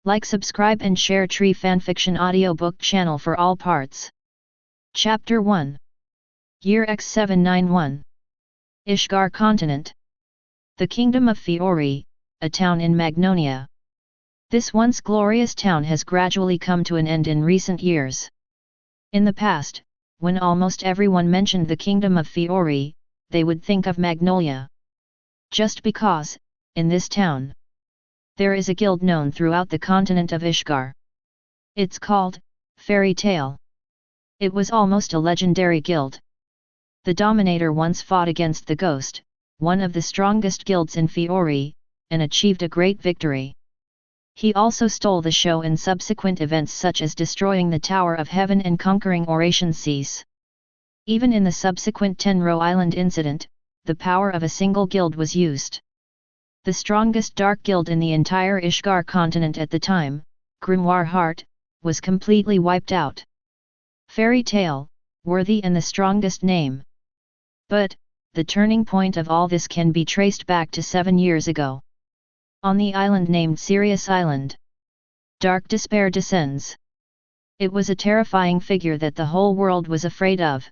Like, subscribe and share Tree Fanfiction audiobook channel for all parts. Chapter 1. Year X791. Ishgar Continent. The Kingdom of Fiori, a town in Magnolia. This once glorious town has gradually come to an end in recent years. In the past, when almost everyone mentioned the Kingdom of Fiori, they would think of Magnolia. Just because, in this town, there is a guild known throughout the continent of Ishgar. It's called Fairy Tale. It was almost a legendary guild. The Dominator once fought against the Ghost, one of the strongest guilds in Fiori, and achieved a great victory. He also stole the show in subsequent events such as destroying the Tower of Heaven and conquering Oration Seas. Even in the subsequent Tenrou Island incident, the power of a single guild was used. The strongest dark guild in the entire Ishgar continent at the time, Grimoire Heart, was completely wiped out. Fairy Tale, worthy and the strongest name. But, the turning point of all this can be traced back to 7 years ago. On the island named Sirius Island, dark despair descends. It was a terrifying figure that the whole world was afraid of.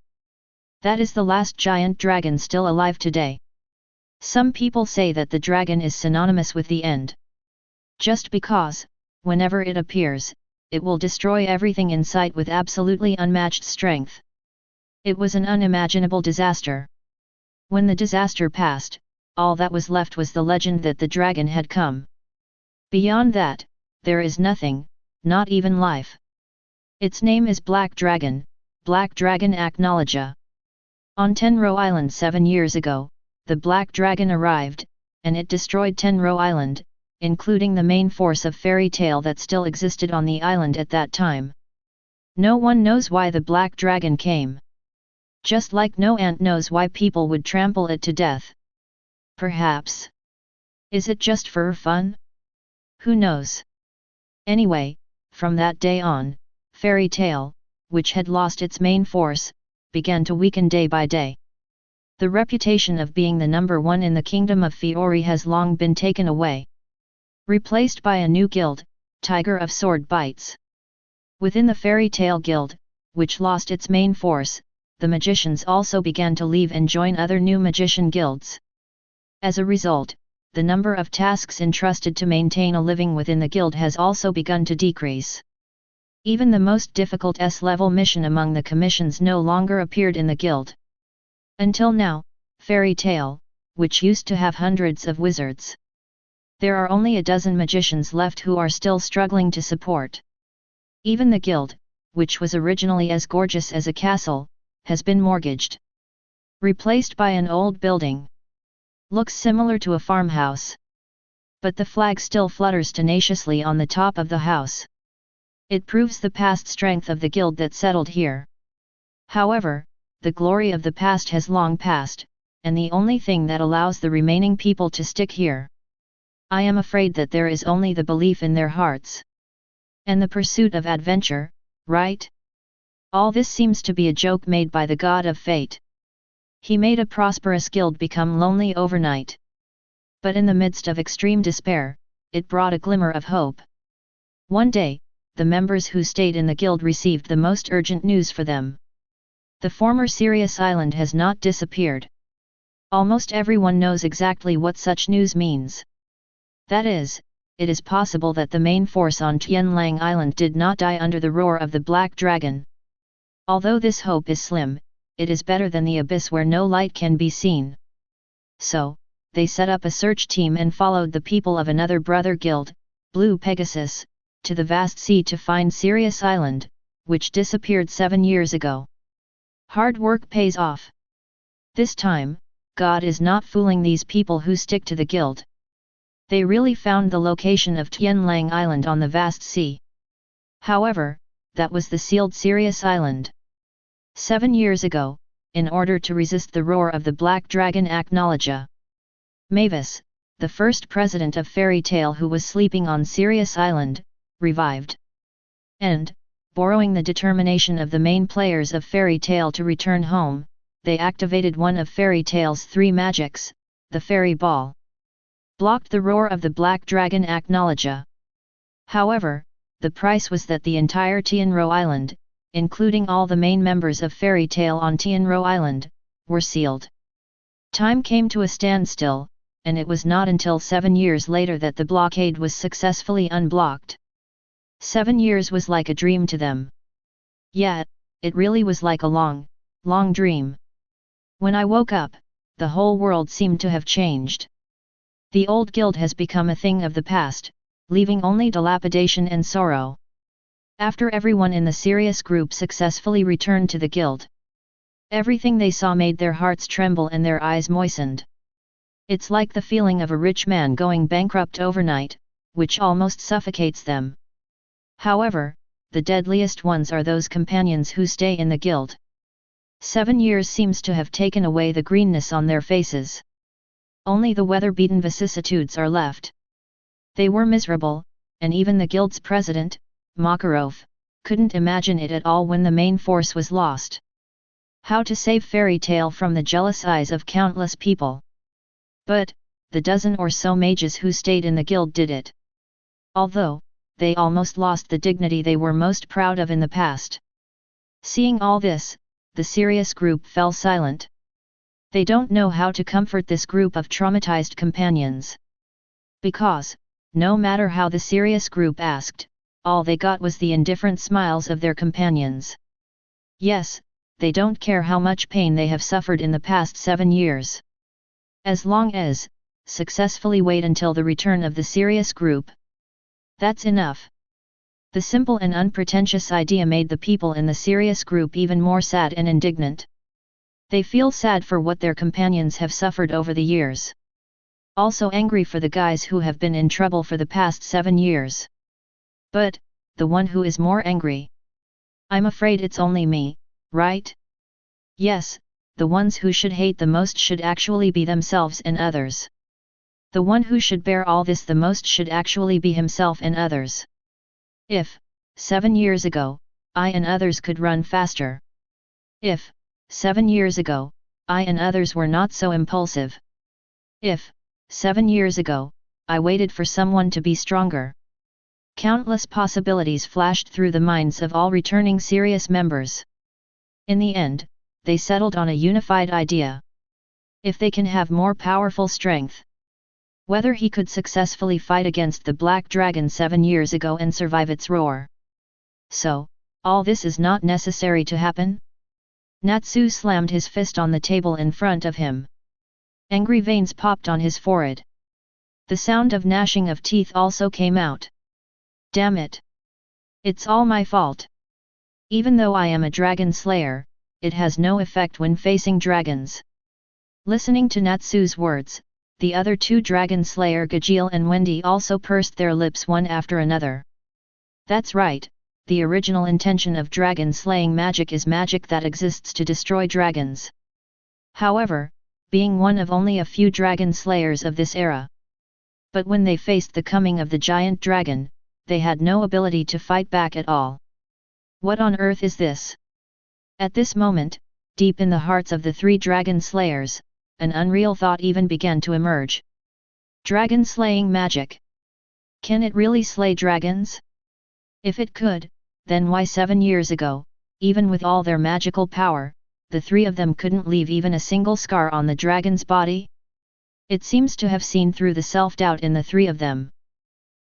That is the last giant dragon still alive today. Some people say that the dragon is synonymous with the end. Just because, whenever it appears, it will destroy everything in sight with absolutely unmatched strength. It was an unimaginable disaster. When the disaster passed, all that was left was the legend that the dragon had come. Beyond that, there is nothing, not even life. Its name is Black Dragon Acknowledge. On Tenrou Island 7 years ago, the Black Dragon arrived, and it destroyed Tenrou Island, including the main force of Fairy Tale that still existed on the island at that time. No one knows why the Black Dragon came. Just like no ant knows why people would trample it to death. Perhaps. Is it just for fun? Who knows? Anyway, from that day on, Fairy Tale, which had lost its main force, began to weaken day by day. The reputation of being the number one in the Kingdom of Fiori has long been taken away. Replaced by a new guild, Tiger of Sword Bites. Within the Fairy Tale Guild, which lost its main force, the magicians also began to leave and join other new magician guilds. As a result, the number of tasks entrusted to maintain a living within the guild has also begun to decrease. Even the most difficult S-level mission among the commissions no longer appeared in the guild. Until now, Fairy Tale, which used to have hundreds of wizards. There are only a dozen magicians left who are still struggling to support. Even the guild, which was originally as gorgeous as a castle, has been mortgaged. Replaced by an old building. Looks similar to a farmhouse. But the flag still flutters tenaciously on the top of the house. It proves the past strength of the guild that settled here. However, the glory of the past has long passed, and the only thing that allows the remaining people to stick here. I am afraid that there is only the belief in their hearts. And the pursuit of adventure, right? All this seems to be a joke made by the god of fate. He made a prosperous guild become lonely overnight. But in the midst of extreme despair, it brought a glimmer of hope. One day, the members who stayed in the guild received the most urgent news for them. The former Sirius Island has not disappeared. Almost everyone knows exactly what such news means. That is, it is possible that the main force on Tianlang Island did not die under the roar of the Black Dragon. Although this hope is slim, it is better than the abyss where no light can be seen. So, they set up a search team and followed the people of another brother guild, Blue Pegasus, to the vast sea to find Sirius Island, which disappeared 7 years ago. Hard work pays off. This time, God is not fooling these people who stick to the guild. They really found the location of Tianlang Island on the vast sea. However, that was the sealed Sirius Island. 7 years ago, in order to resist the roar of the Black Dragon Acknowledge. Mavis, the first president of Fairy Tale who was sleeping on Sirius Island, revived. And, borrowing the determination of the main players of Fairy Tale to return home, they activated one of Fairy Tale's 3 magics, the Fairy Ball. Blocked the roar of the Black Dragon Acknowledge. However, the price was that the entire Tenrou Island, including all the main members of Fairy Tale on Tenrou Island, were sealed. Time came to a standstill, and it was not until 7 years later that the blockade was successfully unblocked. 7 years was like a dream to them. Yet, it really was like a long, long dream. When I woke up, the whole world seemed to have changed. The old guild has become a thing of the past, leaving only dilapidation and sorrow. After everyone in the serious group successfully returned to the guild, everything they saw made their hearts tremble and their eyes moistened. It's like the feeling of a rich man going bankrupt overnight, which almost suffocates them. However, the deadliest ones are those companions who stay in the guild. 7 years seems to have taken away the greenness on their faces. Only the weather-beaten vicissitudes are left. They were miserable, and even the guild's president, Makarov, couldn't imagine it at all when the main force was lost. How to save Fairy Tale from the jealous eyes of countless people. But, the dozen or so mages who stayed in the guild did it. Although, they almost lost the dignity they were most proud of in the past. Seeing all this, the serious group fell silent. They don't know how to comfort this group of traumatized companions. Because, no matter how the serious group asked, all they got was the indifferent smiles of their companions. Yes, they don't care how much pain they have suffered in the past 7 years. As long as, successfully wait until the return of the serious group. That's enough. The simple and unpretentious idea made the people in the serious group even more sad and indignant. They feel sad for what their companions have suffered over the years. Also angry for the guys who have been in trouble for the past 7 years. But, the one who is more angry. I'm afraid it's only me, right? Yes, the ones who should hate the most should actually be themselves and others. The one who should bear all this the most should actually be himself and others. If, 7 years ago, I and others could run faster. If, 7 years ago, I and others were not so impulsive. If, 7 years ago, I waited for someone to be stronger. Countless possibilities flashed through the minds of all returning serious members. In the end, they settled on a unified idea. If they can have more powerful strength. Whether he could successfully fight against the Black Dragon 7 years ago and survive its roar. So, all this is not necessary to happen? Natsu slammed his fist on the table in front of him. Angry veins popped on his forehead. The sound of gnashing of teeth also came out. Damn it! It's all my fault. Even though I am a dragon slayer, it has no effect when facing dragons. Listening to Natsu's words, the other two dragon slayer Gajeel and Wendy also pursed their lips one after another. That's right, the original intention of dragon slaying magic is magic that exists to destroy dragons. However, being one of only a few dragon slayers of this era. But when they faced the coming of the giant dragon, they had no ability to fight back at all. What on earth is this? At this moment, deep in the hearts of the three dragon slayers, an unreal thought even began to emerge. Dragon slaying magic. Can it really slay dragons? If it could, then why 7 years ago, even with all their magical power, the three of them couldn't leave even a single scar on the dragon's body? It seems to have seen through the self-doubt in the three of them.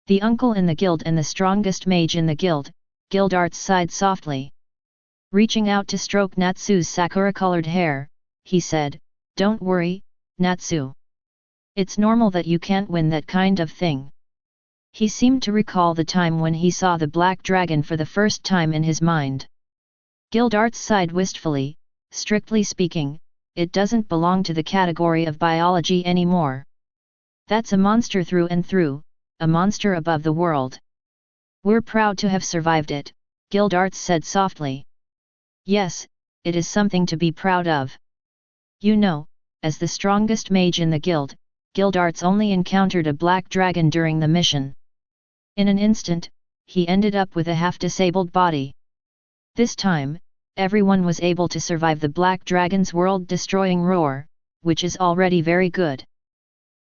The uncle in the guild and the strongest mage in the guild, Gildarts sighed softly. Reaching out to stroke Natsu's sakura-colored hair, he said, "Don't worry, Natsu. It's normal that you can't win that kind of thing." He seemed to recall the time when he saw the black dragon for the first time in his mind. Gildarts sighed wistfully, strictly speaking, it doesn't belong to the category of biology anymore. That's a monster through and through, a monster above the world. We're proud to have survived it, Gildarts said softly. Yes, it is something to be proud of. You know, as the strongest mage in the guild, Gildarts only encountered a black dragon during the mission. In an instant, he ended up with a half-disabled body. This time, everyone was able to survive the black dragon's world-destroying roar, which is already very good.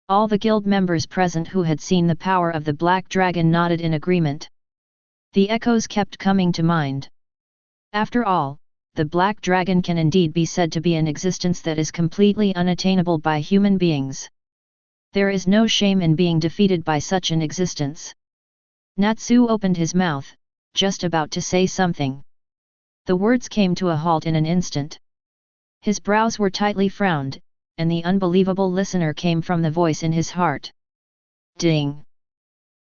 All the guild members present who had seen the power of the black dragon nodded in agreement. The echoes kept coming to mind. After all, the black dragon can indeed be said to be an existence that is completely unattainable by human beings. There is no shame in being defeated by such an existence. Natsu opened his mouth, just about to say something. The words came to a halt in an instant. His brows were tightly frowned, and the unbelievable listener came from the voice in his heart. Ding!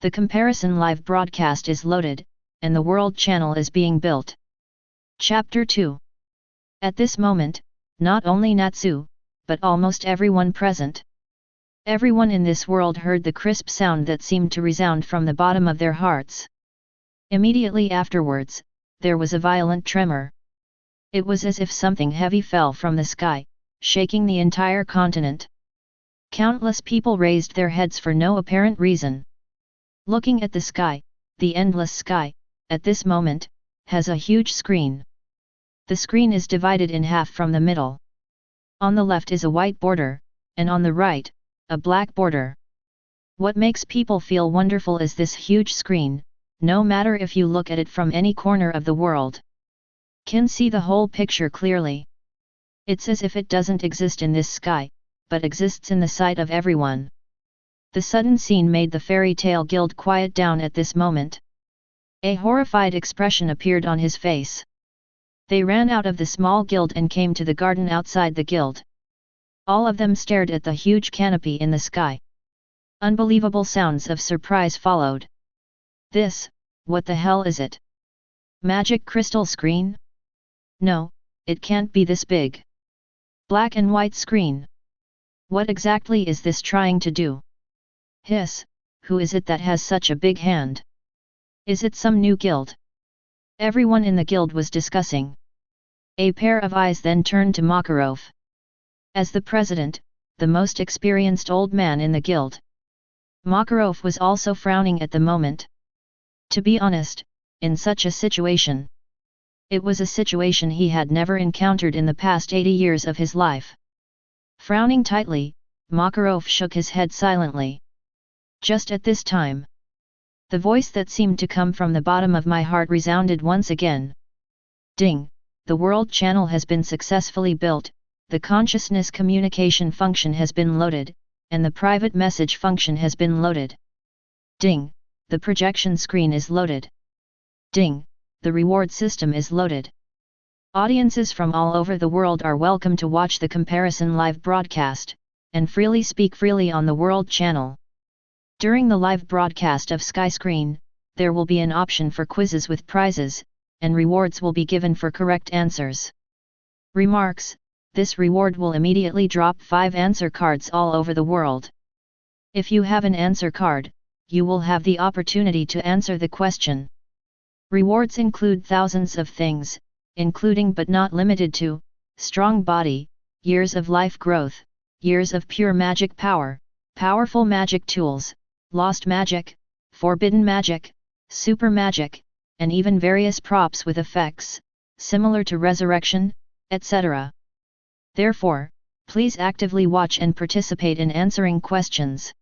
The comparison live broadcast is loaded, and the world channel is being built. Chapter 2. At this moment, not only Natsu, but almost everyone present. Everyone in this world heard the crisp sound that seemed to resound from the bottom of their hearts. Immediately afterwards, there was a violent tremor. It was as if something heavy fell from the sky, shaking the entire continent. Countless people raised their heads for no apparent reason. Looking at the sky, the endless sky, at this moment, has a huge screen. The screen is divided in half from the middle. On the left is a white border, and on the right, a black border. What makes people feel wonderful is this huge screen, no matter if you look at it from any corner of the world. Can see the whole picture clearly. It's as if it doesn't exist in this sky, but exists in the sight of everyone. The sudden scene made the fairy tale guild quiet down at this moment. A horrified expression appeared on his face. They ran out of the small guild and came to the garden outside the guild. All of them stared at the huge canopy in the sky. Unbelievable sounds of surprise followed. This, what the hell is it? Magic crystal screen? No, it can't be this big. Black and white screen. What exactly is this trying to do? Hiss, who is it that has such a big hand? Is it some new guild? Everyone in the guild was discussing. A pair of eyes then turned to Makarov. As the president, the most experienced old man in the guild. Makarov was also frowning at the moment. To be honest, in such a situation. It was a situation he had never encountered in the past 80 years of his life. Frowning tightly, Makarov shook his head silently. Just at this time, the voice that seemed to come from the bottom of my heart resounded once again. Ding! The world channel has been successfully built, the consciousness communication function has been loaded, and the private message function has been loaded. Ding! The projection screen is loaded. Ding! The reward system is loaded. Audiences from all over the world are welcome to watch the comparison live broadcast, and freely speak freely on the world channel. During the live broadcast of Sky Screen, there will be an option for quizzes with prizes, and rewards will be given for correct answers. Remarks: this reward will immediately drop 5 answer cards all over the world. If you have an answer card, you will have the opportunity to answer the question. Rewards include thousands of things, including but not limited to, strong body, years of life growth, years of pure magic power, powerful magic tools, lost magic, forbidden magic, super magic, and even various props with effects, similar to resurrection, etc. Therefore, please actively watch and participate in answering questions.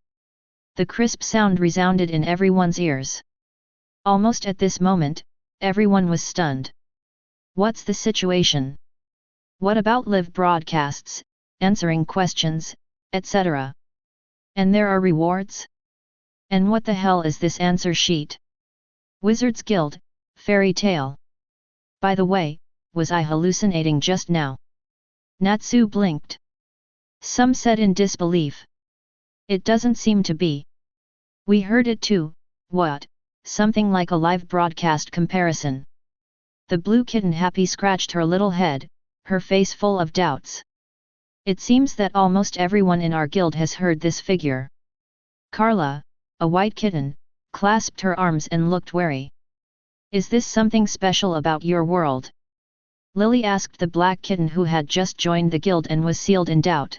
The crisp sound resounded in everyone's ears. Almost at this moment, everyone was stunned. What's the situation? What about live broadcasts, answering questions, etc.? And there are rewards? And what the hell is this answer sheet? Wizards Guild, fairy tale. By the way, was I hallucinating just now? Natsu blinked. Some said in disbelief. It doesn't seem to be. We heard it too. What? Something like a live broadcast comparison. The blue kitten happy scratched her little head, her face full of doubts. It seems that almost everyone in our guild has heard this figure. Carla, a white kitten, clasped her arms and looked wary. Is this something special about your world? Lily asked the black kitten who had just joined the guild and was sealed in doubt.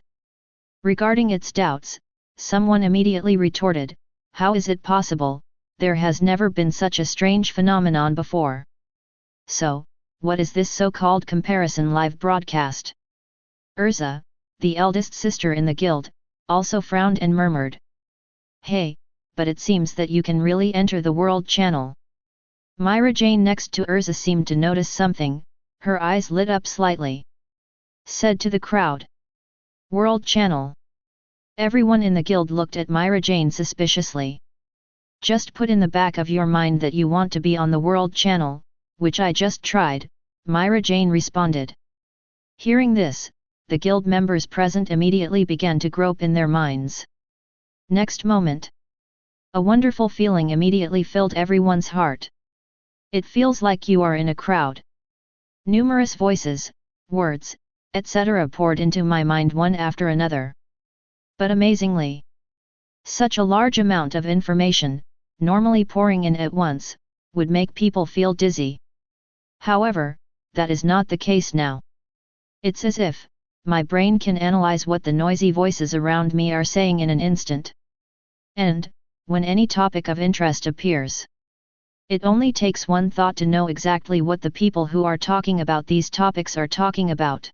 Regarding its doubts, someone immediately retorted, how is it possible? There has never been such a strange phenomenon before. So, what is this so-called comparison live broadcast? Urza, the eldest sister in the guild, also frowned and murmured. Hey, but it seems that you can really enter the world channel. Myra Jane next to Urza seemed to notice something, her eyes lit up slightly. Said to the crowd. World channel. Everyone in the guild looked at Myra Jane suspiciously. Just put in the back of your mind that you want to be on the world channel, which I just tried, Myra Jane responded. Hearing this, the guild members present immediately began to grope in their minds. Next moment, a wonderful feeling immediately filled everyone's heart. It feels like you are in a crowd. Numerous voices, words, etc. poured into my mind one after another. But amazingly, such a large amount of information, normally pouring in at once, would make people feel dizzy. However, that is not the case now. It's as if my brain can analyze what the noisy voices around me are saying in an instant. And, when any topic of interest appears, it only takes one thought to know exactly what the people who are talking about these topics are talking about.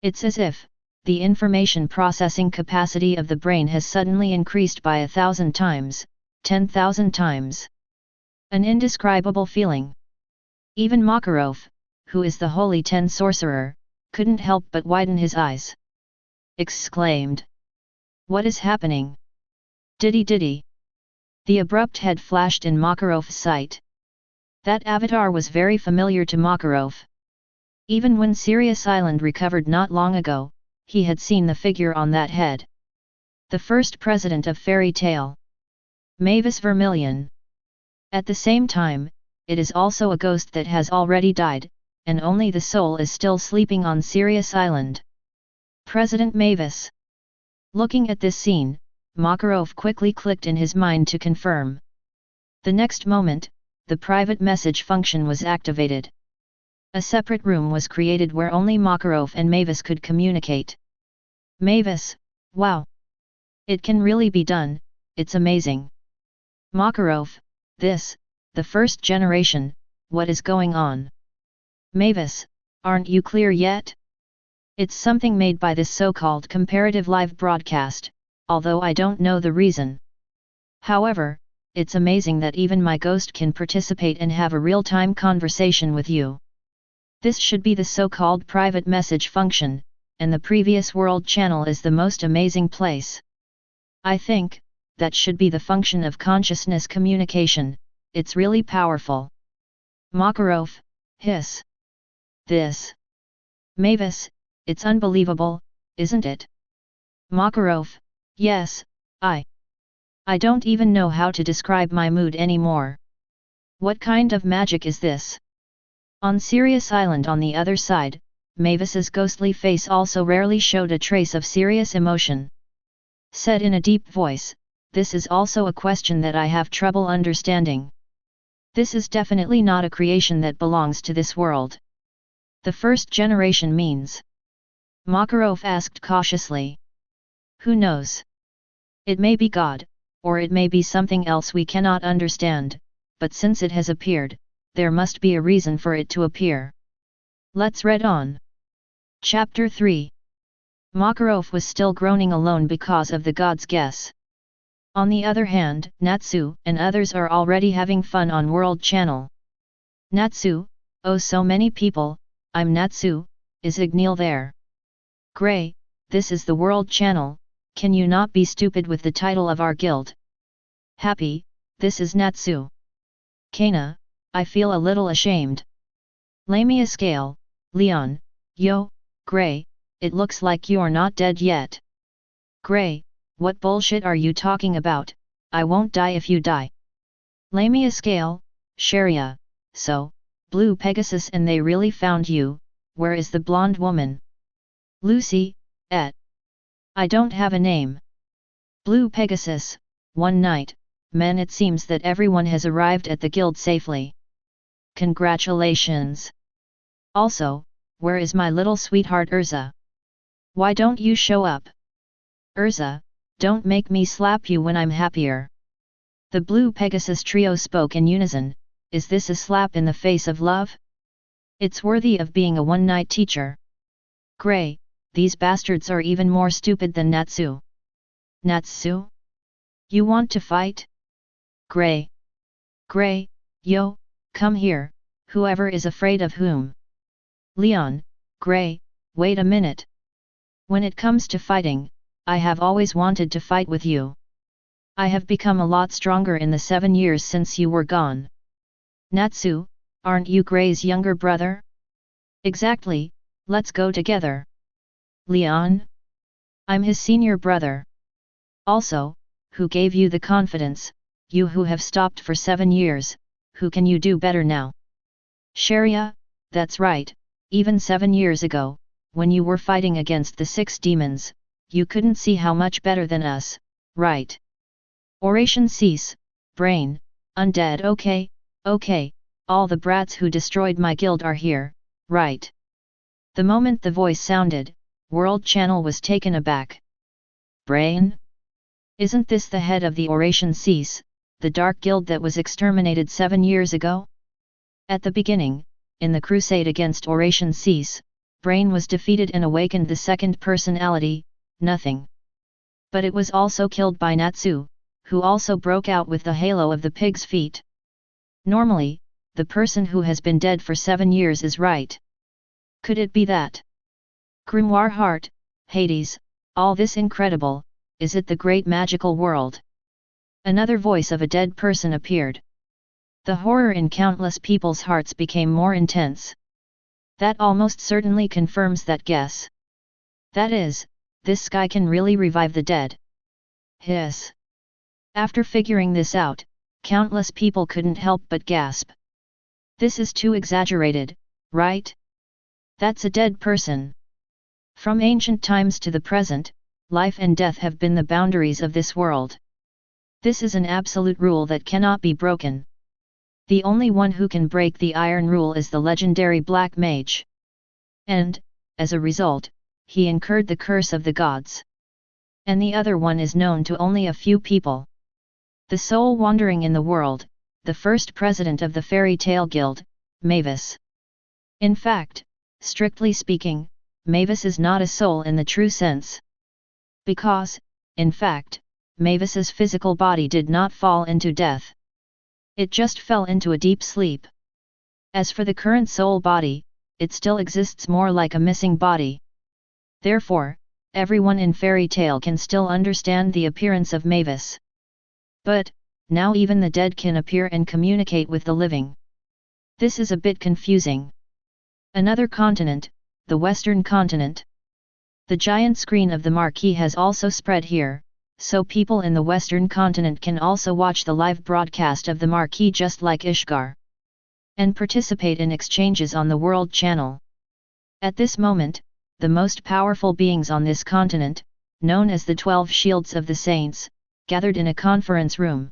It's as if the information processing capacity of the brain has suddenly increased by 1,000 times, 10,000 times. An indescribable feeling. Even Makarov, who is the Holy Ten Sorcerer, couldn't help but widen his eyes. Exclaimed. What is happening? Diddy. The abrupt head flashed in Makarov's sight. That avatar was very familiar to Makarov. Even when Sirius Island recovered not long ago, he had seen the figure on that head. The first president of Fairy Tale. Mavis Vermilion. At the same time, it is also a ghost that has already died, and only the soul is still sleeping on Sirius Island. President Mavis. Looking at this scene, Makarov quickly clicked in his mind to confirm. The next moment, the private message function was activated. A separate room was created where only Makarov and Mavis could communicate. Mavis, wow! It can really be done, it's amazing. Makarov, the first generation, what is going on? Mavis, aren't you clear yet? It's something made by this so-called comparative live broadcast, although I don't know the reason. However, it's amazing that even my ghost can participate and have a real-time conversation with you. This should be the so-called private message function, and the previous world channel is the most amazing place. I think that should be the function of consciousness communication, it's really powerful. Makarov, hiss. This. Mavis, it's unbelievable, isn't it? Makarov, yes, I don't even know how to describe my mood anymore. What kind of magic is this? On Sirius Island on the other side, Mavis's ghostly face also rarely showed a trace of serious emotion. Said in a deep voice, this is also a question that I have trouble understanding. This is definitely not a creation that belongs to this world. The first generation means? Makarov asked cautiously. Who knows? It may be God, or it may be something else we cannot understand, but since it has appeared, there must be a reason for it to appear. Let's read on. Chapter 3. Makarov was still groaning alone because of the god's guess. On the other hand, Natsu and others are already having fun on World Channel. Natsu, oh so many people, I'm Natsu, is Dragneel there? Grey, this is the World Channel, can you not be stupid with the title of our guild? Happy, this is Natsu. Kana, I feel a little ashamed. Lamia Scale, Leon, yo, Grey, it looks like you're not dead yet. Grey, what bullshit are you talking about, I won't die if you die. Lamia Scale, Sharia, so, Blue Pegasus and they really found you, where is the blonde woman? Lucy, I don't have a name. Blue Pegasus, one night, men it seems that everyone has arrived at the guild safely. Congratulations. Also, where is my little sweetheart Urza? Why don't you show up? Urza, don't make me slap you when I'm happier. The Blue Pegasus trio spoke in unison, is this a slap in the face of love? It's worthy of being a one-night teacher. Grey, these bastards are even more stupid than Natsu. Natsu? You want to fight? Gray. Yo, come here, whoever is afraid of whom. Leon, Gray, wait a minute. When it comes to fighting, I have always wanted to fight with you. I have become a lot stronger in the 7 years since you were gone. Natsu, aren't you Gray's younger brother? Exactly, let's go together. Leon? I'm his senior brother. Also, who gave you the confidence, you who have stopped for 7 years, who can you do better now? Sharia, that's right, even 7 years ago, when you were fighting against the 6 demons, you couldn't see how much better than us, right? Oration cease, brain, undead okay, all the brats who destroyed my guild are here, right? The moment the voice sounded, World Channel was taken aback. Brain? Isn't this the head of the Oration Cease, the dark guild that was exterminated 7 years ago? At the beginning, in the crusade against Oration Cease, Brain was defeated and awakened the second personality, Nothing. But it was also killed by Natsu, who also broke out with the halo of the pig's feet. Normally, the person who has been dead for 7 years is right. Could it be that? Grimoire Heart, Hades, all this incredible, is it the great magical world? Another voice of a dead person appeared. The horror in countless people's hearts became more intense. That almost certainly confirms that guess. That is, this sky can really revive the dead. Hiss. After figuring this out, countless people couldn't help but gasp. This is too exaggerated, right? That's a dead person. From ancient times to the present, life and death have been the boundaries of this world. This is an absolute rule that cannot be broken. The only one who can break the iron rule is the legendary Black Mage. And, as a result, he incurred the curse of the gods. And the other one is known to only a few people. The soul wandering in the world, the first president of the Fairy Tale Guild, Mavis. In fact, strictly speaking, Mavis is not a soul in the true sense. Because, in fact, Mavis's physical body did not fall into death. It just fell into a deep sleep. As for the current soul body, it still exists more like a missing body. Therefore, everyone in Fairy Tale can still understand the appearance of Mavis. But, now even the dead can appear and communicate with the living. This is a bit confusing. Another continent, the Western continent. The giant screen of the marquee has also spread here, so people in the Western continent can also watch the live broadcast of the marquee just like Ishgar. And participate in exchanges on the World Channel. At this moment, the most powerful beings on this continent, known as the 12 Shields of the Saints, gathered in a conference room.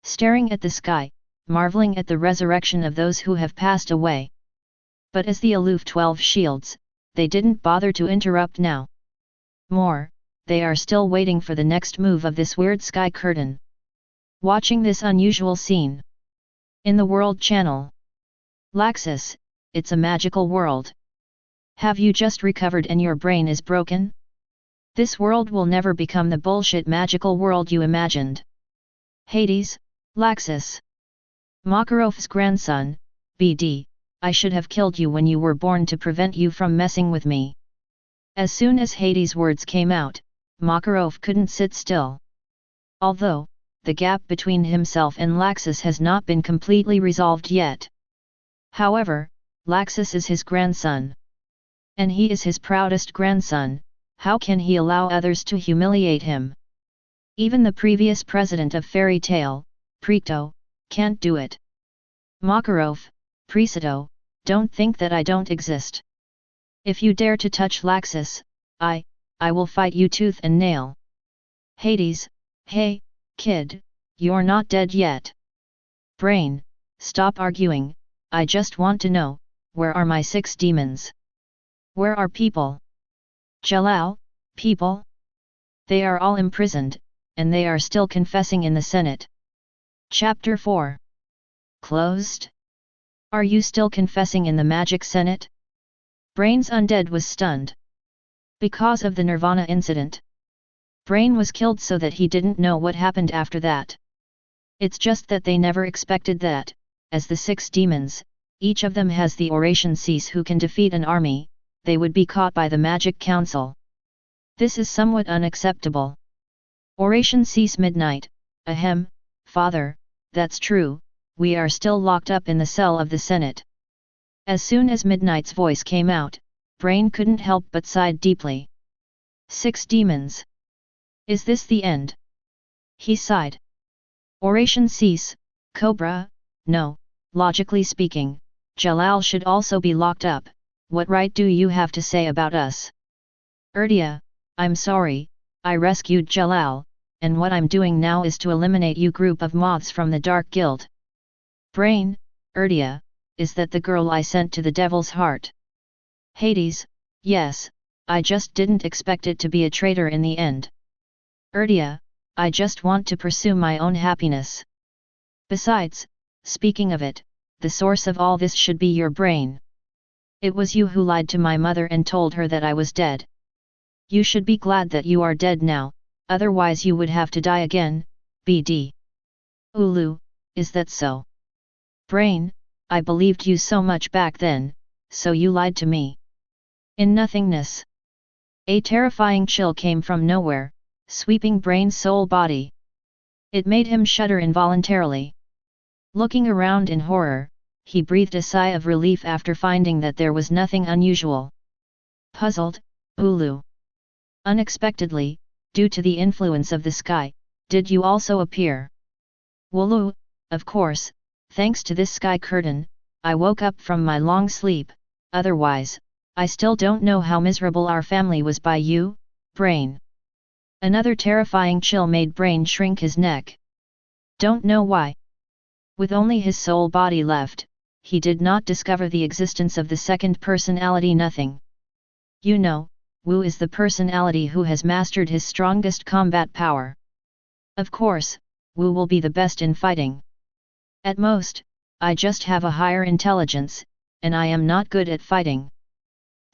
Staring at the sky, marveling at the resurrection of those who have passed away. But as the aloof 12 Shields, they didn't bother to interrupt now. More, they are still waiting for the next move of this weird sky curtain. Watching this unusual scene. In the World Channel. Laxus, it's a magical world. Have you just recovered and your brain is broken? This world will never become the bullshit magical world you imagined. Hades, Laxus. Makarov's grandson, BD, I should have killed you when you were born to prevent you from messing with me. As soon as Hades' words came out, Makarov couldn't sit still. Although, the gap between himself and Laxus has not been completely resolved yet. However, Laxus is his grandson. And he is his proudest grandson, how can he allow others to humiliate him? Even the previous president of Fairy Tale, Preto, can't do it. Makarov, Preto, don't think that I don't exist. If you dare to touch Laxus, I will fight you tooth and nail. Hades, hey, kid, you're not dead yet. Brain, stop arguing, I just want to know, where are my 6 demons? Where are people? Jalal, people? They are all imprisoned, and they are still confessing in the Senate. Chapter 4. Closed? Are you still confessing in the Magic Senate? Brain's undead was stunned. Because of the Nirvana incident. Brain was killed so that he didn't know what happened after that. It's just that they never expected that, as the 6 demons, each of them has the oration cease who can defeat an army, they would be caught by the Magic Council. This is somewhat unacceptable. Oration cease midnight, ahem, father, that's true, we are still locked up in the cell of the Senate. As soon as Midnight's voice came out, Brain couldn't help but sighed deeply. 6 demons. Is this the end? He sighed. Oration cease, Cobra, no, logically speaking, Jalal should also be locked up, what right do you have to say about us? Erdia, I'm sorry, I rescued Jalal, and what I'm doing now is to eliminate you group of moths from the Dark Guild. Brain, Erdia, is that the girl I sent to the Devil's Heart? Hades, yes, I just didn't expect it to be a traitor in the end. Erdia, I just want to pursue my own happiness. Besides, speaking of it, the source of all this should be your brain. It was you who lied to my mother and told her that I was dead. You should be glad that you are dead now, otherwise you would have to die again, BD. Ulu, is that so? Brain, I believed you so much back then, so you lied to me. In nothingness. A terrifying chill came from nowhere, sweeping Brain's soul body. It made him shudder involuntarily. Looking around in horror, he breathed a sigh of relief after finding that there was nothing unusual. Puzzled, Ulu. Unexpectedly, due to the influence of the sky, did you also appear? Wooloo, of course, thanks to this sky curtain, I woke up from my long sleep, otherwise, I still don't know how miserable our family was by you, Brain. Another terrifying chill made Brain shrink his neck. Don't know why. With only his soul body left, he did not discover the existence of the second personality nothing. You know, Wu is the personality who has mastered his strongest combat power. Of course, Wu will be the best in fighting. At most, I just have a higher intelligence, and I am not good at fighting.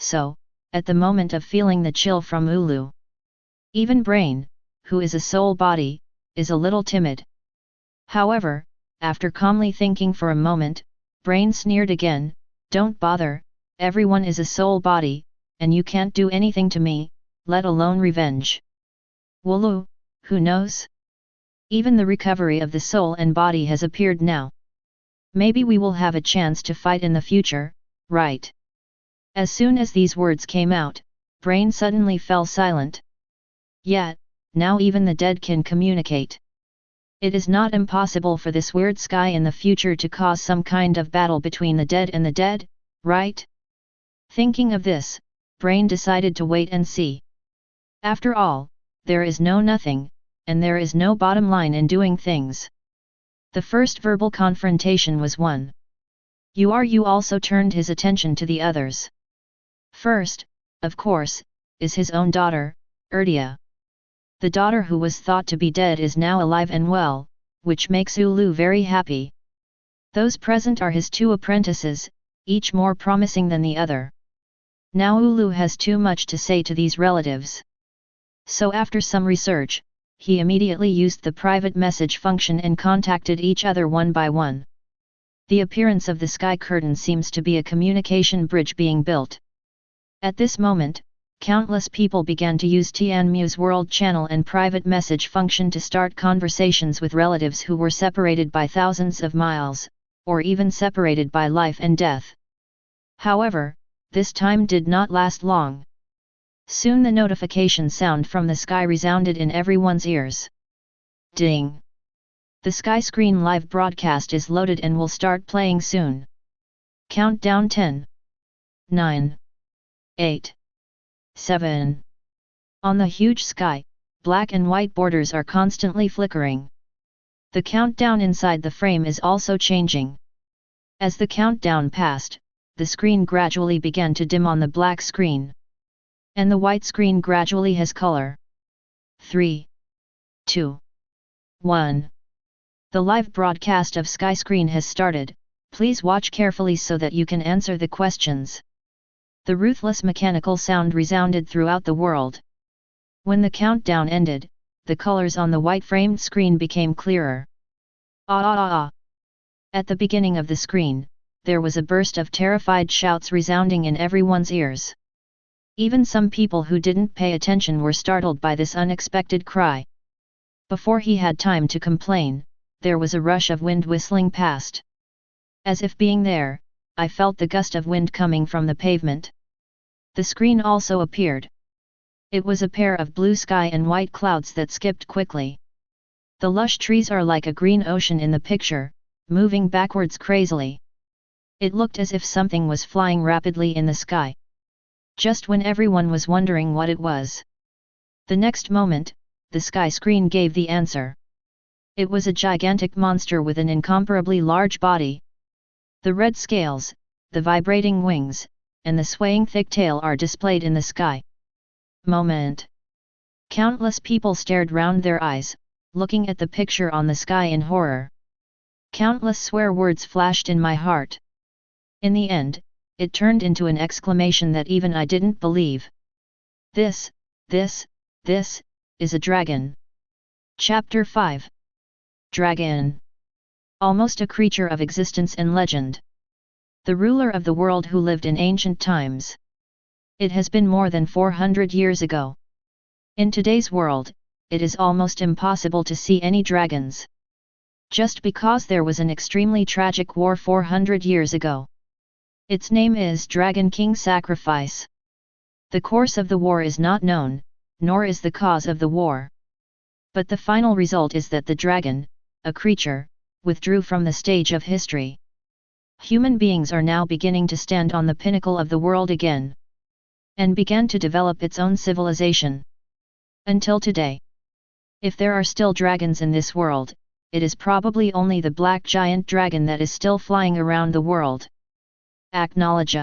So, at the moment of feeling the chill from Ulu, even Brain, who is a soul body, is a little timid. However, after calmly thinking for a moment, Brain sneered again, don't bother, everyone is a soul body, and you can't do anything to me, let alone revenge. Wooloo, who knows? Even the recovery of the soul and body has appeared now. Maybe we will have a chance to fight in the future, right? As soon as these words came out, Brain suddenly fell silent. Yet, now even the dead can communicate. It is not impossible for this weird sky in the future to cause some kind of battle between the dead and the dead, right? Thinking of this, Brain decided to wait and see. After all, there is no nothing, and there is no bottom line in doing things. The first verbal confrontation was won. You also turned his attention to the others. First, of course, is his own daughter, Erdia. The daughter who was thought to be dead is now alive and well, which makes Ulu very happy. Those present are his 2 apprentices, each more promising than the other. Now Ulu has too much to say to these relatives. So after some research, he immediately used the private message function and contacted each other one by one. The appearance of the sky curtain seems to be a communication bridge being built. At this moment, countless people began to use Tianmu's World Channel and private message function to start conversations with relatives who were separated by thousands of miles, or even separated by life and death. However, this time did not last long. Soon the notification sound from the sky resounded in everyone's ears. Ding! The sky screen live broadcast is loaded and will start playing soon. Countdown 10. 9. 8. 7. On the huge sky, black and white borders are constantly flickering. The countdown inside the frame is also changing. As the countdown passed, the screen gradually began to dim on the black screen. And the white screen gradually has color. 3. 2. 1. The live broadcast of Sky Screen has started, please watch carefully so that you can answer the questions. The ruthless mechanical sound resounded throughout the world. When the countdown ended, the colors on the white-framed screen became clearer. Ah ah ah ah! At the beginning of the screen, there was a burst of terrified shouts resounding in everyone's ears. Even some people who didn't pay attention were startled by this unexpected cry. Before he had time to complain, there was a rush of wind whistling past. As if being there, I felt the gust of wind coming from the pavement. The screen also appeared. It was a pair of blue sky and white clouds that skipped quickly. The lush trees are like a green ocean in the picture, moving backwards crazily. It looked as if something was flying rapidly in the sky. Just when everyone was wondering what it was. The next moment, the sky screen gave the answer. It was a gigantic monster with an incomparably large body. The red scales, the vibrating wings, and the swaying thick tail are displayed in the sky. Moment. Countless people stared round their eyes, looking at the picture on the sky in horror. Countless swear words flashed in my heart. In the end, it turned into an exclamation that even I didn't believe. This is a dragon. Chapter 5. Dragon. Almost a creature of existence and legend. The ruler of the world who lived in ancient times. It has been more than 400 years ago. In today's world, it is almost impossible to see any dragons. Just because there was an extremely tragic war 400 years ago. Its name is Dragon King Sacrifice. The course of the war is not known, nor is the cause of the war. But the final result is that the dragon, a creature, withdrew from the stage of history. Human beings are now beginning to stand on the pinnacle of the world again. And began to develop its own civilization. Until today. If there are still dragons in this world, it is probably only the black giant dragon that is still flying around the world. Acknowledge.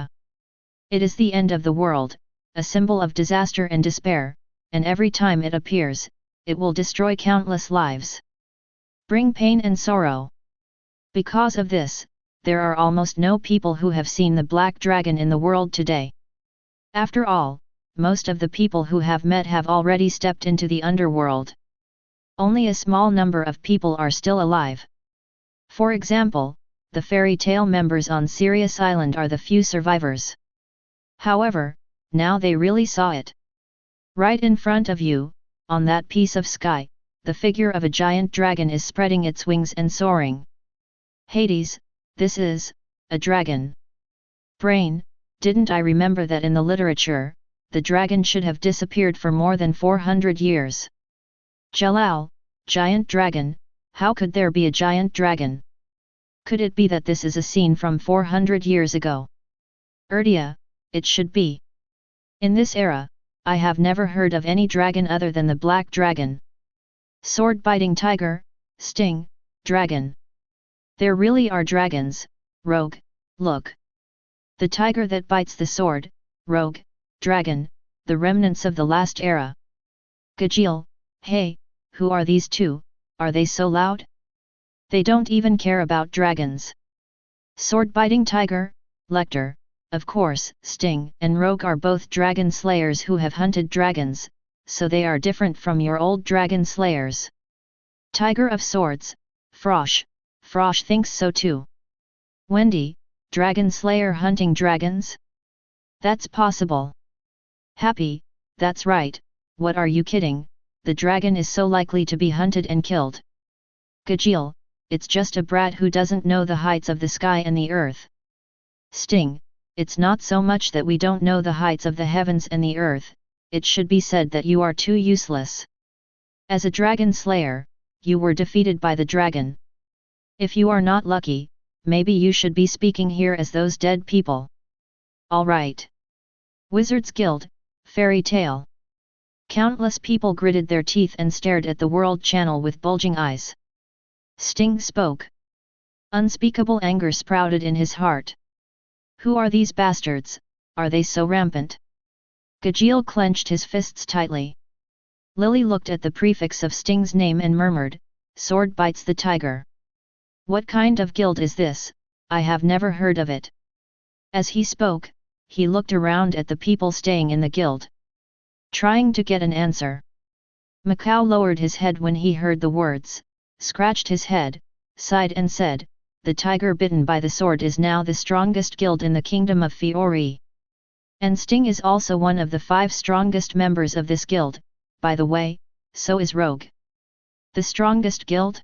It is the end of the world, a symbol of disaster and despair, and every time it appears, it will destroy countless lives. Bring pain and sorrow. Because of this, there are almost no people who have seen the black dragon in the world today. After all, most of the people who have met have already stepped into the underworld. Only a small number of people are still alive. For example, the fairy tale members on Sirius Island are the few survivors. However, now they really saw it. Right in front of you, on that piece of sky, the figure of a giant dragon is spreading its wings and soaring. Hades, this is a dragon. Brain, didn't I remember that in the literature, the dragon should have disappeared for more than 400 years? Jalal, giant dragon, how could there be a giant dragon? Could it be that this is a scene from 400 years ago? Erdia, it should be. In this era, I have never heard of any dragon other than the black dragon. Sword-biting tiger, sting, dragon. There really are dragons, rogue, look. The tiger that bites the sword, rogue, dragon, the remnants of the last era. Gajeel, hey, who are these two, are they so loud? They don't even care about dragons. Sword-biting tiger, Lecter, of course, Sting and Rogue are both dragon slayers who have hunted dragons, so they are different from your old dragon slayers. Tiger of Swords, Frosh, Frosh thinks so too. Wendy, dragon slayer hunting dragons? That's possible. Happy, that's right, what are you kidding, the dragon is so likely to be hunted and killed. Gajeel, it's just a brat who doesn't know the heights of the sky and the earth. Sting, it's not so much that we don't know the heights of the heavens and the earth, it should be said that you are too useless. As a dragon slayer, you were defeated by the dragon. If you are not lucky, maybe you should be speaking here as those dead people. Alright. Wizards Guild, Fairy Tale. Countless people gritted their teeth and stared at the World Channel with bulging eyes. Sting spoke. Unspeakable anger sprouted in his heart. Who are these bastards, are they so rampant? Gajeel clenched his fists tightly. Lily looked at the prefix of Sting's name and murmured, "Sword bites the tiger. What kind of guild is this? I have never heard of it." As he spoke, he looked around at the people staying in the guild. Trying to get an answer. Macau lowered his head when he heard the words, scratched his head, sighed and said, "The tiger bitten by the sword is now the strongest guild in the kingdom of Fiori. And Sting is also one of the 5 strongest members of this guild, by the way, so is Rogue." "The strongest guild?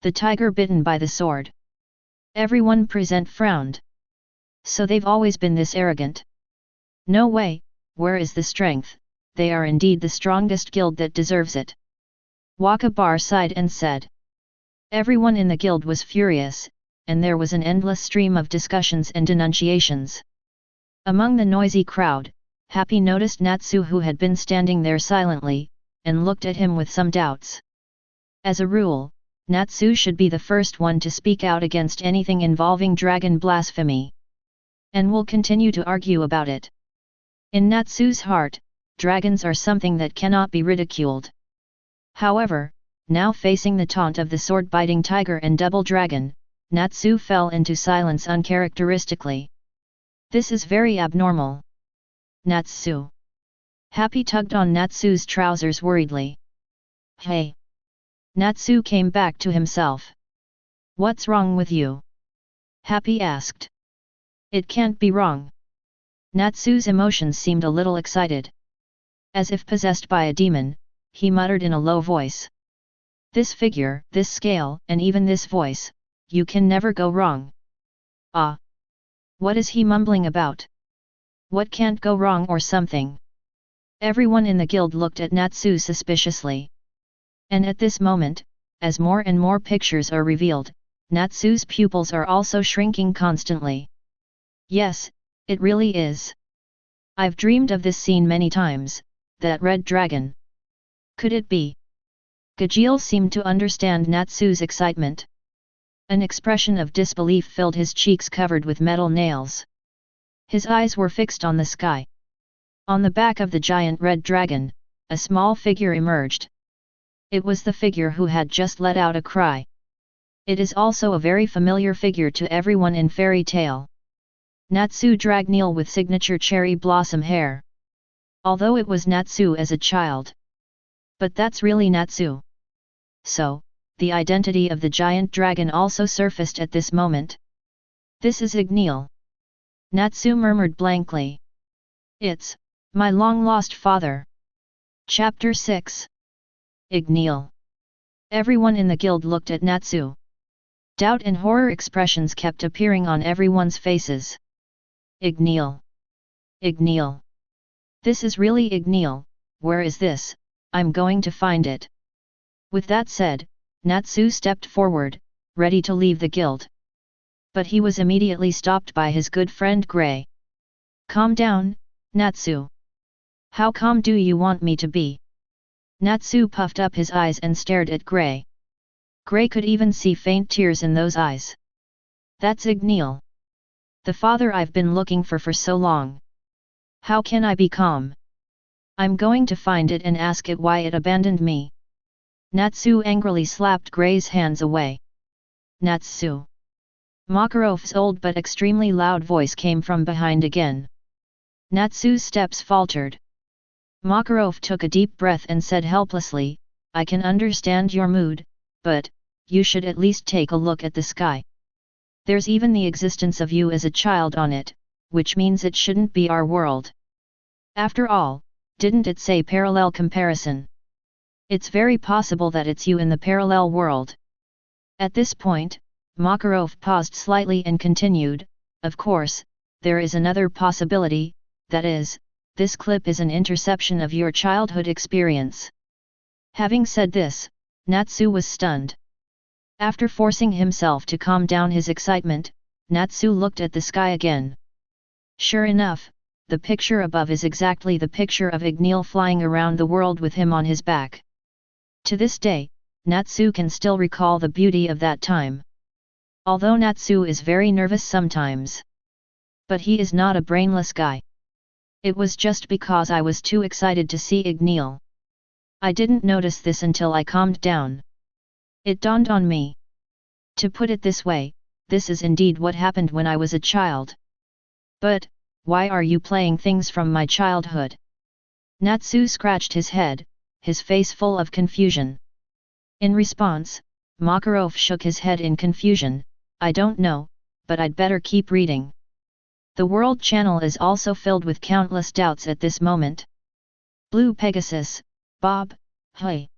The tiger bitten by the sword?" Everyone present frowned. "So they've always been this arrogant? No way, where is the strength? They are indeed the strongest guild that deserves it." Wakabar sighed and said. Everyone in the guild was furious, and there was an endless stream of discussions and denunciations. Among the noisy crowd, Happy noticed Natsu, who had been standing there silently, and looked at him with some doubts. As a rule, Natsu should be the first one to speak out against anything involving dragon blasphemy. And will continue to argue about it. In Natsu's heart, dragons are something that cannot be ridiculed. However, now facing the taunt of the sword-biting tiger and double dragon, Natsu fell into silence uncharacteristically. "This is very abnormal." "Natsu." Happy tugged on Natsu's trousers worriedly. "Hey!" Natsu came back to himself. "What's wrong with you?" Happy asked. "It can't be wrong." Natsu's emotions seemed a little excited. As if possessed by a demon, he muttered in a low voice. "This figure, this scale, and even this voice, you can never go wrong." "Ah! What is he mumbling about? What can't go wrong or something?" Everyone in the guild looked at Natsu suspiciously. And at this moment, as more and more pictures are revealed, Natsu's pupils are also shrinking constantly. "Yes, it really is. I've dreamed of this scene many times, that red dragon. Could it be?" Gajeel seemed to understand Natsu's excitement. An expression of disbelief filled his cheeks covered with metal nails. His eyes were fixed on the sky. On the back of the giant red dragon, a small figure emerged. It was the figure who had just let out a cry. It is also a very familiar figure to everyone in fairy tale. Natsu Dragneel with signature cherry blossom hair. Although it was Natsu as a child. But that's really Natsu. So, the identity of the giant dragon also surfaced at this moment. "This is Dragneel." Natsu murmured blankly. "It's my long-lost father." Chapter 6. Dragneel. Everyone in the guild looked at Natsu. Doubt and horror expressions kept appearing on everyone's faces. "Dragneel. Dragneel. This is really Dragneel, where is this? I'm going to find it." With that said, Natsu stepped forward, ready to leave the guild. But he was immediately stopped by his good friend Grey. "Calm down, Natsu. How calm do you want me to be?" Natsu puffed up his eyes and stared at Grey. Grey could even see faint tears in those eyes. "That's Dragneel. The father I've been looking for so long. How can I be calm? I'm going to find it and ask it why it abandoned me." Natsu angrily slapped Grey's hands away. "Natsu." Makarov's old but extremely loud voice came from behind again. Natsu's steps faltered. Makarov took a deep breath and said helplessly, "I can understand your mood, but you should at least take a look at the sky. There's even the existence of you as a child on it, which means it shouldn't be our world. After all, didn't it say parallel comparison? It's very possible that it's you in the parallel world." At this point, Makarov paused slightly and continued, "Of course, there is another possibility, that is, this clip is an interception of your childhood experience." Having said this, Natsu was stunned. After forcing himself to calm down his excitement, Natsu looked at the sky again. Sure enough, the picture above is exactly the picture of Dragneel flying around the world with him on his back. To this day, Natsu can still recall the beauty of that time. Although Natsu is very nervous sometimes. But he is not a brainless guy. It was just because I was too excited to see Dragneel. I didn't notice this until I calmed down. It dawned on me. To put it this way, this is indeed what happened when I was a child. But, why are you playing things from my childhood? Natsu scratched his head, his face full of confusion. In response, Makarov shook his head in confusion. I don't know, but I'd better keep reading. The World Channel is also filled with countless doubts at this moment. Blue Pegasus, Bob, hey.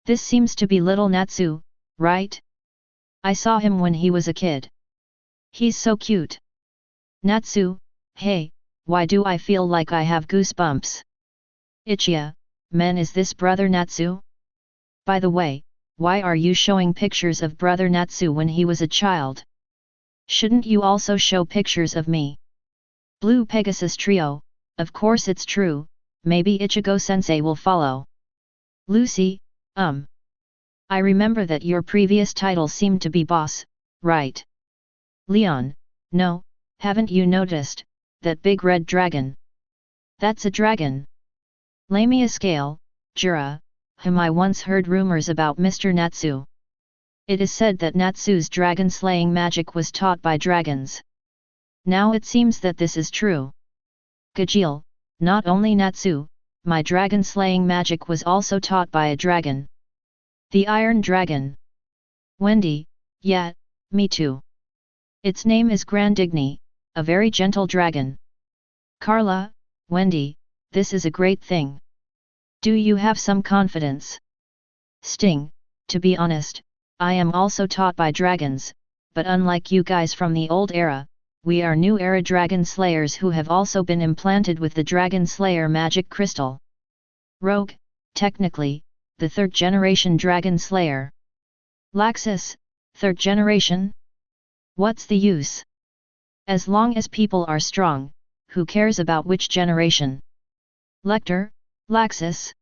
This seems to be little Natsu, right? I saw him when he was a kid. He's so cute. Natsu, hey, why do I feel like I have goosebumps? Ichiya, man, is this brother Natsu? By the way, why are you showing pictures of brother Natsu when he was a child? Shouldn't you also show pictures of me? Blue Pegasus Trio, of course it's true, maybe Ichigo-sensei will follow. Lucy, I remember that your previous title seemed to be boss, right? Leon, no, haven't you noticed, that big red dragon? That's a dragon. Lamia Scale, Jura, whom I once heard rumors about Mr. Natsu. It is said that Natsu's dragon-slaying magic was taught by dragons. Now it seems that this is true. Gajeel, not only Natsu, my dragon-slaying magic was also taught by a dragon. The Iron Dragon. Wendy, yeah, me too. Its name is Grandigny, a very gentle dragon. Carla, Wendy, this is a great thing. Do you have some confidence? Sting, to be honest, I am also taught by dragons, but unlike you guys from the old era, we are new era dragon slayers who have also been implanted with the dragon slayer magic crystal. Rogue, technically, the third generation dragon slayer. Laxus, third generation? What's the use? As long as people are strong, who cares about which generation? Lecter, Laxus.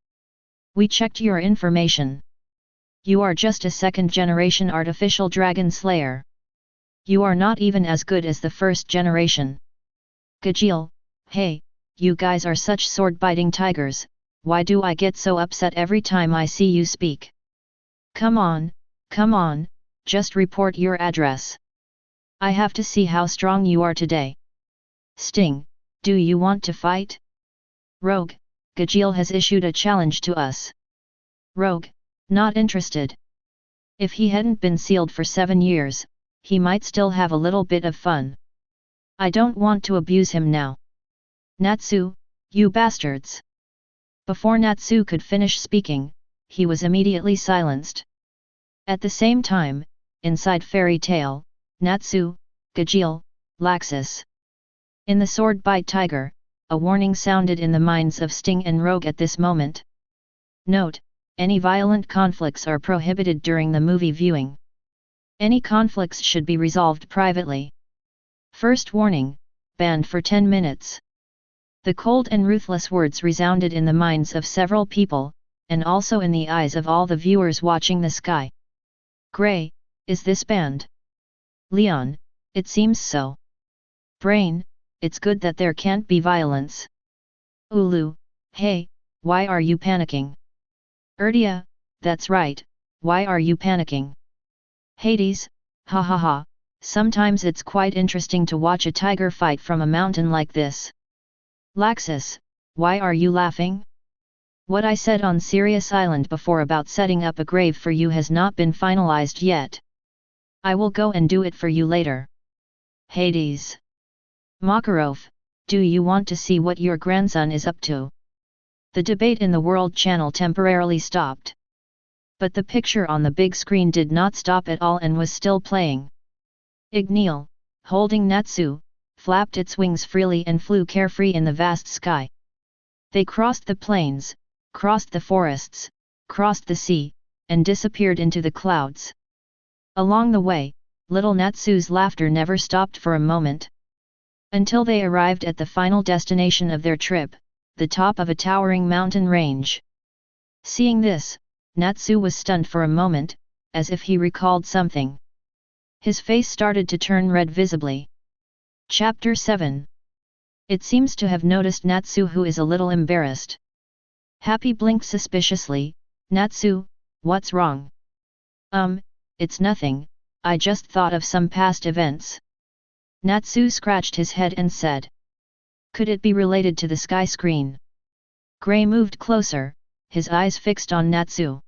We checked your information. You are just a second generation artificial dragon slayer. You are not even as good as the first generation. Gajeel, hey, you guys are such sword-biting tigers, why do I get so upset every time I see you speak? Come on, just report your address. I have to see how strong you are today. Sting, do you want to fight? Rogue, Gajeel has issued a challenge to us. Rogue, not interested. If he hadn't been sealed for 7 years, he might still have a little bit of fun. I don't want to abuse him now. Natsu, you bastards! Before Natsu could finish speaking, he was immediately silenced. At the same time, inside Fairy Tale, Natsu, Gajeel, Laxus. In the Sword Bite Tiger, a warning sounded in the minds of Sting and Rogue at this moment. Note, any violent conflicts are prohibited during the movie viewing. Any conflicts should be resolved privately. First warning, banned for 10 minutes. The cold and ruthless words resounded in the minds of several people, and also in the eyes of all the viewers watching the sky. Gray, is this banned? Leon, it seems so. Brain, it's good that there can't be violence. Ulu, hey, why are you panicking? Erdia, that's right, why are you panicking? Hades, ha ha ha, sometimes it's quite interesting to watch a tiger fight from a mountain like this. Laxus, why are you laughing? What I said on Sirius Island before about setting up a grave for you has not been finalized yet. I will go and do it for you later. Hades. Makarov, do you want to see what your grandson is up to? The debate in the World Channel temporarily stopped. But the picture on the big screen did not stop at all and was still playing. Dragneel, holding Natsu, flapped its wings freely and flew carefree in the vast sky. They crossed the plains, crossed the forests, crossed the sea, and disappeared into the clouds. Along the way, little Natsu's laughter never stopped for a moment. Until they arrived at the final destination of their trip, the top of a towering mountain range. Seeing this, Natsu was stunned for a moment, as if he recalled something. His face started to turn red visibly. Chapter 7. It seems to have noticed Natsu, who is a little embarrassed. Happy blinked suspiciously. Natsu, what's wrong? It's nothing, I just thought of some past events. Natsu scratched his head and said. Could it be related to the sky screen? Gray moved closer, his eyes fixed on Natsu.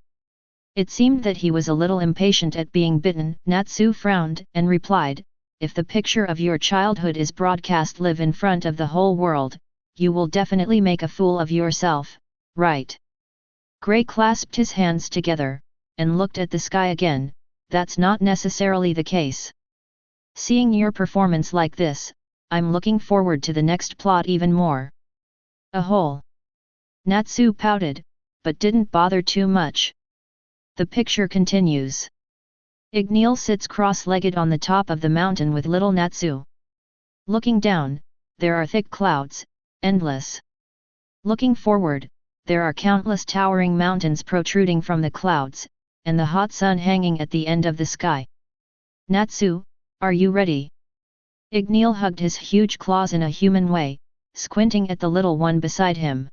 It seemed that he was a little impatient at being bitten. Natsu frowned and replied, "If the picture of your childhood is broadcast live in front of the whole world, you will definitely make a fool of yourself, right?" Gray clasped his hands together, and looked at the sky again. "That's not necessarily the case. Seeing your performance like this, I'm looking forward to the next plot even more." A hole. Natsu pouted, but didn't bother too much. The picture continues. Dragneel sits cross-legged on the top of the mountain with little Natsu. Looking down, there are thick clouds, endless. Looking forward, there are countless towering mountains protruding from the clouds, and the hot sun hanging at the end of the sky. "Natsu, are you ready?" Dragneel hugged his huge claws in a human way, squinting at the little one beside him.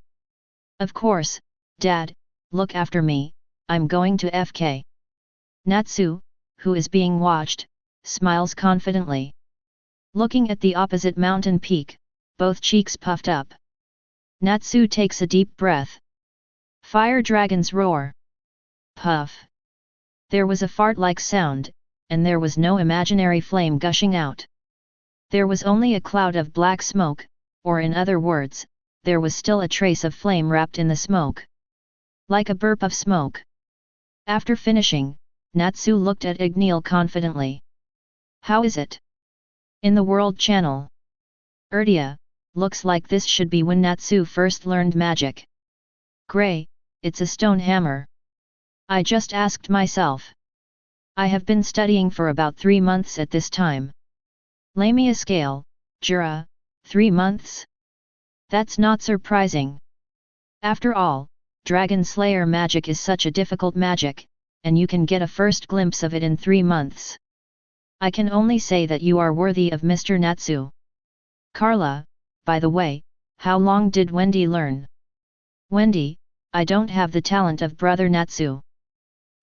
"Of course, Dad, look after me, I'm going to FK." Natsu, who is being watched, smiles confidently. Looking at the opposite mountain peak, both cheeks puffed up. Natsu takes a deep breath. Fire dragons roar. Puff. There was a fart-like sound, and there was no imaginary flame gushing out. There was only a cloud of black smoke, or in other words, there was still a trace of flame wrapped in the smoke. Like a burp of smoke. After finishing, Natsu looked at Dragneel confidently. "How is it?" In the World Channel. Erdia, looks like this should be when Natsu first learned magic. Gray, it's a stone hammer. I just asked myself. I have been studying for about 3 months at this time. Lamia scale, Jura, 3 months? That's not surprising. After all, Dragon Slayer magic is such a difficult magic, and you can get a first glimpse of it in 3 months. I can only say that you are worthy of Mr. Natsu. Carla, by the way, how long did Wendy learn? Wendy, I don't have the talent of Brother Natsu.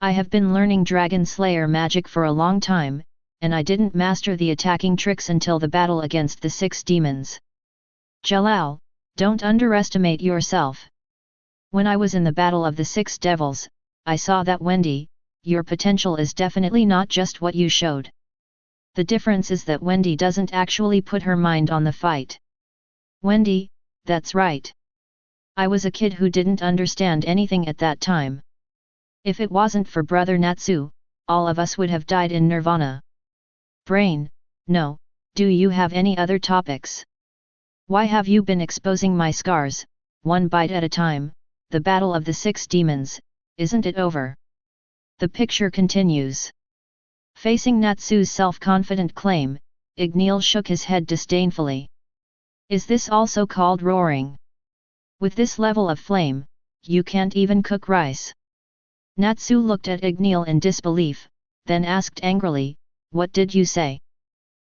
I have been learning Dragon Slayer magic for a long time, and I didn't master the attacking tricks until the battle against the 6 demons. Jalal, don't underestimate yourself. When I was in the battle of the 6 devils, I saw that Wendy, your potential is definitely not just what you showed. The difference is that Wendy doesn't actually put her mind on the fight. Wendy, that's right. I was a kid who didn't understand anything at that time. If it wasn't for Brother Natsu, all of us would have died in nirvana. Brain, no, do you have any other topics? Why have you been exposing my scars, one bite at a time? The battle of the 6 demons, isn't it over? The picture continues. Facing Natsu's self-confident claim, Dragneel shook his head disdainfully. Is this also called roaring? With this level of flame, you can't even cook rice. Natsu looked at Dragneel in disbelief, then asked angrily, "What did you say?"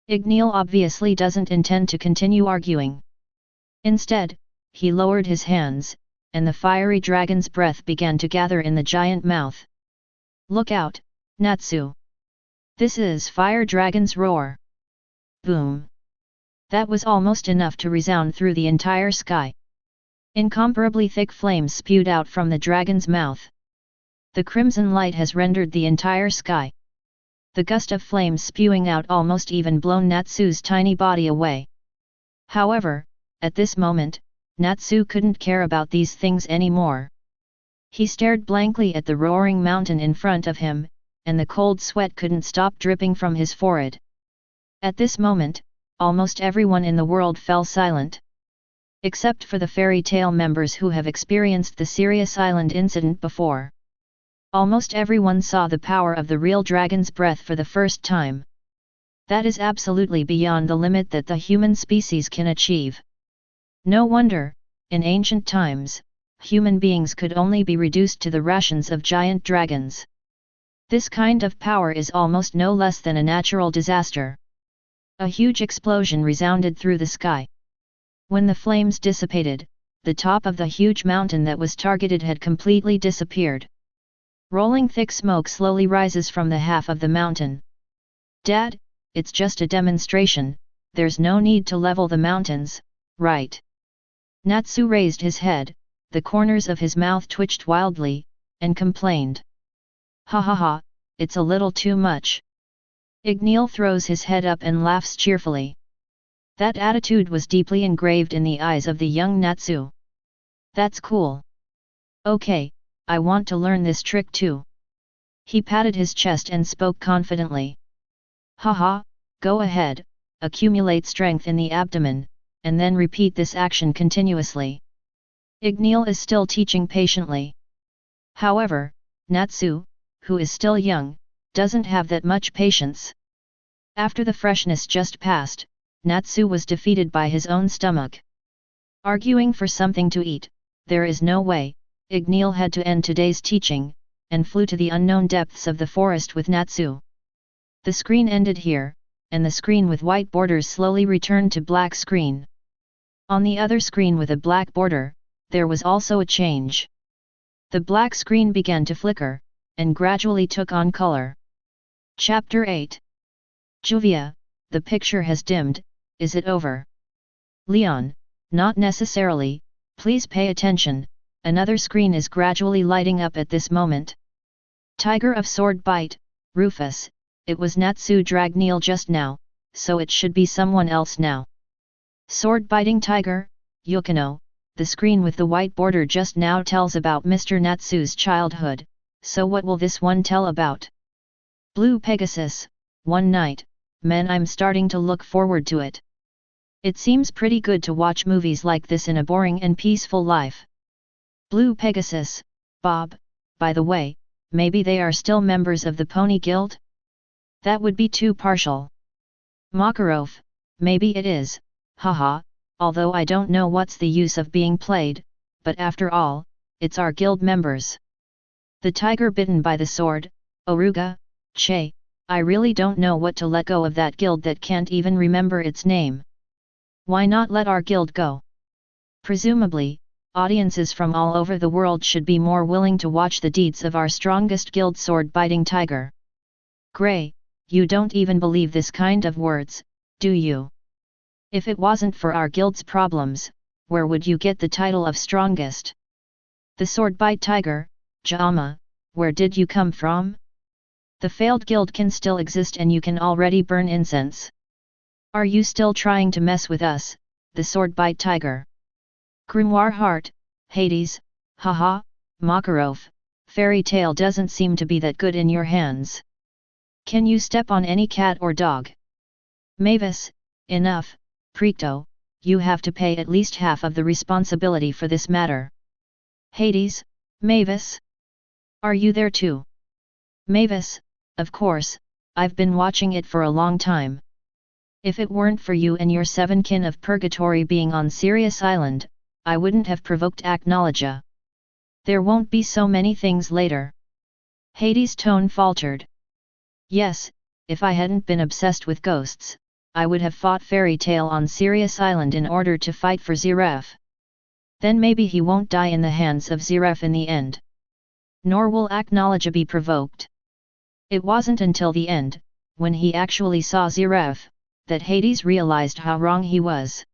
Dragneel obviously doesn't intend to continue arguing. Instead, he lowered his hands, and the fiery dragon's breath began to gather in the giant mouth. Look out, Natsu! This is Fire Dragon's roar! Boom! That was almost enough to resound through the entire sky. Incomparably thick flames spewed out from the dragon's mouth. The crimson light has rendered the entire sky. The gust of flames spewing out almost even blown Natsu's tiny body away. However, at this moment, Natsu couldn't care about these things anymore. He stared blankly at the roaring mountain in front of him, and the cold sweat couldn't stop dripping from his forehead. At this moment, almost everyone in the world fell silent. Except for the fairy tale members who have experienced the Sirius Island incident before. Almost everyone saw the power of the real dragon's breath for the first time. That is absolutely beyond the limit that the human species can achieve. No wonder, in ancient times, human beings could only be reduced to the rations of giant dragons. This kind of power is almost no less than a natural disaster. A huge explosion resounded through the sky. When the flames dissipated, the top of the huge mountain that was targeted had completely disappeared. Rolling thick smoke slowly rises from the half of the mountain. Dad, it's just a demonstration, there's no need to level the mountains, right? Natsu raised his head, the corners of his mouth twitched wildly, and complained. Ha ha ha, it's a little too much. Dragneel throws his head up and laughs cheerfully. That attitude was deeply engraved in the eyes of the young Natsu. That's cool. Okay, I want to learn this trick too. He patted his chest and spoke confidently. Haha, go ahead, accumulate strength in the abdomen, and then repeat this action continuously. Dragneel is still teaching patiently. However, Natsu, who is still young, doesn't have that much patience. After the freshness just passed, Natsu was defeated by his own stomach. Arguing for something to eat, there is no way, Dragneel had to end today's teaching, and flew to the unknown depths of the forest with Natsu. The screen ended here, and the screen with white borders slowly returned to black screen. On the other screen with a black border, there was also a change. The black screen began to flicker, and gradually took on color. Chapter 8. Juvia, the picture has dimmed, is it over? Leon, not necessarily, please pay attention, another screen is gradually lighting up at this moment. Tiger of Sword Bite, Rufus, it was Natsu Dragneel just now, so it should be someone else now. Sword Biting Tiger, Yukino, the screen with the white border just now tells about Mr. Natsu's childhood, so what will this one tell about? Blue Pegasus, one night, man, I'm starting to look forward to it. It seems pretty good to watch movies like this in a boring and peaceful life. Blue Pegasus, Bob, by the way, maybe they are still members of the Pony Guild? That would be too partial. Makarov, maybe it is, haha, although I don't know what's the use of being played, but after all, it's our guild members. The tiger bitten by the sword, Oruga, Che, I really don't know what to let go of that guild that can't even remember its name. Why not let our guild go? Presumably, audiences from all over the world should be more willing to watch the deeds of our strongest guild, sword-biting tiger. Gray, you don't even believe this kind of words, do you? If it wasn't for our guild's problems, where would you get the title of strongest? The sword-bite tiger, Jama, where did you come from? The failed guild can still exist and you can already burn incense. Are you still trying to mess with us, the sword-bite tiger? Grimoire Heart, Hades, haha, Makarov, fairy tale doesn't seem to be that good in your hands. Can you step on any cat or dog? Mavis, enough, Preto, you have to pay at least half of the responsibility for this matter. Hades, Mavis? Are you there too? Mavis, of course, I've been watching it for a long time. If it weren't for you and your 7 kin of purgatory being on Sirius Island, I wouldn't have provoked Acknowledgea. There won't be so many things later. Hades' tone faltered. Yes, if I hadn't been obsessed with ghosts, I would have fought Fairy Tale on Sirius Island in order to fight for Zeref. Then maybe he won't die in the hands of Zeref in the end. Nor will Acknowledgea be provoked. It wasn't until the end, when he actually saw Zeref, that Hades realized how wrong he was.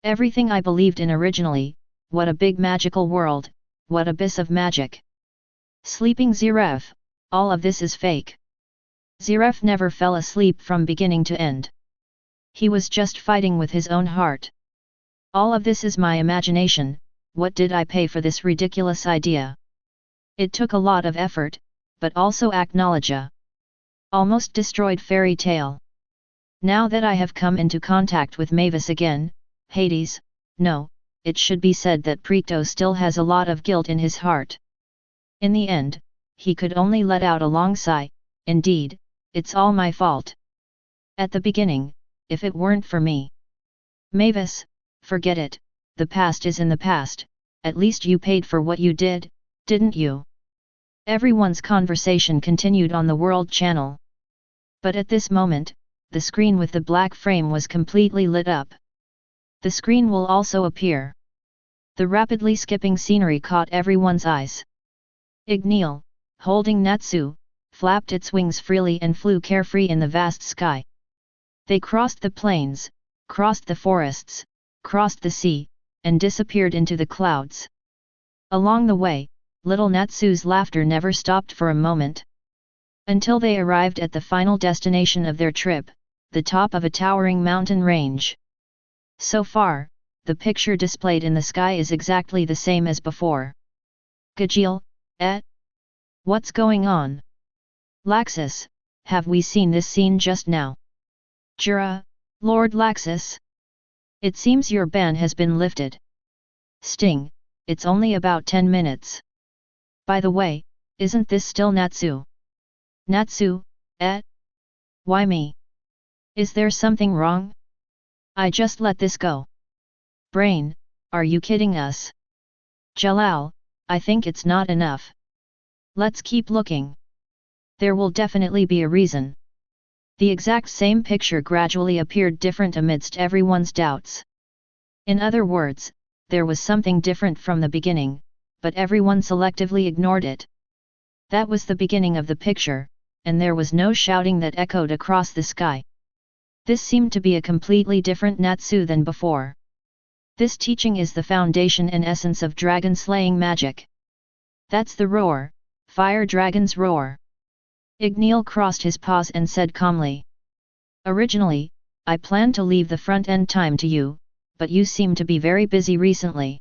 Everything I believed in originally, what a big magical world, what abyss of magic. Sleeping Zeref, all of this is fake. Zeref never fell asleep from beginning to end. He was just fighting with his own heart. All of this is my imagination, what did I pay for this ridiculous idea? It took a lot of effort, but also Acknowledgea. Almost destroyed Fairy Tale. Now that I have come into contact with Mavis again, Hades, no, it should be said that Preto still has a lot of guilt in his heart. In the end, he could only let out a long sigh, indeed, it's all my fault. At the beginning, if it weren't for me. Mavis, forget it, the past is in the past, at least you paid for what you did, didn't you? Everyone's conversation continued on the World Channel. But at this moment, the screen with the black frame was completely lit up. The screen will also appear. The rapidly skipping scenery caught everyone's eyes. Dragneel, holding Natsu, flapped its wings freely and flew carefree in the vast sky. They crossed the plains, crossed the forests, crossed the sea, and disappeared into the clouds. Along the way, little Natsu's laughter never stopped for a moment. Until they arrived at the final destination of their trip, the top of a towering mountain range. So far, the picture displayed in the sky is exactly the same as before. Gajeel, what's going on? Laxus, have we seen this scene just now? Jura, Lord Laxus? It seems your ban has been lifted. Sting, it's only about 10 minutes. By the way, isn't this still Natsu? Natsu, Why me? Is there something wrong? I just let this go. Brain, are you kidding us? Jalal, I think it's not enough. Let's keep looking. There will definitely be a reason. The exact same picture gradually appeared different amidst everyone's doubts. In other words, there was something different from the beginning, but everyone selectively ignored it. That was the beginning of the picture, and there was no shouting that echoed across the sky. This seemed to be a completely different Natsu than before. This teaching is the foundation and essence of dragon-slaying magic. That's the roar, fire dragon's roar. Dragneel crossed his paws and said calmly. Originally, I planned to leave the front-end time to you, but you seem to be very busy recently.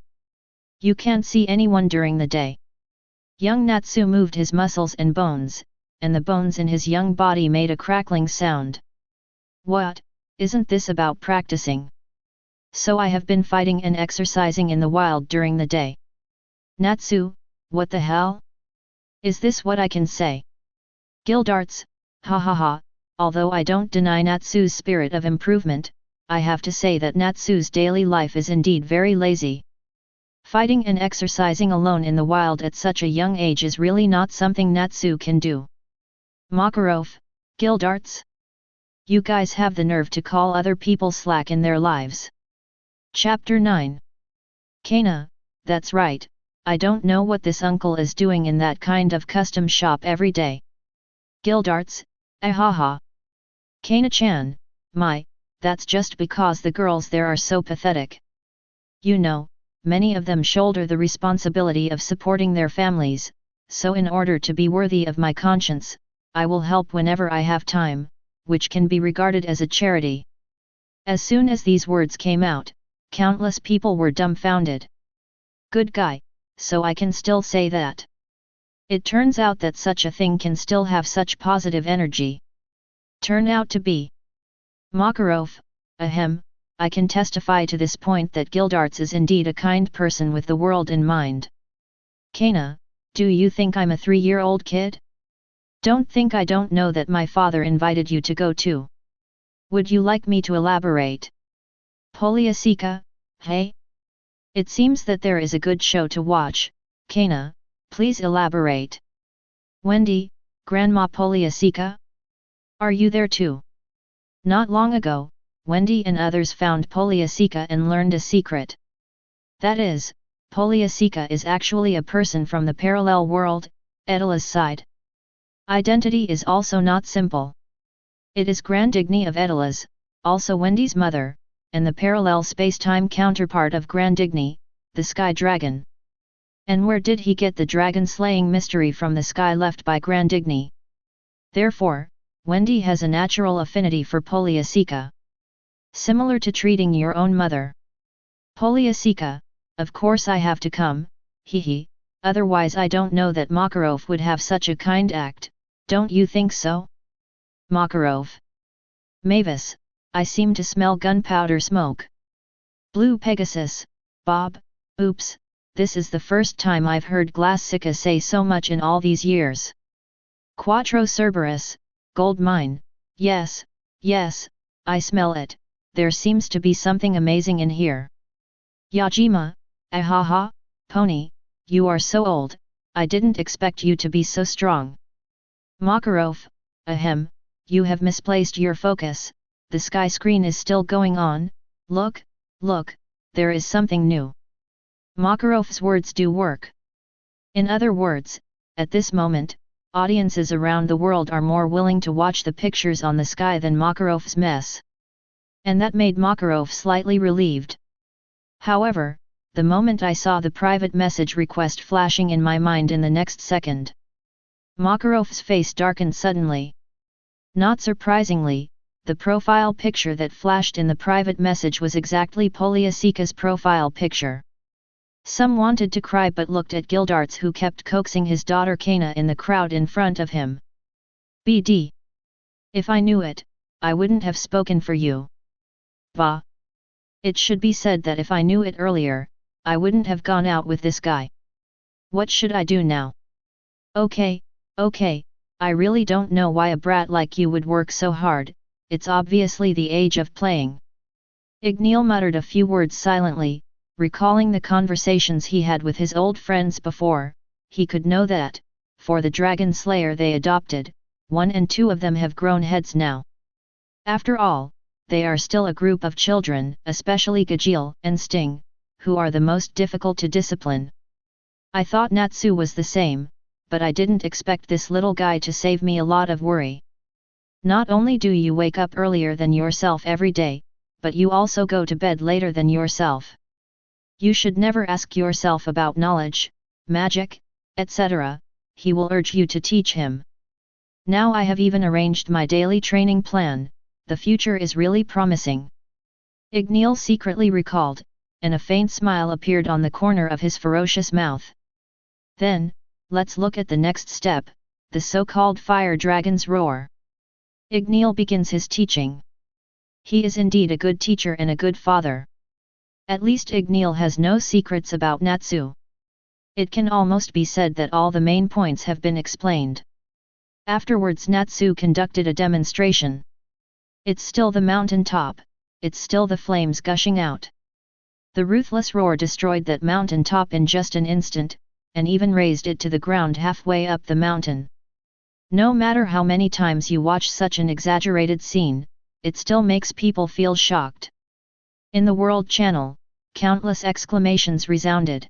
You can't see anyone during the day. Young Natsu moved his muscles and bones, and the bones in his young body made a crackling sound. What, isn't this about practicing? So I have been fighting and exercising in the wild during the day. Natsu, what the hell? Is this what I can say? Gildarts, ha ha ha, although I don't deny Natsu's spirit of improvement, I have to say that Natsu's daily life is indeed very lazy. Fighting and exercising alone in the wild at such a young age is really not something Natsu can do. Makarov, Gildarts? You guys have the nerve to call other people slack in their lives. Chapter 9. Kana, that's right, I don't know what this uncle is doing in that kind of custom shop every day. Gildarts, ahaha. Kana-chan, that's just because the girls there are so pathetic. You know, many of them shoulder the responsibility of supporting their families, so in order to be worthy of my conscience, I will help whenever I have time, which can be regarded as a charity. As soon as these words came out, countless people were dumbfounded. Good guy, so I can still say that. It turns out that such a thing can still have such positive energy. Turn out to be. Makarov, ahem, I can testify to this point that Gildarts is indeed a kind person with the world in mind. Kana, do you think I'm a 3-year-old kid? Don't think I don't know that my father invited you to go too. Would you like me to elaborate? Polyasika, hey? It seems that there is a good show to watch, Kana, please elaborate. Wendy, Grandma Polyasika? Are you there too? Not long ago, Wendy and others found Polyasika and learned a secret. That is, Polyasika is actually a person from the parallel world, Edila's side. Identity is also not simple. It is Dragneel of Edila's, also Wendy's mother, and the parallel space-time counterpart of Dragneel, the Sky Dragon. And where did he get the dragon-slaying mystery from the sky left by Dragneel? Therefore, Wendy has a natural affinity for Polyasika. Similar to treating your own mother. Polyasika, of course I have to come, hee, otherwise I don't know that Makarov would have such a kind act, don't you think so? Makarov. Mavis, I seem to smell gunpowder smoke. Blue Pegasus, Bob, oops, this is the first time I've heard Glassika say so much in all these years. Quattro Cerberus, Gold Mine, yes, I smell it, there seems to be something amazing in here. Yajima, ahaha, Pony, you are so old, I didn't expect you to be so strong. Makarov, ahem, you have misplaced your focus, the sky screen is still going on, look, there is something new. Makarov's words do work. In other words, at this moment, audiences around the world are more willing to watch the pictures on the sky than Makarov's mess. And that made Makarov slightly relieved. However, the moment I saw the private message request flashing in my mind in the next second. Makarov's face darkened suddenly. Not surprisingly, the profile picture that flashed in the private message was exactly Polyasika's profile picture. Some wanted to cry but looked at Gildarts, who kept coaxing his daughter Kana in the crowd in front of him. BD. If I knew it, I wouldn't have spoken for you. Bah. It should be said that if I knew it earlier, I wouldn't have gone out with this guy. What should I do now? Okay, I really don't know why a brat like you would work so hard, it's obviously the age of playing. Dragneel muttered a few words silently, recalling the conversations he had with his old friends before. He could know that, for the dragon slayer they adopted, 1 and 2 of them have grown heads now. After all, they are still a group of children, especially Dragneel and Sting, who are the most difficult to discipline. I thought Natsu was the same, but I didn't expect this little guy to save me a lot of worry. Not only do you wake up earlier than yourself every day, but you also go to bed later than yourself. You should never ask yourself about knowledge, magic, etc., he will urge you to teach him. Now I have even arranged my daily training plan, the future is really promising. Dragneel secretly recalled, and a faint smile appeared on the corner of his ferocious mouth. Then, let's look at the next step, the so-called fire dragon's roar. Dragneel begins his teaching. He is indeed a good teacher and a good father. At least Dragneel has no secrets about Natsu. It can almost be said that all the main points have been explained. Afterwards Natsu conducted a demonstration. It's still the mountain top, it's still the flames gushing out. The ruthless roar destroyed that mountain top in just an instant, and even raised it to the ground halfway up the mountain. No matter how many times you watch such an exaggerated scene, it still makes people feel shocked. In the World Channel, countless exclamations resounded.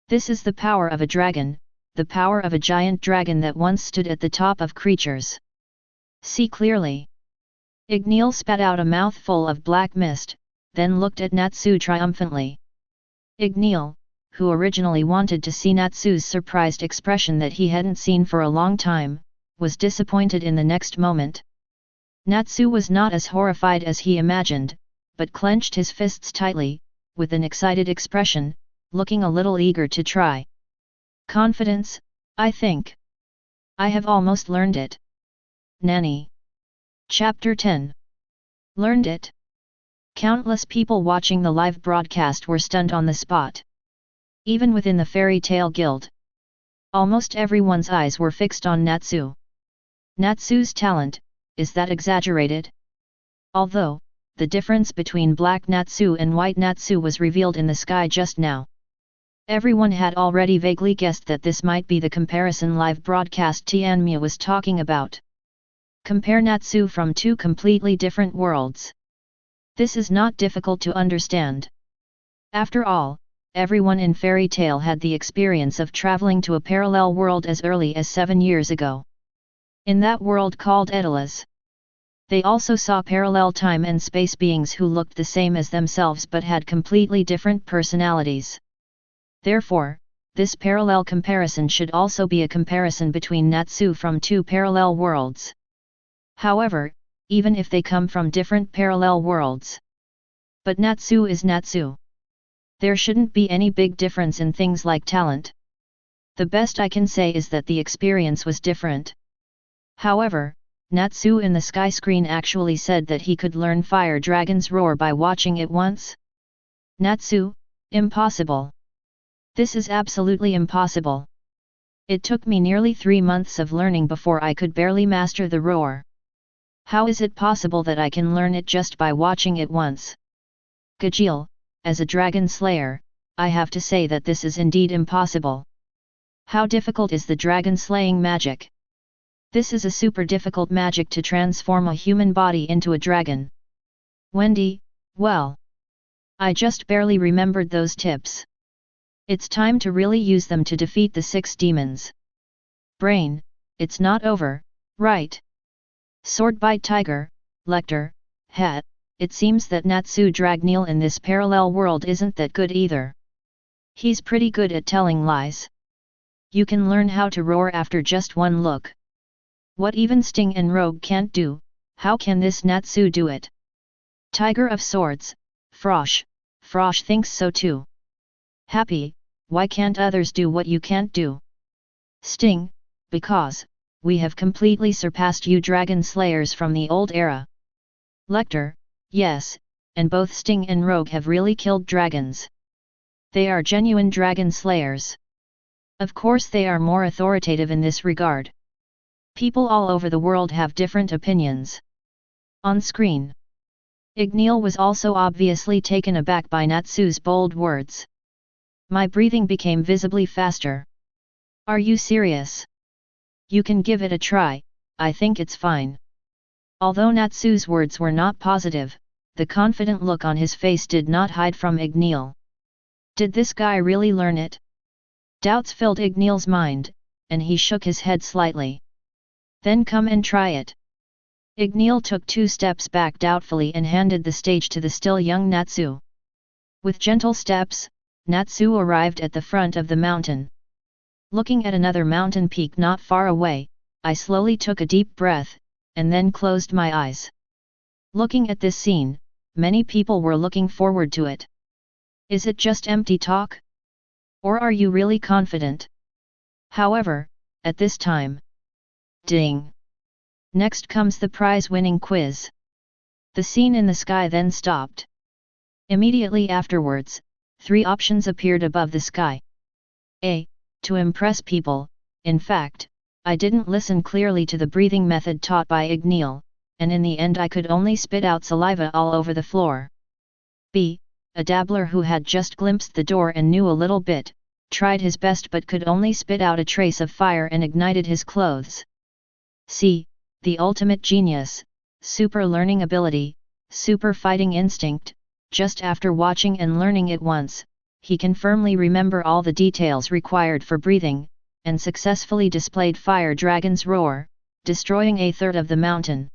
This is the power of a dragon, the power of a giant dragon that once stood at the top of creatures. See clearly. Dragneel spat out a mouthful of black mist, then looked at Natsu triumphantly. Dragneel, who originally wanted to see Natsu's surprised expression that he hadn't seen for a long time, was disappointed in the next moment. Natsu was not as horrified as he imagined, but clenched his fists tightly, with an excited expression, looking a little eager to try. Confidence, I think. I have almost learned it. Nanny. Chapter 10. Learned it? Countless people watching the live broadcast were stunned on the spot. Even within the Fairy Tale Guild, almost everyone's eyes were fixed on Natsu. Natsu's talent, is that exaggerated? Although, the difference between Black Natsu and White Natsu was revealed in the sky just now. Everyone had already vaguely guessed that this might be the comparison live broadcast Tianlang was talking about. Compare Natsu from 2 completely different worlds. This is not difficult to understand. After all, everyone in Fairy Tale had the experience of traveling to a parallel world as early as 7 years ago. In that world called Edelas, they also saw parallel time and space beings who looked the same as themselves but had completely different personalities. Therefore, this parallel comparison should also be a comparison between Natsu from 2 parallel worlds. However, even if they come from different parallel worlds, but Natsu is Natsu. There shouldn't be any big difference in things like talent. The best I can say is that the experience was different. However, Natsu in the sky screen actually said that he could learn Fire Dragon's roar by watching it once. Natsu, impossible. This is absolutely impossible. It took me nearly 3 months of learning before I could barely master the roar. How is it possible that I can learn it just by watching it once? Dragneel, as a dragon slayer, I have to say that this is indeed impossible. How difficult is the dragon slaying magic? This is a super difficult magic to transform a human body into a dragon. Wendy, well, I just barely remembered those tips. It's time to really use them to defeat the 6 demons. Brain, it's not over, right? Swordbite Tiger, Lecter, Het, it seems that Natsu Dragneel in this parallel world isn't that good either. He's pretty good at telling lies. You can learn how to roar after just one look. What even Sting and Rogue can't do, how can this Natsu do it? Tiger of Swords, Frosh thinks so too. Happy, why can't others do what you can't do? Sting, because, we have completely surpassed you dragon slayers from the old era. Lecter, yes, and both Sting and Rogue have really killed dragons. They are genuine dragon slayers. Of course they are more authoritative in this regard. People all over the world have different opinions. On screen. Dragneel was also obviously taken aback by Natsu's bold words. My breathing became visibly faster. Are you serious? You can give it a try, I think it's fine. Although Natsu's words were not positive, the confident look on his face did not hide from Dragneel. Did this guy really learn it? Doubts filled Igneel's mind, and he shook his head slightly. Then come and try it. Dragneel took 2 steps back doubtfully and handed the stage to the still young Natsu. With gentle steps, Natsu arrived at the front of the mountain. Looking at another mountain peak not far away, I slowly took a deep breath, and then closed my eyes. Looking at this scene, many people were looking forward to it. Is it just empty talk? Or are you really confident? However, at this time. Ding! Next comes the prize-winning quiz. The scene in the sky then stopped. Immediately afterwards, 3 options appeared above the sky. A. To impress people. In fact, I didn't listen clearly to the breathing method taught by Dragneel, and in the end I could only spit out saliva all over the floor. B. A dabbler who had just glimpsed the door and knew a little bit, tried his best but could only spit out a trace of fire and ignited his clothes. C. The ultimate genius, super learning ability, super fighting instinct. Just after watching and learning it once, he can firmly remember all the details required for breathing, and successfully displayed Fire Dragon's roar, destroying a third of the mountain.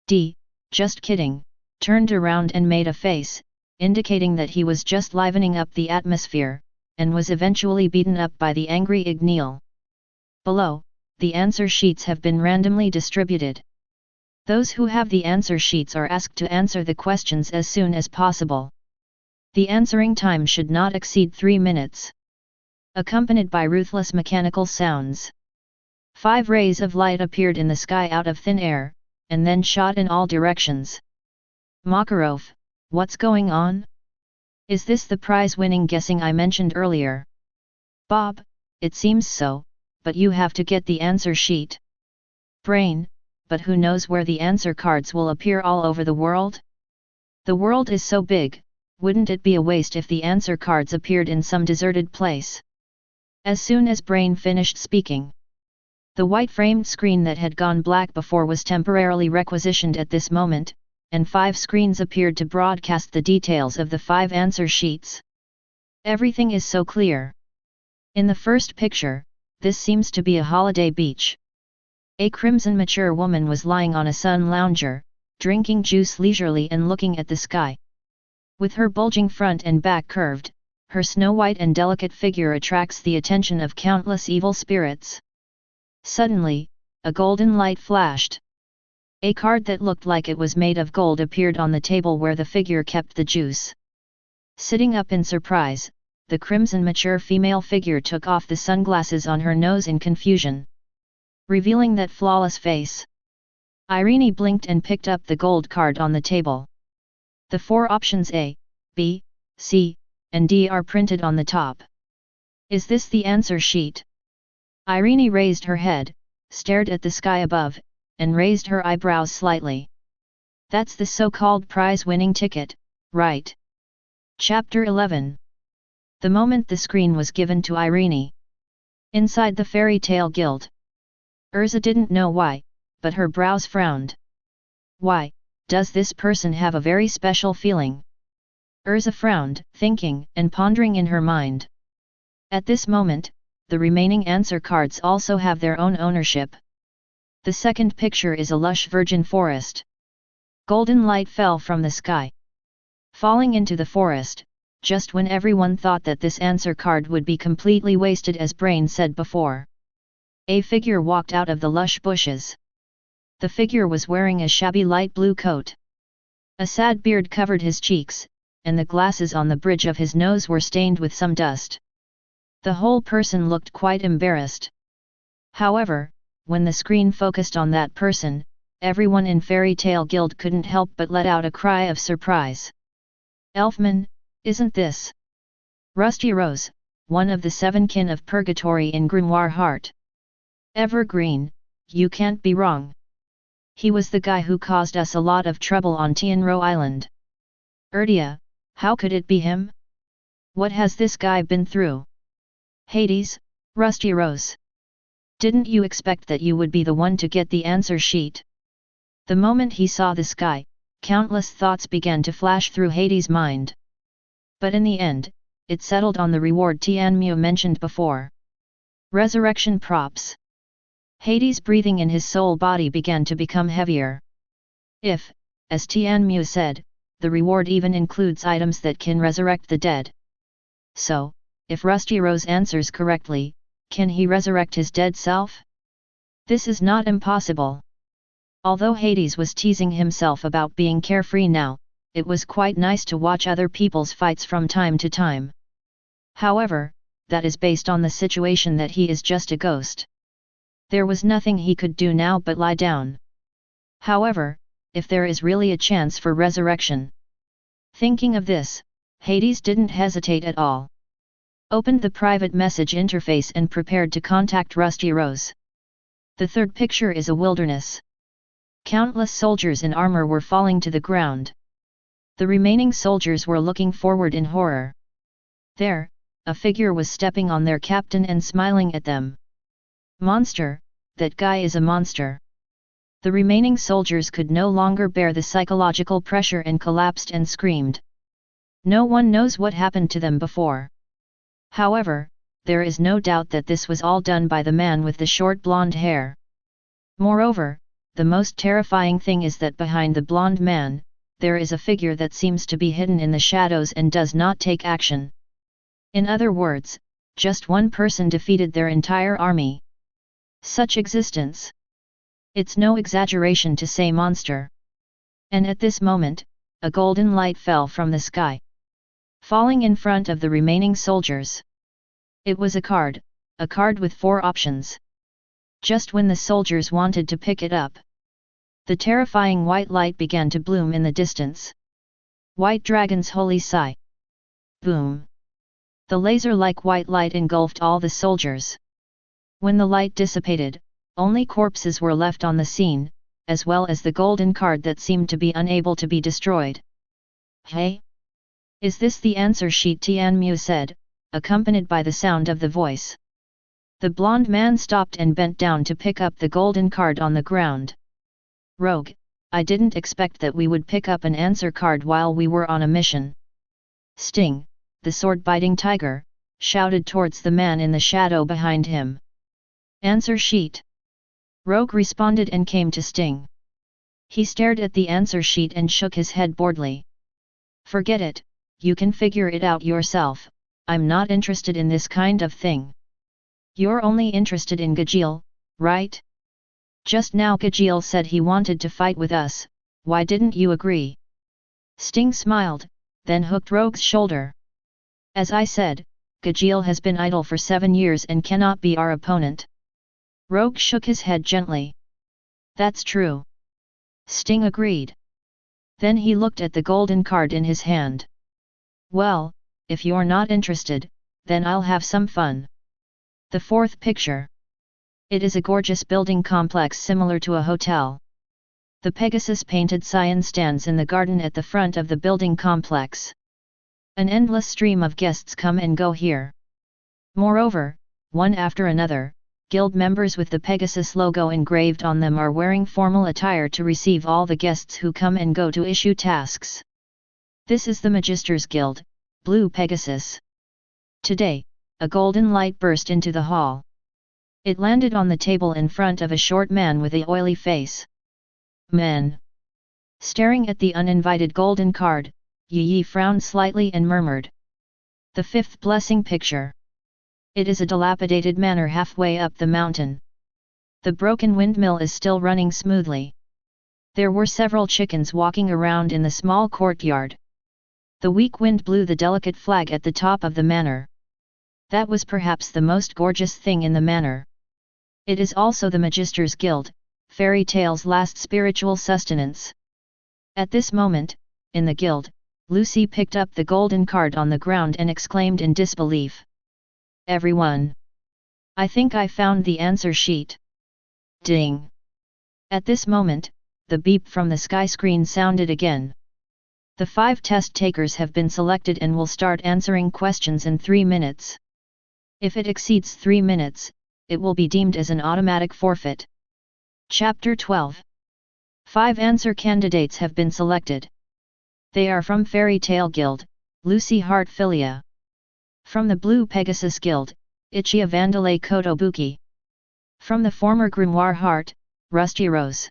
D. Just kidding, turned around and made a face, indicating that he was just livening up the atmosphere, and was eventually beaten up by the angry Dragneel. Below, the answer sheets have been randomly distributed. Those who have the answer sheets are asked to answer the questions as soon as possible. The answering time should not exceed 3 minutes. Accompanied by ruthless mechanical sounds. 5 rays of light appeared in the sky out of thin air, and then shot in all directions. Makarov, what's going on? Is this the prize-winning guessing I mentioned earlier? Bob, it seems so, but you have to get the answer sheet. Brain, but who knows where the answer cards will appear all over the world? The world is so big, wouldn't it be a waste if the answer cards appeared in some deserted place? As soon as Brain finished speaking, the white framed screen that had gone black before was temporarily requisitioned at this moment, and 5 screens appeared to broadcast the details of the 5 answer sheets. Everything is so clear. In the first picture, this seems to be a holiday beach. A crimson mature woman was lying on a sun lounger, drinking juice leisurely and looking at the sky. With her bulging front and back curved, her snow-white and delicate figure attracts the attention of countless evil spirits. Suddenly, a golden light flashed. A card that looked like it was made of gold appeared on the table where the figure kept the juice. Sitting up in surprise, the crimson mature female figure took off the sunglasses on her nose in confusion, revealing that flawless face. Irene blinked and picked up the gold card on the table. The 4 options A, B, C, and D are printed on the top. Is this the answer sheet? Irene raised her head, stared at the sky above, and raised her eyebrows slightly. That's the so-called prize-winning ticket, right? Chapter 11. The moment the screen was given to Irene. Inside the fairy tale guild. Urza didn't know why, but her brows frowned. Why, does this person have a very special feeling? Urza frowned, thinking and pondering in her mind. At this moment, the remaining answer cards also have their own ownership. The second picture is a lush virgin forest. Golden light fell from the sky. Falling into the forest, just when everyone thought that this answer card would be completely wasted, as Brain said before. A figure walked out of the lush bushes. The figure was wearing a shabby light blue coat. A sad beard covered his cheeks, and the glasses on the bridge of his nose were stained with some dust. The whole person looked quite embarrassed. However, when the screen focused on that person, everyone in Fairy Tale Guild couldn't help but let out a cry of surprise. Elfman, isn't this Rusty Rose, one of the 7 kin of Purgatory in Grimoire Heart? Evergreen, you can't be wrong. He was the guy who caused us a lot of trouble on Tenrou Island. Erdia, how could it be him? What has this guy been through? Hades, Rusty Rose. Didn't you expect that you would be the one to get the answer sheet? The moment he saw this guy, countless thoughts began to flash through Hades' mind. But in the end, it settled on the reward Tianmu mentioned before. Resurrection props. Hades' breathing in his soul body began to become heavier. If, as Tianmu said, the reward even includes items that can resurrect the dead. So, if Rusty Rose answers correctly, can he resurrect his dead self? This is not impossible. Although Hades was teasing himself about being carefree now, it was quite nice to watch other people's fights from time to time. However, that is based on the situation that he is just a ghost. There was nothing he could do now but lie down. However, if there is really a chance for resurrection. Thinking of this, Hades didn't hesitate at all. Opened the private message interface and prepared to contact Rusty Rose. The third picture is a wilderness. Countless soldiers in armor were falling to the ground. The remaining soldiers were looking forward in horror. There, a figure was stepping on their captain and smiling at them. Monster, that guy is a monster. The remaining soldiers could no longer bear the psychological pressure and collapsed and screamed. No one knows what happened to them before. However, there is no doubt that this was all done by the man with the short blonde hair. Moreover, the most terrifying thing is that behind the blonde man, there is a figure that seems to be hidden in the shadows and does not take action. In other words, just one person defeated their entire army. Such existence. It's no exaggeration to say monster. And at this moment, a golden light fell from the sky, falling in front of the remaining soldiers. It was a card with 4 options. Just when the soldiers wanted to pick it up, the terrifying white light began to bloom in the distance. White Dragon's holy sigh. Boom! The laser-like white light engulfed all the soldiers. When the light dissipated, only corpses were left on the scene, as well as the golden card that seemed to be unable to be destroyed. Hey? Is this the answer sheet? Tianmu said, accompanied by the sound of the voice. The blonde man stopped and bent down to pick up the golden card on the ground. Rogue, I didn't expect that we would pick up an answer card while we were on a mission. Sting, the sword-biting tiger, shouted towards the man in the shadow behind him. Answer sheet. Rogue responded and came to Sting. He stared at the answer sheet and shook his head boredly. Forget it, you can figure it out yourself, I'm not interested in this kind of thing. You're only interested in Gajeel, right? Just now Gajeel said he wanted to fight with us, why didn't you agree? Sting smiled, then hooked Rogue's shoulder. As I said, Gajeel has been idle for 7 years and cannot be our opponent. Rogue shook his head gently. That's true. Sting agreed. Then he looked at the golden card in his hand. Well, if you're not interested, then I'll have some fun. The fourth picture. It is a gorgeous building complex similar to a hotel. The Pegasus-painted cyan stands in the garden at the front of the building complex. An endless stream of guests come and go here. Moreover, one after another, guild members with the Pegasus logo engraved on them are wearing formal attire to receive all the guests who come and go to issue tasks. This is the Magisters Guild, Blue Pegasus. Today, a golden light burst into the hall. It landed on the table in front of a short man with a oily face. Men. Staring at the uninvited golden card, Yi frowned slightly and murmured, The fifth blessing picture. It is a dilapidated manor halfway up the mountain. The broken windmill is still running smoothly. There were several chickens walking around in the small courtyard. The weak wind blew the delicate flag at the top of the manor. That was perhaps the most gorgeous thing in the manor. It is also the Magister's Guild, Fairy Tale's last spiritual sustenance. At this moment, in the guild, Lucy picked up the golden card on the ground and exclaimed in disbelief. Everyone! I think I found the answer sheet. Ding! At this moment, the beep from the sky screen sounded again. The 5 test takers have been selected and will start answering questions in 3 minutes. If it exceeds 3 minutes, it will be deemed as an automatic forfeit. Chapter 12. 5 answer candidates have been selected. They are from Fairy Tale Guild, Lucy Hartfilia. From the Blue Pegasus Guild, Ichia Vandalay Kotobuki. From the former Grimoire Heart, Rusty Rose.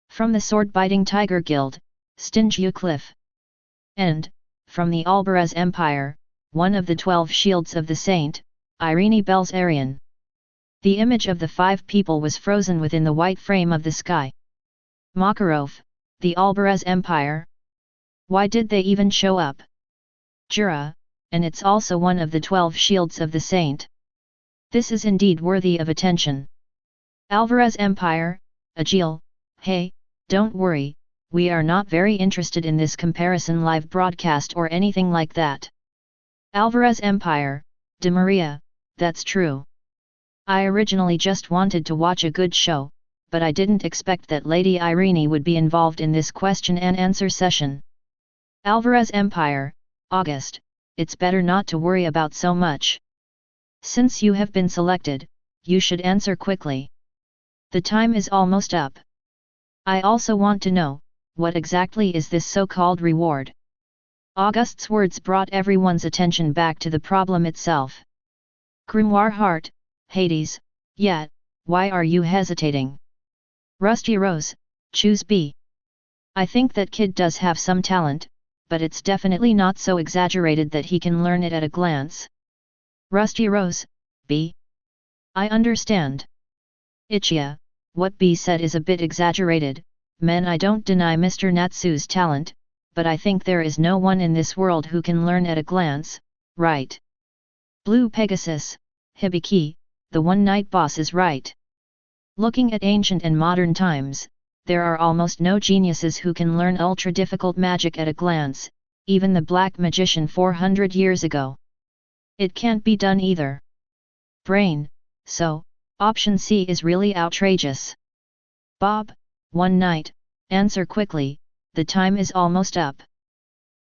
From the Sword-Biting Tiger Guild, Stinge Eucliffe. And, from the Albarez Empire, one of the 12 shields of the saint, Irene Belzarian. The image of the 5 people was frozen within the white frame of the sky. Makarov, the Albarez Empire? Why did they even show up? Jura, and it's also one of the 12 shields of the saint. This is indeed worthy of attention. Alvarez Empire, Agil, hey, don't worry, we are not very interested in this comparison live broadcast or anything like that. Alvarez Empire, de Maria, that's true. I originally just wanted to watch a good show, but I didn't expect that Lady Irene would be involved in this question and answer session. Alvarez Empire, August, it's better not to worry about so much. Since you have been selected, you should answer quickly. The time is almost up. I also want to know, what exactly is this so-called reward? August's words brought everyone's attention back to the problem itself. Grimoire Heart, Hades, yet, why are you hesitating? Rusty Rose, choose B. I think that kid does have some talent, but it's definitely not so exaggerated that he can learn it at a glance. Rusty Rose, B. I understand. Ichia, what B said is a bit exaggerated. Men, I don't deny Mr. Natsu's talent, but I think there is no one in this world who can learn at a glance, right? Blue Pegasus, Hibiki, the one-night boss is right. Looking at ancient and modern times, there are almost no geniuses who can learn ultra-difficult magic at a glance, even the Black Magician 400 years ago. It can't be done either. Brain, so, option C is really outrageous. Bob, one night, answer quickly, the time is almost up.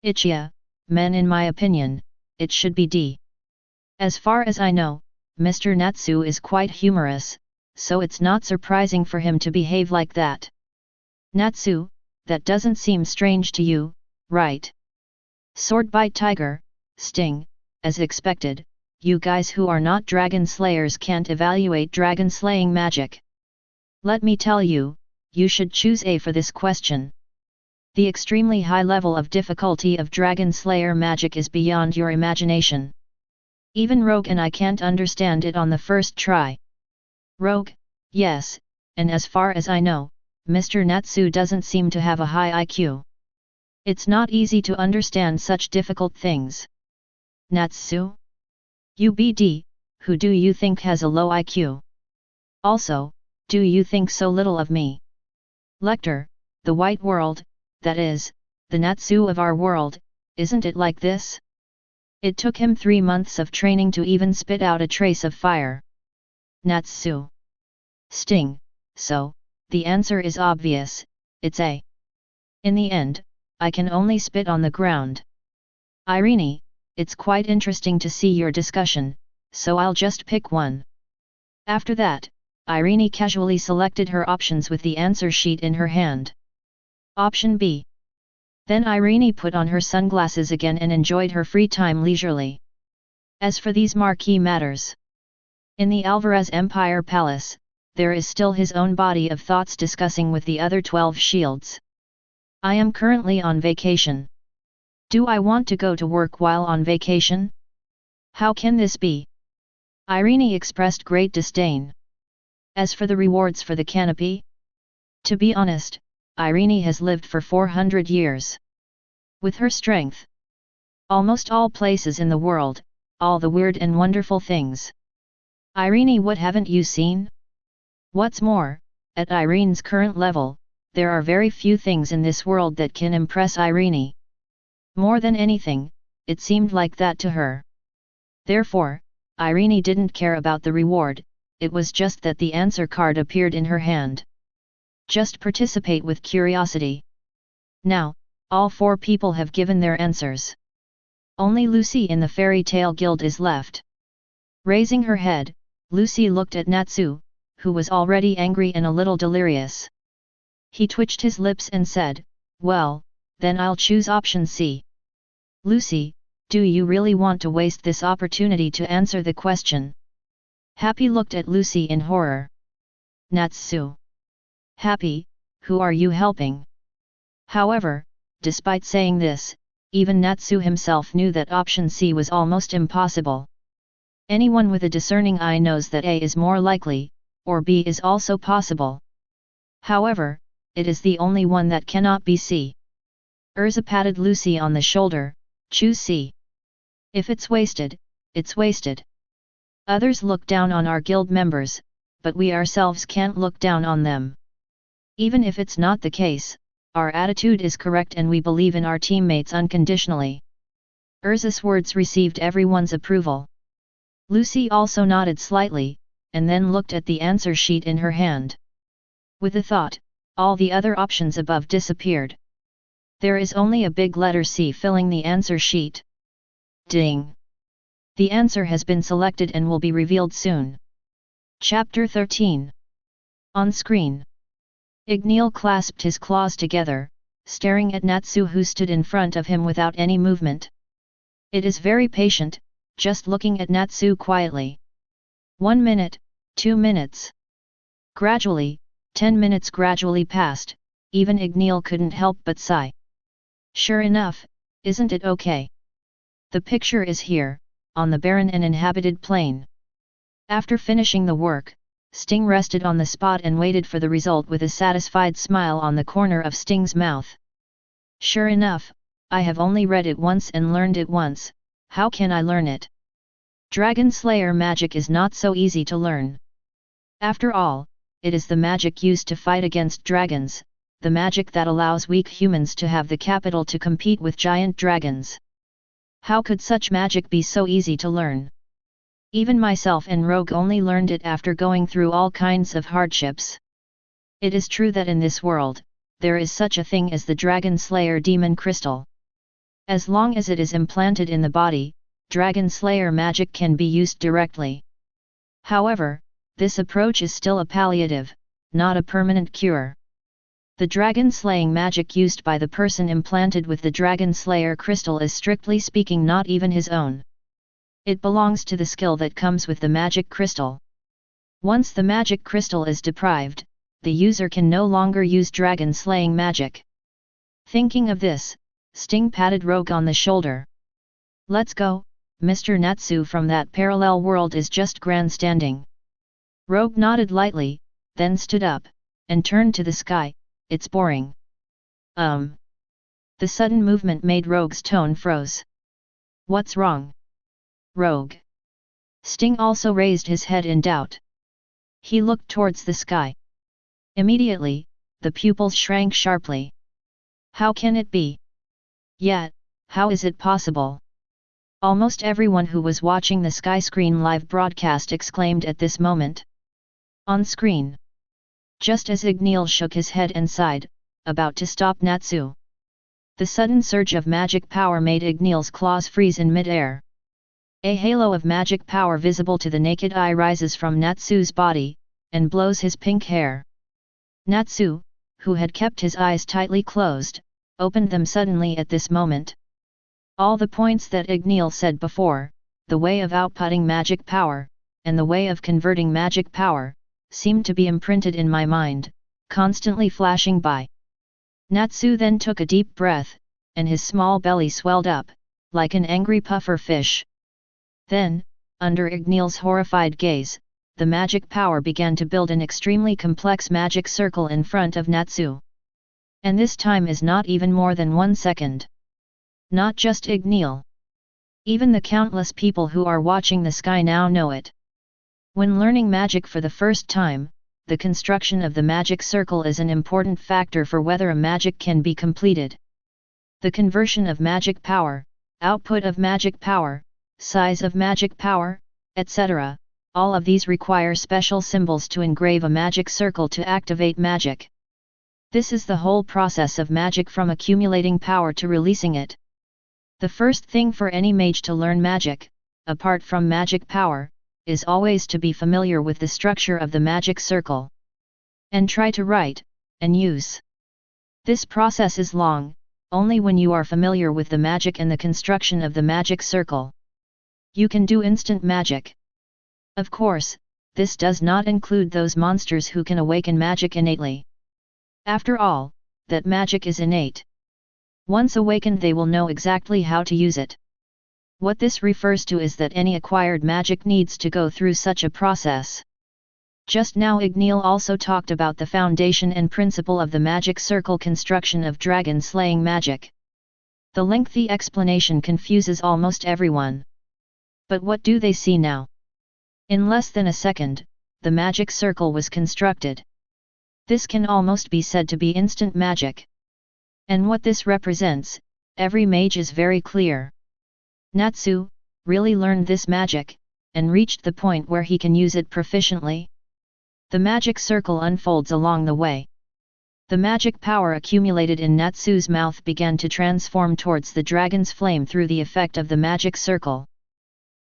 Ichia, men, in my opinion, it should be D. As far as I know, Mr. Natsu is quite humorous, so it's not surprising for him to behave like that. Natsu, that doesn't seem strange to you, right? Swordbite Tiger, Sting, as expected, you guys who are not dragon slayers can't evaluate dragon slaying magic. Let me tell you, you should choose A for this question. The extremely high level of difficulty of dragon slayer magic is beyond your imagination. Even Rogue and I can't understand it on the first try. Rogue, yes, and as far as I know, Mr. Natsu doesn't seem to have a high IQ. It's not easy to understand such difficult things. Natsu? UBD, who do you think has a low IQ? Also, do you think so little of me? Lector, the white world, that is, the Natsu of our world, isn't it like this? It took him 3 months of training to even spit out a trace of fire. Natsu. Sting, so, the answer is obvious, it's A. In the end, I can only spit on the ground. Irene, it's quite interesting to see your discussion, so I'll just pick one. After that, Irene casually selected her options with the answer sheet in her hand. Option B. Then Irene put on her sunglasses again and enjoyed her free time leisurely. As for these marquee matters, in the Alvarez Empire Palace, there is still his own body of thoughts discussing with the other 12 shields. I am currently on vacation. Do I want to go to work while on vacation? How can this be? Irene expressed great disdain. As for the rewards for the canopy? To be honest, Irene has lived for 400 years. With her strength, almost all places in the world, all the weird and wonderful things. Irene, what haven't you seen? What's more, at Irene's current level, there are very few things in this world that can impress Irene. More than anything, it seemed like that to her. Therefore, Irene didn't care about the reward, it was just that the answer card appeared in her hand. Just participate with curiosity. Now, all 4 people have given their answers. Only Lucy in the Fairy Tale Guild is left. Raising her head, Lucy looked at Natsu, who was already angry and a little delirious. He twitched his lips and said, "Well, then I'll choose option C." "Lucy, do you really want to waste this opportunity to answer the question?" Happy looked at Lucy in horror. "Natsu. Happy, who are you helping?" However, despite saying this, even Natsu himself knew that option C was almost impossible. Anyone with a discerning eye knows that A is more likely, or B is also possible. However, it is the only one that cannot be C. Urza patted Lucy on the shoulder, "Choose C. If it's wasted, it's wasted. Others look down on our guild members, but we ourselves can't look down on them. Even if it's not the case, our attitude is correct and we believe in our teammates unconditionally." Urza's words received everyone's approval. Lucy also nodded slightly, and then looked at the answer sheet in her hand. With a thought, all the other options above disappeared. There is only a big letter C filling the answer sheet. Ding! The answer has been selected and will be revealed soon. Chapter 13. On screen. Dragneel clasped his claws together, staring at Natsu who stood in front of him without any movement. It is very patient, just looking at Natsu quietly. 1 minute, 2 minutes. Gradually, 10 minutes gradually passed, even Dragneel couldn't help but sigh. Sure enough, isn't it okay? The picture is here, on the barren and inhabited plain. After finishing the work, Sting rested on the spot and waited for the result with a satisfied smile on the corner of Sting's mouth. Sure enough, I have only read it once and learned it once, how can I learn it? Dragon Slayer magic is not so easy to learn. After all, it is the magic used to fight against dragons, the magic that allows weak humans to have the capital to compete with giant dragons. How could such magic be so easy to learn? Even myself and Rogue only learned it after going through all kinds of hardships. It is true that in this world, there is such a thing as the Dragon Slayer Demon Crystal. As long as it is implanted in the body, Dragon Slayer magic can be used directly. However, this approach is still a palliative, not a permanent cure. The dragon slaying magic used by the person implanted with the Dragon Slayer crystal is strictly speaking not even his own. It belongs to the skill that comes with the magic crystal. Once the magic crystal is deprived, the user can no longer use dragon slaying magic. Thinking of this, Sting patted Rogue on the shoulder. Let's go, Mr. Natsu from that parallel world is just grandstanding. Rogue nodded lightly, then stood up, and turned to the sky, it's boring. The sudden movement made Rogue's tone froze. What's wrong? Rogue. Sting also raised his head in doubt. He looked towards the sky. Immediately, the pupils shrank sharply. How can it be? Yet, how is it possible? Almost everyone who was watching the Sky Screen live broadcast exclaimed at this moment. On screen. Just as Dragneel shook his head and sighed, about to stop Natsu. The sudden surge of magic power made Dragneel's claws freeze in mid-air. A halo of magic power visible to the naked eye rises from Natsu's body, and blows his pink hair. Natsu, who had kept his eyes tightly closed, opened them suddenly at this moment. All the points that Dragneel said before, the way of outputting magic power, and the way of converting magic power, seemed to be imprinted in my mind, constantly flashing by. Natsu then took a deep breath, and his small belly swelled up, like an angry puffer fish. Then, under Igneel's horrified gaze, the magic power began to build an extremely complex magic circle in front of Natsu. And this time is not even more than 1 second. Not just Igneel. Even the countless people who are watching the sky now know it. When learning magic for the first time, the construction of the magic circle is an important factor for whether a magic can be completed. The conversion of magic power, output of magic power, size of magic power, etc., all of these require special symbols to engrave a magic circle to activate magic. This is the whole process of magic from accumulating power to releasing it. The first thing for any mage to learn magic, apart from magic power, is always to be familiar with the structure of the magic circle. And try to write, and use. This process is long, only when you are familiar with the magic and the construction of the magic circle. You can do instant magic. Of course, this does not include those monsters who can awaken magic innately. After all, that magic is innate. Once awakened they will know exactly how to use it. What this refers to is that any acquired magic needs to go through such a process. Just now Igneel also talked about the foundation and principle of the magic circle construction of dragon slaying magic. The lengthy explanation confuses almost everyone. But what do they see now? In less than a second, the magic circle was constructed. This can almost be said to be instant magic. And what this represents, every mage is very clear. Natsu really learned this magic, and reached the point where he can use it proficiently. The magic circle unfolds along the way. The magic power accumulated in Natsu's mouth began to transform towards the dragon's flame through the effect of the magic circle.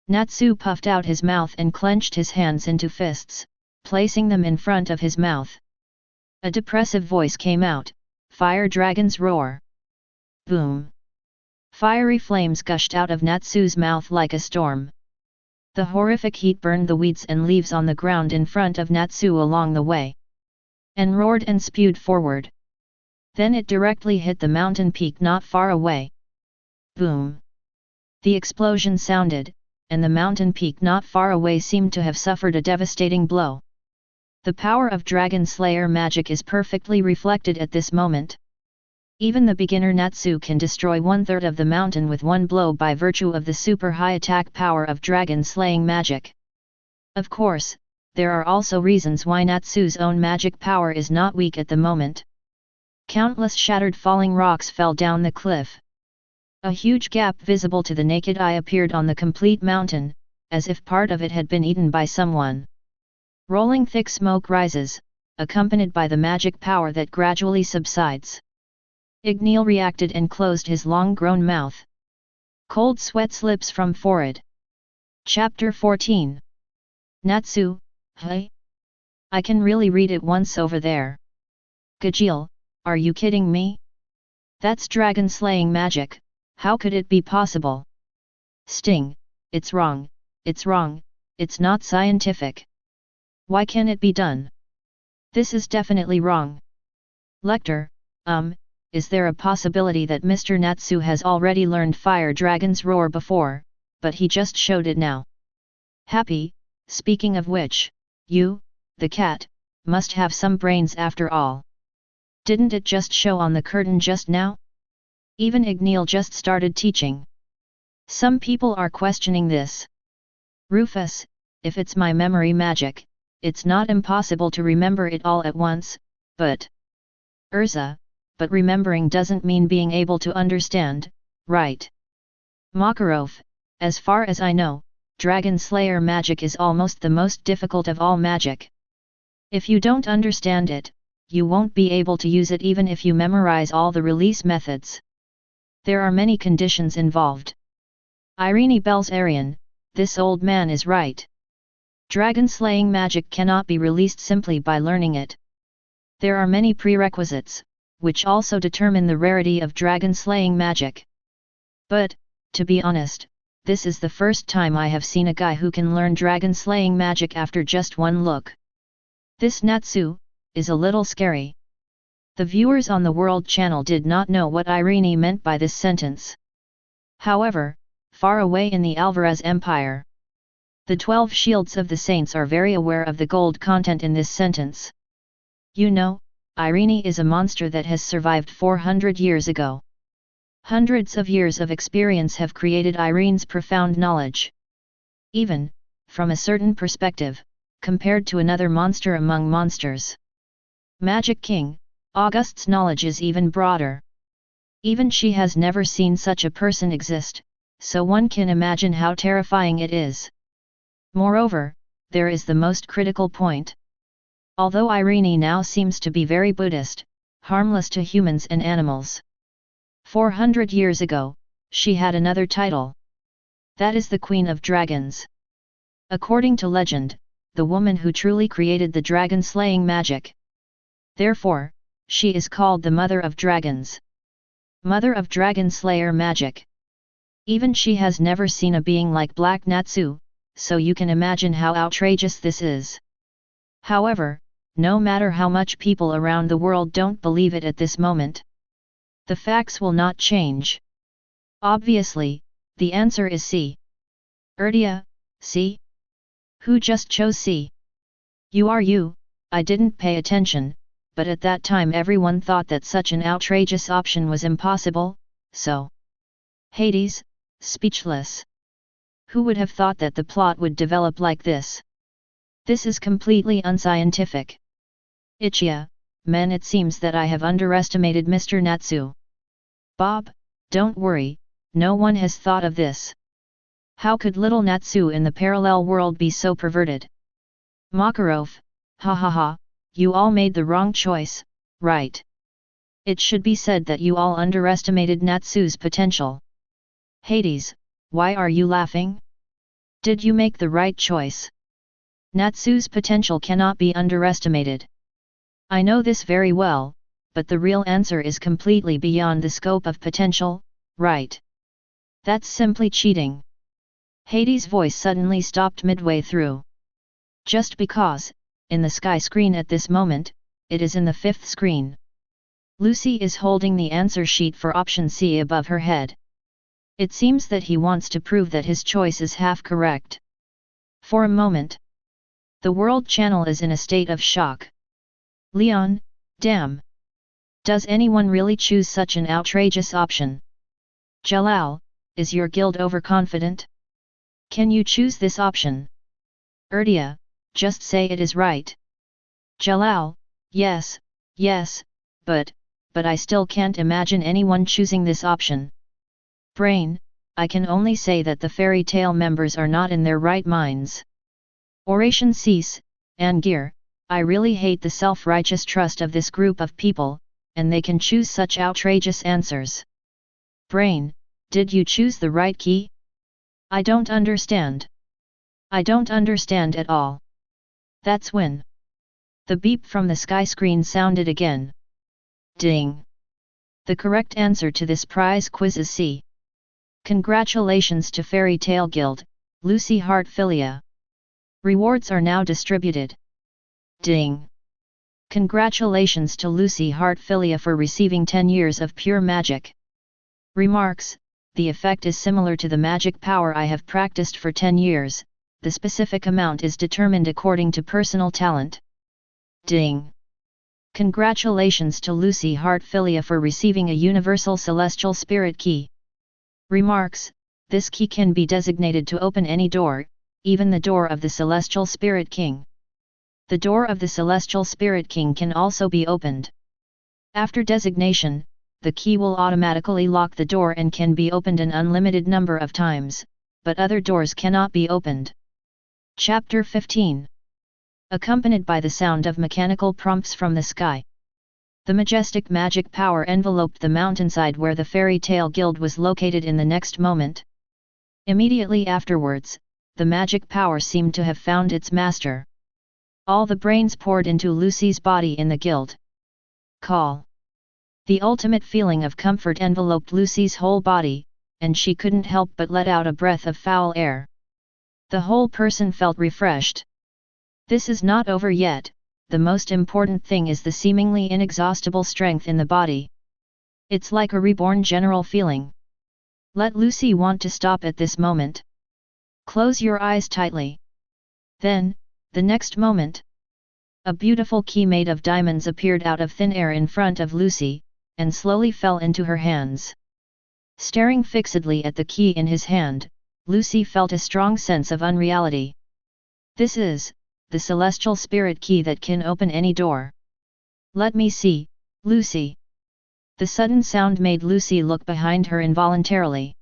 Natsu puffed out his mouth and clenched his hands into fists, placing them in front of his mouth. A depressive voice came out, "Fire Dragon's Roar!" Boom! Fiery flames gushed out of Natsu's mouth like a storm. The horrific heat burned the weeds and leaves on the ground in front of Natsu along the way. And roared and spewed forward. Then it directly hit the mountain peak not far away. Boom! The explosion sounded, and the mountain peak not far away seemed to have suffered a devastating blow. The power of Dragon Slayer magic is perfectly reflected at this moment. Even the beginner Natsu can destroy 1/3 of the mountain with one blow by virtue of the super high attack power of dragon slaying magic. Of course, there are also reasons why Natsu's own magic power is not weak at the moment. Countless shattered falling rocks fell down the cliff. A huge gap visible to the naked eye appeared on the complete mountain, as if part of it had been eaten by someone. Rolling thick smoke rises, accompanied by the magic power that gradually subsides. Igneel reacted and closed his long-grown mouth. Cold sweat slips from forehead. Chapter 14. Natsu, hey? I can really read it once over there. Gajeel, are you kidding me? That's dragon slaying magic. How could it be possible? Sting, it's wrong, it's not scientific. Why can it be done? This is definitely wrong. Lector, is there a possibility that Mr. Natsu has already learned Fire Dragon's Roar before, but he just showed it now? Happy, speaking of which, you, the cat, must have some brains after all. Didn't it just show on the curtain just now? Even Igneel just started teaching. Some people are questioning this. Rufus, if it's my memory magic, it's not impossible to remember it all at once, but... Urza, but remembering doesn't mean being able to understand, right? Makarov, as far as I know, Dragon Slayer magic is almost the most difficult of all magic. If you don't understand it, you won't be able to use it even if you memorize all the release methods. There are many conditions involved. Irene Belzarian, this old man is right. Dragon slaying magic cannot be released simply by learning it. There are many prerequisites, which also determine the rarity of dragon slaying magic. But, to be honest, this is the first time I have seen a guy who can learn dragon slaying magic after just one look. This Natsu is a little scary. The viewers on the World channel did not know what Irene meant by this sentence. However, far away in the Alvarez Empire, The 12 shields of the saints are very aware of the gold content in this sentence. You know, Irene is a monster that has survived 400 years ago. Hundreds of years of experience have created Irene's profound knowledge. Even, from a certain perspective, compared to another monster among monsters. Magic King, Auguste's knowledge is even broader. Even she has never seen such a person exist, so one can imagine how terrifying it is. Moreover, there is the most critical point. Although Irene now seems to be very Buddhist, harmless to humans and animals. 400 years ago, she had another title. That is the Queen of Dragons. According to legend, the woman who truly created the dragon-slaying magic. Therefore, she is called the Mother of Dragons. Mother of Dragon Slayer magic. Even she has never seen a being like Black Natsu, so you can imagine how outrageous this is. However, no matter how much people around the world don't believe it at this moment, the facts will not change. Obviously, the answer is C. Erdia, C? Who just chose C? You, I didn't pay attention, but at that time everyone thought that such an outrageous option was impossible, so. Hades, speechless. Who would have thought that the plot would develop like this? This is completely unscientific. Ichia, men, it seems that I have underestimated Mr. Natsu. Bob, don't worry, no one has thought of this. How could little Natsu in the parallel world be so perverted? Makarov, ha ha ha, you all made the wrong choice, right? It should be said that you all underestimated Natsu's potential. Hades, why are you laughing? Did you make the right choice? Natsu's potential cannot be underestimated. I know this very well, but the real answer is completely beyond the scope of potential, right? That's simply cheating. Hades' voice suddenly stopped midway through. Just because, in the sky screen at this moment, it is in the 5th screen. Lucy is holding the answer sheet for option C above her head. It seems that he wants to prove that his choice is half correct. For a moment, the World Channel is in a state of shock. Leon, damn! Does anyone really choose such an outrageous option? Jalal, is your guild overconfident? Can you choose this option? Erdia, just say it is right. Jalal, yes, but I still can't imagine anyone choosing this option. Brain, I can only say that the fairy tale members are not in their right minds. Oration cease, Angir, I really hate the self-righteous trust of this group of people, and they can choose such outrageous answers. Brain, did you choose the right key? I don't understand. I don't understand at all. That's when the beep from the sky screen sounded again. Ding! The correct answer to this prize quiz is C. Congratulations to Fairy Tale Guild, Lucy Heartfilia. Rewards are now distributed. Ding! Congratulations to Lucy Heartfilia for receiving 10 years of pure magic. Remarks: the effect is similar to the magic power I have practiced for 10 years, the specific amount is determined according to personal talent. Ding! Congratulations to Lucy Heartfilia for receiving a Universal Celestial Spirit Key. Remarks: this key can be designated to open any door, even the door of the Celestial Spirit King. The door of the Celestial Spirit King can also be opened. After designation, the key will automatically lock the door and can be opened an unlimited number of times, but other doors cannot be opened. Chapter 15. Accompanied by the sound of mechanical prompts from the sky. The majestic magic power enveloped the mountainside where the Fairy Tale Guild was located in the next moment. Immediately afterwards, the magic power seemed to have found its master. All the brains poured into Lucy's body in the guild. Call. The ultimate feeling of comfort enveloped Lucy's whole body, and she couldn't help but let out a breath of foul air. The whole person felt refreshed. This is not over yet, the most important thing is the seemingly inexhaustible strength in the body. It's like a reborn general feeling. Let Lucy want to stop at this moment. Close your eyes tightly. Then, the next moment, a beautiful key made of diamonds appeared out of thin air in front of Lucy, and slowly fell into her hands. Staring fixedly at the key in his hand, Lucy felt a strong sense of unreality. This is the celestial spirit key that can open any door. Let me see, Lucy. The sudden sound made Lucy look behind her involuntarily.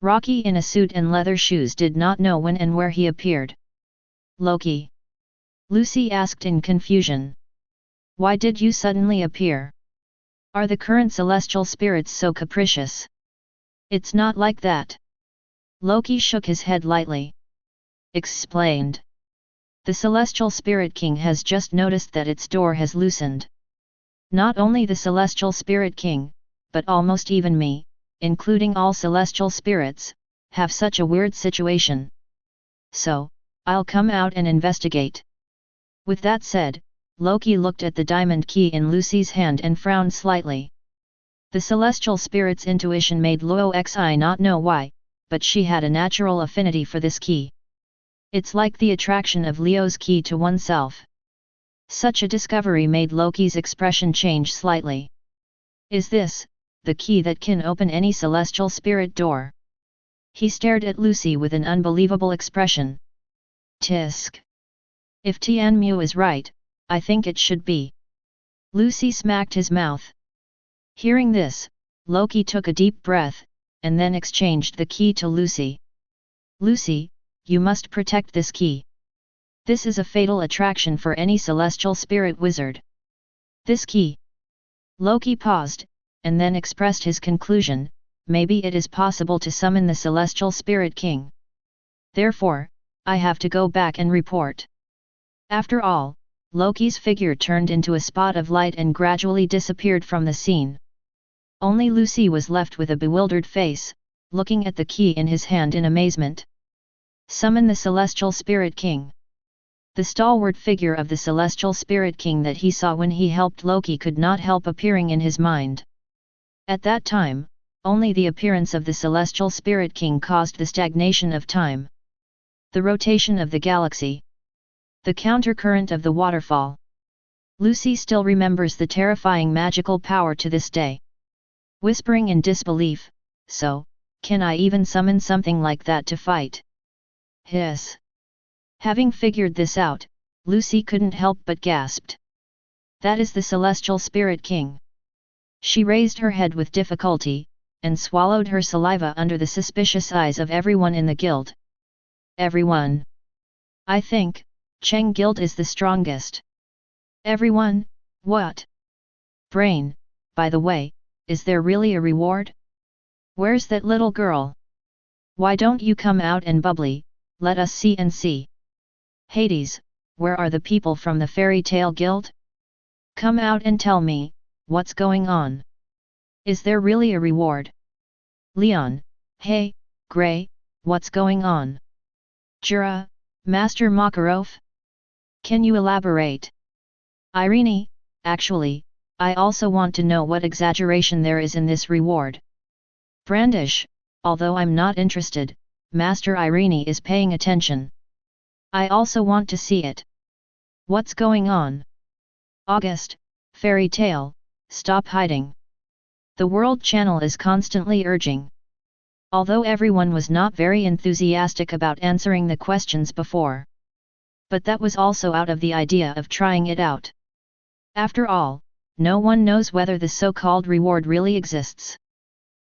Rocky in a suit and leather shoes did not know when and where he appeared. Loki? Lucy asked in confusion. Why did you suddenly appear? Are the current celestial spirits so capricious? It's not like that. Loki shook his head lightly. Explained. The celestial spirit king has just noticed that its door has loosened. Not only the celestial spirit king, but almost even me, including all celestial spirits, have such a weird situation. So, I'll come out and investigate. With that said, Loki looked at the diamond key in Lucy's hand and frowned slightly. The celestial spirit's intuition made Luoxi not know why, but she had a natural affinity for this key. It's like the attraction of Leo's key to oneself. Such a discovery made Loki's expression change slightly. Is this the key that can open any celestial spirit door? He stared at Lucy with an unbelievable expression. Tisk. If Tianmu is right, I think it should be. Lucy smacked his mouth. Hearing this, Loki took a deep breath, and then exchanged the key to Lucy. Lucy, you must protect this key. This is a fatal attraction for any celestial spirit wizard. This key. Loki paused, and then expressed his conclusion, maybe it is possible to summon the celestial spirit king. Therefore, I have to go back and report. After all, Loki's figure turned into a spot of light and gradually disappeared from the scene. Only Lucy was left with a bewildered face, looking at the key in his hand in amazement. Summon the celestial spirit king. The stalwart figure of the celestial spirit king that he saw when he helped Loki could not help appearing in his mind. At that time, only the appearance of the celestial spirit king caused the stagnation of time. The rotation of the galaxy. The countercurrent of the waterfall. Lucy still remembers the terrifying magical power to this day. Whispering in disbelief, so, can I even summon something like that to fight? Hiss. Having figured this out, Lucy couldn't help but gasped. That is the celestial spirit king. She raised her head with difficulty, and swallowed her saliva under the suspicious eyes of everyone in the guild. Everyone. I think, Cheng Guild is the strongest. Everyone, what? Brain, by the way, is there really a reward? Where's that little girl? Why don't you come out and bubbly, let us see and see. Hades, where are the people from the fairy tale guild? Come out and tell me, what's going on? Is there really a reward? Leon, hey, Grey, what's going on? Jura, Master Makarov? Can you elaborate? Irene, actually, I also want to know what exaggeration there is in this reward. Brandish, although I'm not interested, Master Irene is paying attention. I also want to see it. What's going on? August, fairy tale, stop hiding. The World Channel is constantly urging. Although everyone was not very enthusiastic about answering the questions before. But that was also out of the idea of trying it out. After all, no one knows whether the so-called reward really exists.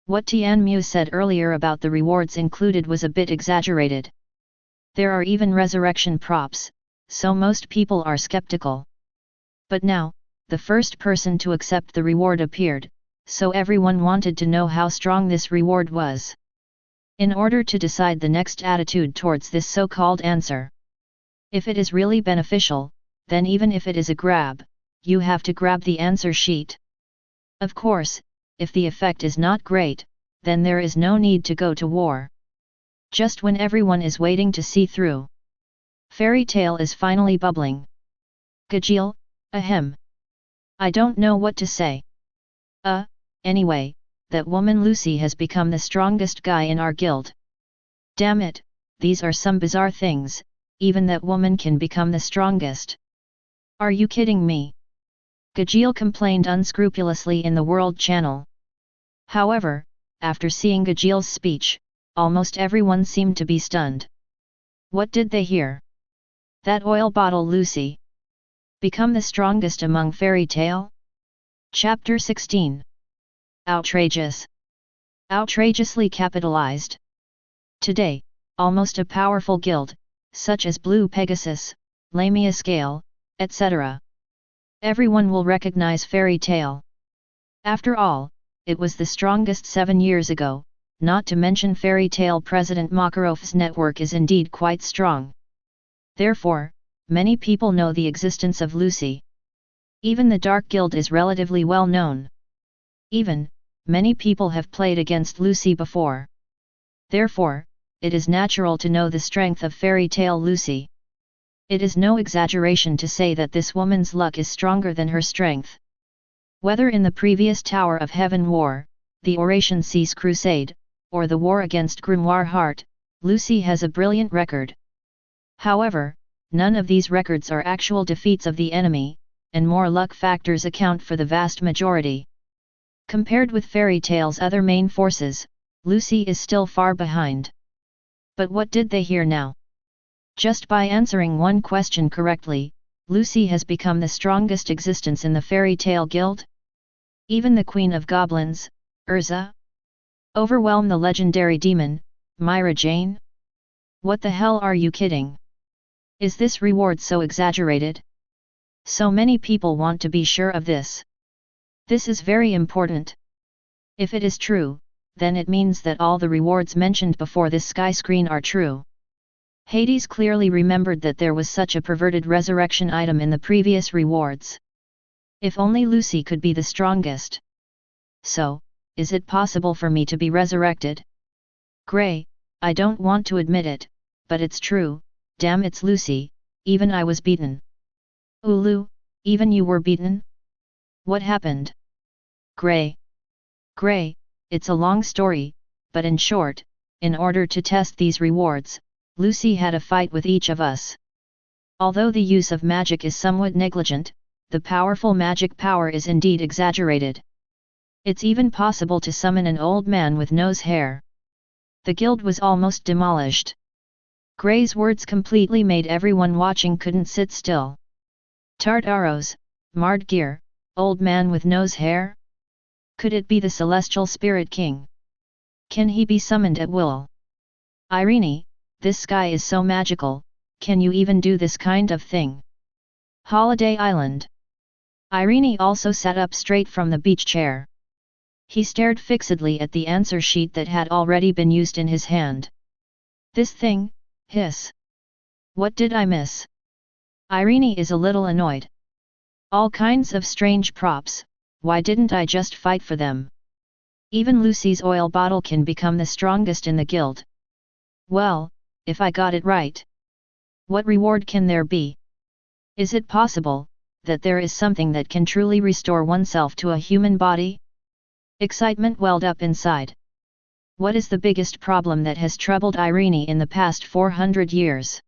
What Tianmu said earlier about the rewards included was a bit exaggerated. There are even resurrection props, so most people are skeptical. But now, the first person to accept the reward appeared, so everyone wanted to know how strong this reward was. In order to decide the next attitude towards this so-called answer. If it is really beneficial, then even if it is a grab, you have to grab the answer sheet. Of course, if the effect is not great, then there is no need to go to war. Just when everyone is waiting to see through. Fairy tale is finally bubbling. Gajeel, ahem. I don't know what to say. Anyway, that woman Lucy has become the strongest guy in our guild. Damn it, these are some bizarre things, even that woman can become the strongest. Are you kidding me? Gajeel complained unscrupulously in the World Channel. However, after seeing Gajeel's speech, almost everyone seemed to be stunned. What did they hear? That oil bottle Lucy. Become the strongest among fairy tale? Chapter 16. Outrageous. Outrageously capitalized. Today, almost a powerful guild, such as Blue Pegasus, Lamia Scale, etc. Everyone will recognize fairy tale. After all, it was the strongest 7 years ago, not to mention fairy tale President Makarov's network is indeed quite strong. Therefore, many people know the existence of Lucy. Even the Dark Guild is relatively well known. Even, many people have played against Lucy before. Therefore, it is natural to know the strength of fairy tale Lucy. It is no exaggeration to say that this woman's luck is stronger than her strength. Whether in the previous Tower of Heaven War, the Oration Cease Crusade, or the war against Grimoire Heart, Lucy has a brilliant record. However, none of these records are actual defeats of the enemy, and more luck factors account for the vast majority. Compared with fairy tale's other main forces, Lucy is still far behind. But what did they hear now? Just by answering one question correctly, Lucy has become the strongest existence in the fairy tale guild? Even the Queen of Goblins, Urza? Overwhelm the legendary demon, Myra Jane? What the hell are you kidding? Is this reward so exaggerated? So many people want to be sure of this. This is very important. If it is true, then it means that all the rewards mentioned before this sky screen are true. Hades clearly remembered that there was such a perverted resurrection item in the previous rewards. If only Lucy could be the strongest. So, is it possible for me to be resurrected? Grey, I don't want to admit it, but it's true. Damn, it's Lucy, even I was beaten. Ulu, even you were beaten? What happened? Grey, it's a long story, but in short, in order to test these rewards, Lucy had a fight with each of us. Although the use of magic is somewhat negligent, the powerful magic power is indeed exaggerated. It's even possible to summon an old man with nose hair. The guild was almost demolished. Grey's words completely made everyone watching couldn't sit still. Tart arrows, marred gear, old man with nose hair? Could it be the celestial spirit king? Can he be summoned at will? Irene, this sky is so magical, can you even do this kind of thing? Holiday Island. Irene also sat up straight from the beach chair. He stared fixedly at the answer sheet that had already been used in his hand. This thing, hiss. What did I miss? Irene is a little annoyed. All kinds of strange props, why didn't I just fight for them? Even Lucy's oil bottle can become the strongest in the guild. Well, if I got it right. What reward can there be? Is it possible that there is something that can truly restore oneself to a human body? Excitement welled up inside. What is the biggest problem that has troubled Irene in the past 400 years?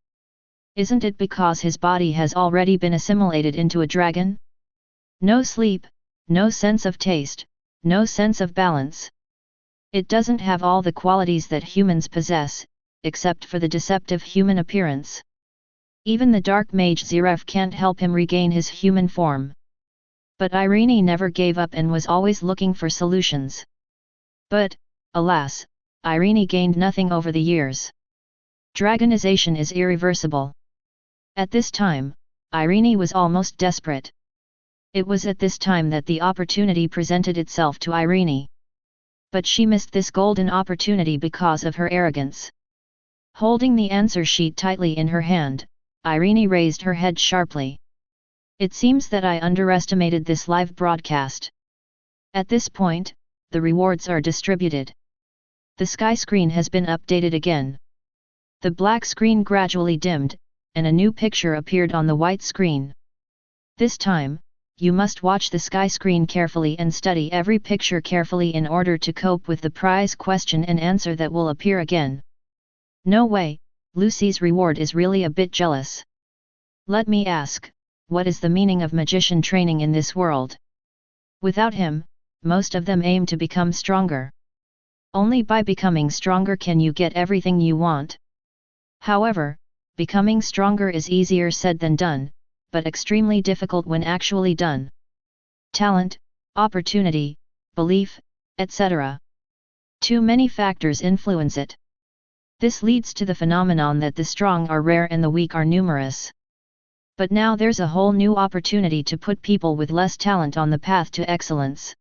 Isn't it because his body has already been assimilated into a dragon? No sleep, no sense of taste, no sense of balance. It doesn't have all the qualities that humans possess, except for the deceptive human appearance. Even the dark mage Zeref can't help him regain his human form. But Irene never gave up and was always looking for solutions. But, alas, Irene gained nothing over the years. Dragonization is irreversible. At this time, Irene was almost desperate. It was at this time that the opportunity presented itself to Irene. But she missed this golden opportunity because of her arrogance. Holding the answer sheet tightly in her hand, Irene raised her head sharply. It seems that I underestimated this live broadcast. At this point, the rewards are distributed. The sky screen has been updated again. The black screen gradually dimmed, and a new picture appeared on the white screen. This time, you must watch the sky screen carefully and study every picture carefully in order to cope with the prize question and answer that will appear again. No way, Lucy's reward is really a bit jealous. Let me ask, what is the meaning of magician training in this world? Without him, most of them aim to become stronger. Only by becoming stronger can you get everything you want. However, becoming stronger is easier said than done, but extremely difficult when actually done. Talent, opportunity, belief, etc. Too many factors influence it. This leads to the phenomenon that the strong are rare and the weak are numerous. But now there's a whole new opportunity to put people with less talent on the path to excellence.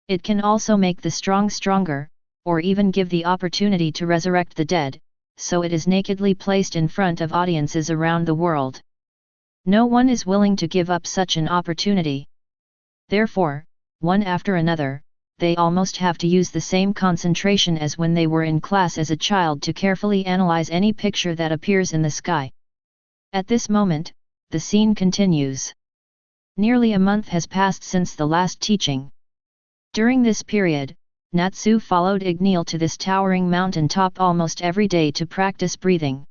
It can also make the strong stronger, or even give the opportunity to resurrect the dead, so it is nakedly placed in front of audiences around the world. No one is willing to give up such an opportunity. Therefore, one after another, they almost have to use the same concentration as when they were in class as a child to carefully analyze any picture that appears in the sky. At this moment, the scene continues. Nearly a month has passed since the last teaching. During this period, Natsu followed Dragneel to this towering mountain top almost every day to practice breathing.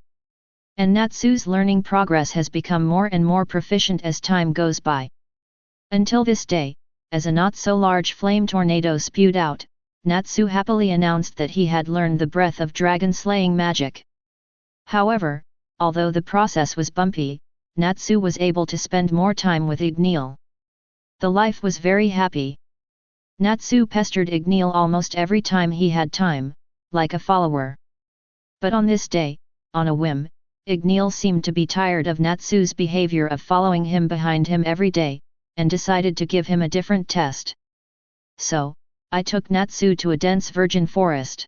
And Natsu's learning progress has become more and more proficient as time goes by. Until this day, as a not so large flame tornado spewed out, Natsu happily announced that he had learned the breath of dragon-slaying magic. However, although the process was bumpy, Natsu was able to spend more time with Dragneel. The life was very happy. Natsu pestered Dragneel almost every time he had time, like a follower. But on this day, on a whim, Dragneel seemed to be tired of Natsu's behavior of following him behind him every day, and decided to give him a different test. So, I took Natsu to a dense virgin forest.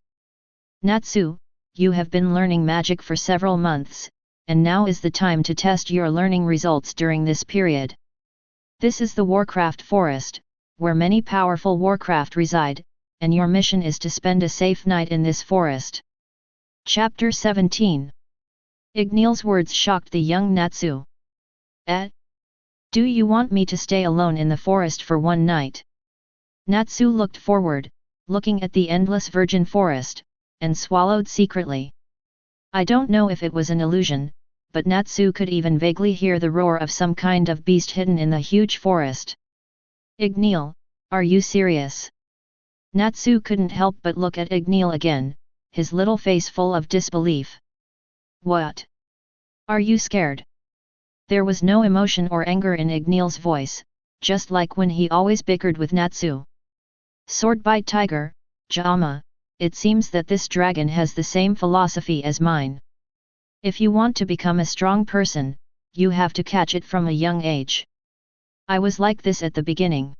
Natsu, you have been learning magic for several months, and now is the time to test your learning results during this period. This is the Warcraft Forest, where many powerful Warcraft reside, and your mission is to spend a safe night in this forest. Chapter 17. Dragneel's words shocked the young Natsu. Do you want me to stay alone in the forest for one night? Natsu looked forward, looking at the endless virgin forest, and swallowed secretly. I don't know if it was an illusion, but Natsu could even vaguely hear the roar of some kind of beast hidden in the huge forest. Dragneel, are you serious? Natsu couldn't help but look at Dragneel again, his little face full of disbelief. What? Are you scared? There was no emotion or anger in Dragneel's voice, just like when he always bickered with Natsu. Swordbite Tiger, Jama, it seems that this dragon has the same philosophy as mine. If you want to become a strong person, you have to catch it from a young age. I was like this at the beginning.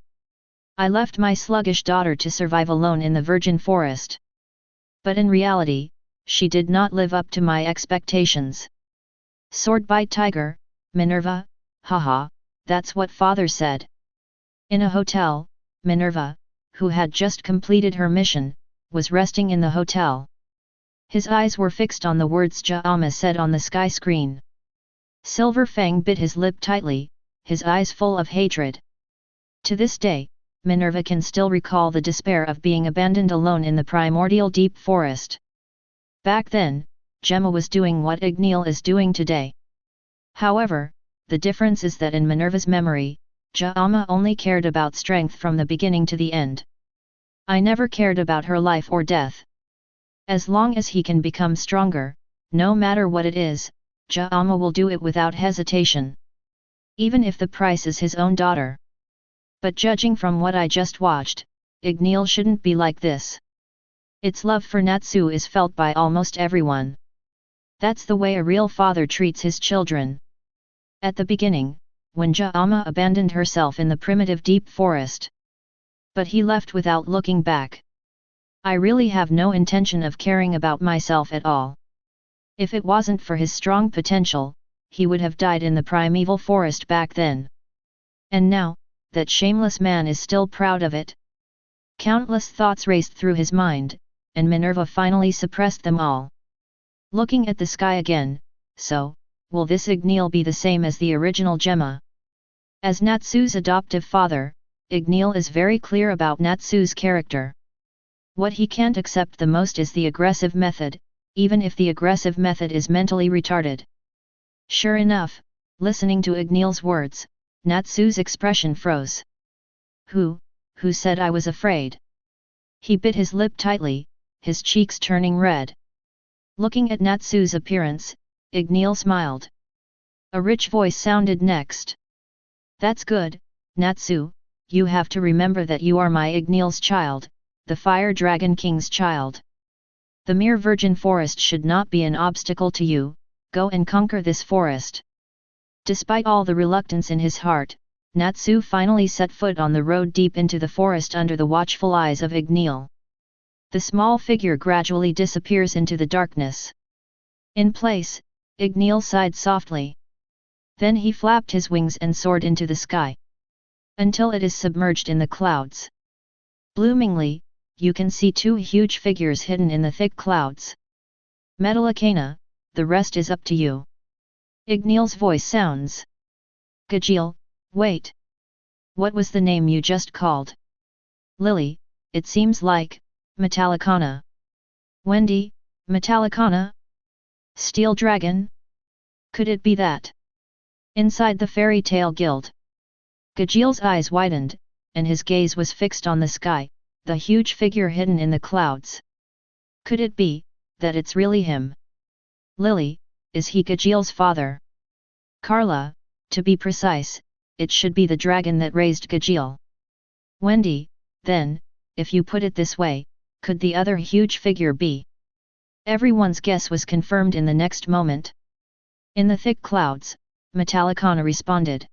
I left my sluggish daughter to survive alone in the virgin forest. But in reality, she did not live up to my expectations. Swordbite Tiger, Minerva, haha, that's what father said. In a hotel, Minerva, who had just completed her mission, was resting in the hotel. His eyes were fixed on the words Jama said on the sky screen. Silver Fang bit his lip tightly, his eyes full of hatred. To this day, Minerva can still recall the despair of being abandoned alone in the primordial deep forest. Back then, Gemma was doing what Dragneel is doing today. However, the difference is that in Minerva's memory, Jama only cared about strength from the beginning to the end. I never cared about her life or death. As long as he can become stronger, no matter what it is, Jama will do it without hesitation. Even if the price is his own daughter. But judging from what I just watched, Dragneel shouldn't be like this. Its love for Natsu is felt by almost everyone. That's the way a real father treats his children. At the beginning, when Jama abandoned herself in the primitive deep forest. But he left without looking back. I really have no intention of caring about myself at all. If it wasn't for his strong potential, he would have died in the primeval forest back then. And now, that shameless man is still proud of it. Countless thoughts raced through his mind, and Minerva finally suppressed them all. Looking at the sky again, so, will this Dragneel be the same as the original Gemma? As Natsu's adoptive father, Dragneel is very clear about Natsu's character. What he can't accept the most is the aggressive method, even if the aggressive method is mentally retarded. Sure enough, listening to Dragneel's words, Natsu's expression froze. Who said I was afraid? He bit his lip tightly, his cheeks turning red. Looking at Natsu's appearance, Dragneel smiled. A rich voice sounded next. That's good, Natsu, you have to remember that you are my Dragneel's child, the Fire Dragon King's child. The mere virgin forest should not be an obstacle to you, go and conquer this forest. Despite all the reluctance in his heart, Natsu finally set foot on the road deep into the forest under the watchful eyes of Dragneel. The small figure gradually disappears into the darkness. In place, Dragneel sighed softly. Then he flapped his wings and soared into the sky. Until it is submerged in the clouds. Bloomingly, you can see two huge figures hidden in the thick clouds. Metallicana, the rest is up to you. Dragneel's voice sounds. Dragneel, wait. What was the name you just called? Lily, it seems like, Metallicana. Wendy, Metallicana? Steel Dragon? Could it be that? Inside the fairy tale guild. Dragneel's eyes widened, and his gaze was fixed on the sky, the huge figure hidden in the clouds. Could it be that it's really him? Lily, is he Dragneel's father? Carla, to be precise, it should be the dragon that raised Dragneel. Wendy, then, if you put it this way, could the other huge figure be? Everyone's guess was confirmed in the next moment. In the thick clouds, Metallicana responded.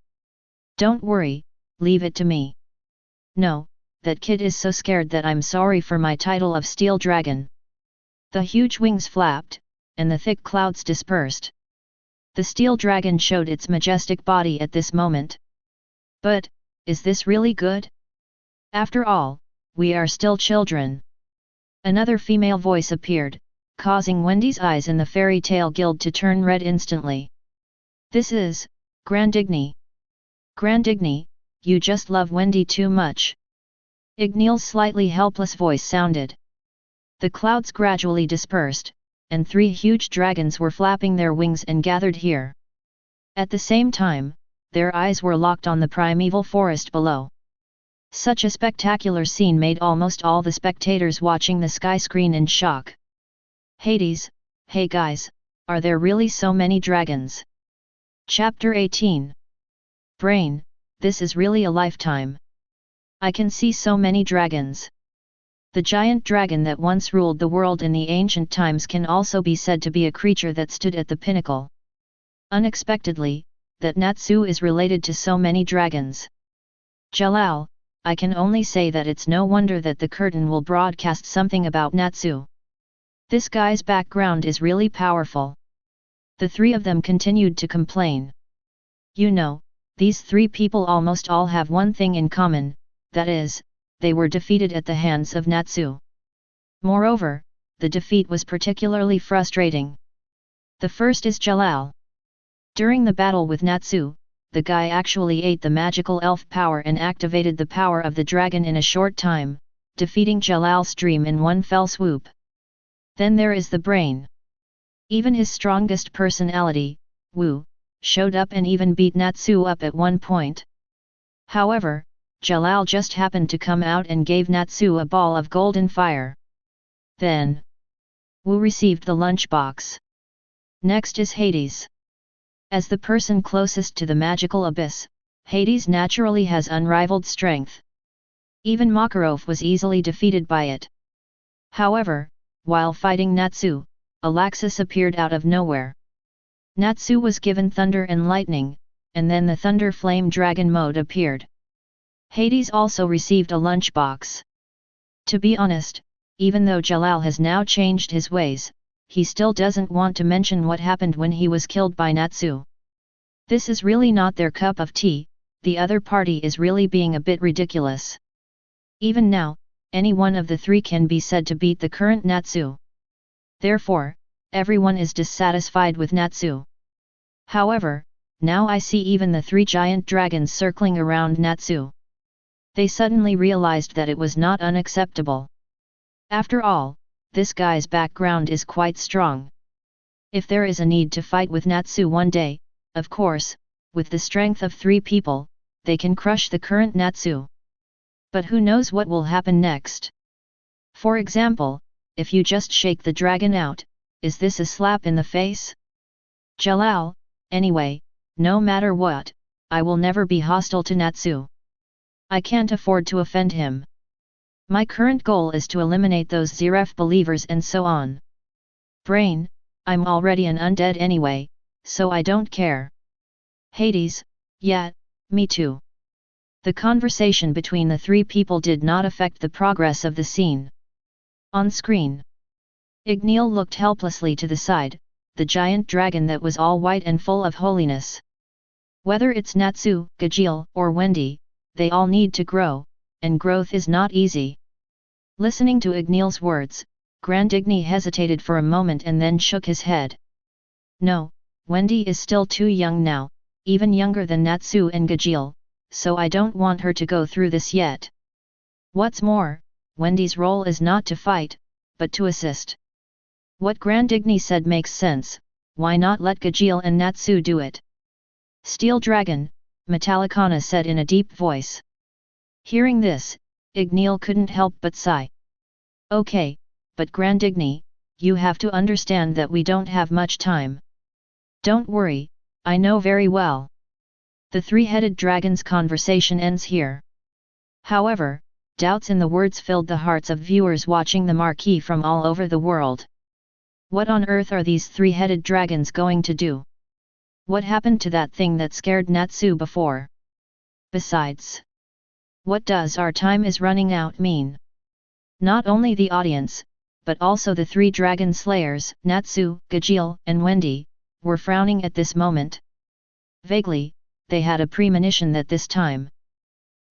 Don't worry, leave it to me. No, that kid is so scared that I'm sorry for my title of Steel Dragon. The huge wings flapped, and the thick clouds dispersed. The Steel Dragon showed its majestic body at this moment. But, is this really good? After all, we are still children. Another female voice appeared, causing Wendy's eyes in the fairy tale guild to turn red instantly. This is Dragneel. Dragneel, you just love Wendy too much. Dragneel's slightly helpless voice sounded. The clouds gradually dispersed, and three huge dragons were flapping their wings and gathered here. At the same time, their eyes were locked on the primeval forest below. Such a spectacular scene made almost all the spectators watching the sky screen in shock. Hades, hey guys, are there really so many dragons? Chapter 18. Brain, this is really a lifetime. I can see so many dragons. The giant dragon that once ruled the world in the ancient times can also be said to be a creature that stood at the pinnacle. Unexpectedly, that Natsu is related to so many dragons. Jalal, I can only say that it's no wonder that the curtain will broadcast something about Natsu. This guy's background is really powerful. The three of them continued to complain. You know, these three people almost all have one thing in common, that is, they were defeated at the hands of Natsu. Moreover, the defeat was particularly frustrating. The first is Jalal. During the battle with Natsu, the guy actually ate the magical elf power and activated the power of the dragon in a short time, defeating Jalal's dream in one fell swoop. Then there is the brain. Even his strongest personality, Wu, showed up and even beat Natsu up at one point. However, Jalal just happened to come out and gave Natsu a ball of golden fire. Then, Wu received the lunchbox. Next is Hades. As the person closest to the magical abyss, Hades naturally has unrivaled strength. Even Makarov was easily defeated by it. However, while fighting Natsu, Alaxis appeared out of nowhere. Natsu was given thunder and lightning, and then the thunder flame dragon mode appeared. Hades also received a lunchbox. To be honest, even though Jalal has now changed his ways, he still doesn't want to mention what happened when he was killed by Natsu. This is really not their cup of tea, the other party is really being a bit ridiculous. Even now, any one of the three can be said to beat the current Natsu. Therefore, everyone is dissatisfied with Natsu. However, now I see even the three giant dragons circling around Natsu. They suddenly realized that it was not unacceptable. After all, this guy's background is quite strong. If there is a need to fight with Natsu one day, of course, with the strength of 3 people, they can crush the current Natsu. But who knows what will happen next? For example, if you just shake the dragon out, is this a slap in the face? Jalal, anyway, no matter what, I will never be hostile to Natsu. I can't afford to offend him. My current goal is to eliminate those Zeref believers and so on. Brain, I'm already an undead anyway, so I don't care. Hades, yeah, me too. The conversation between the 3 people did not affect the progress of the scene. On screen, Dragneel looked helplessly to the side, the giant dragon that was all white and full of holiness. Whether it's Natsu, Gajeel, or Wendy, they all need to grow, and growth is not easy. Listening to Dragneel's words, Dragneel hesitated for a moment and then shook his head. No, Wendy is still too young now, even younger than Natsu and Gajeel, so I don't want her to go through this yet. What's more, Wendy's role is not to fight, but to assist. What Dragneel said makes sense, why not let Gajeel and Natsu do it? Steel Dragon, Metallicana said in a deep voice. Hearing this, Dragneel couldn't help but sigh. Okay, but Dragneel, you have to understand that we don't have much time. Don't worry, I know very well. The 3-headed dragon's conversation ends here. However, doubts in the words filled the hearts of viewers watching the marquee from all over the world. What on earth are these 3-headed dragons going to do? What happened to that thing that scared Natsu before? Besides, what does our time is running out mean? Not only the audience, but also the 3 dragon slayers, Natsu, Gajeel, and Wendy, were frowning at this moment. Vaguely, they had a premonition that this time.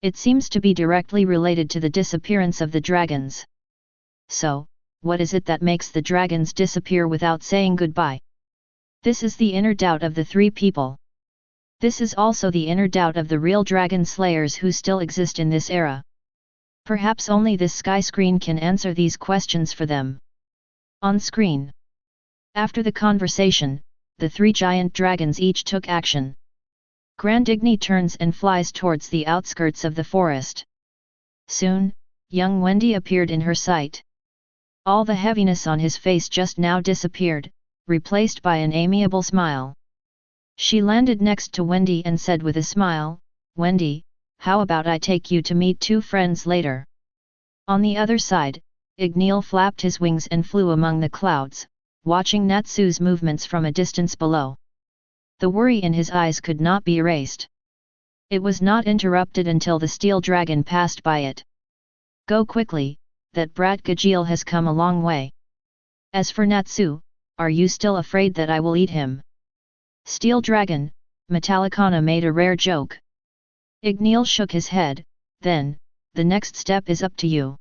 It seems to be directly related to the disappearance of the dragons. So, what is it that makes the dragons disappear without saying goodbye? This is the inner doubt of the 3 people. This is also the inner doubt of the real dragon slayers who still exist in this era. Perhaps only this sky screen can answer these questions for them. On screen. After the conversation, the 3 giant dragons each took action. Dragneel turns and flies towards the outskirts of the forest. Soon, young Wendy appeared in her sight. All the heaviness on his face just now disappeared, replaced by an amiable smile. She landed next to Wendy and said with a smile, "Wendy, how about I take you to meet 2 friends later?" On the other side, Dragneel flapped his wings and flew among the clouds, watching Natsu's movements from a distance below. The worry in his eyes could not be erased. It was not interrupted until the steel dragon passed by it. Go quickly, that brat Gajeel has come a long way. As for Natsu, are you still afraid that I will eat him? Steel Dragon, Metallicana made a rare joke. Dragneel shook his head, then, the next step is up to you.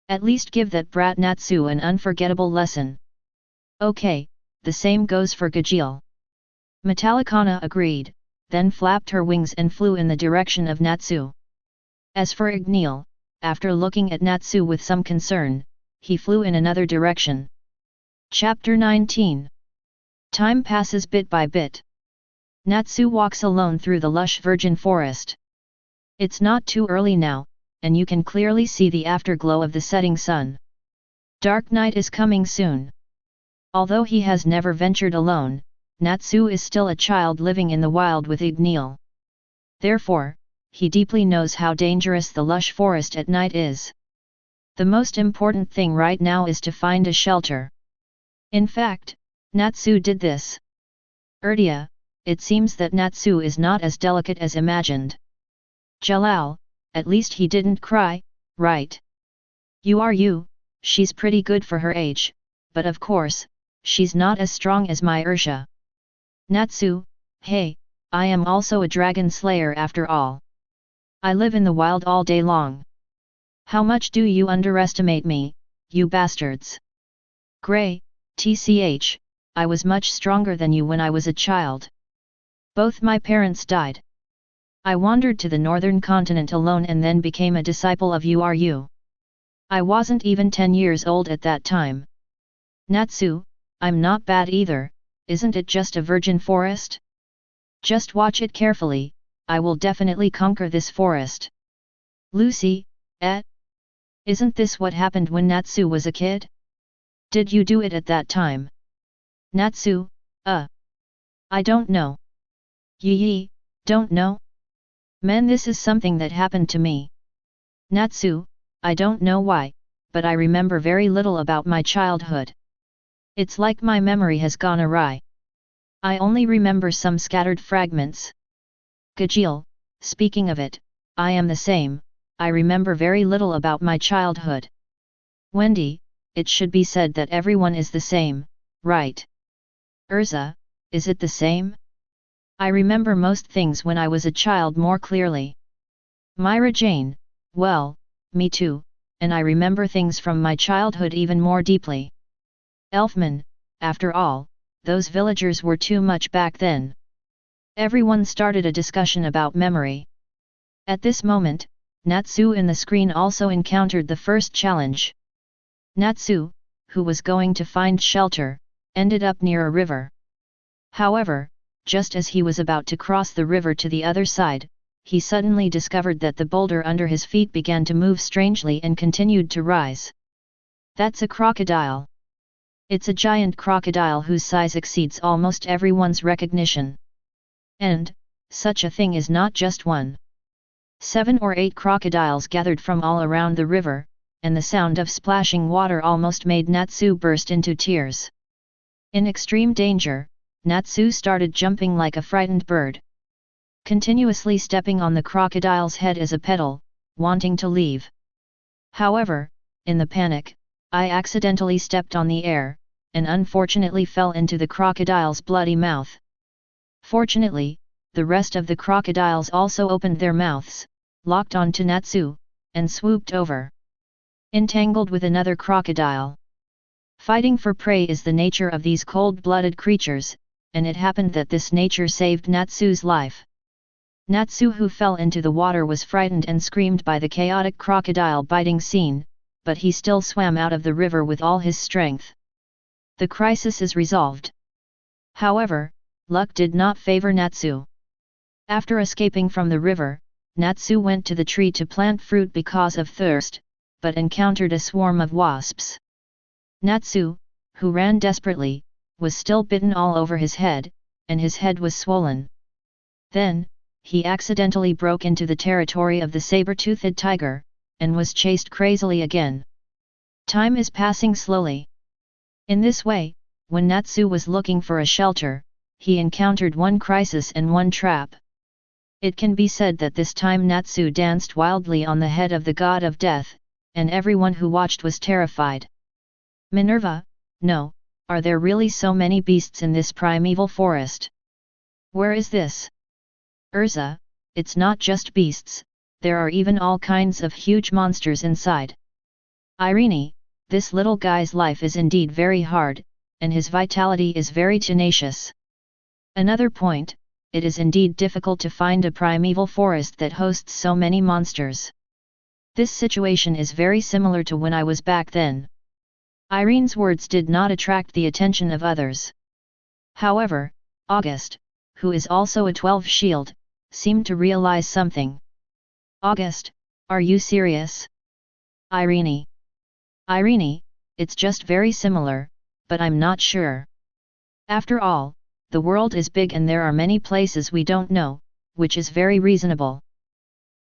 At least give that brat Natsu an unforgettable lesson. Okay, the same goes for Gajeel. Metallicana agreed, then flapped her wings and flew in the direction of Natsu. As for Dragneel, after looking at Natsu with some concern, he flew in another direction. Chapter 19. Time passes bit by bit. Natsu walks alone through the lush virgin forest. It's not too early now, and you can clearly see the afterglow of the setting sun. Dark night is coming soon. Although he has never ventured alone, Natsu is still a child living in the wild with Dragneel. Therefore, he deeply knows how dangerous the lush forest at night is. The most important thing right now is to find a shelter. In fact, Natsu did this. Erdia, it seems that Natsu is not as delicate as imagined. Jalal, at least he didn't cry, right? You, she's pretty good for her age, but of course, she's not as strong as my Ursha. Natsu, hey, I am also a dragon slayer after all. I live in the wild all day long. How much do you underestimate me, you bastards? Grey, tch, I was much stronger than you when I was a child. Both my parents died. I wandered to the northern continent alone and then became a disciple of Uru. I wasn't even 10 years old at that time. Natsu, I'm not bad either, isn't it just a virgin forest? Just watch it carefully, I will definitely conquer this forest. Lucy, isn't this what happened when Natsu was a kid? Did you do it at that time? Natsu, I don't know. Yee, don't know? Man, this is something that happened to me. Natsu, I don't know why, but I remember very little about my childhood. It's like my memory has gone awry. I only remember some scattered fragments. Gajeel, speaking of it, I am the same, I remember very little about my childhood. Wendy, it should be said that everyone is the same, right? Urza, is it the same? I remember most things when I was a child more clearly. Myra Jane, well, me too, and I remember things from my childhood even more deeply. Elfman, after all, those villagers were too much back then. Everyone started a discussion about memory. At this moment, Natsu in the screen also encountered the first challenge. Natsu, who was going to find shelter, ended up near a river. However, just as he was about to cross the river to the other side, he suddenly discovered that the boulder under his feet began to move strangely and continued to rise. That's a crocodile. It's a giant crocodile whose size exceeds almost everyone's recognition. And, such a thing is not just one. 7 or 8 crocodiles gathered from all around the river, and the sound of splashing water almost made Natsu burst into tears. In extreme danger, Natsu started jumping like a frightened bird, continuously stepping on the crocodile's head as a pedal, wanting to leave. However, in the panic, I accidentally stepped on the air, and unfortunately fell into the crocodile's bloody mouth. Fortunately, the rest of the crocodiles also opened their mouths, locked onto Natsu, and swooped over. Entangled with another crocodile. Fighting for prey is the nature of these cold-blooded creatures, and it happened that this nature saved Natsu's life. Natsu, who fell into the water, was frightened and screamed by the chaotic crocodile biting scene, but he still swam out of the river with all his strength. The crisis is resolved. However, luck did not favor Natsu. After escaping from the river, Natsu went to the tree to plant fruit because of thirst, but encountered a swarm of wasps. Natsu, who ran desperately, was still bitten all over his head, and his head was swollen. Then, he accidentally broke into the territory of the saber-toothed tiger, and was chased crazily again. Time is passing slowly. In this way, when Natsu was looking for a shelter, he encountered one crisis and one trap. It can be said that this time Natsu danced wildly on the head of the god of death, and everyone who watched was terrified. Minerva, no, are there really so many beasts in this primeval forest? Where is this? Urza, it's not just beasts, there are even all kinds of huge monsters inside. Irene, this little guy's life is indeed very hard, and his vitality is very tenacious. Another point, it is indeed difficult to find a primeval forest that hosts so many monsters. This situation is very similar to when I was back then. Irene's words did not attract the attention of others. However, August, who is also a 12 shield, seemed to realize something. August, are you serious? Irene, it's just very similar, but I'm not sure. After all, the world is big and there are many places we don't know, which is very reasonable.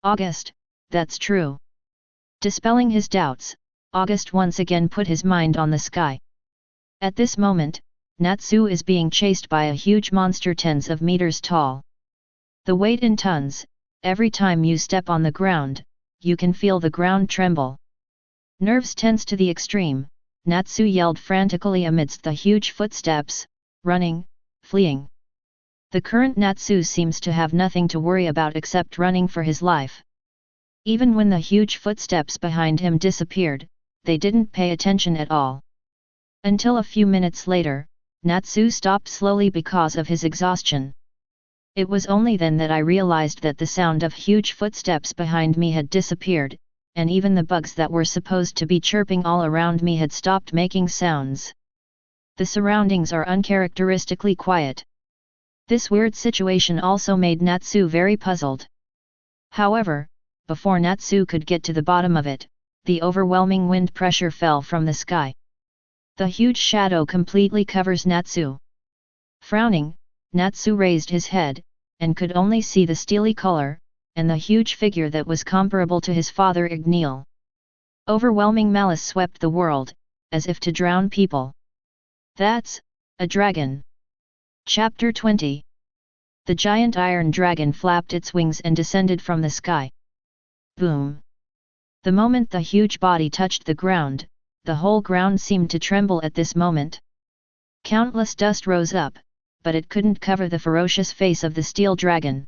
August, that's true. Dispelling his doubts, August once again put his mind on the sky. At this moment, Natsu is being chased by a huge monster tens of meters tall. The weight in tons, every time you step on the ground, you can feel the ground tremble. Nerves tense to the extreme, Natsu yelled frantically amidst the huge footsteps, running, fleeing. The current Natsu seems to have nothing to worry about except running for his life. Even when the huge footsteps behind him disappeared, they didn't pay attention at all. Until a few minutes later, Natsu stopped slowly because of his exhaustion. It was only then that I realized that the sound of huge footsteps behind me had disappeared, and even the bugs that were supposed to be chirping all around me had stopped making sounds. The surroundings are uncharacteristically quiet. This weird situation also made Natsu very puzzled. However, before Natsu could get to the bottom of it, the overwhelming wind pressure fell from the sky. The huge shadow completely covers Natsu. Frowning, Natsu raised his head, and could only see the steely color, and the huge figure that was comparable to his father Dragneel. Overwhelming malice swept the world, as if to drown people. That's a dragon. Chapter 20. The giant iron dragon flapped its wings and descended from the sky. Boom! The moment the huge body touched the ground, the whole ground seemed to tremble at this moment. Countless dust rose up, but it couldn't cover the ferocious face of the steel dragon.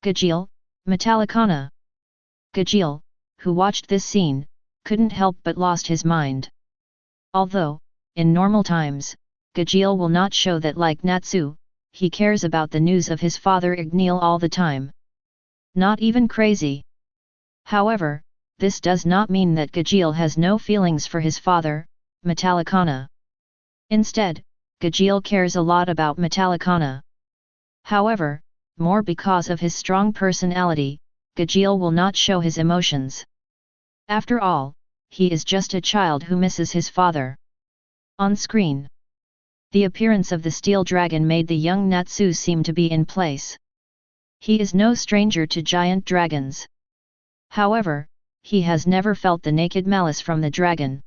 Dragneel, Metallicana! Dragneel, who watched this scene, couldn't help but lost his mind. Although, in normal times, Dragneel will not show that like Natsu, he cares about the news of his father Dragneel all the time. Not even crazy. However, this does not mean that Dragneel has no feelings for his father, Metallicana. Instead, Dragneel cares a lot about Metallicana. However, more because of his strong personality, Dragneel will not show his emotions. After all, he is just a child who misses his father. On screen, the appearance of the steel dragon made the young Natsu seem to be in place. He is no stranger to giant dragons. However, he has never felt the naked malice from the dragon.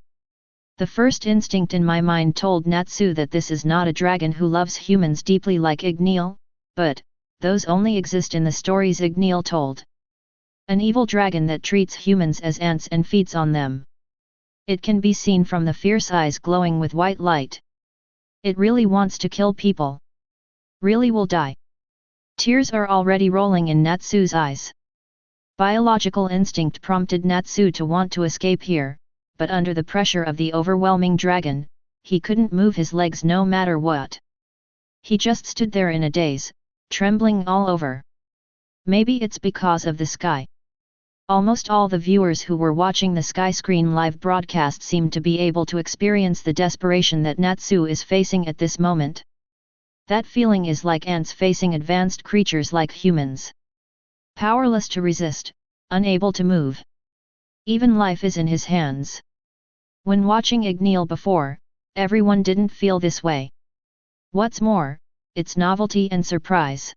The first instinct in my mind told Natsu that this is not a dragon who loves humans deeply like Dragneel, but those only exist in the stories Dragneel told. An evil dragon that treats humans as ants and feeds on them. It can be seen from the fierce eyes glowing with white light. It really wants to kill people. Really will die. Tears are already rolling in Natsu's eyes. Biological instinct prompted Natsu to want to escape here, but under the pressure of the overwhelming dragon, he couldn't move his legs no matter what. He just stood there in a daze, trembling all over. Maybe it's because of the sky. Almost all the viewers who were watching the Sky Screen live broadcast seemed to be able to experience the desperation that Natsu is facing at this moment. That feeling is like ants facing advanced creatures like humans. Powerless to resist, unable to move. Even life is in his hands. When watching Dragneel before, everyone didn't feel this way. What's more, it's novelty and surprise.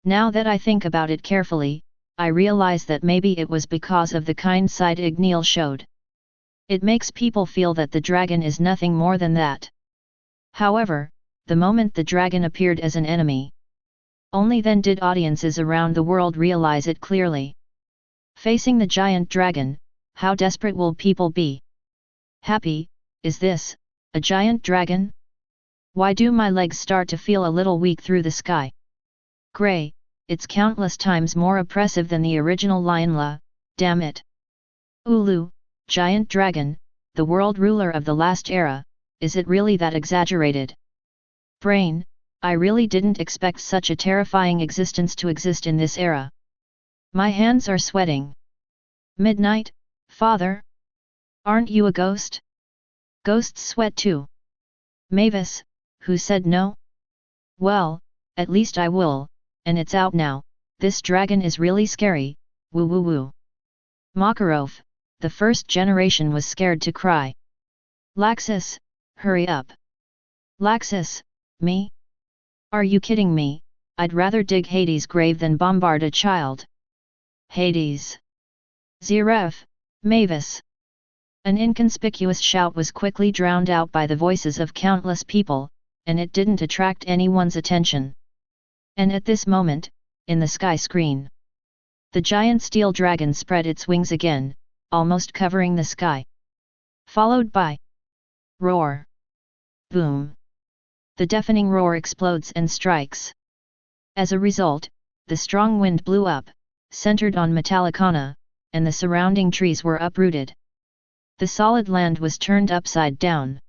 Now that I think about it carefully, I realize that maybe it was because of the kind side Dragneel showed. It makes people feel that the dragon is nothing more than that. However, the moment the dragon appeared as an enemy, only then did audiences around the world realize it clearly. Facing the giant dragon, how desperate will people be? Happy, is this a giant dragon? Why do my legs start to feel a little weak through the sky? Grey, it's countless times more oppressive than the original Lianla, damn it. Ulu, giant dragon, the world ruler of the last era, is it really that exaggerated? Brain, I really didn't expect such a terrifying existence to exist in this era. My hands are sweating. Midnight, father? Aren't you a ghost? Ghosts sweat too. Mavis, who said no? Well, at least I will, and it's out now, this dragon is really scary, woo woo woo. Makarov, the first generation was scared to cry. Laxus, hurry up. Laxus, me? Are you kidding me? I'd rather dig Hades' grave than bombard a child. Hades. Zeref, Mavis. An inconspicuous shout was quickly drowned out by the voices of countless people, and it didn't attract anyone's attention. And at this moment, in the sky screen, the giant steel dragon spread its wings again, almost covering the sky. Followed by roar. Boom. The deafening roar explodes and strikes. As a result, the strong wind blew up, centered on Metallicana, and the surrounding trees were uprooted. The solid land was turned upside down.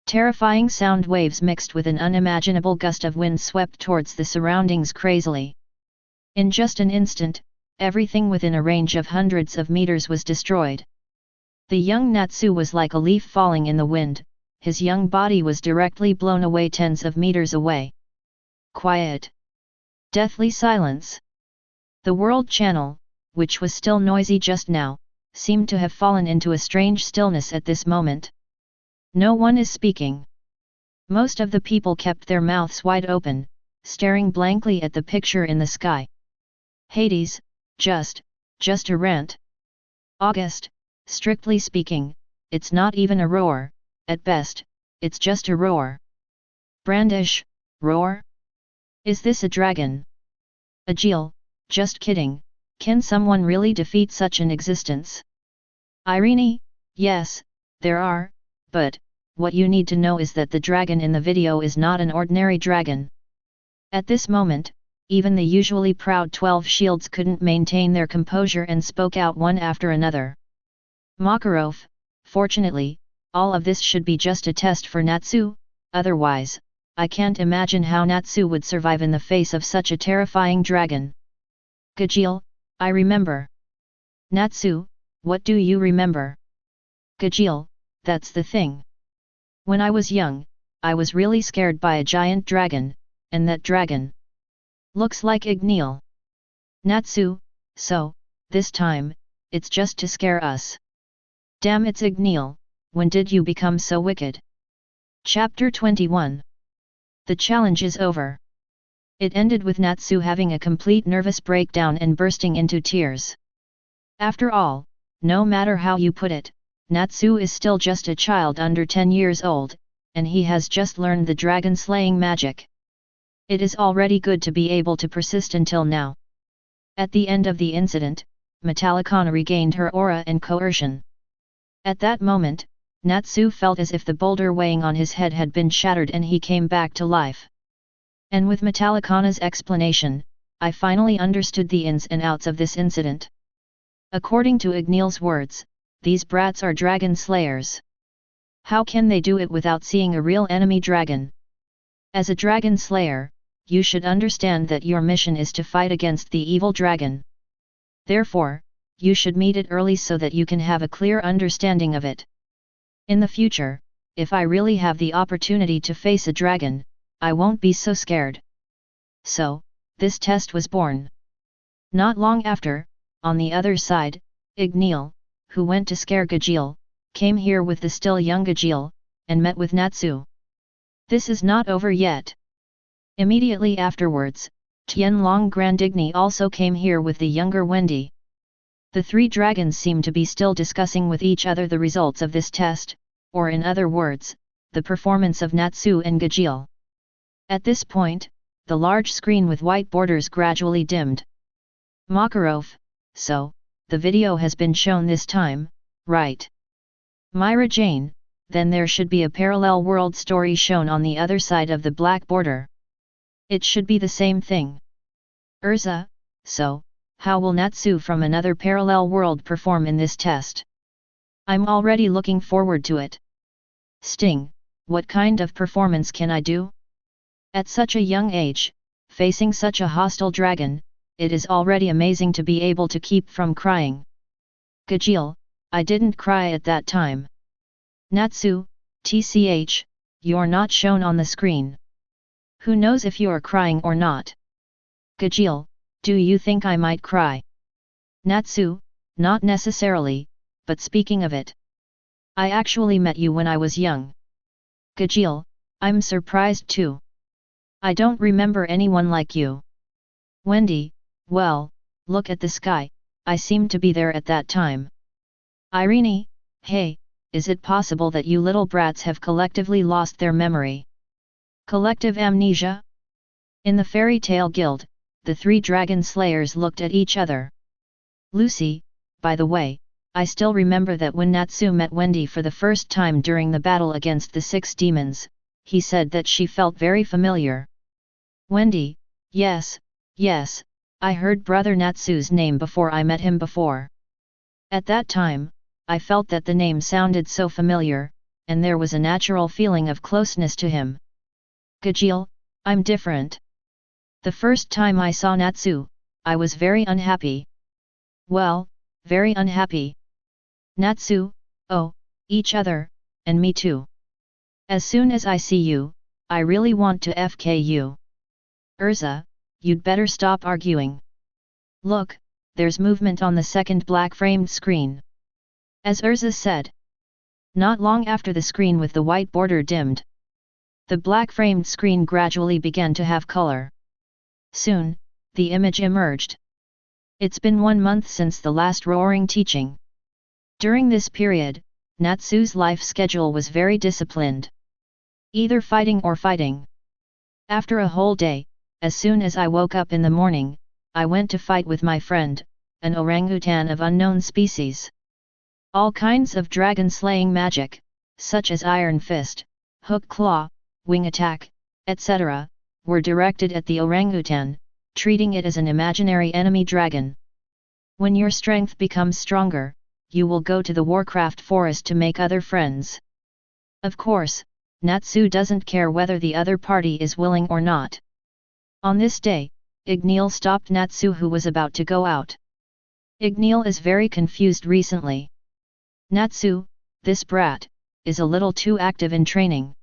Terrifying sound waves mixed with an unimaginable gust of wind swept towards the surroundings crazily. In just an instant, everything within a range of hundreds of meters was destroyed. The young Natsu was like a leaf falling in the wind, his young body was directly blown away tens of meters away. Quiet. Deathly silence. The world channel, which was still noisy just now, seemed to have fallen into a strange stillness at this moment. No one is speaking. Most of the people kept their mouths wide open, staring blankly at the picture in the sky. Hades, just a rant. August, strictly speaking, it's not even a roar, at best, it's just a roar. Brandish, roar? Is this a dragon? Agil, just kidding, can someone really defeat such an existence? Irene, yes, there are, but, what you need to know is that the dragon in the video is not an ordinary dragon. At this moment, even the usually proud 12 shields couldn't maintain their composure and spoke out one after another. Makarov, fortunately, all of this should be just a test for Natsu, otherwise, I can't imagine how Natsu would survive in the face of such a terrifying dragon. Gajeel, I remember. Natsu, what do you remember? Gajeel, that's the thing. When I was young, I was really scared by a giant dragon, and that dragon looks like Dragneel. Natsu, so, this time, it's just to scare us. Damn, it's Dragneel, when did you become so wicked? Chapter 21. The challenge is over. It ended with Natsu having a complete nervous breakdown and bursting into tears. After all, no matter how you put it, Natsu is still just a child under 10 years old, and he has just learned the dragon-slaying magic. It is already good to be able to persist until now. At the end of the incident, Metallicana regained her aura and coercion. At that moment, Natsu felt as if the boulder weighing on his head had been shattered and he came back to life. And with Metallicana's explanation, I finally understood the ins and outs of this incident. According to Dragneel's words, these brats are dragon slayers. How can they do it without seeing a real enemy dragon? As a dragon slayer, you should understand that your mission is to fight against the evil dragon. Therefore, you should meet it early so that you can have a clear understanding of it. In the future, if I really have the opportunity to face a dragon, I won't be so scared. So, this test was born. Not long after, on the other side, Dragneel, who went to scare Gajeel, came here with the still young Gajeel, and met with Natsu. This is not over yet. Immediately afterwards, Tianlang Grandigny also came here with the younger Wendy. The three dragons seem to be still discussing with each other the results of this test, or in other words, the performance of Natsu and Gajeel. At this point, the large screen with white borders gradually dimmed. Makarov, so, the video has been shown this time, right? Myra Jane, then there should be a parallel world story shown on the other side of the black border. It should be the same thing. Urza, so, how will Natsu from another parallel world perform in this test? I'm already looking forward to it. Sting, what kind of performance can I do? At such a young age, facing such a hostile dragon, it is already amazing to be able to keep from crying. Gajeel, I didn't cry at that time. Natsu, tch, you're not shown on the screen. Who knows if you're crying or not? Gajeel, do you think I might cry? Natsu, not necessarily, but speaking of it, I actually met you when I was young. Gajeel, I'm surprised too. I don't remember anyone like you. Wendy, well, look at the sky, I seemed to be there at that time. Irene, hey, is it possible that you little brats have collectively lost their memory? Collective amnesia? In the fairy tale guild, the three dragon slayers looked at each other. Lucy, by the way, I still remember that when Natsu met Wendy for the first time during the battle against the 6 demons, he said that she felt very familiar. Wendy, yes, I heard Brother Natsu's name before I met him before. At that time, I felt that the name sounded so familiar, and there was a natural feeling of closeness to him. Gajeel, I'm different. The first time I saw Natsu, I was very unhappy. Well, very unhappy. Natsu, oh, each other, and me too. As soon as I see you, I really want to FK you. Urza, you'd better stop arguing. Look, there's movement on the second black-framed screen. As Urza said. Not long after the screen with the white border dimmed. The black-framed screen gradually began to have color. Soon, the image emerged. It's been 1 month since the last roaring teaching. During this period, Natsu's life schedule was very disciplined. Either fighting or fighting. After a whole day, as soon as I woke up in the morning, I went to fight with my friend, an orangutan of unknown species. All kinds of dragon-slaying magic, such as Iron Fist, Hook Claw, Wing Attack, etc., were directed at the orangutan, treating it as an imaginary enemy dragon. When your strength becomes stronger, you will go to the Warcraft Forest to make other friends. Of course, Natsu doesn't care whether the other party is willing or not. On this day, Dragneel stopped Natsu who was about to go out. Dragneel is very confused recently. Natsu, this brat, is a little too active in training.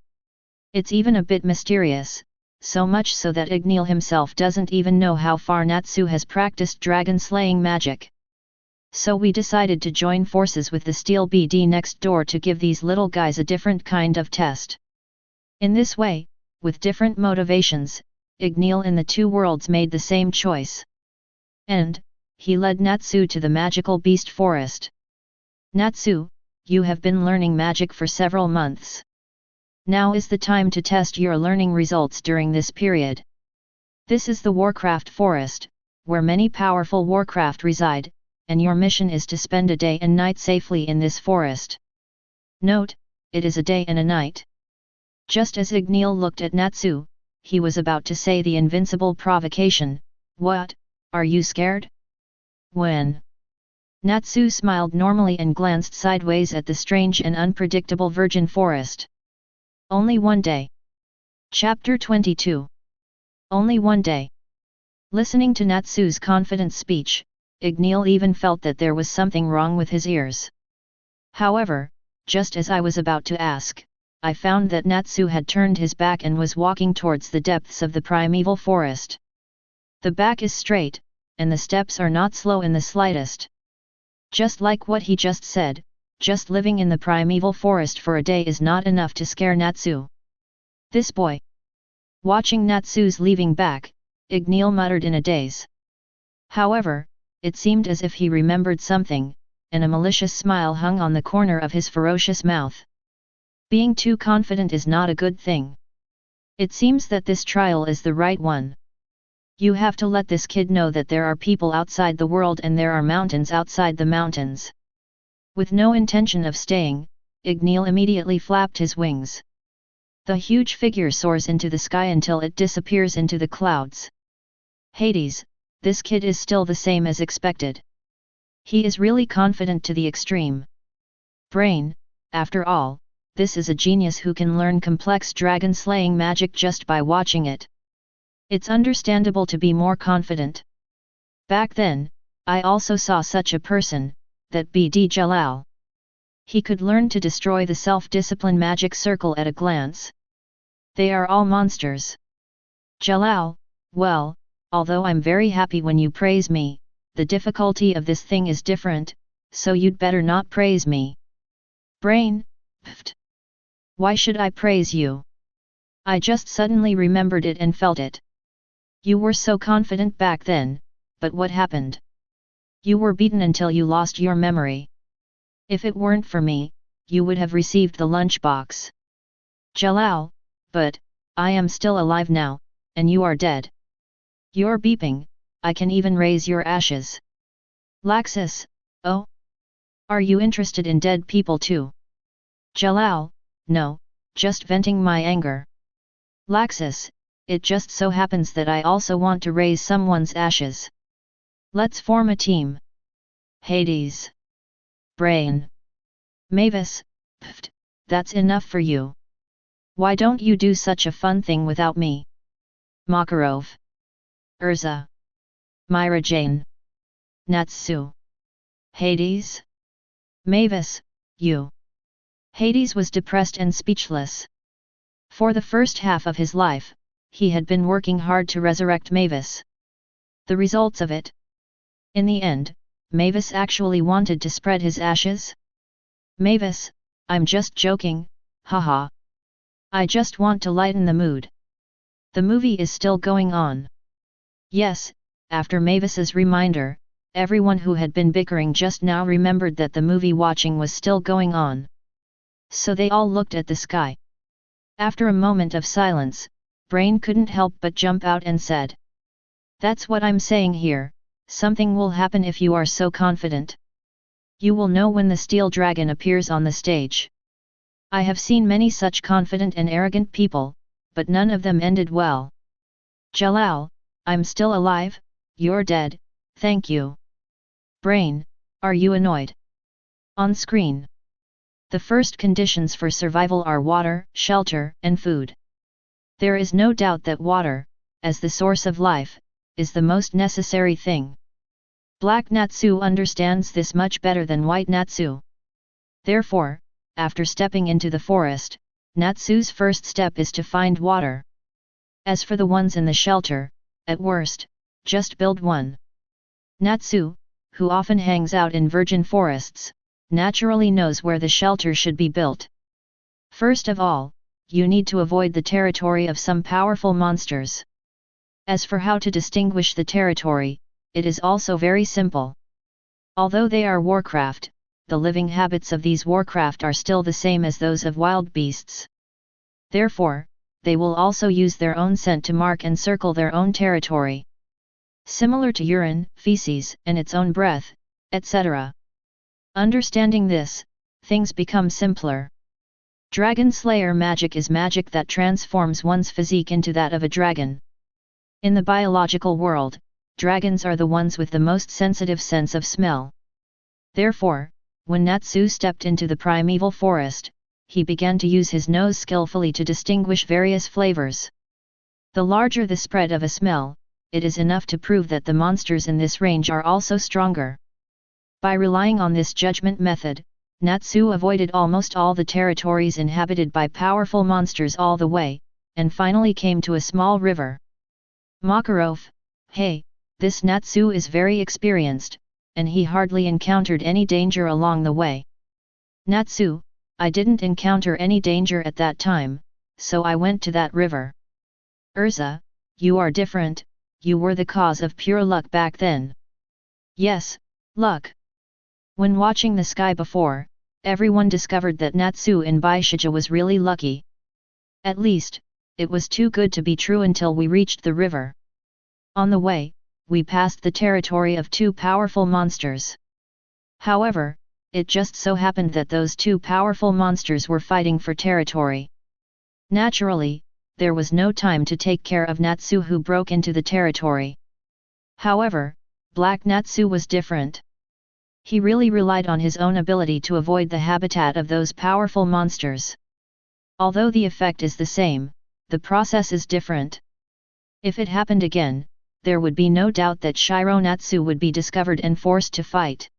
It's even a bit mysterious, so much so that Dragneel himself doesn't even know how far Natsu has practiced dragon-slaying magic. So we decided to join forces with the Steel BD next door to give these little guys a different kind of test. In this way, with different motivations, Dragneel in the two worlds made the same choice. And, he led Natsu to the magical beast forest. Natsu, you have been learning magic for several months. Now is the time to test your learning results during this period. This is the Warcraft Forest, where many powerful Warcraft reside, and your mission is to spend a day and night safely in this forest. Note, it is a day and a night. Just as Dragneel looked at Natsu, he was about to say the invincible provocation, "What, are you scared?" When Natsu smiled normally and glanced sideways at the strange and unpredictable virgin forest. Only one day. Chapter 22. Only one day. Listening to Natsu's confident speech, Dragneel even felt that there was something wrong with his ears. However, just as I was about to ask, I found that Natsu had turned his back and was walking towards the depths of the primeval forest. The back is straight, and the steps are not slow in the slightest. Just like what he just said, just living in the primeval forest for a day is not enough to scare Natsu. This boy. Watching Natsu's leaving back, Dragneel muttered in a daze. However, it seemed as if he remembered something, and a malicious smile hung on the corner of his ferocious mouth. Being too confident is not a good thing. It seems that this trial is the right one. You have to let this kid know that there are people outside the world and there are mountains outside the mountains. With no intention of staying, Dragneel immediately flapped his wings. The huge figure soars into the sky until it disappears into the clouds. Hades, this kid is still the same as expected. He is really confident to the extreme. Brain, after all, this is a genius who can learn complex dragon-slaying magic just by watching it. It's understandable to be more confident. Back then, I also saw such a person, that BD Jalal. He could learn to destroy the self-discipline magic circle at a glance. They are all monsters. Jalal, well, although I'm very happy when you praise me, the difficulty of this thing is different, so you'd better not praise me. Brain, pfft. Why should I praise you? I just suddenly remembered it and felt it. You were so confident back then, but what happened? You were beaten until you lost your memory. If it weren't for me, you would have received the lunchbox. Jalal, but, I am still alive now, and you are dead. You're beeping, I can even raise your ashes. Laxus, oh? Are you interested in dead people too? Jalal, no, just venting my anger. Laxus, it just so happens that I also want to raise someone's ashes. Let's form a team. Hades. Brain. Mavis, pfft, that's enough for you. Why don't you do such a fun thing without me? Makarov. Urza. Myra Jane. Natsu. Hades? Mavis, you. Hades was depressed and speechless. For the first half of his life, he had been working hard to resurrect Mavis. The results of it. In the end, Mavis actually wanted to spread his ashes? Mavis, I'm just joking, haha. I just want to lighten the mood. The movie is still going on. Yes, after Mavis's reminder, everyone who had been bickering just now remembered that the movie watching was still going on. So they all looked at the sky. After a moment of silence, Brain couldn't help but jump out and said, "That's what I'm saying here, something will happen if you are so confident. You will know when the steel dragon appears on the stage. I have seen many such confident and arrogant people, but none of them ended well. Jalal, I'm still alive, you're dead, thank you. Brain, are you annoyed?" On screen. The first conditions for survival are water, shelter, and food. There is no doubt that water, as the source of life, is the most necessary thing. Black Natsu understands this much better than White Natsu. Therefore, after stepping into the forest, Natsu's first step is to find water. As for the ones in the shelter, at worst, just build one. Natsu, who often hangs out in virgin forests, naturally knows where the shelter should be built. First of all, you need to avoid the territory of some powerful monsters. As for how to distinguish the territory, it is also very simple. Although they are warcraft, the living habits of these warcraft are still the same as those of wild beasts. Therefore, they will also use their own scent to mark and circle their own territory. Similar to urine, feces, and its own breath, etc. Understanding this, things become simpler. Dragon Slayer magic is magic that transforms one's physique into that of a dragon. In the biological world, dragons are the ones with the most sensitive sense of smell. Therefore, when Natsu stepped into the primeval forest, he began to use his nose skillfully to distinguish various flavors. The larger the spread of a smell, it is enough to prove that the monsters in this range are also stronger. By relying on this judgment method, Natsu avoided almost all the territories inhabited by powerful monsters all the way, and finally came to a small river. Makarov, hey, this Natsu is very experienced, and he hardly encountered any danger along the way. Natsu, I didn't encounter any danger at that time, so I went to that river. Urza, you are different, you were the cause of pure luck back then. Yes, luck. When watching the sky before, everyone discovered that Natsu in Baishija was really lucky. At least, it was too good to be true until we reached the river. On the way, we passed the territory of two powerful monsters. However, it just so happened that those two powerful monsters were fighting for territory. Naturally, there was no time to take care of Natsu, who broke into the territory. However, Black Natsu was different. He really relied on his own ability to avoid the habitat of those powerful monsters. Although the effect is the same, the process is different. If it happened again, there would be no doubt that Shiro Natsu would be discovered and forced to fight.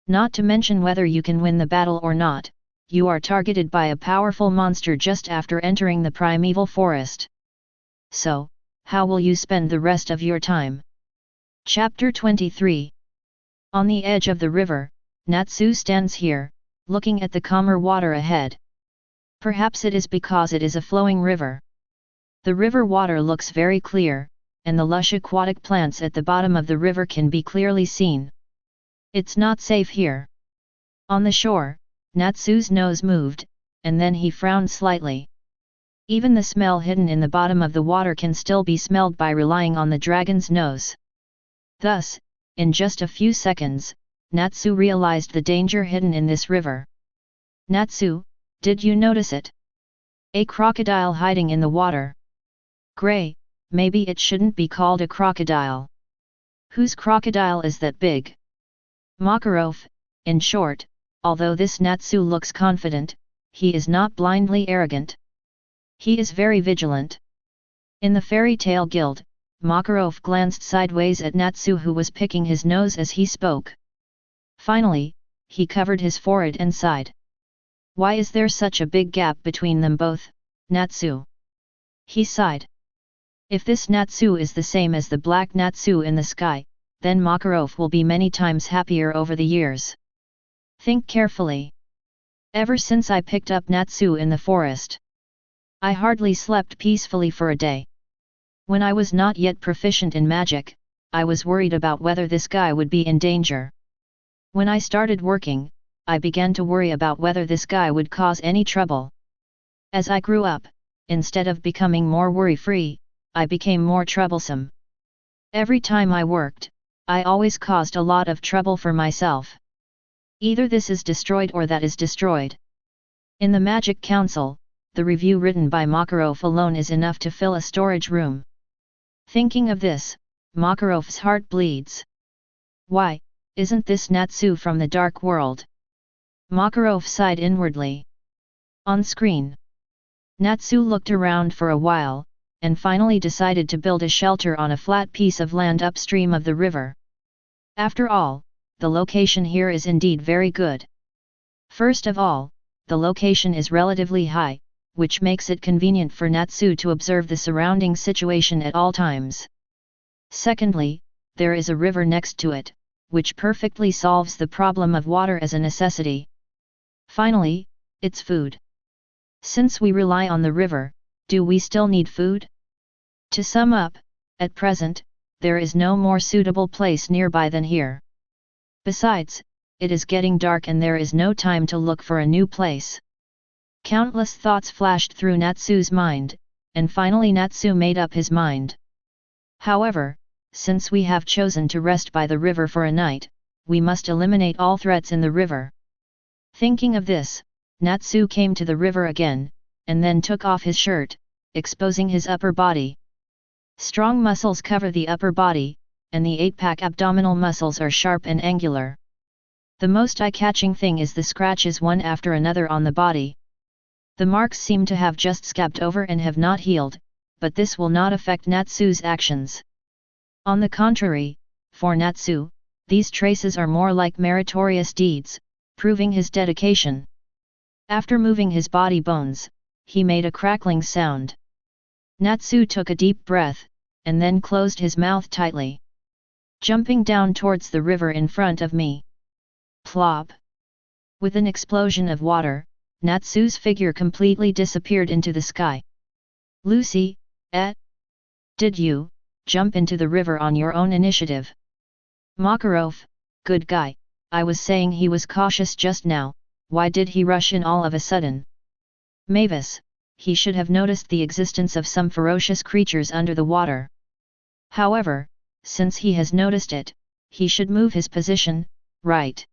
Not to mention whether you can win the battle or not, you are targeted by a powerful monster just after entering the primeval forest. So, how will you spend the rest of your time? Chapter 23. On the edge of the river, Natsu stands here, looking at the calmer water ahead. Perhaps it is because it is a flowing river. The river water looks very clear, and the lush aquatic plants at the bottom of the river can be clearly seen. It's not safe here. On the shore, Natsu's nose moved, and then he frowned slightly. Even the smell hidden in the bottom of the water can still be smelled by relying on the dragon's nose. Thus, in just a few seconds, Natsu realized the danger hidden in this river. Natsu, did you notice it? A crocodile hiding in the water. Gray, maybe it shouldn't be called a crocodile. Whose crocodile is that big? Makarov, in short, although this Natsu looks confident, he is not blindly arrogant. He is very vigilant. In the fairy tale guild, Makarov glanced sideways at Natsu, who was picking his nose as he spoke. Finally, he covered his forehead and sighed. Why is there such a big gap between them both, Natsu? He sighed. If this Natsu is the same as the black Natsu in the sky, then Makarov will be many times happier over the years. Think carefully. Ever since I picked up Natsu in the forest, I hardly slept peacefully for a day. When I was not yet proficient in magic, I was worried about whether this guy would be in danger. When I started working, I began to worry about whether this guy would cause any trouble. As I grew up, instead of becoming more worry-free, I became more troublesome. Every time I worked, I always caused a lot of trouble for myself. Either this is destroyed or that is destroyed. In the Magic Council, the review written by Makarov alone is enough to fill a storage room. Thinking of this, Makarov's heart bleeds. Why, isn't this Natsu from the Dark World? Makarov sighed inwardly. On screen, Natsu looked around for a while, and finally decided to build a shelter on a flat piece of land upstream of the river. After all, the location here is indeed very good. First of all, the location is relatively high, which makes it convenient for Natsu to observe the surrounding situation at all times. Secondly, there is a river next to it, which perfectly solves the problem of water as a necessity. Finally, it's food. Since we rely on the river, do we still need food? To sum up, at present, there is no more suitable place nearby than here. Besides, it is getting dark and there is no time to look for a new place. Countless thoughts flashed through Natsu's mind, and finally Natsu made up his mind. However, since we have chosen to rest by the river for a night, we must eliminate all threats in the river. Thinking of this, Natsu came to the river again, and then took off his shirt, exposing his upper body. Strong muscles cover the upper body, and the 8-pack abdominal muscles are sharp and angular. The most eye-catching thing is the scratches one after another on the body. The marks seem to have just scabbed over and have not healed, but this will not affect Natsu's actions. On the contrary, for Natsu, these traces are more like meritorious deeds, proving his dedication. After moving his body bones, he made a crackling sound. Natsu took a deep breath, and then closed his mouth tightly. Jumping down towards the river in front of me. Plop! With an explosion of water, Natsu's figure completely disappeared into the sky. Lucy, did you jump into the river on your own initiative? Makarov, good guy, I was saying he was cautious just now, why did he rush in all of a sudden? Mavis, he should have noticed the existence of some ferocious creatures under the water. However, since he has noticed it, he should move his position, right?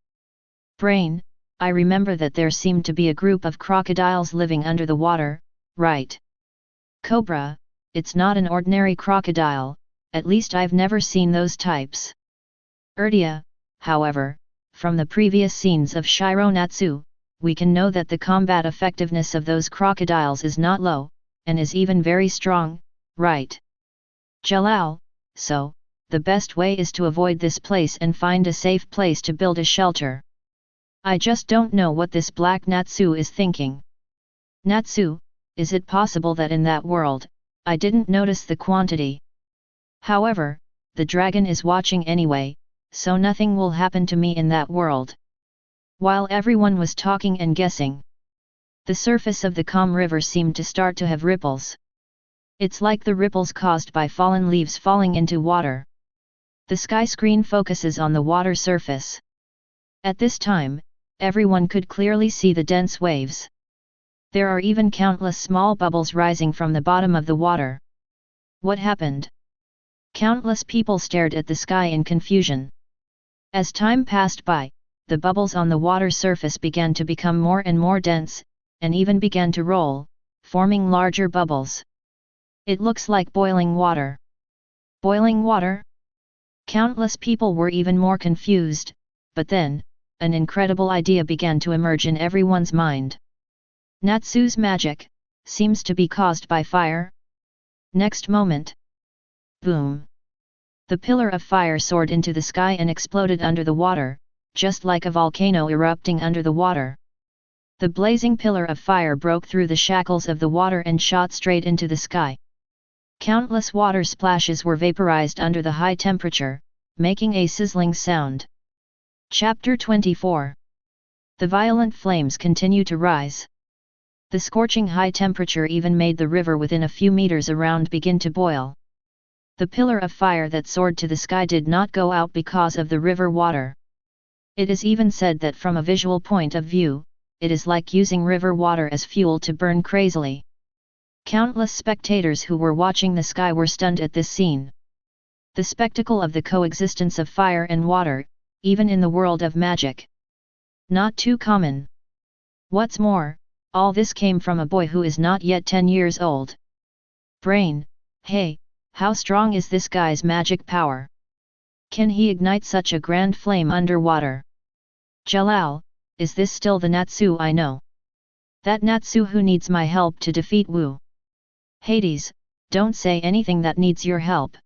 Brain, I remember that there seemed to be a group of crocodiles living under the water, right? Cobra, it's not an ordinary crocodile, at least I've never seen those types. Erdia, however, from the previous scenes of Shiro Natsu, we can know that the combat effectiveness of those crocodiles is not low, and is even very strong, right? Jalal, so, the best way is to avoid this place and find a safe place to build a shelter. I just don't know what this black Natsu is thinking. Natsu, is it possible that in that world, I didn't notice the quantity? However, the dragon is watching anyway, so nothing will happen to me in that world. While everyone was talking and guessing, the surface of the calm river seemed to start to have ripples. It's like the ripples caused by fallen leaves falling into water. The sky screen focuses on the water surface. At this time, everyone could clearly see the dense waves. There are even countless small bubbles rising from the bottom of the water. What happened? Countless people stared at the sky in confusion. As time passed by, the bubbles on the water surface began to become more and more dense, and even began to roll, forming larger bubbles. It looks like boiling water. Boiling water? Countless people were even more confused, but then, an incredible idea began to emerge in everyone's mind. Natsu's magic seems to be caused by fire. Next moment, boom! The pillar of fire soared into the sky and exploded under the water, just like a volcano erupting under the water. The blazing pillar of fire broke through the shackles of the water and shot straight into the sky. Countless water splashes were vaporized under the high temperature, making a sizzling sound. Chapter 24. The violent flames continue to rise. The scorching high temperature even made the river within a few meters around begin to boil. The pillar of fire that soared to the sky did not go out because of the river water. It is even said that from a visual point of view, it is like using river water as fuel to burn crazily. Countless spectators who were watching the sky were stunned at this scene. The spectacle of the coexistence of fire and water, even in the world of magic. Not too common. What's more, all this came from a boy who is not yet 10 years old. Brain, hey, how strong is this guy's magic power? Can he ignite such a grand flame underwater? Jalal, is this still the Natsu I know? That Natsu who needs my help to defeat Wu? Hades, don't say anything that needs your help.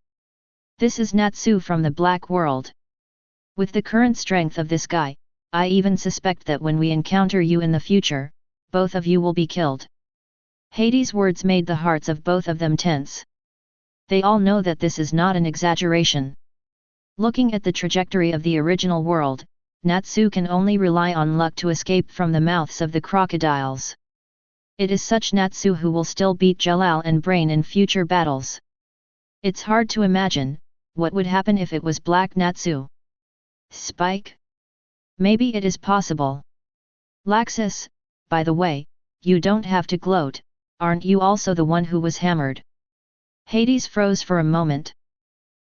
This is Natsu from the Black World. With the current strength of this guy, I even suspect that when we encounter you in the future, both of you will be killed. Hades' words made the hearts of both of them tense. They all know that this is not an exaggeration. Looking at the trajectory of the original world, Natsu can only rely on luck to escape from the mouths of the crocodiles. It is such Natsu who will still beat Jalal and Brain in future battles. It's hard to imagine, what would happen if it was Black Natsu? Spike? Maybe it is possible. Laxus, by the way, you don't have to gloat, aren't you also the one who was hammered? Hades froze for a moment.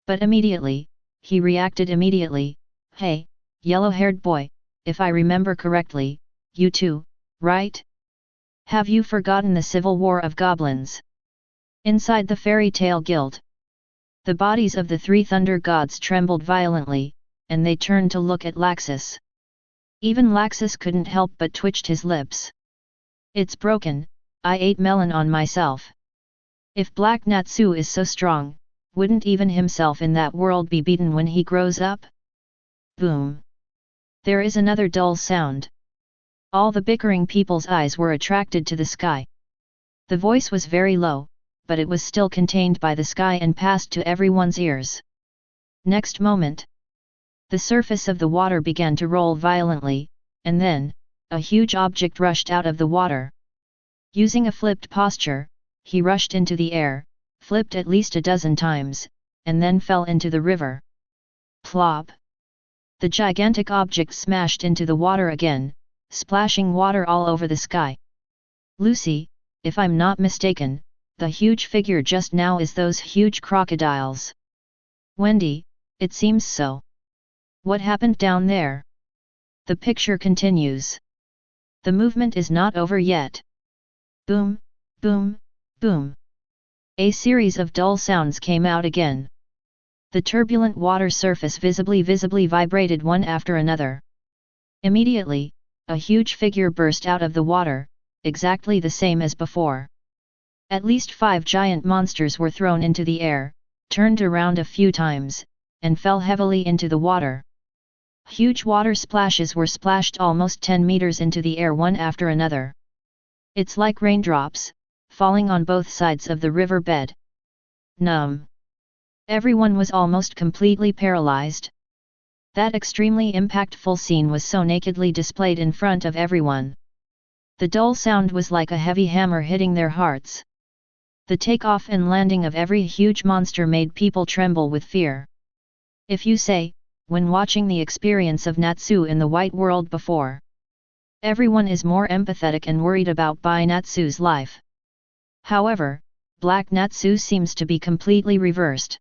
But immediately, he reacted immediately. Hey, yellow-haired boy, if I remember correctly, you too, right? Have you forgotten the civil war of goblins? Inside the fairy tale guild, the bodies of the three thunder gods trembled violently, and they turned to look at Laxus. Even Laxus couldn't help but twitched his lips. It's broken, I ate melon on myself. If Black Natsu is so strong, wouldn't even himself in that world be beaten when he grows up? Boom. There is another dull sound. All the bickering people's eyes were attracted to the sky. The voice was very low, but it was still contained by the sky and passed to everyone's ears. Next moment, the surface of the water began to roll violently, and then, a huge object rushed out of the water. Using a flipped posture, he rushed into the air, flipped at least a dozen times, and then fell into the river. Plop! The gigantic object smashed into the water again, splashing water all over the sky. Lucy, if I'm not mistaken, the huge figure just now is those huge crocodiles. Wendy, it seems so. What happened down there? The picture continues. The movement is not over yet. Boom, boom, boom. A series of dull sounds came out again. The turbulent water surface visibly vibrated one after another. Immediately, a huge figure burst out of the water, exactly the same as before. At least 5 giant monsters were thrown into the air, turned around a few times, and fell heavily into the water. Huge water splashes were splashed almost 10 meters into the air one after another. It's like raindrops, falling on both sides of the river bed. Numb. Everyone was almost completely paralyzed. That extremely impactful scene was so nakedly displayed in front of everyone. The dull sound was like a heavy hammer hitting their hearts. The takeoff and landing of every huge monster made people tremble with fear. If you say, when watching the experience of Natsu in the White World before, everyone is more empathetic and worried about Bai Natsu's life. However, Black Natsu seems to be completely reversed.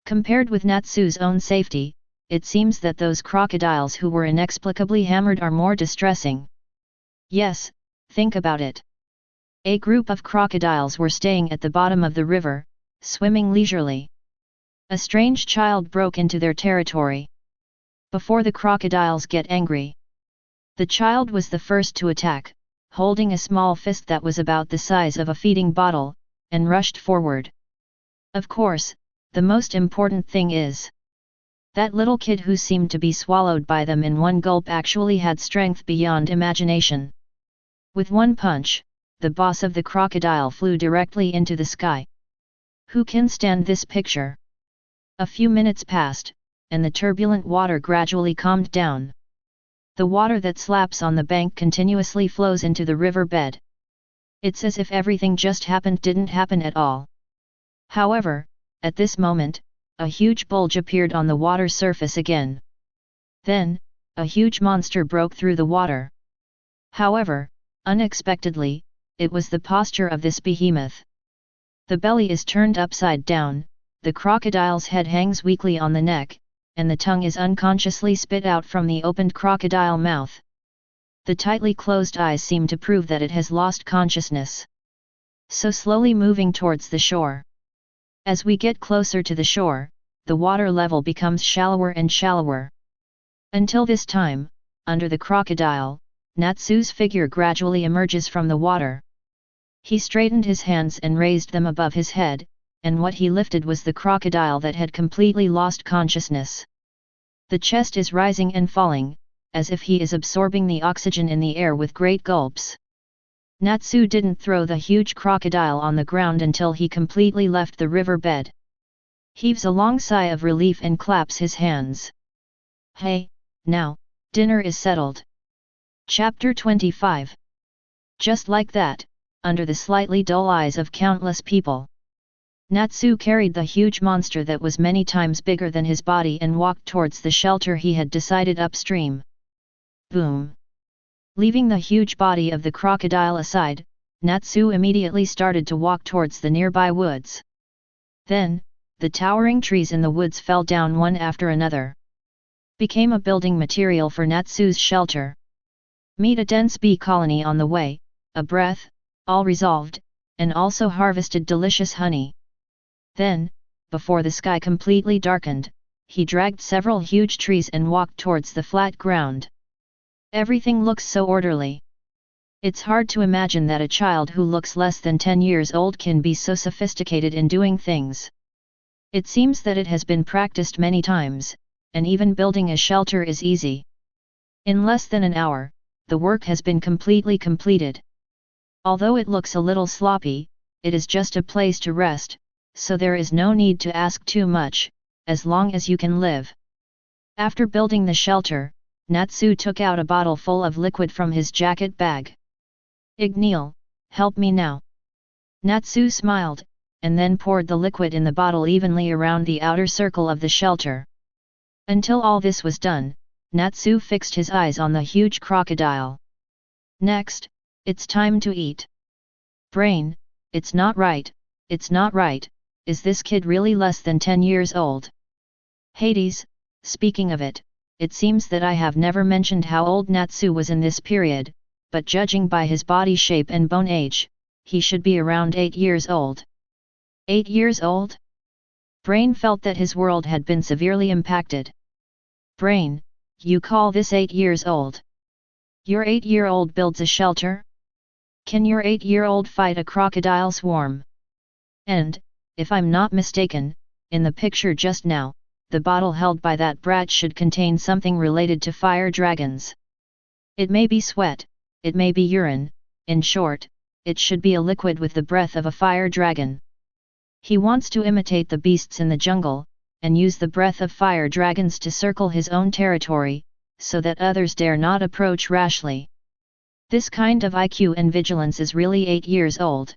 Compared with Natsu's own safety, it seems that those crocodiles who were inexplicably hammered are more distressing. Yes, think about it. A group of crocodiles were staying at the bottom of the river, swimming leisurely. A strange child broke into their territory. Before the crocodiles get angry, the child was the first to attack, holding a small fist that was about the size of a feeding bottle, and rushed forward. Of course, the most important thing is, That little kid who seemed to be swallowed by them in one gulp actually had strength beyond imagination. With one punch, the boss of the crocodile flew directly into the sky. Who can stand this picture? A few minutes passed, and the turbulent water gradually calmed down. The water that slaps on the bank continuously flows into the river bed. It's as if everything just didn't happen at all. However, at this moment, a huge bulge appeared on the water surface again. Then, a huge monster broke through the water. However, unexpectedly, it was the posture of this behemoth. The belly is turned upside down, the crocodile's head hangs weakly on the neck, and the tongue is unconsciously spit out from the opened crocodile mouth. The tightly closed eyes seem to prove that it has lost consciousness. So slowly moving towards the shore. As we get closer to the shore, the water level becomes shallower and shallower. Until this time, under the crocodile, Natsu's figure gradually emerges from the water. He straightened his hands and raised them above his head, and what he lifted was the crocodile that had completely lost consciousness. The chest is rising and falling, as if he is absorbing the oxygen in the air with great gulps. Natsu didn't throw the huge crocodile on the ground until he completely left the river bed. Heaves a long sigh of relief and claps his hands. Hey, now, dinner is settled. Chapter 25. Just like that, under the slightly dull eyes of countless people, Natsu carried the huge monster that was many times bigger than his body and walked towards the shelter he had decided upstream. Boom! Leaving the huge body of the crocodile aside, Natsu immediately started to walk towards the nearby woods. Then, the towering trees in the woods fell down one after another. Became a building material for Natsu's shelter. Meet a dense bee colony on the way, a breath, all resolved, and also harvested delicious honey. Then, before the sky completely darkened, he dragged several huge trees and walked towards the flat ground. Everything looks so orderly. It's hard to imagine that a child who looks less than 10 years old can be so sophisticated in doing things. It seems that it has been practiced many times, and even building a shelter is easy. In less than an hour, the work has been completely completed. Although it looks a little sloppy, it is just a place to rest, so there is no need to ask too much, as long as you can live. After building the shelter, Natsu took out a bottle full of liquid from his jacket bag. Dragneel, help me now. Natsu smiled, and then poured the liquid in the bottle evenly around the outer circle of the shelter. Until all this was done, Natsu fixed his eyes on the huge crocodile. Next, it's time to eat. Brain, it's not right, it's not right, is this kid really less than 10 years old? Hades, speaking of it, it seems that I have never mentioned how old Natsu was in this period, but judging by his body shape and bone age, he should be around 8 years old. 8 years old? Brain felt that his world had been severely impacted. Brain, you call this 8 years old? Your 8-year-old builds a shelter? Can your 8-year-old fight a crocodile swarm? And, if I'm not mistaken, in the picture just now, the bottle held by that brat should contain something related to fire dragons. It may be sweat, it may be urine, in short, it should be a liquid with the breath of a fire dragon. He wants to imitate the beasts in the jungle, and use the breath of fire dragons to circle his own territory, so that others dare not approach rashly. This kind of IQ and vigilance is really 8 years old.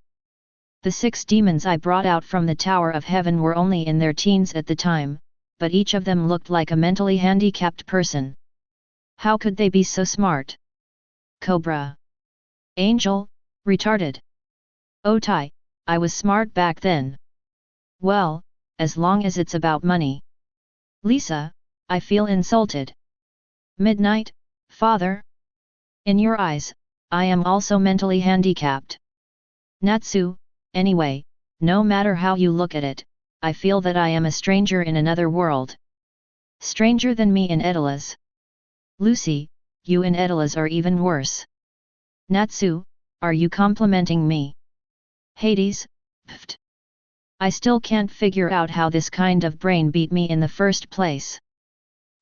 The 6 demons I brought out from the Tower of Heaven were only in their teens at the time, but each of them looked like a mentally handicapped person. How could they be so smart? Cobra. Angel, retarded. Oh Tai, I was smart back then. Well, as long as it's about money. Lisa, I feel insulted. Midnight, father? In your eyes, I am also mentally handicapped. Natsu, anyway, no matter how you look at it, I feel that I am a stranger in another world. Stranger than me in Edelas. Lucy, you in Edelas are even worse. Natsu, are you complimenting me? Hades, pfft. I still can't figure out how this kind of brain beat me in the first place.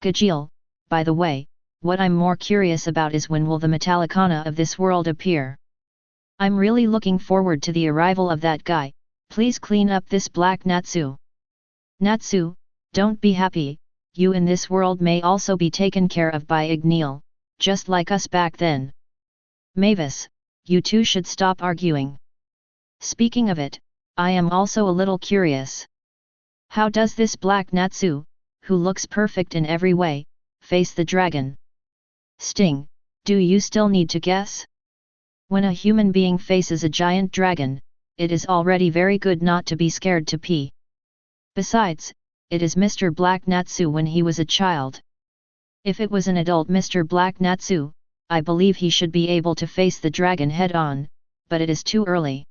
Dragneel, by the way, what I'm more curious about is when will the Metallicana of this world appear? I'm really looking forward to the arrival of that guy. Please clean up this black Natsu. Natsu, don't be happy, you in this world may also be taken care of by Dragneel, just like us back then. Mavis, you two should stop arguing. Speaking of it, I am also a little curious. How does this black Natsu, who looks perfect in every way, face the dragon? Sting, do you still need to guess? When a human being faces a giant dragon, it is already very good not to be scared to pee. Besides, it is Mr. Black Natsu when he was a child. If it was an adult Mr. Black Natsu, I believe he should be able to face the dragon head-on, but it is too early.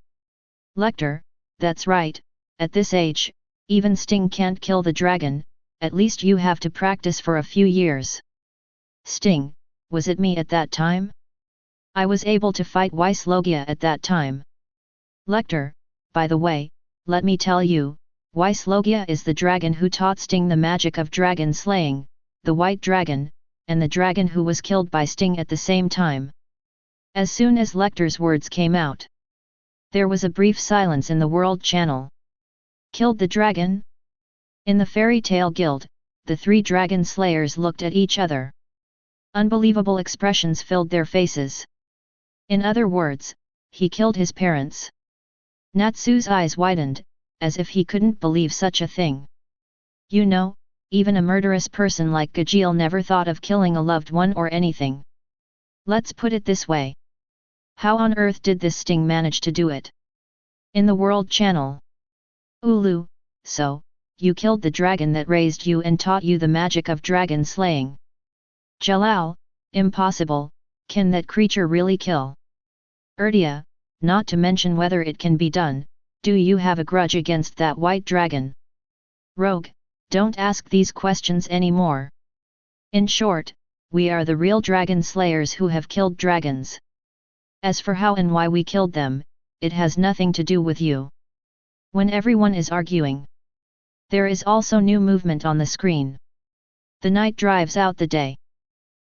Lecter, that's right, at this age, even Sting can't kill the dragon, at least you have to practice for a few years. Sting, was it me at that time? I was able to fight Logia at that time. Lecter, by the way, let me tell you, Logia is the dragon who taught Sting the magic of dragon slaying, the white dragon, and the dragon who was killed by Sting at the same time. As soon as Lecter's words came out, there was a brief silence in the World Channel. Killed the dragon? In the Fairy Tale Guild, the three dragon slayers looked at each other. Unbelievable expressions filled their faces. In other words, he killed his parents. Natsu's eyes widened, as if he couldn't believe such a thing. You know, even a murderous person like Dragneel never thought of killing a loved one or anything. Let's put it this way. How on earth did this Sting manage to do it? In the World Channel. Ulu, so, you killed the dragon that raised you and taught you the magic of dragon slaying. Jalal, impossible, can that creature really kill? Erdia, not to mention whether it can be done, do you have a grudge against that white dragon? Rogue, don't ask these questions anymore. In short, we are the real dragon slayers who have killed dragons. As for how and why we killed them, it has nothing to do with you. When everyone is arguing, there is also new movement on the screen. The night drives out the day.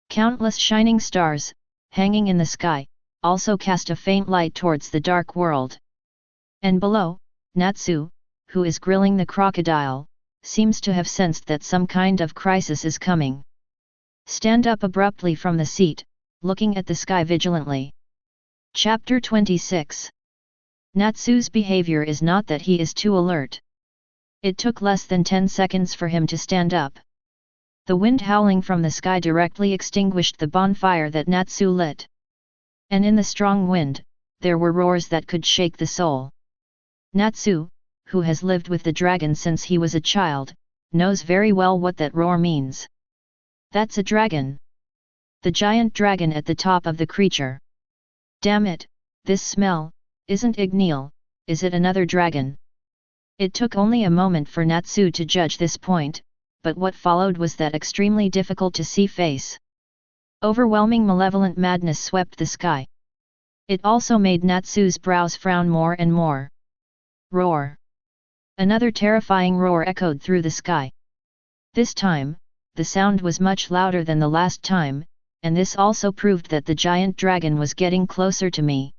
Countless shining stars, hanging in the sky, also cast a faint light towards the dark world. And below, Natsu, who is grilling the crocodile, seems to have sensed that some kind of crisis is coming. Stand up abruptly from the seat, looking at the sky vigilantly. Chapter 26. Natsu's behavior is not that he is too alert. It took less than 10 seconds for him to stand up. The wind howling from the sky directly extinguished the bonfire that Natsu lit. And in the strong wind, there were roars that could shake the soul. Natsu, who has lived with the dragon since he was a child, knows very well what that roar means. That's a dragon. The giant dragon at the top of the creature. Damn it, this smell, isn't Dragneel, is it another dragon? It took only a moment for Natsu to judge this point, but what followed was that extremely difficult to see face. Overwhelming malevolent madness swept the sky. It also made Natsu's brows frown more and more. Roar! Another terrifying roar echoed through the sky. This time, the sound was much louder than the last time, and this also proved that the giant dragon was getting closer to me.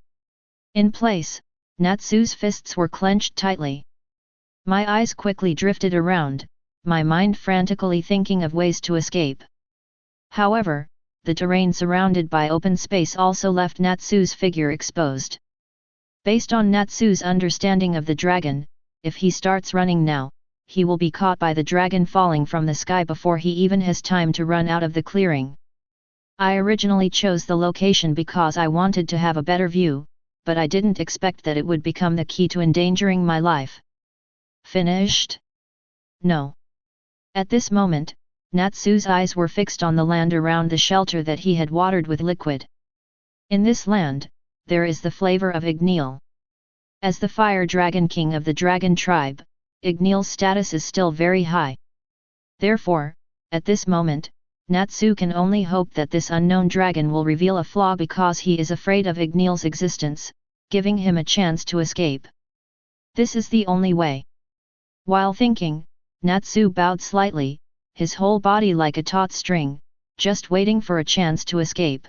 In place, Natsu's fists were clenched tightly. My eyes quickly drifted around, my mind frantically thinking of ways to escape. However, the terrain surrounded by open space also left Natsu's figure exposed. Based on Natsu's understanding of the dragon, if he starts running now, he will be caught by the dragon falling from the sky before he even has time to run out of the clearing. I originally chose the location because I wanted to have a better view, but I didn't expect that it would become the key to endangering my life. Finished? No. At this moment, Natsu's eyes were fixed on the land around the shelter that he had watered with liquid. In this land, there is the flavor of Dragneel. As the fire dragon king of the dragon tribe, Dragneel's status is still very high. Therefore, at this moment, Natsu can only hope that this unknown dragon will reveal a flaw because he is afraid of Dragneel's existence, giving him a chance to escape. This is the only way. While thinking, Natsu bowed slightly, his whole body like a taut string, just waiting for a chance to escape.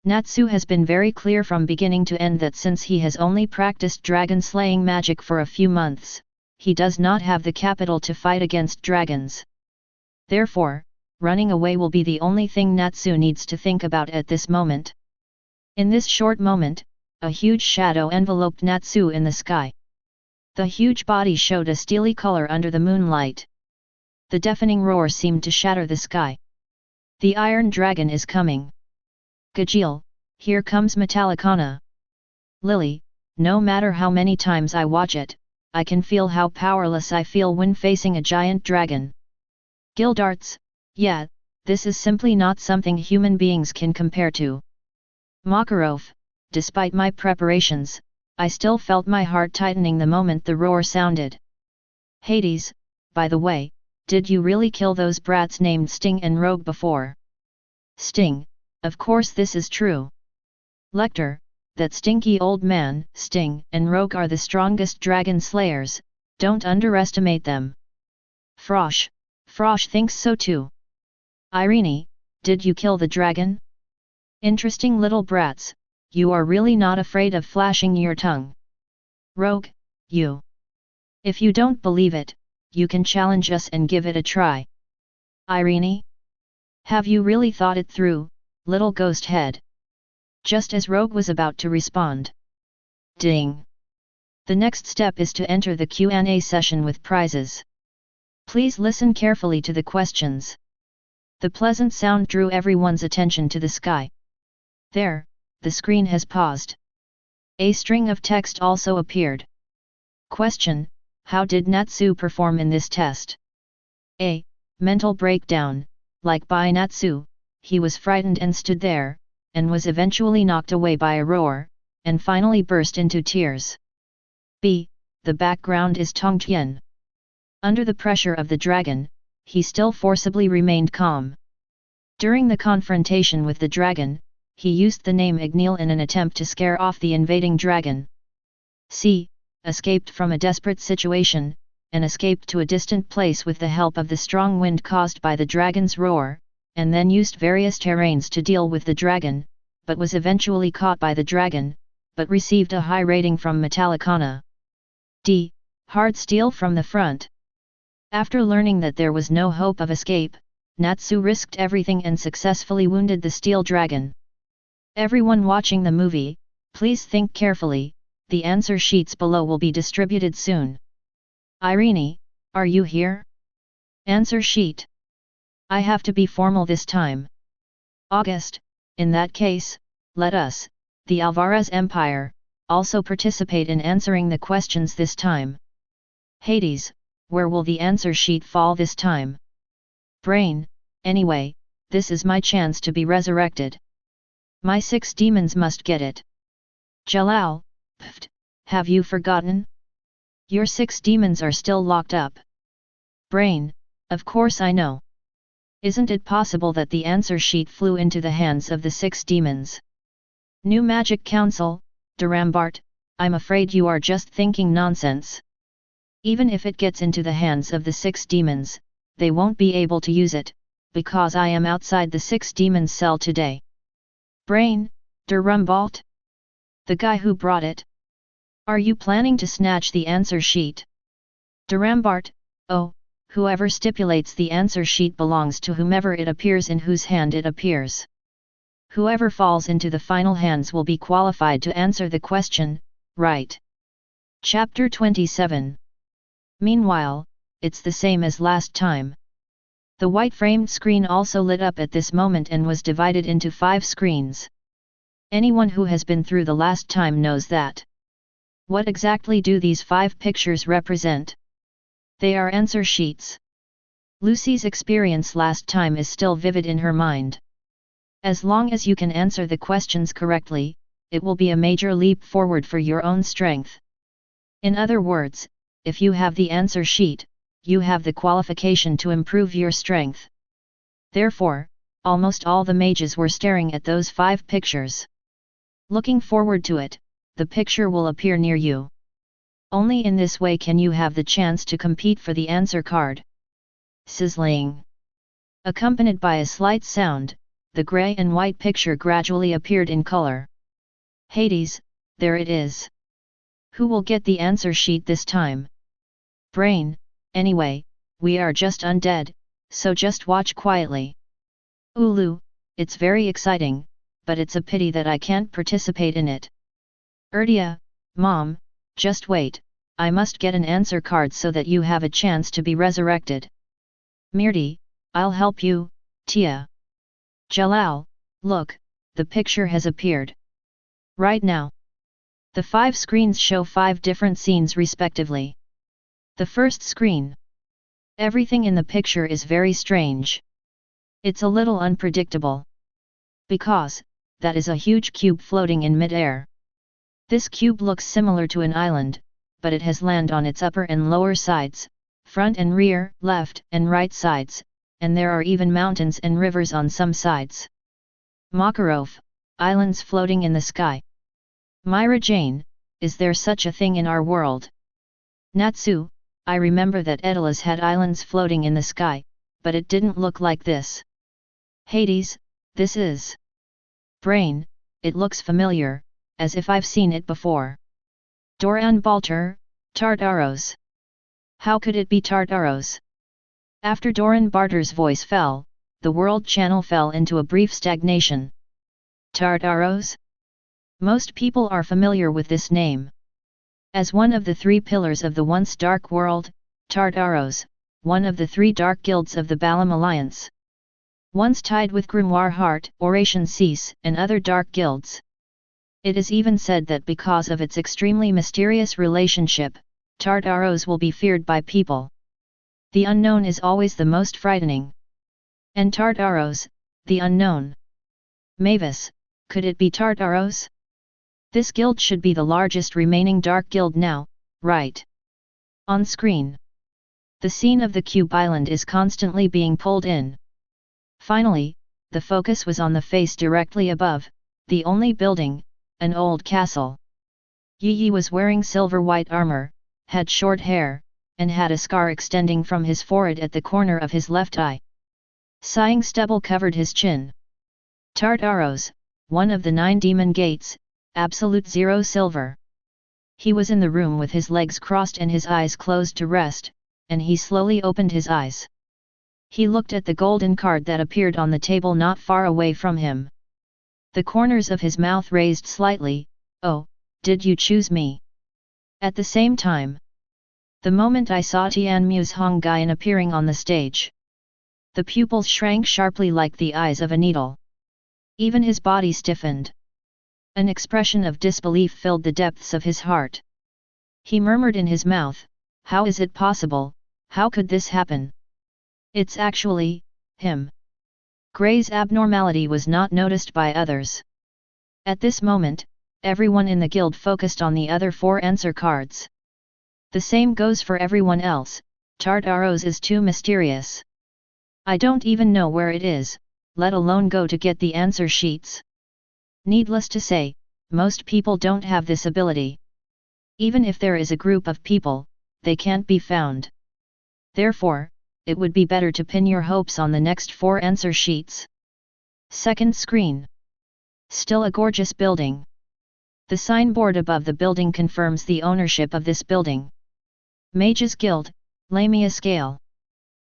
Natsu has been very clear from beginning to end that since he has only practiced dragon-slaying magic for a few months, he does not have the capital to fight against dragons. Therefore, running away will be the only thing Natsu needs to think about at this moment. In this short moment, a huge shadow enveloped Natsu in the sky. The huge body showed a steely color under the moonlight. The deafening roar seemed to shatter the sky. The Iron Dragon is coming. Gajeel, here comes Metallicana. Lily, no matter how many times I watch it, I can feel how powerless I feel when facing a giant dragon. Gildarts, yeah, this is simply not something human beings can compare to. Makarov, despite my preparations, I still felt my heart tightening the moment the roar sounded. Hades, by the way, did you really kill those brats named Sting and Rogue before? Sting, of course this is true. Lecter, that stinky old man, Sting and Rogue are the strongest dragon slayers, don't underestimate them. Frosh thinks so too. Irene, did you kill the dragon? Interesting little brats, you are really not afraid of flashing your tongue. Rogue, you. If you don't believe it, you can challenge us and give it a try. Irene? Have you really thought it through, little ghost head? Just as Rogue was about to respond. Ding! The next step is to enter the Q&A session with prizes. Please listen carefully to the questions. The pleasant sound drew everyone's attention to the sky. There, the screen has paused. A string of text also appeared. Question: how did Natsu perform in this test? A. Mental breakdown. Like Bai Natsu, he was frightened and stood there, and was eventually knocked away by a roar, and finally burst into tears. B. The background is Tongtian. Under the pressure of the dragon, he still forcibly remained calm. During the confrontation with the dragon, he used the name Dragneel in an attempt to scare off the invading dragon. C. Escaped from a desperate situation, and escaped to a distant place with the help of the strong wind caused by the dragon's roar, and then used various terrains to deal with the dragon, but was eventually caught by the dragon, but received a high rating from Metallicana. D. Hard steel from the front. After learning that there was no hope of escape, Natsu risked everything and successfully wounded the steel dragon. Everyone watching the movie, please think carefully, the answer sheets below will be distributed soon. Irene, are you here? Answer sheet. I have to be formal this time. August, in that case, let us, the Alvarez Empire, also participate in answering the questions this time. Hades, where will the answer sheet fall this time? Brain, anyway, this is my chance to be resurrected. My 6 demons must get it. Jalal, pft, have you forgotten? Your 6 demons are still locked up. Brain, of course I know. Isn't it possible that the answer sheet flew into the hands of the 6 demons? New Magic Council, Durambart, I'm afraid you are just thinking nonsense. Even if it gets into the hands of the 6 demons, they won't be able to use it, because I am outside the 6 demons' cell today. Brain, Durambalt? The guy who brought it? Are you planning to snatch the answer sheet? Durambart, oh, whoever stipulates the answer sheet belongs to whomever it appears in whose hand it appears. Whoever falls into the final hands will be qualified to answer the question, right? Chapter 27. Meanwhile, it's the same as last time. The white framed screen also lit up at this moment and was divided into 5 screens. Anyone who has been through the last time knows that. What exactly do these 5 pictures represent? They are answer sheets. Lucy's experience last time is still vivid in her mind. As long as you can answer the questions correctly, it will be a major leap forward for your own strength. In other words, if you have the answer sheet, you have the qualification to improve your strength. Therefore, almost all the mages were staring at those 5 pictures. Looking forward to it, the picture will appear near you. Only in this way can you have the chance to compete for the answer card. Sizzling. Accompanied by a slight sound, the grey and white picture gradually appeared in color. Hades, there it is. Who will get the answer sheet this time? Brain, anyway, we are just undead, so just watch quietly. Ulu, it's very exciting, but it's a pity that I can't participate in it. Erdia, Mom, just wait, I must get an answer card so that you have a chance to be resurrected. Mirti, I'll help you, Tia. Jalal, look, the picture has appeared. Right now. The 5 screens show 5 different scenes respectively. The first screen. Everything in the picture is very strange. It's a little unpredictable. Because, that is a huge cube floating in mid-air. This cube looks similar to an island, but it has land on its upper and lower sides, front and rear, left and right sides, and there are even mountains and rivers on some sides. Makarov, islands floating in the sky. Myra Jane, is there such a thing in our world? Natsu, I remember that Edelas had islands floating in the sky, but it didn't look like this. Hades, this is. Brain, it looks familiar, as if I've seen it before. Doran Balter, Tartaros. How could it be Tartaros? After Doran Barter's voice fell, the world channel fell into a brief stagnation. Tartaros? Most people are familiar with this name. As one of the 3 pillars of the once dark world, Tartaros, one of the 3 dark guilds of the Balam Alliance. Once tied with Grimoire Heart, Oration Cease, and other dark guilds. It is even said that because of its extremely mysterious relationship, Tartaros will be feared by people. The unknown is always the most frightening. And Tartaros, the unknown. Mavis, could it be Tartaros? This guild should be the largest remaining dark guild now, right? On screen. The scene of the Cube Island is constantly being pulled in. Finally, the focus was on the face directly above, the only building, an old castle. Yi was wearing silver-white armor, had short hair, and had a scar extending from his forehead at the corner of his left eye. Sighing stubble covered his chin. Tartaros, one of the 9 demon gates, absolute 0 silver. He was in the room with his legs crossed and his eyes closed to rest, and he slowly opened his eyes. He looked at the golden card that appeared on the table not far away from him. The corners of his mouth raised slightly. Oh, did you choose me? At the same time. The moment I saw Tianmu's Hongyan appearing on the stage. The pupils shrank sharply like the eyes of a needle. Even his body stiffened. An expression of disbelief filled the depths of his heart. He murmured in his mouth, how is it possible, how could this happen? It's actually, him. Gray's abnormality was not noticed by others. At this moment, everyone in the guild focused on the other 4 answer cards. The same goes for everyone else, Tartaros is too mysterious. I don't even know where it is, let alone go to get the answer sheets. Needless to say, most people don't have this ability. Even if there is a group of people, they can't be found. Therefore, it would be better to pin your hopes on the next 4 answer sheets. Second screen. Still a gorgeous building. The signboard above the building confirms the ownership of this building. Mages Guild, Lamia Scale.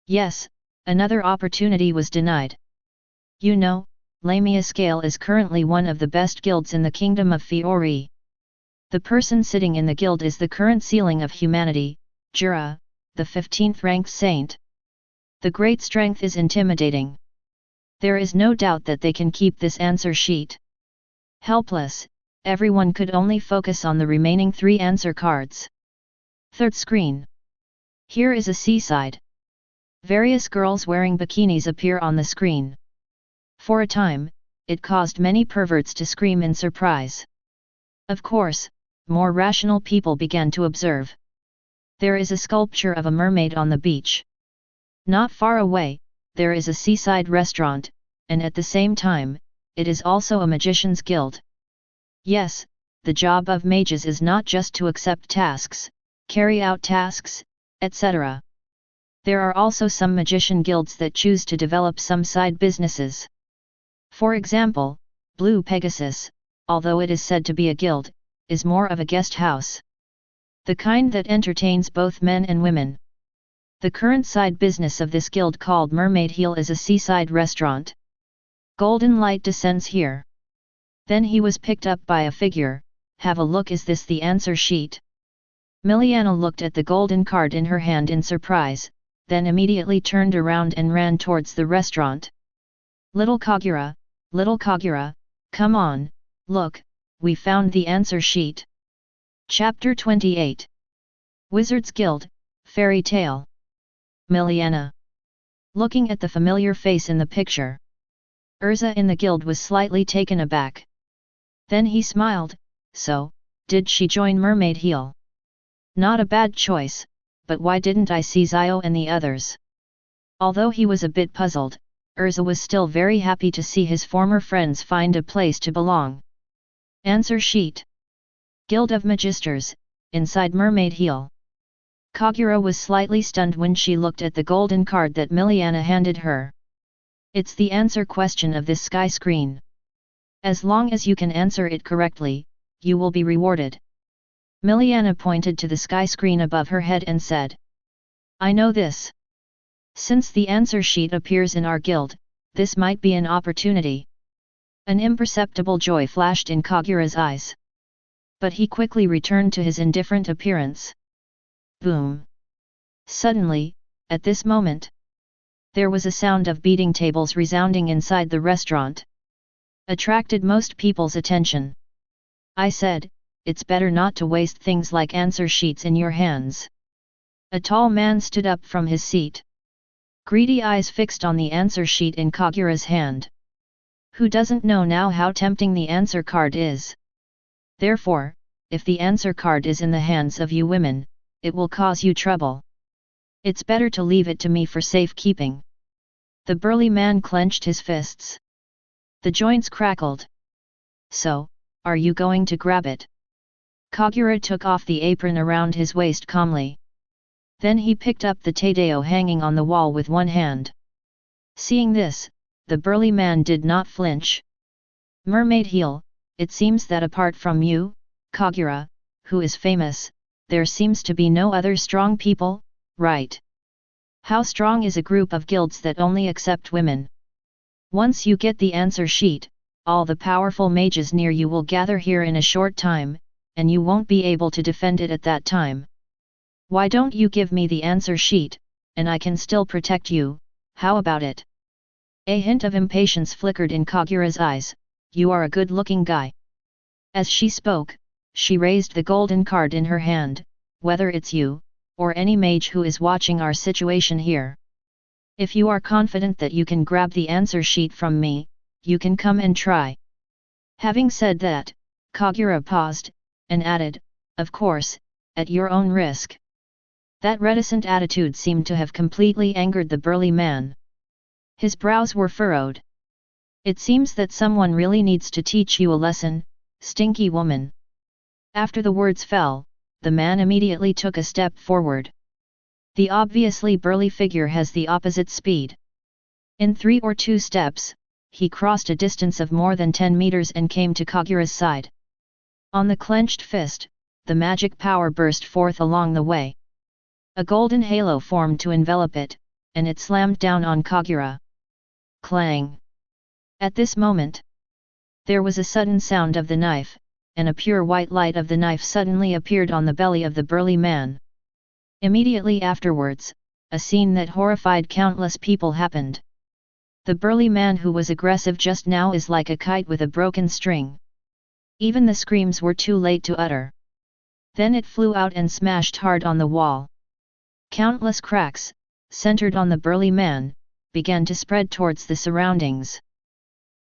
Yes, another opportunity was denied. You know, Lamia Scale is currently one of the best guilds in the kingdom of Fiori. The person sitting in the guild is the current ceiling of humanity, Jura, the 15th ranked saint. The great strength is intimidating. There is no doubt that they can keep this answer sheet. Helpless, everyone could only focus on the remaining 3 answer cards. Third screen. Here is a seaside. Various girls wearing bikinis appear on the screen. For a time, it caused many perverts to scream in surprise. Of course, more rational people began to observe. There is a sculpture of a mermaid on the beach. Not far away, there is a seaside restaurant, and at the same time, it is also a magician's guild. Yes, the job of mages is not just to accept tasks, carry out tasks, etc. There are also some magician guilds that choose to develop some side businesses. For example, Blue Pegasus, although it is said to be a guild, is more of a guest house. The kind that entertains both men and women. The current side business of this guild called Mermaid Heel is a seaside restaurant. Golden light descends here. Then he was picked up by a figure. Have a look, is this the answer sheet? Miliana looked at the golden card in her hand in surprise, then immediately turned around and ran towards the restaurant. Little Kagura, come on, look, we found the answer sheet. Chapter 28. Wizard's Guild, Fairy Tale. Miliana. Looking at the familiar face in the picture. Urza in the guild was slightly taken aback. Then he smiled. So, did she join Mermaid Heel? Not a bad choice, but why didn't I see Zio and the others? Although he was a bit puzzled, Urza was still very happy to see his former friends find a place to belong. Answer sheet. Guild of Magisters, inside Mermaid Heel. Kagura was slightly stunned when she looked at the golden card that Miliana handed her. It's the answer question of this sky screen. As long as you can answer it correctly, you will be rewarded. Miliana pointed to the sky screen above her head and said. I know this. Since the answer sheet appears in our guild, this might be an opportunity. An imperceptible joy flashed in Kagura's eyes. But he quickly returned to his indifferent appearance. Boom! Suddenly, at this moment, there was a sound of beating tables resounding inside the restaurant. Attracted most people's attention. I said, it's better not to waste things like answer sheets in your hands. A tall man stood up from his seat. Greedy eyes fixed on the answer sheet in Kagura's hand. Who doesn't know now how tempting the answer card is? Therefore, if the answer card is in the hands of you women, it will cause you trouble. It's better to leave it to me for safekeeping. The burly man clenched his fists. The joints crackled. So, are you going to grab it? Kagura took off the apron around his waist calmly. Then he picked up the Tadeo hanging on the wall with one hand. Seeing this, the burly man did not flinch. Mermaid Heel, it seems that apart from you, Kagura, who is famous, there seems to be no other strong people, right? How strong is a group of guilds that only accept women? Once you get the answer sheet, all the powerful mages near you will gather here in a short time, and you won't be able to defend it at that time. Why don't you give me the answer sheet, and I can still protect you, how about it? A hint of impatience flickered in Kagura's eyes. You are a good-looking guy. As she spoke, she raised the golden card in her hand. Whether it's you, or any mage who is watching our situation here. If you are confident that you can grab the answer sheet from me, you can come and try. Having said that, Kagura paused, and added, of course, at your own risk. That reticent attitude seemed to have completely angered the burly man. His brows were furrowed. It seems that someone really needs to teach you a lesson, stinky woman. After the words fell, the man immediately took a step forward. The obviously burly figure has the opposite speed. In 3 or 2 steps, he crossed a distance of more than 10 meters and came to Kagura's side. On the clenched fist, the magic power burst forth along the way. A golden halo formed to envelop it, and it slammed down on Kagura. Clang! At this moment, there was a sudden sound of the knife, and a pure white light of the knife suddenly appeared on the belly of the burly man. Immediately afterwards, a scene that horrified countless people happened. The burly man who was aggressive just now is like a kite with a broken string. Even the screams were too late to utter. Then it flew out and smashed hard on the wall. Countless cracks, centered on the burly man, began to spread towards the surroundings.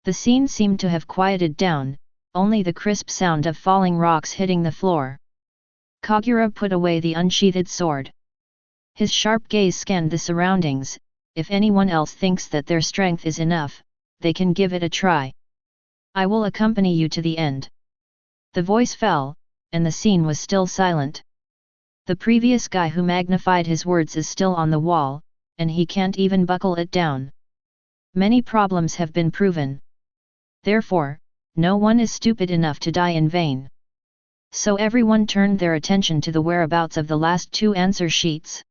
The scene seemed to have quieted down, only the crisp sound of falling rocks hitting the floor. Kagura put away the unsheathed sword. His sharp gaze scanned the surroundings. If anyone else thinks that their strength is enough, they can give it a try. I will accompany you to the end. The voice fell, and the scene was still silent. The previous guy who magnified his words is still on the wall, and he can't even buckle it down. Many problems have been proven. Therefore, no one is stupid enough to die in vain. So everyone turned their attention to the whereabouts of the last two answer sheets.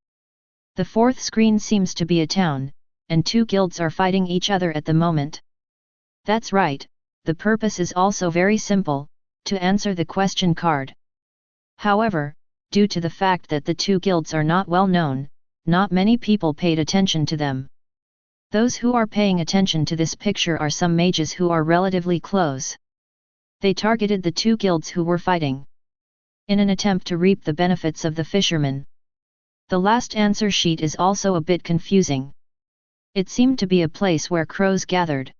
The fourth screen seems to be a town, and two guilds are fighting each other at the moment. That's right, the purpose is also very simple, to answer the question card. However, due to the fact that the two guilds are not well known, not many people paid attention to them. Those who are paying attention to this picture are some mages who are relatively close. They targeted the two guilds who were fighting, in an attempt to reap the benefits of the fishermen. The last answer sheet is also a bit confusing. It seemed to be a place where crows gathered.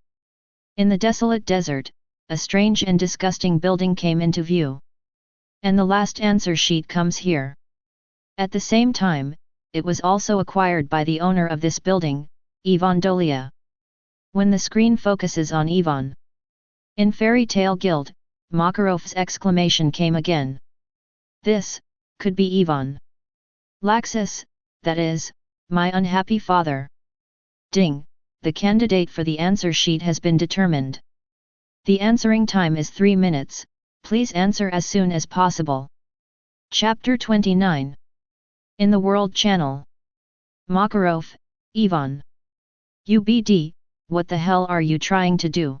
In the desolate desert, a strange and disgusting building came into view. And the last answer sheet comes here. At the same time, it was also acquired by the owner of this building, Ivan Dolia. When the screen focuses on Ivan in Fairy Tale Guild, Makarov's exclamation came again. This could be Ivan Laxus, that is, my unhappy father. Ding, the candidate for the answer sheet has been determined. The answering time is 3 minutes, please answer as soon as possible. Chapter 29. In the World Channel. Makarov, Ivan. UBD, what the hell are you trying to do?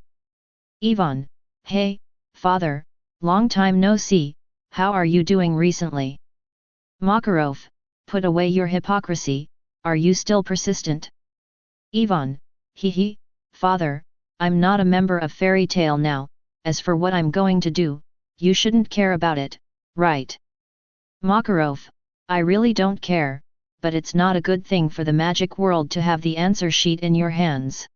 Ivan, hey, father, long time no see, how are you doing recently? Makarov, put away your hypocrisy, are you still persistent? Ivan, hee, father, I'm not a member of Fairy Tale now, as for what I'm going to do, you shouldn't care about it, right? Makarov, I really don't care, but it's not a good thing for the magic world to have the answer sheet in your hands.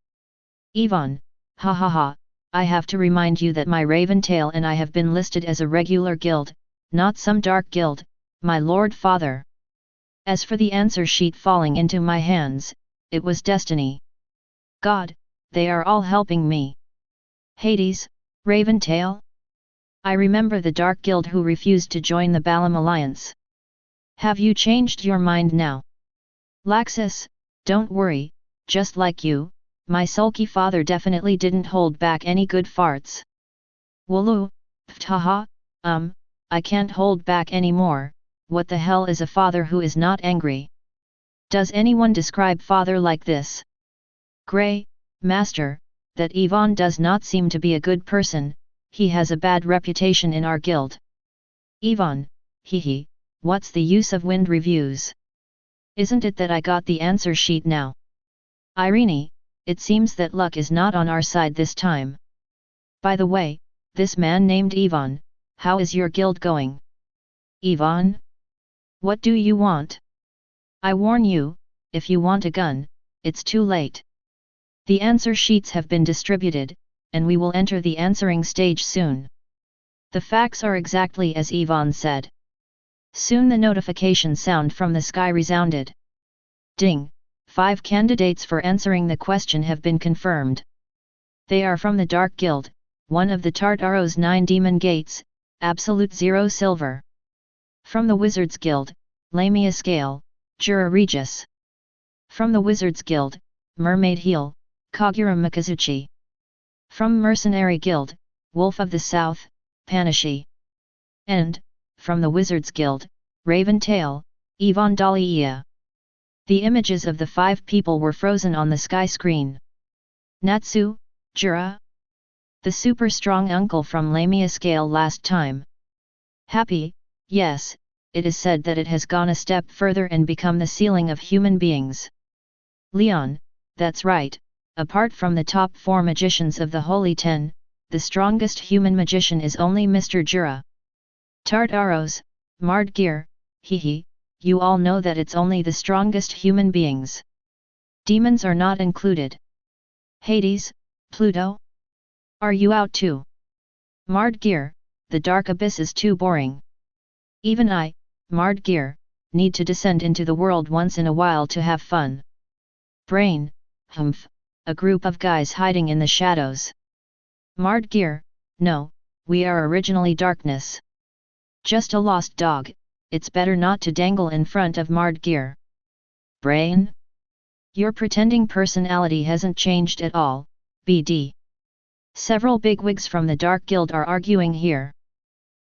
Ivan, ha ha ha, I have to remind you that my Raven Tail and I have been listed as a regular guild, not some dark guild, my lord father. As for the answer sheet falling into my hands, it was destiny. God, they are all helping me. Hades, Raven Tail? I remember the Dark Guild who refused to join the Balam Alliance. Have you changed your mind now? Laxus, don't worry, just like you, my sulky father definitely didn't hold back any good farts. Wooloo, ptaha, I can't hold back anymore, what the hell is a father who is not angry? Does anyone describe father like this? Grey, master, that Ivan does not seem to be a good person, he has a bad reputation in our guild. Ivan, hee, what's the use of wind reviews? Isn't it that I got the answer sheet now? Irene, it seems that luck is not on our side this time. By the way, this man named Ivan, how is your guild going? Ivan? What do you want? I warn you, if you want a gun, it's too late. The answer sheets have been distributed, and we will enter the answering stage soon. The facts are exactly as Ivan said. Soon the notification sound from the sky resounded. Ding! 5 candidates for answering the question have been confirmed. They are from the Dark Guild, one of the Tartaro's 9 demon gates, Absolute 0 silver. From the Wizards Guild, Lamia Scale, Jura Regis. From the Wizards Guild, Mermaid Heel, Kagura Mikazuchi. From Mercenary Guild, Wolf of the South, Panashi. And, from the Wizards Guild, Raven Tail, Ivan Dalia. The images of the 5 people were frozen on the sky screen. Natsu, Jura? The super strong uncle from Lamia Scale last time. Happy, yes, it is said that it has gone a step further and become the ceiling of human beings. Leon, that's right, apart from the top 4 magicians of the Holy 10, the strongest human magician is only Mr. Jura. Tartaros, Mardgear, hee, you all know that it's only the strongest human beings. Demons are not included. Hades, Pluto? Are you out too? Mardgear, the dark abyss is too boring. Even I, Mardgear, need to descend into the world once in a while to have fun. Brain, humph, a group of guys hiding in the shadows. Mardgear, no, we are originally darkness. Just a lost dog, it's better not to dangle in front of Mardgear. Brain? Your pretending personality hasn't changed at all, BD. Several bigwigs from the Dark Guild are arguing here.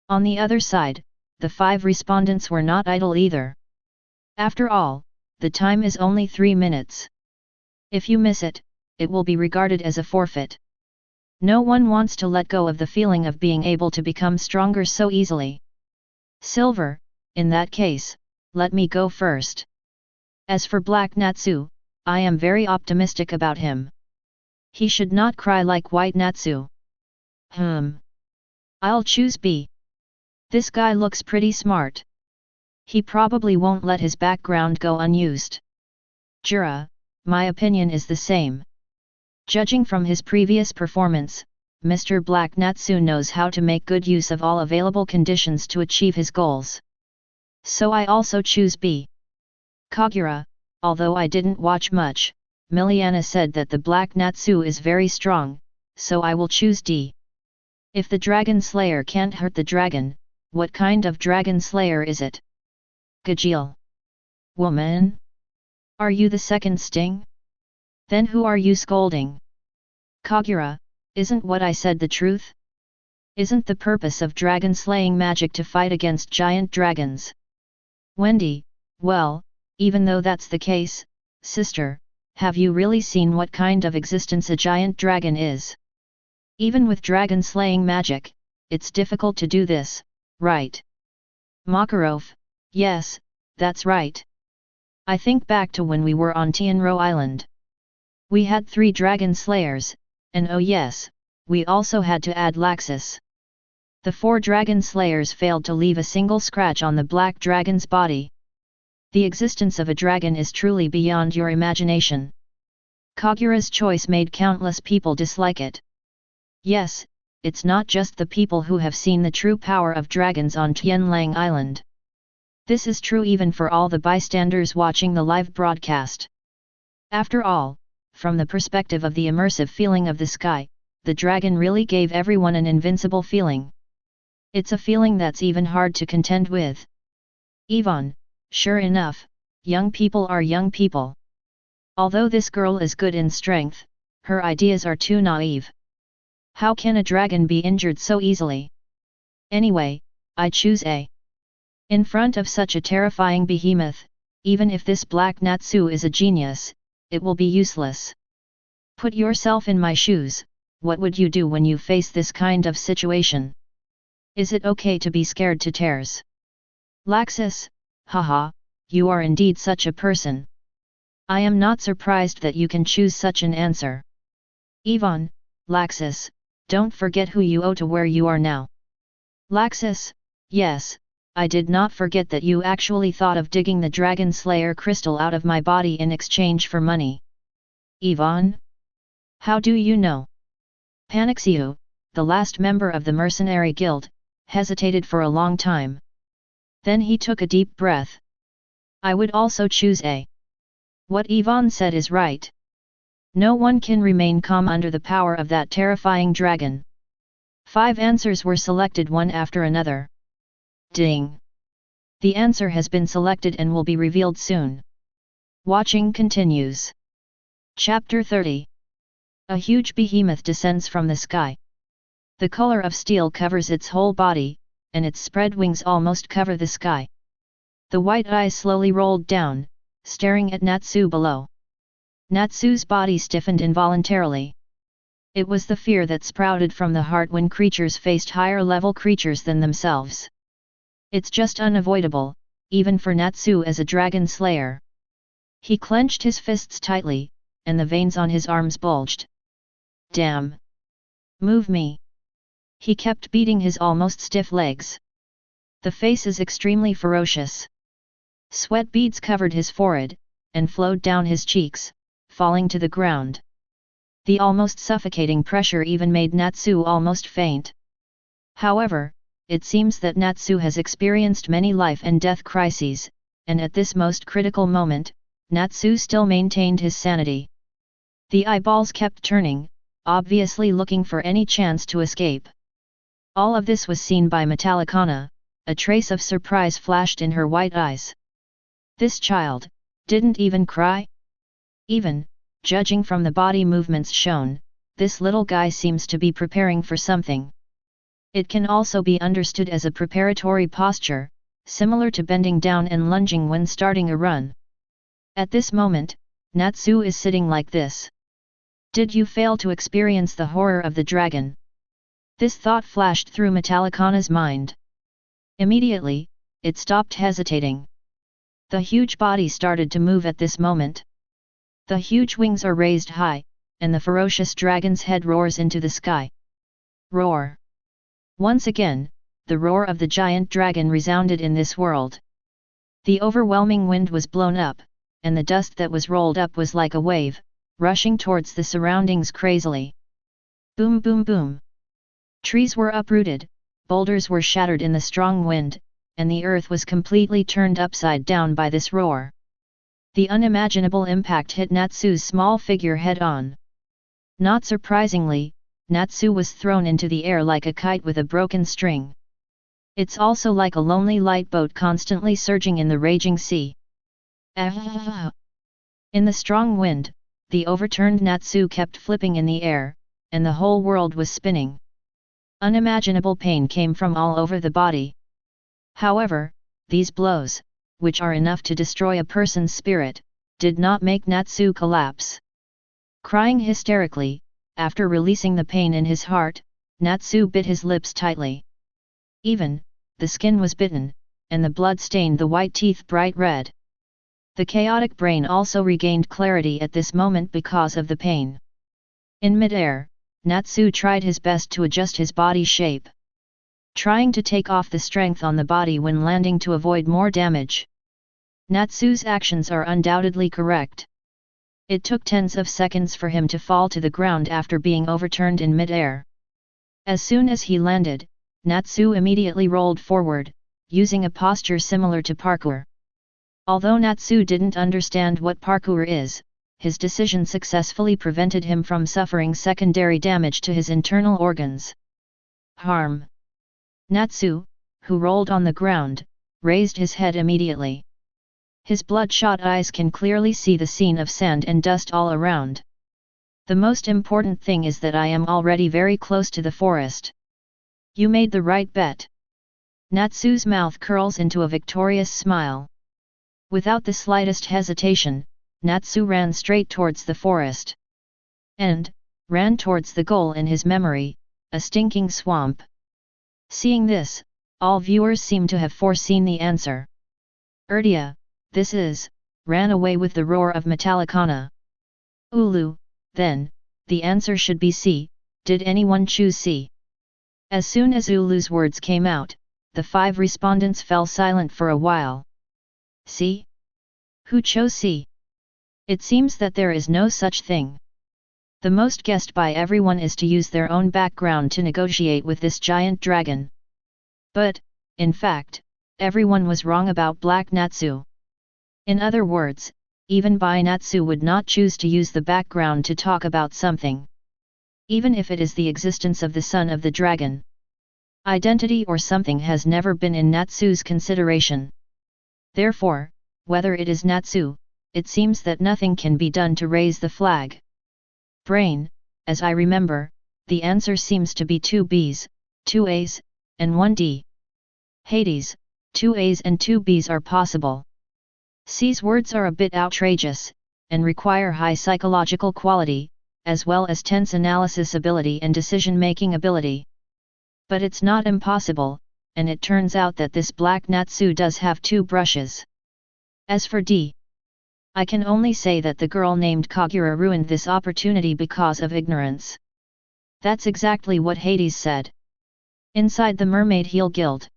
On the other side, the 5 respondents were not idle either. After all, the time is only 3 minutes. If you miss it, it will be regarded as a forfeit. No one wants to let go of the feeling of being able to become stronger so easily. Silver, in that case, let me go first. As for Black Natsu, I am very optimistic about him. He should not cry like White Natsu. I'll choose B. This guy looks pretty smart. He probably won't let his background go unused. Jura, my opinion is the same. Judging from his previous performance, Mr. Black Natsu knows how to make good use of all available conditions to achieve his goals. So I also choose B. Kagura, although I didn't watch much, Miliana said that the Black Natsu is very strong, so I will choose D. If the Dragon Slayer can't hurt the dragon, what kind of Dragon Slayer is it? Gajeel. Woman? Are you the second sting? Then who are you scolding? Kagura, isn't what I said the truth? Isn't the purpose of dragon slaying magic to fight against giant dragons? Wendy, well, even though that's the case, sister, have you really seen what kind of existence a giant dragon is? Even with dragon slaying magic, it's difficult to do this, right? Makarov, yes, that's right. I think back to when we were on Tenrou Island. We had 3 dragon slayers, and oh yes, we also had to add Laxus. The 4 dragon slayers failed to leave a single scratch on the black dragon's body. The existence of a dragon is truly beyond your imagination. Kagura's choice made countless people dislike it. Yes, it's not just the people who have seen the true power of dragons on Tianlang Island. This is true even for all the bystanders watching the live broadcast. After all, from the perspective of the immersive feeling of the sky, the dragon really gave everyone an invincible feeling. It's a feeling that's even hard to contend with. Yvonne, sure enough, young people are young people. Although this girl is good in strength, her ideas are too naive. How can a dragon be injured so easily? Anyway, I choose A. In front of such a terrifying behemoth, even if this Black Natsu is a genius, it will be useless. Put yourself in my shoes, what would you do when you face this kind of situation? Is it okay to be scared to tears? Laxus, haha, you are indeed such a person. I am not surprised that you can choose such an answer. Yvonne, Laxus, don't forget who you owe to where you are now. Laxus, yes, I did not forget that you actually thought of digging the Dragon Slayer crystal out of my body in exchange for money. Yvonne? How do you know? Panixiu, the last member of the mercenary guild, hesitated for a long time. Then he took a deep breath. I would also choose A. What Yvonne said is right. No one can remain calm under the power of that terrifying dragon. 5 answers were selected one after another. Ding! The answer has been selected and will be revealed soon. Watching continues. Chapter 30. A huge behemoth descends from the sky. The color of steel covers its whole body, and its spread wings almost cover the sky. The white eyes slowly rolled down, staring at Natsu below. Natsu's body stiffened involuntarily. It was the fear that sprouted from the heart when creatures faced higher-level creatures than themselves. It's just unavoidable, even for Natsu as a dragon slayer. He clenched his fists tightly, and the veins on his arms bulged. Damn! Move me! He kept beating his almost stiff legs. The face is extremely ferocious. Sweat beads covered his forehead, and flowed down his cheeks, falling to the ground. The almost suffocating pressure even made Natsu almost faint. However, it seems that Natsu has experienced many life and death crises, and at this most critical moment, Natsu still maintained his sanity. The eyeballs kept turning, obviously looking for any chance to escape. All of this was seen by Metallicana. A trace of surprise flashed in her white eyes. This child didn't even cry? Even, judging from the body movements shown, this little guy seems to be preparing for something. It can also be understood as a preparatory posture, similar to bending down and lunging when starting a run. At this moment, Natsu is sitting like this. Did you fail to experience the horror of the dragon? This thought flashed through Metallicana's mind. Immediately, it stopped hesitating. The huge body started to move at this moment. The huge wings are raised high, and the ferocious dragon's head roars into the sky. Roar! Once again, the roar of the giant dragon resounded in this world. The overwhelming wind was blown up, and the dust that was rolled up was like a wave, rushing towards the surroundings crazily. Boom boom boom! Trees were uprooted, boulders were shattered in the strong wind, and the earth was completely turned upside down by this roar. The unimaginable impact hit Natsu's small figure head-on. Not surprisingly, Natsu was thrown into the air like a kite with a broken string. It's also like a lonely light boat constantly surging in the raging sea. In the strong wind, the overturned Natsu kept flipping in the air, and the whole world was spinning. Unimaginable pain came from all over the body. However, these blows, which are enough to destroy a person's spirit, did not make Natsu collapse. Crying hysterically, after releasing the pain in his heart, Natsu bit his lips tightly. Even, the skin was bitten, and the blood stained the white teeth bright red. The chaotic brain also regained clarity at this moment because of the pain. In mid-air, Natsu tried his best to adjust his body shape, trying to take off the strength on the body when landing to avoid more damage. Natsu's actions are undoubtedly correct. It took tens of seconds for him to fall to the ground after being overturned in mid-air. As soon as he landed, Natsu immediately rolled forward, using a posture similar to parkour. Although Natsu didn't understand what parkour is, his decision successfully prevented him from suffering secondary damage to his internal organs. Harm! Natsu, who rolled on the ground, raised his head immediately. His bloodshot eyes can clearly see the scene of sand and dust all around. The most important thing is that I am already very close to the forest. You made the right bet. Natsu's mouth curls into a victorious smile. Without the slightest hesitation, Natsu ran straight towards the forest. And, ran towards the goal in his memory, a stinking swamp. Seeing this, all viewers seem to have foreseen the answer. Erdia, this is, ran away with the roar of Metallicana. Ulu, then, the answer should be C. Did anyone choose C? As soon as Ulu's words came out, the 5 respondents fell silent for a while. C? Who chose C? It seems that there is no such thing. The most guessed by everyone is to use their own background to negotiate with this giant dragon. But, in fact, everyone was wrong about Black Natsu. In other words, even Bai Natsu would not choose to use the background to talk about something. Even if it is the existence of the son of the dragon. Identity or something has never been in Natsu's consideration. Therefore, whether it is Natsu, it seems that nothing can be done to raise the flag. Brain, as I remember, the answer seems to be 2 Bs, 2 As, and 1 D. Hades, 2 As and 2 Bs are possible. C's words are a bit outrageous, and require high psychological quality, as well as tense analysis ability and decision-making ability. But it's not impossible, and it turns out that this Black Natsu does have 2 brushes. As for D, I can only say that the girl named Kagura ruined this opportunity because of ignorance. That's exactly what Hades said. Inside the Mermaid Heel Guild,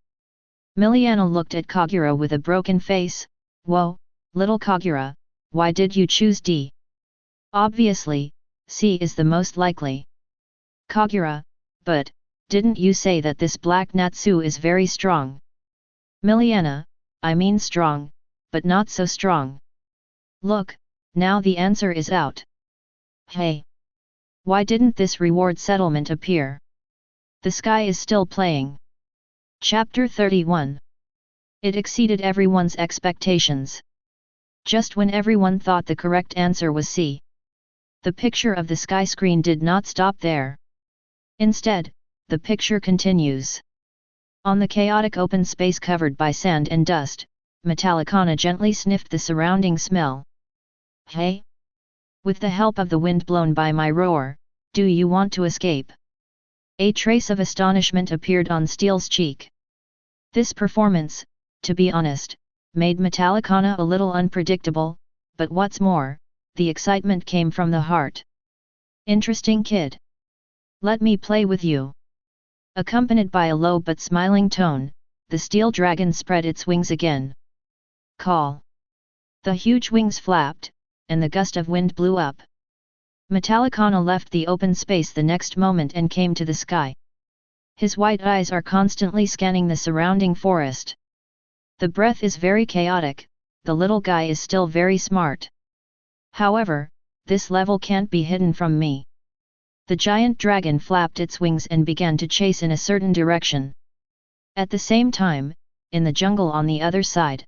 Miliana looked at Kagura with a broken face. Whoa, little Kagura, why did you choose D? Obviously, C is the most likely. Kagura, but, didn't you say that this Black Natsu is very strong? Miliana, I mean strong, but not so strong. Look, now the answer is out. Hey! Why didn't this reward settlement appear? The sky is still playing. Chapter 31. It exceeded everyone's expectations. Just when everyone thought the correct answer was C. The picture of the sky screen did not stop there. Instead, the picture continues. On the chaotic open space covered by sand and dust, Metallicana gently sniffed the surrounding smell. Hey? With the help of the wind blown by my roar, do you want to escape? A trace of astonishment appeared on Steel's cheek. This performance, to be honest, made Metallicana a little unpredictable, but what's more, the excitement came from the heart. Interesting kid. Let me play with you. Accompanied by a low but smiling tone, the steel dragon spread its wings again. Call. The huge wings flapped, and the gust of wind blew up. Metallicana left the open space the next moment and came to the sky. His white eyes are constantly scanning the surrounding forest. The breath is very chaotic, the little guy is still very smart. However, this level can't be hidden from me. The giant dragon flapped its wings and began to chase in a certain direction. At the same time, in the jungle on the other side,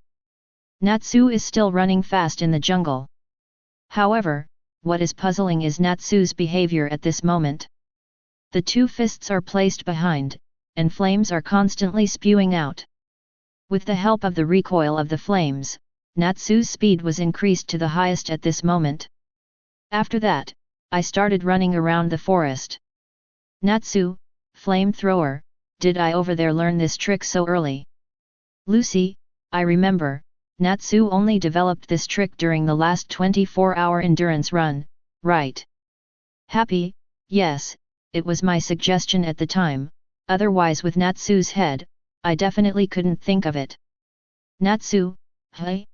Natsu is still running fast in the jungle. However, what is puzzling is Natsu's behavior at this moment. The two fists are placed behind, and flames are constantly spewing out. With the help of the recoil of the flames, Natsu's speed was increased to the highest at this moment. After that, I started running around the forest. Natsu, flamethrower, did I over there learn this trick so early? Lucy, I remember, Natsu only developed this trick during the last 24-hour endurance run, right? Happy, yes, it was my suggestion at the time, otherwise with Natsu's head, I definitely couldn't think of it. Natsu, hey?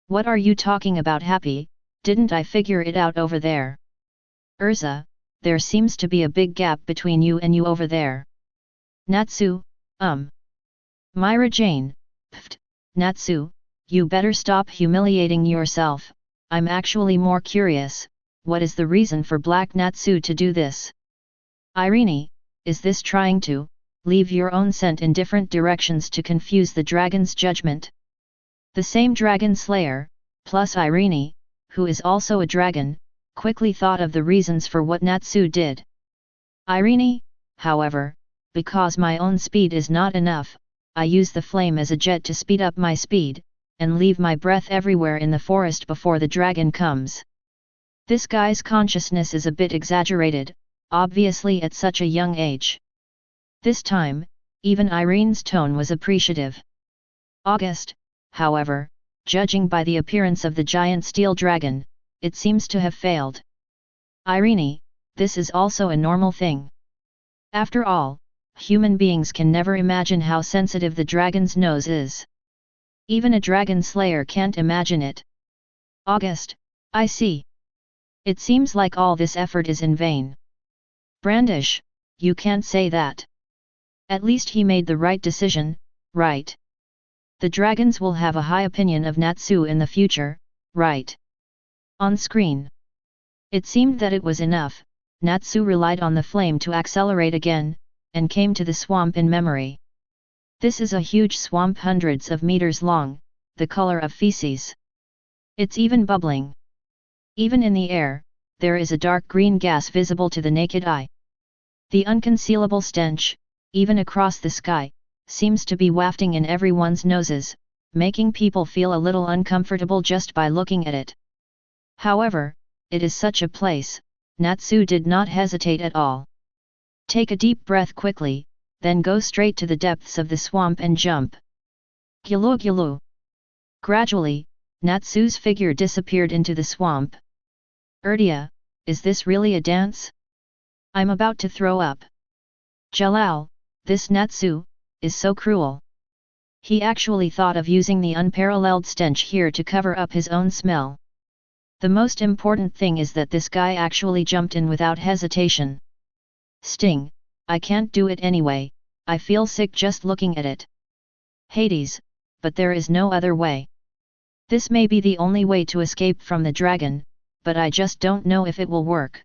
What are you talking about, Happy? Didn't I figure it out over there? Urza, there seems to be a big gap between you and you over there. Natsu, Myra Jane, pfft, Natsu, you better stop humiliating yourself, I'm actually more curious, what is the reason for Black Natsu to do this? Irene, is this trying to leave your own scent in different directions to confuse the dragon's judgment? The same dragon slayer, plus Irene, who is also a dragon, quickly thought of the reasons for what Natsu did. Irene, however, because my own speed is not enough, I use the flame as a jet to speed up my speed, and leave my breath everywhere in the forest before the dragon comes. This guy's consciousness is a bit exaggerated, obviously at such a young age. This time, even Irene's tone was appreciative. August, however, judging by the appearance of the giant steel dragon, it seems to have failed. Irene, this is also a normal thing. After all, human beings can never imagine how sensitive the dragon's nose is. Even a dragon slayer can't imagine it. August, I see. It seems like all this effort is in vain. Brandish, you can't say that. At least he made the right decision, right? The dragons will have a high opinion of Natsu in the future, right? On screen. It seemed that it was enough, Natsu relied on the flame to accelerate again, and came to the swamp in memory. This is a huge swamp hundreds of meters long, the color of feces. It's even bubbling. Even in the air, there is a dark green gas visible to the naked eye. The unconcealable stench, even across the sky, seems to be wafting in everyone's noses, making people feel a little uncomfortable just by looking at it. However, it is such a place, Natsu did not hesitate at all. Take a deep breath quickly, then go straight to the depths of the swamp and jump. Gyulu gyulu. Gradually, Natsu's figure disappeared into the swamp. Erdia, is this really a dance? I'm about to throw up. Jalal, this Natsu, is so cruel. He actually thought of using the unparalleled stench here to cover up his own smell. The most important thing is that this guy actually jumped in without hesitation. Sting, I can't do it anyway, I feel sick just looking at it. Hades, but there is no other way. This may be the only way to escape from the dragon, but I just don't know if it will work.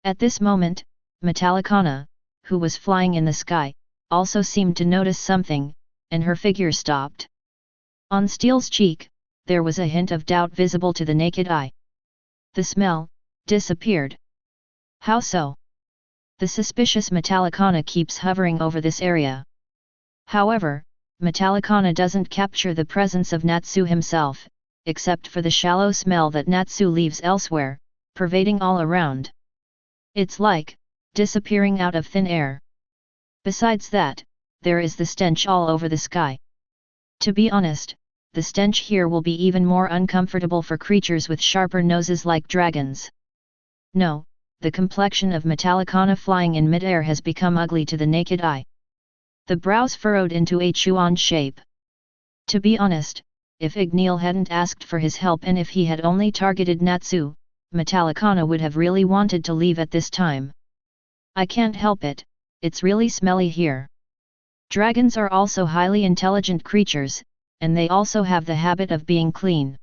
At this moment, Metallicana, who was flying in the sky, also seemed to notice something, and her figure stopped. On Steel's cheek, there was a hint of doubt visible to the naked eye. The smell disappeared. How so? The suspicious Metallicana keeps hovering over this area. However, Metallicana doesn't capture the presence of Natsu himself, except for the shallow smell that Natsu leaves elsewhere, pervading all around. It's like disappearing out of thin air. Besides that, there is the stench all over the sky. To be honest, the stench here will be even more uncomfortable for creatures with sharper noses like dragons. No, the complexion of Metallicana flying in mid-air has become ugly to the naked eye. The brows furrowed into a Chuan shape. To be honest, if Dragneel hadn't asked for his help and if he had only targeted Natsu, Metallicana would have really wanted to leave at this time. I can't help it, it's really smelly here. Dragons are also highly intelligent creatures, and they also have the habit of being clean.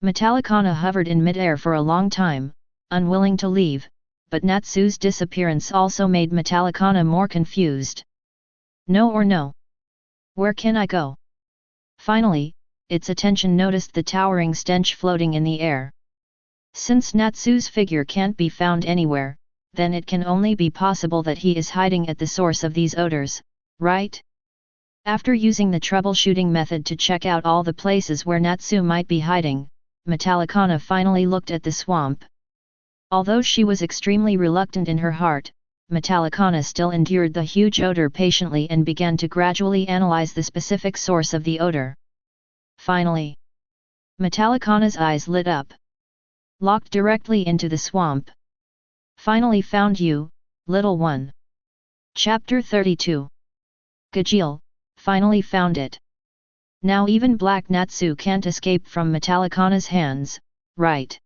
Metallicana hovered in mid-air for a long time, unwilling to leave, but Natsu's disappearance also made Metallicana more confused. No or no? Where can I go? Finally, its attention noticed the towering stench floating in the air. Since Natsu's figure can't be found anywhere, then it can only be possible that he is hiding at the source of these odors, right? After using the troubleshooting method to check out all the places where Natsu might be hiding, Metallicana finally looked at the swamp. Although she was extremely reluctant in her heart, Metallicana still endured the huge odor patiently and began to gradually analyze the specific source of the odor. Finally, Metallicana's eyes lit up. Locked directly into the swamp. Finally found you, little one. Chapter 32. Gajeel, finally found it. Now even Black Natsu can't escape from Metallicana's hands, right?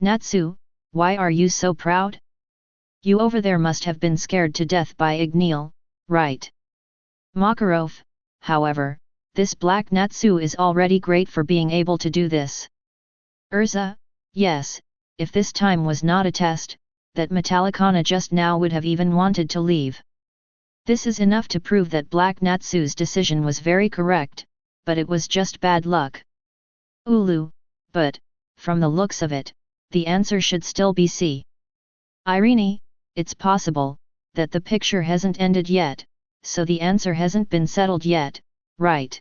Natsu, why are you so proud? You over there must have been scared to death by Dragneel, right? Makarov, however, this Black Natsu is already great for being able to do this. Urza, yes, if this time was not a test, that Metallicana just now would have even wanted to leave. This is enough to prove that Black Natsu's decision was very correct, but it was just bad luck. Ulu, but, from the looks of it, the answer should still be C. Irene, it's possible that the picture hasn't ended yet, so the answer hasn't been settled yet, right?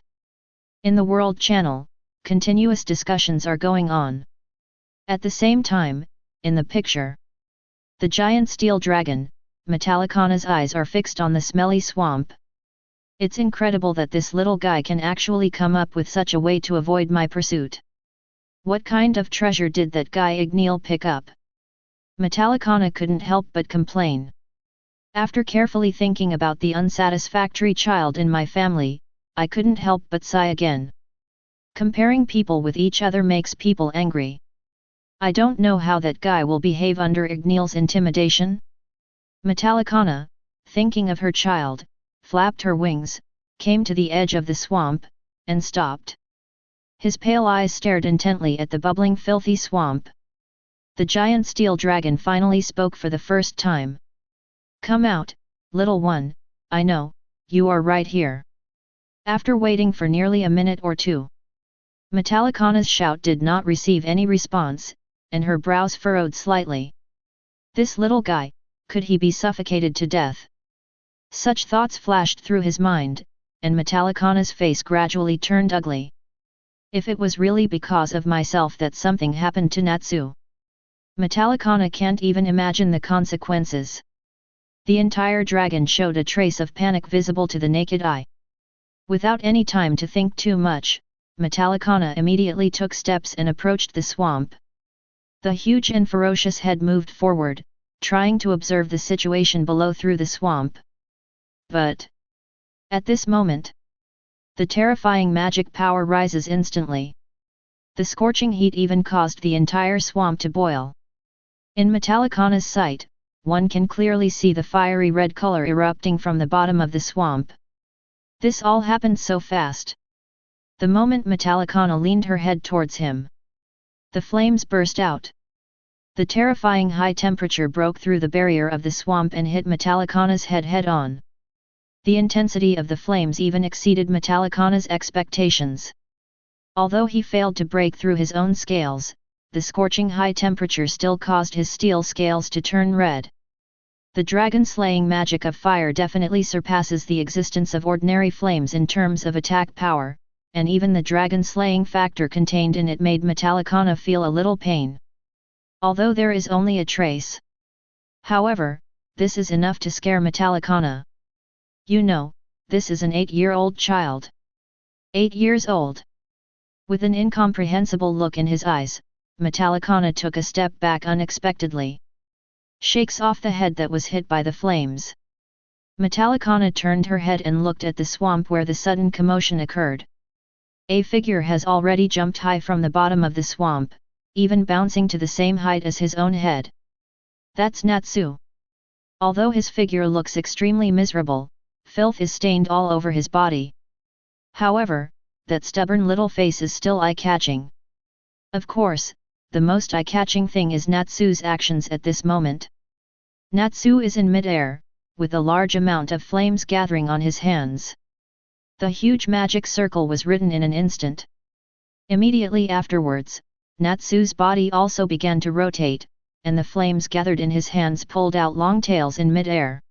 In the World Channel, continuous discussions are going on. At the same time, in the picture, the giant steel dragon, Metallicana's eyes are fixed on the smelly swamp. It's incredible that this little guy can actually come up with such a way to avoid my pursuit. What kind of treasure did that guy Dragneel pick up? Metallicana couldn't help but complain. After carefully thinking about the unsatisfactory child in my family, I couldn't help but sigh again. Comparing people with each other makes people angry. I don't know how that guy will behave under Dragneel's intimidation. Metallicana, thinking of her child, flapped her wings, came to the edge of the swamp, and stopped. His pale eyes stared intently at the bubbling filthy swamp. The giant steel dragon finally spoke for the first time. Come out, little one, I know, you are right here. After waiting for nearly a minute or two, Metallicana's shout did not receive any response, and her brows furrowed slightly. This little guy, could he be suffocated to death? Such thoughts flashed through his mind, and Metallicana's face gradually turned ugly. If it was really because of myself that something happened to Natsu, Metallicana can't even imagine the consequences. The entire dragon showed a trace of panic visible to the naked eye. Without any time to think too much, Metallicana immediately took steps and approached the swamp. The huge and ferocious head moved forward, trying to observe the situation below through the swamp. But at this moment, the terrifying magic power rises instantly. The scorching heat even caused the entire swamp to boil. In Metallicana's sight, one can clearly see the fiery red color erupting from the bottom of the swamp. This all happened so fast. The moment Metallicana leaned her head towards him, the flames burst out. The terrifying high temperature broke through the barrier of the swamp and hit Metallicana's head head-on. The intensity of the flames even exceeded Metallicana's expectations. Although he failed to break through his own scales, the scorching high temperature still caused his steel scales to turn red. The dragon-slaying magic of fire definitely surpasses the existence of ordinary flames in terms of attack power, and even the dragon-slaying factor contained in it made Metallicana feel a little pain. Although there is only a trace. However, this is enough to scare Metallicana. You know, this is an 8-year-old child. 8 years old. With an incomprehensible look in his eyes, Metallicana took a step back unexpectedly. Shakes off the head that was hit by the flames. Metallicana turned her head and looked at the swamp where the sudden commotion occurred. A figure has already jumped high from the bottom of the swamp, even bouncing to the same height as his own head. That's Natsu. Although his figure looks extremely miserable, filth is stained all over his body. However, that stubborn little face is still eye-catching. Of course, the most eye-catching thing is Natsu's actions at this moment. Natsu is in mid-air, with a large amount of flames gathering on his hands. The huge magic circle was written in an instant. Immediately afterwards, Natsu's body also began to rotate, and the flames gathered in his hands pulled out long tails in mid-air.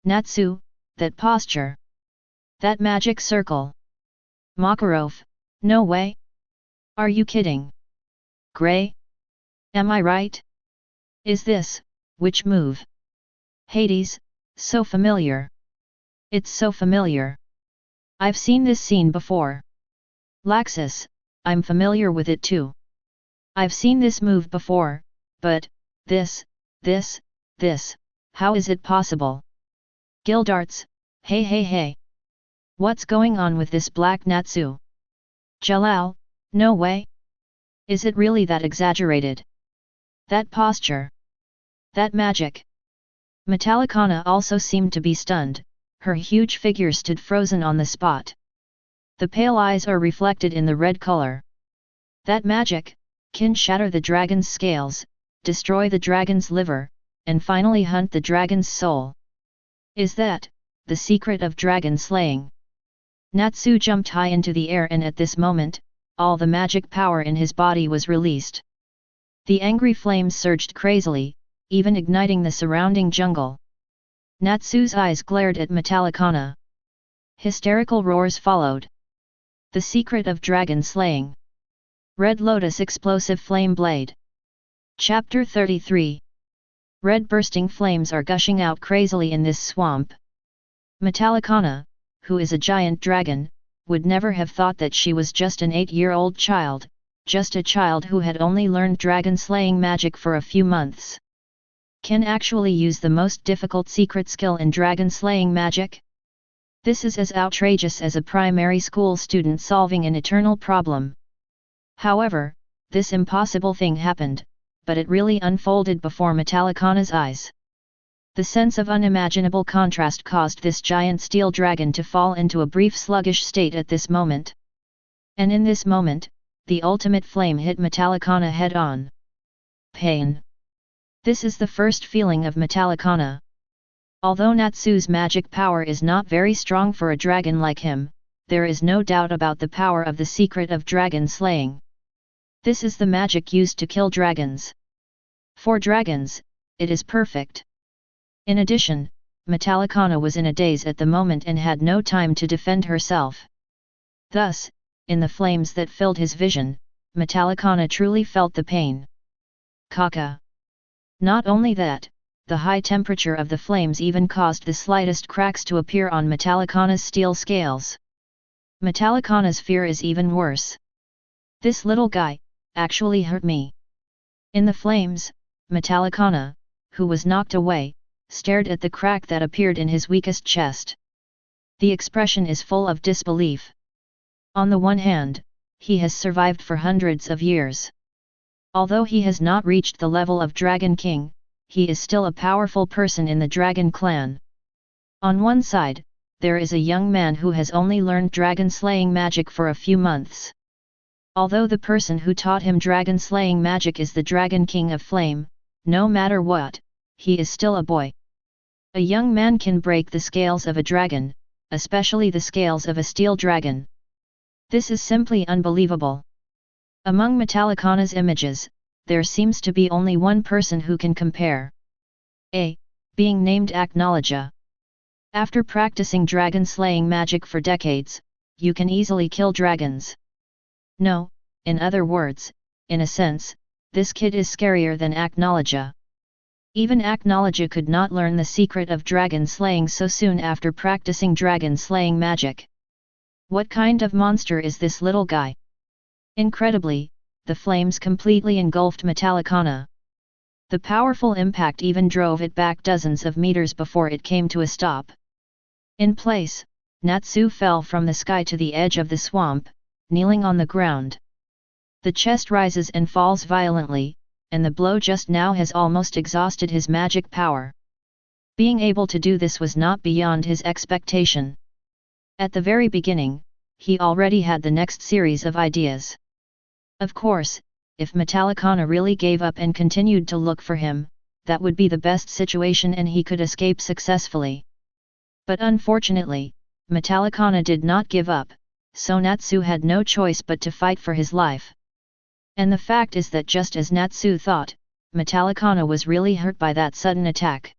Natsu, that posture! That magic circle! Makarov, no way! Are you kidding? Grey? Am I right? Is this, which move? Hades, so familiar. It's so familiar. I've seen this scene before. Laxus, I'm familiar with it too. I've seen this move before, but, this, how is it possible? Gildarts, hey. What's going on with this black Natsu? Jalal, no way. Is it really that exaggerated? That posture? That magic? Metallicana also seemed to be stunned, her huge figure stood frozen on the spot. The pale eyes are reflected in the red color. That magic can shatter the dragon's scales, destroy the dragon's liver, and finally hunt the dragon's soul. Is that the secret of dragon slaying? Natsu jumped high into the air, and at this moment, all the magic power in his body was released. The angry flames surged crazily, even igniting the surrounding jungle. Natsu's eyes glared at Metallicana. Hysterical roars followed. The secret of dragon slaying. Red Lotus Explosive Flame Blade. Chapter 33. Red bursting flames are gushing out crazily in this swamp. Metallicana, who is a giant dragon, would never have thought that she was just an 8-year-old child, just a child who had only learned dragon-slaying magic for a few months. Can actually use the most difficult secret skill in dragon-slaying magic? This is as outrageous as a primary school student solving an eternal problem. However, this impossible thing happened, but it really unfolded before Metallicana's eyes. The sense of unimaginable contrast caused this giant steel dragon to fall into a brief sluggish state at this moment. And in this moment, the ultimate flame hit Metallicana head-on. Pain. This is the first feeling of Metallicana. Although Natsu's magic power is not very strong for a dragon like him, there is no doubt about the power of the secret of dragon slaying. This is the magic used to kill dragons. For dragons, it is perfect. In addition, Metallicana was in a daze at the moment and had no time to defend herself. Thus, in the flames that filled his vision, Metallicana truly felt the pain. Kaka. Not only that, the high temperature of the flames even caused the slightest cracks to appear on Metallicana's steel scales. Metallicana's fear is even worse. This little guy actually hurt me. In the flames, Metallicana, who was knocked away, stared at the crack that appeared in his weakest chest. The expression is full of disbelief. On the one hand, he has survived for hundreds of years. Although he has not reached the level of Dragon King, he is still a powerful person in the Dragon clan. On one side, there is a young man who has only learned dragon-slaying magic for a few months. Although the person who taught him dragon-slaying magic is the Dragon King of Flame, no matter what, he is still a boy. A young man can break the scales of a dragon, especially the scales of a steel dragon. This is simply unbelievable. Among Metallicana's images, there seems to be only one person who can compare. A. Being named Acknowledge. After practicing dragon-slaying magic for decades, you can easily kill dragons. No, in other words, in a sense, this kid is scarier than Acknowledge. Even Acknowledge could not learn the secret of dragon slaying so soon after practicing dragon slaying magic. What kind of monster is this little guy? Incredibly, the flames completely engulfed Metallicana. The powerful impact even drove it back dozens of meters before it came to a stop. In place, Natsu fell from the sky to the edge of the swamp, kneeling on the ground. The chest rises and falls violently, and the blow just now has almost exhausted his magic power. Being able to do this was not beyond his expectation. At the very beginning, he already had the next series of ideas. Of course, if Metallicana really gave up and continued to look for him, that would be the best situation and he could escape successfully. But unfortunately, Metallicana did not give up, so Natsu had no choice but to fight for his life. And the fact is that just as Natsu thought, Metallicana was really hurt by that sudden attack.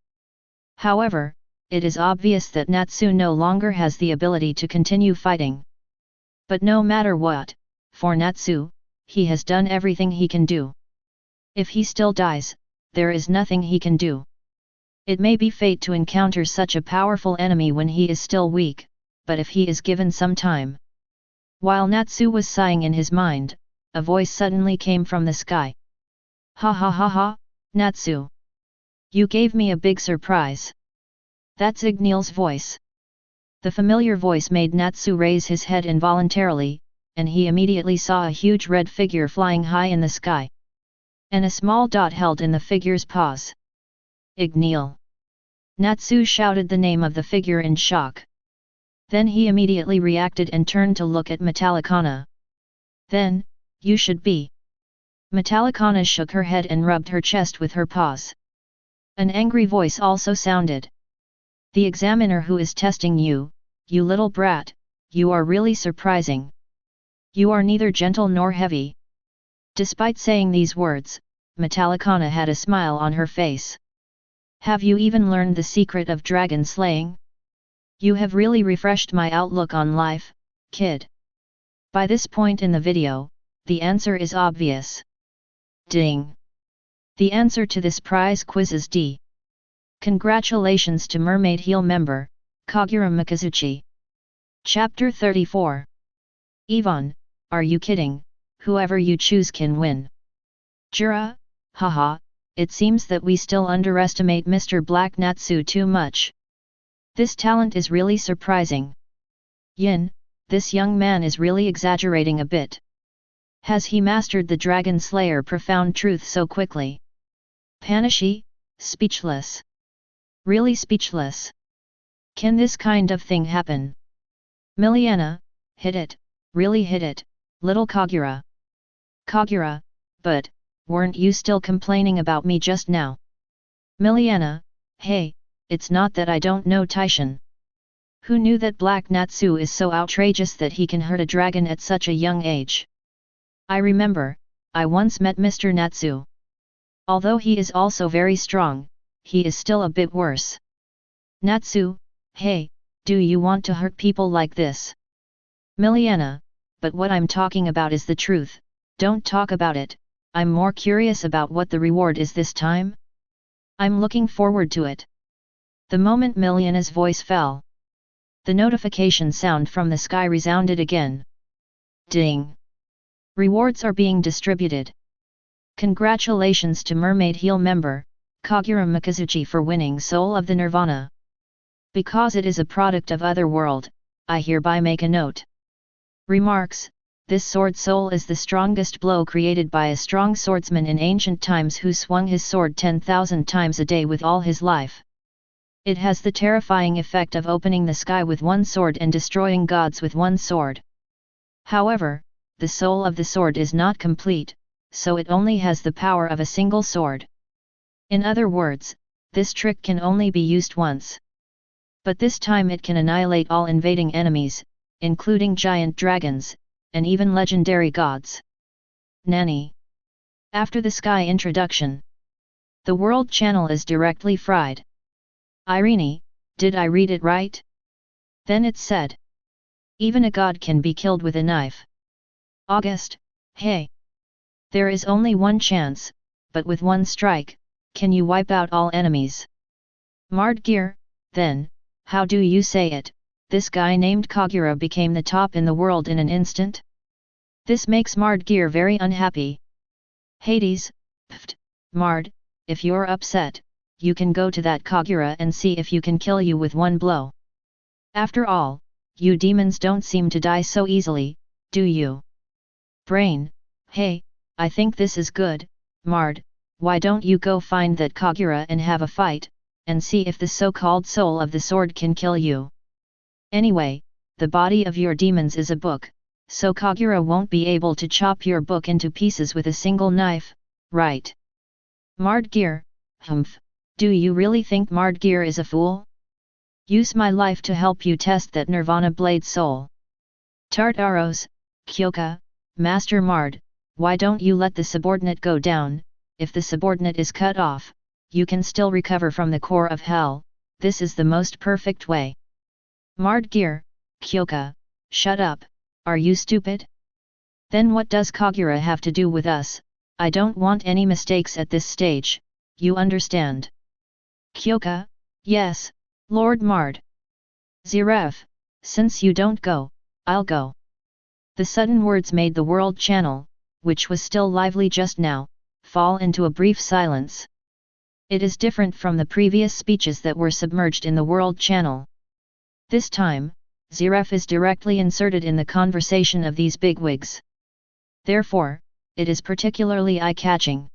However, it is obvious that Natsu no longer has the ability to continue fighting. But no matter what, for Natsu, he has done everything he can do. If he still dies, there is nothing he can do. It may be fate to encounter such a powerful enemy when he is still weak, but if he is given some time. While Natsu was sighing in his mind, a voice suddenly came from the sky. Ha ha ha ha, Natsu! You gave me a big surprise. That's Dragneel's voice. The familiar voice made Natsu raise his head involuntarily, and he immediately saw a huge red figure flying high in the sky. And a small dot held in the figure's paws. Dragneel! Natsu shouted the name of the figure in shock. Then he immediately reacted and turned to look at Metallicana. Then, you should be. Metallicana shook her head and rubbed her chest with her paws. An angry voice also sounded. The examiner who is testing you, you little brat, you are really surprising. You are neither gentle nor heavy. Despite saying these words, Metallicana had a smile on her face. Have you even learned the secret of dragon slaying? You have really refreshed my outlook on life, kid. By this point in the video, the answer is obvious. Ding! The answer to this prize quiz is D. Congratulations to Mermaid Heel member, Kagura Mikazuchi. Chapter 34. Yvonne, are you kidding? Whoever you choose can win. Jura, haha, it seems that we still underestimate Mr. Black Natsu too much. This talent is really surprising. Yin, this young man is really exaggerating a bit. Has he mastered the Dragon Slayer profound truth so quickly? Panashi, speechless. Really speechless. Can this kind of thing happen? Miliana, hit it, really hit it, little Kagura. Kagura, but, weren't you still complaining about me just now? Miliana, hey, it's not that I don't know Taishan. Who knew that Black Natsu is so outrageous that he can hurt a dragon at such a young age? I remember, I once met Mr. Natsu. Although he is also very strong, he is still a bit worse. Natsu, hey, do you want to hurt people like this? Miliana, but what I'm talking about is the truth, don't talk about it, I'm more curious about what the reward is this time. I'm looking forward to it. The moment Miliana's voice fell, the notification sound from the sky resounded again. Ding! Rewards are being distributed. Congratulations to Mermaid Heel member, Kagura Mikazuchi for winning Soul of the Nirvana. Because it is a product of Otherworld, I hereby make a note. Remarks, this sword soul is the strongest blow created by a strong swordsman in ancient times who swung his sword 10,000 times a day with all his life. It has the terrifying effect of opening the sky with one sword and destroying gods with one sword. However, the soul of the sword is not complete, so it only has the power of a single sword. In other words, this trick can only be used once. But this time it can annihilate all invading enemies, including giant dragons, and even legendary gods. Nanny. After the sky introduction, the world channel is directly fried. Irene, did I read it right? Then it said. Even a god can be killed with a knife. August, hey. There is only one chance, but with one strike, can you wipe out all enemies? Mardgear, then, how do you say it, this guy named Kagura became the top in the world in an instant? This makes Mardgear very unhappy. Hades, pft, Mard, if you're upset, you can go to that Kagura and see if you can kill you with one blow. After all, you demons don't seem to die so easily, do you? Brain, hey, I think this is good, Mard, why don't you go find that Kagura and have a fight, and see if the so-called soul of the sword can kill you. Anyway, the body of your demons is a book, so Kagura won't be able to chop your book into pieces with a single knife, right? Mardgear, humph, do you really think Mardgear is a fool? Use my life to help you test that Nirvana Blade Soul. Tartaros, Kyoka, Master Mard, why don't you let the subordinate go down? If the subordinate is cut off, you can still recover from the core of hell, this is the most perfect way. Mardgear, Kyoka, shut up, are you stupid? Then what does Kagura have to do with us? I don't want any mistakes at this stage, you understand? Kyoka, yes, Lord Mard. Ziref, since you don't go, I'll go. The sudden words made the world channel, which was still lively just now, fall into a brief silence. It is different from the previous speeches that were submerged in the world channel. This time, Ziref is directly inserted in the conversation of these bigwigs. Therefore, it is particularly eye-catching.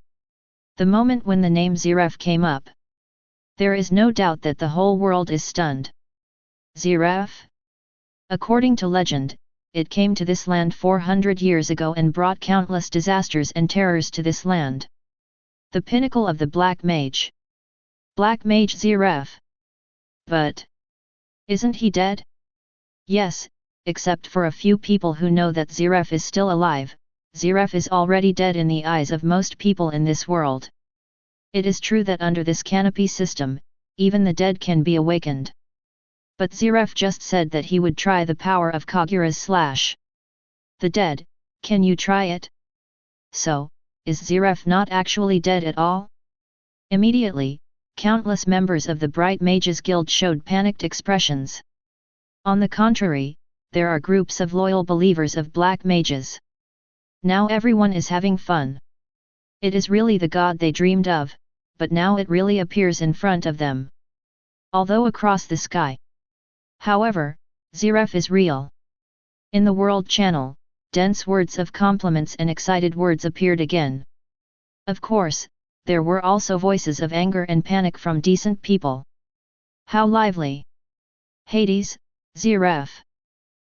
The moment when the name Ziref came up, there is no doubt that the whole world is stunned. Ziref? According to legend, it came to this land 400 years ago and brought countless disasters and terrors to this land. The pinnacle of the Black Mage. Black Mage Ziref. But isn't he dead? Yes, except for a few people who know that Ziref is still alive, Ziref is already dead in the eyes of most people in this world. It is true that under this canopy system, even the dead can be awakened. But Ziref just said that he would try the power of Kagura's slash. The dead, can you try it? So, is Ziref not actually dead at all? Immediately, countless members of the Bright Mages Guild showed panicked expressions. On the contrary, there are groups of loyal believers of Black Mages. Now everyone is having fun. It is really the god they dreamed of, but now it really appears in front of them. Although across the sky. However, Ziref is real. In the world channel, dense words of compliments and excited words appeared again. Of course, there were also voices of anger and panic from decent people. How lively! Hades, Ziref.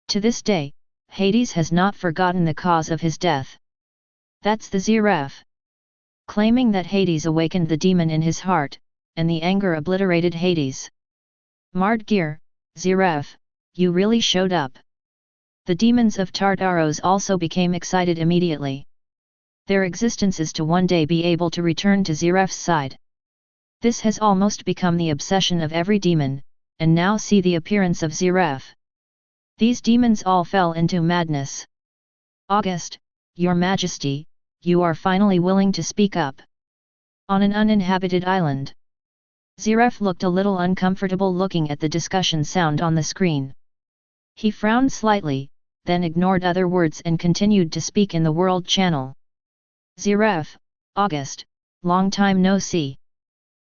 To this day, Hades has not forgotten the cause of his death. That's the Ziref. Claiming that Hades awakened the demon in his heart, and the anger obliterated Hades. Mardgear, Ziref, you really showed up. The demons of Tartaros also became excited immediately. Their existence is to one day be able to return to Ziref's side. This has almost become the obsession of every demon, and now see the appearance of Ziref. These demons all fell into madness. August, Your Majesty, you are finally willing to speak up. On an uninhabited island. Ziref looked a little uncomfortable looking at the discussion sound on the screen. He frowned slightly, then ignored other words and continued to speak in the world channel. Ziref, August, long time no see.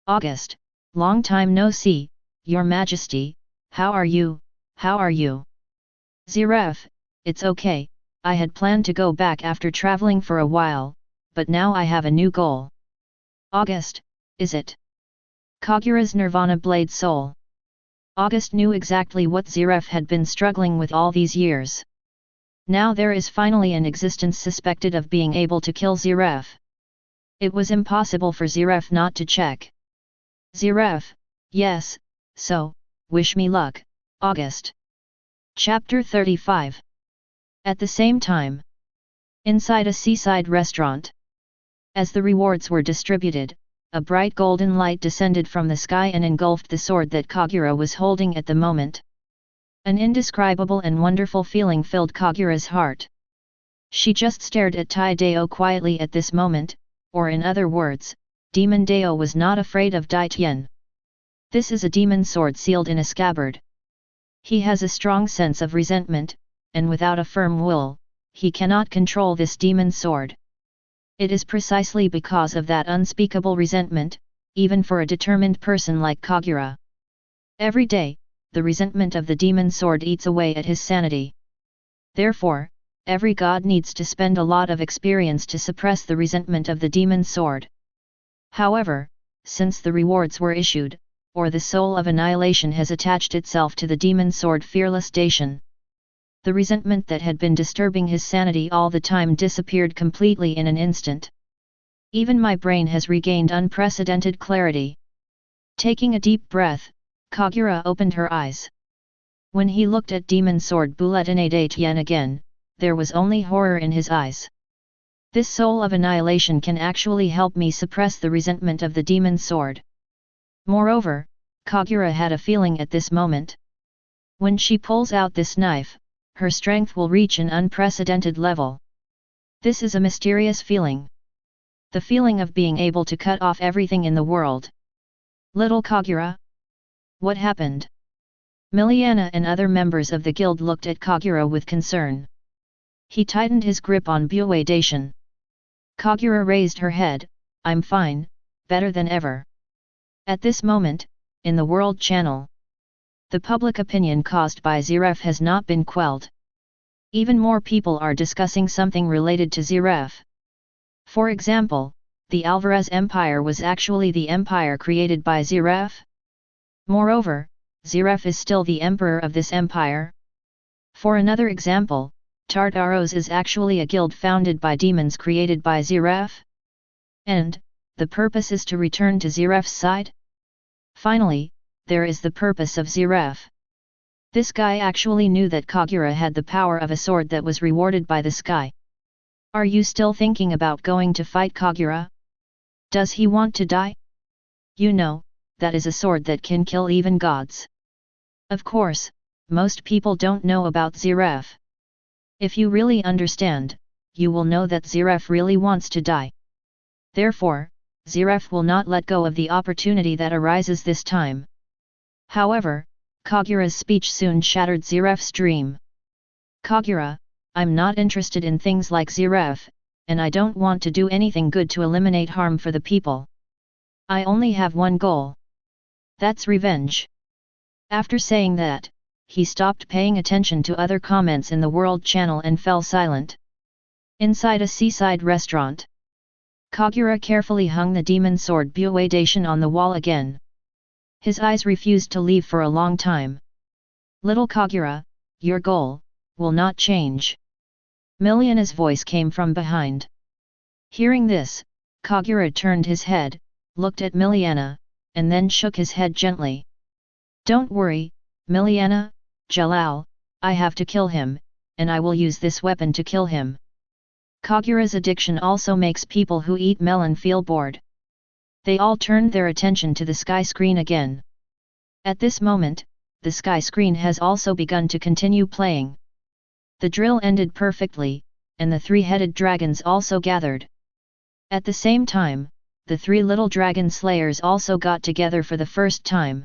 August, long time no see, Your Majesty, how are you, how are you? Ziref, it's okay, I had planned to go back after traveling for a while, but now I have a new goal. August, is it? Kagura's Nirvana Blade Soul. August knew exactly what Ziref had been struggling with all these years. Now there is finally an existence suspected of being able to kill Ziref. It was impossible for Ziref not to check. Ziref, yes, so, wish me luck, August. Chapter 35. At the same time, inside a seaside restaurant, as the rewards were distributed, a bright golden light descended from the sky and engulfed the sword that Kagura was holding at the moment. An indescribable and wonderful feeling filled Kagura's heart. She just stared at Tai Dao quietly at this moment, or in other words, Demon Dao was not afraid of Dai Tian. This is a demon sword sealed in a scabbard. He has a strong sense of resentment, and without a firm will, he cannot control this demon sword. It is precisely because of that unspeakable resentment, even for a determined person like Kagura. Every day, the resentment of the demon sword eats away at his sanity. Therefore, every god needs to spend a lot of experience to suppress the resentment of the demon sword. However, since the rewards were issued, or the soul of annihilation has attached itself to the demon sword Fearless Dacian, the resentment that had been disturbing his sanity all the time disappeared completely in an instant. Even my brain has regained unprecedented clarity. Taking a deep breath, Kagura opened her eyes. When he looked at demon sword Bulletin Dai Tian again, there was only horror in his eyes. This soul of annihilation can actually help me suppress the resentment of the demon sword. Moreover, Kagura had a feeling at this moment. When she pulls out this knife, her strength will reach an unprecedented level. This is a mysterious feeling. The feeling of being able to cut off everything in the world. Little Kagura? What happened? Miliana and other members of the guild looked at Kagura with concern. He tightened his grip on Bue Dacian. Kagura raised her head. I'm fine, better than ever. At this moment, in the World Channel, the public opinion caused by Ziref has not been quelled. Even more people are discussing something related to Ziref. For example, the Alvarez Empire was actually the empire created by Ziref. Moreover, Ziref is still the emperor of this empire. For another example, Tartaros is actually a guild founded by demons created by Ziref. And, the purpose is to return to Ziref's side? Finally, there is the purpose of Ziref. This guy actually knew that Kagura had the power of a sword that was rewarded by the sky. Are you still thinking about going to fight Kagura? Does he want to die? You know, that is a sword that can kill even gods. Of course, most people don't know about Ziref. If you really understand, you will know that Ziref really wants to die. Therefore, Ziref will not let go of the opportunity that arises this time. However, Kagura's speech soon shattered Ziref's dream. Kagura, I'm not interested in things like Ziref, and I don't want to do anything good to eliminate harm for the people. I only have one goal. That's revenge. After saying that, he stopped paying attention to other comments in the World Channel and fell silent. Inside a seaside restaurant, Kagura carefully hung the demon sword Bue Dacian on the wall again. His eyes refused to leave for a long time. Little Kagura, your goal will not change. Miliana's voice came from behind. Hearing this, Kagura turned his head, looked at Miliana, and then shook his head gently. Don't worry, Miliana, Jalal, I have to kill him, and I will use this weapon to kill him. Kagura's addiction also makes people who eat melon feel bored. They all turned their attention to the sky screen again. At this moment, the sky screen has also begun to continue playing. The drill ended perfectly, and the three-headed dragons also gathered. At the same time, the three little dragon slayers also got together for the first time.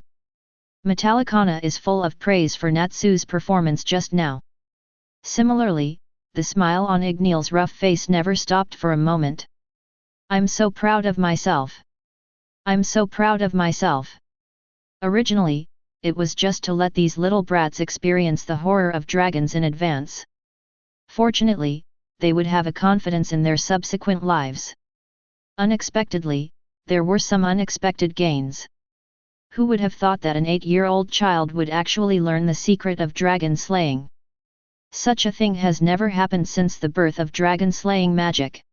Metallicana is full of praise for Natsu's performance just now. Similarly, the smile on Igneel's rough face never stopped for a moment. I'm so proud of myself. I'm so proud of myself. Originally, it was just to let these little brats experience the horror of dragons in advance. Fortunately, they would have a confidence in their subsequent lives. Unexpectedly, there were some unexpected gains. Who would have thought that an 8-year-old child would actually learn the secret of dragon slaying? Such a thing has never happened since the birth of dragon slaying magic.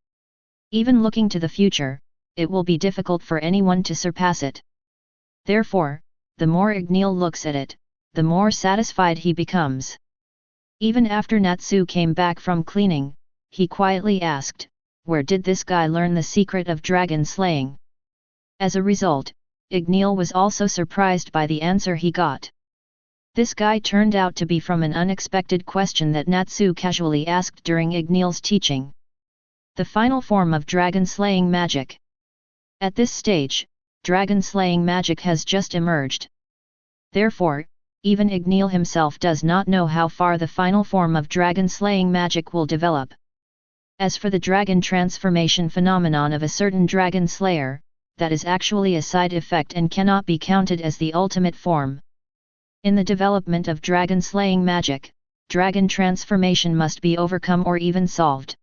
Even looking to the future, it will be difficult for anyone to surpass it. Therefore, the more Igneel looks at it, the more satisfied he becomes. Even after Natsu came back from cleaning, he quietly asked, "Where did this guy learn the secret of dragon slaying?" As a result, Dragneel was also surprised by the answer he got. This guy turned out to be from an unexpected question that Natsu casually asked during Dragneel's teaching. The final form of dragon-slaying magic. At this stage, dragon-slaying magic has just emerged. Therefore, even Dragneel himself does not know how far the final form of dragon-slaying magic will develop. As for the dragon transformation phenomenon of a certain dragon slayer, that is actually a side effect and cannot be counted as the ultimate form. In the development of dragon-slaying magic, dragon transformation must be overcome or even solved.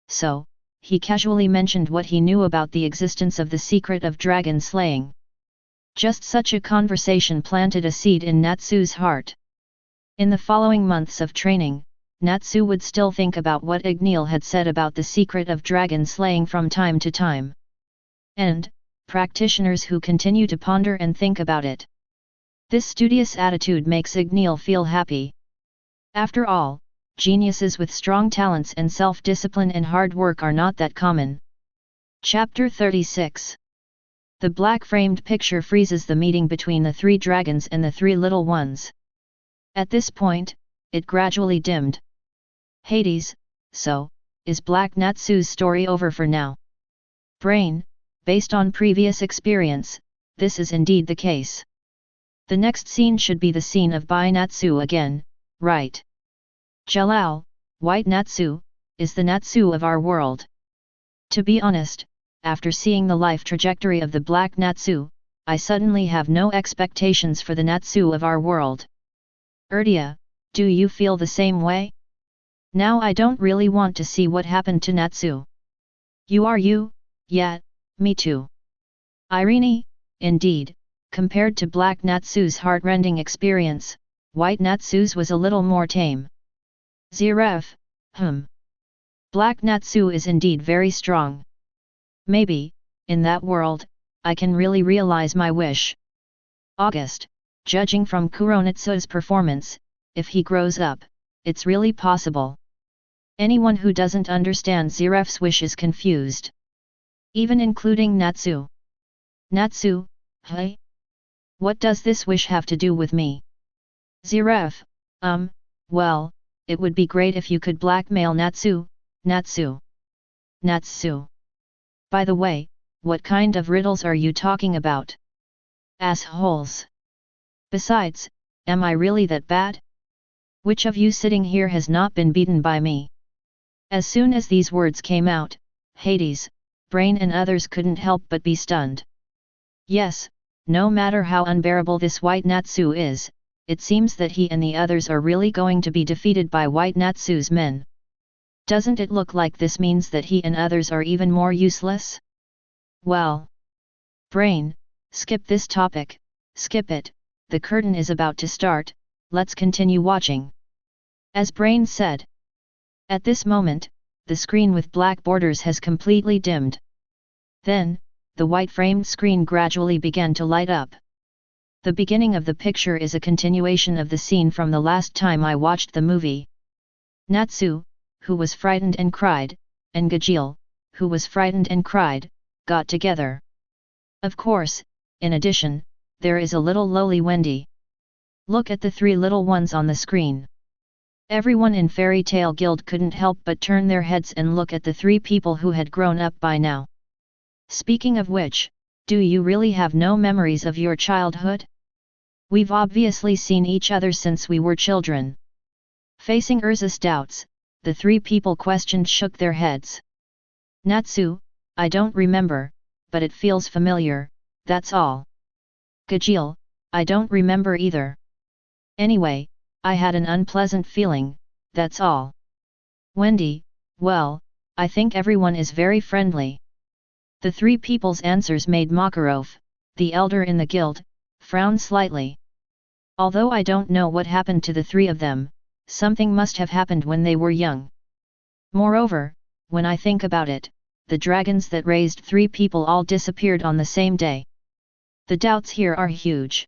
So, he casually mentioned what he knew about the existence of the secret of dragon slaying. Just such a conversation planted a seed in Natsu's heart. In the following months of training, Natsu would still think about what Dragneel had said about the secret of dragon slaying from time to time. And, practitioners who continue to ponder and think about it. This studious attitude makes Dragneel feel happy. After all, geniuses with strong talents and self-discipline and hard work are not that common. Chapter 36. The black-framed picture freezes the meeting between the three dragons and the three little ones. At this point, it gradually dimmed. Hades, so, is Black Natsu's story over for now? Brain, based on previous experience, this is indeed the case. The next scene should be the scene of Bai Natsu again, right? Jalal, White Natsu, is the Natsu of our world. To be honest, after seeing the life trajectory of the Black Natsu, I suddenly have no expectations for the Natsu of our world. Erdia, do you feel the same way? Now I don't really want to see what happened to Natsu. You? Yeah, me too. Irene, indeed, compared to Black Natsu's heart-rending experience, White Natsu's was a little more tame. Ziref, Black Natsu is indeed very strong. Maybe, in that world, I can really realize my wish. August, judging from Kuronitsu's performance, if he grows up, it's really possible. Anyone who doesn't understand Ziref's wish is confused. Even including Natsu. Natsu, hey? What does this wish have to do with me? Ziref, well, it would be great if you could blackmail Natsu. By the way, what kind of riddles are you talking about? Assholes. Besides, am I really that bad? Which of you sitting here has not been beaten by me? As soon as these words came out, Hades, Brain and others couldn't help but be stunned. Yes, no matter how unbearable this White Natsu is, it seems that he and the others are really going to be defeated by White Natsu's men. Doesn't it look like this means that he and others are even more useless? Well. Brain, skip this topic, skip it, the curtain is about to start, let's continue watching. As Brain said. At this moment, the screen with black borders has completely dimmed. Then, the white-framed screen gradually began to light up. The beginning of the picture is a continuation of the scene from the last time I watched the movie. Natsu, who was frightened and cried, and Dragneel, who was frightened and cried, got together. Of course, in addition, there is a little lowly Wendy. Look at the three little ones on the screen. Everyone in Fairy Tale Guild couldn't help but turn their heads and look at the three people who had grown up by now. Speaking of which, do you really have no memories of your childhood? We've obviously seen each other since we were children. Facing Urza's doubts, the three people questioned shook their heads. Natsu, I don't remember, but it feels familiar, that's all. Dragneel, I don't remember either. Anyway, I had an unpleasant feeling, that's all. Wendy, well, I think everyone is very friendly. The three people's answers made Makarov, the elder in the guild, frown slightly. Although I don't know what happened to the three of them, something must have happened when they were young. Moreover, when I think about it, the dragons that raised three people all disappeared on the same day. The doubts here are huge.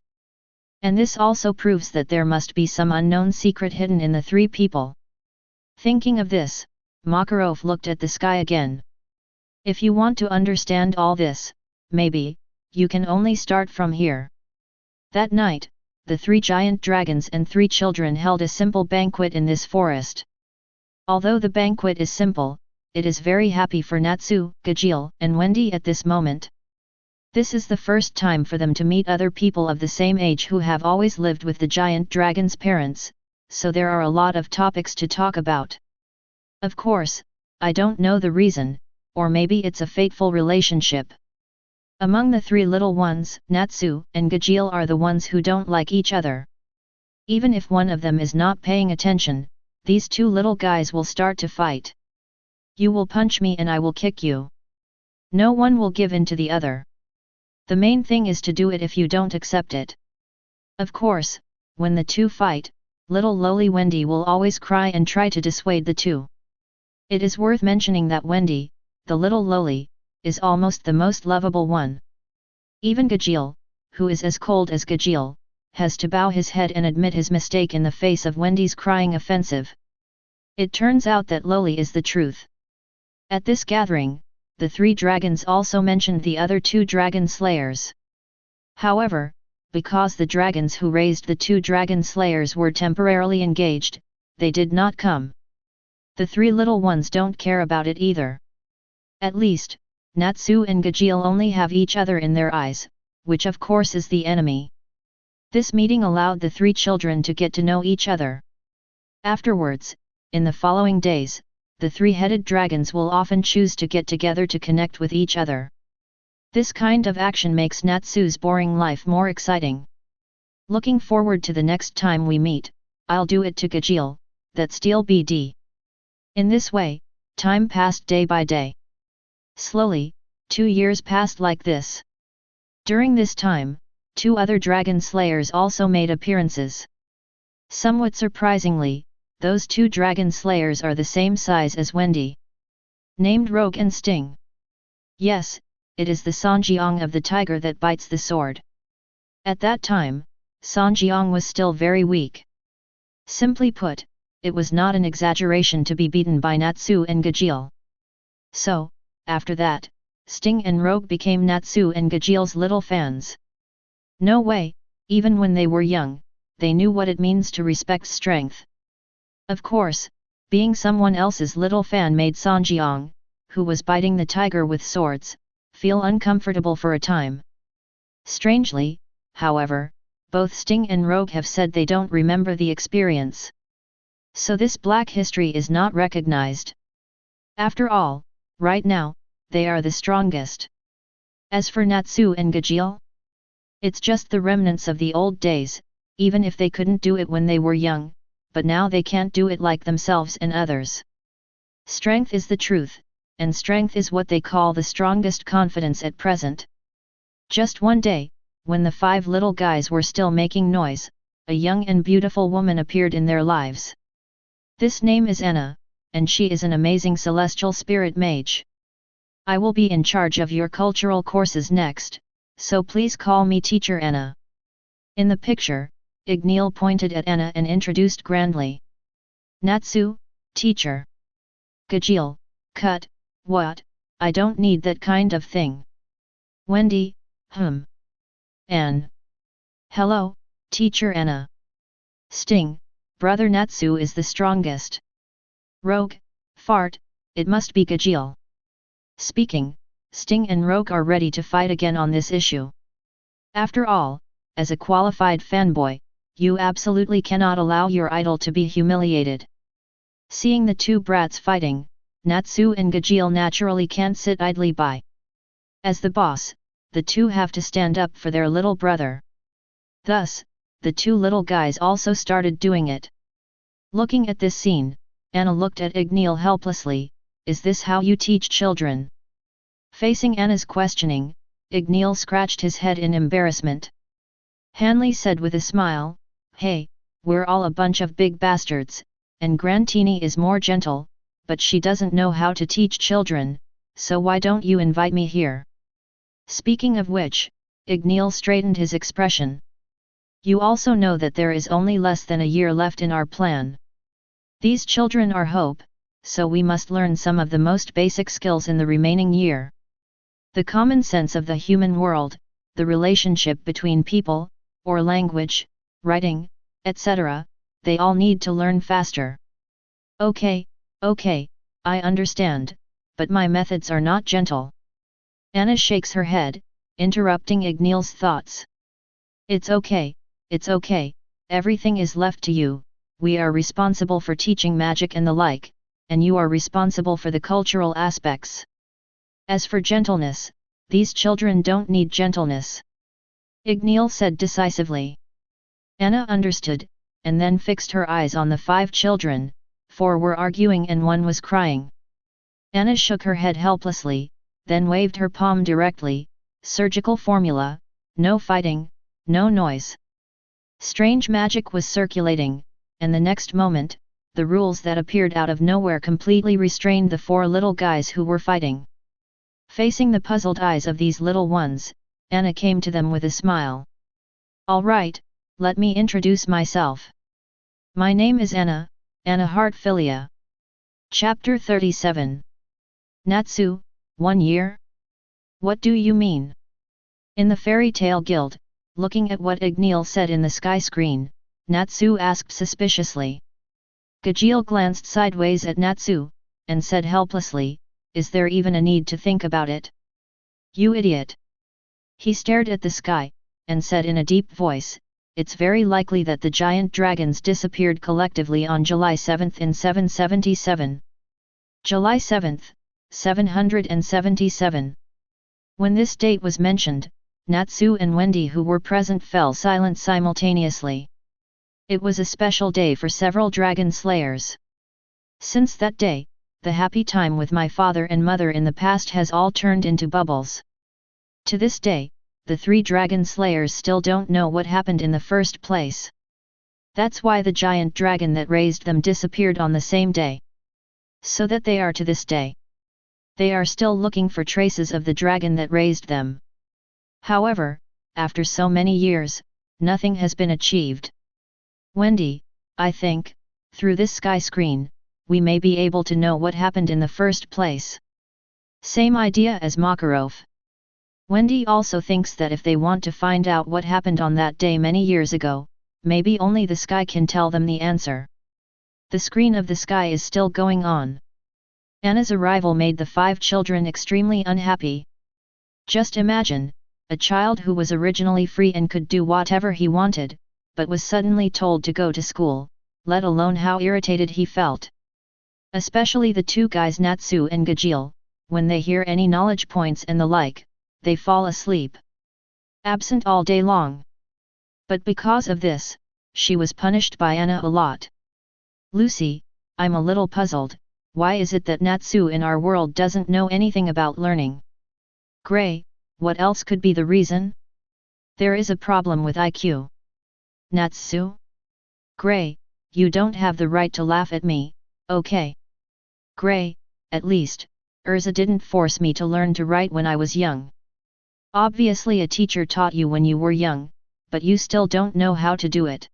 And this also proves that there must be some unknown secret hidden in the three people. Thinking of this, Makarov looked at the sky again. If you want to understand all this, maybe, you can only start from here. That night, the three giant dragons and three children held a simple banquet in this forest. Although the banquet is simple, it is very happy for Natsu, Gajeel, and Wendy at this moment. This is the first time for them to meet other people of the same age who have always lived with the giant dragon's parents, so there are a lot of topics to talk about. Of course, I don't know the reason, or maybe it's a fateful relationship. Among the three little ones, Natsu and Gajeel are the ones who don't like each other. Even if one of them is not paying attention, these two little guys will start to fight. You will punch me and I will kick you. No one will give in to the other. The main thing is to do it if you don't accept it. Of course, when the two fight, little lowly Wendy will always cry and try to dissuade the two. It is worth mentioning that Wendy, the little lowly, is almost the most lovable one. Even Gajeel, who is as cold as Gajeel, has to bow his head and admit his mistake in the face of Wendy's crying offensive. It turns out that lowly is the truth. At this gathering, the three dragons also mentioned the other two dragon slayers. However, because the dragons who raised the two dragon slayers were temporarily engaged, they did not come. The three little ones don't care about it either. At least, Natsu and Gajeel only have each other in their eyes, which of course is the enemy. This meeting allowed the three children to get to know each other. Afterwards, in the following days, the three-headed dragons will often choose to get together to connect with each other. This kind of action makes Natsu's boring life more exciting. Looking forward to the next time we meet, I'll do it to Gajeel, that steel BD. In this way, time passed day by day. Slowly, 2 years passed like this. During this time, 2 other dragon slayers also made appearances. Somewhat surprisingly, those 2 dragon slayers are the same size as Wendy. Named Rogue and Sting. Yes, it is the Sanjiang of the tiger that bites the sword. At that time, Sanjiang was still very weak. Simply put, it was not an exaggeration to be beaten by Natsu and Gajeel. So, after that, Sting and Rogue became Natsu and Gajeel's little fans. No way, even when they were young, they knew what it means to respect strength. Of course, being someone else's little fan made Sanjiang, who was biting the tiger with swords, feel uncomfortable for a time. Strangely, however, both Sting and Rogue have said they don't remember the experience. So this black history is not recognized. After all, right now, they are the strongest. As for Natsu and Gajeel, it's just the remnants of the old days, even if they couldn't do it when they were young, but now they can't do it like themselves and others. Strength is the truth, and strength is what they call the strongest confidence at present. Just one day, when the 5 little guys were still making noise, a young and beautiful woman appeared in their lives. This name is Anna, and she is an amazing celestial spirit mage. I will be in charge of your cultural courses next, so please call me Teacher Anna. In the picture, Dragneel pointed at Anna and introduced grandly. Natsu, teacher. Gajeel, cut, what, I don't need that kind of thing. Wendy, Anne. Hello, Teacher Anna. Sting, brother Natsu is the strongest. Rogue, fart, it must be Gajeel. Speaking, Sting and Rogue are ready to fight again on this issue. After all, as a qualified fanboy, you absolutely cannot allow your idol to be humiliated. Seeing the 2 brats fighting, Natsu and Gajeel naturally can't sit idly by. As the boss, the 2 have to stand up for their little brother. Thus, the 2 little guys also started doing it. Looking at this scene, Anna looked at Dragneel helplessly. Is this how you teach children? Facing Anna's questioning, Dragneel scratched his head in embarrassment. Hanley said with a smile, hey, we're all a bunch of big bastards, and Grantini is more gentle, but she doesn't know how to teach children, so why don't you invite me here? Speaking of which, Dragneel straightened his expression. You also know that there is only less than a year left in our plan. These children are hope, so we must learn some of the most basic skills in the remaining year. The common sense of the human world, the relationship between people, or language, writing, etc., they all need to learn faster. Okay, I understand, but my methods are not gentle. Anna shakes her head, interrupting Igneel's thoughts. It's okay, everything is left to you. We are responsible for teaching magic and the like, and you are responsible for the cultural aspects. As for gentleness, these children don't need gentleness. Igneel said decisively. Anna understood, and then fixed her eyes on the 5 children, 4 were arguing and 1 was crying. Anna shook her head helplessly, then waved her palm directly. Surgical formula, no fighting, no noise. Strange magic was circulating, and the next moment, the rules that appeared out of nowhere completely restrained the 4 little guys who were fighting. Facing the puzzled eyes of these little ones, Anna came to them with a smile. All right, let me introduce myself. My name is Anna Hartfilia. Chapter 37. Natsu, 1 year? What do you mean? In the Fairy Tale Guild, looking at what Igneel said in the sky screen, Natsu asked suspiciously. Gajeel glanced sideways at Natsu, and said helplessly, is there even a need to think about it? You idiot! He stared at the sky, and said in a deep voice, it's very likely that the giant dragons disappeared collectively on July 7 in 777. July 7, 777. When this date was mentioned, Natsu and Wendy who were present fell silent simultaneously. It was a special day for several dragon slayers. Since that day, the happy time with my father and mother in the past has all turned into bubbles. To this day, the 3 dragon slayers still don't know what happened in the first place. That's why the giant dragon that raised them disappeared on the same day. So that they are to this day. They are still looking for traces of the dragon that raised them. However, after so many years, nothing has been achieved. Wendy, I think, through this sky screen, we may be able to know what happened in the first place. Same idea as Makarov. Wendy also thinks that if they want to find out what happened on that day many years ago, maybe only the sky can tell them the answer. The screen of the sky is still going on. Anna's arrival made the 5 children extremely unhappy. Just imagine, a child who was originally free and could do whatever he wanted, but was suddenly told to go to school, let alone how irritated he felt. Especially the 2 guys Natsu and Gajeel, when they hear any knowledge points and the like, they fall asleep. Absent all day long. But because of this, she was punished by Anna a lot. Lucy, I'm a little puzzled, why is it that Natsu in our world doesn't know anything about learning? Gray, what else could be the reason? There is a problem with IQ. Natsu? Gray, you don't have the right to laugh at me, okay? Gray, at least, Urza didn't force me to learn to write when I was young. Obviously a teacher taught you when you were young, but you still don't know how to do it.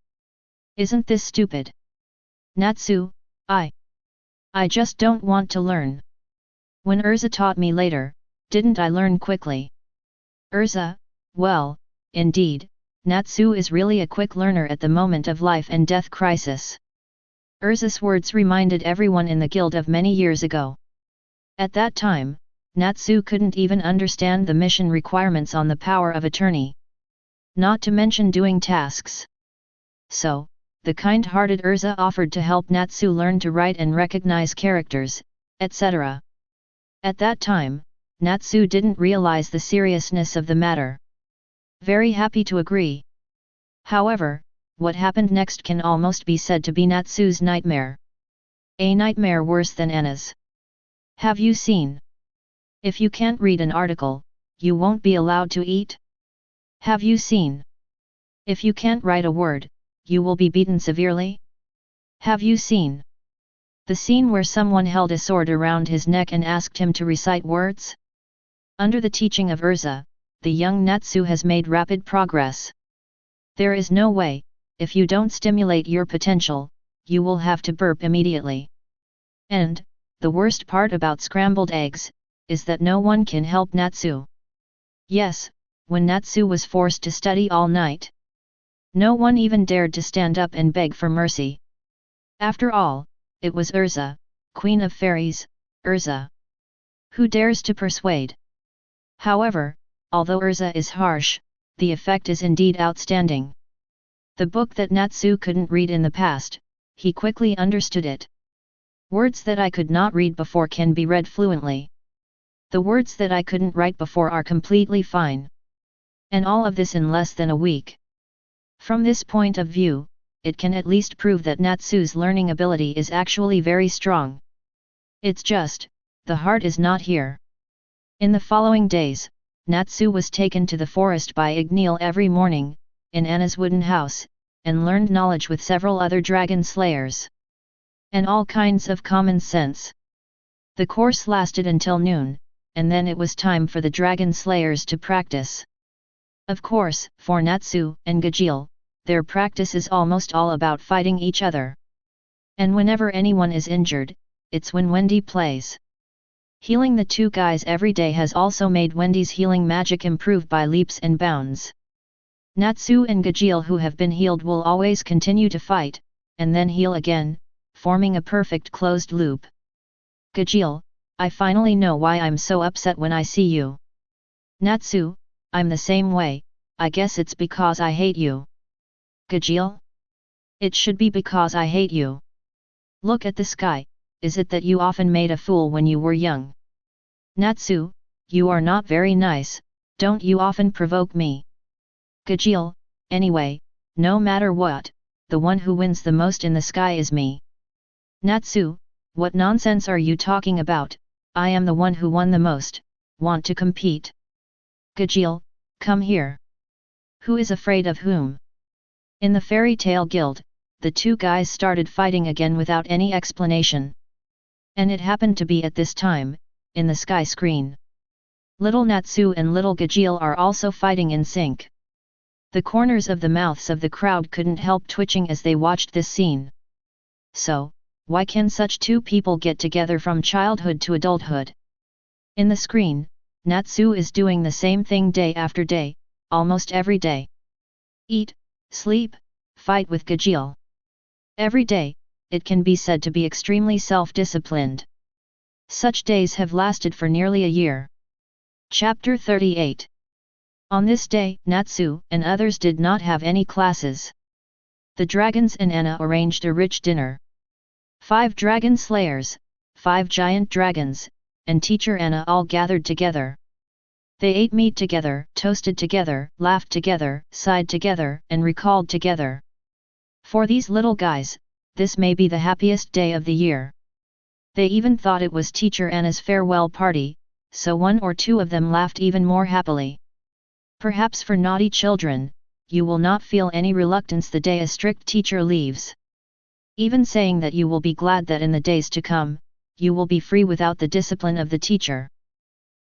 Isn't this stupid? Natsu, I just don't want to learn. When Urza taught me later, didn't I learn quickly? Urza, well, indeed, Natsu is really a quick learner at the moment of life and death crisis. Urza's words reminded everyone in the guild of many years ago. At that time, Natsu couldn't even understand the mission requirements on the power of attorney. Not to mention doing tasks. So, the kind-hearted Urza offered to help Natsu learn to write and recognize characters, etc. At that time, Natsu didn't realize the seriousness of the matter. Very happy to agree. However, what happened next can almost be said to be Natsu's nightmare. A nightmare worse than Anna's. Have you seen? If you can't read an article, you won't be allowed to eat? Have you seen? If you can't write a word, you will be beaten severely? Have you seen? The scene where someone held a sword around his neck and asked him to recite words? Under the teaching of Urza, the young Natsu has made rapid progress. There is no way, if you don't stimulate your potential, you will have to burp immediately. And, the worst part about scrambled eggs, is that no one can help Natsu. Yes, when Natsu was forced to study all night, no one even dared to stand up and beg for mercy. After all, it was Urza, Queen of Fairies, Urza. Who dares to persuade? However, although Urza is harsh, the effect is indeed outstanding. The book that Natsu couldn't read in the past, he quickly understood it. Words that I could not read before can be read fluently. The words that I couldn't write before are completely fine. And all of this in less than a week. From this point of view, it can at least prove that Natsu's learning ability is actually very strong. It's just, the heart is not here. In the following days, Natsu was taken to the forest by Dragneel every morning, in Anna's wooden house, and learned knowledge with several other dragon slayers. And all kinds of common sense. The course lasted until noon, and then it was time for the dragon slayers to practice. Of course, for Natsu and Dragneel, their practice is almost all about fighting each other. And whenever anyone is injured, it's when Wendy plays. Healing the two guys every day has also made Wendy's healing magic improve by leaps and bounds. Natsu and Dragneel who have been healed will always continue to fight, and then heal again, forming a perfect closed loop. Dragneel, I finally know why I'm so upset when I see you. Natsu, I'm the same way, I guess it's because I hate you. Dragneel? It should be because I hate you. Look at the sky, is it that you often made a fool when you were young? Natsu, you are not very nice, don't you often provoke me? Dragneel, anyway, no matter what, the one who wins the most in the sky is me. Natsu, what nonsense are you talking about? I am the one who won the most, want to compete? Dragneel, come here. Who is afraid of whom? In the fairy tale guild, the two guys started fighting again without any explanation. And it happened to be at this time, in the sky screen. Little Natsu and little Dragneel are also fighting in sync. The corners of the mouths of the crowd couldn't help twitching as they watched this scene. So, why can such two people get together from childhood to adulthood? In the screen, Natsu is doing the same thing day after day, almost every day. Eat, sleep, fight with Dragneel. Every day, it can be said to be extremely self-disciplined. Such days have lasted for nearly a year. Chapter 38. On this day, Natsu and others did not have any classes. The dragons and Anna arranged a rich dinner. 5 dragon slayers, 5 giant dragons, and teacher Anna all gathered together. They ate meat together, toasted together, laughed together, sighed together, and recalled together. For these little guys, this may be the happiest day of the year. They even thought it was teacher Anna's farewell party, so 1 or 2 of them laughed even more happily. Perhaps for naughty children, you will not feel any reluctance the day a strict teacher leaves. Even saying that you will be glad that in the days to come, you will be free without the discipline of the teacher.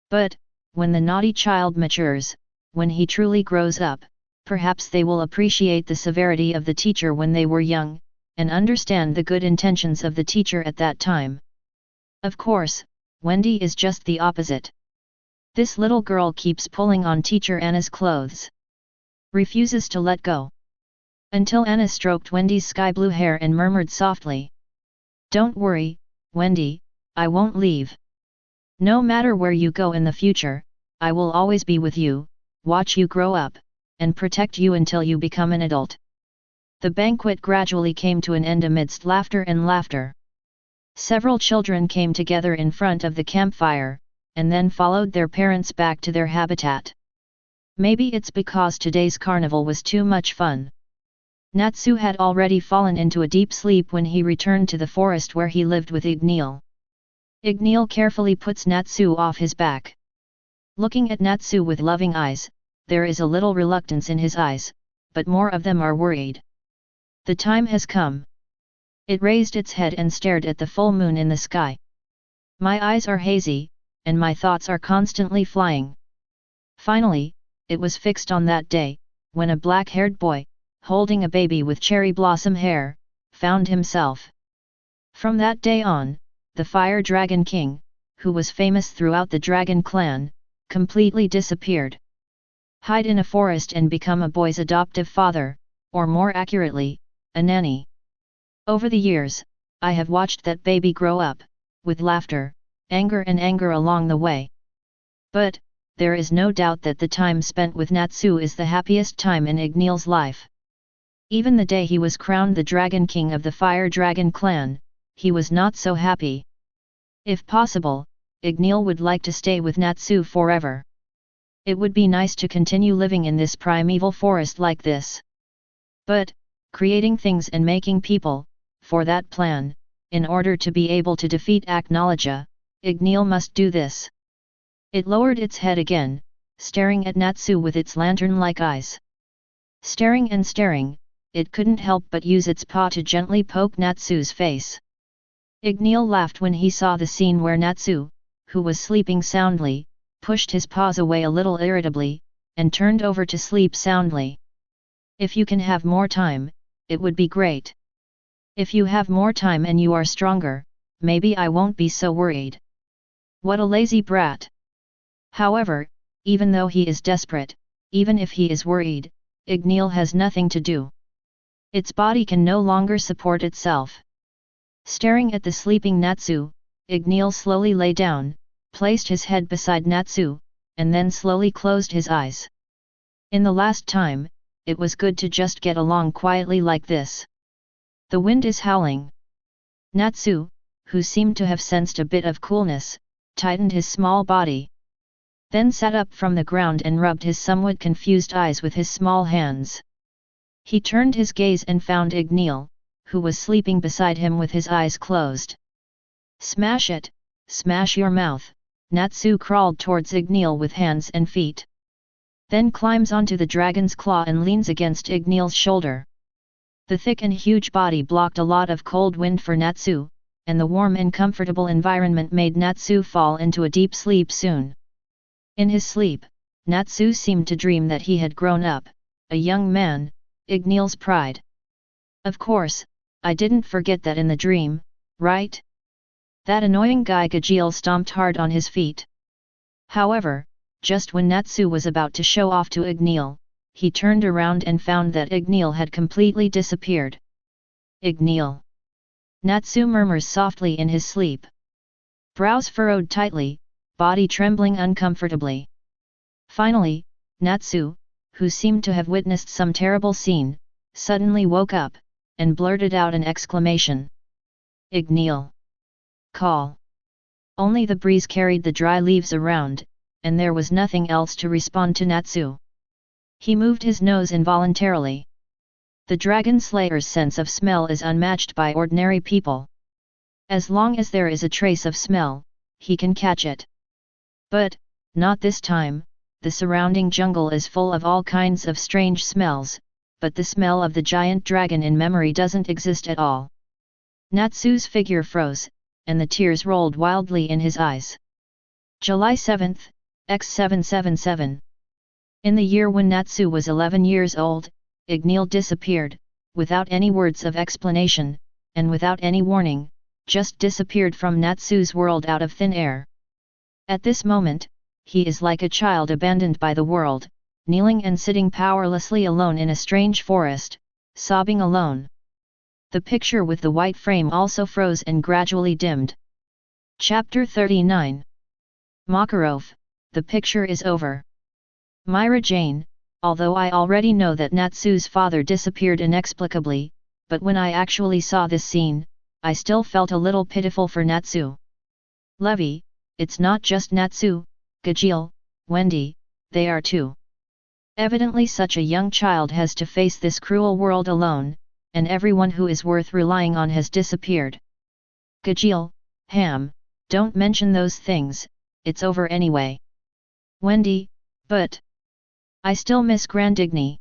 But, when the naughty child matures, when he truly grows up, perhaps they will appreciate the severity of the teacher when they were young, and understand the good intentions of the teacher at that time. Of course, Wendy is just the opposite. This little girl keeps pulling on teacher Anna's clothes. Refuses to let go. Until Anna stroked Wendy's sky blue hair and murmured softly. Don't worry, Wendy, I won't leave. No matter where you go in the future, I will always be with you, watch you grow up, and protect you until you become an adult. The banquet gradually came to an end amidst laughter and laughter. Several children came together in front of the campfire, and then followed their parents back to their habitat. Maybe it's because today's carnival was too much fun. Natsu had already fallen into a deep sleep when he returned to the forest where he lived with Dragneel. Dragneel carefully puts Natsu off his back. Looking at Natsu with loving eyes, there is a little reluctance in his eyes, but more of them are worried. The time has come. It raised its head and stared at the full moon in the sky. My eyes are hazy, and my thoughts are constantly flying. Finally, it was fixed on that day, when a black-haired boy, holding a baby with cherry blossom hair, found himself. From that day on, the Fire Dragon King, who was famous throughout the Dragon clan, completely disappeared. Hide in a forest and become a boy's adoptive father, or more accurately, a nanny. Over the years, I have watched that baby grow up, with laughter, anger and anger along the way. But, there is no doubt that the time spent with Natsu is the happiest time in Igneel's life. Even the day he was crowned the Dragon King of the Fire Dragon clan, he was not so happy. If possible, Igneel would like to stay with Natsu forever. It would be nice to continue living in this primeval forest like this. But, creating things and making people, for that plan, in order to be able to defeat Aknologia, Igneel must do this. It lowered its head again, staring at Natsu with its lantern-like eyes. Staring and staring, it couldn't help but use its paw to gently poke Natsu's face. Igneel laughed when he saw the scene where Natsu, who was sleeping soundly, pushed his paws away a little irritably, and turned over to sleep soundly. If you can have more time, it would be great. If you have more time and you are stronger, maybe I won't be so worried. What a lazy brat! However, even though he is desperate, even if he is worried, Igneel has nothing to do. Its body can no longer support itself. Staring at the sleeping Natsu, Igneel slowly lay down, placed his head beside Natsu, and then slowly closed his eyes. In the last time, it was good to just get along quietly like this. The wind is howling. Natsu, who seemed to have sensed a bit of coolness, tightened his small body. Then sat up from the ground and rubbed his somewhat confused eyes with his small hands. He turned his gaze and found Igneel, who was sleeping beside him with his eyes closed. Smash it, smash your mouth, Natsu crawled towards Igneel with hands and feet. Then climbs onto the dragon's claw and leans against Igneel's shoulder. The thick and huge body blocked a lot of cold wind for Natsu, and the warm and comfortable environment made Natsu fall into a deep sleep soon. In his sleep, Natsu seemed to dream that he had grown up, a young man, Igneel's pride. Of course, I didn't forget that in the dream, right? That annoying guy Gajeel stomped hard on his feet. However, just when Natsu was about to show off to Igneel, he turned around and found that Igneel had completely disappeared. Igneel! Natsu murmurs softly in his sleep. Brows furrowed tightly, body trembling uncomfortably. Finally, Natsu, who seemed to have witnessed some terrible scene, suddenly woke up, and blurted out an exclamation. Igneel! Call! Only the breeze carried the dry leaves around, and there was nothing else to respond to Natsu. He moved his nose involuntarily. The dragon slayer's sense of smell is unmatched by ordinary people. As long as there is a trace of smell, he can catch it. But, not this time. The surrounding jungle is full of all kinds of strange smells, but the smell of the giant dragon in memory doesn't exist at all. Natsu's figure froze, and the tears rolled wildly in his eyes. July 7, X777. In the year when Natsu was 11 years old, Igneel disappeared, without any words of explanation, and without any warning, just disappeared from Natsu's world out of thin air. At this moment, he is like a child abandoned by the world, kneeling and sitting powerlessly alone in a strange forest, sobbing alone. The picture with the white frame also froze and gradually dimmed. Chapter 39. Makarov, the picture is over. Myra Jane, although I already know that Natsu's father disappeared inexplicably, but when I actually saw this scene, I still felt a little pitiful for Natsu. Levi, it's not just Natsu, Gajeel, Wendy, they are too. Evidently such a young child has to face this cruel world alone, and everyone who is worth relying on has disappeared. Gajeel, Ham, don't mention those things, it's over anyway. Wendy, but I still miss Grandigny.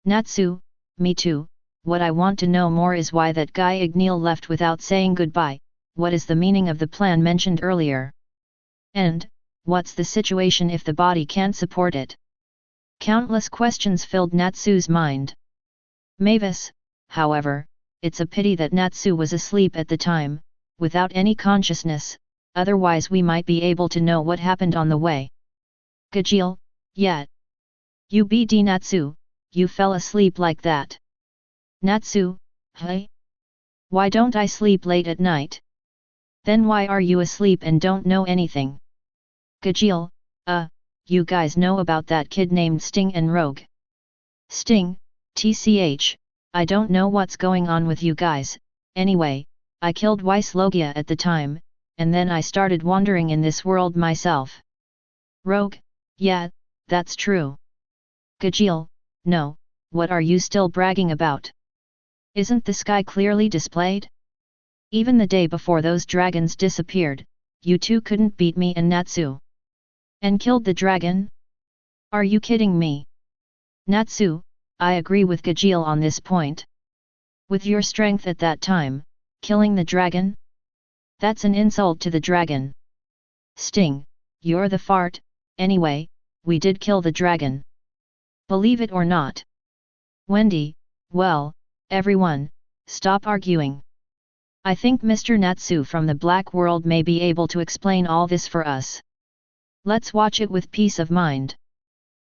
Natsu, me too. What I want to know more is why that guy Igneel left without saying goodbye. What is the meaning of the plan mentioned earlier? And, what's the situation if the body can't support it? Countless questions filled Natsu's mind. Mavis, however, it's a pity that Natsu was asleep at the time, without any consciousness, otherwise we might be able to know what happened on the way. Gajeel, yet. You bd Natsu, you fell asleep like that. Natsu, hey? Why don't I sleep late at night? Then why are you asleep and don't know anything? Gajeel, you guys know about that kid named Sting and Rogue. Sting, tch, I don't know what's going on with you guys, anyway, I killed Weiss Logia at the time, and then I started wandering in this world myself. Rogue, yeah, that's true. Gajeel, no, what are you still bragging about? Isn't the sky clearly displayed? Even the day before those dragons disappeared, you two couldn't beat me and Natsu. And killed the dragon? Are you kidding me? Natsu, I agree with Gajeel on this point. With your strength at that time, killing the dragon? That's an insult to the dragon. Sting, you're the fart, anyway, we did kill the dragon. Believe it or not. Wendy, well, everyone, stop arguing. I think Mr. Natsu from the Black World may be able to explain all this for us. Let's watch it with peace of mind.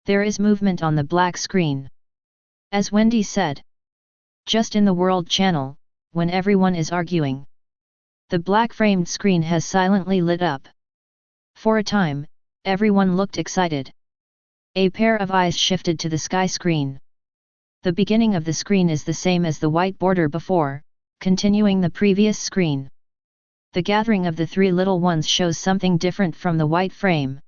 There is movement on the black screen. As Wendy said. Just in the World channel, when everyone is arguing. The black framed screen has silently lit up. For a time, everyone looked excited. A pair of eyes shifted to the sky screen. The beginning of the screen is the same as the white border before, continuing the previous screen. The gathering of the three little ones shows something different from the white frame.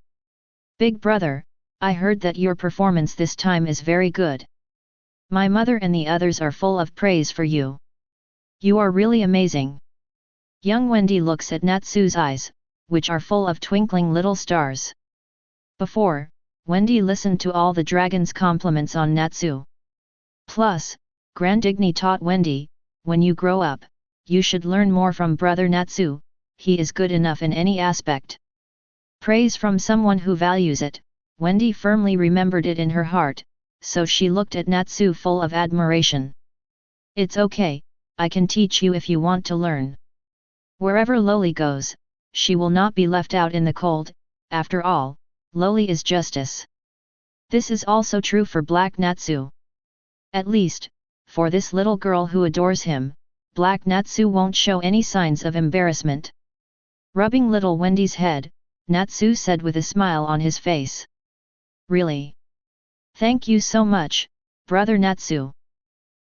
Big brother, I heard that your performance this time is very good. My mother and the others are full of praise for you. You are really amazing. Young Wendy looks at Natsu's eyes, which are full of twinkling little stars. Before, Wendy listened to all the dragons' compliments on Natsu. Plus, Grandigny taught Wendy, when you grow up, you should learn more from brother Natsu, he is good enough in any aspect. Praise from someone who values it, Wendy firmly remembered it in her heart, so she looked at Natsu full of admiration. It's okay, I can teach you if you want to learn. Wherever Loli goes, she will not be left out in the cold, after all, Loli is justice. This is also true for Black Natsu. At least, for this little girl who adores him, Black Natsu won't show any signs of embarrassment. Rubbing little Wendy's head, Natsu said with a smile on his face. Really? Thank you so much, brother Natsu.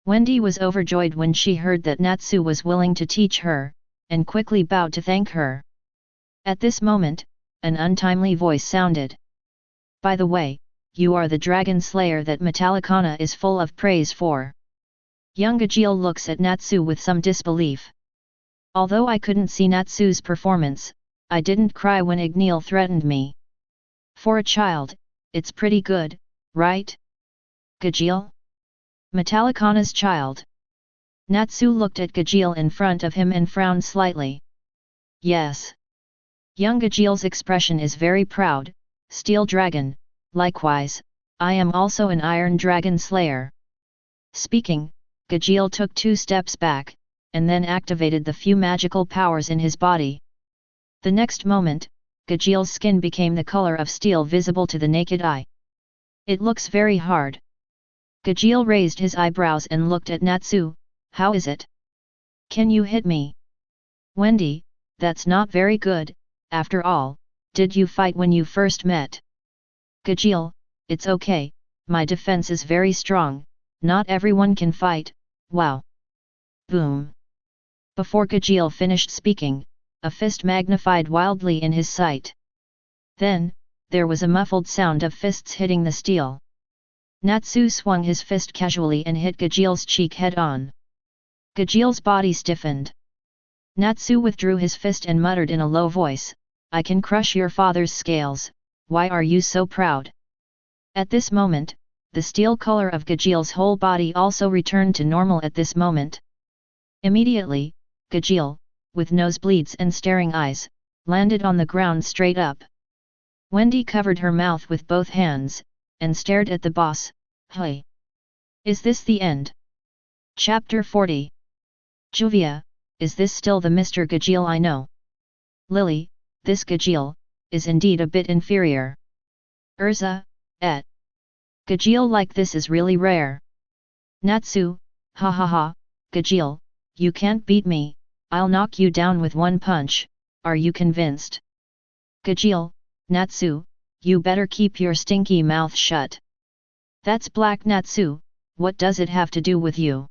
Wendy was overjoyed when she heard that Natsu was willing to teach her, and quickly bowed to thank her. At this moment, an untimely voice sounded. By the way, you are the dragon slayer that Metallicana is full of praise for. Young Gajeel looks at Natsu with some disbelief. Although I couldn't see Natsu's performance, I didn't cry when Dragneel threatened me. For a child, it's pretty good, right? Gajeel? Metallicana's child. Natsu looked at Gajeel in front of him and frowned slightly. Yes. Young Gajeel's expression is very proud. Steel Dragon, likewise, I am also an Iron Dragon Slayer. Speaking, Gajeel took 2 steps back, and then activated the few magical powers in his body. The next moment, Gajeel's skin became the color of steel visible to the naked eye. It looks very hard. Gajeel raised his eyebrows and looked at Natsu, how is it? Can you hit me? Wendy, that's not very good, after all, did you fight when you first met? Gajeel, it's okay, my defense is very strong, not everyone can fight, wow. Boom. Before Gajeel finished speaking, a fist magnified wildly in his sight. Then, there was a muffled sound of fists hitting the steel. Natsu swung his fist casually and hit Gajeel's cheek head-on. Gajeel's body stiffened. Natsu withdrew his fist and muttered in a low voice, I can crush your father's scales, why are you so proud? At this moment, the steel color of Gajeel's whole body also returned to normal at this moment. Immediately, Gajeel, with nosebleeds and staring eyes, landed on the ground straight up. Wendy covered her mouth with both hands, and stared at the boss, hey! Is this the end? Chapter 40. Juvia, is this still the Mr. Gajeel I know? Lily, this Gajeel is indeed a bit inferior. Urza, et. Gajeel like this is really rare. Natsu, ha ha ha, Gajeel, you can't beat me, I'll knock you down with one punch, are you convinced? Gajeel, Natsu, you better keep your stinky mouth shut. That's Black Natsu, what does it have to do with you?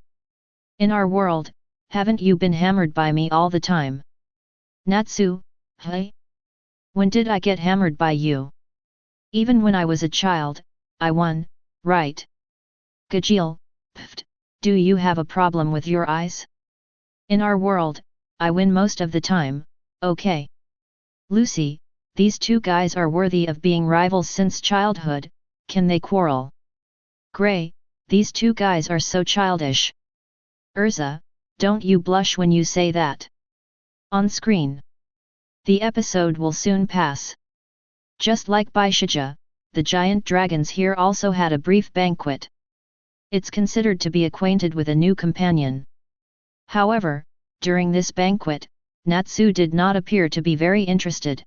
In our world, haven't you been hammered by me all the time? Natsu, hey? When did I get hammered by you? Even when I was a child, I won, right? Gajeel, pfft, do you have a problem with your eyes? In our world, I win most of the time, okay. Lucy, these two guys are worthy of being rivals since childhood, can they quarrel? Gray, these two guys are so childish. Urza, don't you blush when you say that. On screen. The episode will soon pass. Just like Bai the giant dragons here also had a brief banquet. It's considered to be acquainted with a new companion. However, during this banquet, Natsu did not appear to be very interested.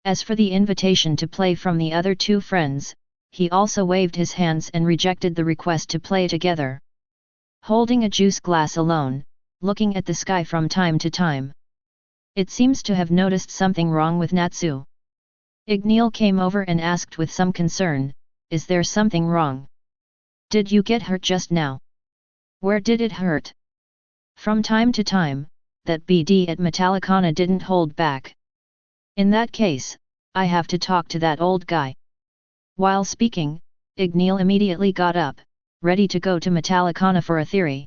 As for the invitation to play from the other two friends, he also waved his hands and rejected the request to play together. Holding a juice glass alone, looking at the sky from time to time. It seems to have noticed something wrong with Natsu. Dragneel came over and asked with some concern, is there something wrong? Did you get hurt just now? Where did it hurt? From time to time, that BD at Metallicana didn't hold back. In that case, I have to talk to that old guy. While speaking, Dragneel immediately got up, ready to go to Metallicana for a theory.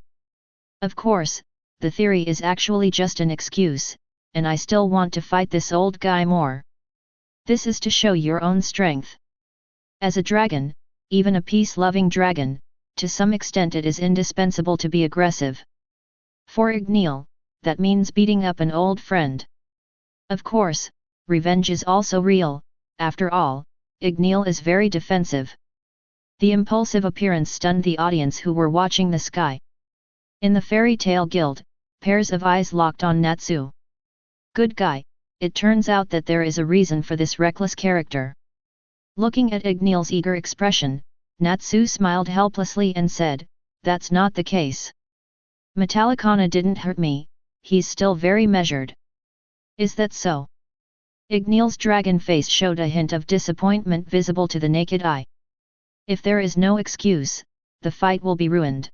Of course, the theory is actually just an excuse, and I still want to fight this old guy more. This is to show your own strength. As a dragon, even a peace-loving dragon, to some extent it is indispensable to be aggressive. For Dragneel, that means beating up an old friend. Of course, revenge is also real, after all, Dragneel is very defensive. The impulsive appearance stunned the audience who were watching the sky. In the fairy tale guild, pairs of eyes locked on Natsu. Good guy, it turns out that there is a reason for this reckless character. Looking at Dragneel's eager expression, Natsu smiled helplessly and said, that's not the case. Metallicana didn't hurt me, he's still very measured. Is that so? Dragneel's dragon face showed a hint of disappointment visible to the naked eye. If there is no excuse, the fight will be ruined.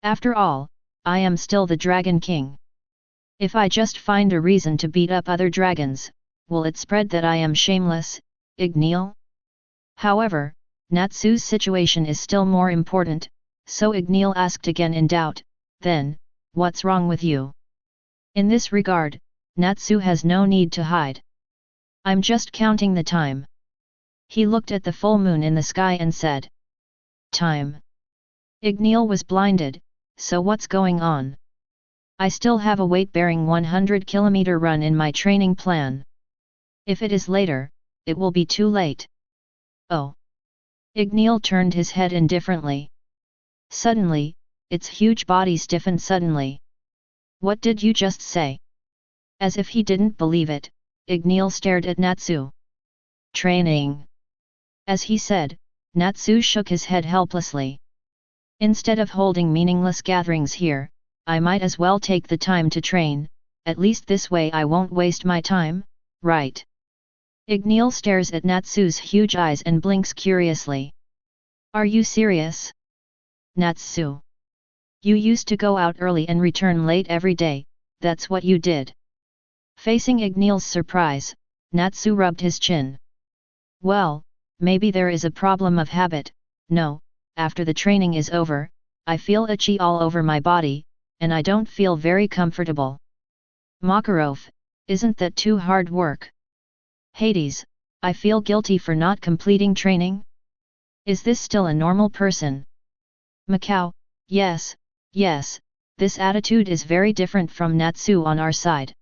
After all, I am still the Dragon King. If I just find a reason to beat up other dragons, will it spread that I am shameless, Dragneel? However, Natsu's situation is still more important, so Dragneel asked again in doubt, then, what's wrong with you? In this regard, Natsu has no need to hide. I'm just counting the time. He looked at the full moon in the sky and said, time. Dragneel was blinded, so what's going on? I still have a weight-bearing 100-kilometer run in my training plan. If it is later, it will be too late. Oh. Dragneel turned his head indifferently. Suddenly, its huge body stiffened suddenly. What did you just say? As if he didn't believe it, Dragneel stared at Natsu. Training. As he said, Natsu shook his head helplessly. Instead of holding meaningless gatherings here, I might as well take the time to train, at least this way I won't waste my time, right? Dragneel stares at Natsu's huge eyes and blinks curiously. Are you serious? Natsu. You used to go out early and return late every day, that's what you did. Facing Dragneel's surprise, Natsu rubbed his chin. Well, maybe there is a problem of habit. No, after the training is over, I feel itchy all over my body, and I don't feel very comfortable. Makarov, isn't that too hard work? Hades, I feel guilty for not completing training? Is this still a normal person? Macau, yes, this attitude is very different from Natsu on our side.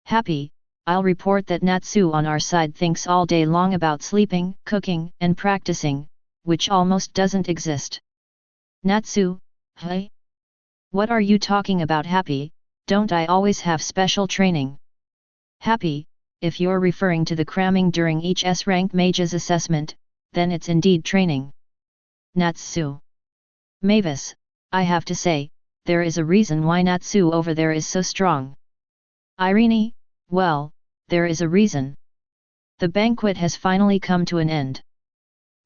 Happy, I'll report that Natsu on our side thinks all day long about sleeping, cooking, and practicing, which almost doesn't exist. Natsu, hey? What are you talking about happy? Don't I always have special training? Happy, if you're referring to the cramming during each S-rank mage's assessment, then it's indeed training. Natsu. Mavis, I have to say, there is a reason why Natsu over there is so strong. Irene, well, there is a reason. The banquet has finally come to an end.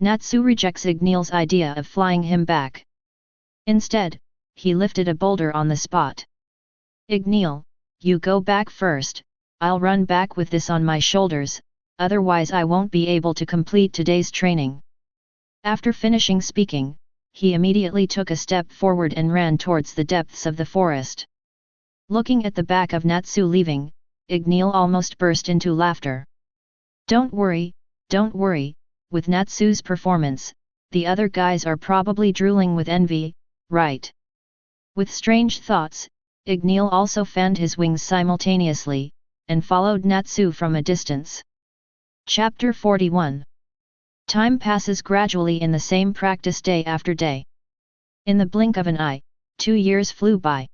Natsu rejects Dragneel's idea of flying him back. Instead, he lifted a boulder on the spot. Dragneel, you go back first, I'll run back with this on my shoulders, otherwise I won't be able to complete today's training. After finishing speaking, he immediately took a step forward and ran towards the depths of the forest. Looking at the back of Natsu leaving, Dragneel almost burst into laughter. Don't worry, with Natsu's performance, the other guys are probably drooling with envy, right? With strange thoughts, Dragneel also fanned his wings simultaneously, and followed Natsu from a distance. Chapter 41. Time passes gradually in the same practice day after day. In the blink of an eye, 2 years flew by.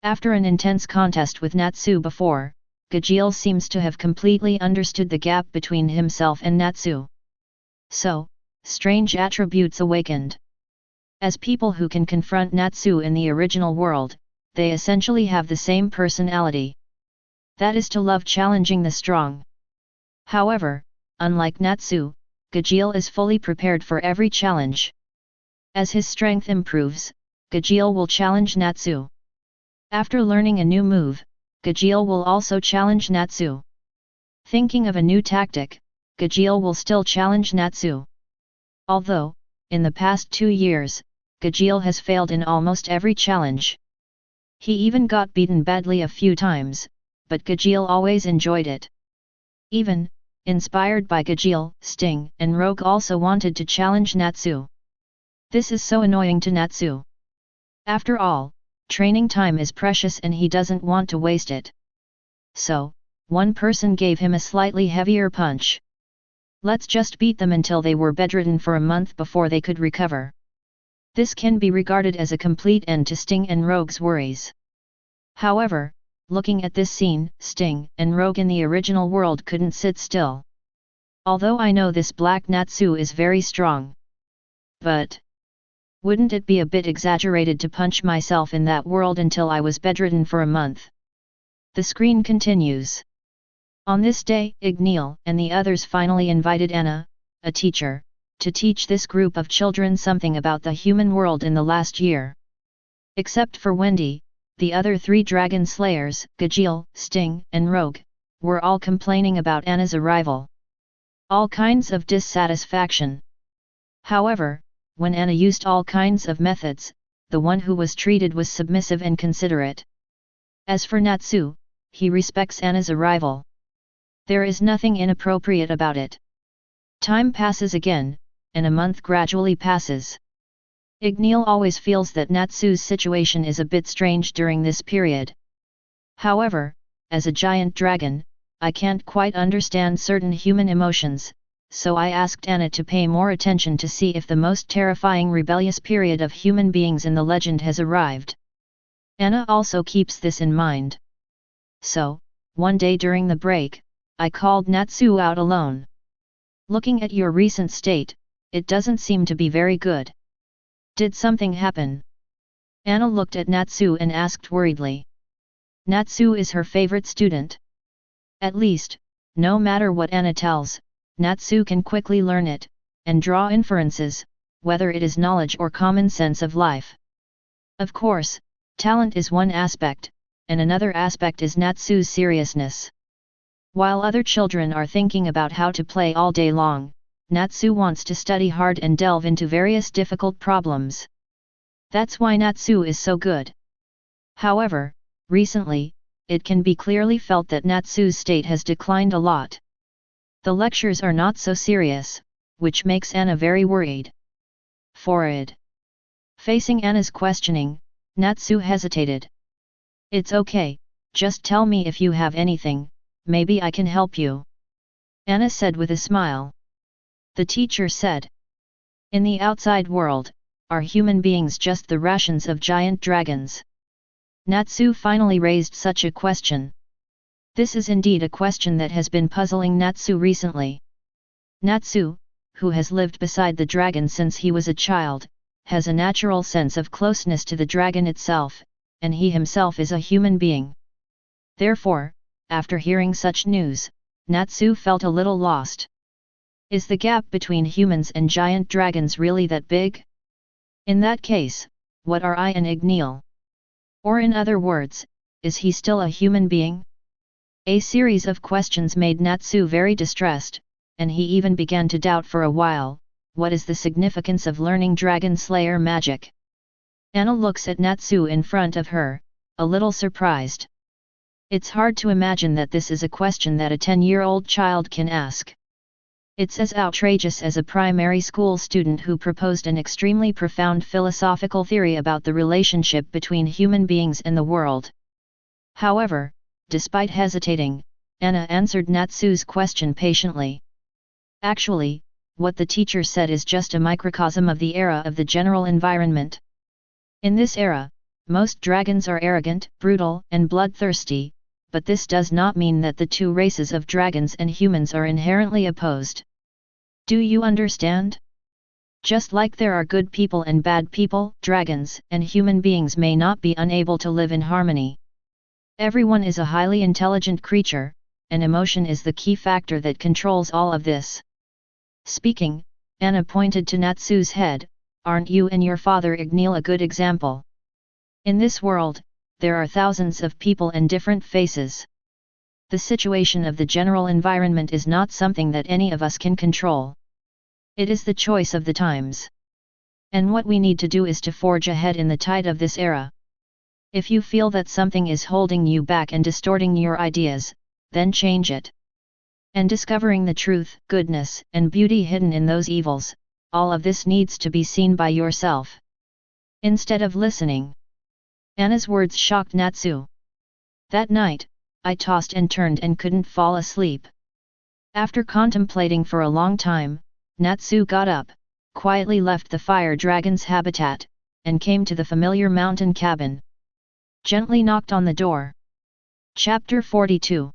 After an intense contest with Natsu before, Dragneel seems to have completely understood the gap between himself and Natsu. So, strange attributes awakened. As people who can confront Natsu in the original world, they essentially have the same personality. That is to love challenging the strong. However, unlike Natsu, Dragneel is fully prepared for every challenge. As his strength improves, Dragneel will challenge Natsu. After learning a new move, Dragneel will also challenge Natsu. Thinking of a new tactic, Dragneel will still challenge Natsu. Although, in the past 2 years, Dragneel has failed in almost every challenge. He even got beaten badly a few times, but Dragneel always enjoyed it. Even, inspired by Dragneel, Sting and Rogue also wanted to challenge Natsu. This is so annoying to Natsu. After all, training time is precious and he doesn't want to waste it. So, one person gave him a slightly heavier punch. Let's just beat them until they were bedridden for a month before they could recover. This can be regarded as a complete end to Sting and Rogue's worries. However, looking at this scene, Sting and Rogue in the original world couldn't sit still. Although I know this Black Natsu is very strong. But wouldn't it be a bit exaggerated to punch myself in that world until I was bedridden for a month? The screen continues. On this day, Dragneel and the others finally invited Anna, a teacher, to teach this group of children something about the human world in the last year. Except for Wendy, the other 3 dragon slayers, Dragneel, Sting and Rogue, were all complaining about Anna's arrival. All kinds of dissatisfaction. However, when Anna used all kinds of methods, the one who was treated was submissive and considerate. As for Natsu, he respects Anna's arrival. There is nothing inappropriate about it. Time passes again, and a month gradually passes. Dragneel always feels that Natsu's situation is a bit strange during this period. However, as a giant dragon, I can't quite understand certain human emotions, so I asked Anna to pay more attention to see if the most terrifying rebellious period of human beings in the legend has arrived. Anna also keeps this in mind. So, one day during the break, I called Natsu out alone. Looking at your recent state, it doesn't seem to be very good. Did something happen? Anna looked at Natsu and asked worriedly. Natsu is her favorite student. At least, no matter what Anna tells, Natsu can quickly learn it, and draw inferences, whether it is knowledge or common sense of life. Of course, talent is one aspect, and another aspect is Natsu's seriousness. While other children are thinking about how to play all day long, Natsu wants to study hard and delve into various difficult problems. That's why Natsu is so good. However, recently, it can be clearly felt that Natsu's state has declined a lot. The lectures are not so serious, which makes Anna very worried. Forward. Facing Anna's questioning, Natsu hesitated. It's okay, just tell me if you have anything, maybe I can help you. Anna said with a smile. The teacher said. In the outside world, are human beings just the rations of giant dragons? Natsu finally raised such a question. This is indeed a question that has been puzzling Natsu recently. Natsu, who has lived beside the dragon since he was a child, has a natural sense of closeness to the dragon itself, and he himself is a human being. Therefore, after hearing such news, Natsu felt a little lost. Is the gap between humans and giant dragons really that big? In that case, what are I and Dragneel? Or in other words, is he still a human being? A series of questions made Natsu very distressed, and he even began to doubt for a while, what is the significance of learning Dragon Slayer magic? Anna looks at Natsu in front of her, a little surprised. It's hard to imagine that this is a question that a 10-year-old child can ask. It's as outrageous as a primary school student who proposed an extremely profound philosophical theory about the relationship between human beings and the world. However, despite hesitating, Anna answered Natsu's question patiently. Actually, what the teacher said is just a microcosm of the era of the general environment. In this era, most dragons are arrogant, brutal, and bloodthirsty, but this does not mean that the two races of dragons and humans are inherently opposed. Do you understand? Just like there are good people and bad people, dragons and human beings may not be unable to live in harmony. Everyone is a highly intelligent creature, and emotion is the key factor that controls all of this. Speaking, Anna pointed to Natsu's head. Aren't you and your father Dragneel a good example? In this world, there are thousands of people and different faces. The situation of the general environment is not something that any of us can control. It is the choice of the times. And what we need to do is to forge ahead in the tide of this era. If you feel that something is holding you back and distorting your ideas, then change it. And discovering the truth, goodness, and beauty hidden in those evils, all of this needs to be seen by yourself. Instead of listening. Anna's words shocked Natsu. That night, I tossed and turned and couldn't fall asleep. After contemplating for a long time, Natsu got up, quietly left the fire dragon's habitat, and came to the familiar mountain cabin. Gently knocked on the door. Chapter 42.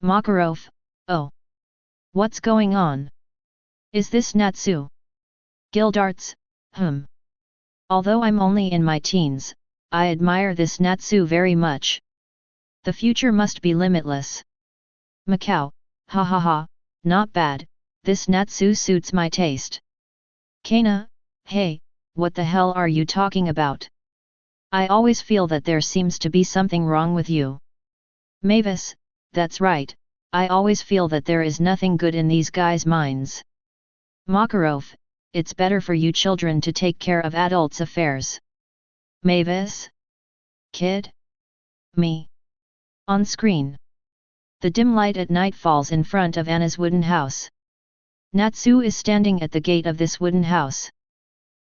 Makarov, oh. What's going on? Is this Natsu? Guildarts, Although I'm only in my teens, I admire this Natsu very much. The future must be limitless. Macau, ha ha ha, not bad, this Natsu suits my taste. Kana, hey, what the hell are you talking about? I always feel that there seems to be something wrong with you. Mavis, that's right, I always feel that there is nothing good in these guys' minds. Makarov, it's better for you children to take care of adults' affairs. Mavis? Kid? Me? On screen. The dim light at night falls in front of Anna's wooden house. Natsu is standing at the gate of this wooden house.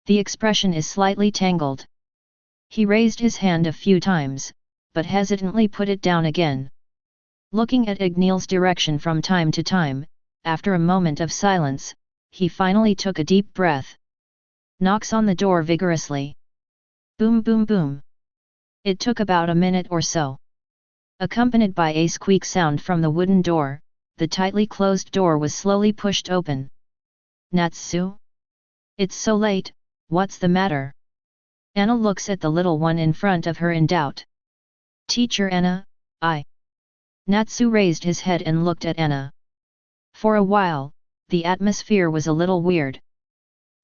The expression is slightly tangled. He raised his hand a few times, but hesitantly put it down again. Looking at Dragneel's direction from time to time, after a moment of silence, he finally took a deep breath. Knocks on the door vigorously. Boom boom boom. It took about a minute or so. Accompanied by a squeak sound from the wooden door, the tightly closed door was slowly pushed open. Natsu? It's so late, what's the matter? Anna looks at the little one in front of her in doubt. Teacher Anna, Natsu raised his head and looked at Anna. For a while, the atmosphere was a little weird.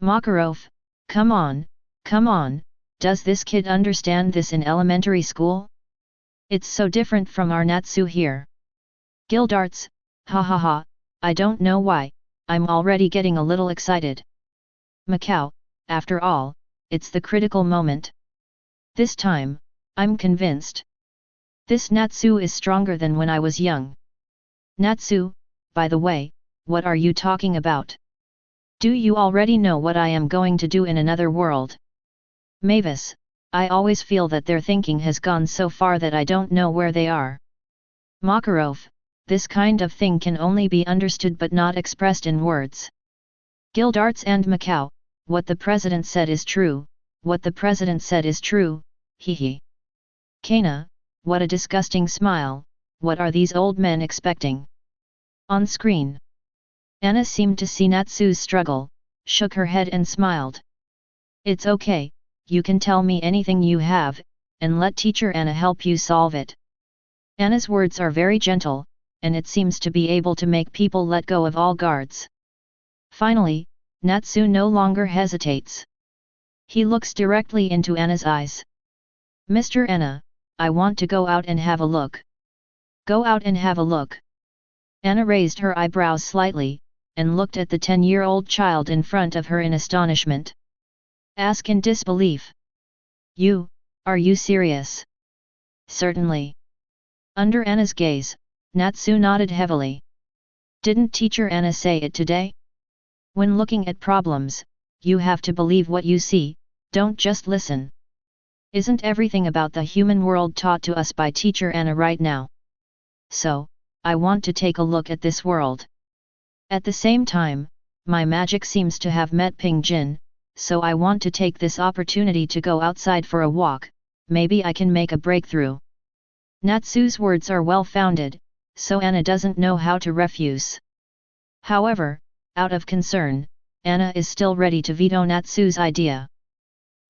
Makarov, come on, does this kid understand this in elementary school? It's so different from our Natsu here. Guildarts, ha ha ha, I don't know why, I'm already getting a little excited. Macau, after all, it's the critical moment. This time, I'm convinced. This Natsu is stronger than when I was young. Natsu, by the way, what are you talking about? Do you already know what I am going to do in another world? Mavis, I always feel that their thinking has gone so far that I don't know where they are. Makarov, this kind of thing can only be understood but not expressed in words. Guildarts and Macau, what the president said is true, what the president said is true, hee hee. Kana, what a disgusting smile, what are these old men expecting? On screen. Anna seemed to see Natsu's struggle, shook her head and smiled. It's okay, you can tell me anything you have, and let teacher Anna help you solve it. Anna's words are very gentle, and it seems to be able to make people let go of all guards. Finally, Natsu no longer hesitates. He looks directly into Anna's eyes. Mr. Anna, I want to go out and have a look. Go out and have a look. Anna raised her eyebrows slightly, and looked at the 10-year-old child in front of her in astonishment. Ask in disbelief. Are you serious? Certainly. Under Anna's gaze, Natsu nodded heavily. Didn't teacher Anna say it today? When looking at problems, you have to believe what you see, don't just listen. Isn't everything about the human world taught to us by teacher Anna right now? So, I want to take a look at this world. At the same time, my magic seems to have met Ping Jin, so I want to take this opportunity to go outside for a walk, maybe I can make a breakthrough. Natsu's words are well-founded, so Anna doesn't know how to refuse. However, out of concern, Anna is still ready to veto Natsu's idea.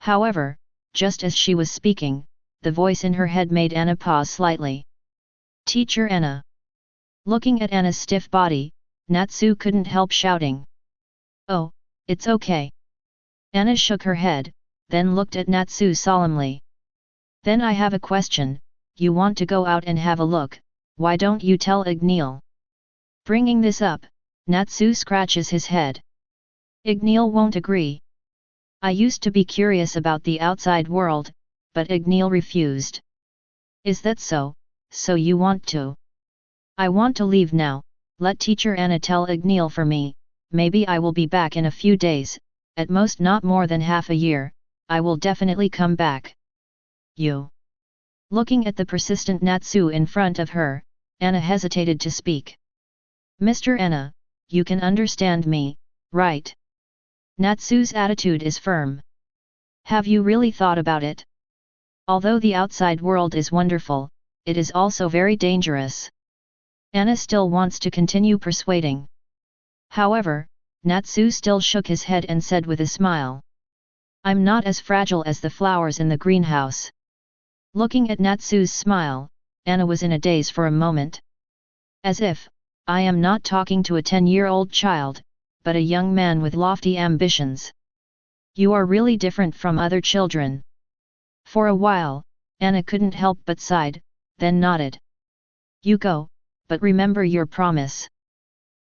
However, just as she was speaking, the voice in her head made Anna pause slightly. Teacher Anna. Looking at Anna's stiff body, Natsu couldn't help shouting. Oh, it's okay. Anna shook her head, then looked at Natsu solemnly. Then I have a question, you want to go out and have a look, why don't you tell Dragneel? Bringing this up, Natsu scratches his head. Dragneel won't agree. I used to be curious about the outside world, but Dragneel refused. Is that so, so you want to? I want to leave now, let teacher Anna tell Dragneel for me, maybe I will be back in a few days, at most not more than half a year, I will definitely come back. You. Looking at the persistent Natsu in front of her, Anna hesitated to speak. Mr. Anna, you can understand me, right? Natsu's attitude is firm. Have you really thought about it? Although the outside world is wonderful, it is also very dangerous. Anna still wants to continue persuading. However, Natsu still shook his head and said with a smile. I'm not as fragile as the flowers in the greenhouse. Looking at Natsu's smile, Anna was in a daze for a moment. As if, I am not talking to a 10-year-old child, but a young man with lofty ambitions. You are really different from other children. For a while, Anna couldn't help but sighed, then nodded. You go, but remember your promise.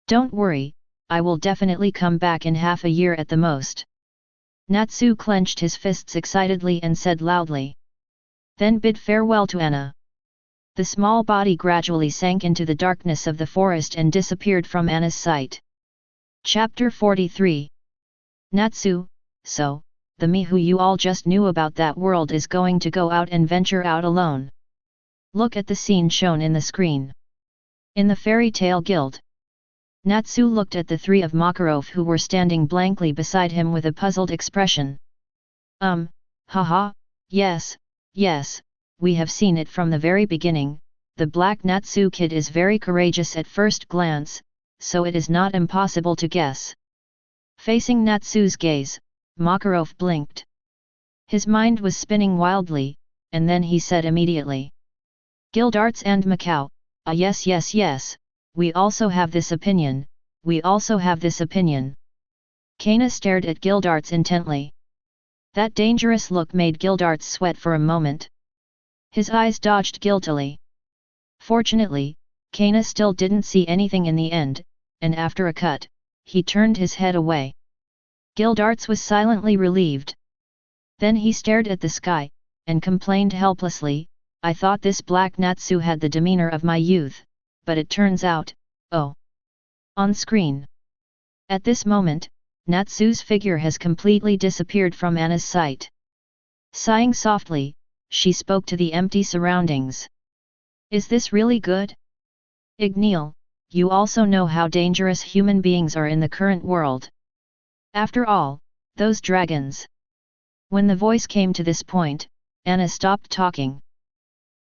Don't worry, I will definitely come back in half a year at the most. Natsu clenched his fists excitedly and said loudly. Then bid farewell to Anna. The small body gradually sank into the darkness of the forest and disappeared from Anna's sight. Chapter 43. Natsu, so, the me who you all just knew about that world is going to go out and venture out alone. Look at the scene shown in the screen. In the fairy tale guild. Natsu looked at the three of Makarov who were standing blankly beside him with a puzzled expression. Haha, yes, we have seen it from the very beginning, the black Natsu kid is very courageous at first glance, so it is not impossible to guess. Facing Natsu's gaze, Makarov blinked. His mind was spinning wildly, and then he said immediately. Guild Arts and Macau, yes, we also have this opinion, Kana stared at Gildarts intently. That dangerous look made Gildarts sweat for a moment. His eyes dodged guiltily. Fortunately, Kana still didn't see anything in the end, and after a cut, he turned his head away. Gildarts was silently relieved. Then he stared at the sky, and complained helplessly, I thought this black Natsu had the demeanor of my youth, but it turns out, oh. On screen. At this moment, Natsu's figure has completely disappeared from Anna's sight. Sighing softly, she spoke to the empty surroundings. Is this really good? Dragneel, you also know how dangerous human beings are in the current world. After all, those dragons. When the voice came to this point, Anna stopped talking.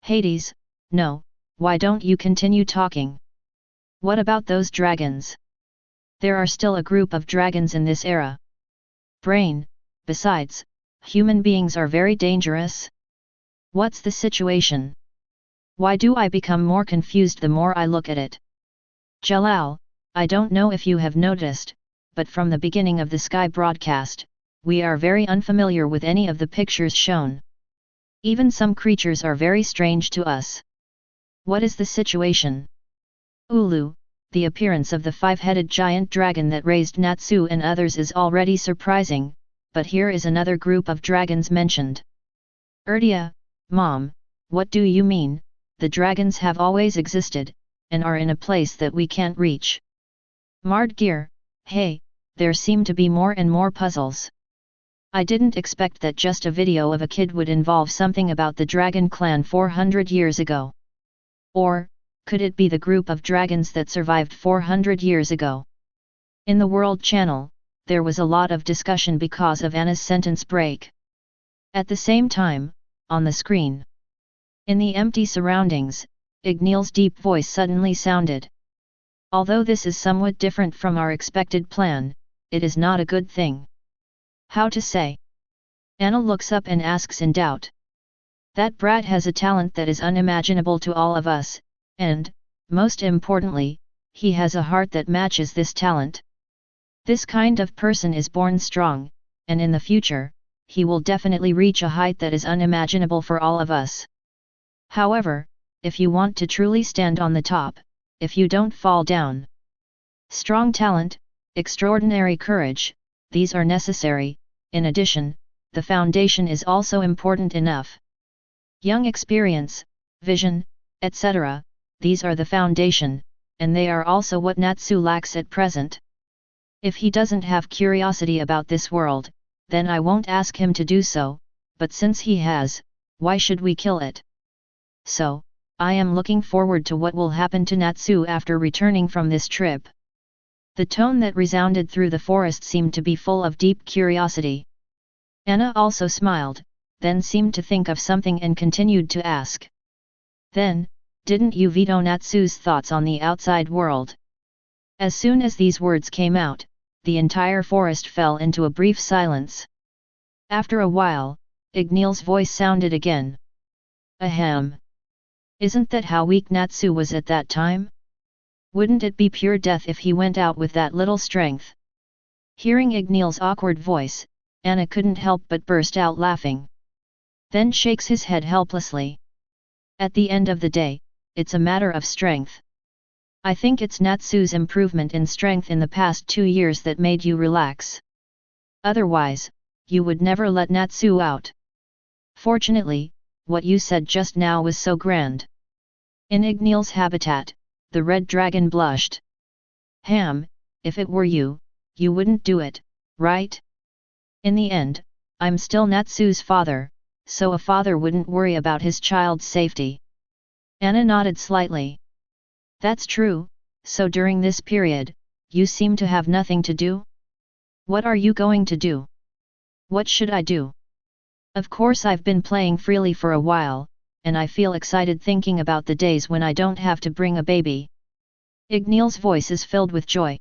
Hades, no, why don't you continue talking? What about those dragons? There are still a group of dragons in this era. Brain, besides, human beings are very dangerous. What's the situation? Why do I become more confused the more I look at it? Jalal, I don't know if you have noticed, but from the beginning of the Sky broadcast, we are very unfamiliar with any of the pictures shown. Even some creatures are very strange to us. What is the situation? Ulu, the appearance of the five-headed giant dragon that raised Natsu and others is already surprising, but here is another group of dragons mentioned. Erdia, Mom, what do you mean? The dragons have always existed, and are in a place that we can't reach. Mardgear, hey, there seem to be more and more puzzles. I didn't expect that just a video of a kid would involve something about the dragon clan 400 years ago. Or, could it be the group of dragons that survived 400 years ago? In the World Channel, there was a lot of discussion because of Anna's sentence break. At the same time, on the screen, in the empty surroundings, Igneel's deep voice suddenly sounded. Although this is somewhat different from our expected plan, it is not a good thing. How to say? Anna looks up and asks in doubt. That brat has a talent that is unimaginable to all of us, and, most importantly, he has a heart that matches this talent. This kind of person is born strong, and in the future, he will definitely reach a height that is unimaginable for all of us. However, if you want to truly stand on the top, if you don't fall down. Strong talent, extraordinary courage, these are necessary. In addition, the foundation is also important enough. Young experience, vision, etc., these are the foundation, and they are also what Natsu lacks at present. If he doesn't have curiosity about this world, then I won't ask him to do so, but since he has, why should we kill it? So, I am looking forward to what will happen to Natsu after returning from this trip. The tone that resounded through the forest seemed to be full of deep curiosity. Anna also smiled, then seemed to think of something and continued to ask. Then, didn't you veto Natsu's thoughts on the outside world? As soon as these words came out, the entire forest fell into a brief silence. After a while, Igneel's voice sounded again. Ahem. Isn't that how weak Natsu was at that time? Wouldn't it be pure death if he went out with that little strength? Hearing Igneel's awkward voice, Anna couldn't help but burst out laughing. Then shakes his head helplessly. At the end of the day, it's a matter of strength. I think it's Natsu's improvement in strength in the past 2 years that made you relax. Otherwise, you would never let Natsu out. Fortunately, what you said just now was so grand. In Igneel's habitat, the red dragon blushed. Ham, if it were you, you wouldn't do it, right? In the end, I'm still Natsu's father, so a father wouldn't worry about his child's safety. Anna nodded slightly. That's true, so during this period, you seem to have nothing to do? What are you going to do? What should I do? Of course I've been playing freely for a while, and I feel excited thinking about the days when I don't have to bring a baby. Igneel's voice is filled with joy.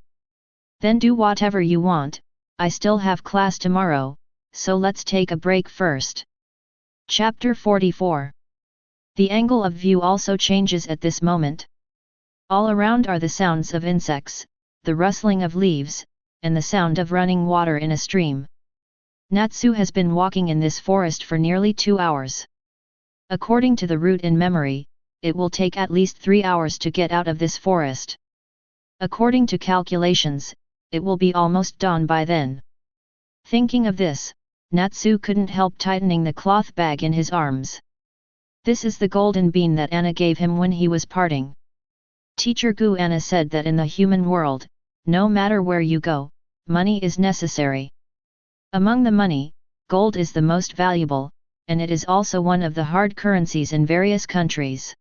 Then do whatever you want, I still have class tomorrow, so let's take a break first. Chapter 44. The angle of view also changes at this moment. All around are the sounds of insects, the rustling of leaves, and the sound of running water in a stream. Natsu has been walking in this forest for nearly 2 hours. According to the route in memory, it will take at least 3 hours to get out of this forest. According to calculations, it will be almost dawn by then. Thinking of this, Natsu couldn't help tightening the cloth bag in his arms. This is the golden bean that Anna gave him when he was parting. Teacher Gu Anna said that in the human world, no matter where you go, money is necessary. Among the money, gold is the most valuable, and it is also one of the hard currencies in various countries.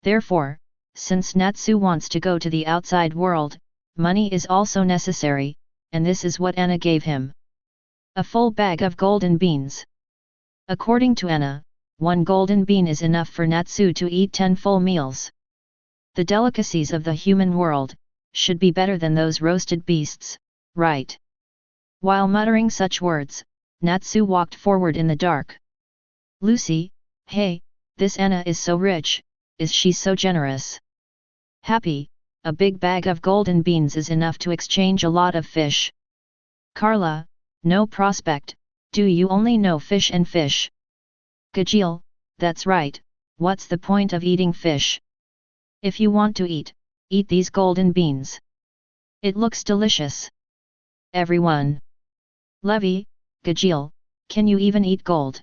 Therefore, since Natsu wants to go to the outside world, money is also necessary, and this is what Anna gave him. A full bag of golden beans. According to Anna, 1 golden bean is enough for Natsu to eat 10 full meals. The delicacies of the human world should be better than those roasted beasts, right? While muttering such words, Natsu walked forward in the dark. Lucy, hey, this Anna is so rich, is she so generous? Happy, a big bag of golden beans is enough to exchange a lot of fish. Carla, no prospect, do you only know fish and fish? Gajeel, that's right, what's the point of eating fish? If you want to eat these golden beans. It looks delicious. Everyone. Levy, Gajeel, can you even eat gold?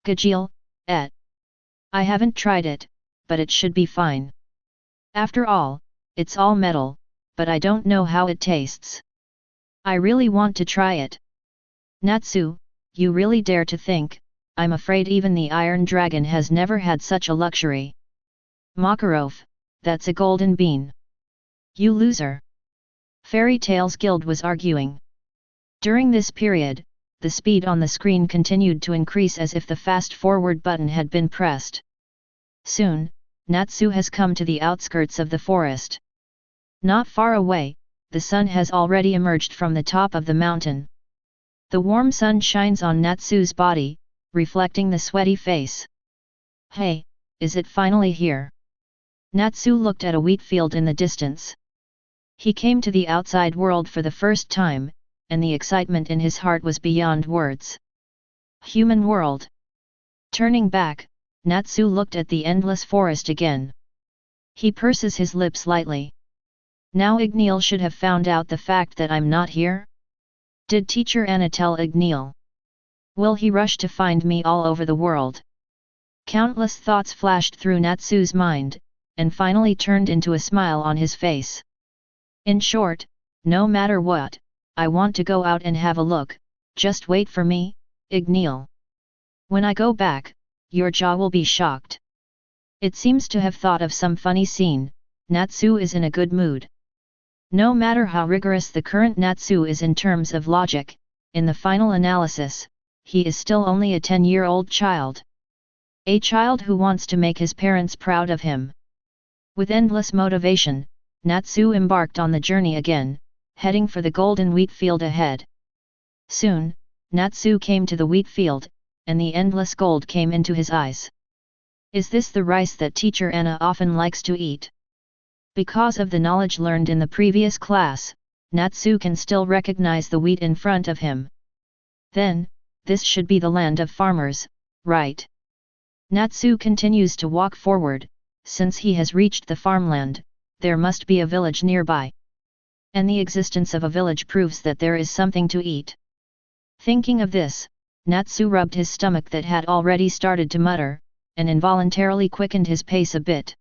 Gajeel, I haven't tried it, but it should be fine. After all, it's all metal, but I don't know how it tastes. I really want to try it. Natsu, you really dare to think, I'm afraid even the Iron Dragon has never had such a luxury. Makarov, that's a golden bean. You loser. Fairy Tales Guild was arguing. During this period, the speed on the screen continued to increase as if the fast-forward button had been pressed. Soon, Natsu has come to the outskirts of the forest. Not far away, the sun has already emerged from the top of the mountain. The warm sun shines on Natsu's body, reflecting the sweaty face. Hey, is it finally here? Natsu looked at a wheat field in the distance. He came to the outside world for the first time, and the excitement in his heart was beyond words. Human world. Turning back, Natsu looked at the endless forest again. He purses his lips lightly. Now Dragneel should have found out the fact that I'm not here? Did Teacher Anna tell Dragneel? Will he rush to find me all over the world? Countless thoughts flashed through Natsu's mind, and finally turned into a smile on his face. In short, no matter what, I want to go out and have a look, just wait for me, Dragneel. When I go back, your jaw will be shocked. It seems to have thought of some funny scene. Natsu is in a good mood. No matter how rigorous the current Natsu is in terms of logic, in the final analysis, he is still only a 10-year-old child. A child who wants to make his parents proud of him. With endless motivation, Natsu embarked on the journey again, heading for the golden wheat field ahead. Soon, Natsu came to the wheat field, and the endless gold came into his eyes. Is this the rice that Teacher Anna often likes to eat? Because of the knowledge learned in the previous class, Natsu can still recognize the wheat in front of him. Then, this should be the land of farmers, right? Natsu continues to walk forward. Since he has reached the farmland, there must be a village nearby. And the existence of a village proves that there is something to eat. Thinking of this, Natsu rubbed his stomach that had already started to mutter, and involuntarily quickened his pace a bit.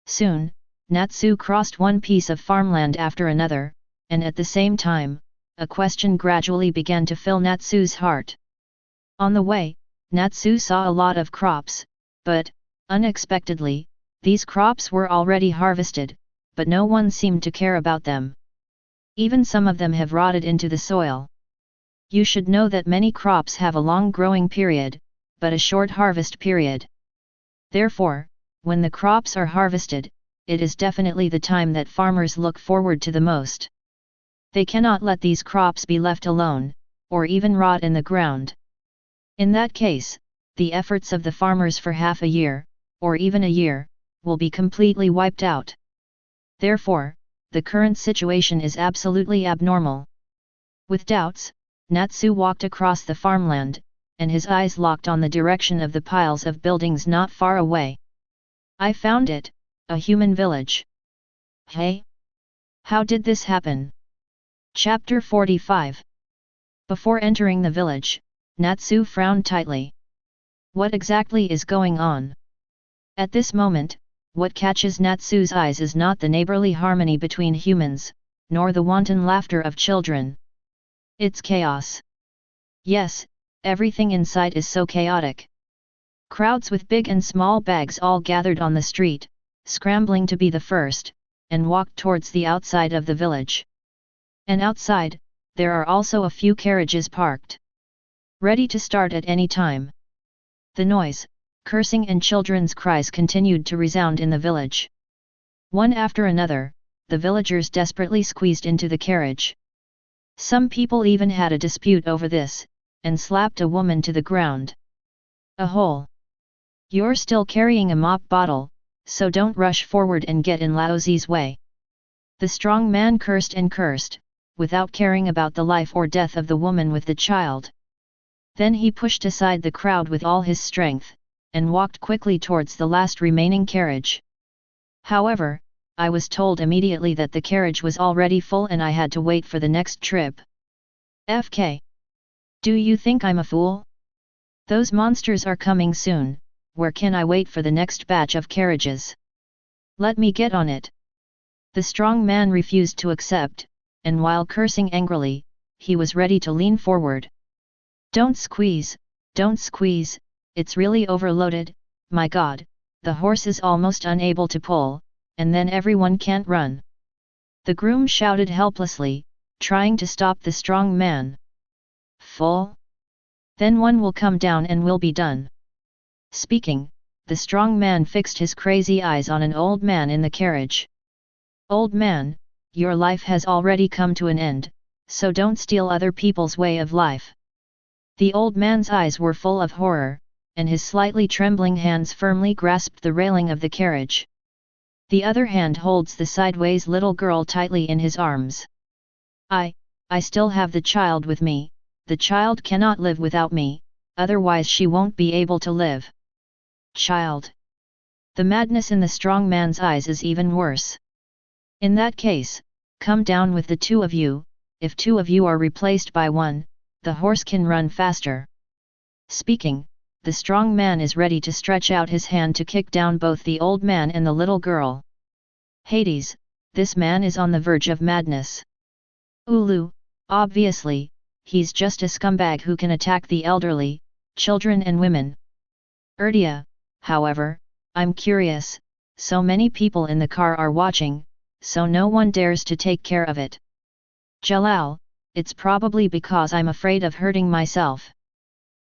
Soon, Natsu crossed one piece of farmland after another, and at the same time, a question gradually began to fill Natsu's heart. On the way, Natsu saw a lot of crops, but, unexpectedly, these crops were already harvested, but no one seemed to care about them. Even some of them have rotted into the soil. You should know that many crops have a long growing period, but a short harvest period. Therefore, when the crops are harvested, it is definitely the time that farmers look forward to the most. They cannot let these crops be left alone, or even rot in the ground. In that case, the efforts of the farmers for half a year, or even a year, will be completely wiped out. Therefore, the current situation is absolutely abnormal. With doubts, Natsu walked across the farmland, and his eyes locked on the direction of the piles of buildings not far away. I found it, a human village. Hey? How did this happen? Chapter 45. Before entering the village, Natsu frowned tightly. What exactly is going on? At this moment, what catches Natsu's eyes is not the neighborly harmony between humans, nor the wanton laughter of children. It's chaos. Yes, everything in sight is so chaotic. Crowds with big and small bags all gathered on the street, scrambling to be the first, and walked towards the outside of the village. And outside, there are also a few carriages parked, ready to start at any time. The noise, cursing and children's cries continued to resound in the village. One after another, the villagers desperately squeezed into the carriage. Some people even had a dispute over this, and slapped a woman to the ground. A hole! You're still carrying a mop bottle, so don't rush forward and get in Laozi's way. The strong man cursed and cursed, without caring about the life or death of the woman with the child. Then he pushed aside the crowd with all his strength, and walked quickly towards the last remaining carriage. However, I was told immediately that the carriage was already full and I had to wait for the next trip. FK. Do you think I'm a fool? Those monsters are coming soon, where can I wait for the next batch of carriages? Let me get on it. The strong man refused to accept, and while cursing angrily, he was ready to lean forward. Don't squeeze, it's really overloaded, my god, the horse is almost unable to pull, and then everyone can't run. The groom shouted helplessly, trying to stop the strong man. Full? Then one will come down and we'll be done. Speaking, the strong man fixed his crazy eyes on an old man in the carriage. Old man, your life has already come to an end, so don't steal other people's way of life. The old man's eyes were full of horror, and his slightly trembling hands firmly grasped the railing of the carriage. The other hand holds the sideways little girl tightly in his arms. I still have the child with me, the child cannot live without me, otherwise she won't be able to live. Child. The madness in the strong man's eyes is even worse. In that case, come down with the two of you, if two of you are replaced by one, the horse can run faster. Speaking, the strong man is ready to stretch out his hand to kick down both the old man and the little girl. Hades, this man is on the verge of madness. Ulu, obviously, he's just a scumbag who can attack the elderly, children and women. Erdia, however, I'm curious, so many people in the car are watching, so no one dares to take care of it. Jalal, it's probably because I'm afraid of hurting myself.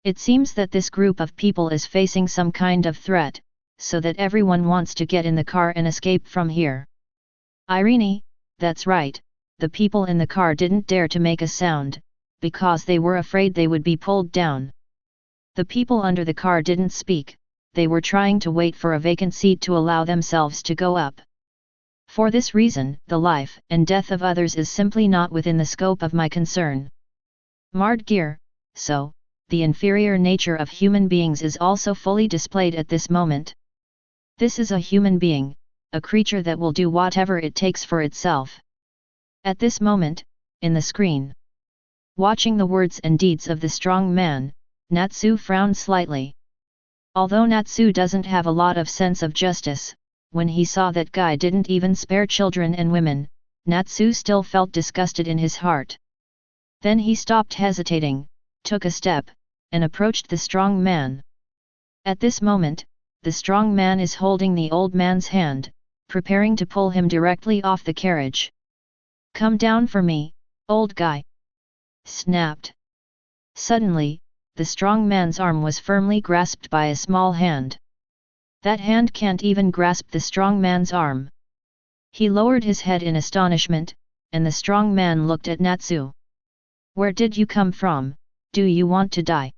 It seems that this group of people is facing some kind of threat, so that everyone wants to get in the car and escape from here. Irene, that's right, the people in the car didn't dare to make a sound, because they were afraid they would be pulled down. The people under the car didn't speak, they were trying to wait for a vacant seat to allow themselves to go up. For this reason, the life and death of others is simply not within the scope of my concern. Mardgir, so, the inferior nature of human beings is also fully displayed at this moment. This is a human being, a creature that will do whatever it takes for itself. At this moment, in the screen. Watching the words and deeds of the strong man, Natsu frowned slightly. Although Natsu doesn't have a lot of sense of justice, when he saw that guy didn't even spare children and women, Natsu still felt disgusted in his heart. Then he stopped hesitating, took a step, and approached the strong man. At this moment, the strong man is holding the old man's hand, preparing to pull him directly off the carriage. Come down for me, old guy! Snapped. Suddenly, the strong man's arm was firmly grasped by a small hand. That hand can't even grasp the strong man's arm. He lowered his head in astonishment, and the strong man looked at Natsu. Where did you come from? Do you want to die?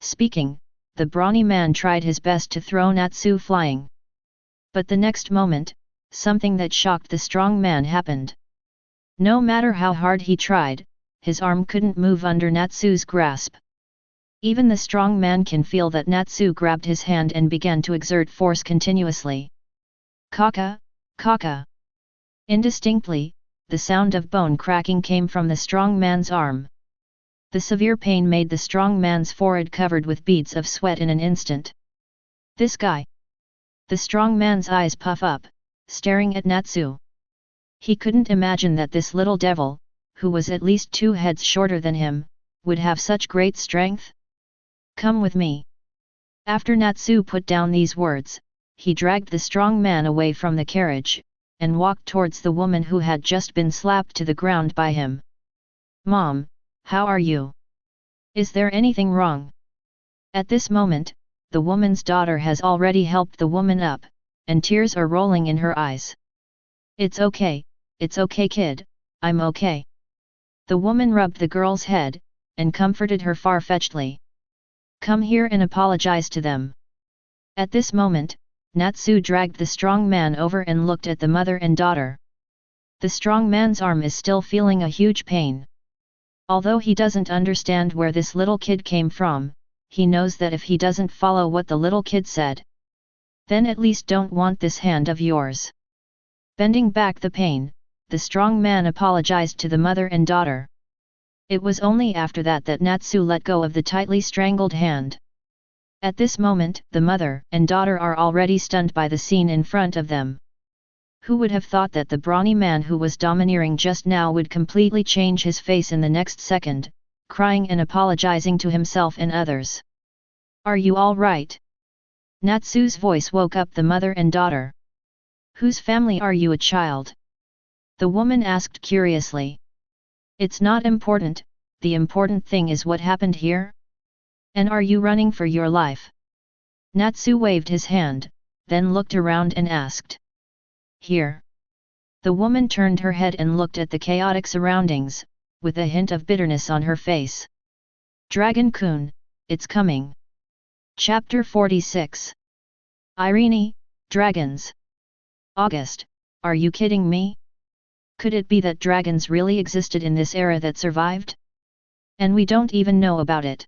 Speaking, the brawny man tried his best to throw Natsu flying. But the next moment, something that shocked the strong man happened. No matter how hard he tried, his arm couldn't move under Natsu's grasp. Even the strong man can feel that Natsu grabbed his hand and began to exert force continuously. Kaka, kaka. Indistinctly, the sound of bone cracking came from the strong man's arm. The severe pain made the strong man's forehead covered with beads of sweat in an instant. This guy. The strong man's eyes puff up, staring at Natsu. He couldn't imagine that this little devil, who was at least 2 heads shorter than him, would have such great strength. Come with me. After Natsu put down these words, he dragged the strong man away from the carriage, and walked towards the woman who had just been slapped to the ground by him. Mom, how are you? Is there anything wrong? At this moment, the woman's daughter has already helped the woman up, and tears are rolling in her eyes. It's okay kid, I'm okay. The woman rubbed the girl's head, and comforted her far-fetchedly. Come here and apologize to them. At this moment, Natsu dragged the strong man over and looked at the mother and daughter. The strong man's arm is still feeling a huge pain. Although he doesn't understand where this little kid came from, he knows that if he doesn't follow what the little kid said, then at least don't want this hand of yours. Bending back the pain, the strong man apologized to the mother and daughter. It was only after that that Natsu let go of the tightly strangled hand. At this moment, the mother and daughter are already stunned by the scene in front of them. Who would have thought that the brawny man who was domineering just now would completely change his face in the next second, crying and apologizing to himself and others. Are you all right? Natsu's voice woke up the mother and daughter. Whose family are you, a child? The woman asked curiously. It's not important, the important thing is what happened here. And are you running for your life? Natsu waved his hand, then looked around and asked. Here. The woman turned her head and looked at the chaotic surroundings, with a hint of bitterness on her face. Dragon-kun, it's coming. Chapter 46. Irene, Dragons. August, are you kidding me? Could it be that dragons really existed in this era that survived? And we don't even know about it.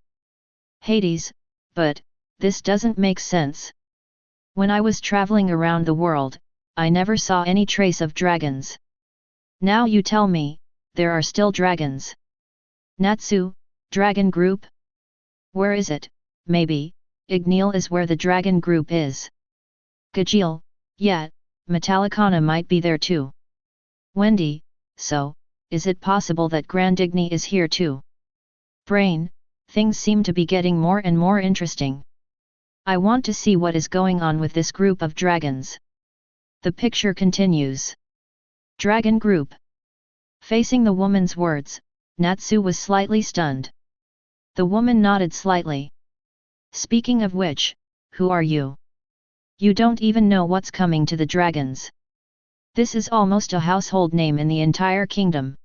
Hades, but this doesn't make sense. When I was traveling around the world, I never saw any trace of dragons. Now you tell me, there are still dragons. Natsu, dragon group? Where is it? Maybe, Dragneel is where the dragon group is. Gajeel, yeah, Metallicana might be there too. Wendy, so, is it possible that Grandigny is here too? Brain, things seem to be getting more and more interesting. I want to see what is going on with this group of dragons. The picture continues. Dragon group. Facing the woman's words, Natsu was slightly stunned. The woman nodded slightly. Speaking of which, who are you? You don't even know what's coming to the dragons. This is almost a household name in the entire kingdom.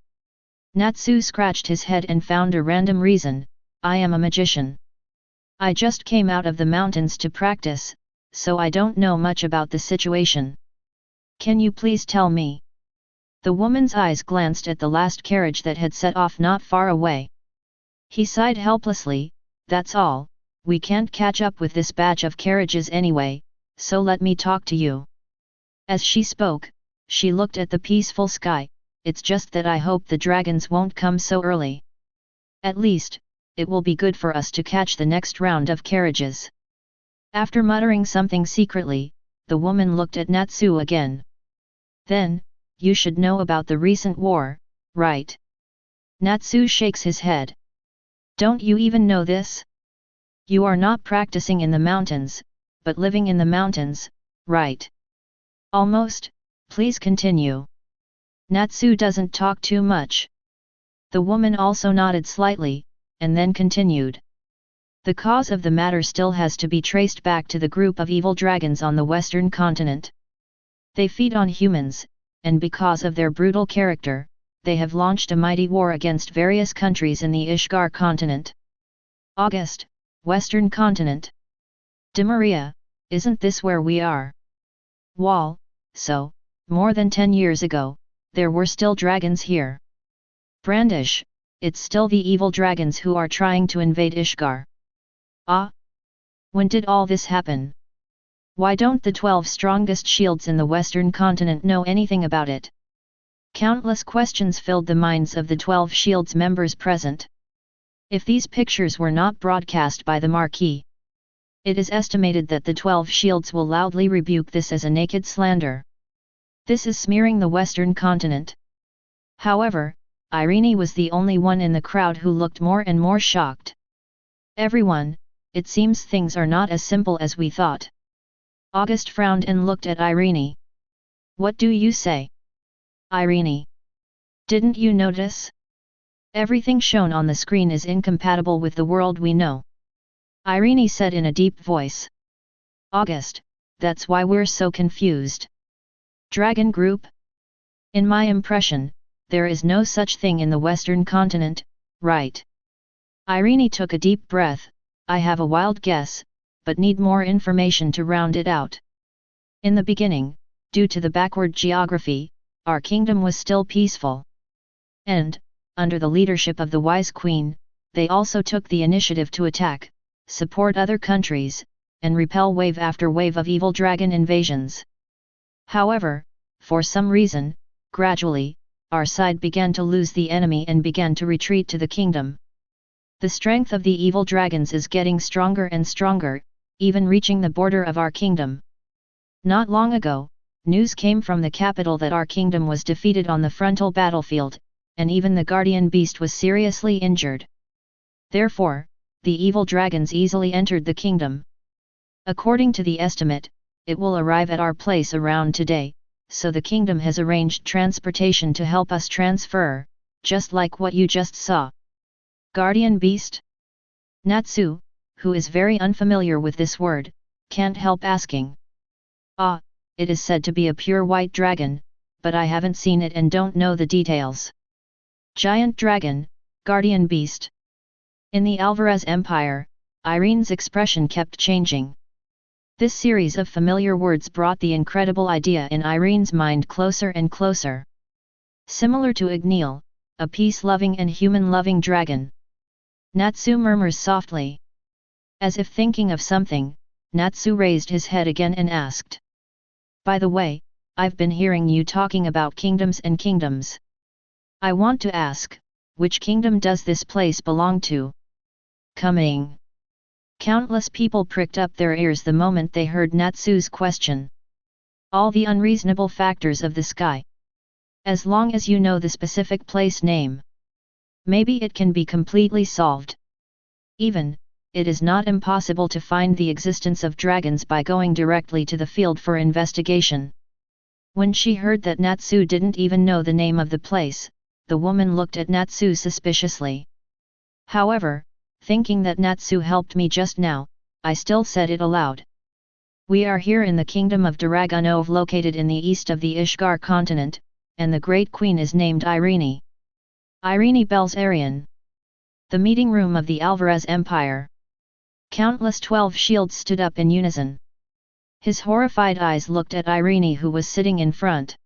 Natsu scratched his head and found a random reason. I am a magician. I just came out of the mountains to practice, so I don't know much about the situation. Can you please tell me? The woman's eyes glanced at the last carriage that had set off not far away. He sighed helplessly, that's all, we can't catch up with this batch of carriages anyway, so let me talk to you. As she spoke, she looked at the peaceful sky, it's just that I hope the dragons won't come so early. At least, it will be good for us to catch the next round of carriages. After muttering something secretly, the woman looked at Natsu again. Then, you should know about the recent war, right? Natsu shakes his head. Don't you even know this? You are not practicing in the mountains, but living in the mountains, right? Almost, please continue. Natsu doesn't talk too much. The woman also nodded slightly, and then continued. The cause of the matter still has to be traced back to the group of evil dragons on the western continent. They feed on humans, and because of their brutal character, they have launched a mighty war against various countries in the Ishgar continent. August, western continent. Maria, isn't this where we are? Wall, so, more than 10 years ago, there were still dragons here. Brandish, it's still the evil dragons who are trying to invade Ishgar. Ah? When did all this happen? Why don't the 12 strongest shields in the western continent know anything about it? Countless questions filled the minds of the 12 shields members present. If these pictures were not broadcast by the Marquis, it is estimated that the 12 shields will loudly rebuke this as a naked slander. This is smearing the western continent. However, Irene was the only one in the crowd who looked more and more shocked. Everyone, it seems things are not as simple as we thought. August frowned and looked at Irene. What do you say? Irene. Didn't you notice? Everything shown on the screen is incompatible with the world we know. Irene said in a deep voice. August, that's why we're so confused. Dragon group? In my impression, there is no such thing in the Western continent, right? Irene took a deep breath. I have a wild guess, but need more information to round it out. In the beginning, due to the backward geography, our kingdom was still peaceful. And, under the leadership of the wise queen, they also took the initiative to attack, support other countries, and repel wave after wave of evil dragon invasions. However, for some reason, gradually, our side began to lose the enemy and began to retreat to the kingdom. The strength of the evil dragons is getting stronger and stronger, even reaching the border of our kingdom. Not long ago, news came from the capital that our kingdom was defeated on the frontal battlefield, and even the guardian beast was seriously injured. Therefore, the evil dragons easily entered the kingdom. According to the estimate, it will arrive at our place around today, so the kingdom has arranged transportation to help us transfer, just like what you just saw. Guardian beast? Natsu, who is very unfamiliar with this word, can't help asking. Ah, it is said to be a pure white dragon, but I haven't seen it and don't know the details. Giant dragon, guardian beast. In the Alvarez Empire, Irene's expression kept changing. This series of familiar words brought the incredible idea in Irene's mind closer and closer. Similar to Dragneel, a peace-loving and human-loving dragon. Natsu murmurs softly. As if thinking of something, Natsu raised his head again and asked. By the way, I've been hearing you talking about kingdoms and kingdoms. I want to ask, which kingdom does this place belong to? Coming. Countless people pricked up their ears the moment they heard Natsu's question. All the unreasonable factors of the sky. As long as you know the specific place name, maybe it can be completely solved. Even, it is not impossible to find the existence of dragons by going directly to the field for investigation. When she heard that Natsu didn't even know the name of the place, the woman looked at Natsu suspiciously. However, thinking that Natsu helped me just now, I still said it aloud. We are here in the kingdom of Dragneel located in the east of the Ishgar continent, and the great queen is named Irene. Irene Belzarian. The meeting room of the Alvarez Empire. Countless 12 shields stood up in unison. His horrified eyes looked at Irene who was sitting in front.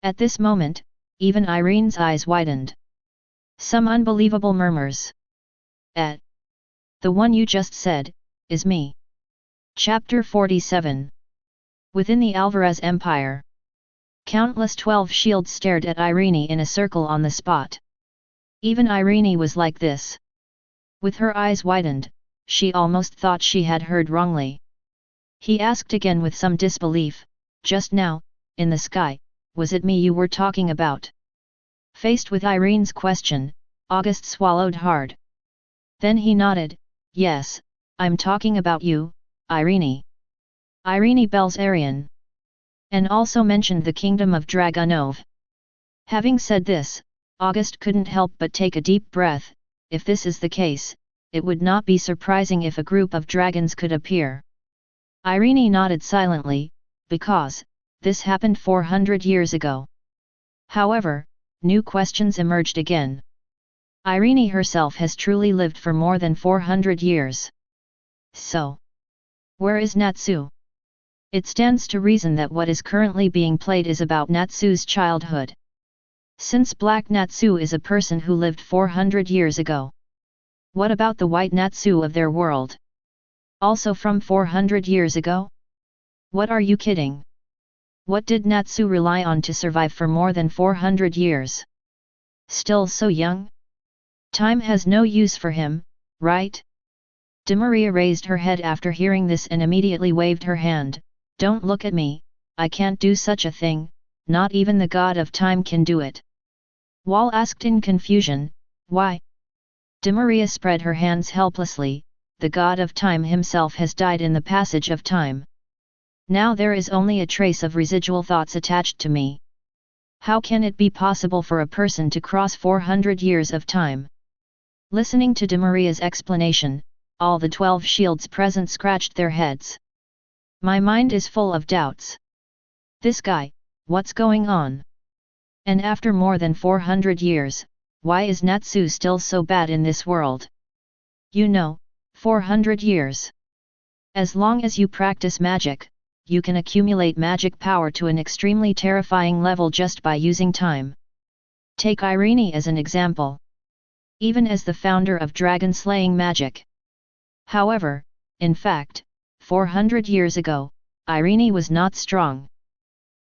At this moment, even Irene's eyes widened. Some unbelievable murmurs. The one you just said, is me. Chapter 47. Within the Alvarez Empire. Countless 12 shields stared at Irene in a circle on the spot. Even Irene was like this. With her eyes widened, she almost thought she had heard wrongly. He asked again with some disbelief, just now, in the sky, was it me you were talking about? Faced with Irene's question, August swallowed hard. Then he nodded, yes, I'm talking about you, Irene. Irene Belzarian. And also mentioned the kingdom of Dragneel. Having said this, August couldn't help but take a deep breath. If this is the case, it would not be surprising if a group of dragons could appear. Irene nodded silently, because this happened 400 years ago. However, new questions emerged again. Irene herself has truly lived for more than 400 years. So, where is Natsu? It stands to reason that what is currently being played is about Natsu's childhood. Since Black Natsu is a person who lived 400 years ago. What about the White Natsu of their world? Also from 400 years ago? What are you kidding? What did Natsu rely on to survive for more than 400 years? Still so young? Time has no use for him, right? Maria raised her head after hearing this and immediately waved her hand. Don't look at me, I can't do such a thing, not even the god of time can do it. Wall asked in confusion, why? Maria spread her hands helplessly, the god of time himself has died in the passage of time. Now there is only a trace of residual thoughts attached to me. How can it be possible for a person to cross 400 years of time? Listening to Maria's explanation, all the 12 shields present scratched their heads. My mind is full of doubts. This guy, what's going on? And after more than 400 years, why is Natsu still so bad in this world? 400 years. As long as you practice magic, you can accumulate magic power to an extremely terrifying level just by using time. Take Irene as an example. Even as the founder of dragon-slaying magic. However, in fact, 400 years ago, Irene was not strong.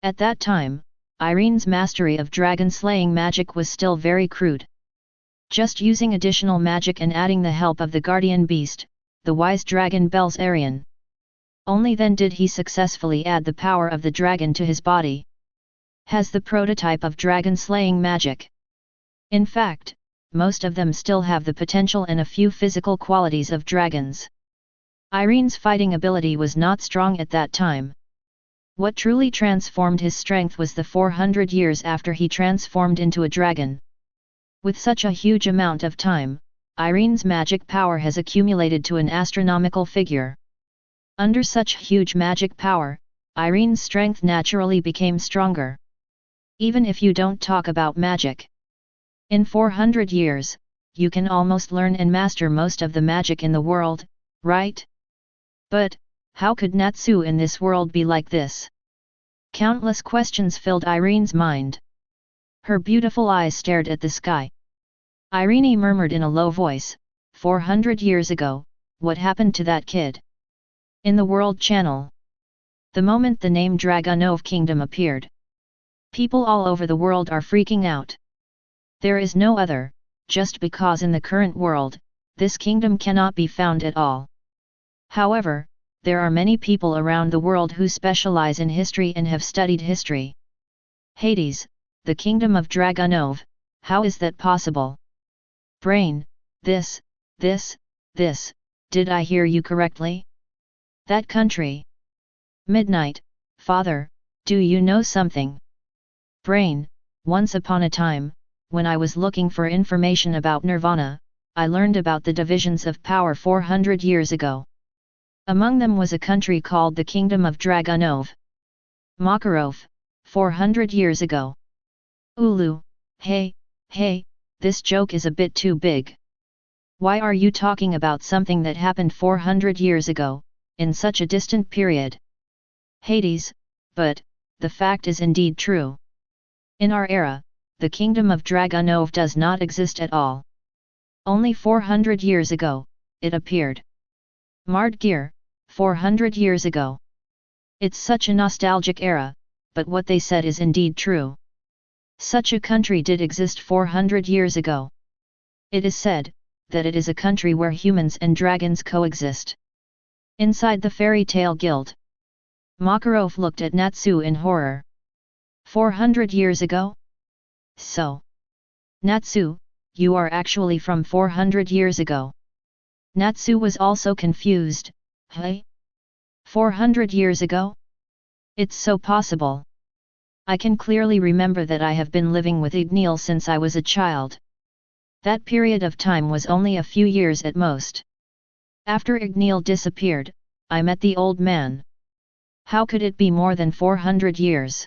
At that time, Irene's mastery of dragon-slaying magic was still very crude. Just using additional magic and adding the help of the guardian beast, the wise dragon Belzerion. Only then did he successfully add the power of the dragon to his body. Has the prototype of dragon-slaying magic. In fact, most of them still have the potential and a few physical qualities of dragons. Irene's fighting ability was not strong at that time. What truly transformed his strength was the 400 years after he transformed into a dragon. With such a huge amount of time, Irene's magic power has accumulated to an astronomical figure. Under such huge magic power, Irene's strength naturally became stronger. Even if you don't talk about magic. In 400 years, you can almost learn and master most of the magic in the world, right? But, how could Natsu in this world be like this? Countless questions filled Irene's mind. Her beautiful eyes stared at the sky. Irene murmured in a low voice, 400 years ago, what happened to that kid? In the World Channel. The moment the name Dragunov Kingdom appeared, people all over the world are freaking out. There is no other, just because in the current world, this kingdom cannot be found at all. However, there are many people around the world who specialize in history and have studied history. Hades, the kingdom of Dragunov, how is that possible? Brain, this, did I hear you correctly? That country. Midnight, father, do you know something? Brain, once upon a time, when I was looking for information about Nirvana, I learned about the divisions of power 400 years ago. Among them was a country called the Kingdom of Dragunov. Makarov, 400 years ago. Ulu, hey, this joke is a bit too big. Why are you talking about something that happened 400 years ago, in such a distant period? Hades, but, the fact is indeed true. In our era, the kingdom of Dragunov does not exist at all. Only 400 years ago, it appeared. Mardgir, 400 years ago. It's such a nostalgic era, but what they said is indeed true. Such a country did exist 400 years ago. It is said, that it is a country where humans and dragons coexist. Inside the fairy tale guild. Makarov looked at Natsu in horror. 400 years ago? So. Natsu, you are actually from 400 years ago. Natsu was also confused. Hey? 400 years ago? It's so possible. I can clearly remember that I have been living with Dragneel since I was a child. That period of time was only a few years at most. After Dragneel disappeared, I met the old man. How could it be more than 400 years?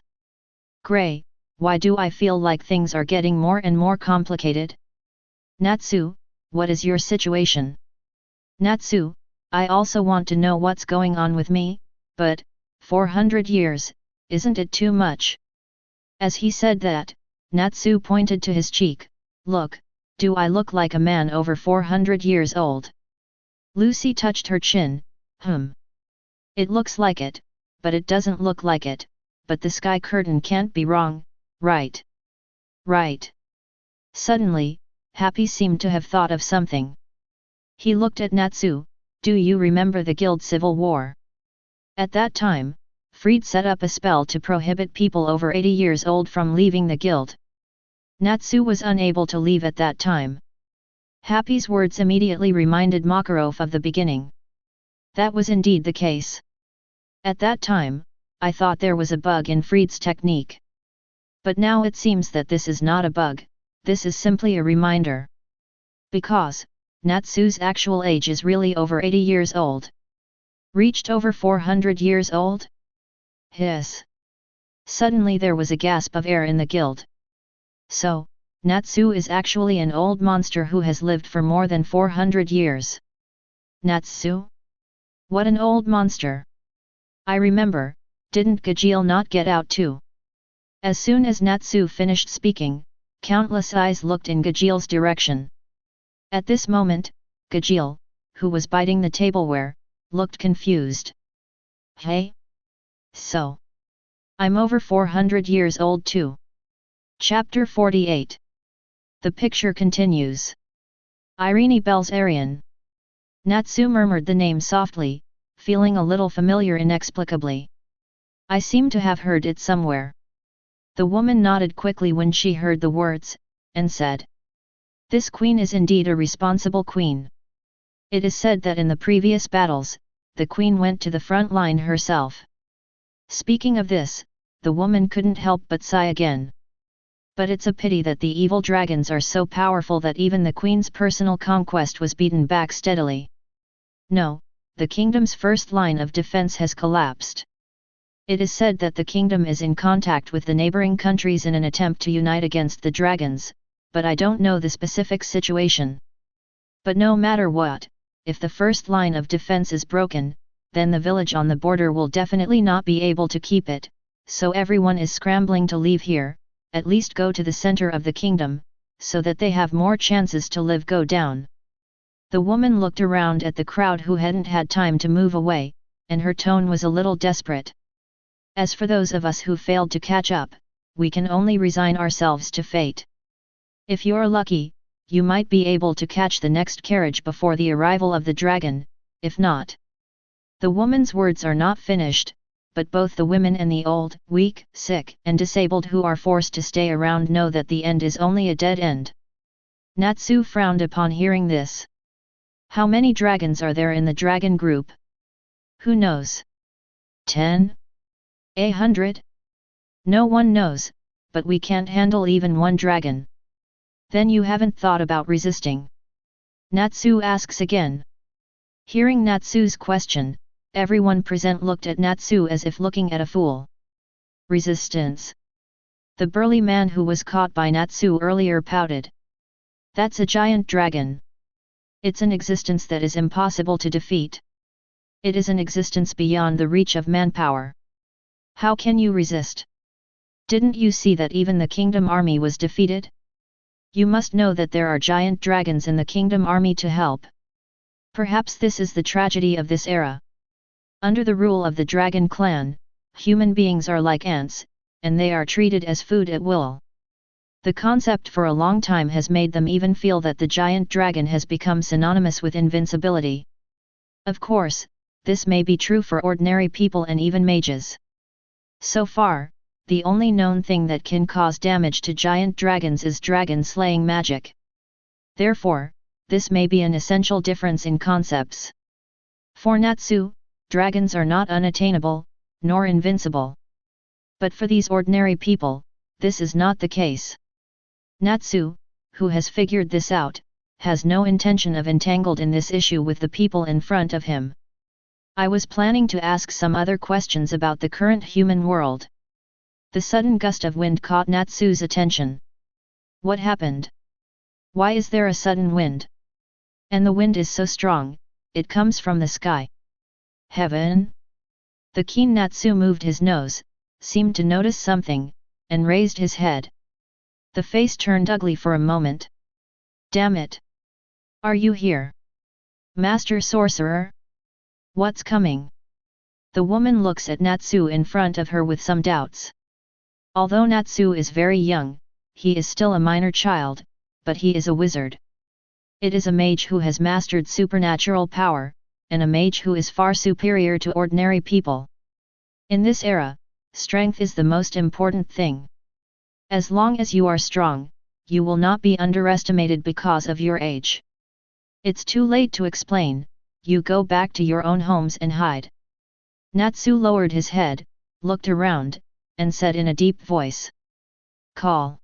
Gray, why do I feel like things are getting more and more complicated? Natsu, what is your situation? Natsu, I also want to know what's going on with me, but, 400 years, isn't it too much? As he said that, Natsu pointed to his cheek. Look, do I look like a man over 400 years old? Lucy touched her chin. It looks like it, but it doesn't look like it, but the sky curtain can't be wrong, right? Right. Suddenly, Happy seemed to have thought of something. He looked at Natsu. Do you remember the guild civil war? At that time, Fried set up a spell to prohibit people over 80 years old from leaving the guild. Natsu was unable to leave at that time. Happy's words immediately reminded Makarov of the beginning. That was indeed the case. At that time, I thought there was a bug in Fried's technique. But now it seems that this is not a bug, this is simply a reminder. Because, Natsu's actual age is really over 80 years old. Reached over 400 years old? Hiss. Suddenly there was a gasp of air in the guild. So, Natsu is actually an old monster who has lived for more than 400 years. Natsu? What an old monster! I remember, didn't Gajeel not get out too? As soon as Natsu finished speaking, countless eyes looked in Gajeel's direction. At this moment, Gajeel, who was biting the tableware, looked confused. Hey? So? I'm over 400 years old too. Chapter 48. The picture continues. Irene Belzarian. Natsu murmured the name softly, feeling a little familiar inexplicably. I seem to have heard it somewhere. The woman nodded quickly when she heard the words, and said, "This queen is indeed a responsible queen. It is said that in the previous battles, the queen went to the front line herself." Speaking of this, the woman couldn't help but sigh again. But it's a pity that the evil dragons are so powerful that even the queen's personal conquest was beaten back steadily. No, the kingdom's first line of defense has collapsed. It is said that the kingdom is in contact with the neighboring countries in an attempt to unite against the dragons, but I don't know the specific situation. But no matter what, if the first line of defense is broken, then the village on the border will definitely not be able to keep it, so everyone is scrambling to leave here, at least go to the center of the kingdom, so that they have more chances to live go down. The woman looked around at the crowd who hadn't had time to move away, and her tone was a little desperate. As for those of us who failed to catch up, we can only resign ourselves to fate. If you're lucky, you might be able to catch the next carriage before the arrival of the dragon, if not. The woman's words are not finished, but both the women and the old, weak, sick, and disabled who are forced to stay around know that the end is only a dead end. Natsu frowned upon hearing this. How many dragons are there in the dragon group? Who knows? 10? 100? No one knows, but we can't handle even one dragon. Then you haven't thought about resisting? Natsu asks again. Hearing Natsu's question, everyone present looked at Natsu as if looking at a fool. Resistance. The burly man who was caught by Natsu earlier pouted. That's a giant dragon. It's an existence that is impossible to defeat. It is an existence beyond the reach of manpower. How can you resist? Didn't you see that even the kingdom army was defeated? You must know that there are giant dragons in the kingdom army to help. Perhaps this is the tragedy of this era. Under the rule of the dragon clan, human beings are like ants, and they are treated as food at will. The concept for a long time has made them even feel that the giant dragon has become synonymous with invincibility. Of course, this may be true for ordinary people and even mages. So far, the only known thing that can cause damage to giant dragons is dragon-slaying magic. Therefore, this may be an essential difference in concepts. For Natsu, dragons are not unattainable, nor invincible. But for these ordinary people, this is not the case. Natsu, who has figured this out, has no intention of entangled in this issue with the people in front of him. I was planning to ask some other questions about the current human world. The sudden gust of wind caught Natsu's attention. What happened? Why is there a sudden wind? And the wind is so strong, it comes from the sky. Heaven? The keen Natsu moved his nose, seemed to notice something, and raised his head. The face turned ugly for a moment. Damn it! Are you here? Master Sorcerer? What's coming? The woman looks at Natsu in front of her with some doubts. Although Natsu is very young, he is still a minor child, but he is a wizard. It is a mage who has mastered supernatural power, and a mage who is far superior to ordinary people. In this era, strength is the most important thing. As long as you are strong, you will not be underestimated because of your age. It's too late to explain, you go back to your own homes and hide. Natsu lowered his head, looked around, and said in a deep voice. Call.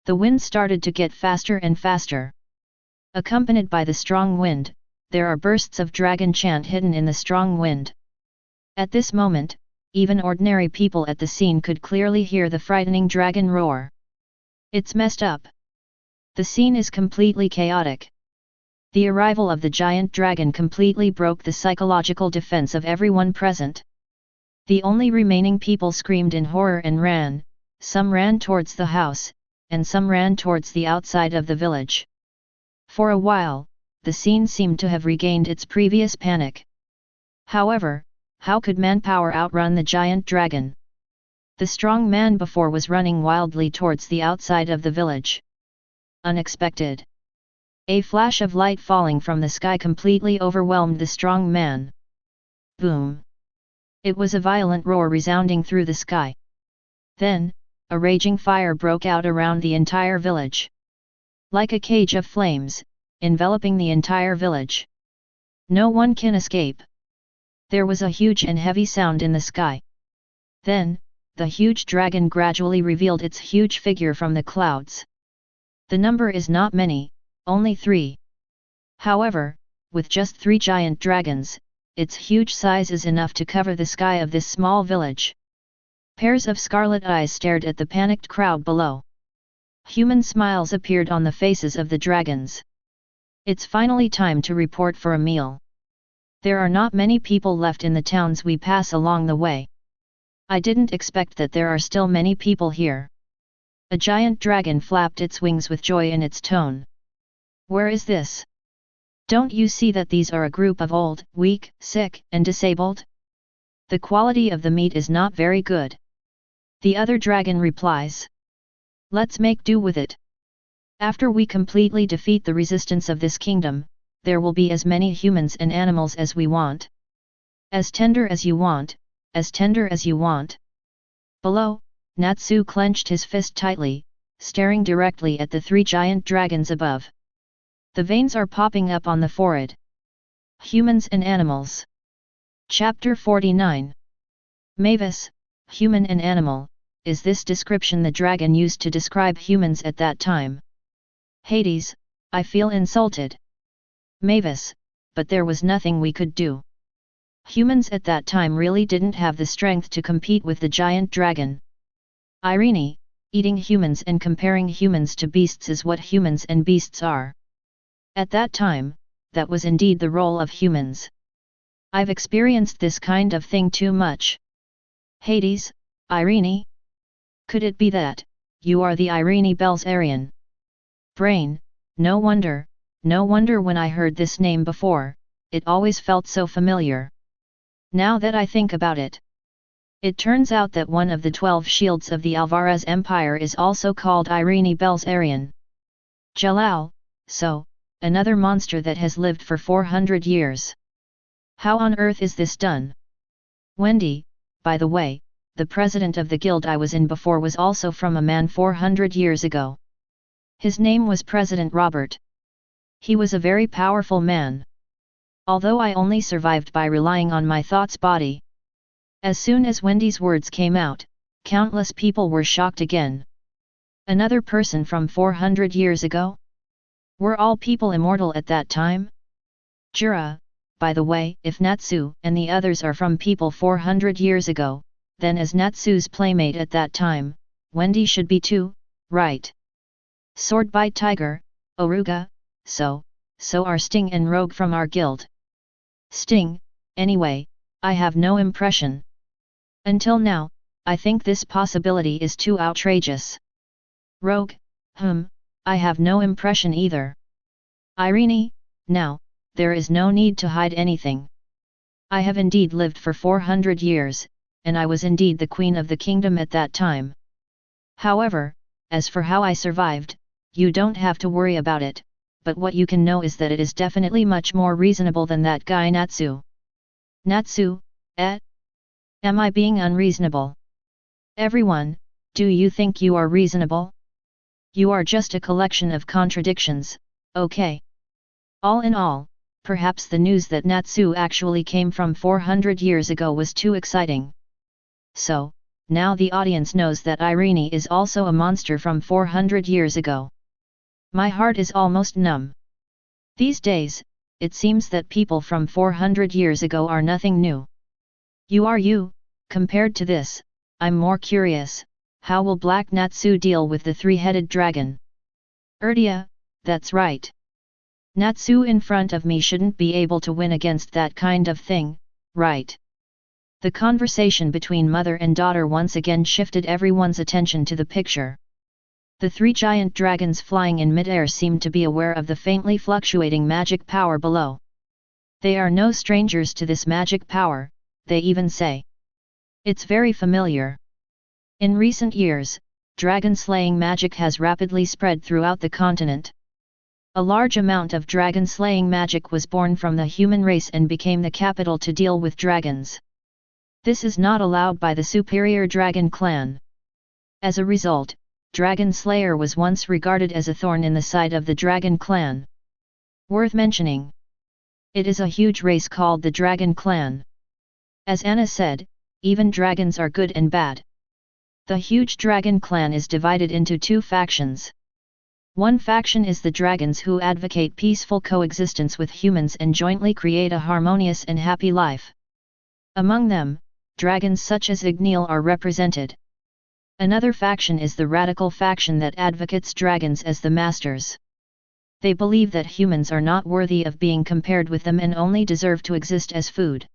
The wind started to get faster and faster. Accompanied by the strong wind, there are bursts of dragon chant hidden in the strong wind. At this moment, even ordinary people at the scene could clearly hear the frightening dragon roar. It's messed up. The scene is completely chaotic. The arrival of the giant dragon completely broke the psychological defense of everyone present. The only remaining people screamed in horror and ran, some ran towards the house, and some ran towards the outside of the village. For a while, the scene seemed to have regained its previous panic. However, how could manpower outrun the giant dragon? The strong man before was running wildly towards the outside of the village. Unexpected. A flash of light falling from the sky completely overwhelmed the strong man. Boom! It was a violent roar resounding through the sky. Then, a raging fire broke out around the entire village. Like a cage of flames, enveloping the entire village. No one can escape. There was a huge and heavy sound in the sky. Then, the huge dragon gradually revealed its huge figure from the clouds. The number is not many, only 3. However, with just 3 giant dragons, its huge size is enough to cover the sky of this small village. Pairs of scarlet eyes stared at the panicked crowd below. Human smiles appeared on the faces of the dragons. It's finally time to report for a meal. There are not many people left in the towns we pass along the way. I didn't expect that there are still many people here. A giant dragon flapped its wings with joy in its tone. Where is this? Don't you see that these are a group of old, weak, sick, and disabled? The quality of the meat is not very good. The other dragon replies. Let's make do with it. After we completely defeat the resistance of this kingdom, there will be as many humans and animals as we want. As tender as you want, as tender as you want. Below, Natsu clenched his fist tightly, staring directly at the 3 giant dragons above. The veins are popping up on the forehead. Humans and animals. Chapter 49. Mavis, human and animal, is this description the dragon used to describe humans at that time. Hades, I feel insulted. Mavis, but there was nothing we could do. Humans at that time really didn't have the strength to compete with the giant dragon. Irene, eating humans and comparing humans to beasts is what humans and beasts are. At that time, that was indeed the role of humans. I've experienced this kind of thing too much. Hades, Irene? Could it be that, you are the Irene Belzarian? Brain, no wonder when I heard this name before, it always felt so familiar. Now that I think about it. It turns out that one of the 12 shields of the Alvarez Empire is also called Irene Belzarian. Jalal, so, another monster that has lived for 400 years. How on earth is this done? Wendy, by the way, the president of the guild I was in before was also from a man 400 years ago. His name was President Robert. He was a very powerful man. Although I only survived by relying on my thoughts body. As soon as Wendy's words came out, countless people were shocked again. Another person from 400 years ago? Were all people immortal at that time? Jura, by the way, if Natsu and the others are from people 400 years ago, then as Natsu's playmate at that time, Wendy should be too, right? Swordbite Tiger, Oruga, so are Sting and Rogue from our guild. Sting, anyway, I have no impression. Until now, I think this possibility is too outrageous. Rogue, I have no impression either. Irene, now, there is no need to hide anything. I have indeed lived for 400 years, and I was indeed the queen of the kingdom at that time. However, as for how I survived, you don't have to worry about it, but what you can know is that it is definitely much more reasonable than that guy Natsu. Natsu, eh? Am I being unreasonable? Everyone, do you think you are reasonable? You are just a collection of contradictions, okay? All in all, perhaps the news that Natsu actually came from 400 years ago was too exciting. So, now the audience knows that Irene is also a monster from 400 years ago. My heart is almost numb. These days, it seems that people from 400 years ago are nothing new. You, compared to this, I'm more curious, how will Black Natsu deal with the three-headed dragon? Erdia, that's right. Natsu in front of me shouldn't be able to win against that kind of thing, right? The conversation between mother and daughter once again shifted everyone's attention to the picture. The three giant dragons flying in midair seemed to be aware of the faintly fluctuating magic power below. They are no strangers to this magic power, they even say. It's very familiar. In recent years, dragon-slaying magic has rapidly spread throughout the continent. A large amount of dragon-slaying magic was born from the human race and became the capital to deal with dragons. This is not allowed by the superior dragon clan. As a result, Dragon Slayer was once regarded as a thorn in the side of the dragon clan. Worth mentioning. It is a huge race called the Dragon Clan. As Anna said, even dragons are good and bad. The huge dragon clan is divided into two factions. One faction is the dragons who advocate peaceful coexistence with humans and jointly create a harmonious and happy life. Among them, dragons such as Dragneel are represented. Another faction is the radical faction that advocates dragons as the masters. They believe that humans are not worthy of being compared with them and only deserve to exist as food.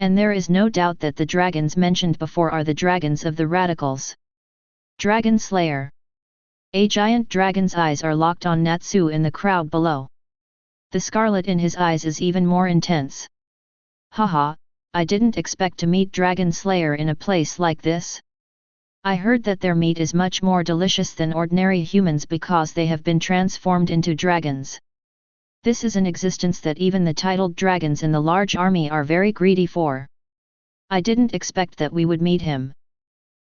And there is no doubt that the dragons mentioned before are the dragons of the radicals. Dragon Slayer. A giant dragon's eyes are locked on Natsu in the crowd below. The scarlet in his eyes is even more intense. Haha, I didn't expect to meet Dragon Slayer in a place like this. I heard that their meat is much more delicious than ordinary humans because they have been transformed into dragons. This is an existence that even the titled dragons in the large army are very greedy for. I didn't expect that we would meet him.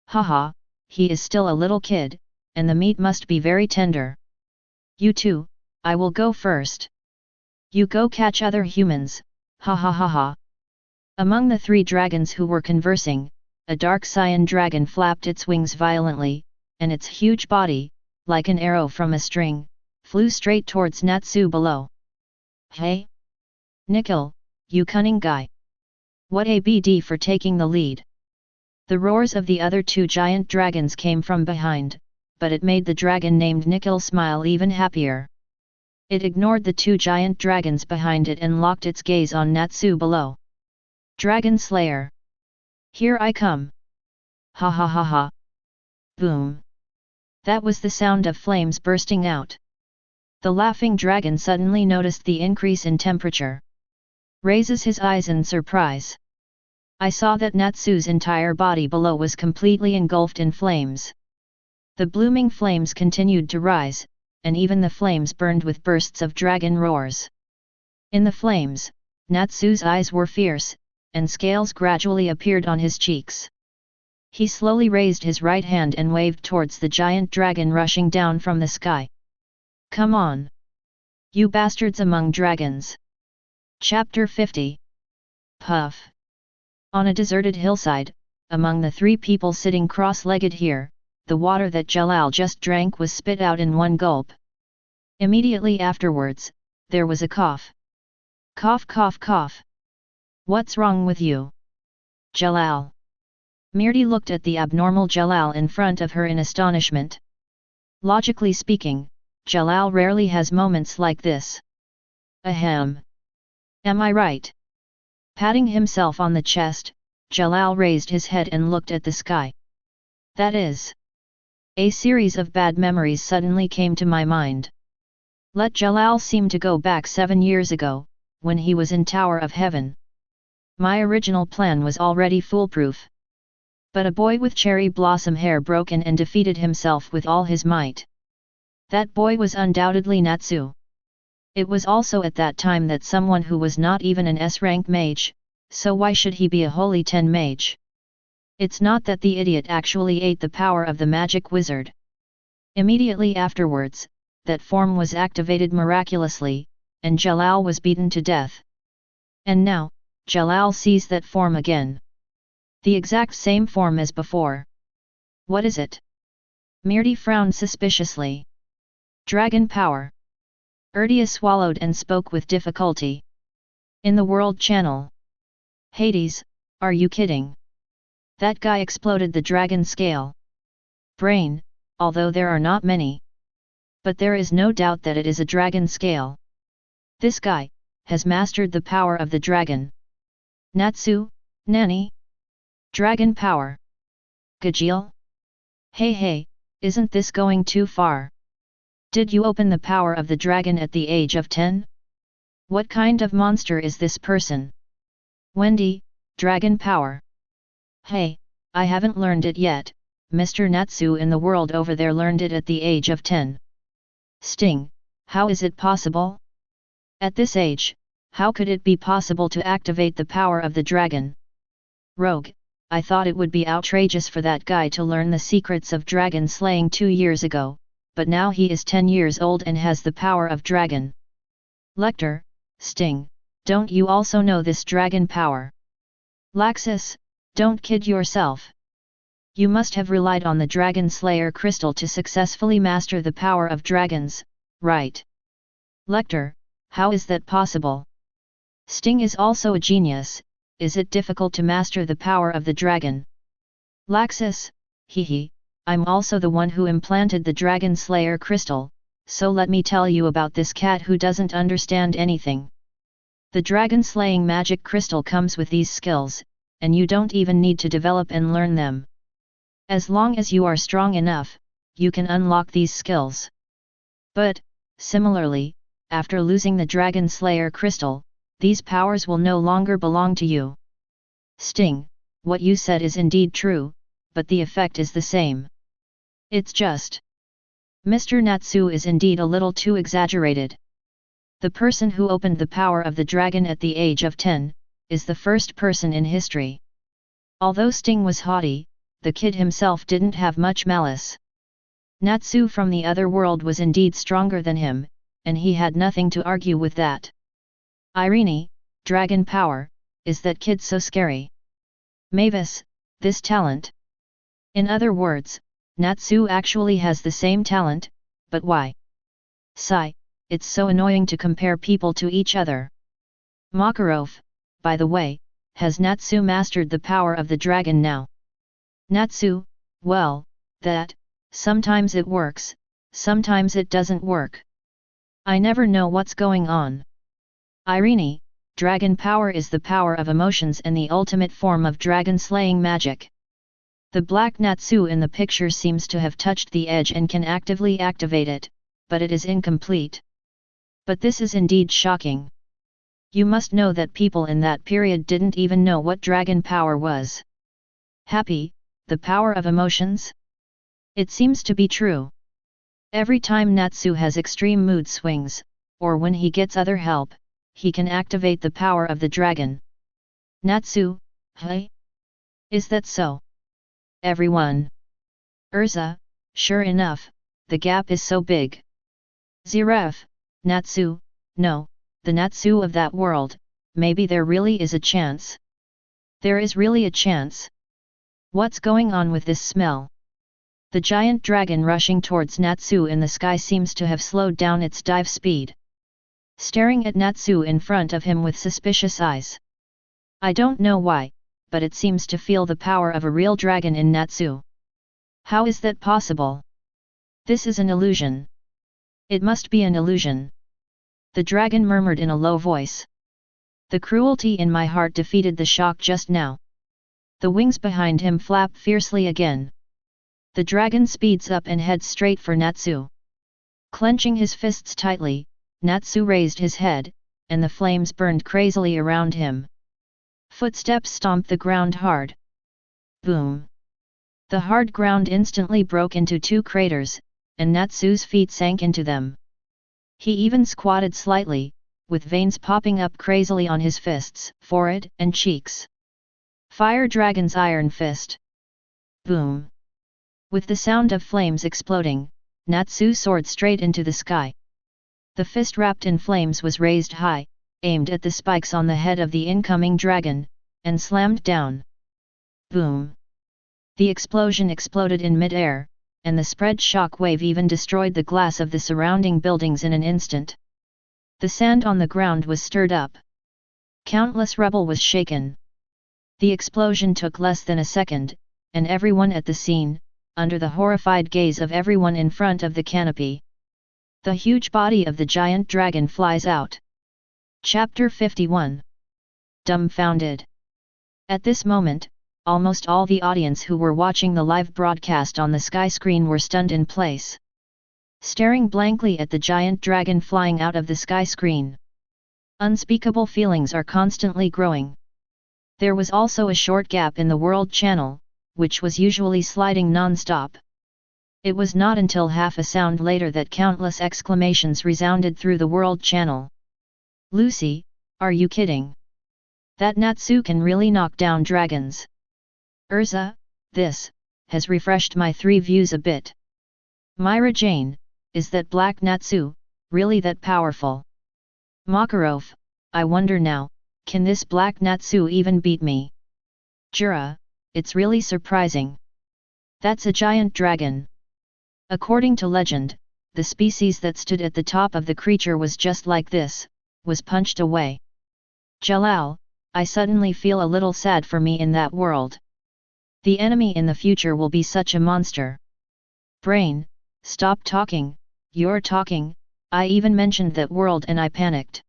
Haha, he is still a little kid, and the meat must be very tender. You too, I will go first. You go catch other humans, ha ha ha ha. Among the three dragons who were conversing, a dark cyan dragon flapped its wings violently, and its huge body, like an arrow from a string, flew straight towards Natsu below. Hey! Nickel, you cunning guy! What a BD for taking the lead! The roars of the other two giant dragons came from behind, but it made the dragon named Nickel smile even happier. It ignored the two giant dragons behind it and locked its gaze on Natsu below. Dragon Slayer! Here I come! Ha ha ha ha! Boom! That was the sound of flames bursting out. The laughing dragon suddenly noticed the increase in temperature. Raises his eyes in surprise. I saw that Natsu's entire body below was completely engulfed in flames. The blooming flames continued to rise, and even the flames burned with bursts of dragon roars. In the flames, Natsu's eyes were fierce, and scales gradually appeared on his cheeks. He slowly raised his right hand and waved towards the giant dragon rushing down from the sky. Come on! You bastards among dragons! Chapter 50. Puff. On a deserted hillside, among the three people sitting cross-legged here, the water that Jalal just drank was spit out in one gulp. Immediately afterwards, there was a cough. Cough cough cough. What's wrong with you? Jalal. Mirti looked at the abnormal Jalal in front of her in astonishment. Logically speaking, Jalal rarely has moments like this. Ahem. Am I right? Patting himself on the chest, Jalal raised his head and looked at the sky. That is. A series of bad memories suddenly came to my mind. Let Jalal seem to go back 7 years ago, when he was in Tower of Heaven. My original plan was already foolproof. But a boy with cherry blossom hair broke in and defeated himself with all his might. That boy was undoubtedly Natsu. It was also at that time that someone who was not even an S-rank mage, so why should he be a holy 10 mage? It's not that the idiot actually ate the power of the magic wizard. Immediately afterwards, that form was activated miraculously, and Jalal was beaten to death. And now, Jalal sees that form again. The exact same form as before. What is it? Mirti frowned suspiciously. Dragon power. Erdia swallowed and spoke with difficulty. In the World Channel. Hades, are you kidding? That guy exploded the dragon scale. Brain, although there are not many. But there is no doubt that it is a dragon scale. This guy has mastered the power of the dragon. Natsu, Nani? Dragon power. Gajeel? Hey, isn't this going too far? Did you open the power of the dragon at the age of 10? What kind of monster is this person? Wendy, dragon power. Hey, I haven't learned it yet, Mr. Natsu in the world over there learned it at the age of 10. Sting, how is it possible? At this age, how could it be possible to activate the power of the dragon? Rogue, I thought it would be outrageous for that guy to learn the secrets of dragon slaying 2 years ago, but now he is 10 years old and has the power of dragon. Lecter, Sting, don't you also know this dragon power? Laxus, don't kid yourself. You must have relied on the Dragon Slayer crystal to successfully master the power of dragons, right? Lecter, how is that possible? Sting is also a genius, is it difficult to master the power of the dragon? Laxus, hehe, I'm also the one who implanted the Dragon Slayer crystal, so let me tell you about this cat who doesn't understand anything. The dragon slaying magic crystal comes with these skills, and you don't even need to develop and learn them. As long as you are strong enough, you can unlock these skills. But, similarly, after losing the Dragon Slayer crystal, these powers will no longer belong to you. Sting, what you said is indeed true, but the effect is the same. It's just. Mr. Natsu is indeed a little too exaggerated. The person who opened the power of the dragon at the age of 10, is the first person in history. Although Sting was haughty, the kid himself didn't have much malice. Natsu from the other world was indeed stronger than him, and he had nothing to argue with that. Irene, dragon power, is that kid so scary? Mavis, this talent. In other words, Natsu actually has the same talent, but why? Sigh, it's so annoying to compare people to each other. Makarov, by the way, has Natsu mastered the power of the dragon now? Natsu, well, sometimes it works, sometimes it doesn't work. I never know what's going on. Irene, dragon power is the power of emotions and the ultimate form of dragon-slaying magic. The black Natsu in the picture seems to have touched the edge and can actively activate it, but it is incomplete. But this is indeed shocking. You must know that people in that period didn't even know what dragon power was. Happy, the power of emotions? It seems to be true. Every time Natsu has extreme mood swings, or when he gets other help, he can activate the power of the dragon. Natsu, hey? Is that so? Everyone. Urza, sure enough, the gap is so big. Ziref, Natsu, no, the Natsu of that world, maybe there really is a chance. There is really a chance. What's going on with this smell? The giant dragon rushing towards Natsu in the sky seems to have slowed down its dive speed. Staring at Natsu in front of him with suspicious eyes. I don't know why, but it seems to feel the power of a real dragon in Natsu. How is that possible? This is an illusion. It must be an illusion. The dragon murmured in a low voice. The cruelty in my heart defeated the shock just now. The wings behind him flap fiercely again. The dragon speeds up and heads straight for Natsu. Clenching his fists tightly, Natsu raised his head, and the flames burned crazily around him. Footsteps stomped the ground hard. Boom! The hard ground instantly broke into 2 craters, and Natsu's feet sank into them. He even squatted slightly, with veins popping up crazily on his fists, forehead, and cheeks. Fire Dragon's Iron Fist. Boom! With the sound of flames exploding, Natsu soared straight into the sky. The fist wrapped in flames was raised high, aimed at the spikes on the head of the incoming dragon, and slammed down. Boom! The explosion exploded in mid-air, and the spread shock wave even destroyed the glass of the surrounding buildings in an instant. The sand on the ground was stirred up. Countless rubble was shaken. The explosion took less than a second, and everyone at the scene, under the horrified gaze of everyone in front of the canopy. The huge body of the giant dragon flies out. Chapter 51. Dumbfounded. At this moment, almost all the audience who were watching the live broadcast on the sky screen were stunned in place, staring blankly at the giant dragon flying out of the sky screen. Unspeakable feelings are constantly growing. There was also a short gap in the World Channel, which was usually sliding non-stop. It was not until half a sound later that countless exclamations resounded through the World Channel. Lucy, are you kidding? That Natsu can really knock down dragons. Urza, this has refreshed my 3 views a bit. Myra Jane, is that Black Natsu really that powerful? Makarov, I wonder now, can this Black Natsu even beat me? Jura, it's really surprising. That's a giant dragon. According to legend, the species that stood at the top of the creature was just like this, was punched away. Jalal, I suddenly feel a little sad for me in that world. The enemy in the future will be such a monster. Brain, stop talking, you're talking, I even mentioned that world and I panicked.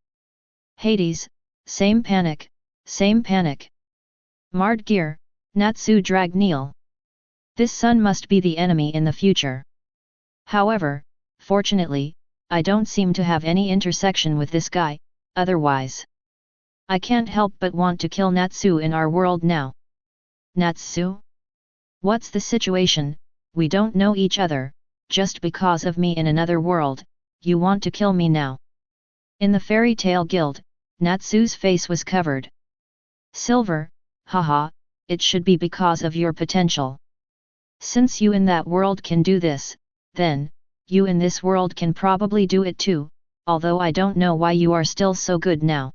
Hades, same panic, same panic. Mardgear, Natsu Dragneel. This sun must be the enemy in the future. However, fortunately, I don't seem to have any intersection with this guy, otherwise I can't help but want to kill Natsu in our world now. Natsu? What's the situation? We don't know each other, just because of me in another world, you want to kill me now? In the fairy tale guild, Natsu's face was covered. Silver, haha, it should be because of your potential. Since you in that world can do this, then, you in this world can probably do it too, although I don't know why you are still so good now.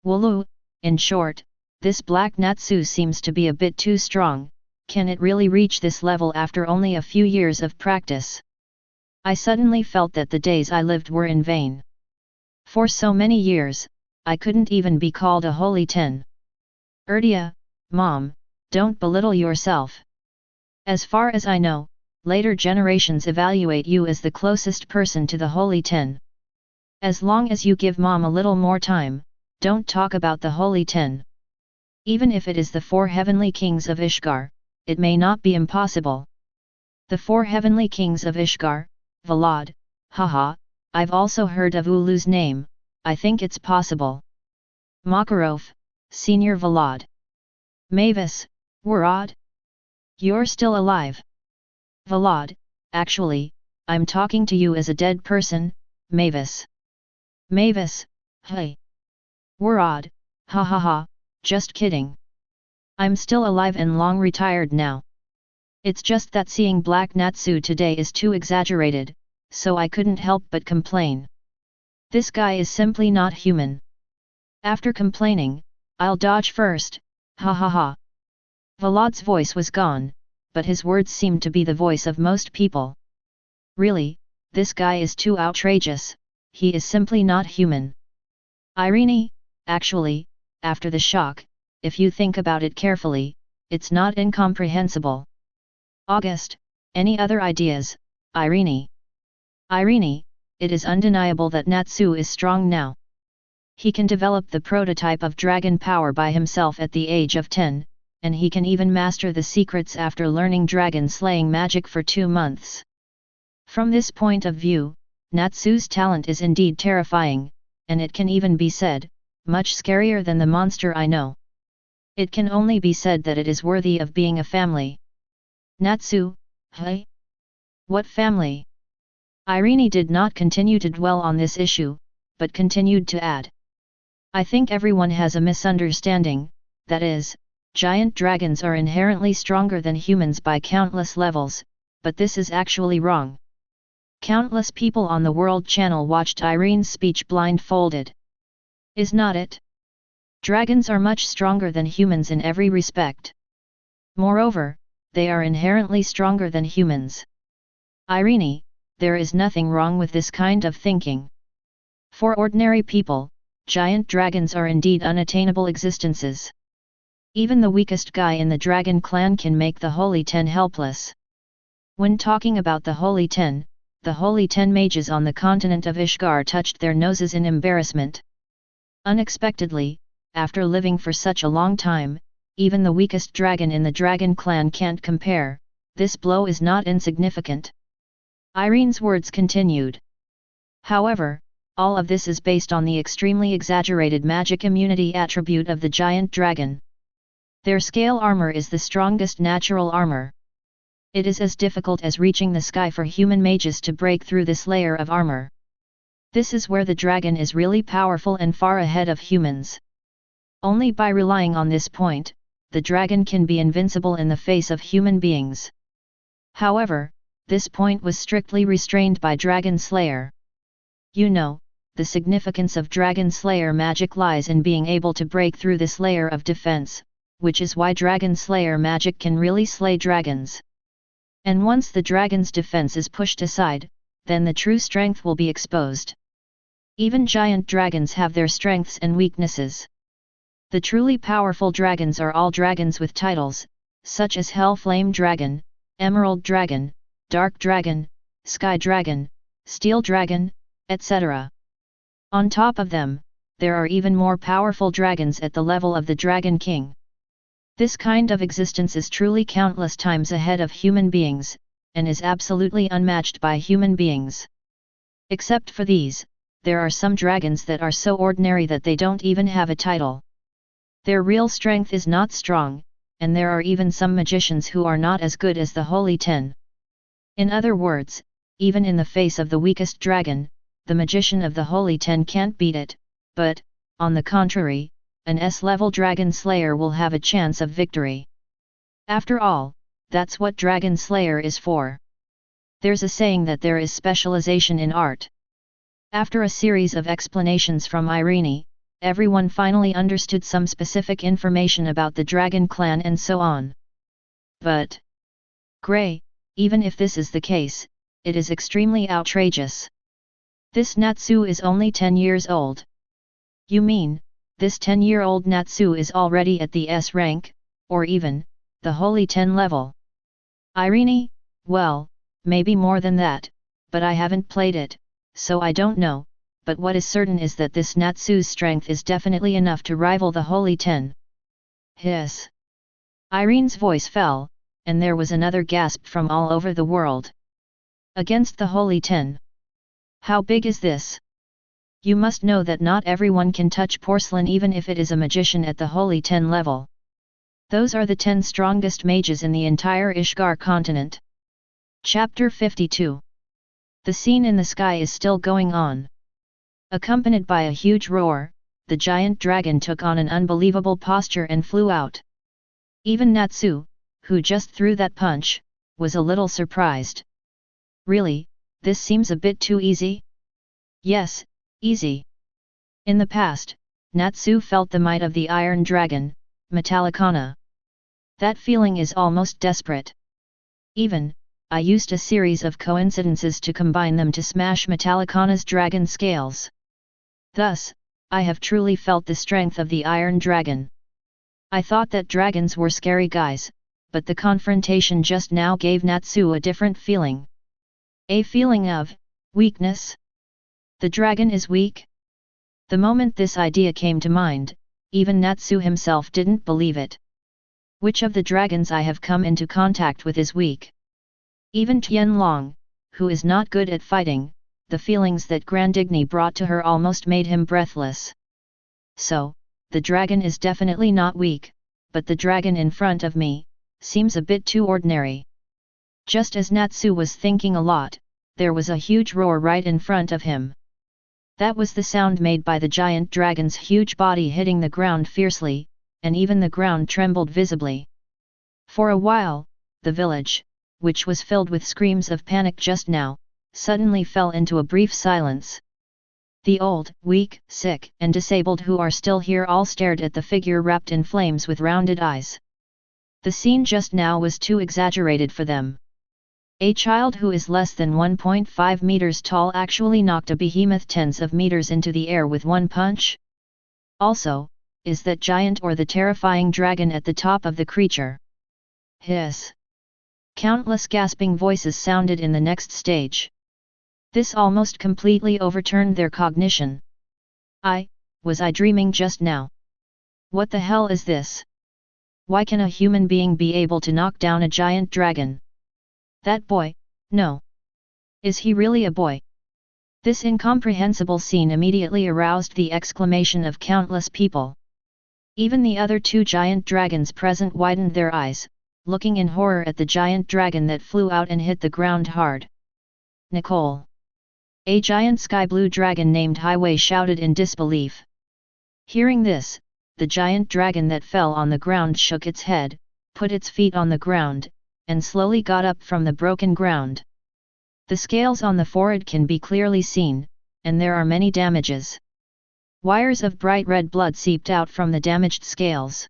Wooloo, in short, this Black Natsu seems to be a bit too strong, can it really reach this level after only a few years of practice? I suddenly felt that the days I lived were in vain. For so many years, I couldn't even be called a holy 10. Erdia, Mom, don't belittle yourself. As far as I know, later generations evaluate you as the closest person to the holy 10. As long as you give Mom a little more time, don't talk about the holy 10. Even if it is the 4 heavenly kings of Ishgar, it may not be impossible. The 4 heavenly kings of Ishgar, Vlad, haha, I've also heard of Ulu's name, I think it's possible. Makarov, Senior Vlad. Mavis, Warad? You're still alive. Vlad, actually, I'm talking to you as a dead person, Mavis. Mavis, hey. Warad, ha ha ha, just kidding. I'm still alive and long retired now. It's just that seeing Black Natsu today is too exaggerated, so I couldn't help but complain. This guy is simply not human. After complaining, I'll dodge first, ha ha ha. Vlad's voice was gone, but his words seemed to be the voice of most people. Really, this guy is too outrageous, he is simply not human. Irene, actually, after the shock, if you think about it carefully, it's not incomprehensible. August, any other ideas, Irene? Irene, it is undeniable that Natsu is strong now. He can develop the prototype of dragon power by himself at the age of 10, and he can even master the secrets after learning dragon slaying magic for 2 months. From this point of view, Natsu's talent is indeed terrifying, and it can even be said, much scarier than the monster I know. It can only be said that it is worthy of being a family. Natsu, hey? What family? Irene did not continue to dwell on this issue, but continued to add. I think everyone has a misunderstanding, that is, giant dragons are inherently stronger than humans by countless levels, but this is actually wrong. Countless people on the World Channel watched Irene's speech blindfolded. Is not it? Dragons are much stronger than humans in every respect. Moreover, they are inherently stronger than humans. Irene, there is nothing wrong with this kind of thinking. For ordinary people, giant dragons are indeed unattainable existences. Even the weakest guy in the dragon clan can make the Holy Ten helpless. When talking about the Holy Ten mages on the continent of Ishgar touched their noses in embarrassment. Unexpectedly, after living for such a long time, even the weakest dragon in the dragon clan can't compare. This blow is not insignificant. Irene's words continued. However, all of this is based on the extremely exaggerated magic immunity attribute of the giant dragon. Their scale armor is the strongest natural armor. It is as difficult as reaching the sky for human mages to break through this layer of armor. This is where the dragon is really powerful and far ahead of humans. Only by relying on this point, the dragon can be invincible in the face of human beings. However, this point was strictly restrained by Dragon Slayer. You know, the significance of Dragon Slayer magic lies in being able to break through this layer of defense, which is why Dragon Slayer magic can really slay dragons. And once the dragon's defense is pushed aside, then the true strength will be exposed. Even giant dragons have their strengths and weaknesses. The truly powerful dragons are all dragons with titles, such as Hell Flame Dragon, Emerald Dragon, Dark Dragon, Sky Dragon, Steel Dragon, etc. On top of them, there are even more powerful dragons at the level of the Dragon King. This kind of existence is truly countless times ahead of human beings, and is absolutely unmatched by human beings. Except for these, there are some dragons that are so ordinary that they don't even have a title. Their real strength is not strong, and there are even some magicians who are not as good as the Holy Ten. In other words, even in the face of the weakest dragon, the magician of the Holy Ten can't beat it, but, on the contrary, an S-level Dragon Slayer will have a chance of victory. After all, that's what Dragon Slayer is for. There's a saying that there is specialization in art. After a series of explanations from Irene, everyone finally understood some specific information about the Dragon Clan and so on. But, Grey, even if this is the case, it is extremely outrageous. This Natsu is only 10 years old. You mean, this 10-year-old Natsu is already at the S rank, or even, the Holy Ten level? Irene, well, maybe more than that, but I haven't played it, so I don't know, but what is certain is that this Natsu's strength is definitely enough to rival the Holy Ten. Hiss. Irene's voice fell, and there was another gasp from all over the world. Against the Holy Ten? How big is this? You must know that not everyone can touch porcelain even if it is a magician at the Holy Ten level. Those are the 10 strongest mages in the entire Ishgar continent. Chapter 52. The scene in the sky is still going on. Accompanied by a huge roar, the giant dragon took on an unbelievable posture and flew out. Even Natsu, who just threw that punch, was a little surprised. Really, this seems a bit too easy? Yes, easy. In the past, Natsu felt the might of the Iron Dragon, Metallicana. That feeling is almost desperate. I used a series of coincidences to combine them to smash Metallicana's dragon scales. Thus, I have truly felt the strength of the Iron Dragon. I thought that dragons were scary guys, but the confrontation just now gave Natsu a different feeling. A feeling of weakness? The dragon is weak? The moment this idea came to mind, even Natsu himself didn't believe it. Which of the dragons I have come into contact with is weak? Even Tianlang, who is not good at fighting, the feelings that Grandigny brought to her almost made him breathless. So, the dragon is definitely not weak, but the dragon in front of me seems a bit too ordinary. Just as Natsu was thinking a lot, there was a huge roar right in front of him. That was the sound made by the giant dragon's huge body hitting the ground fiercely, and even the ground trembled visibly. For a while, the village, which was filled with screams of panic just now, suddenly fell into a brief silence. The old, weak, sick, and disabled who are still here all stared at the figure wrapped in flames with rounded eyes. The scene just now was too exaggerated for them. A child who is less than 1.5 meters tall actually knocked a behemoth tens of meters into the air with one punch? Also, is that giant or the terrifying dragon at the top of the creature? Hiss! Countless gasping voices sounded in the next stage. This almost completely overturned their cognition. Was I dreaming just now? What the hell is this? Why can a human being be able to knock down a giant dragon? That boy, no. Is he really a boy? This incomprehensible scene immediately aroused the exclamation of countless people. Even the other two giant dragons present widened their eyes, looking in horror at the giant dragon that flew out and hit the ground hard. Nicole! A giant sky-blue dragon named Highway shouted in disbelief. Hearing this, the giant dragon that fell on the ground shook its head, put its feet on the ground, and slowly got up from the broken ground. The scales on the forehead can be clearly seen, and there are many damages. Wires of bright red blood seeped out from the damaged scales.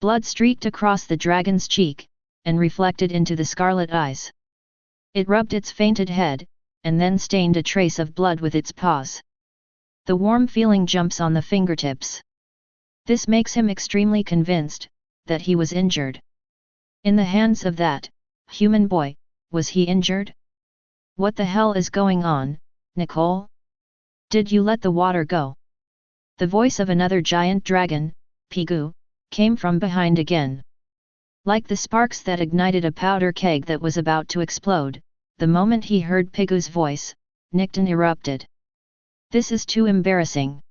Blood streaked across the dragon's cheek, and reflected into the scarlet eyes. It rubbed its fainted head, and then stained a trace of blood with its paws. The warm feeling jumps on the fingertips. This makes him extremely convinced that he was injured. In the hands of that human boy, was he injured? What the hell is going on, Nicole? Did you let the water go? The voice of another giant dragon, Pigu, came from behind again. Like the sparks that ignited a powder keg that was about to explode, the moment he heard Pigu's voice, Nikton erupted. This is too embarrassing.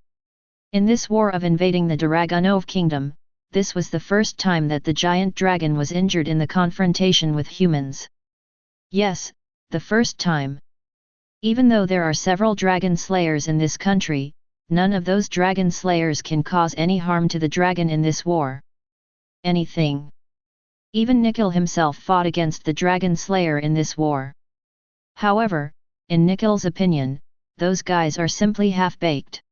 In this war of invading the Dragunov kingdom, this was the first time that the giant dragon was injured in the confrontation with humans. Yes, the first time. Even though there are several dragon slayers in this country, none of those dragon slayers can cause any harm to the dragon in this war. Anything. Even Nikhil himself fought against the dragon slayer in this war. However, in Nikhil's opinion, those guys are simply half-baked.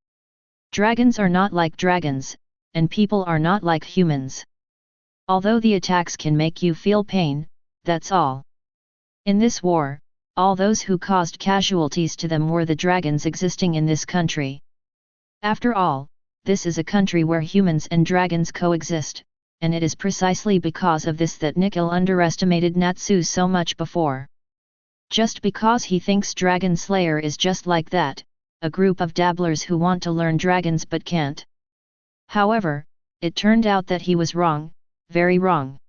Dragons are not like dragons, and people are not like humans. Although the attacks can make you feel pain, that's all. In this war, all those who caused casualties to them were the dragons existing in this country. After all, this is a country where humans and dragons coexist, and it is precisely because of this that Nikhil underestimated Natsu so much before. Just because he thinks Dragon Slayer is just like that, a group of dabblers who want to learn dragons but can't. However, it turned out that he was wrong, very wrong.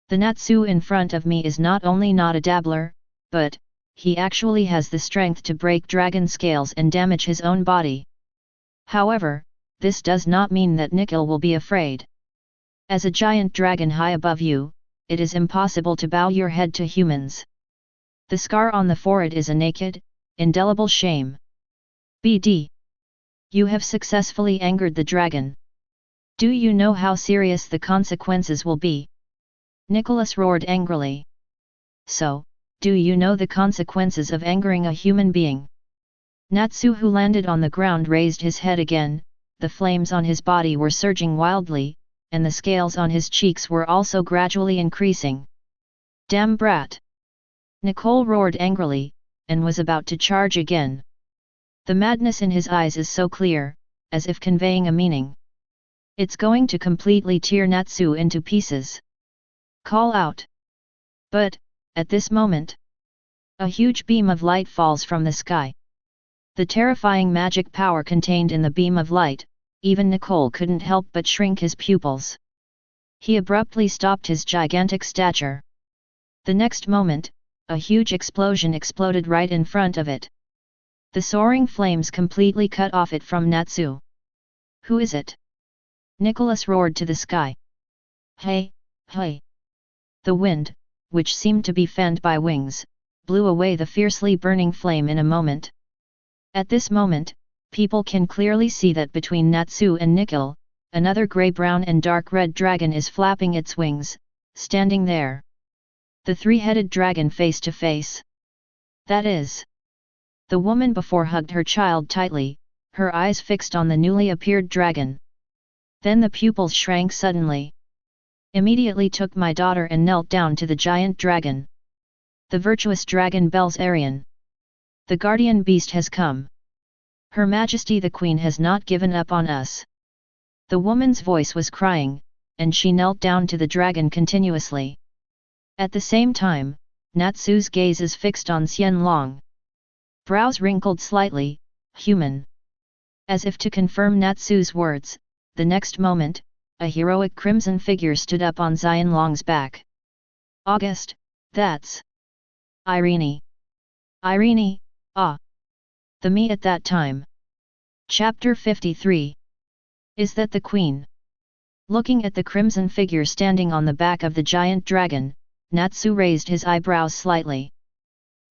The Natsu in front of me is not only not a dabbler, but he actually has the strength to break dragon scales and damage his own body. However, this does not mean that Nikhil will be afraid. As a giant dragon high above you, it is impossible to bow your head to humans. The scar on the forehead is a naked, indelible shame. BD. You have successfully angered the dragon. Do you know how serious the consequences will be? Nicholas roared angrily. So, do you know the consequences of angering a human being? Natsu, who landed on the ground, raised his head again. The flames on his body were surging wildly, and the scales on his cheeks were also gradually increasing. Damn brat! Nicole roared angrily, and was about to charge again. The madness in his eyes is so clear, as if conveying a meaning. It's going to completely tear Natsu into pieces. Call out! But, at this moment, a huge beam of light falls from the sky. The terrifying magic power contained in the beam of light, even Nicole couldn't help but shrink his pupils. He abruptly stopped his gigantic stature. The next moment, a huge explosion exploded right in front of it. The soaring flames completely cut off it from Natsu. Who is it? Nicholas roared to the sky. Hey, hey! The wind, which seemed to be fanned by wings, blew away the fiercely burning flame in a moment. At this moment, people can clearly see that between Natsu and Nikhil, another grey-brown and dark red dragon is flapping its wings, standing there. The three-headed dragon face to face. That is. The woman before hugged her child tightly, her eyes fixed on the newly appeared dragon. Then the pupils shrank suddenly. Immediately took my daughter and knelt down to the giant dragon. The virtuous dragon Belzarian. The guardian beast has come. Her Majesty the Queen has not given up on us. The woman's voice was crying, and she knelt down to the dragon continuously. At the same time, Natsu's gaze is fixed on Tianlang. Brows wrinkled slightly, human. As if to confirm Natsu's words, the next moment, a heroic crimson figure stood up on Tianlang's back. August, that's Irene. Irene, ah! The me at that time. Chapter 53. Is that the Queen? Looking at the crimson figure standing on the back of the giant dragon, Natsu raised his eyebrows slightly.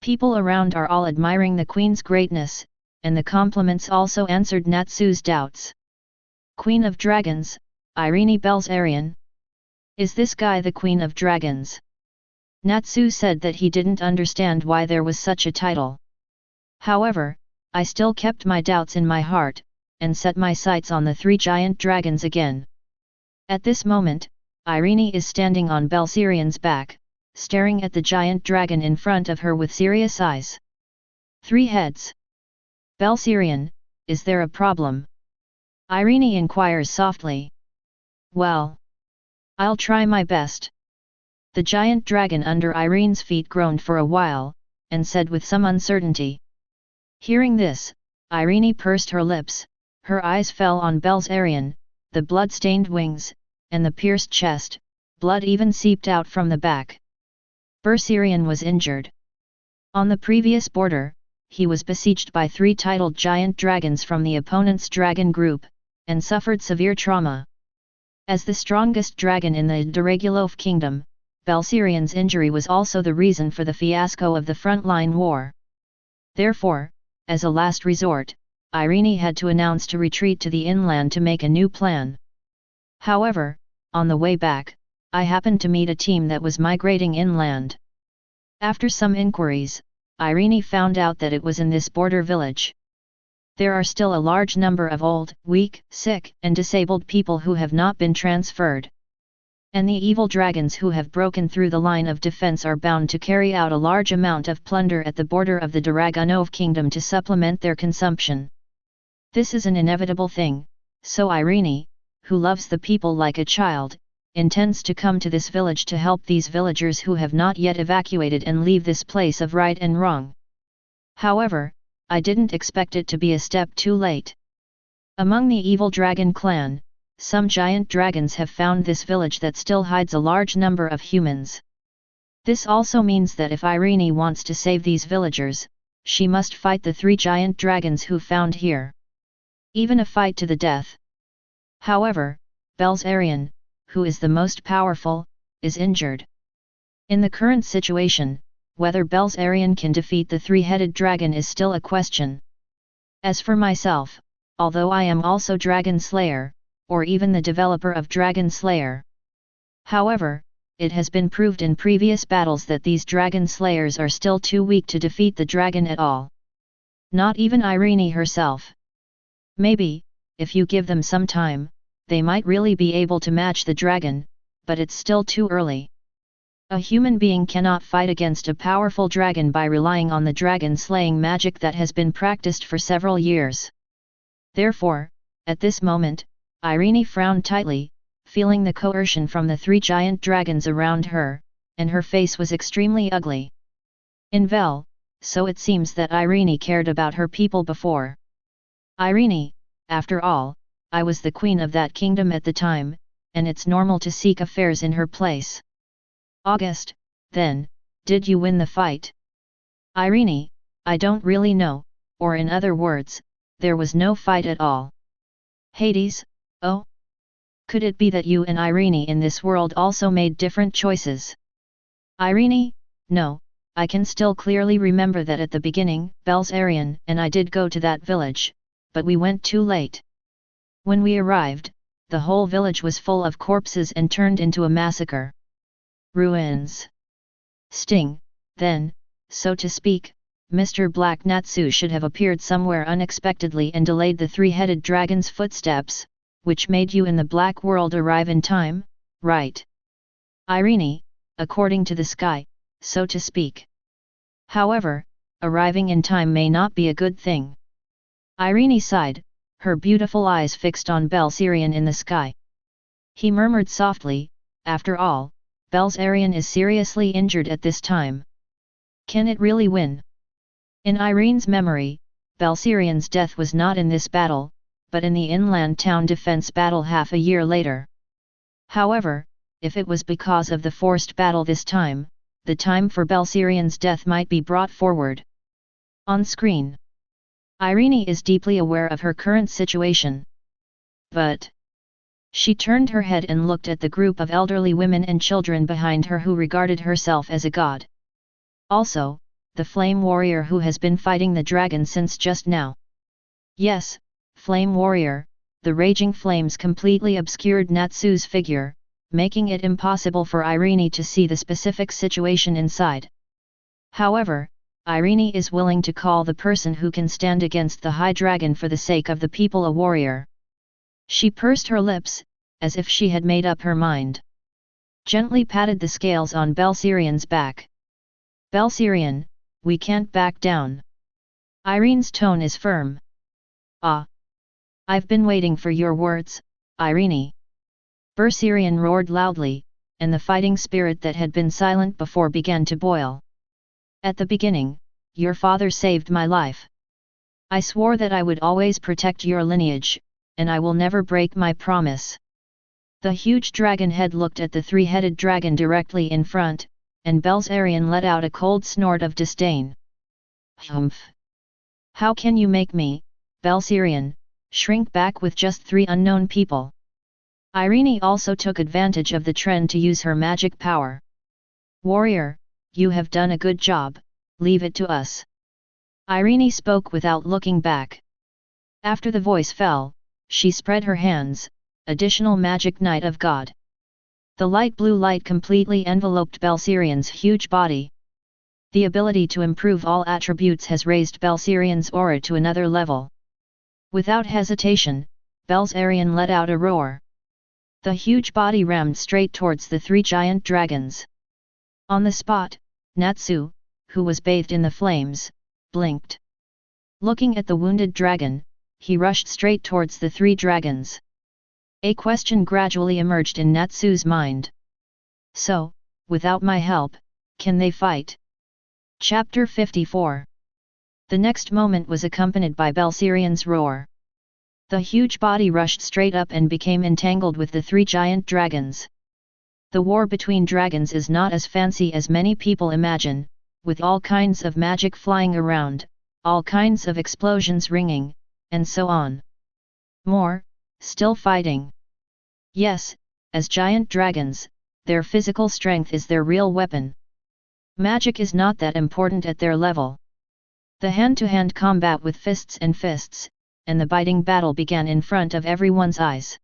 People around are all admiring the Queen's greatness, and the compliments also answered Natsu's doubts. Queen of Dragons, Irene Belzarian? Is this guy the Queen of Dragons? Natsu said that he didn't understand why there was such a title. However, I still kept my doubts in my heart, and set my sights on the 3 giant dragons again. At this moment, Irene is standing on Belzarian's back, staring at the giant dragon in front of her with serious eyes. 3 heads. Belzarian, is there a problem? Irene inquires softly. Well, I'll try my best. The giant dragon under Irene's feet groaned for a while, and said with some uncertainty. Hearing this, Irene pursed her lips, her eyes fell on Belzarian, the blood-stained wings, and the pierced chest, blood even seeped out from the back. Belzarian was injured. On the previous border, he was besieged by 3 titled giant dragons from the opponent's dragon group, and suffered severe trauma. As the strongest dragon in the Dragneel kingdom, Belzarian's injury was also the reason for the fiasco of the frontline war. Therefore, as a last resort, Irene had to announce to retreat to the inland to make a new plan. However, on the way back, I happened to meet a team that was migrating inland. After some inquiries, Irene found out that it was in this border village. There are still a large number of old, weak, sick, and disabled people who have not been transferred. And the evil dragons who have broken through the line of defense are bound to carry out a large amount of plunder at the border of the Dragneel kingdom to supplement their consumption. This is an inevitable thing, so Irene, who loves the people like a child, intends to come to this village to help these villagers who have not yet evacuated and leave this place of right and wrong. However, I didn't expect it to be a step too late. Among the evil dragon clan, some giant dragons have found this village that still hides a large number of humans. This also means that if Irene wants to save these villagers, she must fight the 3 giant dragons who found here. Even a fight to the death. However, Belzarian, who is the most powerful, is injured. In the current situation, whether Belzarian can defeat the 3-headed dragon is still a question. As for myself, although I am also Dragon Slayer, or even the developer of Dragon Slayer. However, it has been proved in previous battles that these Dragon Slayers are still too weak to defeat the dragon at all. Not even Irene herself. Maybe, if you give them some time, they might really be able to match the dragon, but it's still too early. A human being cannot fight against a powerful dragon by relying on the dragon slaying magic that has been practiced for several years. Therefore, at this moment, Irene frowned tightly, feeling the coercion from the 3 giant dragons around her, and her face was extremely ugly. So it seems that Irene cared about her people before. Irene, after all, I was the queen of that kingdom at the time, and it's normal to seek affairs in her place. August, then, did you win the fight? Irene, I don't really know, or in other words, there was no fight at all. Hades, oh? Could it be that you and Irene in this world also made different choices? Irene, no, I can still clearly remember that at the beginning, Belzarian and I did go to that village, but we went too late. When we arrived, the whole village was full of corpses and turned into a massacre. Ruins. Sting, then, so to speak, Mr. Black Natsu should have appeared somewhere unexpectedly and delayed the 3-headed dragon's footsteps, which made you in the black world arrive in time, right? Irene, according to the sky, so to speak. However, arriving in time may not be a good thing. Irene sighed, her beautiful eyes fixed on Belsarion in the sky. He murmured softly, after all, Belsarion is seriously injured at this time. Can it really win? In Irene's memory, Belsarion's death was not in this battle, but in the inland town defense battle half a year later. However, if it was because of the forced battle this time, the time for Belsarion's death might be brought forward. On screen, Irene is deeply aware of her current situation. But she turned her head and looked at the group of elderly women and children behind her who regarded herself as a god. Also, the flame warrior who has been fighting the dragon since just now. Yes, flame warrior, the raging flames completely obscured Natsu's figure, making it impossible for Irene to see the specific situation inside. However, Irene is willing to call the person who can stand against the high dragon for the sake of the people a warrior. She pursed her lips, as if she had made up her mind. Gently patted the scales on Belsarion's back. Belsarion, we can't back down. Irene's tone is firm. Ah! I've been waiting for your words, Irene. Belsarion roared loudly, and the fighting spirit that had been silent before began to boil. At the beginning, your father saved my life. I swore that I would always protect your lineage, and I will never break my promise. The huge dragon head looked at the three-headed dragon directly in front, and Belsarion let out a cold snort of disdain. Humph! How can you make me, Belsarion, shrink back with just 3 unknown people? Irene also took advantage of the trend to use her magic power. Warrior, you have done a good job, leave it to us. Irene spoke without looking back. After the voice fell, she spread her hands, additional magic Night of God. The light blue light completely enveloped Belsarion's huge body. The ability to improve all attributes has raised Belsarion's aura to another level. Without hesitation, Belsarion let out a roar. The huge body rammed straight towards the 3 giant dragons. On the spot, Natsu, who was bathed in the flames, blinked. Looking at the wounded dragon, he rushed straight towards the 3 dragons. A question gradually emerged in Natsu's mind. So, without my help, can they fight? Chapter 54. The next moment was accompanied by Belsarion's roar. The huge body rushed straight up and became entangled with the 3 giant dragons. The war between dragons is not as fancy as many people imagine, with all kinds of magic flying around, all kinds of explosions ringing, and so on. More, still fighting. Yes, as giant dragons, their physical strength is their real weapon. Magic is not that important at their level. The hand-to-hand combat with fists, and the biting battle began in front of everyone's eyes.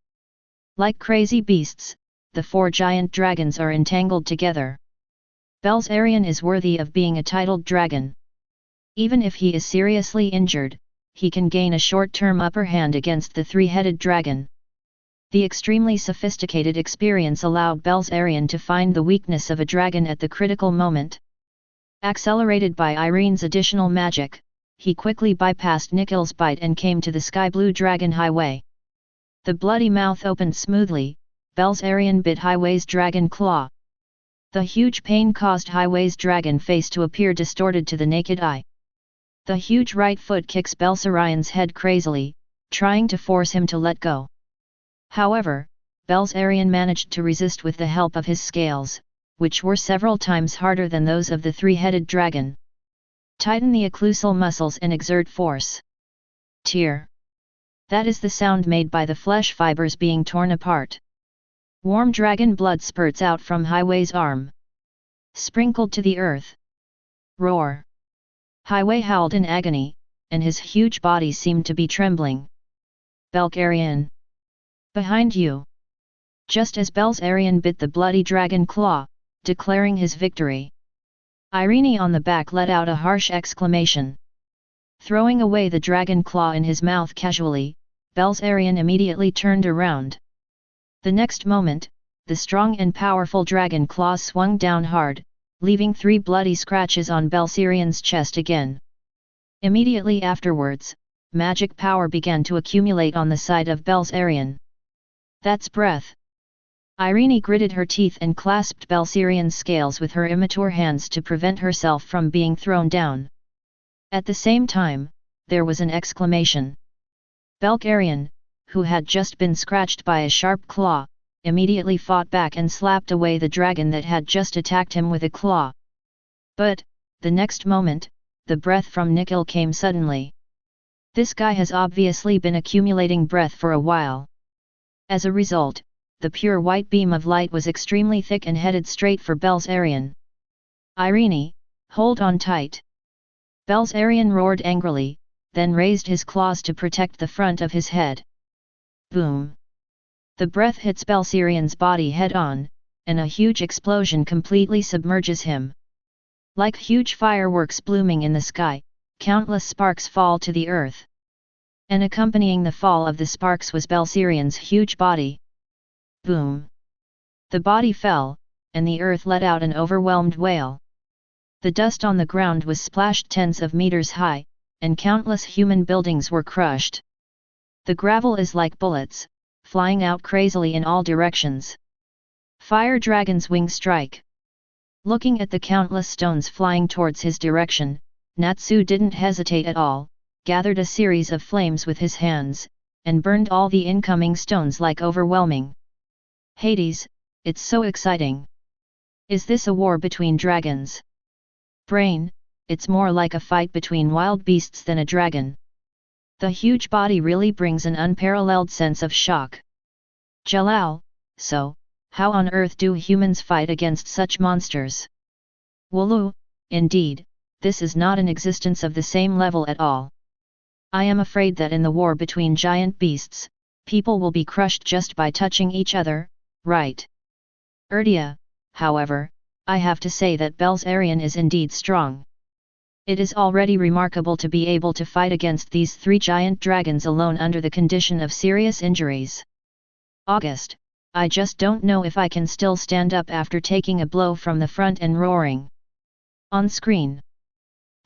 Like crazy beasts, the 4 giant dragons are entangled together. Belsarion is worthy of being a titled dragon. Even if he is seriously injured, he can gain a short-term upper hand against the 3-headed dragon. The extremely sophisticated experience allowed Belsarion to find the weakness of a dragon at the critical moment. Accelerated by Irene's additional magic, he quickly bypassed Nikhil's bite and came to the sky blue dragon highway. The bloody mouth opened smoothly, Belsarion bit Highway's dragon claw. The huge pain caused Highway's dragon face to appear distorted to the naked eye. The huge right foot kicks Belsarion's head crazily, trying to force him to let go. However, Belsarion managed to resist with the help of his scales, which were several times harder than those of the 3-headed dragon. Tighten the occlusal muscles and exert force. Tear. That is the sound made by the flesh fibers being torn apart. Warm dragon blood spurts out from Highway's arm. Sprinkled to the earth. Roar. Highway howled in agony, and his huge body seemed to be trembling. Belsarion. Behind you. Just as Belsarion bit the bloody dragon claw, declaring his victory, Irene on the back let out a harsh exclamation. Throwing away the dragon claw in his mouth casually, Belsarion immediately turned around. The next moment, the strong and powerful dragon claws swung down hard, leaving 3 bloody scratches on Belsirian's chest again. Immediately afterwards, magic power began to accumulate on the side of Belsirian. That's breath. Irene gritted her teeth and clasped Belsirian's scales with her immature hands to prevent herself from being thrown down. At the same time, there was an exclamation. Belsirian, who had just been scratched by a sharp claw, immediately fought back and slapped away the dragon that had just attacked him with a claw. But, the next moment, the breath from Nikhil came suddenly. This guy has obviously been accumulating breath for a while. As a result, the pure white beam of light was extremely thick and headed straight for Belsirian. Irene, hold on tight. Belsirian roared angrily, then raised his claws to protect the front of his head. Boom! The breath hits Belsirian's body head-on, and a huge explosion completely submerges him. Like huge fireworks blooming in the sky, countless sparks fall to the earth. And accompanying the fall of the sparks was Belsirian's huge body. Boom! The body fell, and the earth let out an overwhelmed wail. The dust on the ground was splashed tens of meters high, and countless human buildings were crushed. The gravel is like bullets, flying out crazily in all directions. Fire Dragon's wing strike. Looking at the countless stones flying towards his direction, Natsu didn't hesitate at all, gathered a series of flames with his hands, and burned all the incoming stones like overwhelming. Hades, it's so exciting. Is this a war between dragons? Brain, it's more like a fight between wild beasts than a dragon. The huge body really brings an unparalleled sense of shock. Jalal, so, how on earth do humans fight against such monsters? Wooloo, indeed, this is not an existence of the same level at all. I am afraid that in the war between giant beasts, people will be crushed just by touching each other, right? Erdia, however, I have to say that Belsirian is indeed strong. It is already remarkable to be able to fight against these 3 giant dragons alone under the condition of serious injuries. August, I just don't know if I can still stand up after taking a blow from the front and roaring. On screen.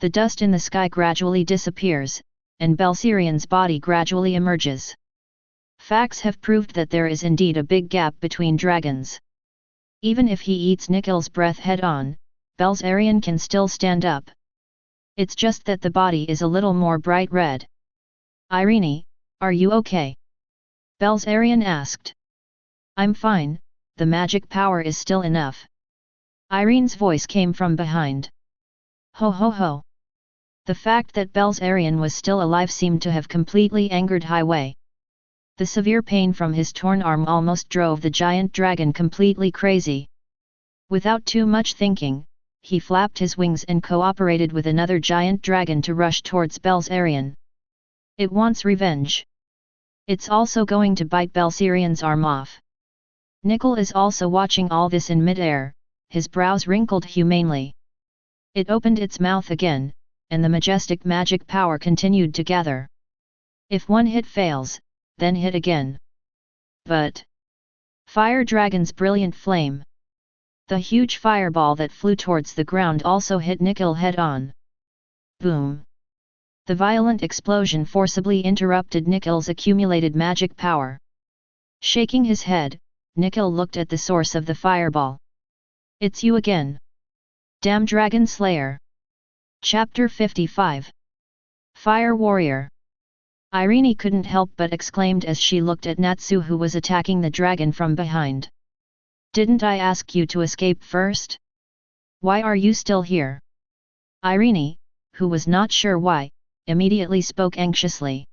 The dust in the sky gradually disappears, and Belsirian's body gradually emerges. Facts have proved that there is indeed a big gap between dragons. Even if he eats Nikhil's breath head-on, Belsirian can still stand up. It's just that the body is a little more bright red. Irene, are you okay? Belsirian asked. I'm fine, the magic power is still enough. Irene's voice came from behind. Ho ho ho. The fact that Belsirian was still alive seemed to have completely angered Highway. The severe pain from his torn arm almost drove the giant dragon completely crazy. Without too much thinking, he flapped his wings and cooperated with another giant dragon to rush towards Belsirian. It wants revenge. It's also going to bite Belsirian's arm off. Nikhil is also watching all this in mid-air, his brows wrinkled humanely. It opened its mouth again, and the majestic magic power continued to gather. If one hit fails, then hit again. But Fire Dragon's brilliant flame. The huge fireball that flew towards the ground also hit Nikhil head-on. Boom! The violent explosion forcibly interrupted Nikhil's accumulated magic power. Shaking his head, Nikhil looked at the source of the fireball. It's you again. Damn Dragon Slayer! Chapter 55. Fire Warrior. Irene couldn't help but exclaimed as she looked at Natsu, who was attacking the dragon from behind. Didn't I ask you to escape first? Why are you still here? Irene, who was not sure why, immediately spoke anxiously.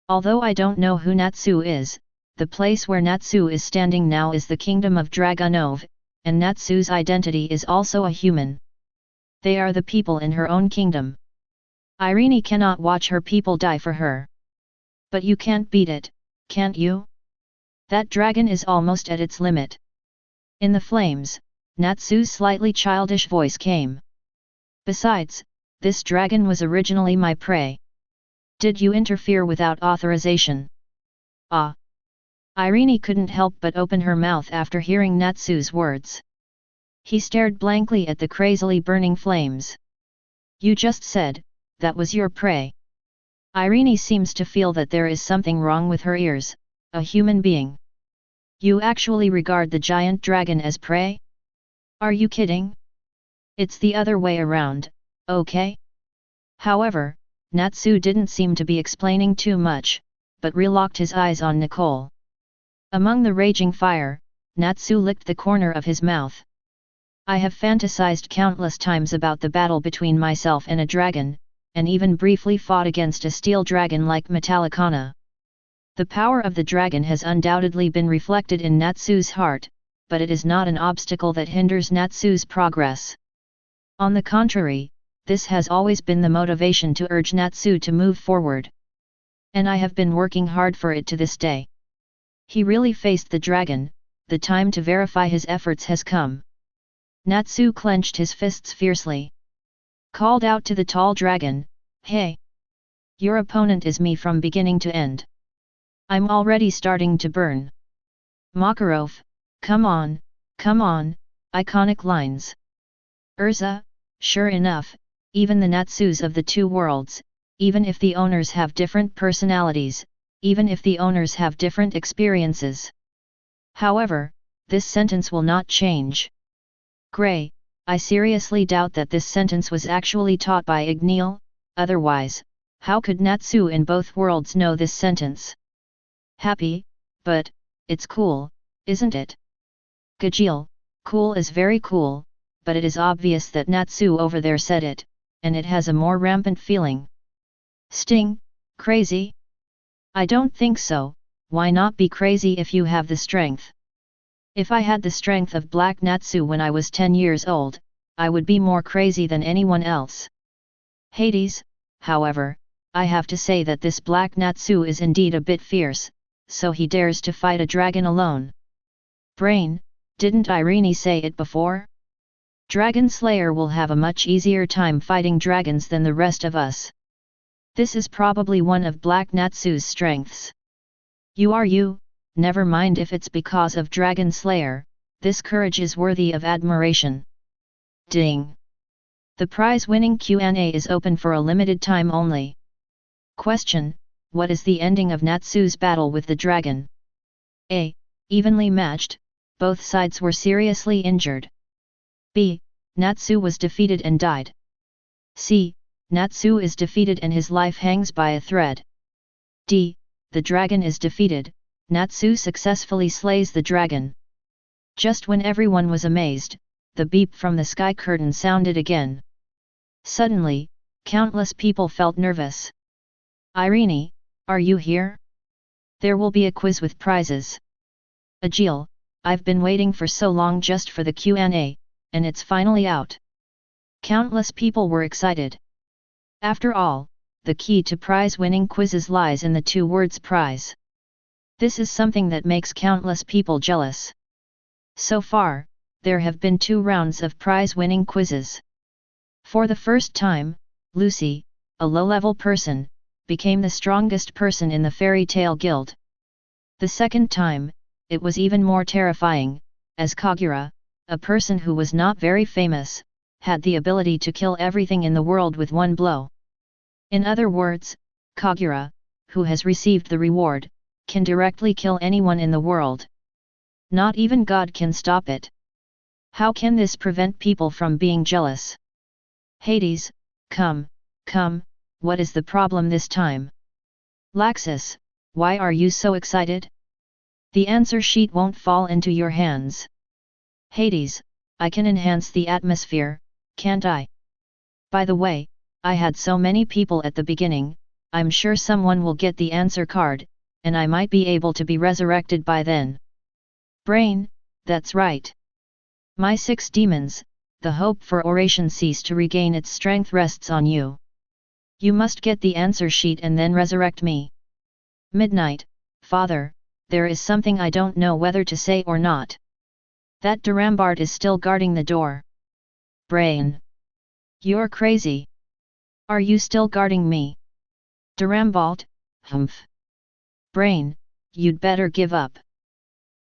Although I don't know who Natsu is, the place where Natsu is standing now is the kingdom of Dragunov, and Natsu's identity is also a human. They are the people in her own kingdom. Irene cannot watch her people die for her. But you can't beat it, can't you? That dragon is almost at its limit. In the flames, Natsu's slightly childish voice came. Besides, this dragon was originally my prey. Did you interfere without authorization? Ah! Irene couldn't help but open her mouth after hearing Natsu's words. He stared blankly at the crazily burning flames. You just said, that was your prey. Irene seems to feel that there is something wrong with her ears, a human being. You actually regard the giant dragon as prey? Are you kidding? It's the other way around, okay? However, Natsu didn't seem to be explaining too much, but relocked his eyes on Nicole. Among the raging fire, Natsu licked the corner of his mouth. I have fantasized countless times about the battle between myself and a dragon, and even briefly fought against a steel dragon like Metallicana. The power of the dragon has undoubtedly been reflected in Natsu's heart, but it is not an obstacle that hinders Natsu's progress. On the contrary, this has always been the motivation to urge Natsu to move forward. And I have been working hard for it to this day. He really faced the dragon, the time to verify his efforts has come. Natsu clenched his fists fiercely. Called out to the tall dragon, hey! Your opponent is me from beginning to end. I'm already starting to burn. Makarov, come on, iconic lines. Urza, sure enough, even the Natsus of the two worlds, even if the owners have different personalities, even if the owners have different experiences. However, this sentence will not change. Gray, I seriously doubt that this sentence was actually taught by Dragneel, otherwise, how could Natsu in both worlds know this sentence? Happy, but, it's cool, isn't it? Gajeel, cool is very cool, but it is obvious that Natsu over there said it, and it has a more rampant feeling. Sting, crazy? I don't think so, why not be crazy if you have the strength? If I had the strength of Black Natsu when I was 10 years old, I would be more crazy than anyone else. Hades, however, I have to say that this Black Natsu is indeed a bit fierce, so he dares to fight a dragon alone. Brain, didn't Irene say it before? Dragon Slayer will have a much easier time fighting dragons than the rest of us. This is probably one of Black Natsu's strengths. You, never mind if it's because of Dragon Slayer, this courage is worthy of admiration. Ding! The prize-winning Q&A is open for a limited time only. Question: what is the ending of Natsu's battle with the dragon? A. Evenly matched, both sides were seriously injured. B. Natsu was defeated and died. C. Natsu is defeated and his life hangs by a thread. D. The dragon is defeated, Natsu successfully slays the dragon. Just when everyone was amazed, the beep from the sky curtain sounded again. Suddenly, countless people felt nervous. Irene, are you here? There will be a quiz with prizes. Agil, I've been waiting for so long just for the Q&A, and it's finally out. Countless people were excited. After all, the key to prize-winning quizzes lies in the two words prize. This is something that makes countless people jealous. So far, there have been 2 rounds of prize-winning quizzes. For the first time, Lucy, a low-level person, became the strongest person in the Fairy Tale Guild. The second time, it was even more terrifying, as Kagura, a person who was not very famous, had the ability to kill everything in the world with one blow. In other words, Kagura, who has received the reward, can directly kill anyone in the world. Not even God can stop it. How can this prevent people from being jealous? Hades, come, what is the problem this time? Laxus, why are you so excited? The answer sheet won't fall into your hands. Hades, I can enhance the atmosphere, can't I? By the way, I had so many people at the beginning, I'm sure someone will get the answer card, and I might be able to be resurrected by then. Brain, that's right. My 6 demons, the hope for oration cease to regain its strength rests on you. You must get the answer sheet and then resurrect me. Midnight, Father, there is something I don't know whether to say or not. That Durambard is still guarding the door. Brain. You're crazy. Are you still guarding me? Durambald, humph. Brain, you'd better give up.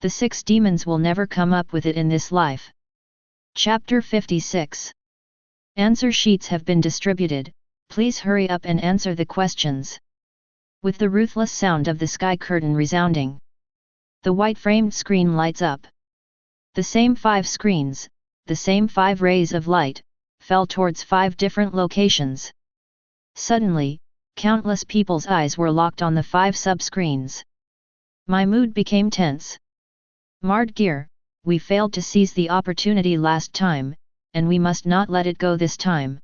The 6 demons will never come up with it in this life. Chapter 56. Answer sheets have been distributed, please hurry up and answer the questions. With the ruthless sound of the sky curtain resounding, the white-framed screen lights up. The same 5 screens, the same 5 rays of light, fell towards 5 different locations. Suddenly, countless people's eyes were locked on the 5 sub-screens. My mood became tense. Mardgear, we failed to seize the opportunity last time, and we must not let it go this time.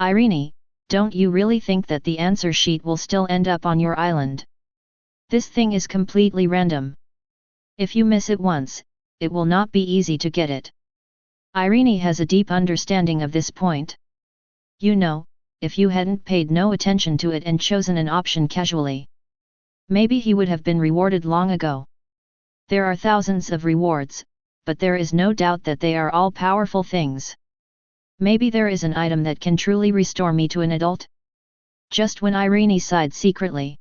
Irene, don't you really think that the answer sheet will still end up on your island? This thing is completely random. If you miss it once, it will not be easy to get it. Irene has a deep understanding of this point. You know, if you hadn't paid no attention to it and chosen an option casually, maybe he would have been rewarded long ago. There are thousands of rewards, but there is no doubt that they are all powerful things. Maybe there is an item that can truly restore me to an adult? Just when Irene sighed secretly,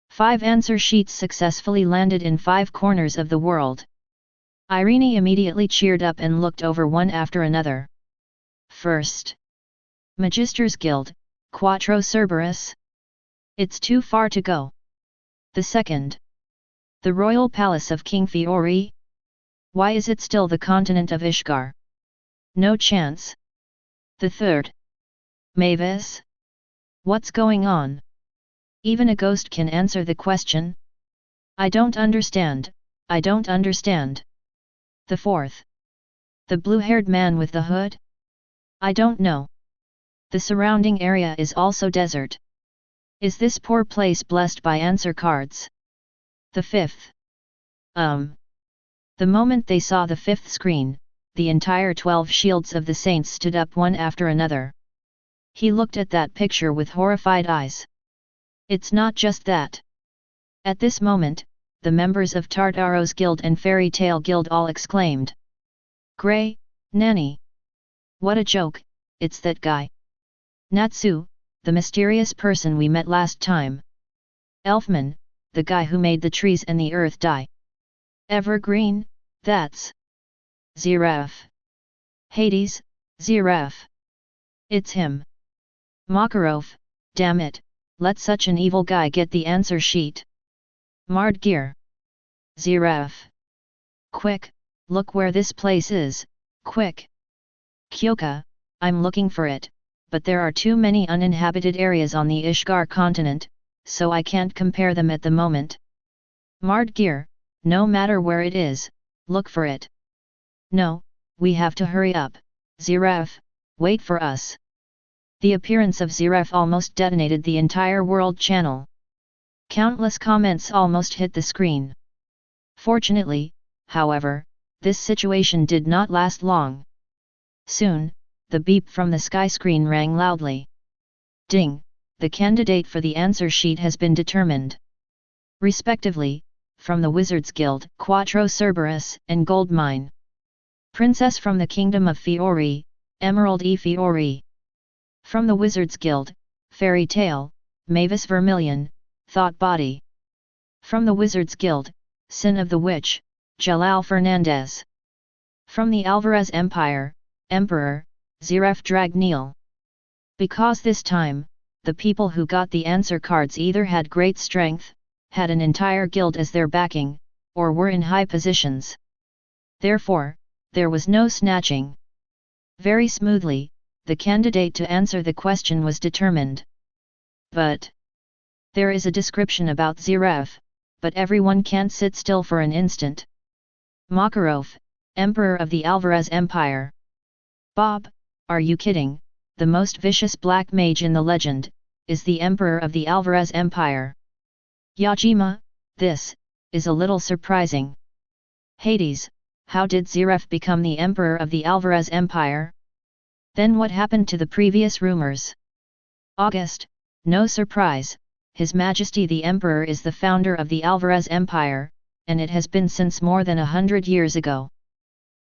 5 answer sheets successfully landed in 5 corners of the world. Irene immediately cheered up and looked over one after another. First, Magister's Guild, Quattro Cerberus. It's too far to go. The second, the Royal Palace of King Fiori. Why is it still the continent of Ishgar? No chance. The third, Mavis. What's going on? Even a ghost can answer the question. I don't understand, I don't understand. The fourth, the blue-haired man with the hood. I don't know. The surrounding area is also desert. Is this poor place blessed by answer cards? The fifth. The moment they saw the 5th screen, the entire 12 shields of the saints stood up one after another. He looked at that picture with horrified eyes. It's not just that. At this moment, the members of Tartaro's Guild and Fairy Tale Guild all exclaimed. Grey, Nanny! What a joke, it's that guy. Natsu, the mysterious person we met last time. Elfman, the guy who made the trees and the earth die. Evergreen, that's Ziraf. Hades, Ziraf. It's him. Makarov, damn it, let such an evil guy get the answer sheet. Mardgear. Ziraf. Quick, look where this place is, quick. Kyoka, I'm looking for it, but there are too many uninhabited areas on the Ishgar continent, so I can't compare them at the moment. Mardgear, no matter where it is, look for it. No, we have to hurry up, Ziraf, wait for us. The appearance of Ziraf almost detonated the entire world channel. Countless comments almost hit the screen. Fortunately, however, this situation did not last long. Soon, the beep from the sky screen rang loudly. Ding! The candidate for the answer sheet has been determined. Respectively, from the Wizards Guild, Quattro Cerberus, and Gold Mine. Princess from the Kingdom of Fiori, Emerald E. Fiori. From the Wizards Guild, Fairy Tale, Mavis Vermilion, Thought Body. From the Wizards Guild, Sin of the Witch, Jalal Fernandez. From the Alvarez Empire, Emperor, Ziraf Dragneel. Because this time, the people who got the answer cards either had great strength, had an entire guild as their backing, or were in high positions. Therefore, there was no snatching. Very smoothly, the candidate to answer the question was determined. But there is a description about Ziraf, but everyone can't sit still for an instant. Makarov, Emperor of the Alvarez Empire. Bob, are you kidding? The most vicious black mage in the legend, is the Emperor of the Alvarez Empire. Yajima, this is a little surprising. Hades, how did Ziraf become the Emperor of the Alvarez Empire? Then what happened to the previous rumors? August, no surprise, His Majesty the Emperor is the founder of the Alvarez Empire, and it has been since more than 100 years ago.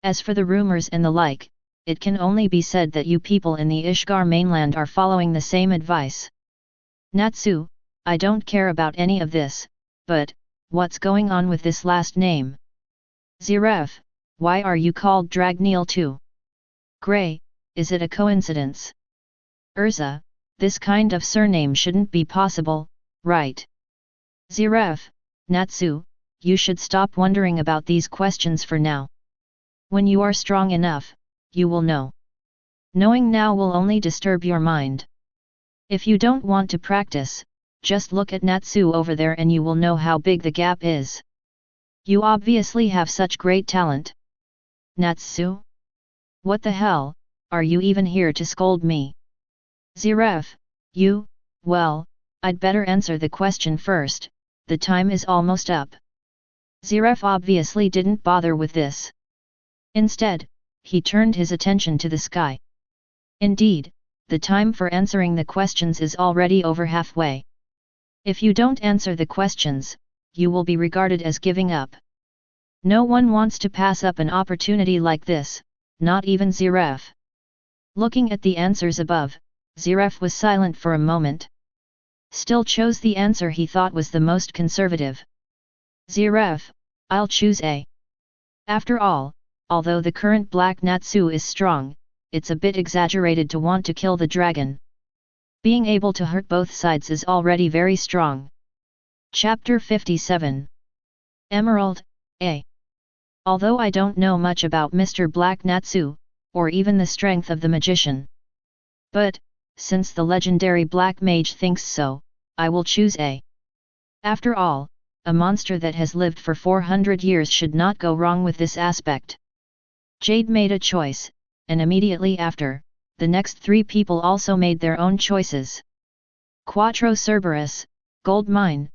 As for the rumors and the like, it can only be said that you people in the Ishgar mainland are following the same advice. Natsu, I don't care about any of this, but what's going on with this last name? Ziraf, why are you called Dragneel too? Gray, is it a coincidence? Urza, this kind of surname shouldn't be possible, right? Ziref, Natsu, you should stop wondering about these questions for now. When you are strong enough, you will know. Knowing now will only disturb your mind. If you don't want to practice, just look at Natsu over there and you will know how big the gap is. You obviously have such great talent. Natsu? What the hell, are you even here to scold me? Ziref, you, well, I'd better answer the question first, the time is almost up. Ziref obviously didn't bother with this. Instead, he turned his attention to the sky. Indeed, the time for answering the questions is already over halfway. If you don't answer the questions, you will be regarded as giving up. No one wants to pass up an opportunity like this, not even Ziref. Looking at the answers above, Ziref was silent for a moment. Still chose the answer he thought was the most conservative. Ziref, I'll choose A. After all, although the current Black Natsu is strong, it's a bit exaggerated to want to kill the dragon. Being able to hurt both sides is already very strong. Chapter 57. Emerald, A. Although I don't know much about Mr. Black Natsu, or even the strength of the magician. But, since the legendary Black Mage thinks so, I will choose A. After all, a monster that has lived for 400 years should not go wrong with this aspect. Jade made a choice, and immediately after, the next three people also made their own choices. Quattro Cerberus, Gold Mine,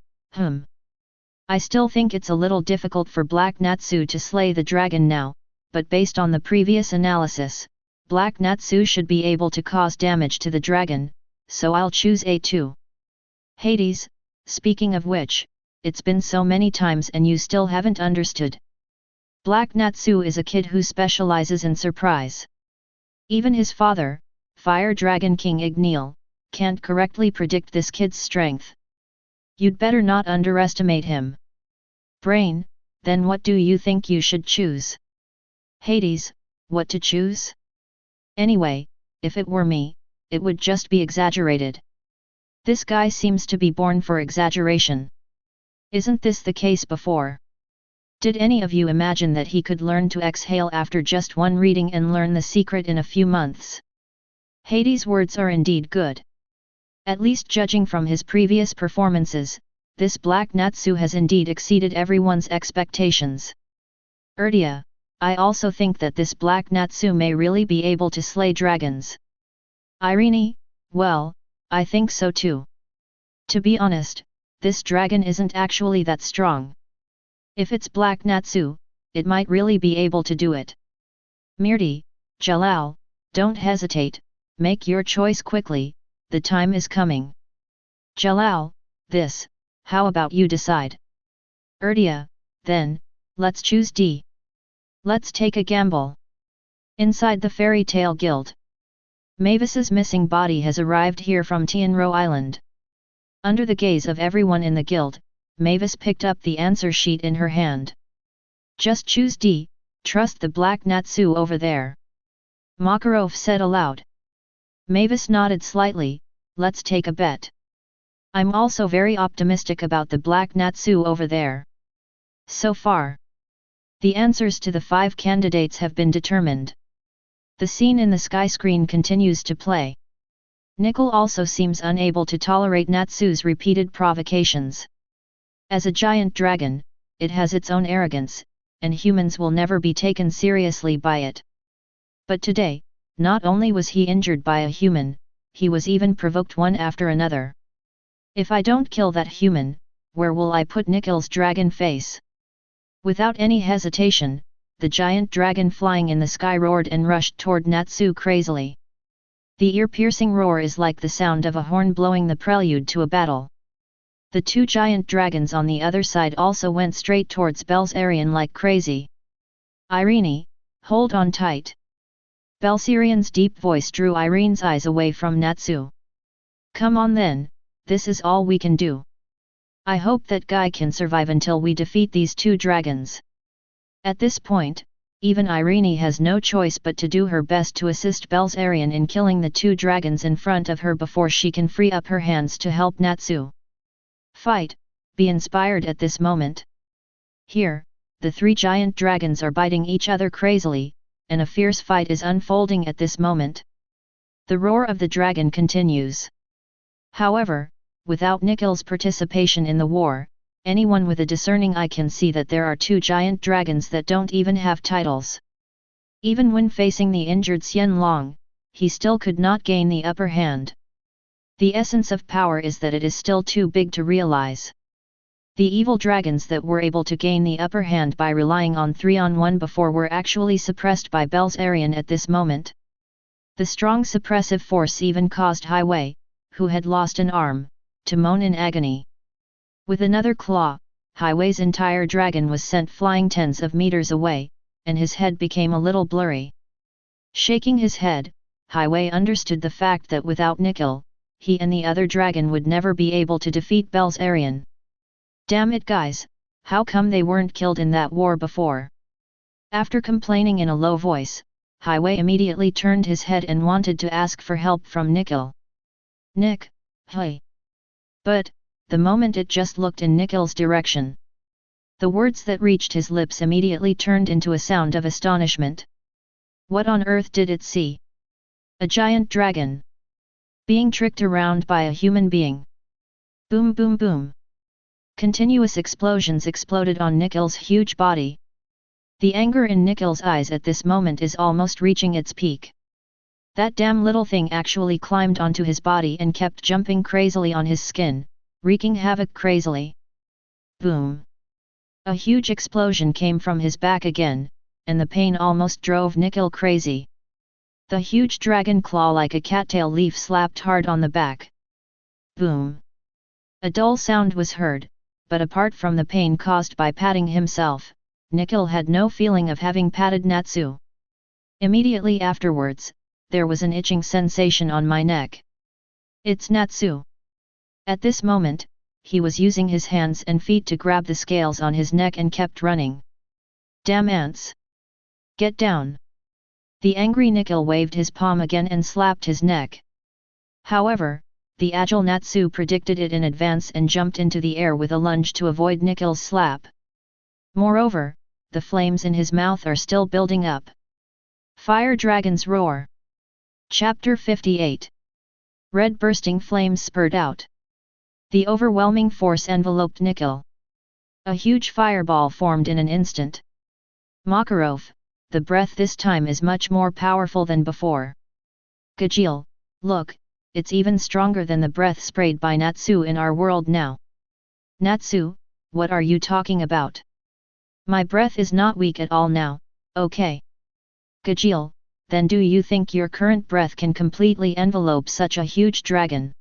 I still think it's a little difficult for Black Natsu to slay the dragon now, but based on the previous analysis, Black Natsu should be able to cause damage to the dragon, so I'll choose A2. Hades, speaking of which, it's been so many times and you still haven't understood. Black Natsu is a kid who specializes in surprise. Even his father, Fire Dragon King Dragneel, can't correctly predict this kid's strength. You'd better not underestimate him. Brain, then what do you think you should choose? Hades, what to choose? Anyway, if it were me, it would just be exaggerated. This guy seems to be born for exaggeration. Isn't this the case before? Did any of you imagine that he could learn to exhale after just one reading and learn the secret in a few months? Hades' words are indeed good. At least judging from his previous performances, this Black Natsu has indeed exceeded everyone's expectations. Erdia, I also think that this Black Natsu may really be able to slay dragons. Irene, well, I think so too. To be honest, this dragon isn't actually that strong. If it's Black Natsu, it might really be able to do it. Mirti, Jalal, don't hesitate, make your choice quickly, the time is coming. Jalal, this, how about you decide? Erdia, then, let's choose D. Let's take a gamble. Inside the Fairy Tale Guild. Mavis's missing body has arrived here from Tenrou Island. Under the gaze of everyone in the guild, Mavis picked up the answer sheet in her hand. Just choose D, trust the Black Natsu over there. Makarov said aloud. Mavis nodded slightly, let's take a bet. I'm also very optimistic about the Black Natsu over there. So far, the answers to the 5 candidates have been determined. The scene in the sky screen continues to play. Nickel also seems unable to tolerate Natsu's repeated provocations. As a giant dragon, it has its own arrogance, and humans will never be taken seriously by it. But today, not only was he injured by a human, he was even provoked one after another. If I don't kill that human, where will I put Nickel's dragon face? Without any hesitation, the giant dragon flying in the sky roared and rushed toward Natsu crazily. The ear-piercing roar is like the sound of a horn blowing the prelude to a battle. The 2 giant dragons on the other side also went straight towards Belsarion like crazy. Irene, hold on tight. Belsarion's deep voice drew Irene's eyes away from Natsu. Come on then, this is all we can do. I hope that guy can survive until we defeat these 2 dragons. At this point, even Irene has no choice but to do her best to assist Belzarian in killing the two dragons in front of her before she can free up her hands to help Natsu. Fight, be inspired at this moment. Here, the three giant dragons are biting each other crazily, and a fierce fight is unfolding at this moment. The roar of the dragon continues. However, without Nikhil's participation in the war, anyone with a discerning eye can see that there are two giant dragons that don't even have titles. Even when facing the injured Tianlang, he still could not gain the upper hand. The essence of power is that it is still too big to realize. The evil dragons that were able to gain the upper hand by relying on 3-on-1 before were actually suppressed by Belzarian at this moment. The strong suppressive force even caused Highway, who had lost an arm, to moan in agony. With another claw, Highway's entire dragon was sent flying tens of meters away, and his head became a little blurry. Shaking his head, Highway understood the fact that without Nikhil, he and the other dragon would never be able to defeat Belzarian. Damn it guys, how come they weren't killed in that war before? After complaining in a low voice, Highway immediately turned his head and wanted to ask for help from Nikhil. Nick, hey. But, the moment it just looked in Nikhil's direction, the words that reached his lips immediately turned into a sound of astonishment. What on earth did it see? A giant dragon. Being tricked around by a human being. Boom boom boom. Continuous explosions exploded on Nikhil's huge body. The anger in Nikhil's eyes at this moment is almost reaching its peak. That damn little thing actually climbed onto his body and kept jumping crazily on his skin, wreaking havoc crazily. Boom! A huge explosion came from his back again, and the pain almost drove Nikhil crazy. The huge dragon claw like a cattail leaf slapped hard on the back. Boom! A dull sound was heard, but apart from the pain caused by patting himself, Nikhil had no feeling of having patted Natsu. Immediately afterwards, there was an itching sensation on my neck. It's Natsu. At this moment, he was using his hands and feet to grab the scales on his neck and kept running. Damn ants! Get down! The angry Nikhil waved his palm again and slapped his neck. However, the agile Natsu predicted it in advance and jumped into the air with a lunge to avoid Nikhil's slap. Moreover, the flames in his mouth are still building up. Fire Dragon's Roar. Chapter 58. Red bursting flames spurted out. The overwhelming force enveloped Nikhil. A huge fireball formed in an instant. Makarov, the breath this time is much more powerful than before. Gajeel, look, it's even stronger than the breath sprayed by Natsu in our world now. Natsu, what are you talking about? My breath is not weak at all now, okay. Gajeel, then do you think your current breath can completely envelope such a huge dragon?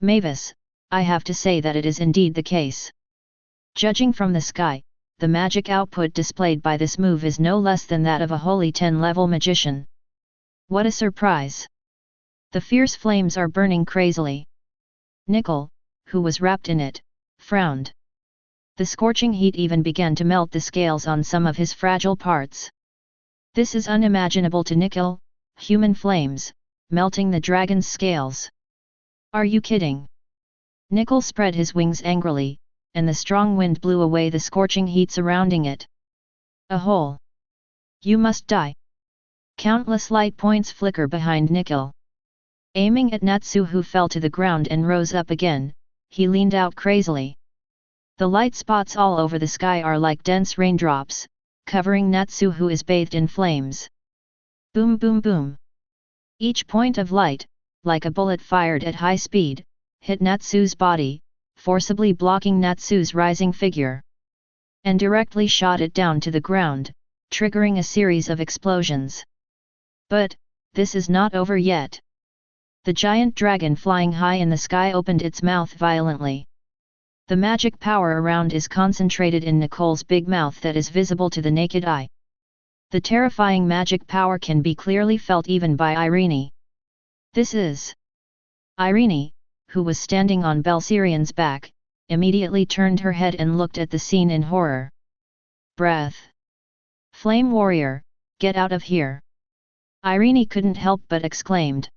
Mavis, I have to say that it is indeed the case. Judging from the sky, the magic output displayed by this move is no less than that of a holy 10-level magician. What a surprise! The fierce flames are burning crazily. Nikhil, who was wrapped in it, frowned. The scorching heat even began to melt the scales on some of his fragile parts. This is unimaginable to Nikhil, human flames, melting the dragon's scales. Are you kidding? Nikhil spread his wings angrily, and the strong wind blew away the scorching heat surrounding it. A hole! You must die! Countless light points flicker behind Nikhil. Aiming at Natsu, who fell to the ground and rose up again, he leaned out crazily. The light spots all over the sky are like dense raindrops, covering Natsu, who is bathed in flames. Boom boom boom! Each point of light, like a bullet fired at high speed, hit Natsu's body, forcibly blocking Natsu's rising figure. And directly shot it down to the ground, triggering a series of explosions. But, this is not over yet. The giant dragon flying high in the sky opened its mouth violently. The magic power around is concentrated in Nikhil's big mouth that is visible to the naked eye. The terrifying magic power can be clearly felt even by Irene. This is... Irene, who was standing on Belzarian's back, immediately turned her head and looked at the scene in horror. Breath. Flame warrior, get out of here! Irene couldn't help but exclaimed.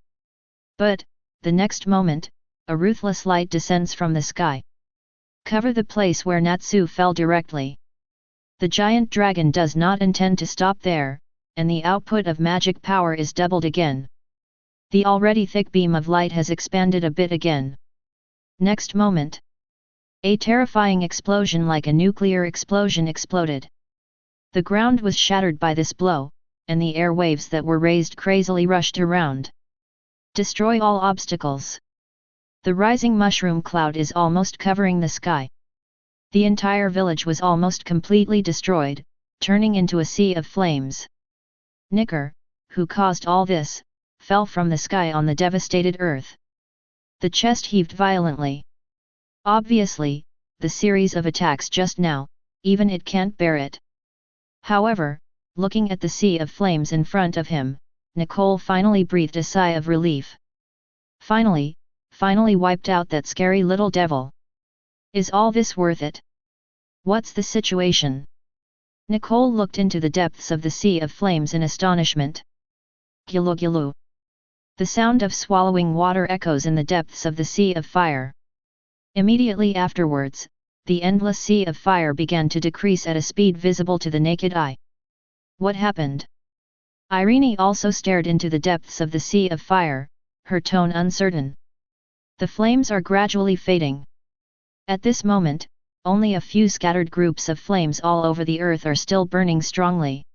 But, the next moment, a ruthless light descends from the sky. Cover the place where Natsu fell directly. The giant dragon does not intend to stop there, and the output of magic power is doubled again. The already thick beam of light has expanded a bit again. Next moment, a terrifying explosion like a nuclear explosion exploded. The ground was shattered by this blow, and the air waves that were raised crazily rushed around. Destroy all obstacles. The rising mushroom cloud is almost covering the sky. The entire village was almost completely destroyed, turning into a sea of flames. Nicker, who caused all this, fell from the sky on the devastated earth. The chest heaved violently. Obviously, the series of attacks just now, even it can't bear it. However, looking at the sea of flames in front of him, Nicole finally breathed a sigh of relief. Finally wiped out that scary little devil. Is all this worth it? What's the situation? Nicole looked into the depths of the sea of flames in astonishment. Gilu gilu. The sound of swallowing water echoes in the depths of the sea of fire. Immediately afterwards, the endless sea of fire began to decrease at a speed visible to the naked eye. What happened? Irene also stared into the depths of the sea of fire, her tone uncertain. The flames are gradually fading. At this moment, only a few scattered groups of flames all over the earth are still burning strongly.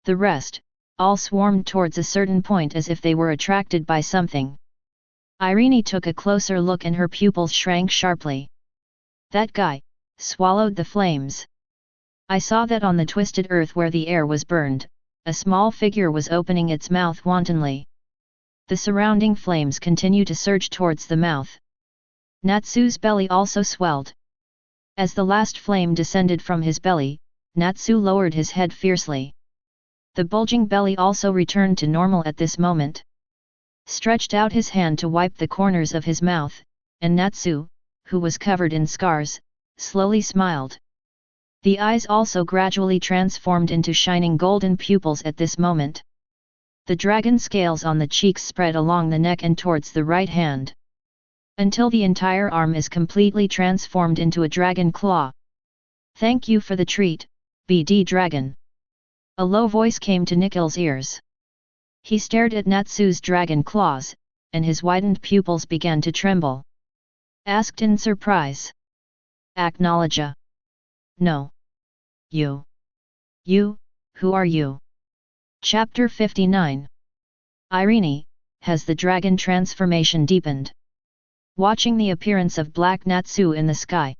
The rest, all swarmed towards a certain point as if they were attracted by something. Irene took a closer look and her pupils shrank sharply. That guy swallowed the flames. I saw that on the twisted earth where the air was burned, a small figure was opening its mouth wantonly. The surrounding flames continue to surge towards the mouth. Natsu's belly also swelled. As the last flame descended from his belly, Natsu lowered his head fiercely. The bulging belly also returned to normal at this moment. Stretched out his hand to wipe the corners of his mouth, and Natsu, who was covered in scars, slowly smiled. The eyes also gradually transformed into shining golden pupils at this moment. The dragon scales on the cheeks spread along the neck and towards the right hand, until the entire arm is completely transformed into a dragon claw. Thank you for the treat, BD Dragon. A low voice came to Nikhil's ears. He stared at Natsu's dragon claws, and his widened pupils began to tremble. Asked in surprise. Acknowledge. No. You, who are you? Chapter 59. Irene, has the dragon transformation deepened? Watching the appearance of Black Natsu in the sky,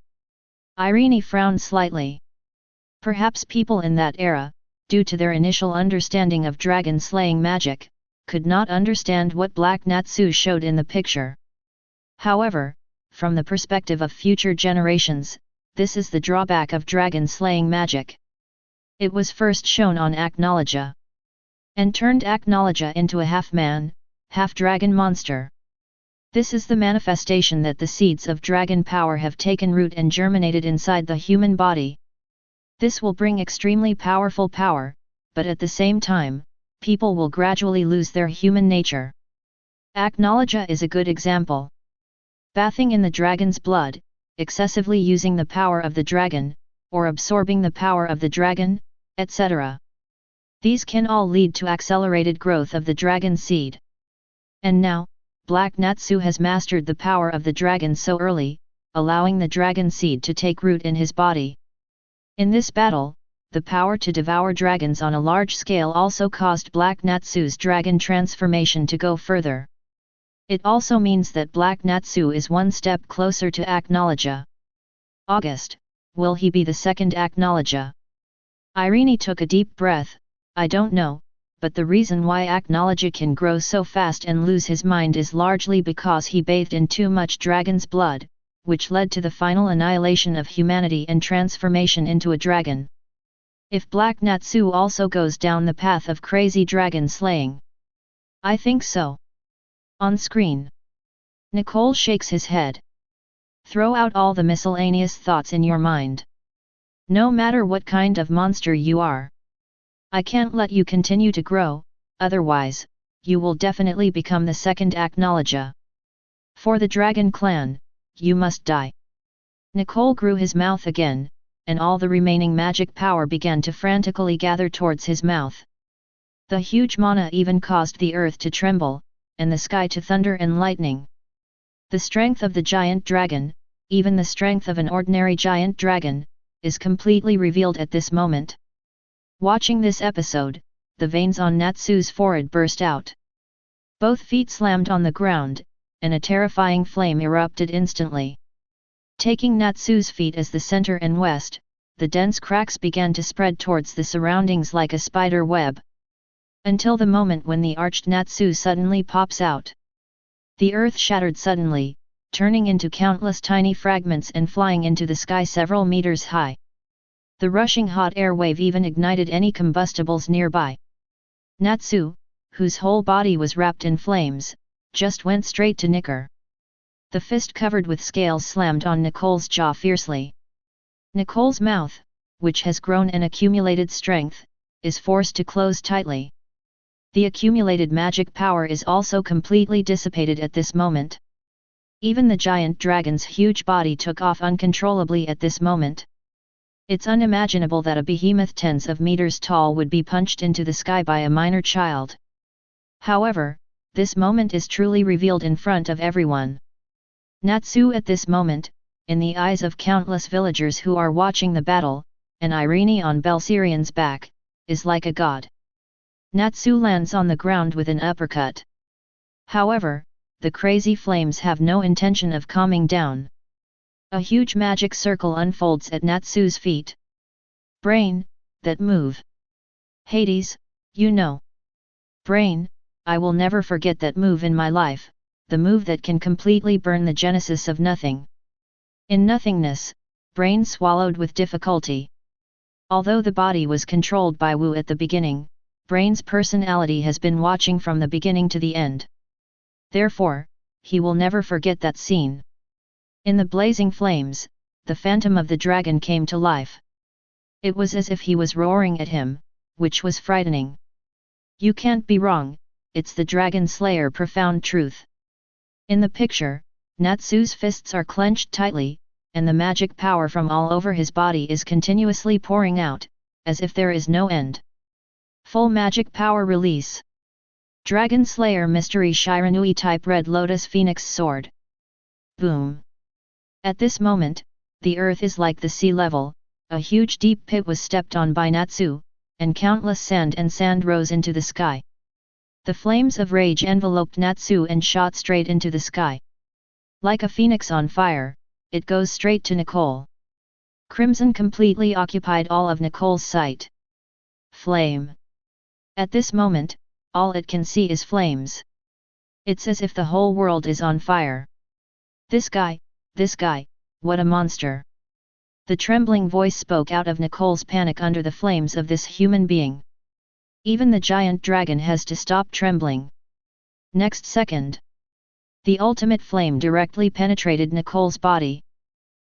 Irene frowned slightly. Perhaps people in that era, due to their initial understanding of dragon-slaying magic, could not understand what Black Natsu showed in the picture. However, from the perspective of future generations, this is the drawback of dragon-slaying magic. It was first shown on Acknowledge, and turned Acknowledge into a half-man, half-dragon monster. This is the manifestation that the seeds of dragon power have taken root and germinated inside the human body. This will bring extremely powerful power, but at the same time, people will gradually lose their human nature. Acknowledge is a good example. Bathing in the dragon's blood, excessively using the power of the dragon, or absorbing the power of the dragon, etc. These can all lead to accelerated growth of the dragon seed. And now, Black Natsu has mastered the power of the dragon so early, allowing the dragon seed to take root in his body. In this battle, the power to devour dragons on a large scale also caused Black Natsu's dragon transformation to go further. It also means that Black Natsu is one step closer to Acknowledge. August, will he be the second Acknowledge? Irene took a deep breath. I don't know, but the reason why Acknowledge can grow so fast and lose his mind is largely because he bathed in too much dragon's blood, which led to the final annihilation of humanity and transformation into a dragon. If Black Natsu also goes down the path of crazy dragon slaying? I think so. On screen, Nicole shakes his head. Throw out all the miscellaneous thoughts in your mind. No matter what kind of monster you are. I can't let you continue to grow, otherwise, you will definitely become the second Acknowledger. For the Dragon Clan, you must die. Nicole grew his mouth again, and all the remaining magic power began to frantically gather towards his mouth. The huge mana even caused the earth to tremble, and the sky to thunder and lightning. The strength of the giant dragon, even the strength of an ordinary giant dragon, is completely revealed at this moment. Watching this episode, the veins on Natsu's forehead burst out. Both feet slammed on the ground, and a terrifying flame erupted instantly. Taking Natsu's feet as the center and west, the dense cracks began to spread towards the surroundings like a spider web. Until the moment when the arched Natsu suddenly pops out. The earth shattered suddenly, turning into countless tiny fragments and flying into the sky several meters high. The rushing hot air wave even ignited any combustibles nearby. Natsu, whose whole body was wrapped in flames, just went straight to Nicker. The fist covered with scales slammed on Nicole's jaw fiercely. Nicole's mouth, which has grown and accumulated strength, is forced to close tightly. The accumulated magic power is also completely dissipated at this moment. Even the giant dragon's huge body took off uncontrollably at this moment. It's unimaginable that a behemoth tens of meters tall would be punched into the sky by a minor child. However, this moment is truly revealed in front of everyone. Natsu at this moment, in the eyes of countless villagers who are watching the battle, and Irene on Belsirian's back, is like a god. Natsu lands on the ground with an uppercut. However, the crazy flames have no intention of calming down. A huge magic circle unfolds at Natsu's feet. Brain, that move. Hades, you know. Brain, I will never forget that move in my life, the move that can completely burn the genesis of nothing. In nothingness, Brain swallowed with difficulty. Although the body was controlled by Wu at the beginning, Brain's personality has been watching from the beginning to the end. Therefore, he will never forget that scene. In the blazing flames, the phantom of the dragon came to life. It was as if he was roaring at him, which was frightening. You can't be wrong, it's the Dragon Slayer. Profound truth. In the picture, Natsu's fists are clenched tightly, and the magic power from all over his body is continuously pouring out, as if there is no end. Full magic power release. Dragon Slayer Mystery Shiranui Type Red Lotus Phoenix Sword. Boom. At this moment, the earth is like the sea level, a huge deep pit was stepped on by Natsu, and countless sand rose into the sky. The flames of rage enveloped Natsu and shot straight into the sky. Like a phoenix on fire, it goes straight to Nicole. Crimson completely occupied all of Nicole's sight. Flame. At this moment, all it can see is flames. It's as if the whole world is on fire. This guy, what a monster! The trembling voice spoke out of Nicole's panic under the flames of this human being. Even the giant dragon has to stop trembling. Next second, the ultimate flame directly penetrated Nicole's body.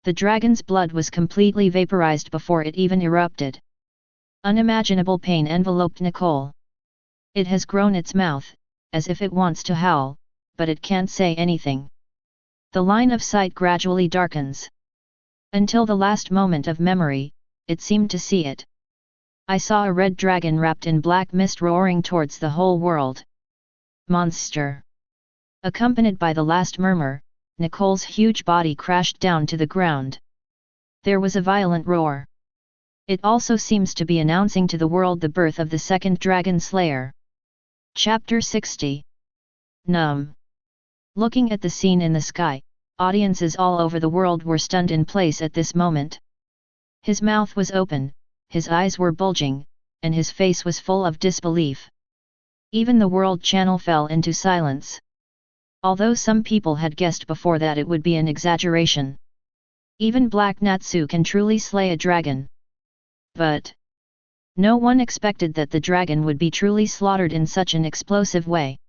The dragon's blood was completely vaporized before it even erupted. Unimaginable pain enveloped Nicole. It has grown its mouth, as if it wants to howl, but it can't say anything. The line of sight gradually darkens. Until the last moment of memory, it seemed to see it. I saw a red dragon wrapped in black mist roaring towards the whole world. Monster! Accompanied by the last murmur, Nicole's huge body crashed down to the ground. There was a violent roar. It also seems to be announcing to the world the birth of the second Dragon Slayer. Chapter 60. Numb. Looking at the scene in the sky, audiences all over the world were stunned in place at this moment. His mouth was open, his eyes were bulging, and his face was full of disbelief. Even the World Channel fell into silence. Although some people had guessed before that it would be an exaggeration. Even Black Natsu can truly slay a dragon. But no one expected that the dragon would be truly slaughtered in such an explosive way.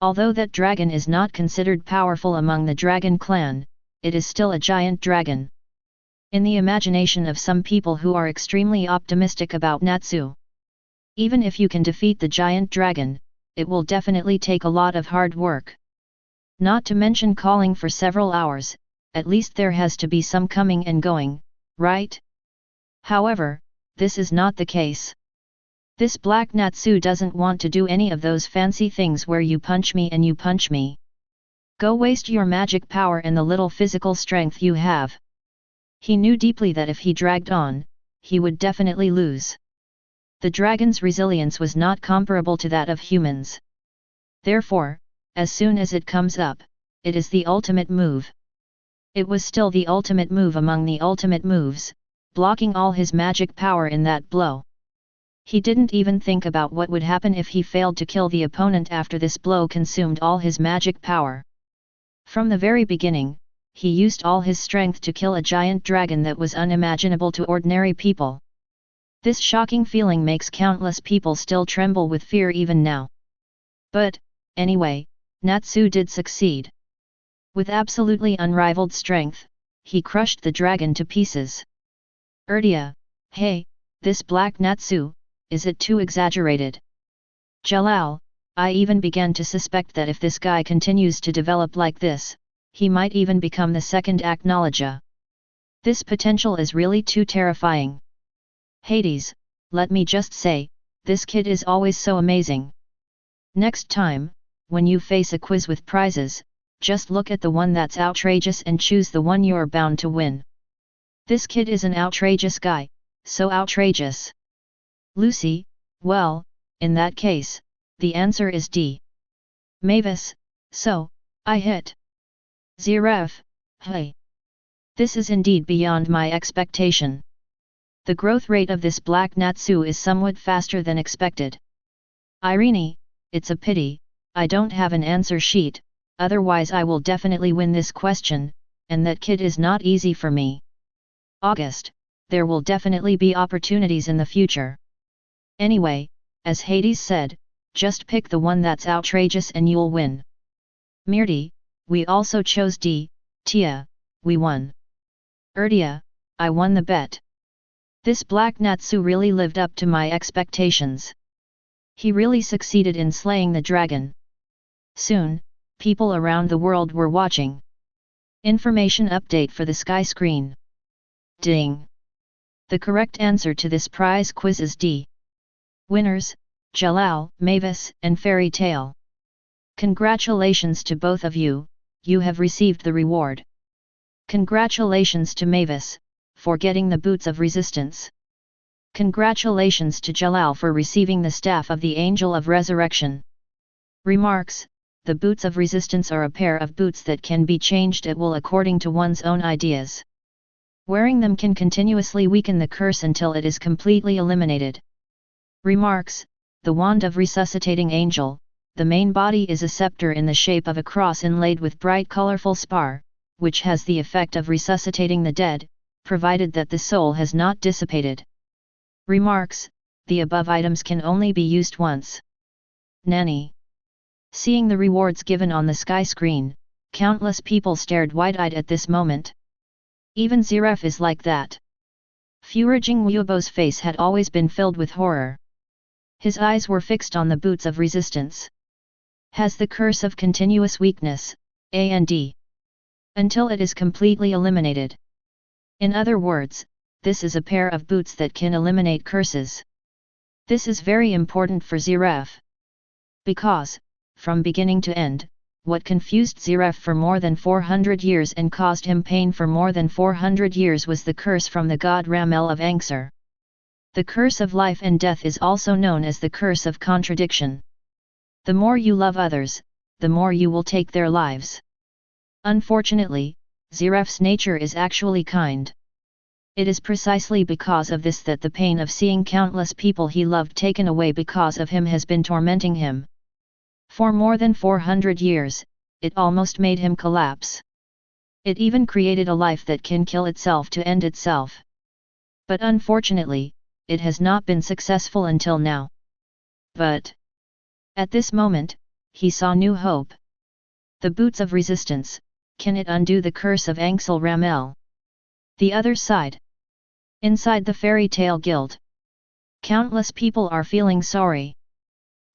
Although that dragon is not considered powerful among the dragon clan, it is still a giant dragon. In the imagination of some people who are extremely optimistic about Natsu, Even if you can defeat the giant dragon, it will definitely take a lot of hard work. Not to mention calling for several hours, at least there has to be some coming and going, right? However, this is not the case. This Black Natsu doesn't want to do any of those fancy things where you punch me and you punch me. Go waste your magic power and the little physical strength you have. He knew deeply that if he dragged on, he would definitely lose. The dragon's resilience was not comparable to that of humans. Therefore, as soon as it comes up, it is the ultimate move. It was still the ultimate move among the ultimate moves, blocking all his magic power in that blow. He didn't even think about what would happen if he failed to kill the opponent after this blow consumed all his magic power. From the very beginning, he used all his strength to kill a giant dragon that was unimaginable to ordinary people. This shocking feeling makes countless people still tremble with fear even now. But, anyway, Natsu did succeed. With absolutely unrivaled strength, he crushed the dragon to pieces. Hey, this Black Natsu, is it too exaggerated? Jalal, I even began to suspect that if this guy continues to develop like this, he might even become the second Acknowledger. This potential is really too terrifying. Hades, let me just say, this kid is always so amazing. Next time, when you face a quiz with prizes, just look at the one that's outrageous and choose the one you're bound to win. This kid is an outrageous guy, so outrageous. Lucy, well, in that case, the answer is D. Mavis, so, I hit. Ziref, hey. This is indeed beyond my expectation. The growth rate of this Black Natsu is somewhat faster than expected. Irene, it's a pity, I don't have an answer sheet, otherwise I will definitely win this question, and that kid is not easy for me. August, there will definitely be opportunities in the future. Anyway, as Hades said, just pick the one that's outrageous and you'll win. Mirti, we also chose D. Tia, we won. I won the bet. This Black Natsu really lived up to my expectations. He really succeeded in slaying the dragon. Soon, people around the world were watching. Information update for the sky screen. Ding! The correct answer to this prize quiz is D. Winners, Jalal, Mavis, and Fairy Tale. Congratulations to both of you, you have received the reward. Congratulations to Mavis, for getting the Boots of Resistance. Congratulations to Jalal for receiving the Staff of the Angel of Resurrection. Remarks: the Boots of Resistance are a pair of boots that can be changed at will according to one's own ideas. Wearing them can continuously weaken the curse until it is completely eliminated. Remarks: the Wand of Resuscitating Angel, the main body is a scepter in the shape of a cross inlaid with bright colorful spar, which has the effect of resuscitating the dead, provided that the soul has not dissipated. Remarks: the above items can only be used once. Nanny. Seeing the rewards given on the sky screen, countless people stared wide-eyed at this moment. Even Ziref is like that. Furajing Wuobo's face had always been filled with horror. His eyes were fixed on the Boots of Resistance. Has the curse of continuous weakness, and until it is completely eliminated. In other words, this is a pair of boots that can eliminate curses. This is very important for Ziref. Because, from beginning to end, what confused Ziref for more than 400 years and caused him pain for more than 400 years was the curse from the god Ramel of Anxur. The curse of life and death is also known as the curse of contradiction. The more you love others, the more you will take their lives. Unfortunately, Ziref's nature is actually kind. It is precisely because of this that the pain of seeing countless people he loved taken away because of him has been tormenting him. For more than 400 years, it almost made him collapse. It even created a life that can kill itself to end itself. But unfortunately, it has not been successful until now. But at this moment, he saw new hope. The Boots of Resistance, can it undo the curse of Anxur Ramel? The other side. Inside the Fairy Tale Guild. Countless people are feeling sorry.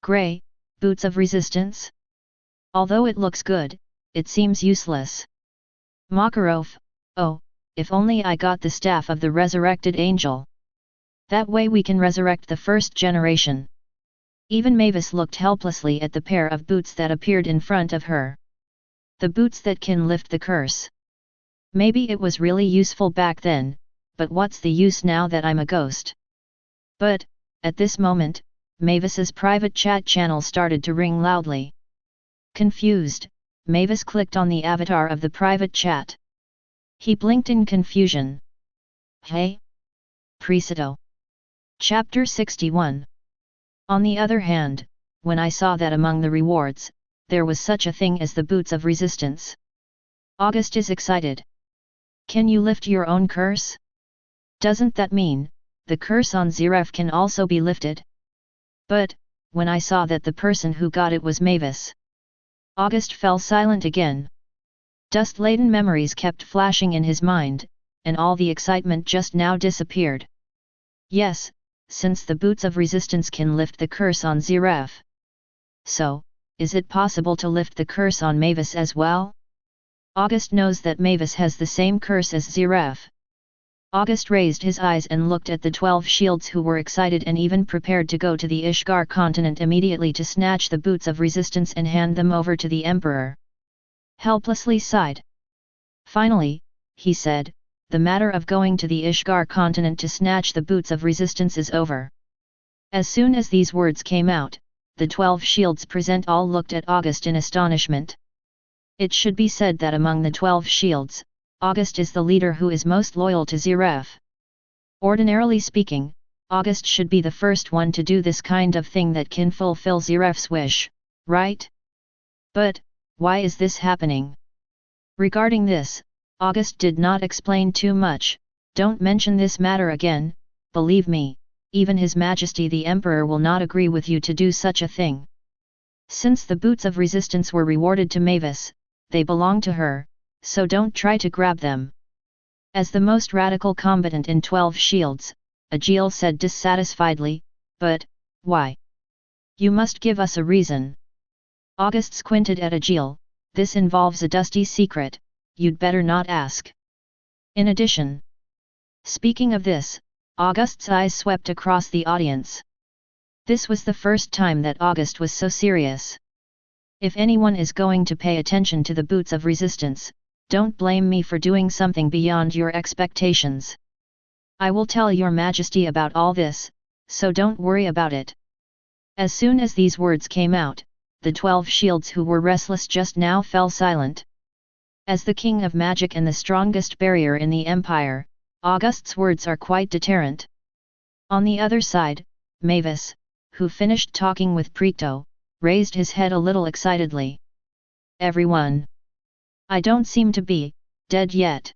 Grey, boots of resistance? Although it looks good, it seems useless. Makarov, oh, if only I got the staff of the resurrected angel. That way we can resurrect the first generation. Even Mavis looked helplessly at the pair of boots that appeared in front of her. The boots that can lift the curse. Maybe it was really useful back then, but what's the use now that I'm a ghost? But, at this moment, Mavis's private chat channel started to ring loudly. Confused, Mavis clicked on the avatar of the private chat. He blinked in confusion. Hey? Presido. Chapter 61. On the other hand, when I saw that among the rewards, there was such a thing as the boots of resistance. August is excited. Can you lift your own curse? Doesn't that mean, the curse on Zeref can also be lifted? But, when I saw that the person who got it was Mavis, August fell silent again. Dust-laden memories kept flashing in his mind, and all the excitement just now disappeared. Yes, since the boots of resistance can lift the curse on Zeref. So, is it possible to lift the curse on Mavis as well? August knows that Mavis has the same curse as Zeref. August raised his eyes and looked at the 12 shields who were excited and even prepared to go to the Ishgar continent immediately to snatch the boots of resistance and hand them over to the Emperor. Helplessly sighed. Finally, he said, the matter of going to the Ishgar continent to snatch the boots of resistance is over. As soon as these words came out, the 12 shields present all looked at August in astonishment. It should be said that among the 12 shields, August is the leader who is most loyal to Zeref. Ordinarily speaking, August should be the first one to do this kind of thing that can fulfill Zeref's wish, right? But, why is this happening? Regarding this, August did not explain too much. Don't mention this matter again, believe me, even His Majesty the Emperor will not agree with you to do such a thing. Since the boots of resistance were rewarded to Mavis, they belong to her, so don't try to grab them. As the most radical combatant in 12 shields, Agil said dissatisfiedly, but, why? You must give us a reason. August squinted at Agil, this involves a dusty secret, you'd better not ask. In addition, speaking of this, August's eyes swept across the audience. This was the first time that August was so serious. If anyone is going to pay attention to the boots of resistance, don't blame me for doing something beyond your expectations. I will tell your Majesty about all this, so don't worry about it. As soon as these words came out, the 12 shields who were restless just now fell silent. As the King of Magic and the strongest barrier in the Empire, August's words are quite deterrent. On the other side, Mavis, who finished talking with Preto, raised his head a little excitedly. Everyone! I don't seem to be dead yet.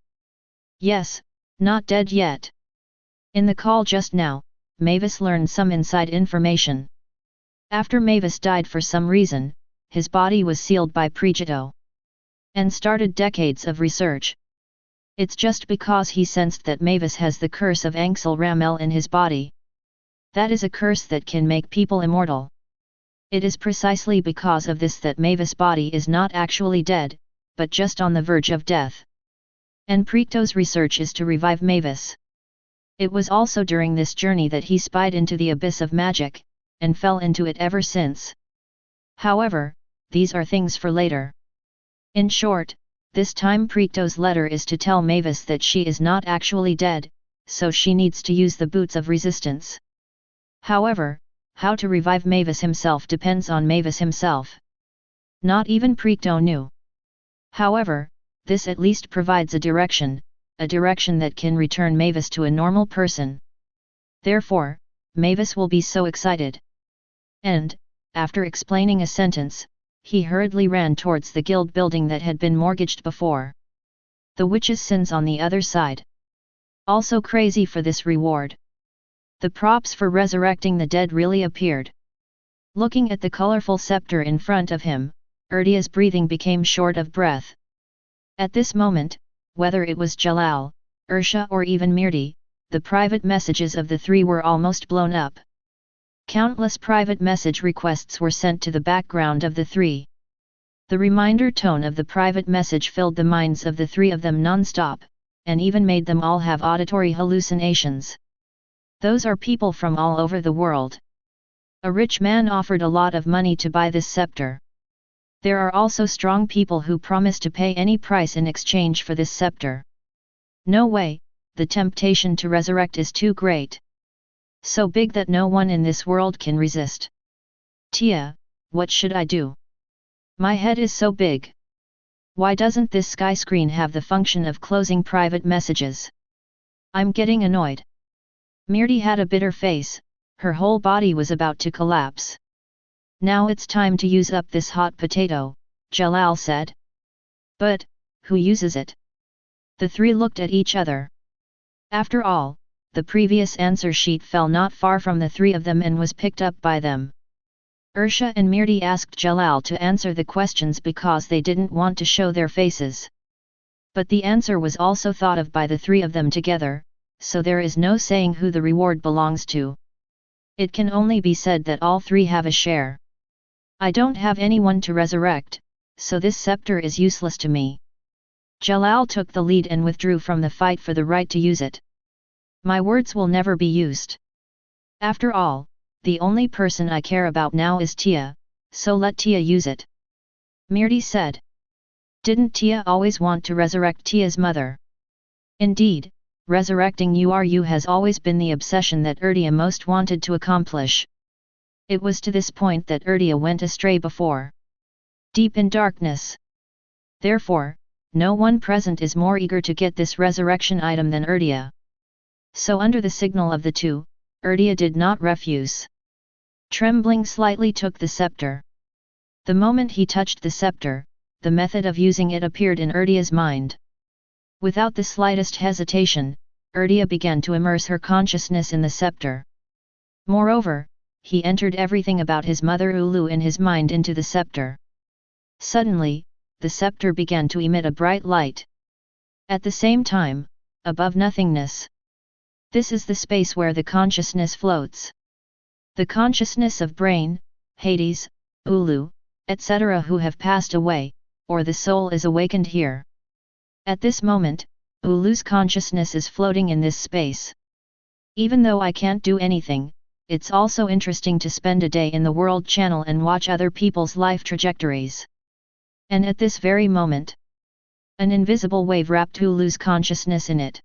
Yes, not dead yet. In the call just now, Mavis learned some inside information. After Mavis died for some reason, his body was sealed by Preto. And started decades of research. It's just because he sensed that Mavis has the curse of Anxel Ramel in his body. That is a curse that can make people immortal. It is precisely because of this that Mavis' body is not actually dead, but just on the verge of death. And Preto's research is to revive Mavis. It was also during this journey that he spied into the abyss of magic, and fell into it ever since. However, these are things for later. In short, this time Preto's letter is to tell Mavis that she is not actually dead, so she needs to use the boots of resistance. However, how to revive Mavis himself depends on Mavis himself. Not even Preto knew. However, this at least provides a direction that can return Mavis to a normal person. Therefore, Mavis will be so excited. And, after explaining a sentence, he hurriedly ran towards the guild building that had been mortgaged before. The witch's sins on the other side. Also crazy for this reward. The props for resurrecting the dead really appeared. Looking at the colorful scepter in front of him, Urdia's breathing became short of breath. At this moment, whether it was Jalal, Ursha or even Mirti, the private messages of the three were almost blown up. Countless private message requests were sent to the background of the three. The reminder tone of the private message filled the minds of the three of them non-stop, and even made them all have auditory hallucinations. Those are people from all over the world. A rich man offered a lot of money to buy this scepter. There are also strong people who promise to pay any price in exchange for this scepter. No way, the temptation to resurrect is too great. So big that no one in this world can resist. Tia, what should I do? My head is so big. Why doesn't this sky screen have the function of closing private messages? I'm getting annoyed. Mirti had a bitter face, her whole body was about to collapse. Now it's time to use up this hot potato, Jalal said. But, who uses it? The three looked at each other. After all, the previous answer sheet fell not far from the three of them and was picked up by them. Ursha and Mirti asked Jalal to answer the questions because they didn't want to show their faces. But the answer was also thought of by the three of them together, so there is no saying who the reward belongs to. It can only be said that all three have a share. I don't have anyone to resurrect, so this scepter is useless to me. Jalal took the lead and withdrew from the fight for the right to use it. My words will never be used. After all, the only person I care about now is Tia, so let Tia use it. Mirti said. Didn't Tia always want to resurrect Tia's mother? Indeed, resurrecting Uru has always been the obsession that Erdia most wanted to accomplish. It was to this point that Erdia went astray before. Deep in darkness. Therefore, no one present is more eager to get this resurrection item than Erdia. So under the signal of the two, Erdia did not refuse. Trembling slightly took the scepter. The moment he touched the scepter, the method of using it appeared in Erdia's mind. Without the slightest hesitation, Erdia began to immerse her consciousness in the scepter. Moreover, he entered everything about his mother Ulu in his mind into the scepter. Suddenly, the scepter began to emit a bright light. At the same time, above nothingness. This is the space where the consciousness floats. The consciousness of brain, Hades, Ulu, etc. who have passed away, or the soul is awakened here. At this moment, Ulu's consciousness is floating in this space. Even though I can't do anything, it's also interesting to spend a day in the World Channel and watch other people's life trajectories. And at this very moment, an invisible wave wrapped Ulu's consciousness in it.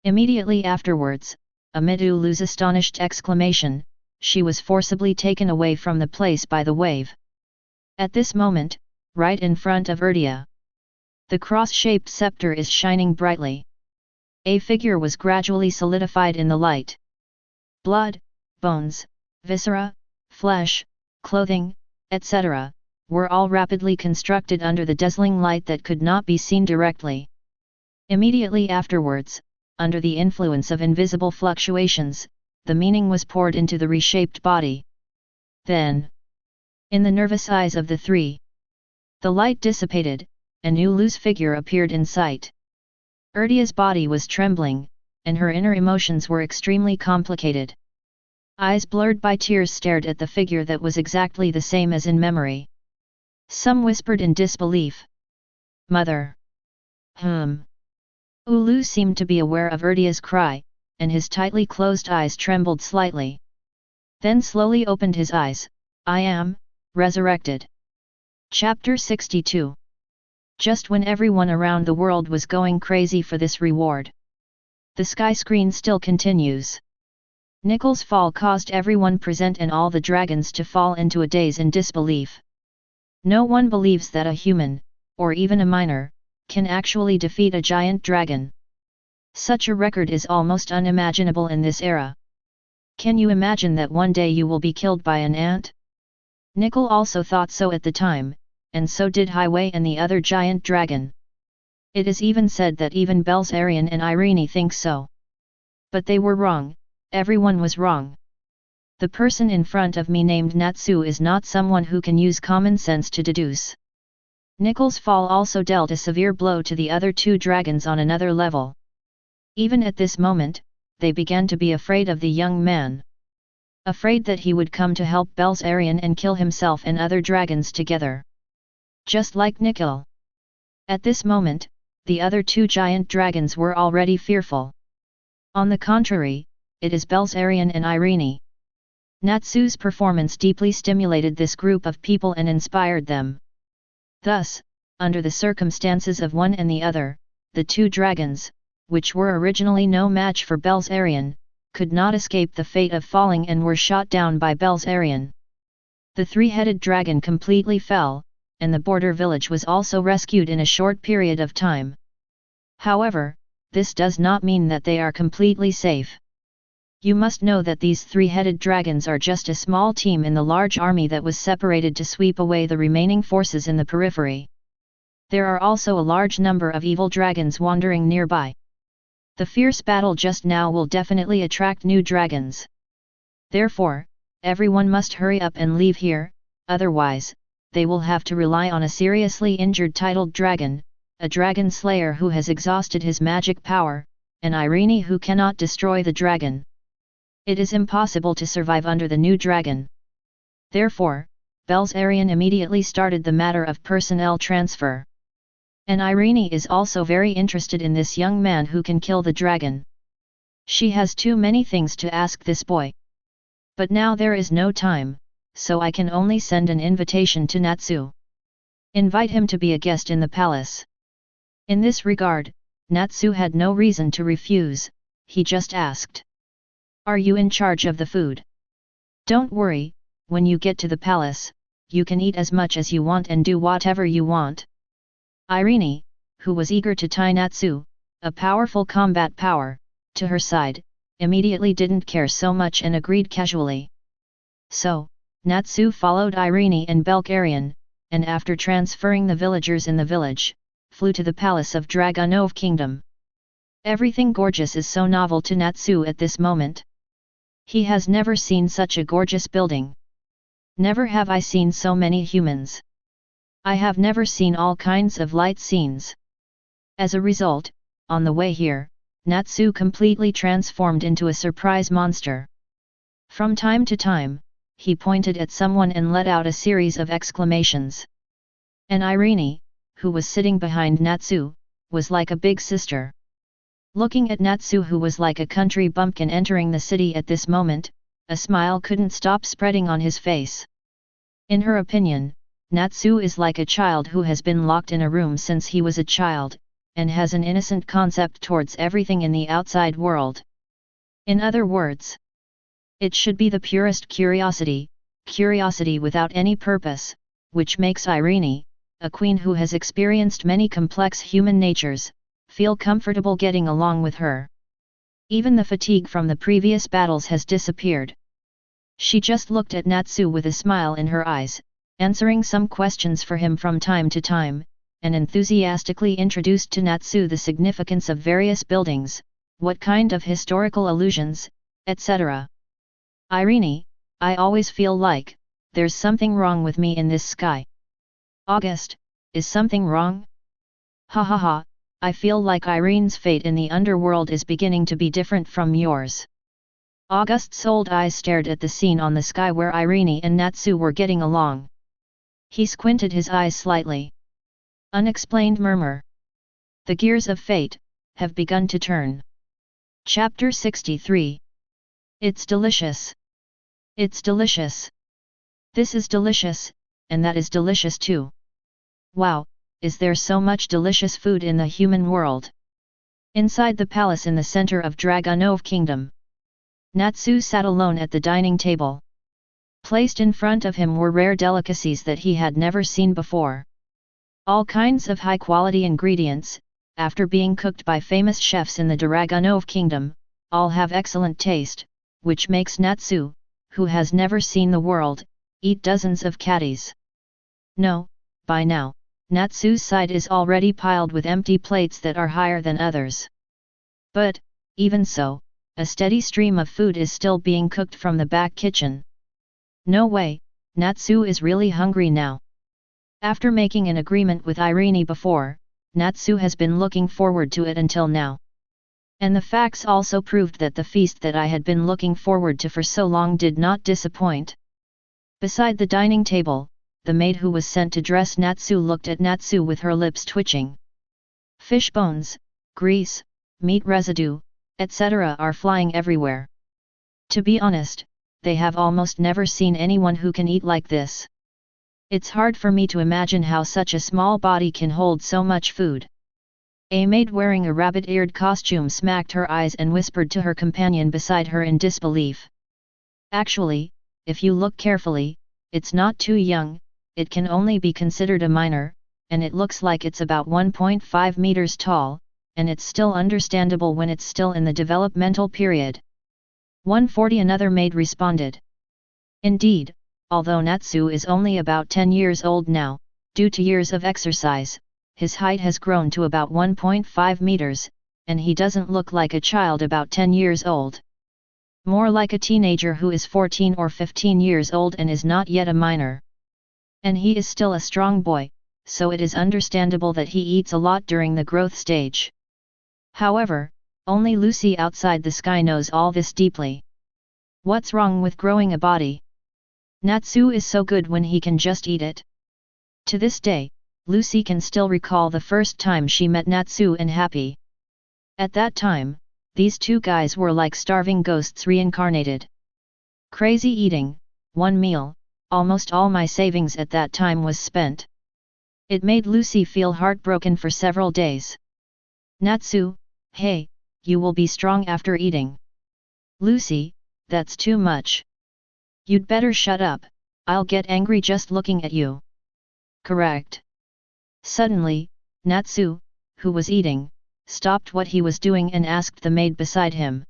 Immediately afterwards, amid Ulu's astonished exclamation, she was forcibly taken away from the place by the wave. At this moment, right in front of Erdia, the cross-shaped scepter is shining brightly. A figure was gradually solidified in the light. Blood, bones, viscera, flesh, clothing, etc., were all rapidly constructed under the dazzling light that could not be seen directly. Immediately afterwards, under the influence of invisible fluctuations, the meaning was poured into the reshaped body. Then, in the nervous eyes of the three, the light dissipated, and Ulu's figure appeared in sight. Erdia's body was trembling, and her inner emotions were extremely complicated. Eyes blurred by tears stared at the figure that was exactly the same as in memory. Some whispered in disbelief. Mother. Ulu seemed to be aware of Erdia's cry, and his tightly closed eyes trembled slightly. Then slowly opened his eyes. I am resurrected. Chapter 62. Just when everyone around the world was going crazy for this reward, the sky screen still continues. Nickel's fall caused everyone present and all the dragons to fall into a daze in disbelief. No one believes that a human, or even a minor, can actually defeat a giant dragon. Such a record is almost unimaginable in this era. Can you imagine that one day you will be killed by an ant? Nickel also thought so at the time, and so did Highway and the other giant dragon. It is even said that even Belzarian and Irene think so. But they were wrong, everyone was wrong. The person in front of me named Natsu is not someone who can use common sense to deduce. Nickel's fall also dealt a severe blow to the other two dragons on another level. Even at this moment, they began to be afraid of the young man. Afraid that he would come to help Belzarian and kill himself and other dragons together. Just like Nikhil. At this moment, the other two giant dragons were already fearful. On the contrary, it is Belzarian and Irene. Natsu's performance deeply stimulated this group of people and inspired them. Thus, under the circumstances of one and the other, the two dragons, which were originally no match for Belzarian, could not escape the fate of falling and were shot down by Belzarian. The three-headed dragon completely fell, and the border village was also rescued in a short period of time. However, this does not mean that they are completely safe. You must know that these three-headed dragons are just a small team in the large army that was separated to sweep away the remaining forces in the periphery. There are also a large number of evil dragons wandering nearby. The fierce battle just now will definitely attract new dragons. Therefore, everyone must hurry up and leave here, otherwise, they will have to rely on a seriously injured titled dragon, a dragon slayer who has exhausted his magic power, and Irene who cannot destroy the dragon. It is impossible to survive under the new dragon. Therefore, Belzarian immediately started the matter of personnel transfer. And Irene is also very interested in this young man who can kill the dragon. She has too many things to ask this boy. But now there is no time, so I can only send an invitation to Natsu. Invite him to be a guest in the palace. In this regard, Natsu had no reason to refuse, he just asked. Are you in charge of the food? Don't worry, when you get to the palace, you can eat as much as you want and do whatever you want. Irene, who was eager to tie Natsu, a powerful combat power, to her side, immediately didn't care so much and agreed casually. So, Natsu followed Irene and Belzarian, and after transferring the villagers in the village, flew to the palace of Dragneel Kingdom. Everything gorgeous is so novel to Natsu at this moment. He has never seen such a gorgeous building. Never have I seen so many humans. I have never seen all kinds of light scenes. As a result, on the way here, Natsu completely transformed into a surprise monster. From time to time, he pointed at someone and let out a series of exclamations. And Irene, who was sitting behind Natsu, was like a big sister. Looking at Natsu who was like a country bumpkin entering the city at this moment, a smile couldn't stop spreading on his face. In her opinion, Natsu is like a child who has been locked in a room since he was a child, and has an innocent concept towards everything in the outside world. In other words, it should be the purest curiosity, curiosity without any purpose, which makes Irene, a queen who has experienced many complex human natures, feel comfortable getting along with her. Even the fatigue from the previous battles has disappeared. She just looked at Natsu with a smile in her eyes, answering some questions for him from time to time, and enthusiastically introduced to Natsu the significance of various buildings, what kind of historical allusions, etc. Irene, I always feel like, there's something wrong with me in this sky. August, is something wrong? Ha ha ha, I feel like Irene's fate in the underworld is beginning to be different from yours. August's old eyes stared at the scene on the sky where Irene and Natsu were getting along. He squinted his eyes slightly. Unexplained murmur. The gears of fate have begun to turn. Chapter 63. It's delicious. It's delicious. This is delicious, and that is delicious too. Wow, is there so much delicious food in the human world? Inside the palace in the center of Dragneel Kingdom, Natsu sat alone at the dining table. Placed in front of him were rare delicacies that he had never seen before. All kinds of high-quality ingredients, after being cooked by famous chefs in the Dragneel Kingdom, all have excellent taste, which makes Natsu, who has never seen the world, eat dozens of caddies. No, by now, Natsu's side is already piled with empty plates that are higher than others. But, even so, a steady stream of food is still being cooked from the back kitchen. No way, Natsu is really hungry now. After making an agreement with Irene before, Natsu has been looking forward to it until now. And the facts also proved that the feast that I had been looking forward to for so long did not disappoint. Beside the dining table, the maid who was sent to dress Natsu looked at Natsu with her lips twitching. Fish bones, grease, meat residue, etc. are flying everywhere. To be honest, they have almost never seen anyone who can eat like this. It's hard for me to imagine how such a small body can hold so much food. A maid wearing a rabbit-eared costume smacked her eyes and whispered to her companion beside her in disbelief. Actually, if you look carefully, it's not too young, it can only be considered a minor, and it looks like it's about 1.5 meters tall, and it's still understandable when it's still in the developmental period. 140 another maid responded. Indeed, although Natsu is only about 10 years old now, due to years of exercise, his height has grown to about 1.5 meters, and he doesn't look like a child about 10 years old. More like a teenager who is 14 or 15 years old and is not yet a minor. And he is still a strong boy, so it is understandable that he eats a lot during the growth stage. However, only Lucy outside the sky knows all this deeply. What's wrong with growing a body? Natsu is so good when he can just eat it. To this day, Lucy can still recall the first time she met Natsu and Happy. At that time, these two guys were like starving ghosts reincarnated. Crazy eating, one meal, almost all my savings at that time was spent. It made Lucy feel heartbroken for several days. Natsu, hey, you will be strong after eating. Lucy, that's too much. You'd better shut up, I'll get angry just looking at you. Correct. Suddenly, Natsu, who was eating, stopped what he was doing and asked the maid beside him.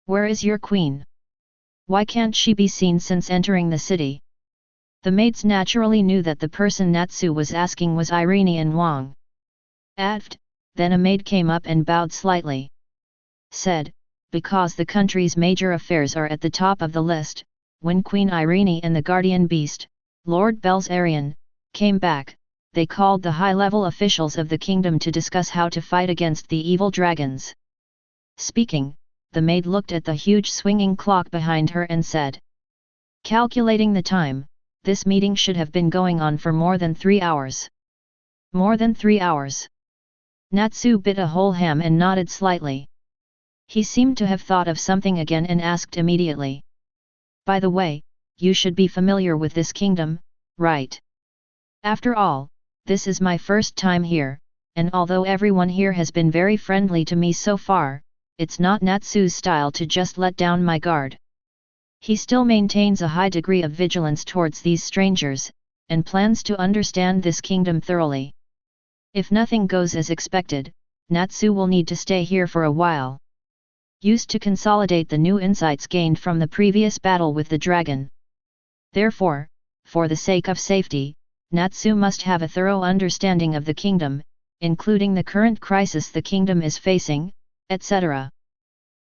Where is your queen? Why can't she be seen since entering the city? The maids naturally knew that the person Natsu was asking was Irene and Wang. Advd, then a maid came up and bowed slightly. Said, because the country's major affairs are at the top of the list, when Queen Irene and the guardian beast, Lord Belzarian, came back, they called the high-level officials of the kingdom to discuss how to fight against the evil dragons. Speaking, the maid looked at the huge swinging clock behind her and said. Calculating the time, this meeting should have been going on for more than 3 hours. More than 3 hours. Natsu bit a whole ham and nodded slightly. He seemed to have thought of something again and asked immediately. By the way, you should be familiar with this kingdom, right? After all, this is my first time here, and although everyone here has been very friendly to me so far, it's not Natsu's style to just let down my guard. He still maintains a high degree of vigilance towards these strangers, and plans to understand this kingdom thoroughly. If nothing goes as expected, Natsu will need to stay here for a while. Used to consolidate the new insights gained from the previous battle with the dragon. Therefore, for the sake of safety, Natsu must have a thorough understanding of the kingdom, including the current crisis the kingdom is facing, etc.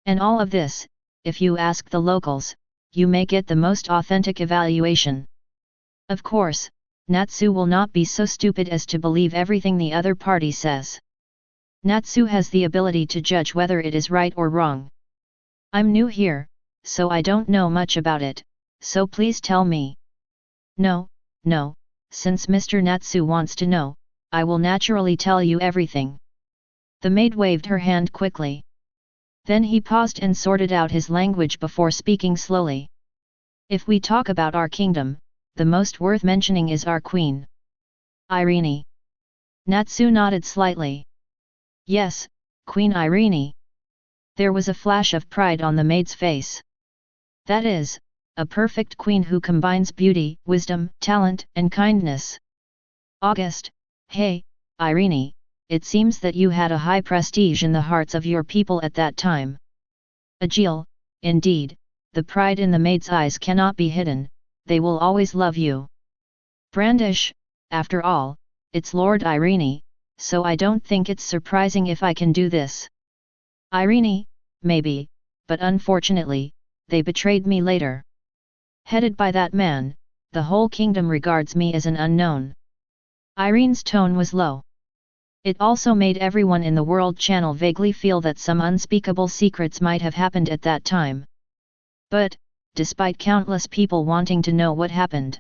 And all of this, if you ask the locals, you may get the most authentic evaluation. Of course, Natsu will not be so stupid as to believe everything the other party says. Natsu has the ability to judge whether it is right or wrong. I'm new here, so I don't know much about it, so please tell me. No, since Mr. Natsu wants to know, I will naturally tell you everything. The maid waved her hand quickly. Then he paused and sorted out his language before speaking slowly. If we talk about our kingdom, the most worth mentioning is our queen. Irene. Natsu nodded slightly. Yes, Queen Irene. There was a flash of pride on the maid's face. That is, a perfect queen who combines beauty, wisdom, talent, and kindness. August, hey, Irene, it seems that you had a high prestige in the hearts of your people at that time. Agil, indeed, the pride in the maid's eyes cannot be hidden, they will always love you. Brandish, after all, it's Lord Irene, so I don't think it's surprising if I can do this. Irene, maybe, but unfortunately, they betrayed me later. Headed by that man, the whole kingdom regards me as an unknown. Irene's tone was low. It also made everyone in the World Channel vaguely feel that some unspeakable secrets might have happened at that time. But, despite countless people wanting to know what happened.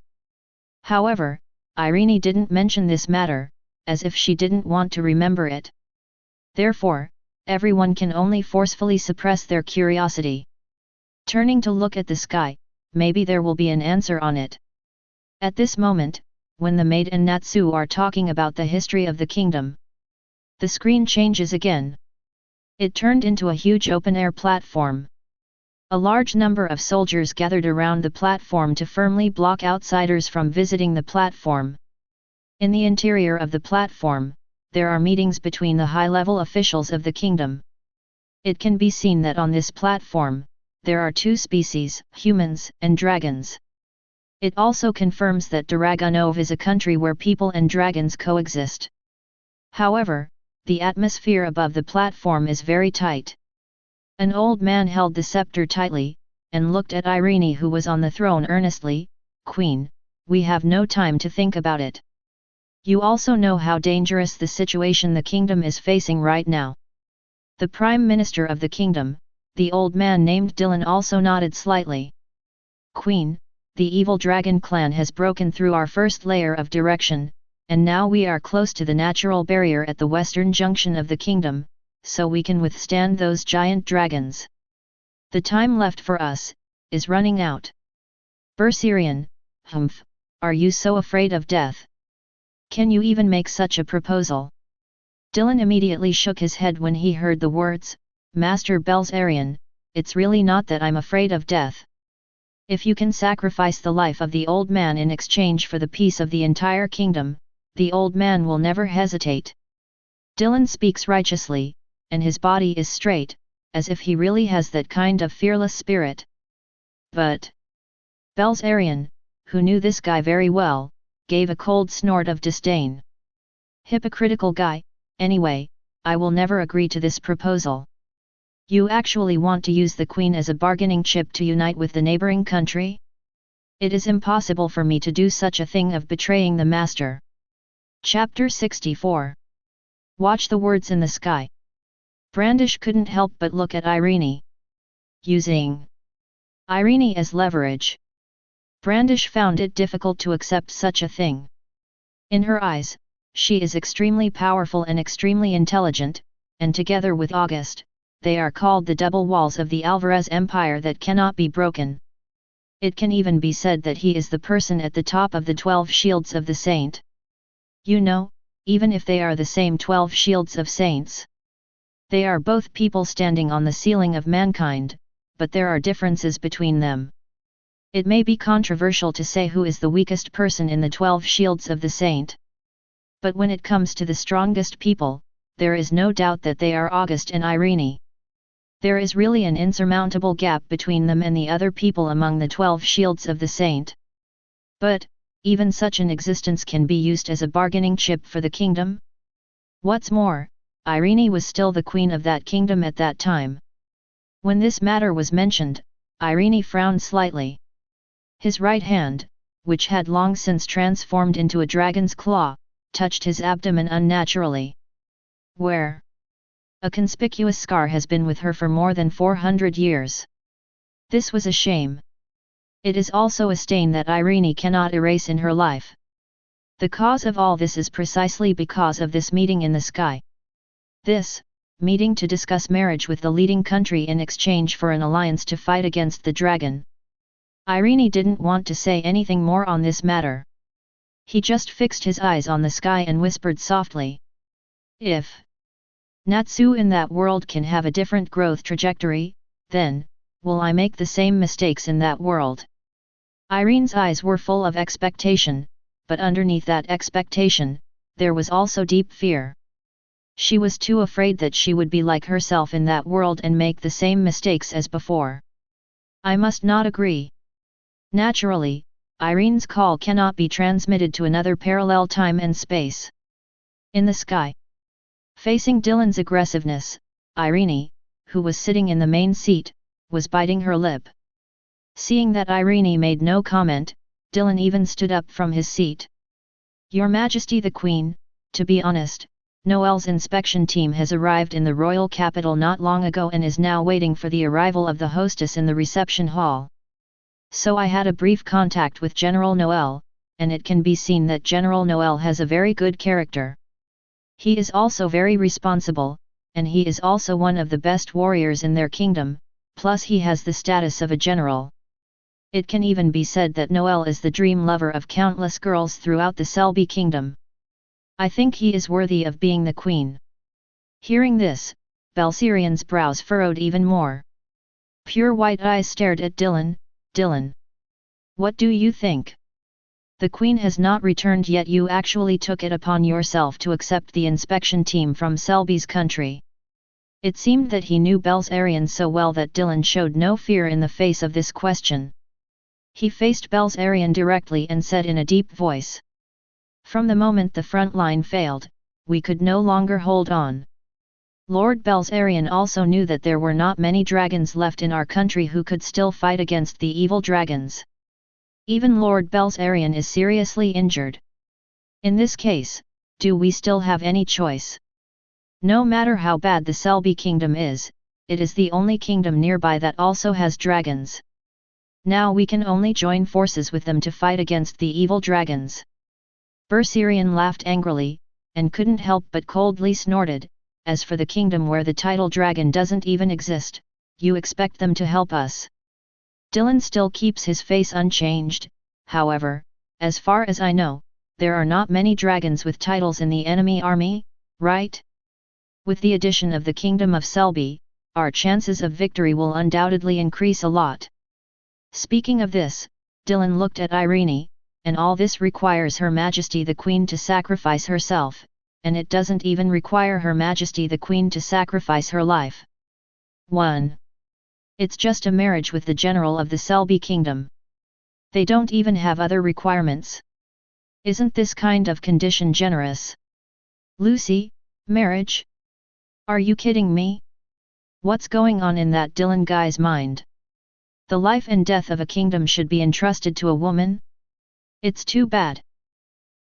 However, Irene didn't mention this matter, as if she didn't want to remember it. Therefore, everyone can only forcefully suppress their curiosity. Turning to look at the sky, maybe there will be an answer on it. At this moment, when the maid and Natsu are talking about the history of the kingdom, the screen changes again. It turned into a huge open-air platform. A large number of soldiers gathered around the platform to firmly block outsiders from visiting the platform. In the interior of the platform, there are meetings between the high-level officials of the kingdom. It can be seen that on this platform, there are two species, humans and dragons. It also confirms that Dragneel is a country where people and dragons coexist. However, the atmosphere above the platform is very tight. An old man held the scepter tightly, and looked at Irene who was on the throne earnestly. "Queen, we have no time to think about it. You also know how dangerous the situation the kingdom is facing right now." The Prime Minister of the kingdom, the old man named Dylan, also nodded slightly. "Queen, the evil dragon clan has broken through our first layer of direction, and now we are close to the natural barrier at the western junction of the kingdom, so we can withstand those giant dragons. The time left for us is running out." "Berserian, humph, are you so afraid of death? Can you even make such a proposal?" Dylan immediately shook his head when he heard the words, "Master Berserian, it's really not that I'm afraid of death. If you can sacrifice the life of the old man in exchange for the peace of the entire kingdom, the old man will never hesitate." Dylan speaks righteously, and his body is straight, as if he really has that kind of fearless spirit. But Berserian, who knew this guy very well, gave a cold snort of disdain. "Hypocritical guy, anyway, I will never agree to this proposal. You actually want to use the queen as a bargaining chip to unite with the neighboring country? It is impossible for me to do such a thing of betraying the master." Chapter 64. Watch the words in the sky. Brandish couldn't help but look at Irene. Using Irene as leverage. Brandish found it difficult to accept such a thing. In her eyes, she is extremely powerful and extremely intelligent, and together with August, they are called the double walls of the Alvarez Empire that cannot be broken. It can even be said that he is the person at the top of the 12 shields of the saint. You know, even if they are the same 12 shields of saints. They are both people standing on the ceiling of mankind, but there are differences between them. It may be controversial to say who is the weakest person in the 12 shields of the saint. But when it comes to the strongest people, there is no doubt that they are August and Irene. There is really an insurmountable gap between them and the other people among the 12 shields of the saint. But, even such an existence can be used as a bargaining chip for the kingdom? What's more, Irene was still the queen of that kingdom at that time. When this matter was mentioned, Irene frowned slightly. His right hand, which had long since transformed into a dragon's claw, touched his abdomen unnaturally. "Where?" A conspicuous scar has been with her for more than 400 years. This was a shame. It is also a stain that Irene cannot erase in her life. The cause of all this is precisely because of this meeting in the sky. This meeting to discuss marriage with the leading country in exchange for an alliance to fight against the dragon. Irene didn't want to say anything more on this matter. He just fixed his eyes on the sky and whispered softly. "If Natsu in that world can have a different growth trajectory, then, will I make the same mistakes in that world?" Irene's eyes were full of expectation, but underneath that expectation, there was also deep fear. She was too afraid that she would be like herself in that world and make the same mistakes as before. "I must not agree." Naturally, Irene's call cannot be transmitted to another parallel time and space. In the sky, facing Dylan's aggressiveness, Irene, who was sitting in the main seat, was biting her lip. Seeing that Irene made no comment, Dylan even stood up from his seat. "Your Majesty the Queen, to be honest, Noel's inspection team has arrived in the royal capital not long ago and is now waiting for the arrival of the hostess in the reception hall. So I had a brief contact with General Noel, and it can be seen that General Noel has a very good character. He is also very responsible, and he is also one of the best warriors in their kingdom, plus he has the status of a general. It can even be said that Noel is the dream lover of countless girls throughout the Selby kingdom. I think he is worthy of being the queen. Hearing this, Belsirian's brows furrowed even more. Pure white eyes stared at Dylan. Dylan, what do you think? The queen has not returned yet. You actually took it upon yourself to accept the inspection team from Selby's country. It seemed that he knew Belsarian so well that Dylan showed no fear in the face of this question. He faced Belsarian directly and said in a deep voice. From the moment the front line failed, we could no longer hold on. Lord Belsarian also knew that there were not many dragons left in our country who could still fight against the evil dragons. Even Lord Belsarian is seriously injured. In this case, do we still have any choice? No matter how bad the Selby kingdom is, it is the only kingdom nearby that also has dragons. Now we can only join forces with them to fight against the evil dragons. Belsarian laughed angrily, and couldn't help but coldly snorted, as for the kingdom where the title dragon doesn't even exist, you expect them to help us? Dylan still keeps his face unchanged. However, as far as I know, there are not many dragons with titles in the enemy army, right? With the addition of the kingdom of Selby, our chances of victory will undoubtedly increase a lot. Speaking of this, Dylan looked at Irene, and all this requires Her Majesty the Queen to sacrifice herself, and it doesn't even require Her Majesty the Queen to sacrifice her life. 1. It's just a marriage with the general of the Selby kingdom. They don't even have other requirements. Isn't this kind of condition generous? Lucy, marriage? Are you kidding me? What's going on in that Dylan guy's mind? The life and death of a kingdom should be entrusted to a woman? It's too bad.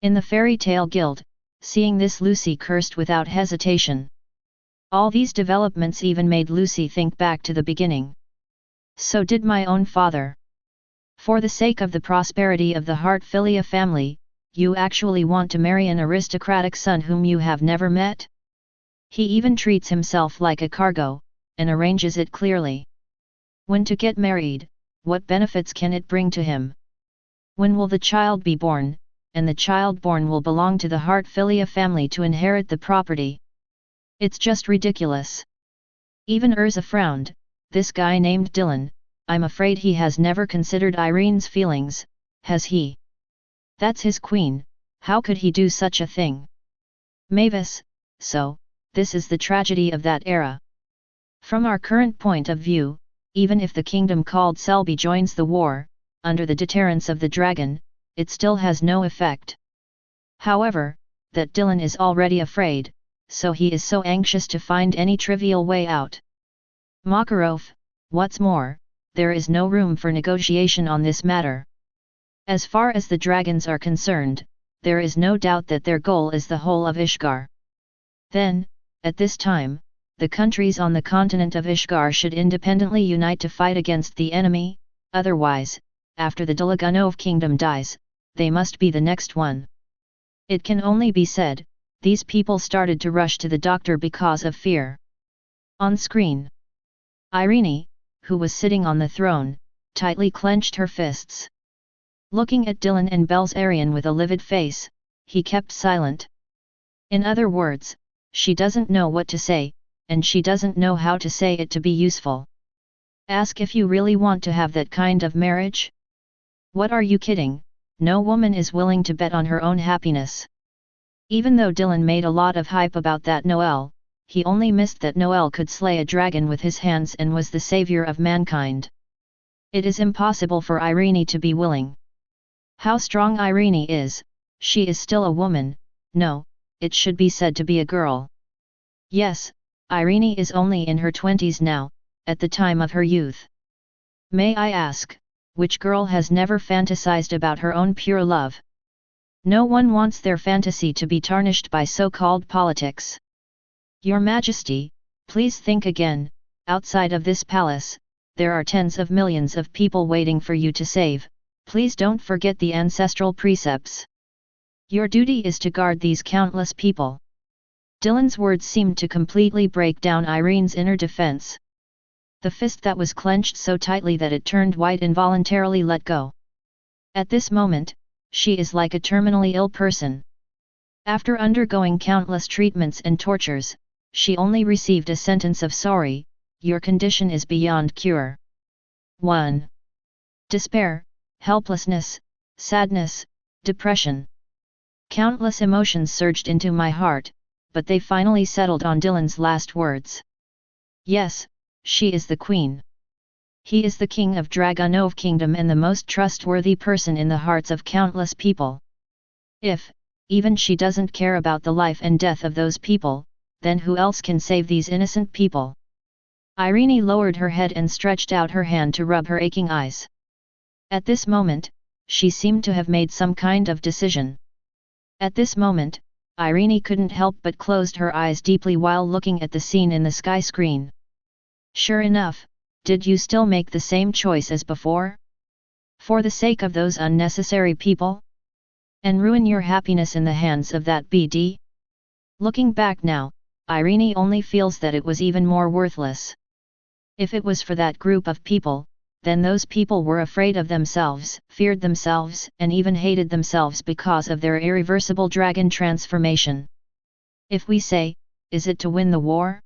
In the fairy tale guild, seeing this Lucy cursed without hesitation. All these developments even made Lucy think back to the beginning. So did my own father. For the sake of the prosperity of the Hartfilia family, you actually want to marry an aristocratic son whom you have never met? He even treats himself like a cargo, and arranges it clearly. When to get married, what benefits can it bring to him? When will the child be born, and the child born will belong to the Hartfilia family to inherit the property? It's just ridiculous. Even Urza frowned. This guy named Dylan, I'm afraid he has never considered Irene's feelings, has he? That's his queen, how could he do such a thing? Mavis, so, this is the tragedy of that era. From our current point of view, even if the kingdom called Selby joins the war, under the deterrence of the dragon, it still has no effect. However, that Dylan is already afraid, so he is so anxious to find any trivial way out. Makarov, what's more, there is no room for negotiation on this matter. As far as the dragons are concerned, there is no doubt that their goal is the whole of Ishgar. Then, at this time, the countries on the continent of Ishgar should independently unite to fight against the enemy, otherwise, after the Dolagunov kingdom dies, they must be the next one. It can only be said, these people started to rush to the doctor because of fear. On screen, Irene, who was sitting on the throne, tightly clenched her fists. Looking at Dylan and Belsarian with a livid face, he kept silent. In other words, she doesn't know what to say, and she doesn't know how to say it to be useful. Ask if you really want to have that kind of marriage? What are you kidding? No woman is willing to bet on her own happiness. Even though Dylan made a lot of hype about that Noel, he only missed that Noel could slay a dragon with his hands and was the savior of mankind. It is impossible for Irene to be willing. How strong Irene is, she is still a woman, no, it should be said to be a girl. Yes, Irene is only in her 20s now, at the time of her youth. May I ask, which girl has never fantasized about her own pure love? No one wants their fantasy to be tarnished by so-called politics. Your Majesty, please think again. Outside of this palace, there are tens of millions of people waiting for you to save. Please don't forget the ancestral precepts. Your duty is to guard these countless people. Dylan's words seemed to completely break down Irene's inner defense. The fist that was clenched so tightly that it turned white involuntarily let go. At this moment, she is like a terminally ill person. After undergoing countless treatments and tortures, she only received a sentence of sorry, your condition is beyond cure. 1. Despair, helplessness, sadness, depression. Countless emotions surged into my heart, but they finally settled on Dylan's last words. Yes, she is the queen. He is the king of Dragneel kingdom and the most trustworthy person in the hearts of countless people. If, even she doesn't care about the life and death of those people, then who else can save these innocent people? Irene lowered her head and stretched out her hand to rub her aching eyes. At this moment, she seemed to have made some kind of decision. At this moment, Irene couldn't help but closed her eyes deeply while looking at the scene in the sky screen. Sure enough, did you still make the same choice as before? For the sake of those unnecessary people? And ruin your happiness in the hands of that BD? Looking back now, Irene only feels that it was even more worthless. If it was for that group of people, then those people were afraid of themselves, feared themselves, and even hated themselves because of their irreversible dragon transformation. If we say, is it to win the war?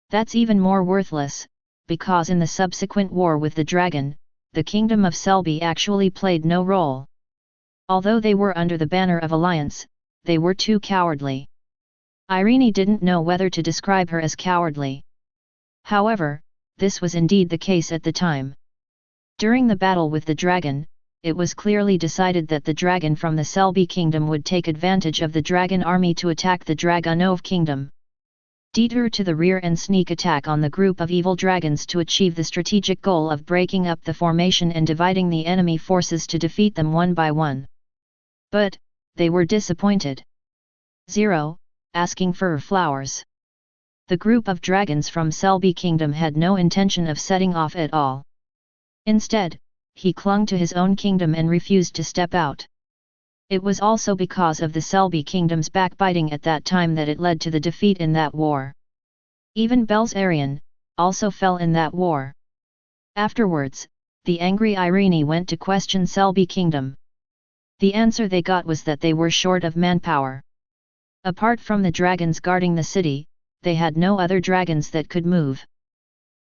That's even more worthless, because in the subsequent war with the dragon, the kingdom of Selby actually played no role. Although they were under the banner of alliance, they were too cowardly. Irene didn't know whether to describe her as cowardly. However, this was indeed the case at the time. During the battle with the dragon, it was clearly decided that the dragon from the Selby kingdom would take advantage of the dragon army to attack the Dragneel kingdom. Detour to the rear and sneak attack on the group of evil dragons to achieve the strategic goal of breaking up the formation and dividing the enemy forces to defeat them one by one. But, they were disappointed. 0. Asking for flowers. The group of dragons from Selby kingdom had no intention of setting off at all. Instead, he clung to his own kingdom and refused to step out. It was also because of the Selby kingdom's backbiting at that time that it led to the defeat in that war. Even Belzarian also fell in that war. Afterwards, the angry Irene went to question Selby kingdom. The answer they got was that they were short of manpower. Apart from the dragons guarding the city, they had no other dragons that could move.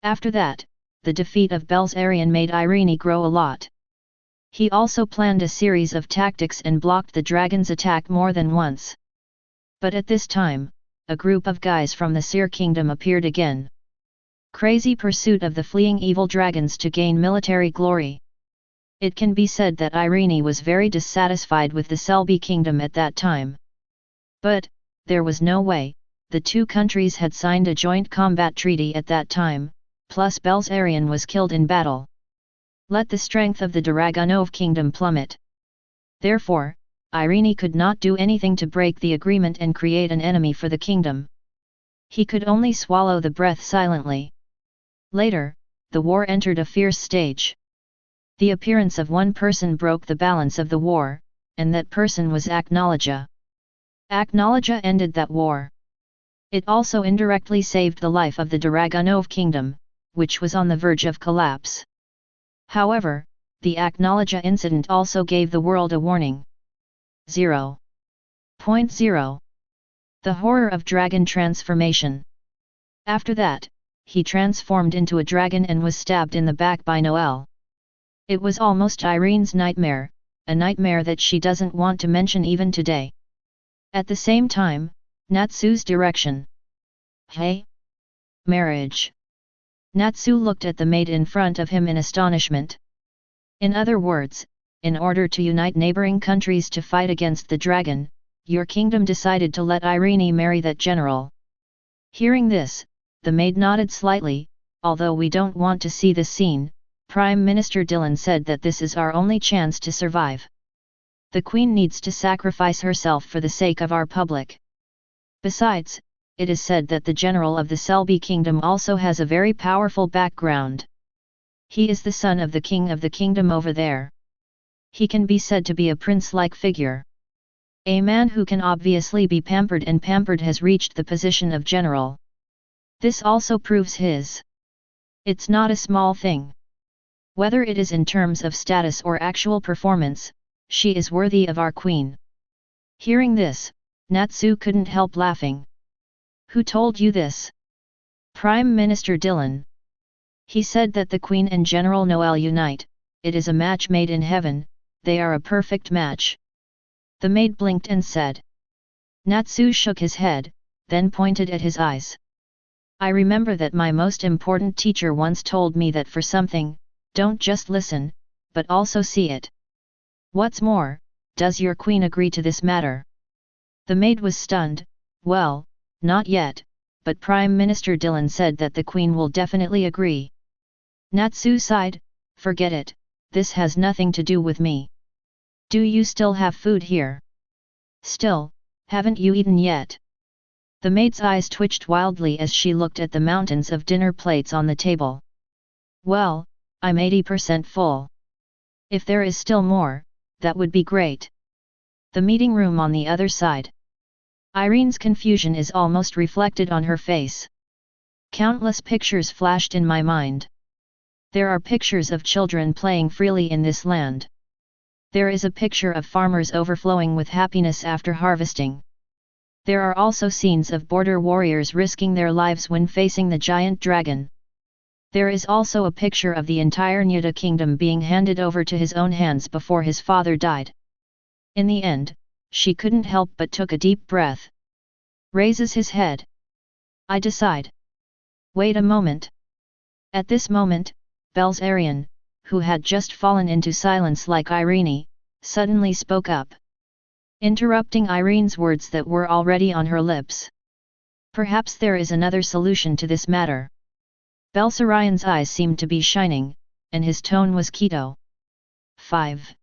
After that, the defeat of Belzarian made Irene grow a lot. He also planned a series of tactics and blocked the dragon's attack more than once. But at this time, a group of guys from the Seer kingdom appeared again. Crazy pursuit of the fleeing evil dragons to gain military glory. It can be said that Irene was very dissatisfied with the Selby kingdom at that time. But, there was no way, the two countries had signed a joint combat treaty at that time, plus Belzarian was killed in battle. Let the strength of the Dragneel kingdom plummet. Therefore, Irene could not do anything to break the agreement and create an enemy for the kingdom. He could only swallow the breath silently. Later, the war entered a fierce stage. The appearance of one person broke the balance of the war, and that person was Aknalaja. Aknalaja ended that war. It also indirectly saved the life of the Dragneel kingdom, which was on the verge of collapse. However, the Aknalaja incident also gave the world a warning. 0.0. The horror of dragon transformation. After that, he transformed into a dragon and was stabbed in the back by Noel. It was almost Irene's nightmare, a nightmare that she doesn't want to mention even today. At the same time, Natsu's direction. Hey? Marriage. Natsu looked at the maid in front of him in astonishment. In other words, in order to unite neighboring countries to fight against the dragon, your kingdom decided to let Irene marry that general. Hearing this, the maid nodded slightly. Although we don't want to see this scene, Prime Minister Dylan said that this is our only chance to survive. The queen needs to sacrifice herself for the sake of our public. Besides, it is said that the general of the Selby kingdom also has a very powerful background. He is the son of the king of the kingdom over there. He can be said to be a prince-like figure. A man who can obviously be pampered and pampered has reached the position of general. This also proves his. It's not a small thing. Whether it is in terms of status or actual performance, she is worthy of our queen. Hearing this, Natsu couldn't help laughing. Who told you this? Prime Minister Dylan. He said that the Queen and General Noel unite, it is a match made in heaven, they are a perfect match. The maid blinked and said. Natsu shook his head, then pointed at his eyes. I remember that my most important teacher once told me that for something, don't just listen, but also see it. What's more, does your queen agree to this matter? The maid was stunned. Well, not yet, but Prime Minister Dylan said that the queen will definitely agree. Natsu sighed, forget it, this has nothing to do with me. Do you still have food here? Still, haven't you eaten yet? The maid's eyes twitched wildly as she looked at the mountains of dinner plates on the table. Well, I'm 80% full. If there is still more, that would be great. The meeting room on the other side. Irene's confusion is almost reflected on her face. Countless pictures flashed in my mind. There are pictures of children playing freely in this land. There is a picture of farmers overflowing with happiness after harvesting. There are also scenes of border warriors risking their lives when facing the giant dragon. There is also a picture of the entire Nyuta kingdom being handed over to his own hands before his father died. In the end, she couldn't help but took a deep breath. Raises his head. I decide. Wait a moment. At this moment, Belzarian, who had just fallen into silence like Irene, suddenly spoke up. Interrupting Irene's words that were already on her lips. Perhaps there is another solution to this matter. Belzarian's eyes seemed to be shining, and his tone was Keto. 5.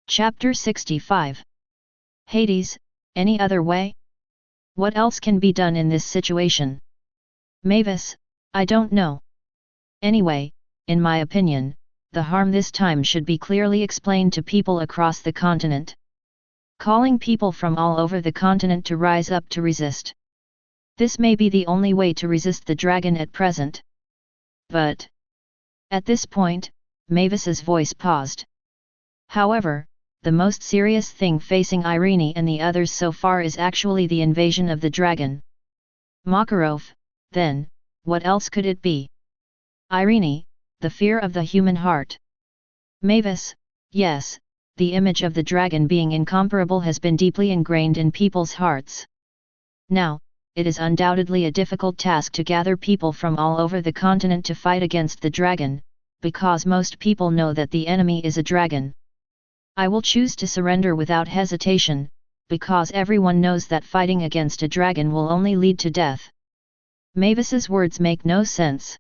Chapter 65. Hades, any other way? What else can be done in this situation? Mavis, I don't know. Anyway, in my opinion, the harm this time should be clearly explained to people across the continent. Calling people from all over the continent to rise up to resist. This may be the only way to resist the dragon at present. But at this point, Mavis's voice paused. However, the most serious thing facing Irene and the others so far is actually the invasion of the dragon. Makarov, then, what else could it be? Irene, the fear of the human heart. Mavis, yes, the image of the dragon being incomparable has been deeply ingrained in people's hearts. Now, it is undoubtedly a difficult task to gather people from all over the continent to fight against the dragon, because most people know that the enemy is a dragon. I will choose to surrender without hesitation, because everyone knows that fighting against a dragon will only lead to death. Mavis's words make no sense.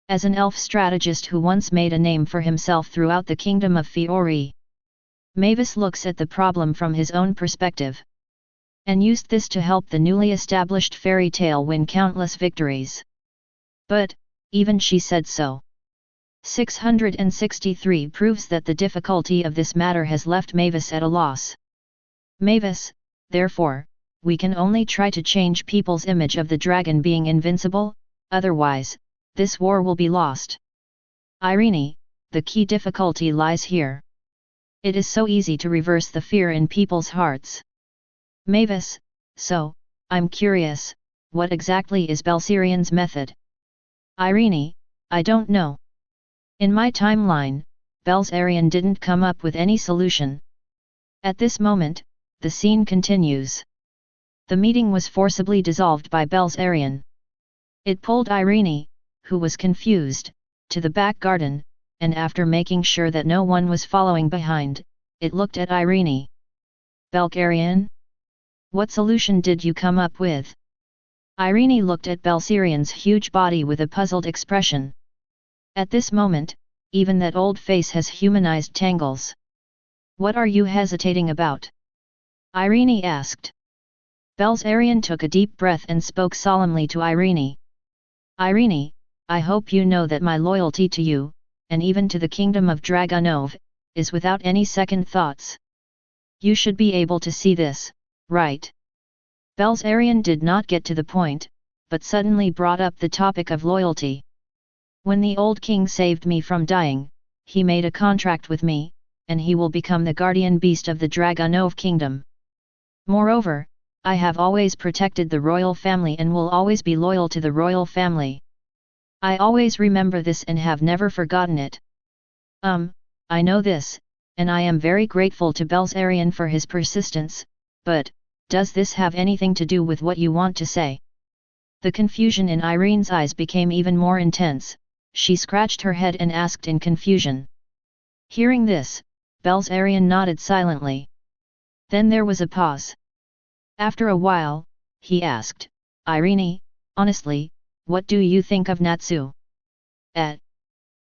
As an elf strategist who once made a name for himself throughout the kingdom of Fiori, Mavis looks at the problem from his own perspective, and used this to help the newly established fairy tale win countless victories. But, even she said so. 663 proves that the difficulty of this matter has left Mavis at a loss. Mavis, therefore, we can only try to change people's image of the dragon being invincible, otherwise, this war will be lost. Irene, the key difficulty lies here. It is so easy to reverse the fear in people's hearts. Mavis, so, I'm curious, what exactly is Belzarian's method? Irene, I don't know. In my timeline, Belzarian didn't come up with any solution. At this moment, the scene continues. The meeting was forcibly dissolved by Belzarian. It pulled Irene, who was confused, to the back garden, and after making sure that no one was following behind, it looked at Irene. Belzarian? What solution did you come up with? Irene looked at Belzarian's huge body with a puzzled expression. At this moment, even that old face has humanized tangles. What are you hesitating about? Irene asked. Belsarion took a deep breath and spoke solemnly to Irene. Irene, I hope you know that my loyalty to you, and even to the kingdom of Dragunov, is without any second thoughts. You should be able to see this, right? Belsarion did not get to the point, but suddenly brought up the topic of loyalty. When the old king saved me from dying, he made a contract with me, and he will become the guardian beast of the Dragunov kingdom. Moreover, I have always protected the royal family and will always be loyal to the royal family. I always remember this and have never forgotten it. I know this, and I am very grateful to Belsarion for his persistence, but, does this have anything to do with what you want to say? The confusion in Irene's eyes became even more intense. She scratched her head and asked in confusion. Hearing this, Belsarion nodded silently. Then there was a pause. After a while, he asked, Irene, honestly, what do you think of Natsu?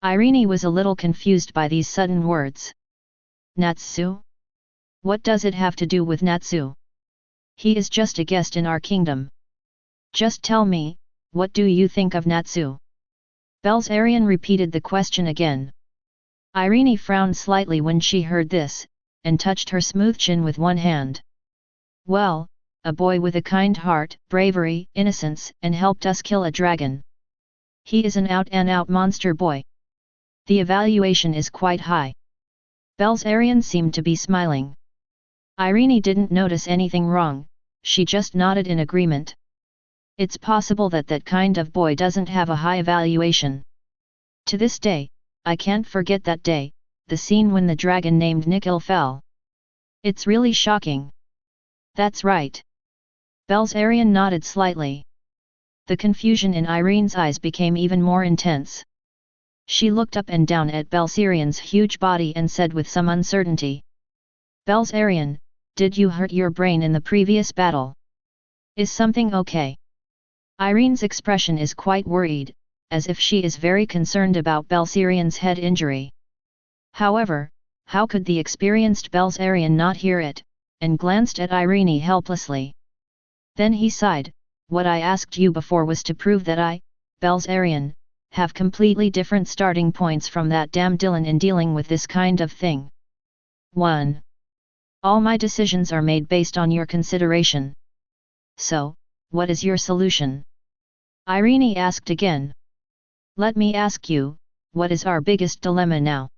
Irene was a little confused by these sudden words. Natsu? What does it have to do with Natsu? He is just a guest in our kingdom. Just tell me, what do you think of Natsu? Belsarion repeated the question again. Irene frowned slightly when she heard this, and touched her smooth chin with one hand. Well, a boy with a kind heart, bravery, innocence, and helped us kill a dragon. He is an out-and-out monster boy. The evaluation is quite high. Belsarion seemed to be smiling. Irene didn't notice anything wrong, she just nodded in agreement. It's possible that that kind of boy doesn't have a high evaluation. To this day, I can't forget that day, the scene when the dragon named Nikhil fell. It's really shocking. That's right. Belsarion nodded slightly. The confusion in Irene's eyes became even more intense. She looked up and down at Belsarion's huge body and said with some uncertainty. Belsarion, did you hurt your brain in the previous battle? Is something okay? Irene's expression is quite worried, as if she is very concerned about Belsarion's head injury. However, how could the experienced Belsarion not hear it, and glanced at Irene helplessly. Then he sighed, what I asked you before was to prove that I, Belsarion, have completely different starting points from that damn Dylan in dealing with this kind of thing. 1. All my decisions are made based on your consideration. So, what is your solution? Irene asked again. Let me ask you, what is our biggest dilemma now?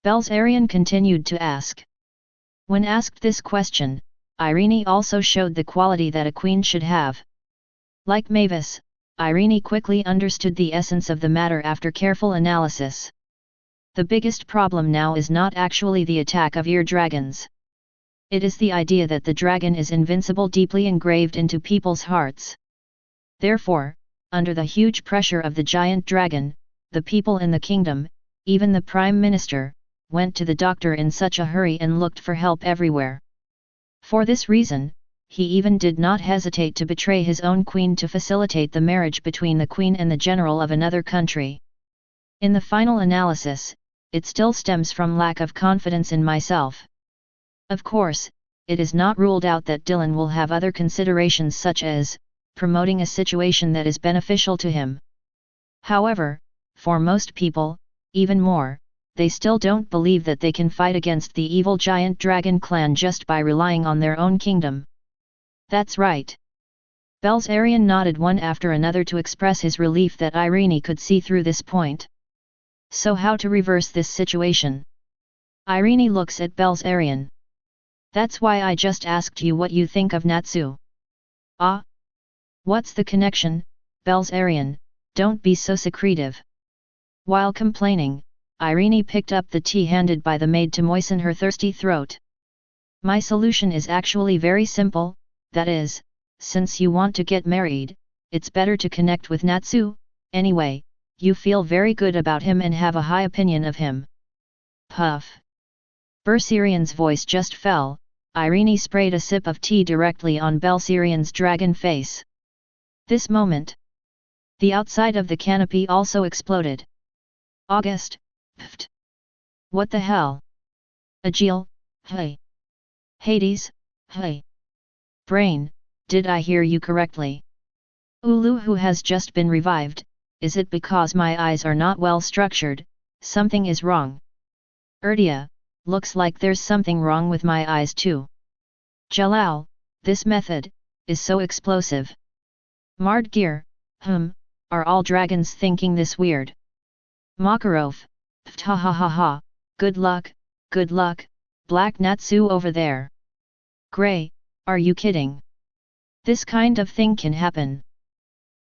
Belsarion continued to ask. When asked this question, Irene also showed the quality that a queen should have. Like Mavis, Irene quickly understood the essence of the matter after careful analysis. The biggest problem now is not actually the attack of ear dragons. It is the idea that the dragon is invincible deeply engraved into people's hearts. Therefore, under the huge pressure of the giant dragon, the people in the kingdom, even the prime minister, went to the doctor in such a hurry and looked for help everywhere. For this reason, he even did not hesitate to betray his own queen to facilitate the marriage between the queen and the general of another country. In the final analysis, it still stems from lack of confidence in myself. Of course, it is not ruled out that Dylan will have other considerations such as promoting a situation that is beneficial to him. However, for most people, even more, they still don't believe that they can fight against the evil giant dragon clan just by relying on their own kingdom. That's right. Belsarion nodded one after another to express his relief that Irene could see through this point. So how to reverse this situation? Irene looks at Belsarion. That's why I just asked you what you think of Natsu. Ah? What's the connection, Belsarion? Don't be so secretive. While complaining, Irene picked up the tea handed by the maid to moisten her thirsty throat. My solution is actually very simple, that is, since you want to get married, it's better to connect with Natsu, anyway, you feel very good about him and have a high opinion of him. Puff. Belsarion's voice just fell. Irene sprayed a sip of tea directly on Belsarion's dragon face. This moment, the outside of the canopy also exploded. August. Pft. What the hell? Agil, Hey. Hades, hey. Brain, did I hear you correctly? Ulu who has just been revived, is it because my eyes are not well structured, something is wrong? Erdia, looks like there's something wrong with my eyes too. Jalal, this method, is so explosive. Mardgear, are all dragons thinking this weird? Makarov, ha ha ha ha, good luck, Black Natsu over there. Grey, are you kidding? This kind of thing can happen.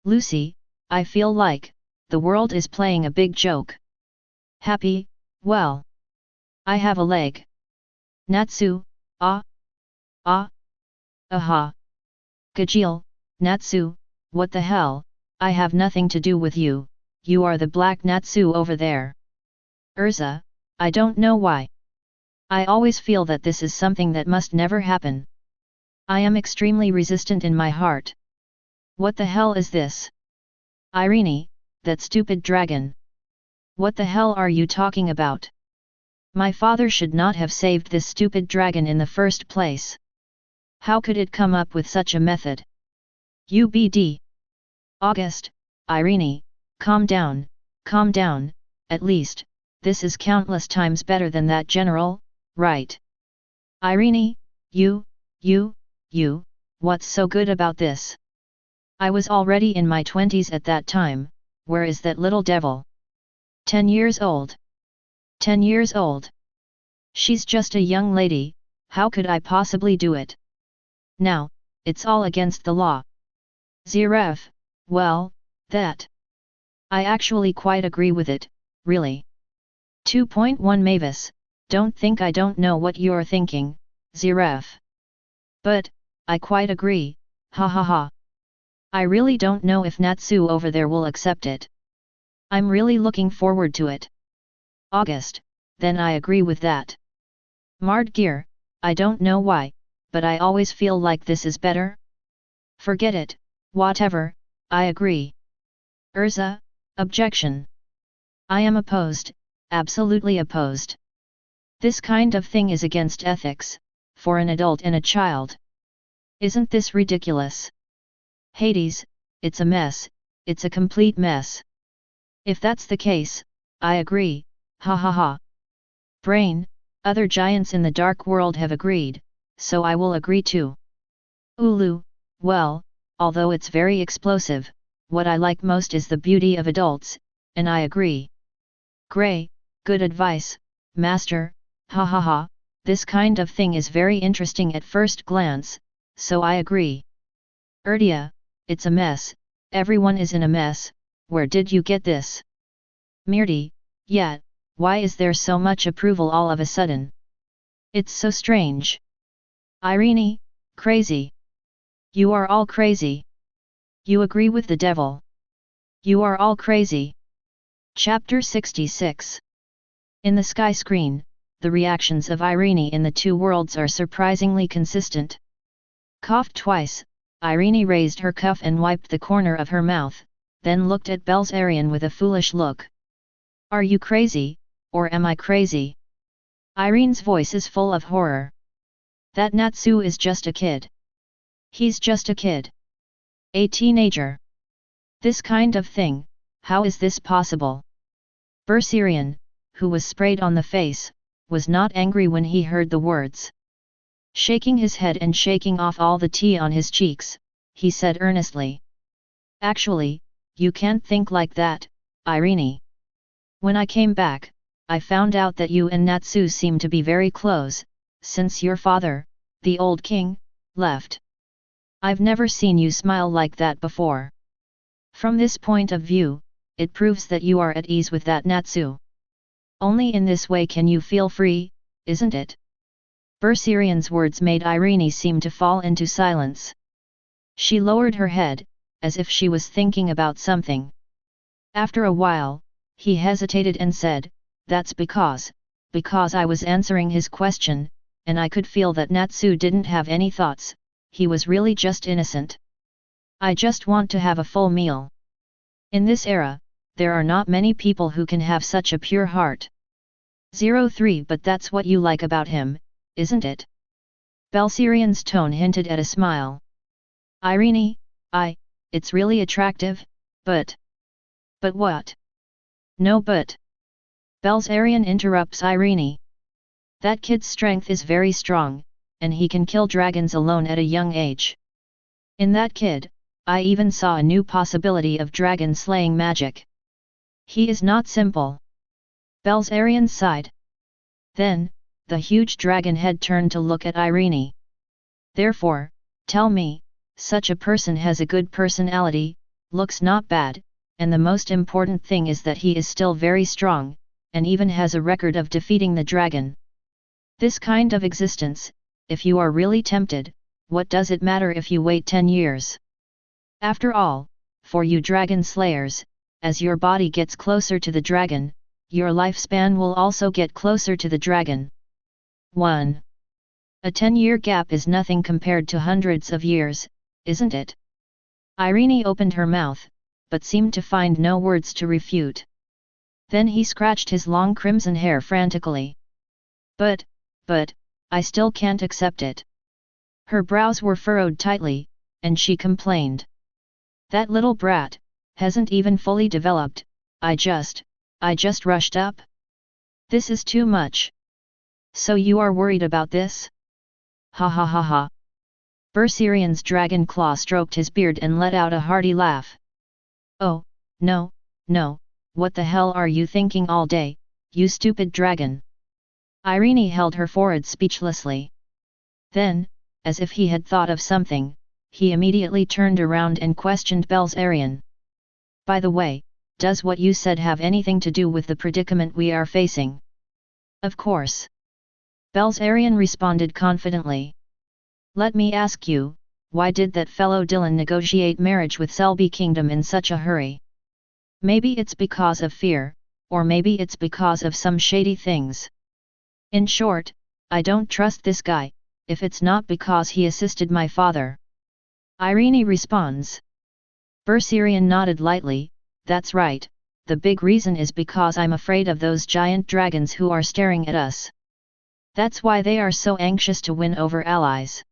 Lucy, I feel like, the world is playing a big joke. Happy, well. I have a leg. Natsu, aha. Gajeel, Natsu, what the hell, I have nothing to do with you, you are the Black Natsu over there. Urza, I don't know why. I always feel that this is something that must never happen. I am extremely resistant in my heart. What the hell is this? Irene, that stupid dragon. What the hell are you talking about? My father should not have saved this stupid dragon in the first place. How could it come up with such a method? UBD. August, Irene, calm down, at least, this is countless times better than that general, right? Irene, you, what's so good about this? I was already in my 20s at that time, where is that little devil? 10 years old. 10 years old. She's just a young lady, how could I possibly do it? Now, it's all against the law. Ziref, well, that. I actually quite agree with it, really. 2.1 Mavis, don't think I don't know what you're thinking, Ziref. But, I quite agree, ha ha ha. I really don't know if Natsu over there will accept it. I'm really looking forward to it. August, then I agree with that. Mardgear, I don't know why, but I always feel like this is better. Forget it, whatever, I agree. Urza, objection. I am opposed, absolutely opposed. This kind of thing is against ethics, for an adult and a child. Isn't this ridiculous? Hades, it's a mess, it's a complete mess. If that's the case, I agree, ha ha ha. Brain, other giants in the dark world have agreed, so I will agree too. Ulu, well, although it's very explosive, what I like most is the beauty of adults, and I agree. Grey, good advice, master, ha ha ha, this kind of thing is very interesting at first glance, so I agree. Erdia, it's a mess, everyone is in a mess, where did you get this? Mirti, yeah, why is there so much approval all of a sudden? It's so strange. Irene, crazy. You are all crazy. You agree with the devil. You are all crazy. Chapter 66. In the sky screen, the reactions of Irene in the two worlds are surprisingly consistent. Coughed twice, Irene raised her cuff and wiped the corner of her mouth, then looked at Belzarian with a foolish look. Are you crazy, or am I crazy? Irene's voice is full of horror. That Natsu is just a kid. He's just a kid. A teenager. This kind of thing, how is this possible? Belzarian, who was sprayed on the face, was not angry when he heard the words. Shaking his head and shaking off all the tea on his cheeks, he said earnestly. Actually, you can't think like that, Irene. When I came back, I found out that you and Natsu seem to be very close, since your father, the old king, left. I've never seen you smile like that before. From this point of view, it proves that you are at ease with that Natsu. Only in this way can you feel free, isn't it? Belzarian's words made Irene seem to fall into silence. She lowered her head, as if she was thinking about something. After a while, he hesitated and said, that's because I was answering his question, and I could feel that Natsu didn't have any thoughts, he was really just innocent. I just want to have a full meal. In this era, there are not many people who can have such a pure heart. 03 But that's what you like about him, isn't it? Belsirian's tone hinted at a smile. Irene, it's really attractive, but... But what? No but. Belsarian interrupts Irene. That kid's strength is very strong, and he can kill dragons alone at a young age. In that kid, I even saw a new possibility of dragon slaying magic. He is not simple. Belsarian sighed. Then, the huge dragon head turned to look at Irene. Therefore, tell me, such a person has a good personality, looks not bad, and the most important thing is that he is still very strong, and even has a record of defeating the dragon. This kind of existence, if you are really tempted, what does it matter if you wait 10 years? After all, for you dragon slayers, as your body gets closer to the dragon, your lifespan will also get closer to the dragon. 1. A 10-year gap is nothing compared to hundreds of years, isn't it? Irene opened her mouth, but seemed to find no words to refute. Then he scratched his long crimson hair frantically. But, I still can't accept it. Her brows were furrowed tightly, and she complained. That little brat, hasn't even fully developed, I just rushed up? This is too much. So you are worried about this? Ha ha ha ha. Bersirian's dragon claw stroked his beard and let out a hearty laugh. Oh, no, what the hell are you thinking all day, you stupid dragon? Irene held her forehead speechlessly. Then, as if he had thought of something, he immediately turned around and questioned Belsarian. By the way, does what you said have anything to do with the predicament we are facing? Of course. Belsarian responded confidently. Let me ask you, why did that fellow Dylan negotiate marriage with Selby Kingdom in such a hurry? Maybe it's because of fear, or maybe it's because of some shady things. In short, I don't trust this guy, if it's not because he assisted my father. Irene responds. Bersirian nodded lightly, that's right, the big reason is because I'm afraid of those giant dragons who are staring at us. That's why they are so anxious to win over allies.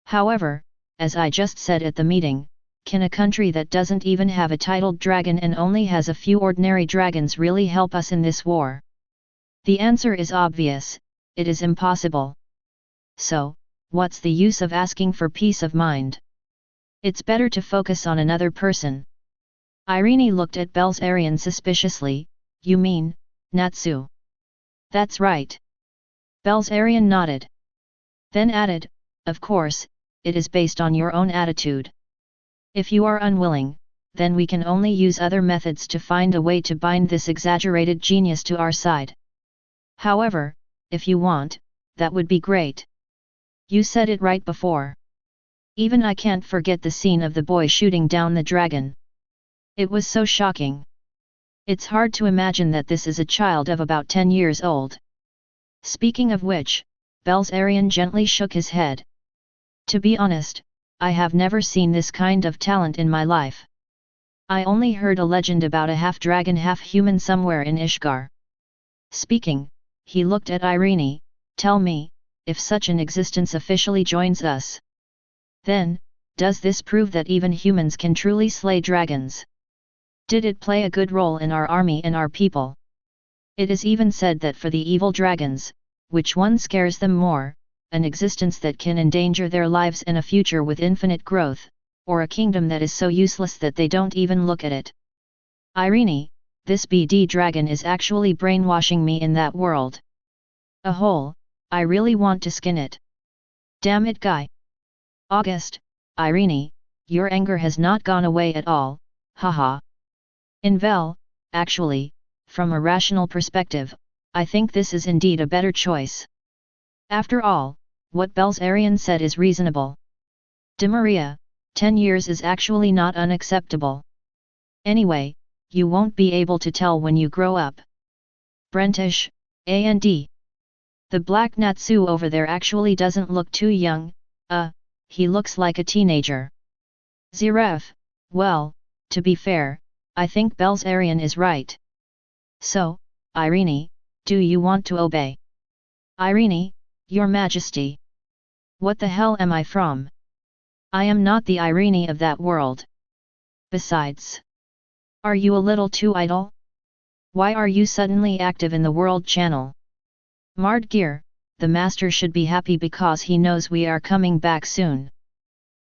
However, as I just said at the meeting, can a country that doesn't even have a titled dragon and only has a few ordinary dragons really help us in this war? The answer is obvious, it is impossible. So, what's the use of asking for peace of mind? It's better to focus on another person. Irene looked at Belsarian suspiciously, you mean, Natsu? That's right. Belsarian nodded. Then added, of course, it is based on your own attitude. If you are unwilling, then we can only use other methods to find a way to bind this exaggerated genius to our side. However, if you want, that would be great. You said it right before. Even I can't forget the scene of the boy shooting down the dragon. It was so shocking. It's hard to imagine that this is a child of about 10 years old. Speaking of which, Belsarian gently shook his head. To be honest, I have never seen this kind of talent in my life. I only heard a legend about a half-dragon half-human somewhere in Ishgar. Speaking, he looked at Irene, tell me, if such an existence officially joins us. Then, does this prove that even humans can truly slay dragons? Did it play a good role in our army and our people? It is even said that for the evil dragons, which one scares them more, an existence that can endanger their lives and a future with infinite growth, or a kingdom that is so useless that they don't even look at it. Irene, this BD dragon is actually brainwashing me in that world. A hole, I really want to skin it. Damn it, guy. August, Irene, your anger has not gone away at all, haha. Invel, actually, from a rational perspective, I think this is indeed a better choice. After all, what Belsarian said is reasonable. De Maria, 10 years is actually not unacceptable. Anyway, you won't be able to tell when you grow up. Brentish, and the black Natsu over there actually doesn't look too young, he looks like a teenager. Ziref, well, to be fair, I think Belsarian is right. So, Irene, do you want to obey? Irene, Your Majesty. What the hell am I from? I am not the Irene of that world. Besides, are you a little too idle? Why are you suddenly active in the World Channel? Mardgear, the master should be happy because he knows we are coming back soon.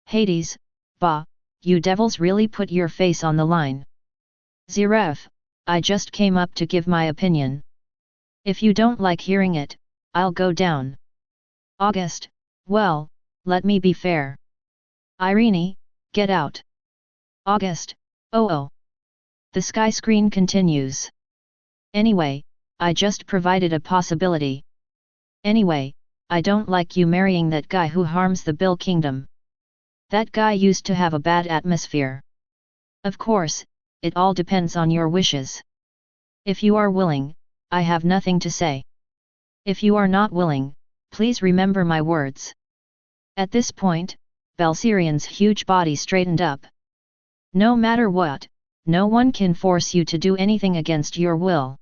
Hades, bah, you devils really put your face on the line. Zeref, I just came up to give my opinion. If you don't like hearing it, I'll go down. August, well, let me be fair. Irene, get out. August, oh. The sky screen continues. Anyway, I just provided a possibility. Anyway, I don't like you marrying that guy who harms the Bill Kingdom. That guy used to have a bad atmosphere. Of course, it all depends on your wishes. If you are willing, I have nothing to say. If you are not willing, please remember my words. At this point, Belsirian's huge body straightened up. No matter what, no one can force you to do anything against your will.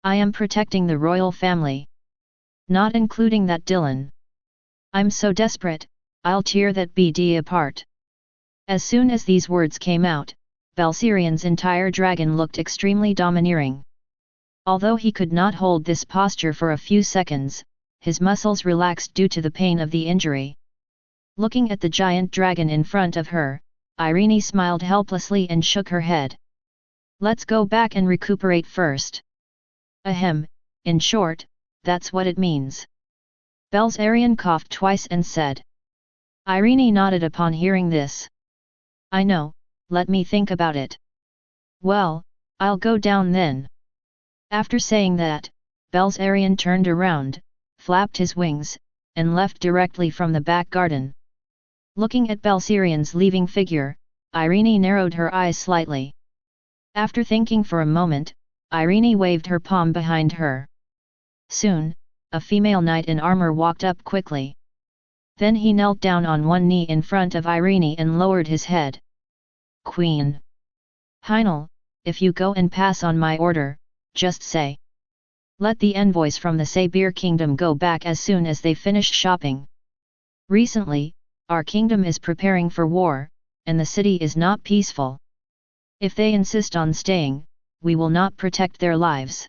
I am protecting the royal family. Not including that Dylan. I'm so desperate, I'll tear that BD apart. As soon as these words came out, Belsirian's entire dragon looked extremely domineering. Although he could not hold this posture for a few seconds, his muscles relaxed due to the pain of the injury. Looking at the giant dragon in front of her, Irene smiled helplessly and shook her head. Let's go back and recuperate first. Ahem, in short, that's what it means. Belsarian coughed twice and said. Irene nodded upon hearing this. I know, let me think about it. Well, I'll go down then. After saying that, Belsarian turned around, flapped his wings, and left directly from the back garden. Looking at Belsarian's leaving figure, Irene narrowed her eyes slightly. After thinking for a moment, Irene waved her palm behind her. Soon, a female knight in armor walked up quickly. Then he knelt down on one knee in front of Irene and lowered his head. Queen. Heinel, if you go and pass on my order, just say. Let the envoys from the Sabir kingdom go back as soon as they finish shopping. Recently, our kingdom is preparing for war, and the city is not peaceful. If they insist on staying, we will not protect their lives.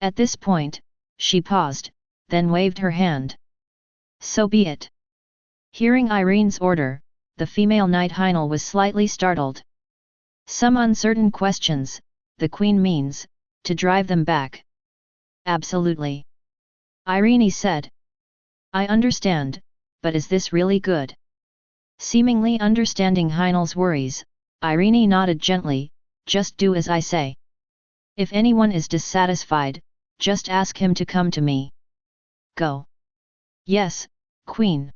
At this point, she paused, then waved her hand. So be it. Hearing Irene's order, the female knight Heinel was slightly startled. Some uncertain questions, the queen means, to drive them back. Absolutely. Irene said. I understand, but is this really good? Seemingly understanding Heinel's worries, Irene nodded gently, just do as I say. If anyone is dissatisfied, just ask him to come to me. Go. Yes, Queen.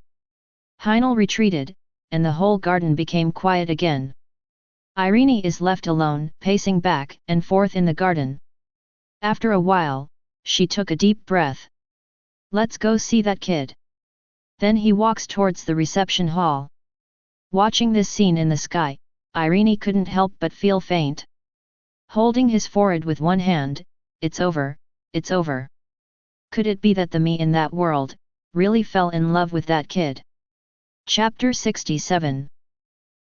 Heinel retreated, and the whole garden became quiet again. Irene is left alone, pacing back and forth in the garden. After a while, she took a deep breath. Let's go see that kid. Then he walks towards the reception hall. Watching this scene in the sky, Irene couldn't help but feel faint. Holding his forehead with one hand, it's over, it's over. Could it be that the me in that world, really fell in love with that kid? Chapter 67.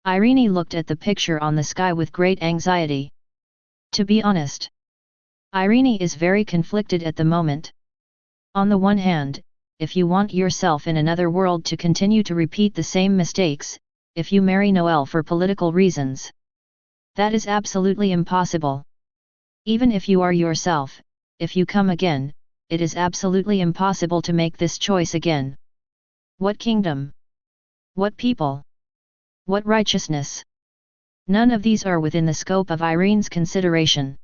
Irene looked at the picture on the sky with great anxiety. To be honest, Irene is very conflicted at the moment. On the one hand, if you want yourself in another world to continue to repeat the same mistakes, if you marry Noel for political reasons, that is absolutely impossible. Even if you are yourself, if you come again, it is absolutely impossible to make this choice again. What kingdom? What people? What righteousness? None of these are within the scope of Irene's consideration.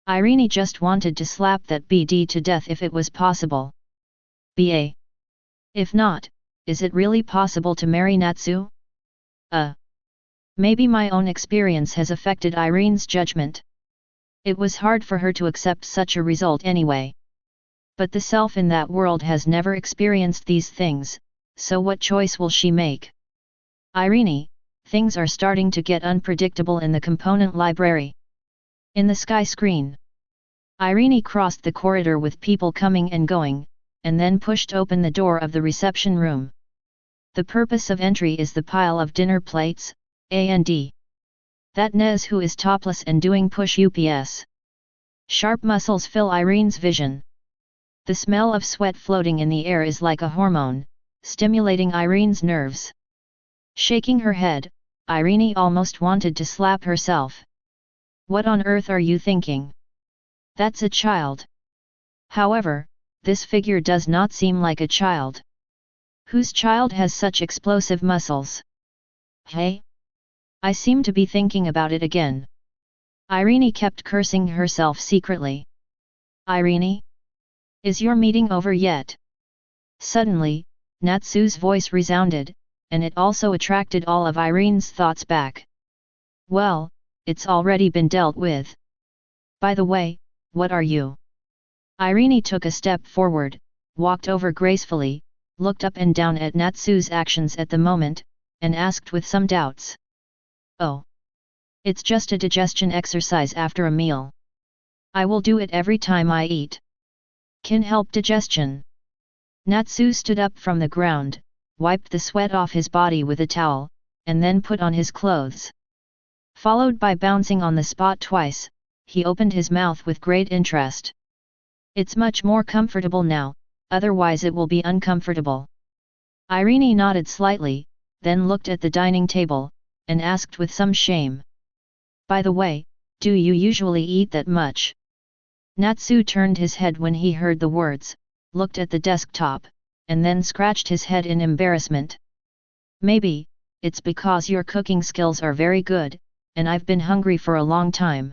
Irene just wanted to slap that BD to death if it was possible. BA. If not, is it really possible to marry Natsu? Maybe my own experience has affected Irene's judgment. It was hard for her to accept such a result anyway. But the self in that world has never experienced these things, so what choice will she make? Irene, things are starting to get unpredictable in the component library. In the sky screen, Irene crossed the corridor with people coming and going, and then pushed open the door of the reception room. The purpose of entry is the pile of dinner plates, and that Nez who is topless and doing push-ups. Sharp muscles fill Irene's vision. The smell of sweat floating in the air is like a hormone, stimulating Irene's nerves. Shaking her head, Irene almost wanted to slap herself. What on earth are you thinking? That's a child. However, this figure does not seem like a child. Whose child has such explosive muscles? Hey? I seem to be thinking about it again. Irene kept cursing herself secretly. Irene? Is your meeting over yet? Suddenly, Natsu's voice resounded, and it also attracted all of Irene's thoughts back. Well, it's already been dealt with. By the way, what are you? Irene took a step forward, walked over gracefully, looked up and down at Natsu's actions at the moment, and asked with some doubts. Oh. It's just a digestion exercise after a meal. I will do it every time I eat. Can help digestion. Natsu stood up from the ground, wiped the sweat off his body with a towel, and then put on his clothes. Followed by bouncing on the spot twice, he opened his mouth with great interest. It's much more comfortable now, otherwise it will be uncomfortable. Irene nodded slightly, then looked at the dining table, and asked with some shame. By the way, do you usually eat that much? Natsu turned his head when he heard the words, looked at the desktop, and then scratched his head in embarrassment. Maybe, it's because your cooking skills are very good, and I've been hungry for a long time.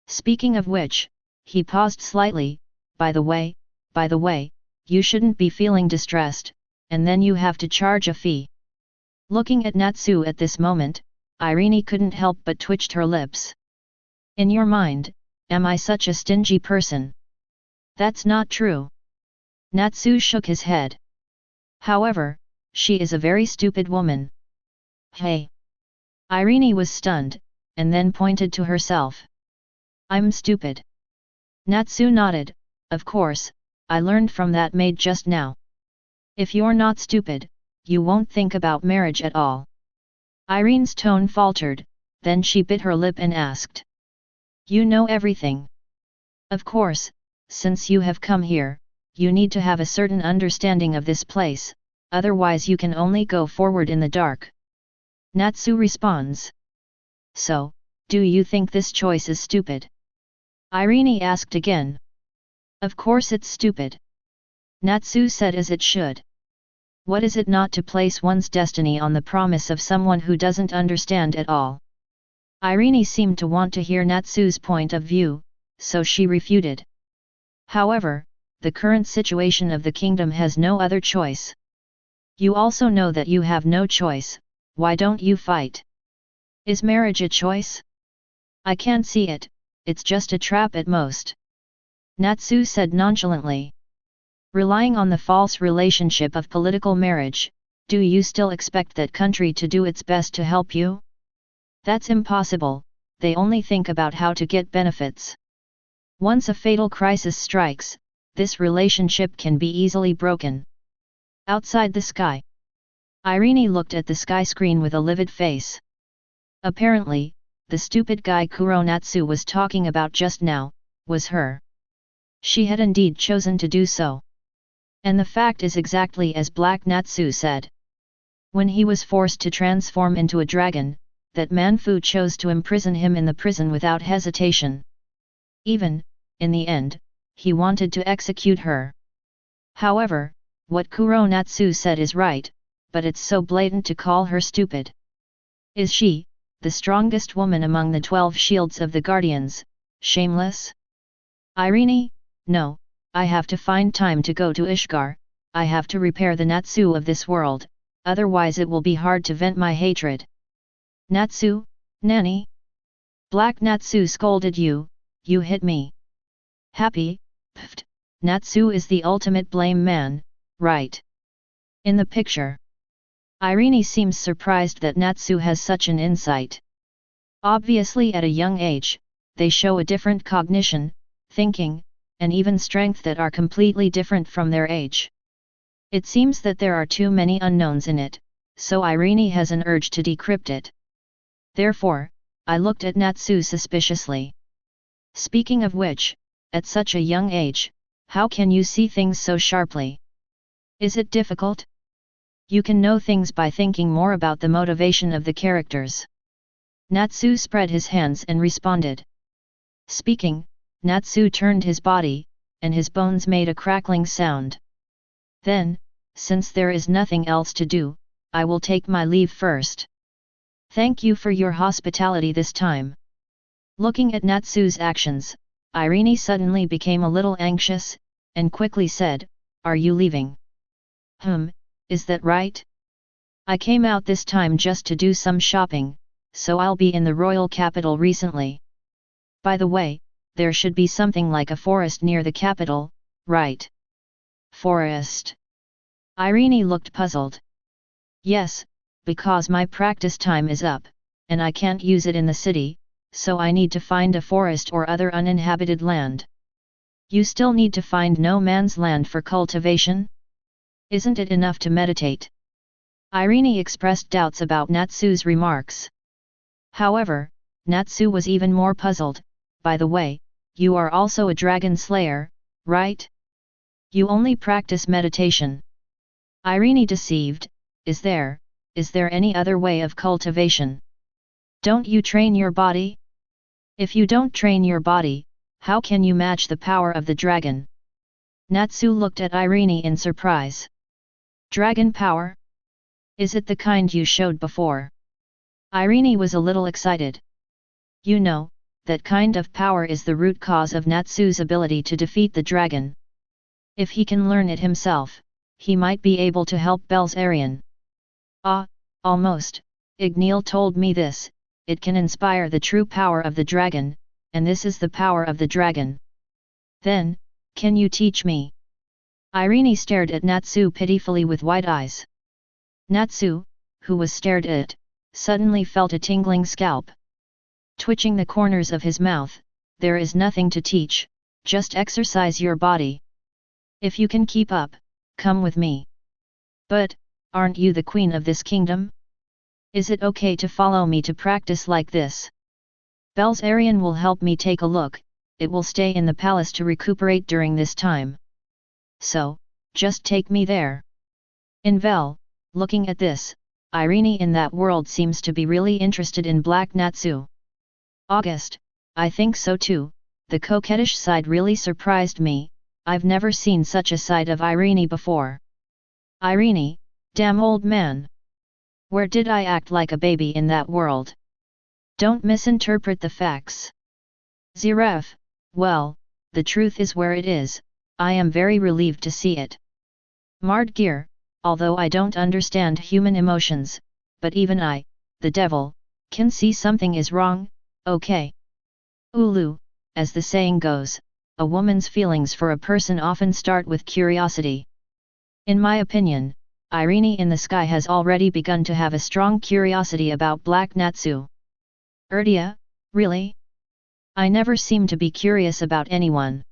Speaking of which, he paused slightly, by the way, you shouldn't be feeling distressed, and then you have to charge a fee. Looking at Natsu at this moment, Irene couldn't help but twitched her lips. In your mind, am I such a stingy person? That's not true. Natsu shook his head. However, she is a very stupid woman. Hey! Irene was stunned, and then pointed to herself. I'm stupid. Natsu nodded, of course, I learned from that maid just now. If you're not stupid, you won't think about marriage at all. Irene's tone faltered, then she bit her lip and asked. You know everything. Of course, since you have come here, you need to have a certain understanding of this place, otherwise you can only go forward in the dark. Natsu responds. So, do you think this choice is stupid? Irene asked again. Of course it's stupid. Natsu said as it should. What is it not to place one's destiny on the promise of someone who doesn't understand at all? Irene seemed to want to hear Natsu's point of view, so she refuted. However, the current situation of the kingdom has no other choice. You also know that you have no choice, why don't you fight? Is marriage a choice? I can't see it, it's just a trap at most. Natsu said nonchalantly. Relying on the false relationship of political marriage, do you still expect that country to do its best to help you? That's impossible, they only think about how to get benefits. Once a fatal crisis strikes, this relationship can be easily broken. Outside the sky. Irene looked at the sky screen with a livid face. Apparently, the stupid guy Kuro Natsu was talking about just now, was her. She had indeed chosen to do so. And the fact is exactly as Black Natsu said. When he was forced to transform into a dragon, that Manfu chose to imprison him in the prison without hesitation. Even, in the end, he wanted to execute her. However, what Kuro Natsu said is right, but it's so blatant to call her stupid. Is she, the strongest woman among the 12 shields of the Guardians, shameless? Irene, no. I have to find time to go to Ishgar, I have to repair the Natsu of this world, otherwise it will be hard to vent my hatred. Natsu, Nanny? Black Natsu scolded you, you hit me. Happy, pfft, Natsu is the ultimate blame man, right? In the picture. Irene seems surprised that Natsu has such an insight. Obviously at a young age, they show a different cognition, thinking, and even strength that are completely different from their age. It seems that there are too many unknowns in it, so Irene has an urge to decrypt it. Therefore, I looked at Natsu suspiciously. Speaking of which, at such a young age, how can you see things so sharply? Is it difficult? You can know things by thinking more about the motivation of the characters. Natsu spread his hands and responded. Speaking, Natsu turned his body, and his bones made a crackling sound. Then, since there is nothing else to do, I will take my leave first. Thank you for your hospitality this time. Looking at Natsu's actions, Irene suddenly became a little anxious, and quickly said, Are you leaving? Is that right? I came out this time just to do some shopping, so I'll be in the royal capital recently. By the way, there should be something like a forest near the capital, right? Forest? Irene looked puzzled. Yes, because my practice time is up, and I can't use it in the city, so I need to find a forest or other uninhabited land. You still need to find no man's land for cultivation? Isn't it enough to meditate? Irene expressed doubts about Natsu's remarks. However, Natsu was even more puzzled. By the way, you are also a dragon slayer, right? You only practice meditation. Irene deceived, Is there any other way of cultivation? Don't you train your body? If you don't train your body, how can you match the power of the dragon? Natsu looked at Irene in surprise. Dragon power? Is it the kind you showed before? Irene was a little excited. You know, that kind of power is the root cause of Natsu's ability to defeat the dragon. If he can learn it himself, he might be able to help Belzarian. Ah, almost, Dragneel told me this, it can inspire the true power of the dragon, and this is the power of the dragon. Then, can you teach me? Irene stared at Natsu pitifully with wide eyes. Natsu, who was stared at, suddenly felt a tingling scalp. Twitching the corners of his mouth, There is nothing to teach, just exercise your body. If you can keep up, come with me. But, aren't you the queen of this kingdom? Is it okay to follow me to practice like this? Belzarian will help me take a look, it will stay in the palace to recuperate during this time. So, just take me there. In Vel, looking at this, Irene in that world seems to be really interested in Black Natsu. August, I think so too, the coquettish side really surprised me, I've never seen such a side of Irene before. Irene, damn old man. Where did I act like a baby in that world? Don't misinterpret the facts. Ziref, well, the truth is where it is, I am very relieved to see it. Mardgear, although I don't understand human emotions, but even I, the devil, can see something is wrong, okay. Ulu, as the saying goes, a woman's feelings for a person often start with curiosity. In my opinion, Irene in the sky has already begun to have a strong curiosity about Black Natsu. Erdia, really? I never seem to be curious about anyone.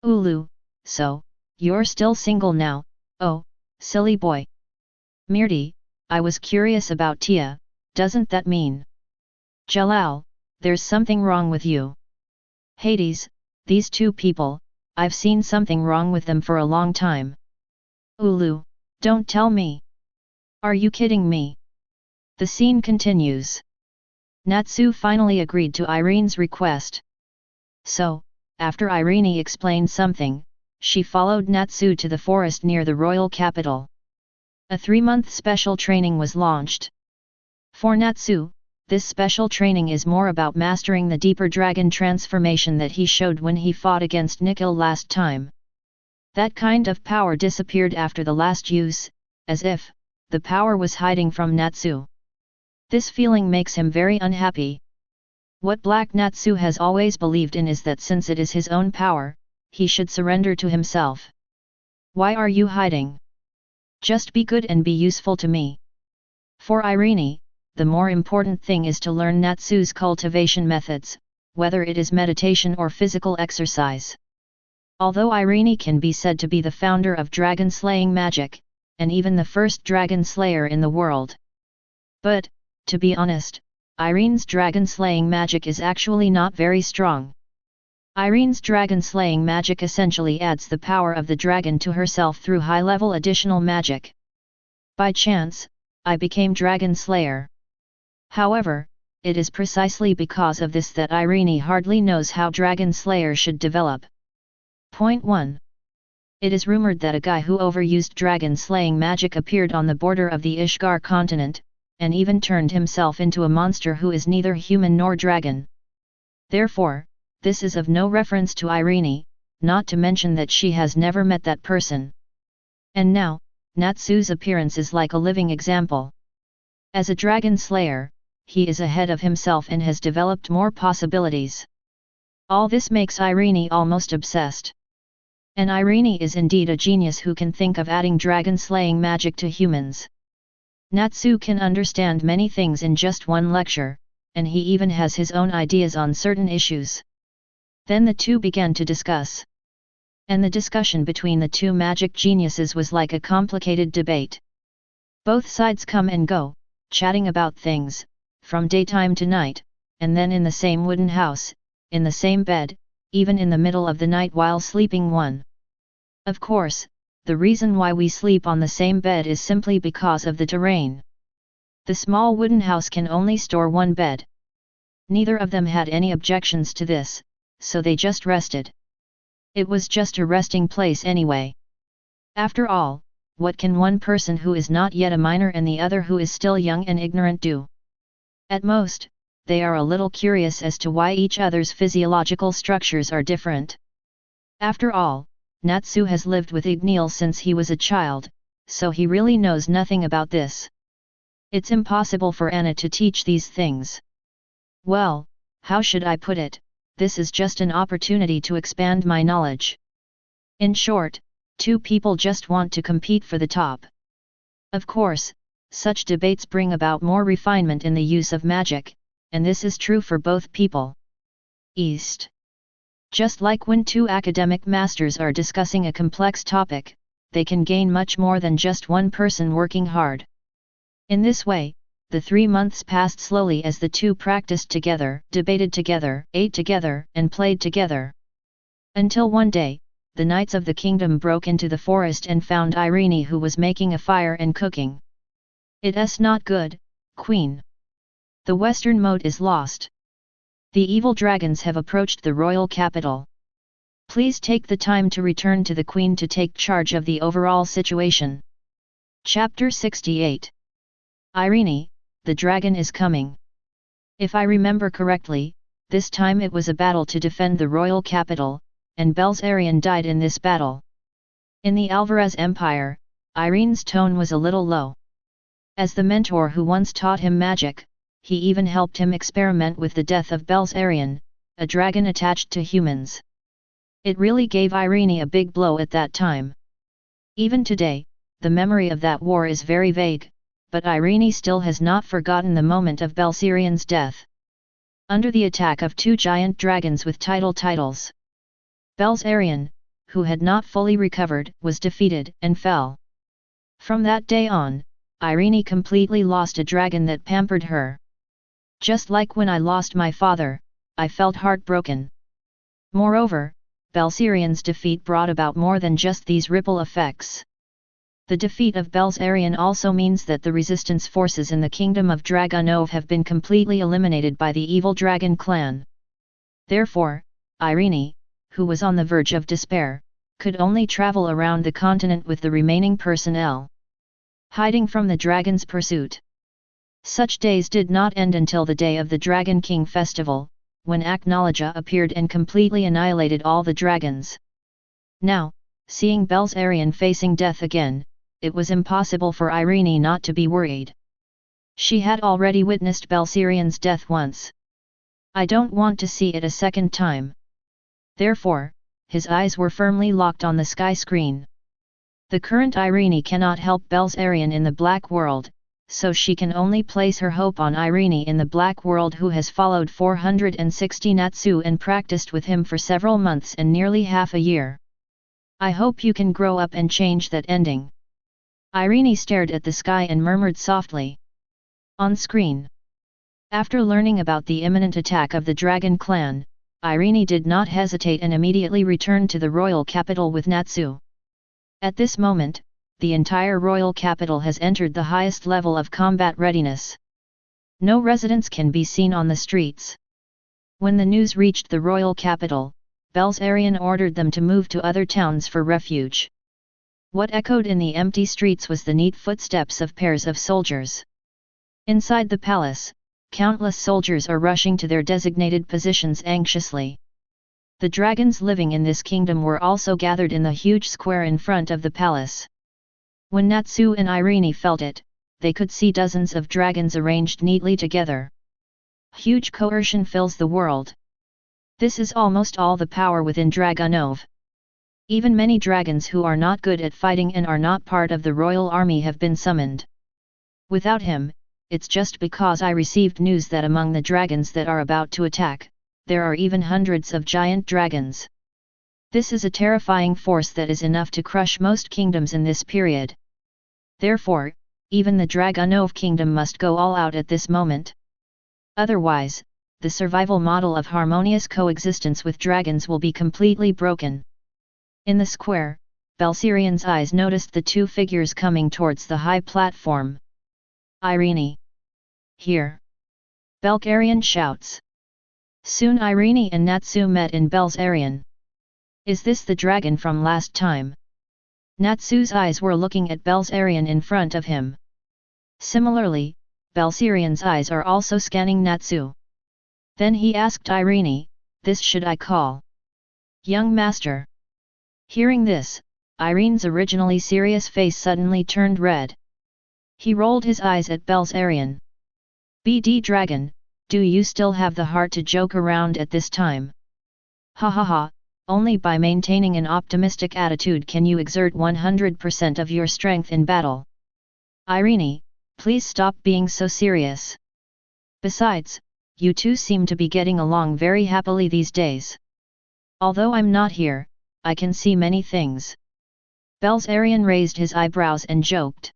Ulu, so, you're still single now, oh, silly boy. Mirti, I was curious about Tia, doesn't that mean? Jalal, there's something wrong with you. Hades, these two people, I've seen something wrong with them for a long time. Ulu, don't tell me. Are you kidding me? The scene continues. Natsu finally agreed to Irene's request. So, after Irene explained something, she followed Natsu to the forest near the royal capital. A 3-month special training was launched. For Natsu, this special training is more about mastering the deeper dragon transformation that he showed when he fought against Nikhil last time. That kind of power disappeared after the last use, as if the power was hiding from Natsu. This feeling makes him very unhappy. What Black Natsu has always believed in is that since it is his own power, he should surrender to himself. Why are you hiding? Just be good and be useful to me. For Irene, the more important thing is to learn Natsu's cultivation methods, whether it is meditation or physical exercise. Although Irene can be said to be the founder of dragon-slaying magic, and even the first dragon slayer in the world. But, to be honest, Irene's dragon-slaying magic is actually not very strong. Irene's dragon-slaying magic essentially adds the power of the dragon to herself through high-level additional magic. By chance, I became dragon slayer. However, it is precisely because of this that Irene hardly knows how dragon slayer should develop. Point 1. It is rumored that a guy who overused dragon-slaying magic appeared on the border of the Ishgar continent, and even turned himself into a monster who is neither human nor dragon. Therefore, this is of no reference to Irene, not to mention that she has never met that person. And now, Natsu's appearance is like a living example. As a dragon slayer, he is ahead of himself and has developed more possibilities. All this makes Irene almost obsessed. And Irene is indeed a genius who can think of adding dragon-slaying magic to humans. Natsu can understand many things in just one lecture, and he even has his own ideas on certain issues. Then the two began to discuss. And the discussion between the two magic geniuses was like a complicated debate. Both sides come and go, chatting about things, from daytime to night, and then in the same wooden house, in the same bed, even in the middle of the night while sleeping one. Of course, the reason why we sleep on the same bed is simply because of the terrain. The small wooden house can only store one bed. Neither of them had any objections to this, so they just rested. It was just a resting place anyway. After all, what can one person who is not yet a minor and the other who is still young and ignorant do? At most, they are a little curious as to why each other's physiological structures are different. After all, Natsu has lived with Dragneel since he was a child, so he really knows nothing about this. It's impossible for Anna to teach these things. Well, how should I put it, this is just an opportunity to expand my knowledge. In short, two people just want to compete for the top. Of course, such debates bring about more refinement in the use of magic, and this is true for both people. East. Just like when two academic masters are discussing a complex topic, they can gain much more than just one person working hard. In this way, the 3 months passed slowly as the two practiced together, debated together, ate together, and played together. Until one day, the knights of the kingdom broke into the forest and found Irene, who was making a fire and cooking. "It's not good, Queen. The western moat is lost. The evil dragons have approached the royal capital. Please take the time to return to the Queen to take charge of the overall situation." Chapter 68. Irene, the dragon is coming. If I remember correctly, this time it was a battle to defend the royal capital, and Belsarion died in this battle. In the Alvarez Empire, Irene's tone was a little low. As the mentor who once taught him magic, he even helped him experiment with the death of Belsarion, a dragon attached to humans. It really gave Irene a big blow at that time. Even today, the memory of that war is very vague, but Irene still has not forgotten the moment of Belsarion's death. Under the attack of two giant dragons with titles. Belsarion, who had not fully recovered, was defeated and fell. From that day on, Irene completely lost a dragon that pampered her. Just like when I lost my father, I felt heartbroken. Moreover, Belsarion's defeat brought about more than just these ripple effects. The defeat of Belsarion also means that the resistance forces in the kingdom of Dragunov have been completely eliminated by the evil dragon clan. Therefore, Irene, who was on the verge of despair, could only travel around the continent with the remaining personnel, hiding from the dragon's pursuit. Such days did not end until the day of the Dragon King festival, when Aknologia appeared and completely annihilated all the dragons. Now, seeing Belsarion facing death again, it was impossible for Irene not to be worried. She had already witnessed Belsarion's death once. I don't want to see it a second time. Therefore, his eyes were firmly locked on the sky screen. The current Irene cannot help Belsarion in the Black World, so she can only place her hope on Irene in the Black World, who has followed 460 Natsu and practiced with him for several months and nearly half a year. I hope you can grow up and change that ending. Irene stared at the sky and murmured softly. On screen. After learning about the imminent attack of the Dragon clan, Irene did not hesitate and immediately returned to the royal capital with Natsu. At this moment, the entire royal capital has entered the highest level of combat readiness. No residents can be seen on the streets. When the news reached the royal capital, Belsarion ordered them to move to other towns for refuge. What echoed in the empty streets was the neat footsteps of pairs of soldiers. Inside the palace, countless soldiers are rushing to their designated positions anxiously. The dragons living in this kingdom were also gathered in the huge square in front of the palace. When Natsu and Irene felt it, they could see dozens of dragons arranged neatly together. Huge coercion fills the world. This is almost all the power within Dragunov. Even many dragons who are not good at fighting and are not part of the royal army have been summoned. Without him, it's just because I received news that among the dragons that are about to attack, there are even hundreds of giant dragons. This is a terrifying force that is enough to crush most kingdoms in this period. Therefore, even the Dragunov kingdom must go all out at this moment. Otherwise, the survival model of harmonious coexistence with dragons will be completely broken. In the square, Belsarion's eyes noticed the two figures coming towards the high platform. Irene! Here! Belsarion shouts. Soon Irene and Natsu met in Belsarion. Is this the dragon from last time? Natsu's eyes were looking at Belsarion in front of him. Similarly, Belsarion's eyes are also scanning Natsu. Then he asked Irene, this should I call? Young master. Hearing this, Irene's originally serious face suddenly turned red. He rolled his eyes at Belsarion. BD Dragon, do you still have the heart to joke around at this time? Ha ha ha, only by maintaining an optimistic attitude can you exert 100% of your strength in battle. Irene, please stop being so serious. Besides, you two seem to be getting along very happily these days. Although I'm not here, I can see many things. Belsarion raised his eyebrows and joked.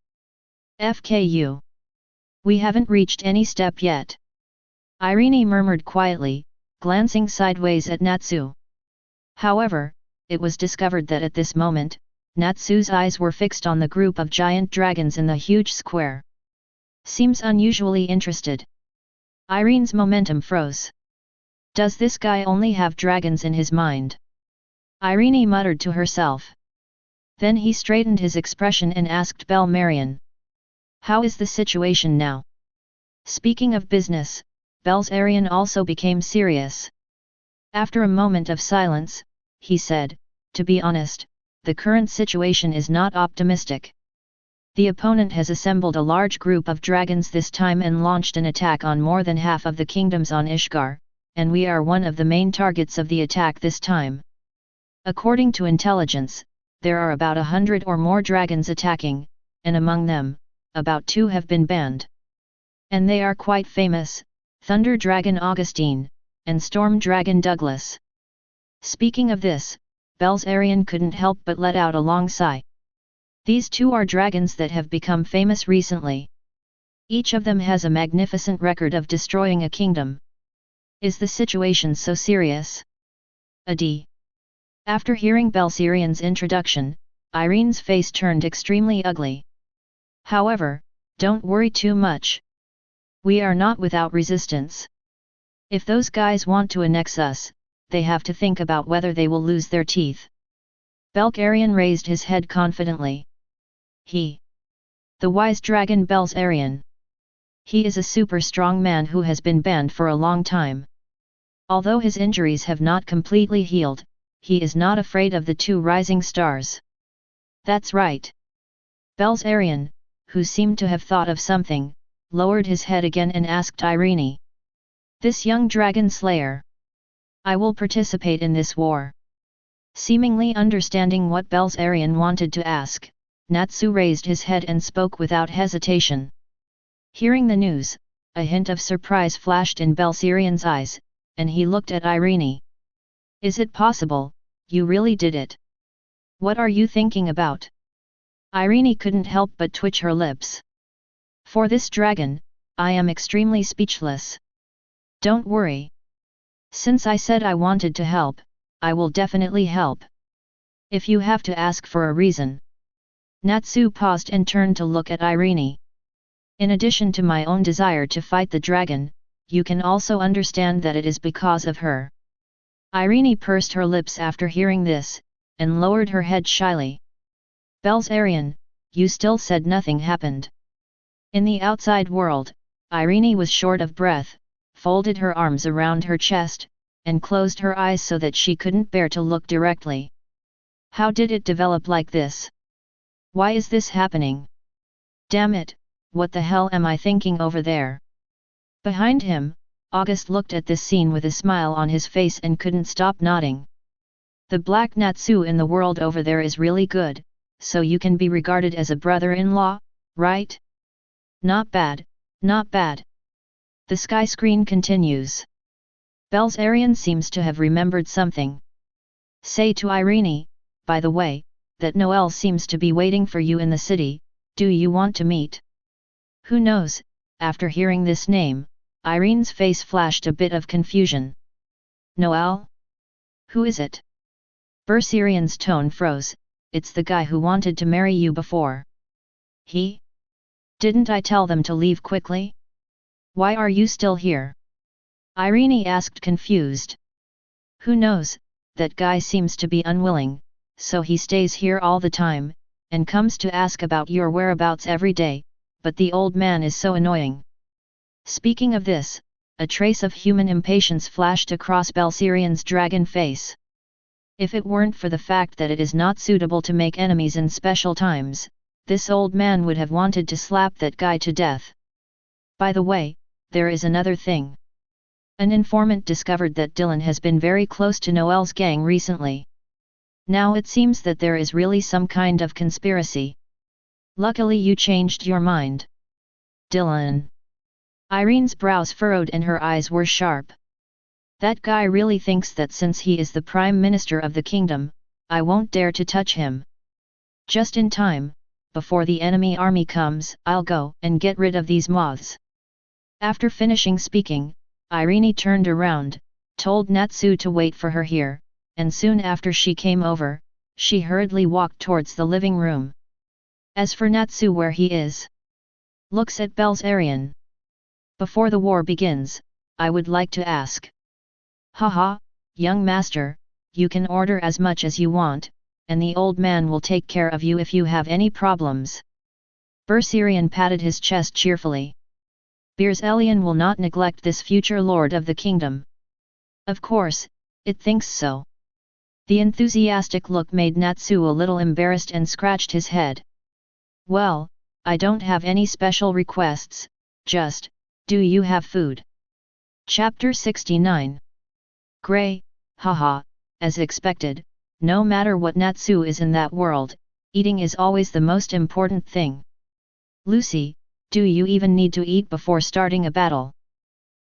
FKU. We haven't reached any step yet. Irene murmured quietly, glancing sideways at Natsu. However, it was discovered that at this moment, Natsu's eyes were fixed on the group of giant dragons in the huge square. Seems unusually interested. Irene's momentum froze. Does this guy only have dragons in his mind? Irene muttered to herself. Then he straightened his expression and asked Belsarion. How is the situation now? Speaking of business, Belsarion also became serious. After a moment of silence, he said, to be honest, the current situation is not optimistic. The opponent has assembled a large group of dragons this time and launched an attack on more than half of the kingdoms on Ishgar, and we are one of the main targets of the attack this time. According to intelligence, there are about 100 or more dragons attacking, and among them, about 2 have been banned. And they are quite famous, Thunder Dragon Augustine, and Storm Dragon Douglas. Speaking of this, Belsarion couldn't help but let out a long sigh. These 2 are dragons that have become famous recently. Each of them has a magnificent record of destroying a kingdom. Is the situation so serious? Adi. After hearing Belsarion's introduction, Irene's face turned extremely ugly. However, don't worry too much. We are not without resistance. If those guys want to annex us, they have to think about whether they will lose their teeth. Belsarion raised his head confidently. The wise dragon Belsarion. He is a super strong man who has been banned for a long time. Although his injuries have not completely healed, he is not afraid of the 2 rising stars. That's right. Belsarion, who seemed to have thought of something, lowered his head again and asked Irene. This young dragon slayer. I will participate in this war. Seemingly understanding what Belsarion wanted to ask, Natsu raised his head and spoke without hesitation. Hearing the news, a hint of surprise flashed in Belsarion's eyes, and he looked at Irene. Is it possible, you really did it? What are you thinking about? Irene couldn't help but twitch her lips. For this dragon, I am extremely speechless. Don't worry. Since I said I wanted to help, I will definitely help. If you have to ask for a reason. Natsu paused and turned to look at Irene. In addition to my own desire to fight the dragon, you can also understand that it is because of her. Irene pursed her lips after hearing this, and lowered her head shyly. Belzarian, you still said nothing happened. In the outside world, Irene was short of breath, folded her arms around her chest, and closed her eyes so that she couldn't bear to look directly. How did it develop like this? Why is this happening? Damn it, what the hell am I thinking over there? Behind him, August looked at this scene with a smile on his face and couldn't stop nodding. The Black Natsu in the world over there is really good, so you can be regarded as a brother-in-law, right? Not bad, not bad. The sky screen continues. Belzarian seems to have remembered something. Say to Irene, by the way, that Noel seems to be waiting for you in the city, do you want to meet? Who knows, after hearing this name, Irene's face flashed a bit of confusion. Noel? Who is it? Berserian's tone froze. It's the guy who wanted to marry you before. He? Didn't I tell them to leave quickly? Why are you still here? Irene asked confused. Who knows, that guy seems to be unwilling, so he stays here all the time, and comes to ask about your whereabouts every day, but the old man is so annoying. Speaking of this, a trace of human impatience flashed across Berserian's dragon face. If it weren't for the fact that it is not suitable to make enemies in special times, this old man would have wanted to slap that guy to death. By the way, there is another thing. An informant discovered that Dylan has been very close to Noel's gang recently. Now it seems that there is really some kind of conspiracy. Luckily you changed your mind. Dylan. Irene's brows furrowed and her eyes were sharp. That guy really thinks that since he is the Prime Minister of the kingdom, I won't dare to touch him. Just in time, before the enemy army comes, I'll go and get rid of these moths. After finishing speaking, Irene turned around, told Natsu to wait for her here, and soon after she came over, she hurriedly walked towards the living room. As for Natsu, where he is? Looks at Belzarian. Before the war begins, I would like to ask. Haha, young master, you can order as much as you want, and the old man will take care of you if you have any problems. Berserian patted his chest cheerfully. Berzelian will not neglect this future lord of the kingdom. Of course, it thinks so. The enthusiastic look made Natsu a little embarrassed and scratched his head. Well, I don't have any special requests, just, do you have food? Chapter 69. Grey, haha, as expected, no matter what Natsu is in that world, eating is always the most important thing. Lucy, do you even need to eat before starting a battle?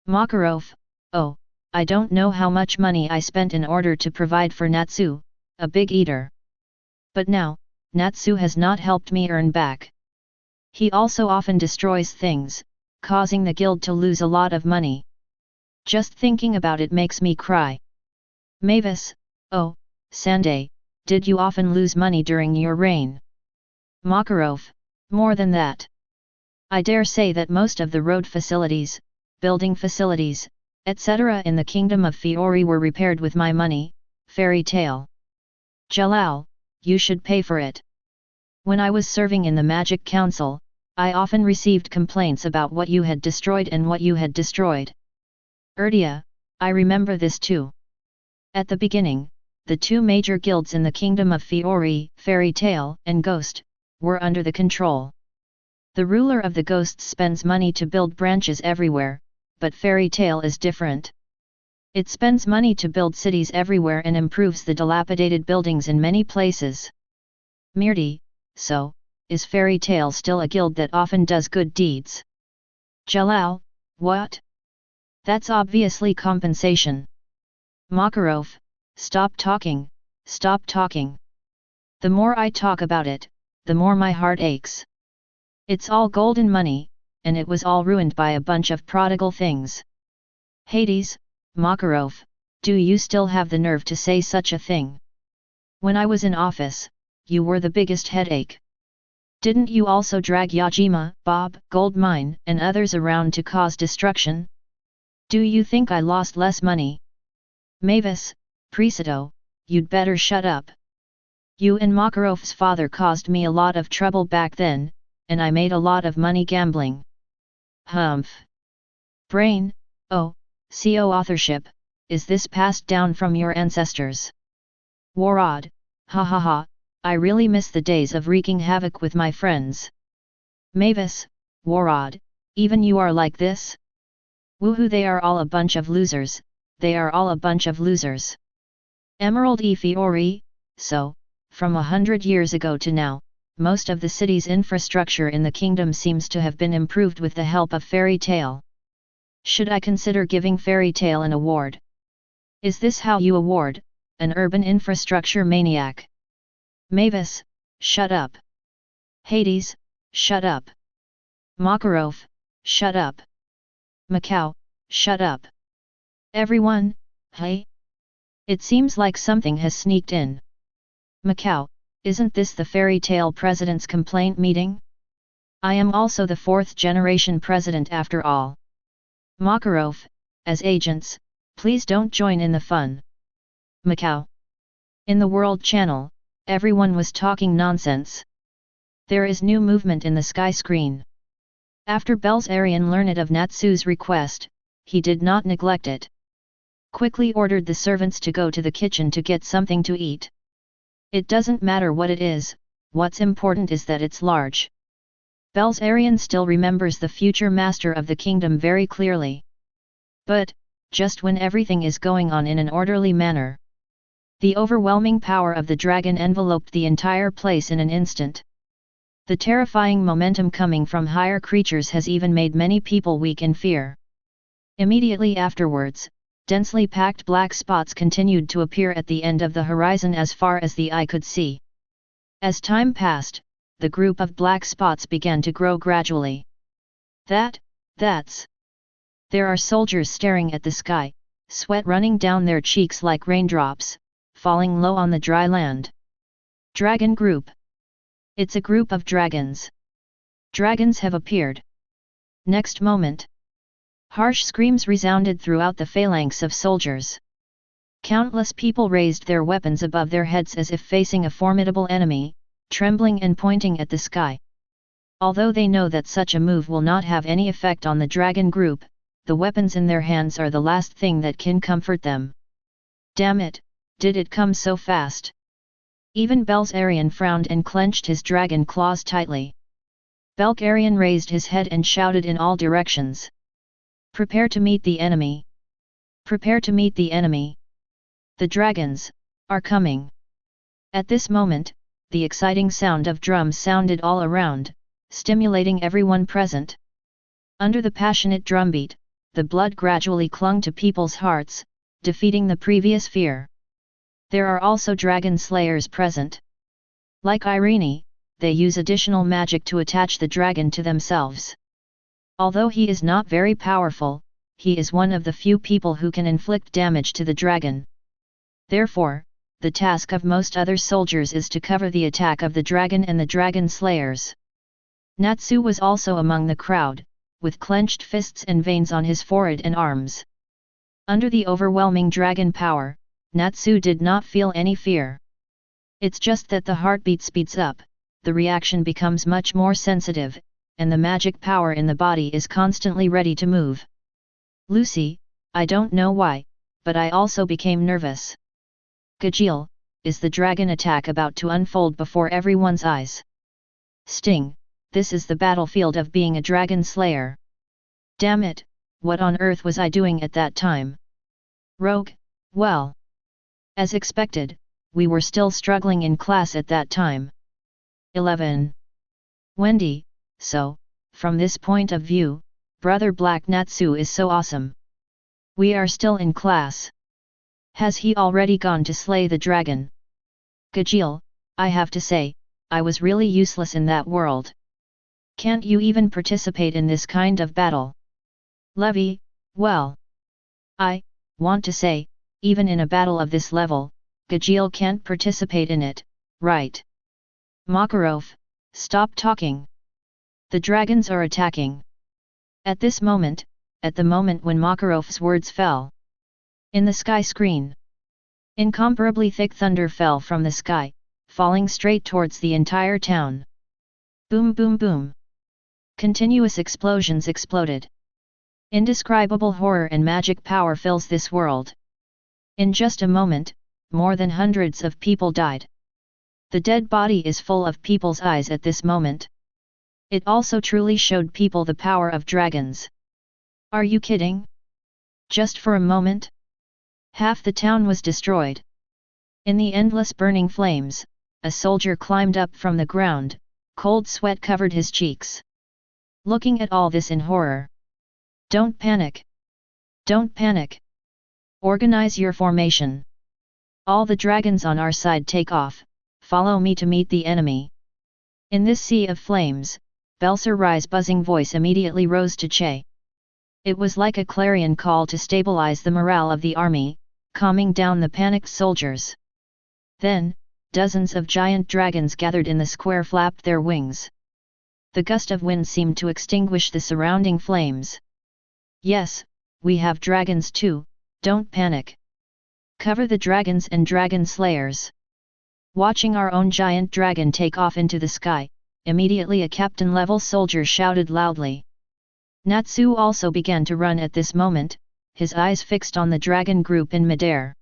Makarov, oh, I don't know how much money I spent in order to provide for Natsu, a big eater. But now, Natsu has not helped me earn back. He also often destroys things, causing the guild to lose a lot of money. Just thinking about it makes me cry. Mavis, oh, Sanday, did you often lose money during your reign? Makarov, more than that. I dare say that most of the road facilities, building facilities, etc. in the kingdom of Fiori were repaired with my money. Fairy tale. Jalal, you should pay for it. When I was serving in the Magic Council, I often received complaints about what you had destroyed and what you had destroyed. Erdia, I remember this too. At the beginning, the two major guilds in the kingdom of Fiori, Fairy Tale and Ghost, were under the control. The ruler of the ghosts spends money to build branches everywhere, but Fairy Tale is different. It spends money to build cities everywhere and improves the dilapidated buildings in many places. Mirdi, so, is Fairy Tale still a guild that often does good deeds? Jalal, what? That's obviously compensation. Makarov, stop talking, stop talking. The more I talk about it, the more my heart aches. It's all golden money, and it was all ruined by a bunch of prodigal things. Hades, Makarov, do you still have the nerve to say such a thing? When I was in office, you were the biggest headache. Didn't you also drag Yajima, Bob, Goldmine, and others around to cause destruction? Do you think I lost less money? Mavis, Presato, you'd better shut up. You and Makarov's father caused me a lot of trouble back then, and I made a lot of money gambling. Humph. Brain, oh, CO authorship, is this passed down from your ancestors? Warad, ha ha ha, I really miss the days of wreaking havoc with my friends. Mavis, Warad, even you are like this? Woohoo, they are all a bunch of losers, they are all a bunch of losers. Emerald e Fiori, so, from 100 years ago to now, most of the city's infrastructure in the kingdom seems to have been improved with the help of Fairy Tale. Should I consider giving Fairy Tale an award? Is this how you award an urban infrastructure maniac? Mavis, shut up. Hades, shut up. Makarov, shut up. Macau, shut up. Everyone, hey? It seems like something has sneaked in. Macau, isn't this the Fairy Tale President's complaint meeting? I am also the 4th generation president after all. Makarov, as agents, please don't join in the fun. Macau. In the World Channel, everyone was talking nonsense. There is new movement in the sky screen. After Belzarian learned of Natsu's request, he did not neglect it. Quickly ordered the servants to go to the kitchen to get something to eat. It doesn't matter what it is, what's important is that it's large. Belzarian still remembers the future master of the kingdom very clearly. But, just when everything is going on in an orderly manner, the overwhelming power of the dragon enveloped the entire place in an instant. The terrifying momentum coming from higher creatures has even made many people weak in fear. Immediately afterwards, densely packed black spots continued to appear at the end of the horizon as far as the eye could see. As time passed, the group of black spots began to grow gradually. That's... There are soldiers staring at the sky, sweat running down their cheeks like raindrops, falling low on the dry land. Dragon group. It's a group of dragons. Dragons have appeared. Next moment, harsh screams resounded throughout the phalanx of soldiers. Countless people raised their weapons above their heads as if facing a formidable enemy, trembling and pointing at the sky. Although they know that such a move will not have any effect on the dragon group, the weapons in their hands are the last thing that can comfort them. Damn it, did it come so fast? Even Belzarian frowned and clenched his dragon claws tightly. Belzarian raised his head and shouted in all directions. Prepare to meet the enemy. Prepare to meet the enemy. The dragons are coming. At this moment, the exciting sound of drums sounded all around, stimulating everyone present. Under the passionate drumbeat, the blood gradually clung to people's hearts, defeating the previous fear. There are also dragon slayers present. Like Irene, they use additional magic to attach the dragon to themselves. Although he is not very powerful, he is one of the few people who can inflict damage to the dragon. Therefore, the task of most other soldiers is to cover the attack of the dragon and the dragon slayers. Natsu was also among the crowd, with clenched fists and veins on his forehead and arms. Under the overwhelming dragon power, Natsu did not feel any fear. It's just that the heartbeat speeds up, the reaction becomes much more sensitive, and the magic power in the body is constantly ready to move. Lucy, I don't know why, but I also became nervous. Gajeel, is the dragon attack about to unfold before everyone's eyes? Sting, this is the battlefield of being a dragon slayer. Damn it, what on earth was I doing at that time? Rogue, well. As expected, we were still struggling in class at that time. 11. Wendy, so, from this point of view, Brother Black Natsu is so awesome. We are still in class. Has he already gone to slay the dragon? Gajeel, I have to say, I was really useless in that world. Can't you even participate in this kind of battle? Levy, well. I want to say, even in a battle of this level, Gajeel can't participate in it, right? Makarov, stop talking. The dragons are attacking. At the moment when Makarov's words fell. In the sky screen. Incomparably thick thunder fell from the sky, falling straight towards the entire town. Boom boom boom. Continuous explosions exploded. Indescribable horror and magic power fills this world. In just a moment, more than hundreds of people died. The dead body is full of people's eyes at this moment. It also truly showed people the power of dragons. Are you kidding? Just for a moment? Half the town was destroyed. In the endless burning flames, a soldier climbed up from the ground, cold sweat covered his cheeks. Looking at all this in horror. Don't panic. Don't panic. Organize your formation. All the dragons on our side take off, follow me to meet the enemy. In this sea of flames, Belsarai's buzzing voice immediately rose to Che. It was like a clarion call to stabilize the morale of the army, calming down the panicked soldiers. Then, dozens of giant dragons gathered in the square flapped their wings. The gust of wind seemed to extinguish the surrounding flames. Yes, we have dragons too, don't panic. Cover the dragons and dragon slayers. Watching our own giant dragon take off into the sky, immediately a captain-level soldier shouted loudly. Natsu also began to run at this moment, his eyes fixed on the dragon group in midair.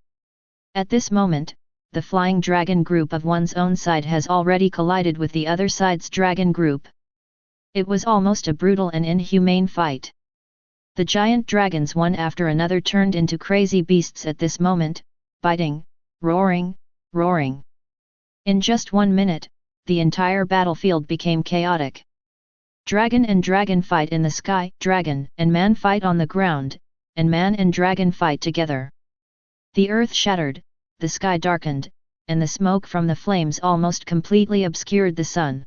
At this moment, the flying dragon group of one's own side has already collided with the other side's dragon group. It was almost a brutal and inhumane fight. The giant dragons one after another turned into crazy beasts at this moment, biting, roaring. In just 1 minute, the entire battlefield became chaotic. Dragon and dragon fight in the sky, dragon and man fight on the ground, and man and dragon fight together. The earth shattered, the sky darkened, and the smoke from the flames almost completely obscured the sun.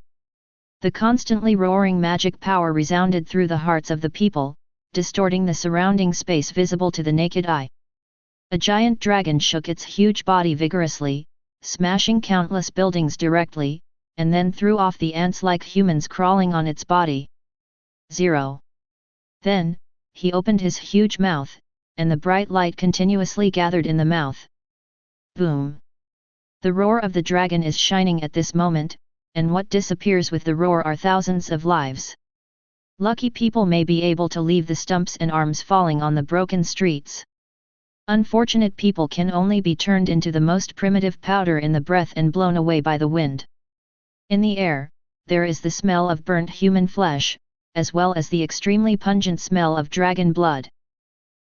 The constantly roaring magic power resounded through the hearts of the people, distorting the surrounding space visible to the naked eye. A giant dragon shook its huge body vigorously, smashing countless buildings directly, and then threw off the ants like humans crawling on its body. 0. Then, he opened his huge mouth, and the bright light continuously gathered in the mouth. Boom! The roar of the dragon is shining at this moment, and what disappears with the roar are thousands of lives. Lucky people may be able to leave the stumps and arms falling on the broken streets. Unfortunate people can only be turned into the most primitive powder in the breath and blown away by the wind. In the air, there is the smell of burnt human flesh, as well as the extremely pungent smell of dragon blood.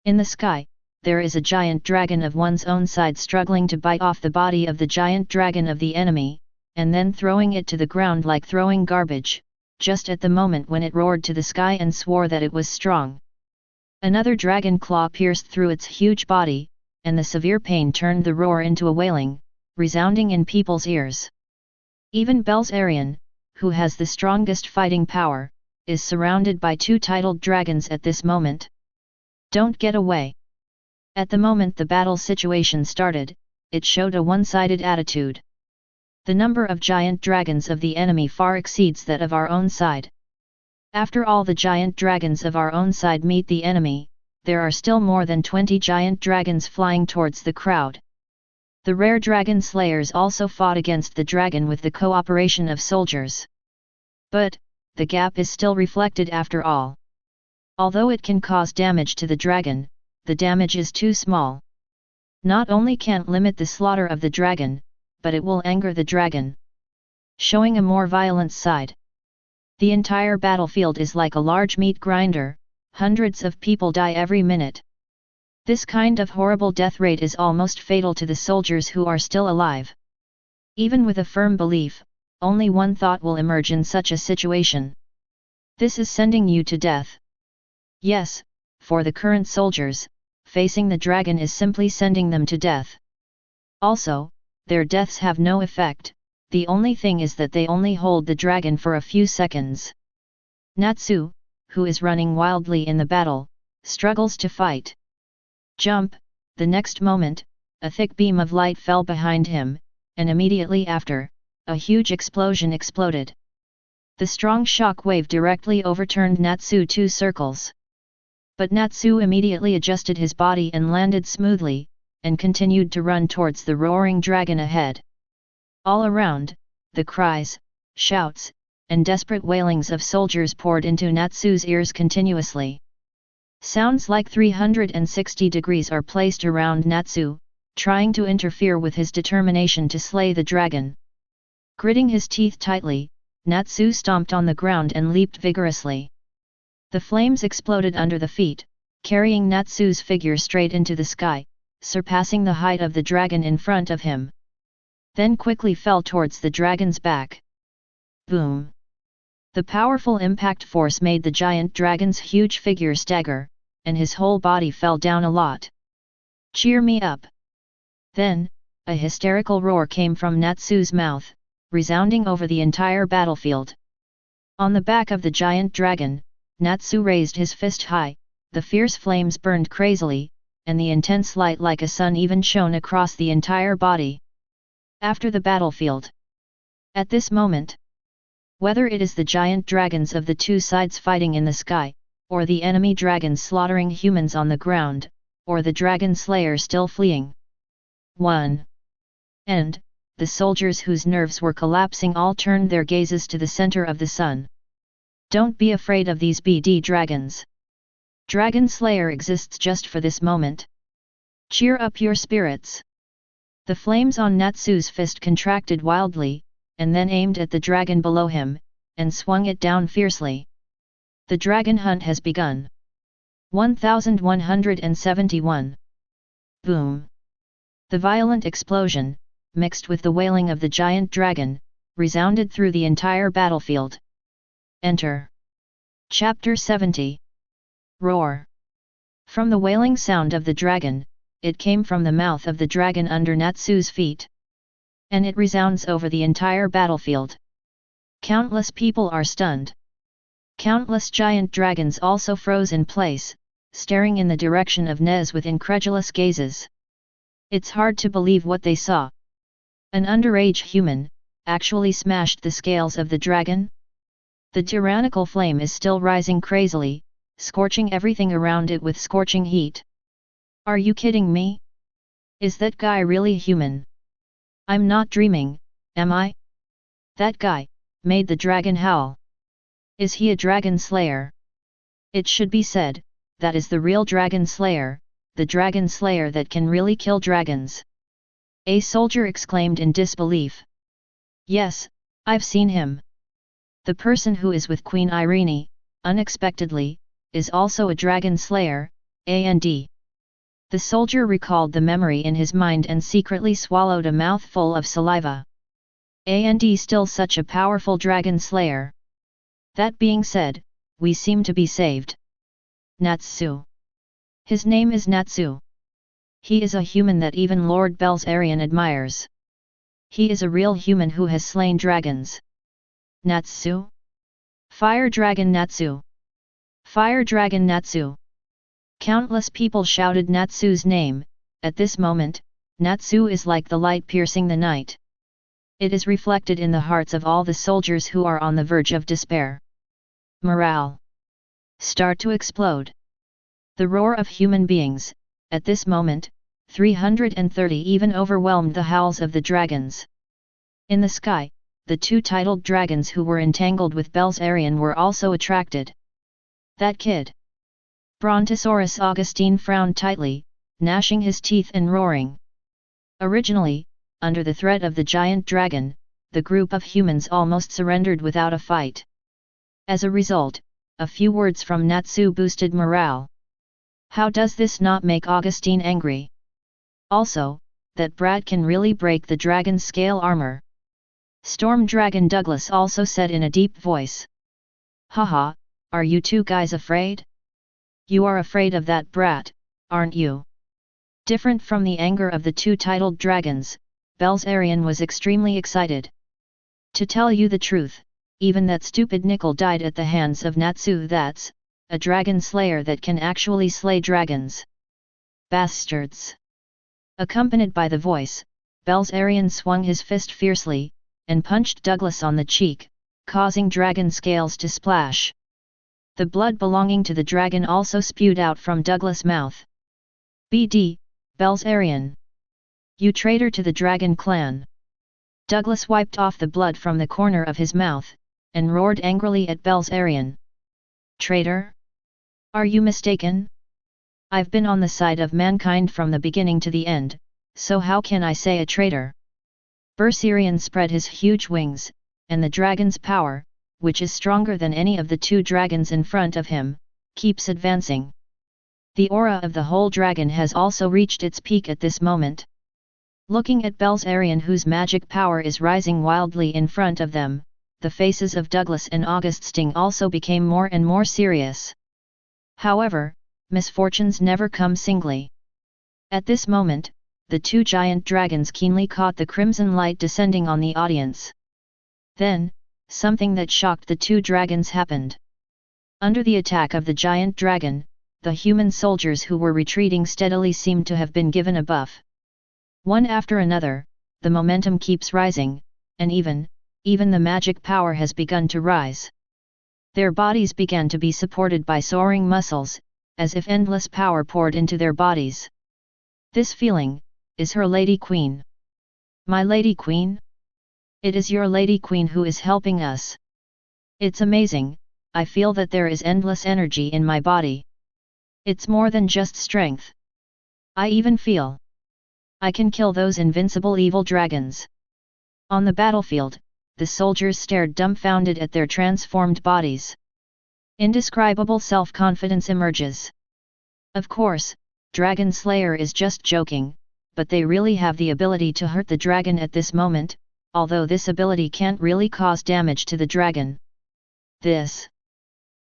In the sky, there is a giant dragon of one's own side struggling to bite off the body of the giant dragon of the enemy, and then throwing it to the ground like throwing garbage, just at the moment when it roared to the sky and swore that it was strong. Another dragon claw pierced through its huge body, and the severe pain turned the roar into a wailing, resounding in people's ears. Even Belsarion, who has the strongest fighting power, is surrounded by 2 titled dragons at this moment. Don't get away. At the moment the battle situation started, it showed a one-sided attitude. The number of giant dragons of the enemy far exceeds that of our own side. After all the giant dragons of our own side meet the enemy, there are still more than 20 giant dragons flying towards the crowd. The rare dragon slayers also fought against the dragon with the cooperation of soldiers. But, the gap is still reflected after all. Although it can cause damage to the dragon, the damage is too small. Not only can't limit the slaughter of the dragon, but it will anger the dragon, showing a more violent side. The entire battlefield is like a large meat grinder, hundreds of people die every minute. This kind of horrible death rate is almost fatal to the soldiers who are still alive. Even with a firm belief, only one thought will emerge in such a situation. This is sending you to death. Yes, for the current soldiers, facing the dragon is simply sending them to death. Also, their deaths have no effect, the only thing is that they only hold the dragon for a few seconds. Natsu, who is running wildly in the battle, struggles to fight. Jump! The next moment, a thick beam of light fell behind him, and immediately after, a huge explosion exploded. The strong shock wave directly overturned Natsu 2 circles. But Natsu immediately adjusted his body and landed smoothly, and continued to run towards the roaring dragon ahead. All around, the cries, shouts, and desperate wailings of soldiers poured into Natsu's ears continuously. Sounds like 360 degrees are placed around Natsu, trying to interfere with his determination to slay the dragon. Gritting his teeth tightly, Natsu stomped on the ground and leaped vigorously. The flames exploded under the feet, carrying Natsu's figure straight into the sky, surpassing the height of the dragon in front of him. Then quickly fell towards the dragon's back. Boom! The powerful impact force made the giant dragon's huge figure stagger, and his whole body fell down a lot. Cheer me up! Then, a hysterical roar came from Natsu's mouth, resounding over the entire battlefield. On the back of the giant dragon, Natsu raised his fist high, the fierce flames burned crazily, and the intense light like a sun even shone across the entire body. After the battlefield. At this moment, whether it is the giant dragons of the two sides fighting in the sky, or the enemy dragons slaughtering humans on the ground, or the dragon slayer still fleeing. 1. And, the soldiers whose nerves were collapsing all turned their gazes to the center of the sun. Don't be afraid of these BD dragons. Dragon Slayer exists just for this moment. Cheer up your spirits. The flames on Natsu's fist contracted wildly, and then aimed at the dragon below him, and swung it down fiercely. The dragon hunt has begun. 1171. Boom! The violent explosion, mixed with the wailing of the giant dragon, resounded through the entire battlefield. Enter. Chapter 70. Roar. From the wailing sound of the dragon, it came from the mouth of the dragon under Natsu's feet. And it resounds over the entire battlefield. Countless people are stunned. Countless giant dragons also froze in place, staring in the direction of Nez with incredulous gazes. It's hard to believe what they saw. An underage human actually smashed the scales of the dragon? The tyrannical flame is still rising crazily, scorching everything around it with scorching heat. Are you kidding me? Is that guy really human? I'm not dreaming, am I? That guy made the dragon howl. Is he a dragon slayer? It should be said, that is the real dragon slayer, the dragon slayer that can really kill dragons. A soldier exclaimed in disbelief. Yes, I've seen him. The person who is with Queen Irene, unexpectedly, is also a dragon slayer, and the soldier recalled the memory in his mind and secretly swallowed a mouthful of saliva. And still such a powerful dragon slayer. That being said, we seem to be saved. Natsu. His name is Natsu. He is a human that even Lord Belzarian admires. He is a real human who has slain dragons. Natsu? Fire Dragon Natsu! Fire Dragon Natsu! Countless people shouted Natsu's name. At this moment, Natsu is like the light piercing the night. It is reflected in the hearts of all the soldiers who are on the verge of despair. Morale. Start to explode. The roar of human beings, at this moment, 330 even overwhelmed the howls of the dragons. In the sky, the two titled dragons who were entangled with Belzarian were also attracted. That kid! Brontosaurus Augustine frowned tightly, gnashing his teeth and roaring. Originally, under the threat of the giant dragon, the group of humans almost surrendered without a fight. As a result, a few words from Natsu boosted morale. How does this not make Augustine angry? Also, that brat can really break the dragon's scale armor. Storm Dragon Douglas also said in a deep voice. Haha, are you two guys afraid? You are afraid of that brat, aren't you? Different from the anger of the two titled dragons, Belzarian was extremely excited. To tell you the truth, even that stupid nickel died at the hands of Natsu. That's a dragon slayer that can actually slay dragons. Bastards! Accompanied by the voice, Belzarian swung his fist fiercely, and punched Douglas on the cheek, causing dragon scales to splash. The blood belonging to the dragon also spewed out from Douglas' mouth. "BD, Belzarian! You traitor to the dragon clan!" Douglas wiped off the blood from the corner of his mouth, and roared angrily at Belzarian. "Traitor? Are you mistaken? I've been on the side of mankind from the beginning to the end, so how can I say a traitor?" Belzarian spread his huge wings, and the dragon's power, which is stronger than any of the two dragons in front of him, keeps advancing. The aura of the whole dragon has also reached its peak at this moment. Looking at Belzarian, whose magic power is rising wildly in front of them, the faces of Douglas and August Sting also became more and more serious. However, misfortunes never come singly. At this moment, the two giant dragons keenly caught the crimson light descending on the audience. Then, something that shocked the two dragons happened. Under the attack of the giant dragon, the human soldiers who were retreating steadily seemed to have been given a buff. One after another, the momentum keeps rising, and even the magic power has begun to rise. Their bodies began to be supported by soaring muscles, as if endless power poured into their bodies. This feeling is her Lady Queen. My Lady Queen? It is your Lady Queen who is helping us. It's amazing, I feel that there is endless energy in my body. It's more than just strength. I even feel I can kill those invincible evil dragons. On the battlefield, the soldiers stared dumbfounded at their transformed bodies. Indescribable self-confidence emerges. Of course, Dragon Slayer is just joking, but they really have the ability to hurt the dragon at this moment, although this ability can't really cause damage to the dragon.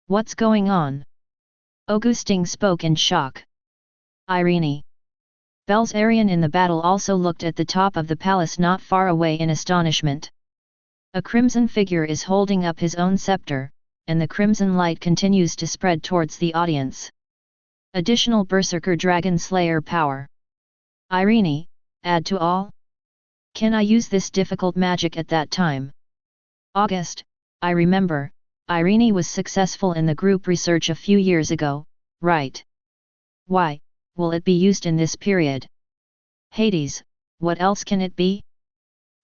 What's going on? Augustin spoke in shock. Irene. Belzarian in the battle also looked at the top of the palace not far away in astonishment. A crimson figure is holding up his own scepter, and the crimson light continues to spread towards the audience. Additional Berserker Dragon Slayer power. Irene, add to all? Can I use this difficult magic at that time? August, I remember, Irene was successful in the group research a few years ago, right? Why, will it be used in this period? Hades, what else can it be?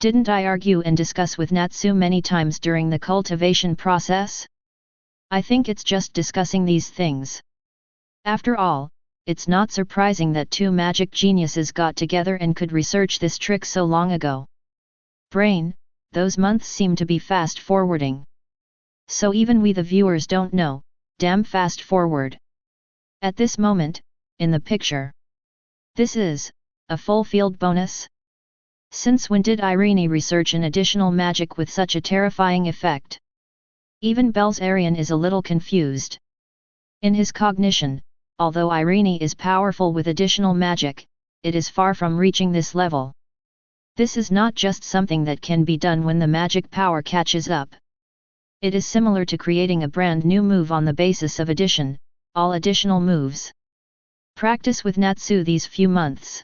Didn't I argue and discuss with Natsu many times during the cultivation process? I think it's just discussing these things. After all, it's not surprising that two magic geniuses got together and could research this trick so long ago. Brain, those months seem to be fast forwarding. So even we the viewers don't know, damn fast forward. At this moment, in the picture. This is a full field bonus? Since when did Irene research an additional magic with such a terrifying effect? Even Belzarian is a little confused. In his cognition, although Irene is powerful with additional magic, it is far from reaching this level. This is not just something that can be done when the magic power catches up. It is similar to creating a brand new move on the basis of addition, all additional moves. Practice with Natsu these few months.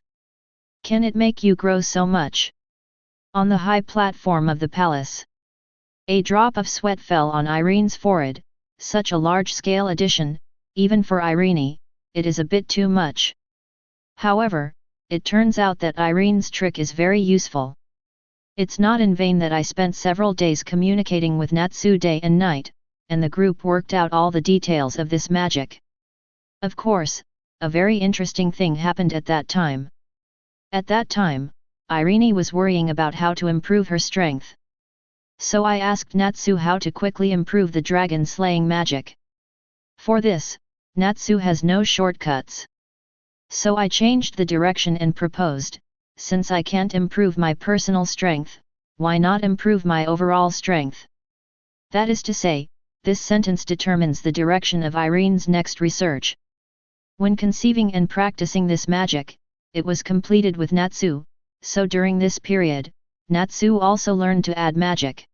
Can it make you grow so much? On the high platform of the palace. A drop of sweat fell on Irene's forehead. Such a large-scale addition, even for Irene, it is a bit too much. However, it turns out that Irene's trick is very useful. It's not in vain that I spent several days communicating with Natsu day and night, and the group worked out all the details of this magic. Of course, a very interesting thing happened at that time. At that time, Irene was worrying about how to improve her strength. So I asked Natsu how to quickly improve the dragon slaying magic. For this, Natsu has no shortcuts. So I changed the direction and proposed, since I can't improve my personal strength, why not improve my overall strength? That is to say, this sentence determines the direction of Irene's next research. When conceiving and practicing this magic, it was completed with Natsu, so during this period, Natsu also learned to add magic.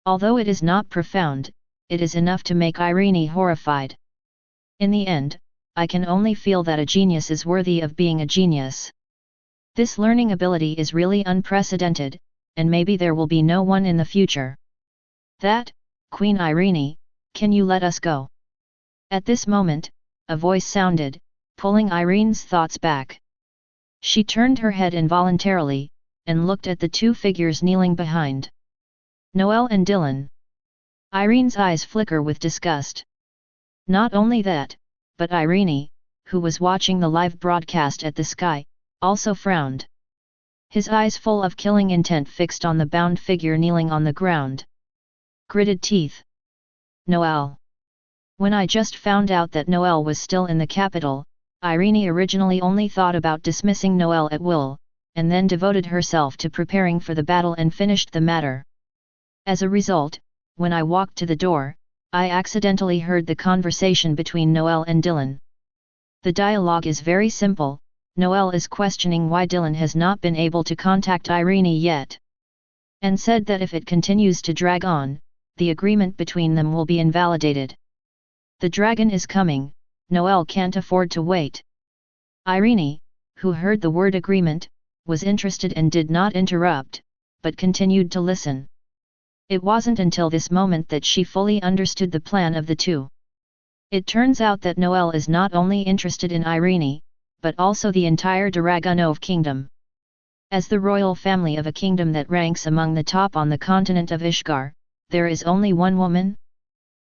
Although it is not profound, it is enough to make Irene horrified. In the end, I can only feel that a genius is worthy of being a genius. This learning ability is really unprecedented, and maybe there will be no one in the future. That, Queen Irene, can you let us go? At this moment, a voice sounded, pulling Irene's thoughts back. She turned her head involuntarily, and looked at the two figures kneeling behind. Noel and Dylan. Irene's eyes flicker with disgust. Not only that, but Irene, who was watching the live broadcast at the sky, also frowned. His eyes full of killing intent fixed on the bound figure kneeling on the ground. Gritted teeth. Noel. When I just found out that Noel was still in the capital, Irene originally only thought about dismissing Noel at will, and then devoted herself to preparing for the battle and finished the matter. As a result, when I walked to the door, I accidentally heard the conversation between Noel and Dylan. The dialogue is very simple. Noel is questioning why Dylan has not been able to contact Irene yet, and said that if it continues to drag on, the agreement between them will be invalidated. The dragon is coming, Noel can't afford to wait. Irene, who heard the word agreement, was interested and did not interrupt, but continued to listen. It wasn't until this moment that she fully understood the plan of the two. It turns out that Noel is not only interested in Irene, but also the entire Dragneel kingdom. As the royal family of a kingdom that ranks among the top on the continent of Ishgar, there is only one woman.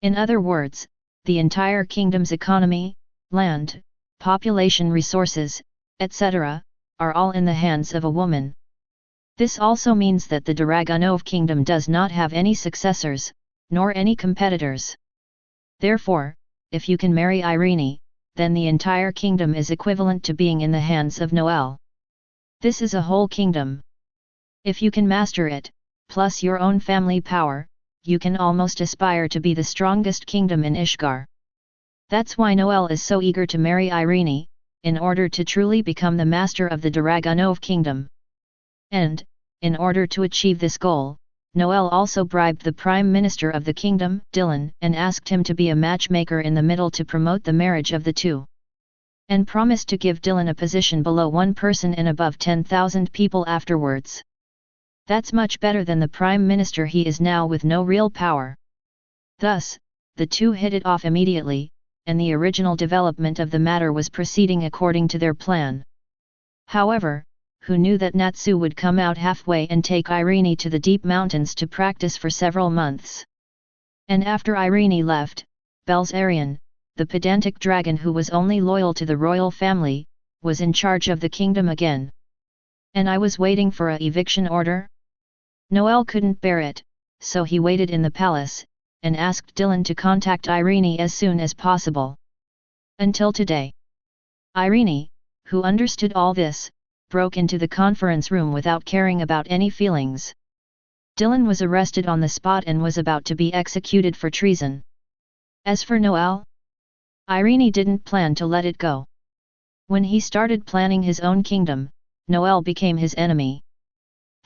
In other words, the entire kingdom's economy, land, population resources, etc., are all in the hands of a woman. This also means that the Dragneel kingdom does not have any successors, nor any competitors. Therefore, if you can marry Irene, then the entire kingdom is equivalent to being in the hands of Noel. This is a whole kingdom. If you can master it, plus your own family power, you can almost aspire to be the strongest kingdom in Ishgar. That's why Noel is so eager to marry Irene, in order to truly become the master of the Dragneel kingdom. And, in order to achieve this goal, Noel also bribed the Prime Minister of the kingdom, Dylan, and asked him to be a matchmaker in the middle to promote the marriage of the two. And promised to give Dylan a position below one person and above 10,000 people afterwards. That's much better than the Prime Minister he is now with no real power. Thus, the two hit it off immediately, and the original development of the matter was proceeding according to their plan. However, who knew that Natsu would come out halfway and take Irene to the deep mountains to practice for several months. And after Irene left, Belzarian, the pedantic dragon who was only loyal to the royal family, was in charge of the kingdom again. And I was waiting for a eviction order? Noel couldn't bear it, so he waited in the palace, and asked Dylan to contact Irene as soon as possible. Until today. Irene, who understood all this, broke into the conference room without caring about any feelings. Dylan was arrested on the spot and was about to be executed for treason. As for Noel, Irene didn't plan to let it go. When he started planning his own kingdom, Noel became his enemy.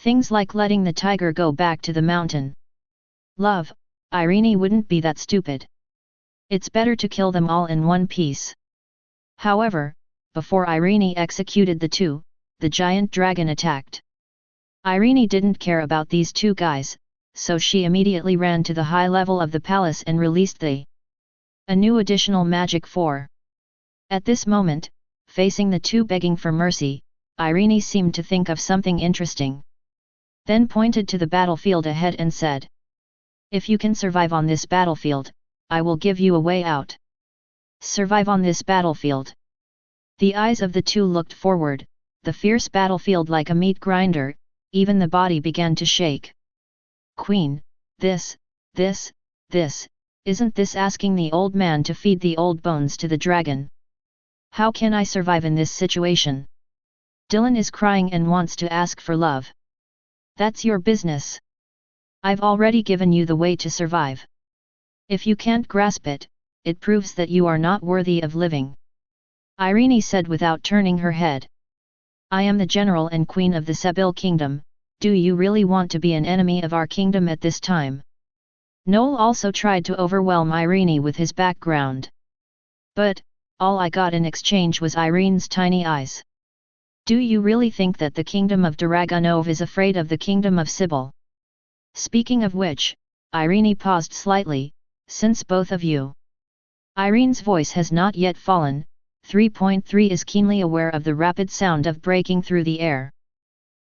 Things like letting the tiger go back to the mountain. Love, Irene wouldn't be that stupid. It's better to kill them all in one piece. However, before Irene executed the two, the giant dragon attacked. Irene didn't care about these two guys, so she immediately ran to the high level of the palace and released a new additional magic 4. At this moment, facing the two begging for mercy, Irene seemed to think of something interesting. Then pointed to the battlefield ahead and said, "If you can survive on this battlefield, I will give you a way out." Survive on this battlefield. The eyes of the two looked forward, the fierce battlefield like a meat grinder, even the body began to shake. Queen, isn't this asking the old man to feed the old bones to the dragon? How can I survive in this situation? Dylan is crying and wants to ask for love. That's your business. I've already given you the way to survive. If you can't grasp it, it proves that you are not worthy of living. Irene said without turning her head. I am the general and queen of the Sebil kingdom, do you really want to be an enemy of our kingdom at this time? Noel also tried to overwhelm Irene with his background. But, all I got in exchange was Irene's tiny eyes. Do you really think that the kingdom of Dragneel is afraid of the kingdom of Sibyl? Speaking of which, Irene paused slightly, since both of you. Irene's voice has not yet fallen. 3.3 is keenly aware of the rapid sound of breaking through the air.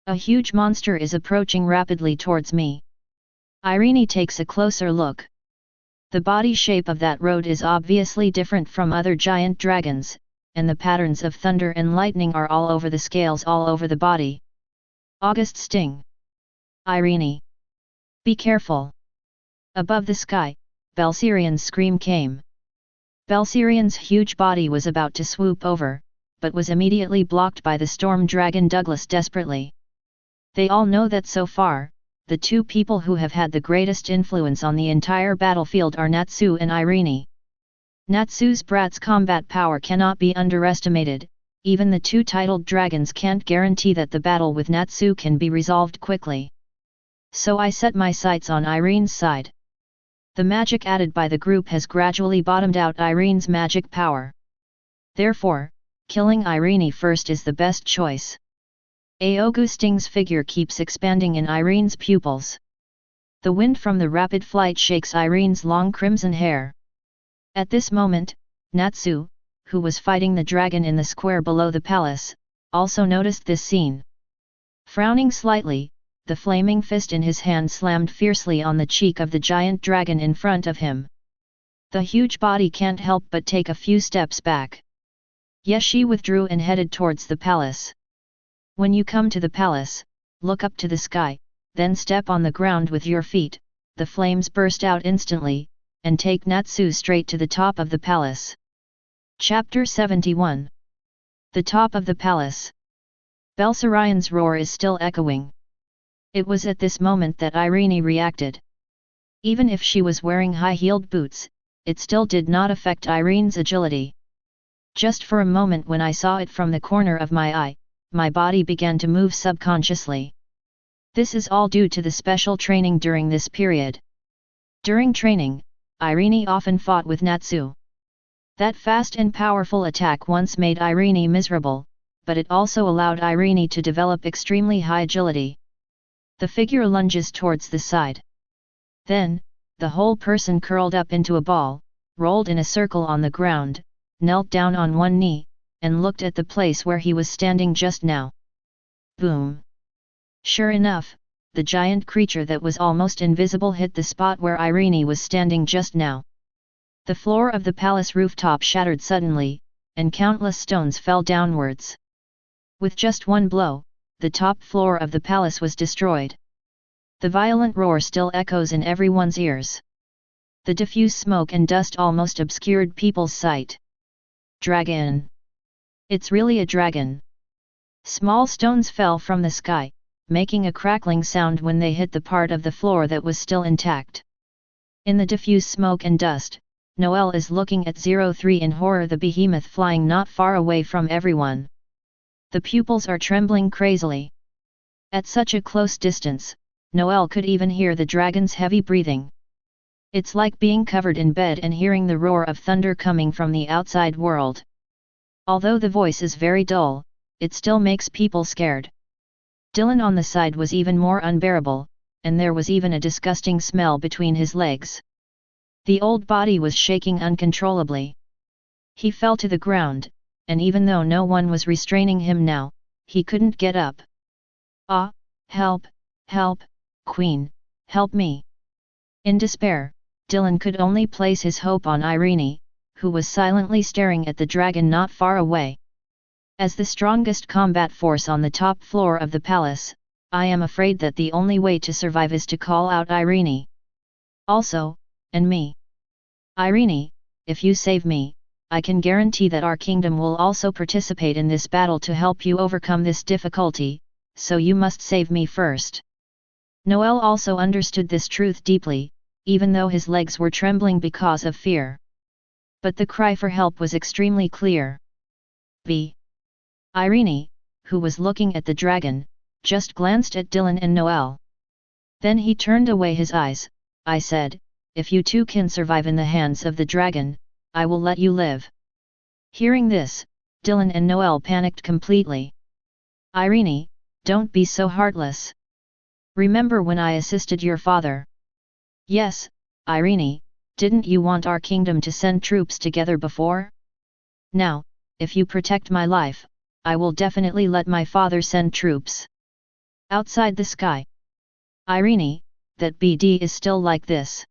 A huge monster is approaching rapidly towards me. Irene takes a closer look. The body shape of that road is obviously different from other giant dragons, and the patterns of thunder and lightning are all over the scales, all over the body. August sting. Irene. Be careful. Above the sky, Belsirian's scream came. Belsirian's huge body was about to swoop over, but was immediately blocked by the storm dragon Douglas desperately. They all know that so far, the two people who have had the greatest influence on the entire battlefield are Natsu and Irene. Natsu's brat's combat power cannot be underestimated. Even the two titled dragons can't guarantee that the battle with Natsu can be resolved quickly. So I set my sights on Irene's side. The magic added by the group has gradually bottomed out Irene's magic power. Therefore, killing Irene first is the best choice. Augustin's figure keeps expanding in Irene's pupils. The wind from the rapid flight shakes Irene's long crimson hair. At this moment, Natsu, who was fighting the dragon in the square below the palace, also noticed this scene. Frowning slightly, the flaming fist in his hand slammed fiercely on the cheek of the giant dragon in front of him. The huge body can't help but take a few steps back. Yeshi withdrew and headed towards the palace. When you come to the palace, look up to the sky, then step on the ground with your feet. The flames burst out instantly, and take Natsu straight to the top of the palace. Chapter 71. The top of the palace. Belsirian's roar is still echoing. It was at this moment that Irene reacted. Even if she was wearing high-heeled boots, it still did not affect Irene's agility. Just for a moment, when I saw it from the corner of my eye, my body began to move subconsciously. This is all due to the special training during this period. During training, Irene often fought with Natsu. That fast and powerful attack once made Irene miserable, but it also allowed Irene to develop extremely high agility. The figure lunges towards the side. Then, the whole person curled up into a ball, rolled in a circle on the ground, knelt down on one knee, and looked at the place where he was standing just now. Boom! Sure enough, the giant creature that was almost invisible hit the spot where Irene was standing just now. The floor of the palace rooftop shattered suddenly, and countless stones fell downwards. With just one blow, the top floor of the palace was destroyed. The violent roar still echoes in everyone's ears. The diffuse smoke and dust almost obscured people's sight. Dragon! It's really a dragon! Small stones fell from the sky, making a crackling sound when they hit the part of the floor that was still intact. In the diffuse smoke and dust, Noel is looking at 03 in horror, the behemoth flying not far away from everyone. The pupils are trembling crazily. At such a close distance, Noel could even hear the dragon's heavy breathing. It's like being covered in bed and hearing the roar of thunder coming from the outside world. Although the voice is very dull, it still makes people scared. Dylan on the side was even more unbearable, and there was even a disgusting smell between his legs. The old body was shaking uncontrollably. He fell to the ground, and even though no one was restraining him now, he couldn't get up. Ah, help, help, Queen, help me. In despair, Dylan could only place his hope on Irene, who was silently staring at the dragon not far away. As the strongest combat force on the top floor of the palace, I am afraid that the only way to survive is to call out Irene. Also, and me. Irene, if you save me, I can guarantee that our kingdom will also participate in this battle to help you overcome this difficulty, so you must save me first. Noel also understood this truth deeply, even though his legs were trembling because of fear. But the cry for help was extremely clear. Irene, who was looking at the dragon, just glanced at Dylan and Noel. Then he turned away his eyes. I said, if you too can survive in the hands of the dragon, I will let you live." Hearing this, Dylan and Noel panicked completely. "Irene, don't be so heartless. Remember when I assisted your father?" "Yes, Irene, didn't you want our kingdom to send troops together before? Now, if you protect my life, I will definitely let my father send troops." Outside the sky. "Irene, that BD is still like this.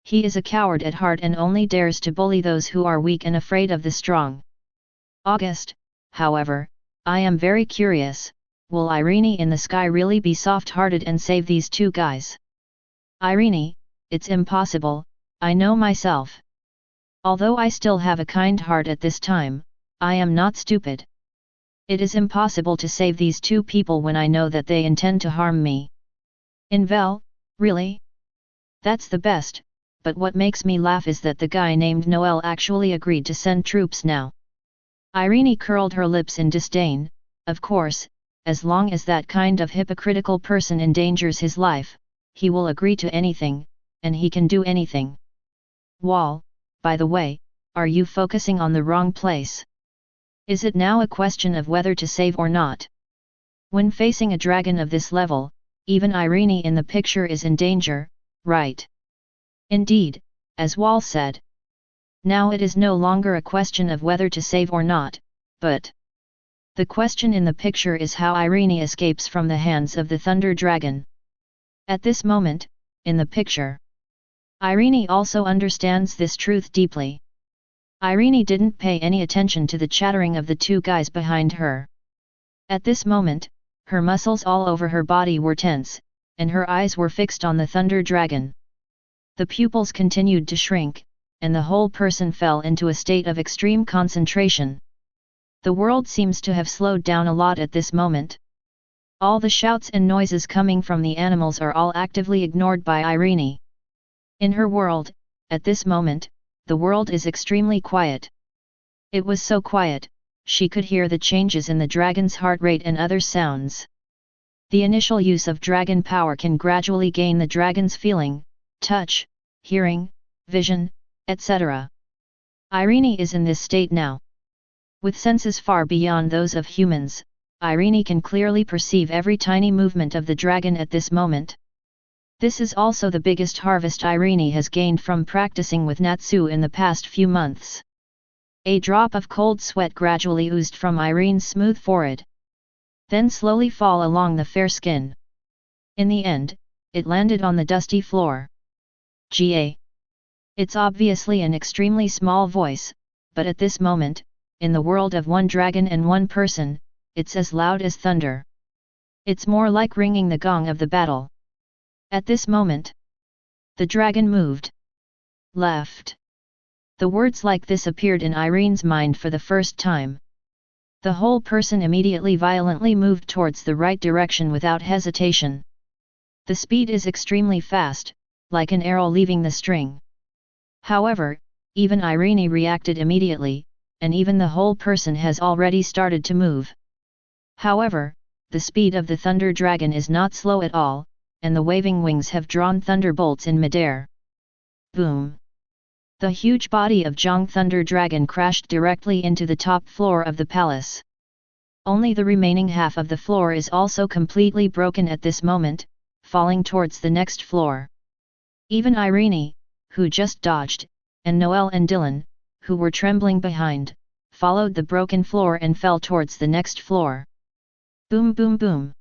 He is a coward at heart and only dares to bully those who are weak and afraid of the strong." August, however, "I am very curious, will Irene in the sky really be soft-hearted and save these two guys?" "Irene, it's impossible, I know myself. Although I still have a kind heart at this time, I am not stupid. It is impossible to save these two people when I know that they intend to harm me." "Invel, really? That's the best, but what makes me laugh is that the guy named Noel actually agreed to send troops now." Irene curled her lips in disdain. "Of course, as long as that kind of hypocritical person endangers his life, he will agree to anything, and he can do anything." "Wall, by the way, are you focusing on the wrong place? Is it now a question of whether to save or not? When facing a dragon of this level, even Irene in the picture is in danger, right?" "Indeed, as Wall said. Now it is no longer a question of whether to save or not, but the question in the picture is how Irene escapes from the hands of the Thunder Dragon." At this moment, in the picture, Irene also understands this truth deeply. Irene didn't pay any attention to the chattering of the two guys behind her. At this moment, her muscles all over her body were tense, and her eyes were fixed on the Thunder Dragon. The pupils continued to shrink, and the whole person fell into a state of extreme concentration. The world seems to have slowed down a lot at this moment. All the shouts and noises coming from the animals are all actively ignored by Irene. In her world, at this moment, the world is extremely quiet. It was so quiet, she could hear the changes in the dragon's heart rate and other sounds. The initial use of dragon power can gradually gain the dragon's feeling, touch, hearing, vision, etc. Irene is in this state now. With senses far beyond those of humans, Irene can clearly perceive every tiny movement of the dragon at this moment. This is also the biggest harvest Irene has gained from practicing with Natsu in the past few months. A drop of cold sweat gradually oozed from Irene's smooth forehead. Then slowly fall along the fair skin. In the end, it landed on the dusty floor. "Ga." It's obviously an extremely small voice, but at this moment, in the world of one dragon and one person, it's as loud as thunder. It's more like ringing the gong of the battle. At this moment, the dragon moved left. The words like this appeared in Irene's mind for the first time. The whole person immediately violently moved towards the right direction without hesitation. The speed is extremely fast, like an arrow leaving the string. However, even Irene reacted immediately, and even the whole person has already started to move. However, the speed of the Thunder Dragon is not slow at all, and the waving wings have drawn thunderbolts in midair. Boom! The huge body of Zhang Thunder Dragon crashed directly into the top floor of the palace. Only the remaining half of the floor is also completely broken at this moment, falling towards the next floor. Even Irene, who just dodged, and Noel and Dylan, who were trembling behind, followed the broken floor and fell towards the next floor. Boom boom boom!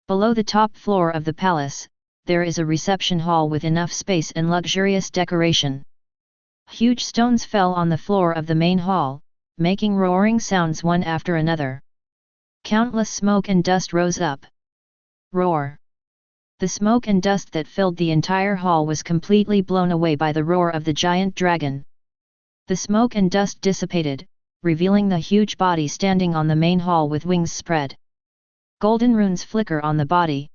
Below the top floor of the palace, there is a reception hall with enough space and luxurious decoration. Huge stones fell on the floor of the main hall, making roaring sounds one after another. Countless smoke and dust rose up. Roar! The smoke and dust that filled the entire hall was completely blown away by the roar of the giant dragon. The smoke and dust dissipated, revealing the huge body standing on the main hall with wings spread. Golden runes flicker on the body.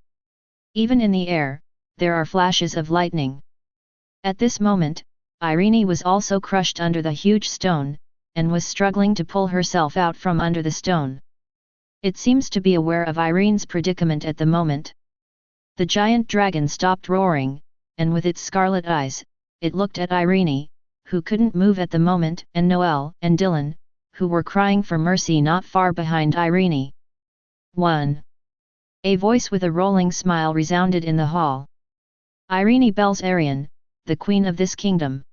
Even in the air, there are flashes of lightning. At this moment, Irene was also crushed under the huge stone, and was struggling to pull herself out from under the stone. It seems to be aware of Irene's predicament at the moment. The giant dragon stopped roaring, and with its scarlet eyes, it looked at Irene, who couldn't move at the moment, and Noel and Dylan, who were crying for mercy not far behind Irene. 1. A voice with a rolling smile resounded in the hall. Irene Belzarian, the queen of this kingdom.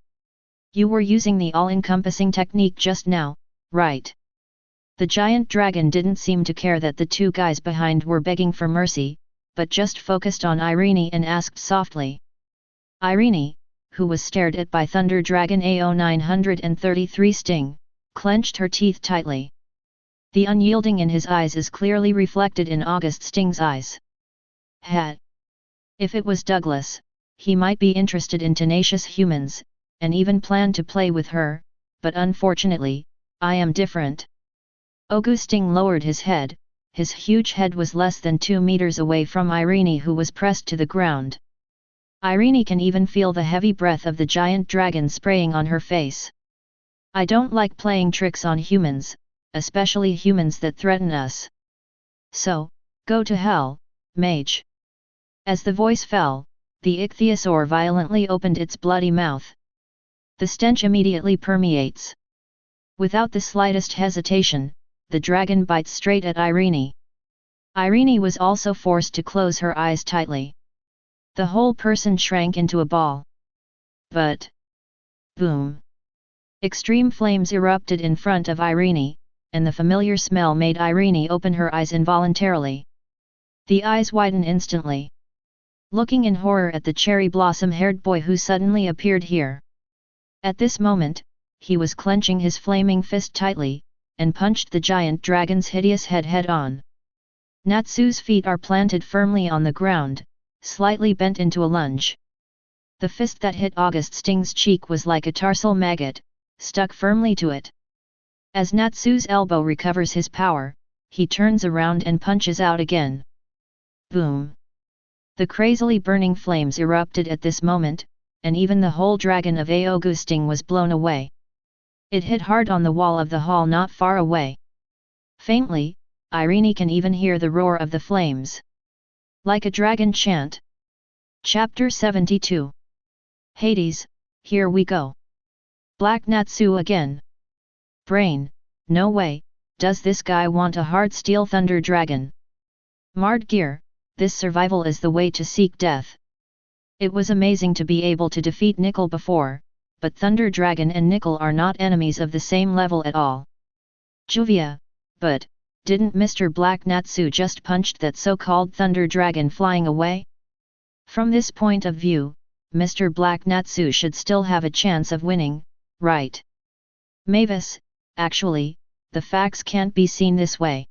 You were using the all-encompassing technique just now, right? The giant dragon didn't seem to care that the two guys behind were begging for mercy, but just focused on Irene and asked softly. Irene, who was stared at by Thunder Dragon AO 933 Sting, clenched her teeth tightly. The unyielding in his eyes is clearly reflected in August Sting's eyes. If it was Douglas, he might be interested in tenacious humans, and even plan to play with her, but unfortunately, I am different. Augustin lowered his head, his huge head was less than 2 meters away from Irene, who was pressed to the ground. Irene can even feel the heavy breath of the giant dragon spraying on her face. I don't like playing tricks on humans, especially humans that threaten us. So, go to hell, mage. As the voice fell, the ichthyosaur violently opened its bloody mouth. The stench immediately permeates. Without the slightest hesitation, the dragon bites straight at Irene. Irene was also forced to close her eyes tightly. The whole person shrank into a ball. But... boom! Extreme flames erupted in front of Irene, and the familiar smell made Irene open her eyes involuntarily. The eyes widen instantly. Looking in horror at the cherry blossom-haired boy who suddenly appeared here. At this moment, he was clenching his flaming fist tightly, and punched the giant dragon's hideous head head-on. Natsu's feet are planted firmly on the ground, slightly bent into a lunge. The fist that hit August Sting's cheek was like a tarsal maggot, stuck firmly to it. As Natsu's elbow recovers his power, he turns around and punches out again. Boom! The crazily burning flames erupted at this moment, and even the whole dragon of Augustin was blown away. It hit hard on the wall of the hall not far away. Faintly, Irene can even hear the roar of the flames. Like a dragon chant. Chapter 72. Hades, here we go. Black Natsu again. Brain, no way, does this guy want a hard steel thunder dragon? Marred gear, this survival is the way to seek death. It was amazing to be able to defeat Nickel before, but Thunder Dragon and Nickel are not enemies of the same level at all. Juvia, but, didn't Mr. Black Natsu just punched that so-called Thunder Dragon flying away? From this point of view, Mr. Black Natsu should still have a chance of winning, right? Mavis, actually, the facts can't be seen this way.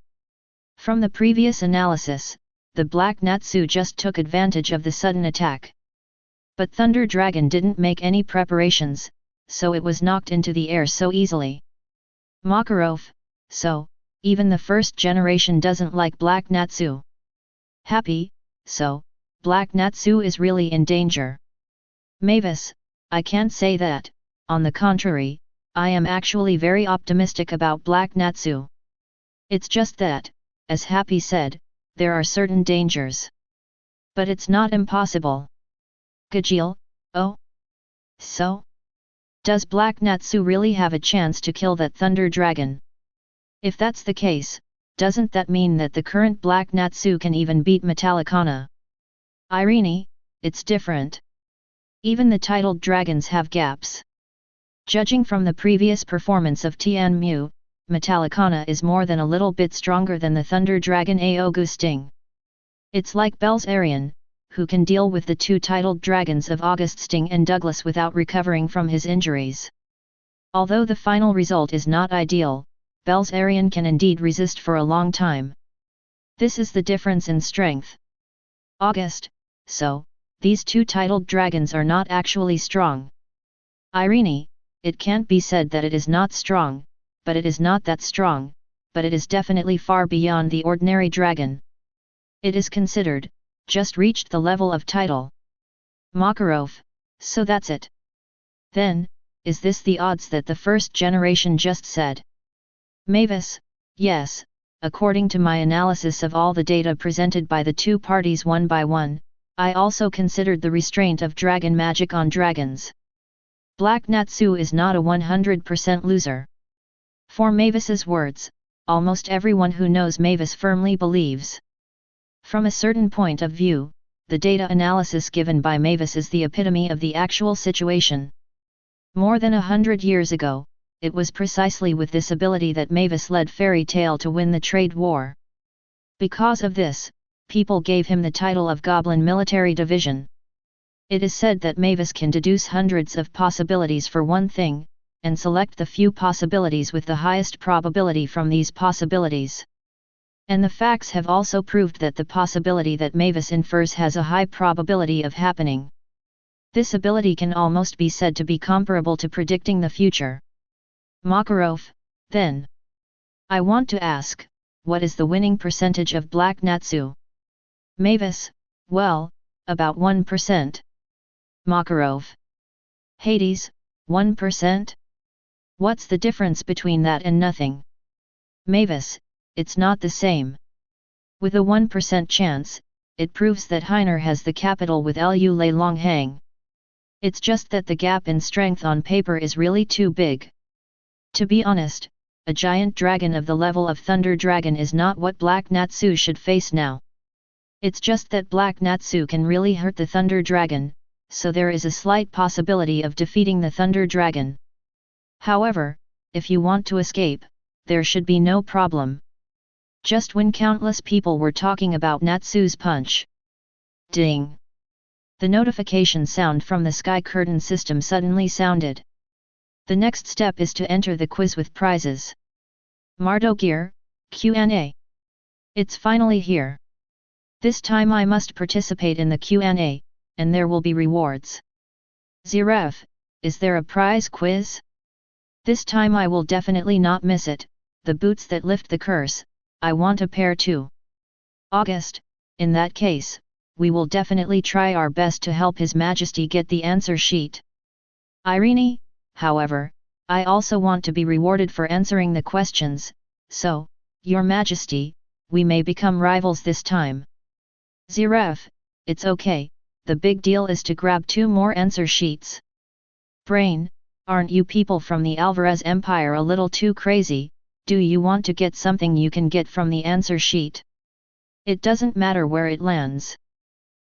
From the previous analysis, the Black Natsu just took advantage of the sudden attack. But Thunder Dragon didn't make any preparations, so it was knocked into the air so easily. Makarov, so, even the first generation doesn't like Black Natsu. Happy, so, Black Natsu is really in danger. Mavis, I can't say that, on the contrary, I am actually very optimistic about Black Natsu. It's just that, as Happy said, there are certain dangers. But it's not impossible. Gajeel, oh? So? Does Black Natsu really have a chance to kill that Thunder Dragon? If that's the case, doesn't that mean that the current Black Natsu can even beat Metallicana? Irene, it's different. Even the titled dragons have gaps. Judging from the previous performance of Tianmu, Metallicana is more than a little bit stronger than the Thunder Dragon Augustin. It's like Belzarian, who can deal with the two titled dragons of Augustin and Douglas without recovering from his injuries. Although the final result is not ideal, Belzarian can indeed resist for a long time. This is the difference in strength. August, so, these two titled dragons are not actually strong. Irene, it can't be said that it is not strong, but it is not that strong, but it is definitely far beyond the ordinary dragon. It is considered, just reached the level of title. Makarov, so that's it. Then, is this the odds that the first generation just said? Mavis, yes, according to my analysis of all the data presented by the two parties one by one, I also considered the restraint of dragon magic on dragons. Black Natsu is not a 100% loser. For Mavis's words, almost everyone who knows Mavis firmly believes. From a certain point of view, the data analysis given by Mavis is the epitome of the actual situation. More than 100 years ago, it was precisely with this ability that Mavis led Fairy Tail to win the trade war. Because of this, people gave him the title of Goblin Military Division. It is said that Mavis can deduce hundreds of possibilities for one thing, and select the few possibilities with the highest probability from these possibilities. And the facts have also proved that the possibility that Mavis infers has a high probability of happening. This ability can almost be said to be comparable to predicting the future. Makarov, then. I want to ask, what is the winning percentage of Black Natsu? Mavis, well, about 1%. Makarov. Hades, 1%? What's the difference between that and nothing? Mavis, it's not the same. With a 1% chance, it proves that Heiner has the capital with Lu Lei Longhang. It's just that the gap in strength on paper is really too big. To be honest, a giant dragon of the level of Thunder Dragon is not what Black Natsu should face now. It's just that Black Natsu can really hurt the Thunder Dragon, so there is a slight possibility of defeating the Thunder Dragon. However, if you want to escape, there should be no problem. Just when countless people were talking about Natsu's punch. Ding! The notification sound from the sky curtain system suddenly sounded. The next step is to enter the quiz with prizes. Mardo Gear, Q&A. It's finally here. This time I must participate in the Q&A, and there will be rewards. Ziref, is there a prize quiz? This time I will definitely not miss it, the boots that lift the curse, I want a pair too. August, in that case, we will definitely try our best to help His Majesty get the answer sheet. Irene, however, I also want to be rewarded for answering the questions, so, Your Majesty, we may become rivals this time. Ziref, it's okay, the big deal is to grab 2 more answer sheets. Brain, aren't you people from the Alvarez Empire a little too crazy? Do you want to get something you can get from the answer sheet? It doesn't matter where it lands.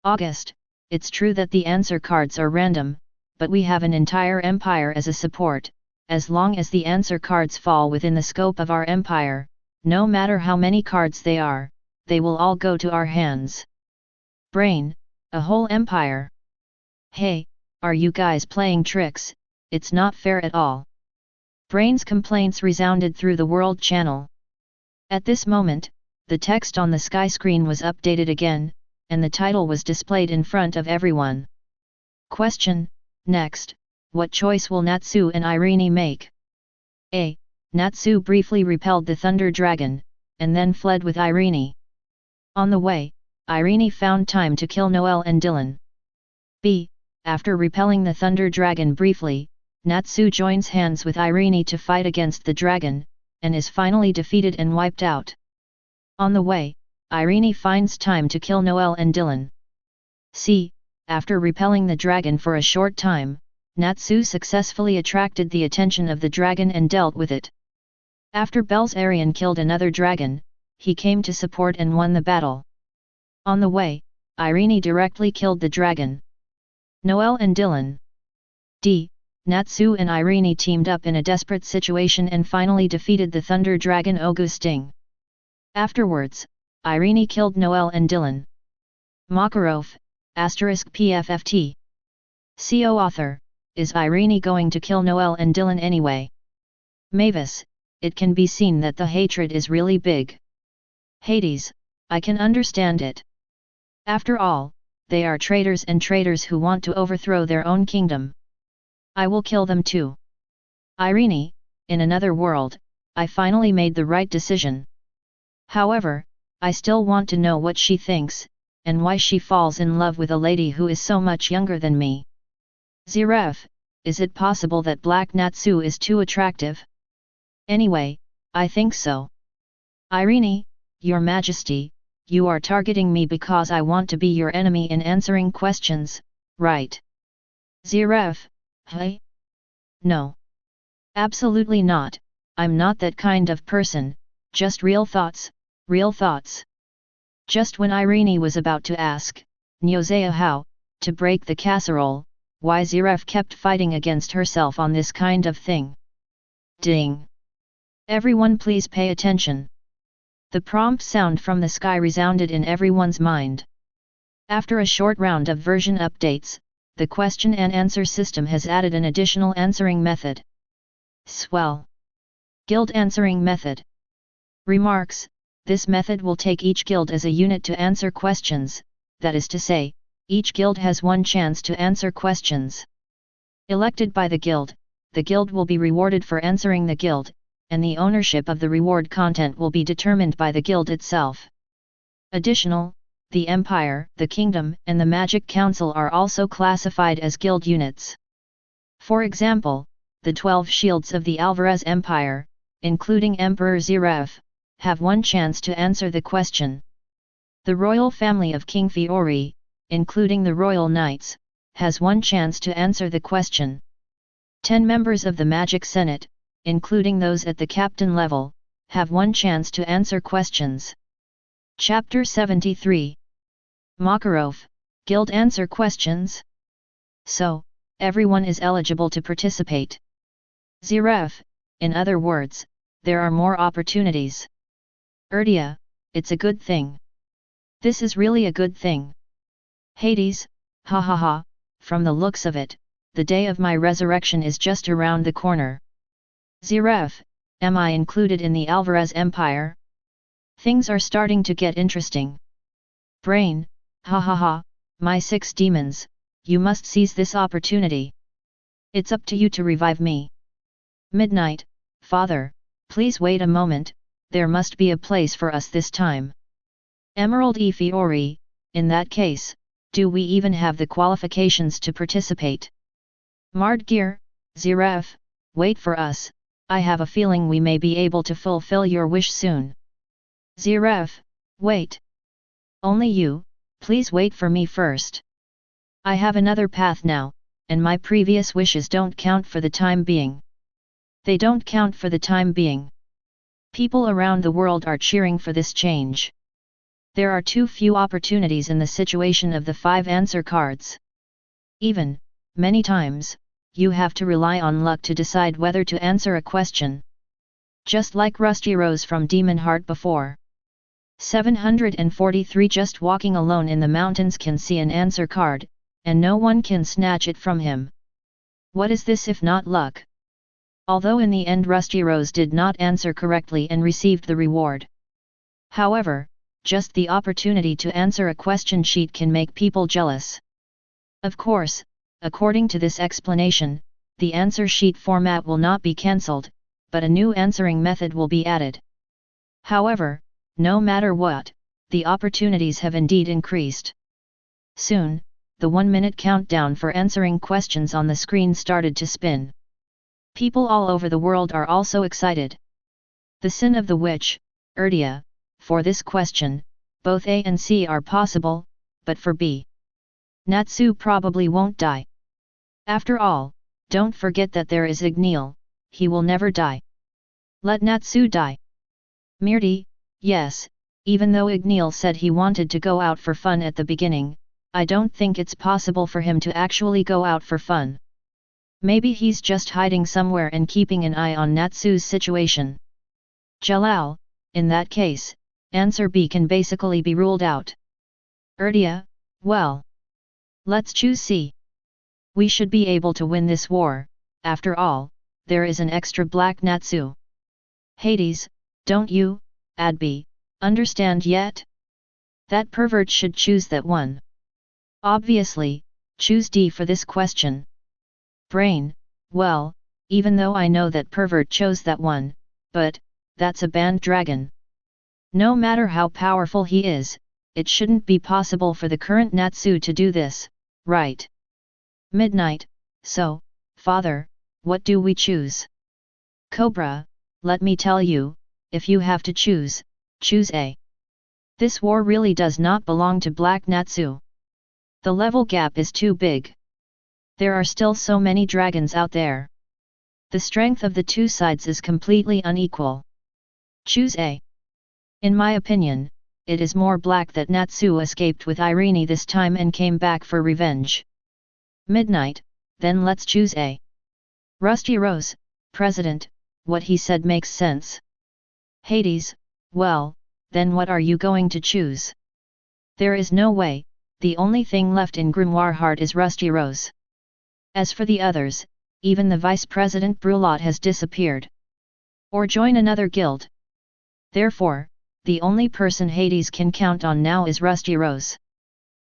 August, it's true that the answer cards are random, but we have an entire empire as a support. As long as the answer cards fall within the scope of our empire, no matter how many cards they are, they will all go to our hands. Brain, a whole empire. Hey, are you guys playing tricks? It's not fair at all. Brain's complaints resounded through the World Channel. At this moment, the text on the sky screen was updated again, and the title was displayed in front of everyone. Question, next, what choice will Natsu and Irene make? A. Natsu briefly repelled the Thunder Dragon, and then fled with Irene. On the way, Irene found time to kill Noel and Dylan. B. After repelling the Thunder Dragon briefly, Natsu joins hands with Irene to fight against the dragon, and is finally defeated and wiped out. On the way, Irene finds time to kill Noel and Dylan. C. After repelling the dragon for a short time, Natsu successfully attracted the attention of the dragon and dealt with it. After Belzarian killed another dragon, he came to support and won the battle. On the way, Irene directly killed the dragon. Noel and Dylan. D. Natsu and Irene teamed up in a desperate situation and finally defeated the Thunder Dragon Augusting. Afterwards, Irene killed Noel and Dylan. Makarov, *PFFT. CO author, is Irene going to kill Noel and Dylan anyway? Mavis, it can be seen that the hatred is really big. Hades, I can understand it. After all, they are traitors and traitors who want to overthrow their own kingdom. I will kill them too. Irene, in another world, I finally made the right decision. However, I still want to know what she thinks, and why she falls in love with a lady who is so much younger than me. Ziref, is it possible that Black Natsu is too attractive? Anyway, I think so. Irene, Your Majesty, you are targeting me because I want to be your enemy in answering questions, right? Ziref, hey? No. Absolutely not, I'm not that kind of person, just real thoughts, real thoughts. Just when Irene was about to ask, Nyozea how, to break the casserole, why Ziref kept fighting against herself on this kind of thing. Ding! Everyone please pay attention. The prompt sound from the sky resounded in everyone's mind. After a short round of version updates, the question and answer system has added an additional answering method. Swell! Guild answering method. Remarks: this method will take each guild as a unit to answer questions, that is to say, each guild has one chance to answer questions. Elected by the guild will be rewarded for answering the guild, and the ownership of the reward content will be determined by the guild itself. Additional, the Empire, the Kingdom, and the Magic Council are also classified as guild units. For example, the 12 shields of the Alvarez Empire, including Emperor Ziref, have one chance to answer the question. The royal family of King Fiori, including the Royal Knights, has one chance to answer the question. 10 members of the Magic Senate, including those at the captain level, have one chance to answer questions. Chapter 73. Makarov, Guild Answer Questions. So, everyone is eligible to participate. Ziref, in other words, there are more opportunities. Erdia, it's a good thing. This is really a good thing. Hades, ha ha ha, from the looks of it, the day of my resurrection is just around the corner. Ziref, am I included in the Alvarez Empire? Things are starting to get interesting. Brain, ha ha ha, my 6 demons, you must seize this opportunity. It's up to you to revive me. Midnight, Father, please wait a moment, there must be a place for us this time. Emerald e Fiori, in that case, do we even have the qualifications to participate? Mardgear, Ziref, wait for us, I have a feeling we may be able to fulfill your wish soon. Ziref, wait. Only you, please wait for me first. I have another path now, and my previous wishes don't count for the time being. They don't count for the time being. People around the world are cheering for this change. There are too few opportunities in the situation of the 5 answer cards. Even, many times, you have to rely on luck to decide whether to answer a question. Just like Rusty Rose from Demon Heart before. 743 Just walking alone in the mountains can see an answer card, and no one can snatch it from him. What is this if not luck? Although in the end Rusty Rose did not answer correctly and received the reward. However, just the opportunity to answer a question sheet can make people jealous. Of course, according to this explanation, the answer sheet format will not be cancelled, but a new answering method will be added. However, no matter what, the opportunities have indeed increased. Soon, the 1-minute countdown for answering questions on the screen started to spin. People all over the world are also excited. The sin of the witch, Erdia, for this question, both A and C are possible, but for B, Natsu probably won't die. After all, don't forget that there is Dragneel, he will never die. Let Natsu die. Mirti, yes, even though Dragneel said he wanted to go out for fun at the beginning, I don't think it's possible for him to actually go out for fun. Maybe he's just hiding somewhere and keeping an eye on Natsu's situation. Jalal, in that case, answer B can basically be ruled out. Erdia, well, let's choose C. We should be able to win this war, after all, there is an extra black Natsu. Hades, don't you, Adbi, understand yet? That pervert should choose that one. Obviously, choose D for this question. Brain, well, even though I know that pervert chose that one, but, that's a banned dragon. No matter how powerful he is, it shouldn't be possible for the current Natsu to do this, right? Midnight, so, Father, what do we choose? Cobra, let me tell you, if you have to choose, choose A. This war really does not belong to Black Natsu. The level gap is too big. There are still so many dragons out there. The strength of the two sides is completely unequal. Choose A. In my opinion, it is more black that Natsu escaped with Irene this time and came back for revenge. Midnight, then let's choose A. Rusty Rose, President, what he said makes sense. Hades, well, then what are you going to choose? There is no way, the only thing left in Grimoire Heart is Rusty Rose. As for the others, even the Vice President Brulot has disappeared. Or join another guild. Therefore, the only person Hades can count on now is Rusty Rose.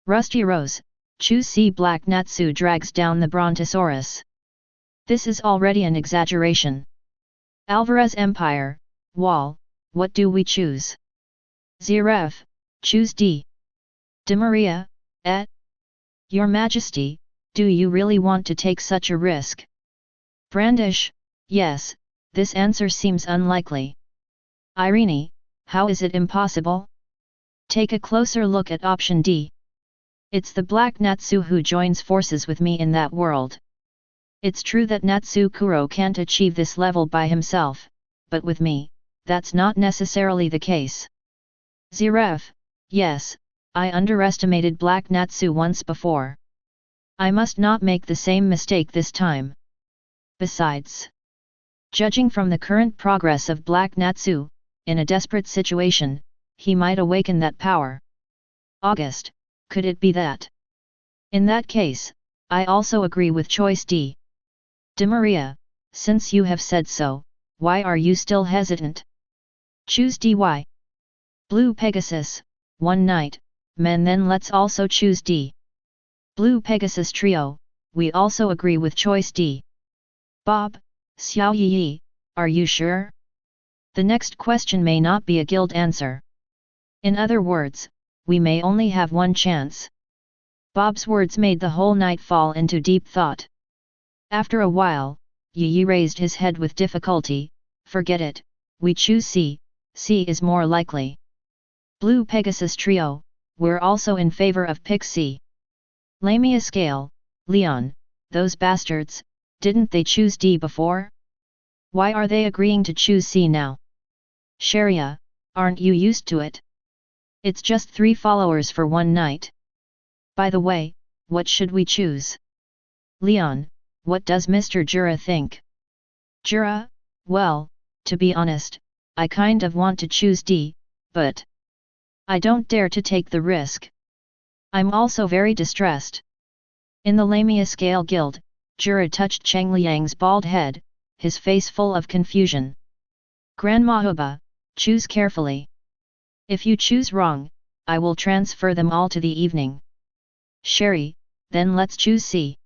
Rusty Rose, choose C. Black Natsu drags down the Brontosaurus. This is already an exaggeration. Alvarez Empire, Wall, what do we choose? Zeref, choose D. De Maria, et? Your Majesty, do you really want to take such a risk? Brandish, yes, this answer seems unlikely. Irene, how is it impossible? Take a closer look at option D. It's the Black Natsu who joins forces with me in that world. It's true that Natsu Kuro can't achieve this level by himself, but with me, that's not necessarily the case. Zeref, yes, I underestimated Black Natsu once before. I must not make the same mistake this time. Besides, judging from the current progress of Black Natsu, in a desperate situation, he might awaken that power. August, could it be that? In that case, I also agree with choice D. De Maria, since you have said so, why are you still hesitant? Choose DY. Blue Pegasus, one night, men then let's also choose D. Blue Pegasus Trio, we also agree with choice D. Bob, Xiao Yi, are you sure? The next question may not be a guild answer. In other words, we may only have one chance. Bob's words made the whole night fall into deep thought. After a while, Yi raised his head with difficulty. Forget it, we choose C, C is more likely. Blue Pegasus Trio, we're also in favor of pick C. Lamia Scale, Leon, those bastards, didn't they choose D before? Why are they agreeing to choose C now? Sharia, aren't you used to it? It's just 3 followers for one night. By the way, what should we choose? Leon, what does Mr. Jura think? Jura, well, to be honest, I kind of want to choose D, but I don't dare to take the risk. I'm also very distressed. In the Lamia Scale Guild, Jura touched Cheng Liang's bald head, his face full of confusion. Grandma Huba, choose carefully. If you choose wrong, I will transfer them all to the evening. Sherry, then let's choose C.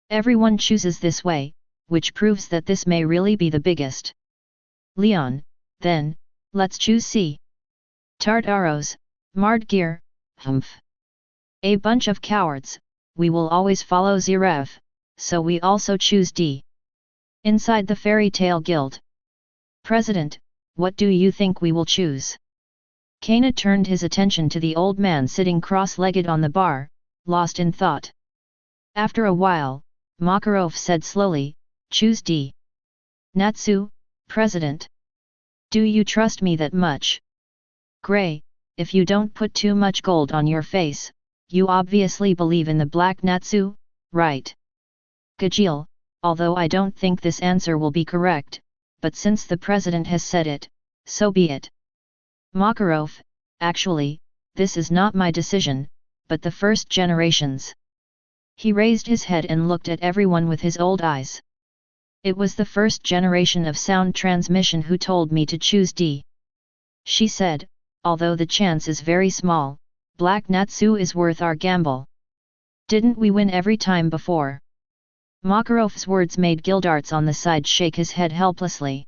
Everyone chooses this way, which proves that this may really be the biggest. Leon, then, let's choose C. Tartaros, Mardgear, humph. A bunch of cowards, we will always follow Zeref, so we also choose D. Inside the Fairy Tale Guild. President, what do you think we will choose? Kana turned his attention to the old man sitting cross-legged on the bar, lost in thought. After a while, Makarov said slowly, choose D. Natsu, President. Do you trust me that much? Gray, if you don't put too much gold on your face, you obviously believe in the Black Natsu, right? Gajil, although I don't think this answer will be correct, but since the President has said it, so be it. Makarov, actually, this is not my decision, but the first generation's. He raised his head and looked at everyone with his old eyes. It was the first generation of sound transmission who told me to choose D. She said, although the chance is very small, Black Natsu is worth our gamble. Didn't we win every time before? Makarov's words made Gildarts on the side shake his head helplessly.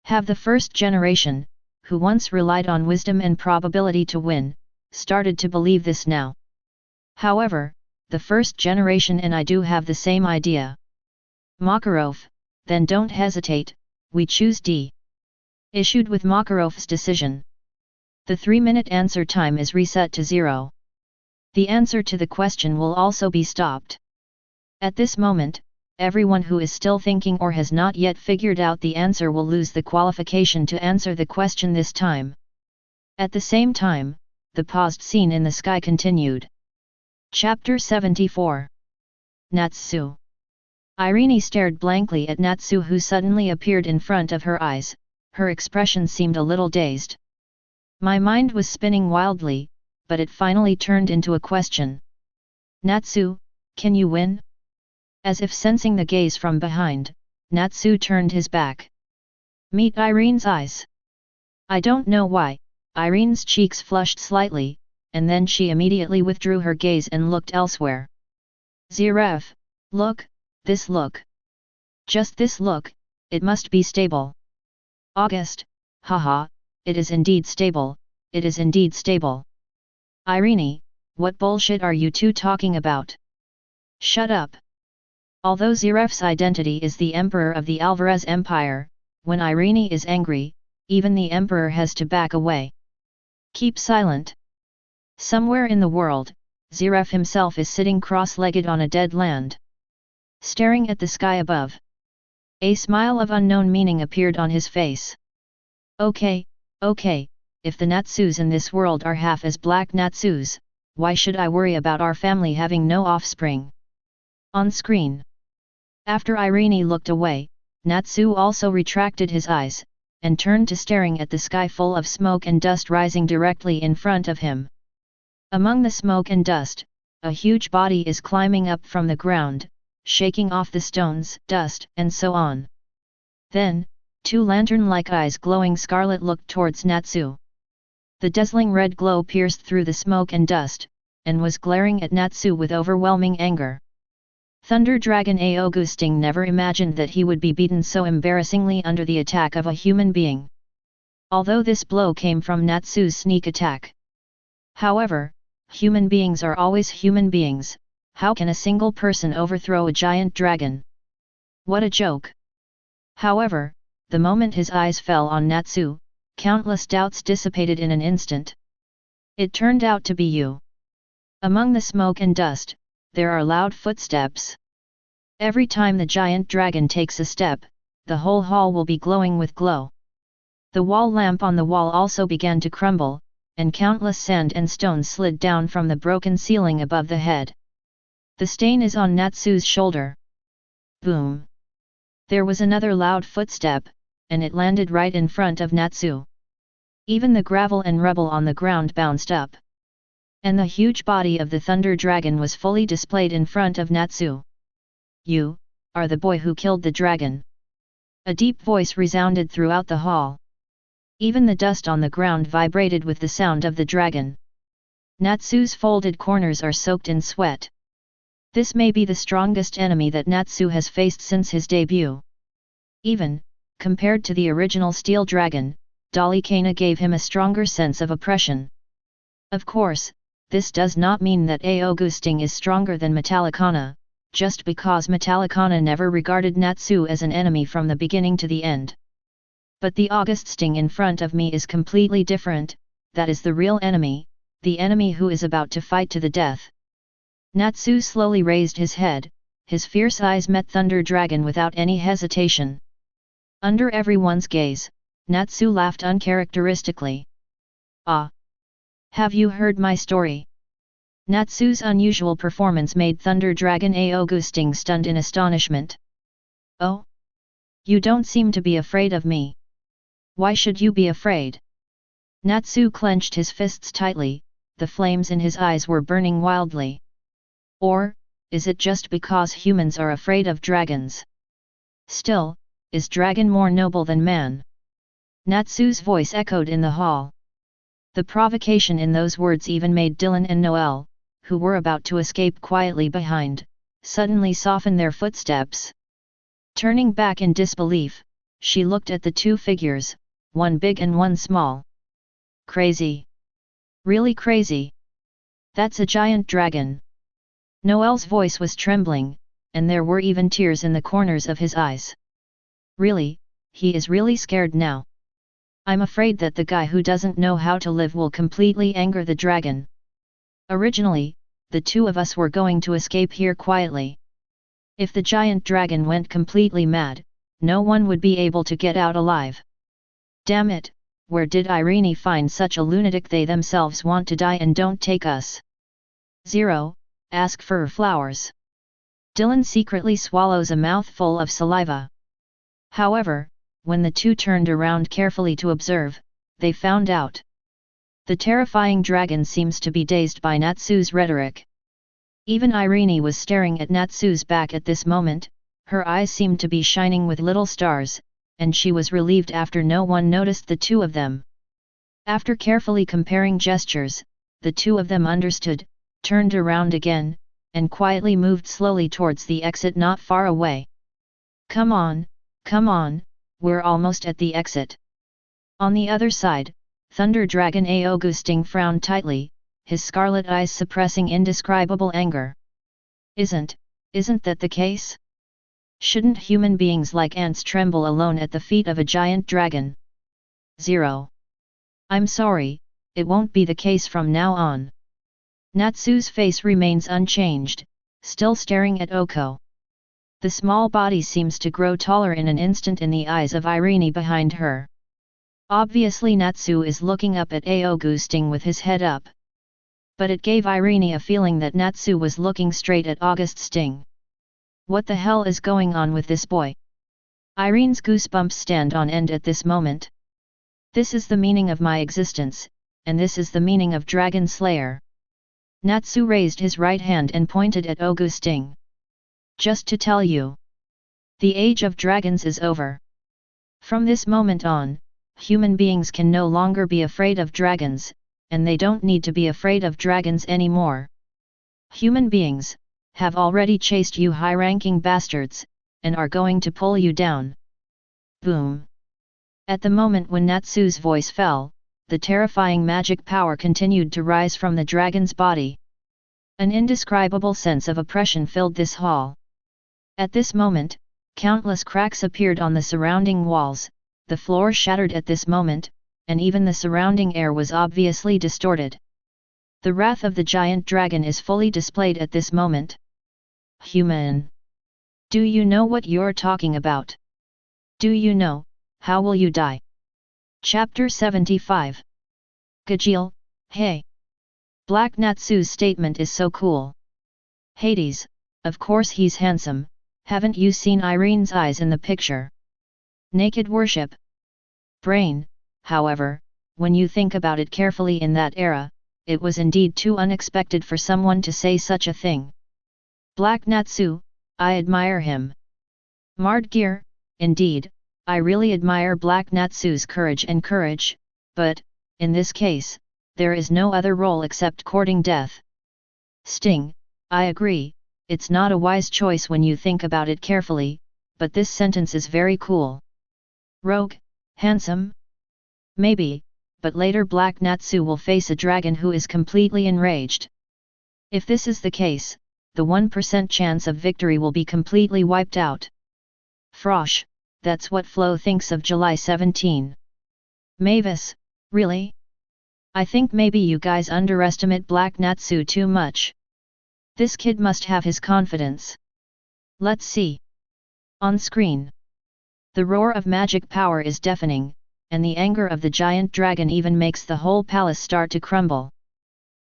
Have the first generation, who once relied on wisdom and probability to win, started to believe this now. However, the first generation and I do have the same idea. Makarov, then don't hesitate, we choose D. Issued with Makarov's decision. The 3-minute answer time is reset to 0. The answer to the question will also be stopped. At this moment, everyone who is still thinking or has not yet figured out the answer will lose the qualification to answer the question this time. At the same time, the paused scene in the sky continued. Chapter 74. Natsu. Irene stared blankly at Natsu, who suddenly appeared in front of her eyes. Her expression seemed a little dazed. My mind was spinning wildly, but it finally turned into a question. Natsu, can you win? As if sensing the gaze from behind, Natsu turned his back. Meet Irene's eyes. I don't know why, Irene's cheeks flushed slightly, and then she immediately withdrew her gaze and looked elsewhere. Zverev, look, this look. Just this look, it must be stable. August, haha, it is indeed stable, it is indeed stable. Irene, what bullshit are you two talking about? Shut up. Although Zverev's identity is the Emperor of the Alvarez Empire, when Irene is angry, even the Emperor has to back away. Keep silent. Somewhere in the world, Zverev himself is sitting cross-legged on a dead land, staring at the sky above. A smile of unknown meaning appeared on his face. Okay, if the Natsus in this world are half as black Natsus, why should I worry about our family having no offspring? On screen. After Irene looked away, Natsu also retracted his eyes, and turned to staring at the sky full of smoke and dust rising directly in front of him. Among the smoke and dust, a huge body is climbing up from the ground, shaking off the stones, dust, and so on. Then, two lantern-like eyes glowing scarlet looked towards Natsu. The dazzling red glow pierced through the smoke and dust, and was glaring at Natsu with overwhelming anger. Thunder Dragon Augustin never imagined that he would be beaten so embarrassingly under the attack of a human being. Although this blow came from Natsu's sneak attack. However, human beings are always human beings. How can a single person overthrow a giant dragon? What a joke! However, the moment his eyes fell on Natsu, countless doubts dissipated in an instant. It turned out to be you. Among the smoke and dust, there are loud footsteps. Every time the giant dragon takes a step, the whole hall will be glowing with glow. The wall lamp on the wall also began to crumble, and countless sand and stones slid down from the broken ceiling above the head. The stain is on Natsu's shoulder. Boom! There was another loud footstep, and it landed right in front of Natsu. Even the gravel and rubble on the ground bounced up. And the huge body of the Thunder Dragon was fully displayed in front of Natsu. You are the boy who killed the dragon. A deep voice resounded throughout the hall. Even the dust on the ground vibrated with the sound of the dragon. Natsu's folded corners are soaked in sweat. This may be the strongest enemy that Natsu has faced since his debut. Even, compared to the original Steel Dragon, Dalikana gave him a stronger sense of oppression. Of course, this does not mean that Augustin is stronger than Metallicana, just because Metallicana never regarded Natsu as an enemy from the beginning to the end. But the Augustin in front of me is completely different, that is the real enemy, the enemy who is about to fight to the death. Natsu slowly raised his head, his fierce eyes met Thunder Dragon without any hesitation. Under everyone's gaze, Natsu laughed uncharacteristically. Ah! Have you heard my story? Natsu's unusual performance made Thunder Dragon Augustin stunned in astonishment. Oh? You don't seem to be afraid of me. Why should you be afraid? Natsu clenched his fists tightly, the flames in his eyes were burning wildly. Or, is it just because humans are afraid of dragons? Still, is dragon more noble than man? Natsu's voice echoed in the hall. The provocation in those words even made Dylan and Noel, who were about to escape quietly behind, suddenly soften their footsteps. Turning back in disbelief, she looked at the two figures, one big and one small. Crazy. Really crazy. That's a giant dragon. Noel's voice was trembling, and there were even tears in the corners of his eyes. Really, he is really scared now. I'm afraid that the guy who doesn't know how to live will completely anger the dragon. Originally, the two of us were going to escape here quietly. If the giant dragon went completely mad, no one would be able to get out alive. Damn it, where did Irene find such a lunatic? They themselves want to die and don't take us. 0. Ask for flowers. Dylan secretly swallows a mouthful of saliva. However, when the two turned around carefully to observe, they found out. The terrifying dragon seems to be dazed by Natsu's rhetoric. Even Irene was staring at Natsu's back at this moment, her eyes seemed to be shining with little stars, and she was relieved after no one noticed the two of them. After carefully comparing gestures, the two of them understood, turned around again, and quietly moved slowly towards the exit not far away. Come on, we're almost at the exit. On the other side, Thunder Dragon Augustin frowned tightly, his scarlet eyes suppressing indescribable anger. Isn't that the case? Shouldn't human beings like ants tremble alone at the feet of a giant dragon? 0. I'm sorry, it won't be the case from now on. Natsu's face remains unchanged, still staring at Oko. The small body seems to grow taller in an instant in the eyes of Irene behind her. Obviously Natsu is looking up at Augustin with his head up. But it gave Irene a feeling that Natsu was looking straight at Augustin. What the hell is going on with this boy? Irene's goosebumps stand on end at this moment. This is the meaning of my existence, and this is the meaning of Dragon Slayer. Natsu raised his right hand and pointed at Augustin. Just to tell you, the age of dragons is over. From this moment on, human beings can no longer be afraid of dragons, and they don't need to be afraid of dragons anymore. Human beings have already chased you high-ranking bastards, and are going to pull you down. Boom! At the moment when Natsu's voice fell, the terrifying magic power continued to rise from the dragon's body. An indescribable sense of oppression filled this hall. At this moment, countless cracks appeared on the surrounding walls, the floor shattered at this moment, and even the surrounding air was obviously distorted. The wrath of the giant dragon is fully displayed at this moment. Human! Do you know what you're talking about? Do you know, how will you die? Chapter 75. Gajeel, hey! Black Natsu's statement is so cool. Hades, of course he's handsome, haven't you seen Irene's eyes in the picture? Naked worship. Brain, however, when you think about it carefully in that era, it was indeed too unexpected for someone to say such a thing. Black Natsu, I admire him. Mardgear, indeed, I really admire Black Natsu's courage, but, in this case, there is no other role except courting death. Sting, I agree, it's not a wise choice when you think about it carefully, but this sentence is very cool. Rogue, handsome? Maybe, but later Black Natsu will face a dragon who is completely enraged. If this is the case, the 1% chance of victory will be completely wiped out. Frosh, that's what Flo thinks of July 17. Mavis, really? I think maybe you guys underestimate Black Natsu too much. This kid must have his confidence. Let's see. On screen. The roar of magic power is deafening, and the anger of the giant dragon even makes the whole palace start to crumble.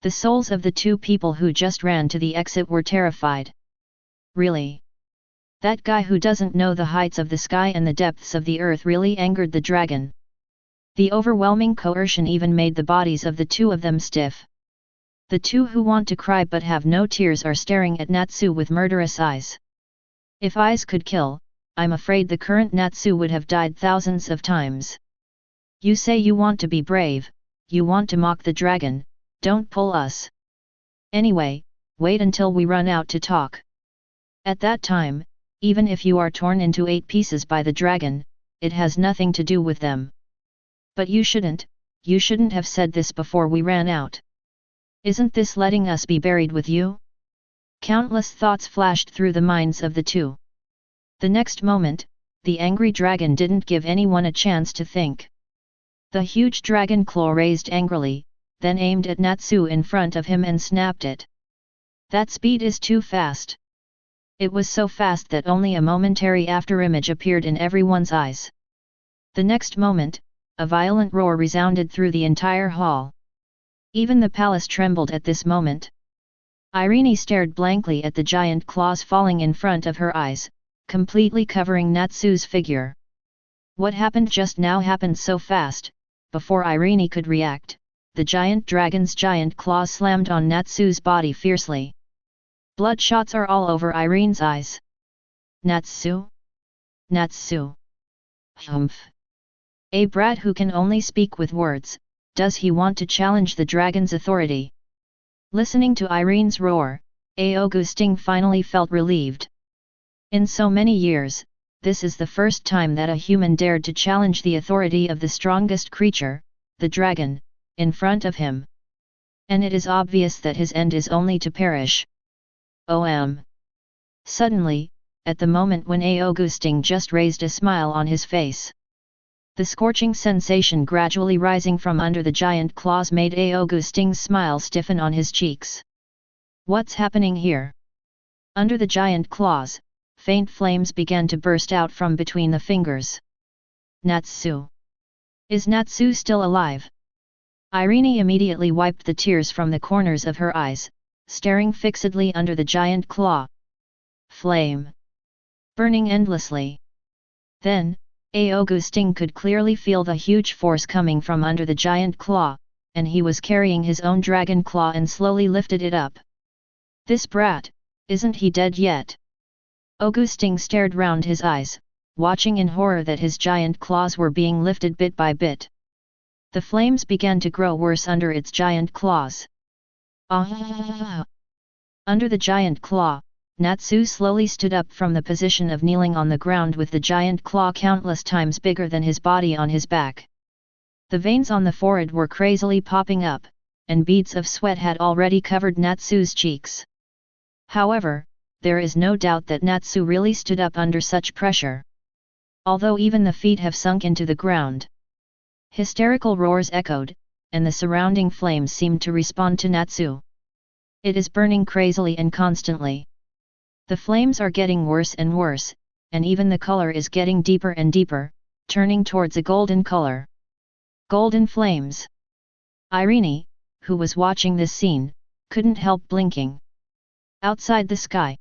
The souls of the two people who just ran to the exit were terrified. Really? That guy who doesn't know the heights of the sky and the depths of the earth really angered the dragon. The overwhelming coercion even made the bodies of the two of them stiff. The two who want to cry but have no tears are staring at Natsu with murderous eyes. If eyes could kill, I'm afraid the current Natsu would have died thousands of times. You say you want to be brave, you want to mock the dragon, don't pull us. Anyway, wait until we run out to talk. At that time, even if you are torn into 8 pieces by the dragon, it has nothing to do with them. But you shouldn't have said this before we ran out. Isn't this letting us be buried with you? Countless thoughts flashed through the minds of the two. The next moment, the angry dragon didn't give anyone a chance to think. The huge dragon claw raised angrily, then aimed at Natsu in front of him and snapped it. That speed is too fast. It was so fast that only a momentary afterimage appeared in everyone's eyes. The next moment, a violent roar resounded through the entire hall. Even the palace trembled at this moment. Irene stared blankly at the giant claws falling in front of her eyes, completely covering Natsu's figure. What happened just now happened so fast. Before Irene could react, the giant dragon's giant claws slammed on Natsu's body fiercely. Bloodshots are all over Irene's eyes. Natsu? Natsu? Humph! A brat who can only speak with words, does he want to challenge the dragon's authority? Listening to Irene's roar, Augustin finally felt relieved. In so many years, this is the first time that a human dared to challenge the authority of the strongest creature, the dragon, in front of him. And it is obvious that his end is only to perish. Suddenly, at the moment when Augustin just raised a smile on his face, the scorching sensation gradually rising from under the giant claws made Augustin's smile stiffen on his cheeks. What's happening here? Under the giant claws, faint flames began to burst out from between the fingers. Natsu? Is Natsu still alive? Irene immediately wiped the tears from the corners of her eyes, staring fixedly under the giant claw. Flame. Burning endlessly. Then, Augustin could clearly feel the huge force coming from under the giant claw, and he was carrying his own dragon claw and slowly lifted it up. This brat, isn't he dead yet? Augustin stared round his eyes, watching in horror that his giant claws were being lifted bit by bit. The flames began to grow worse under its giant claws. Under the giant claw, Natsu slowly stood up from the position of kneeling on the ground with the giant claw countless times bigger than his body on his back. The veins on the forehead were crazily popping up, and beads of sweat had already covered Natsu's cheeks. However, there is no doubt that Natsu really stood up under such pressure. Although even the feet have sunk into the ground. Hysterical roars echoed, and the surrounding flames seemed to respond to Natsu. It is burning crazily and constantly. The flames are getting worse and worse, and even the color is getting deeper and deeper, turning towards a golden color. Golden flames. Irene, who was watching this scene, couldn't help blinking. Outside the sky,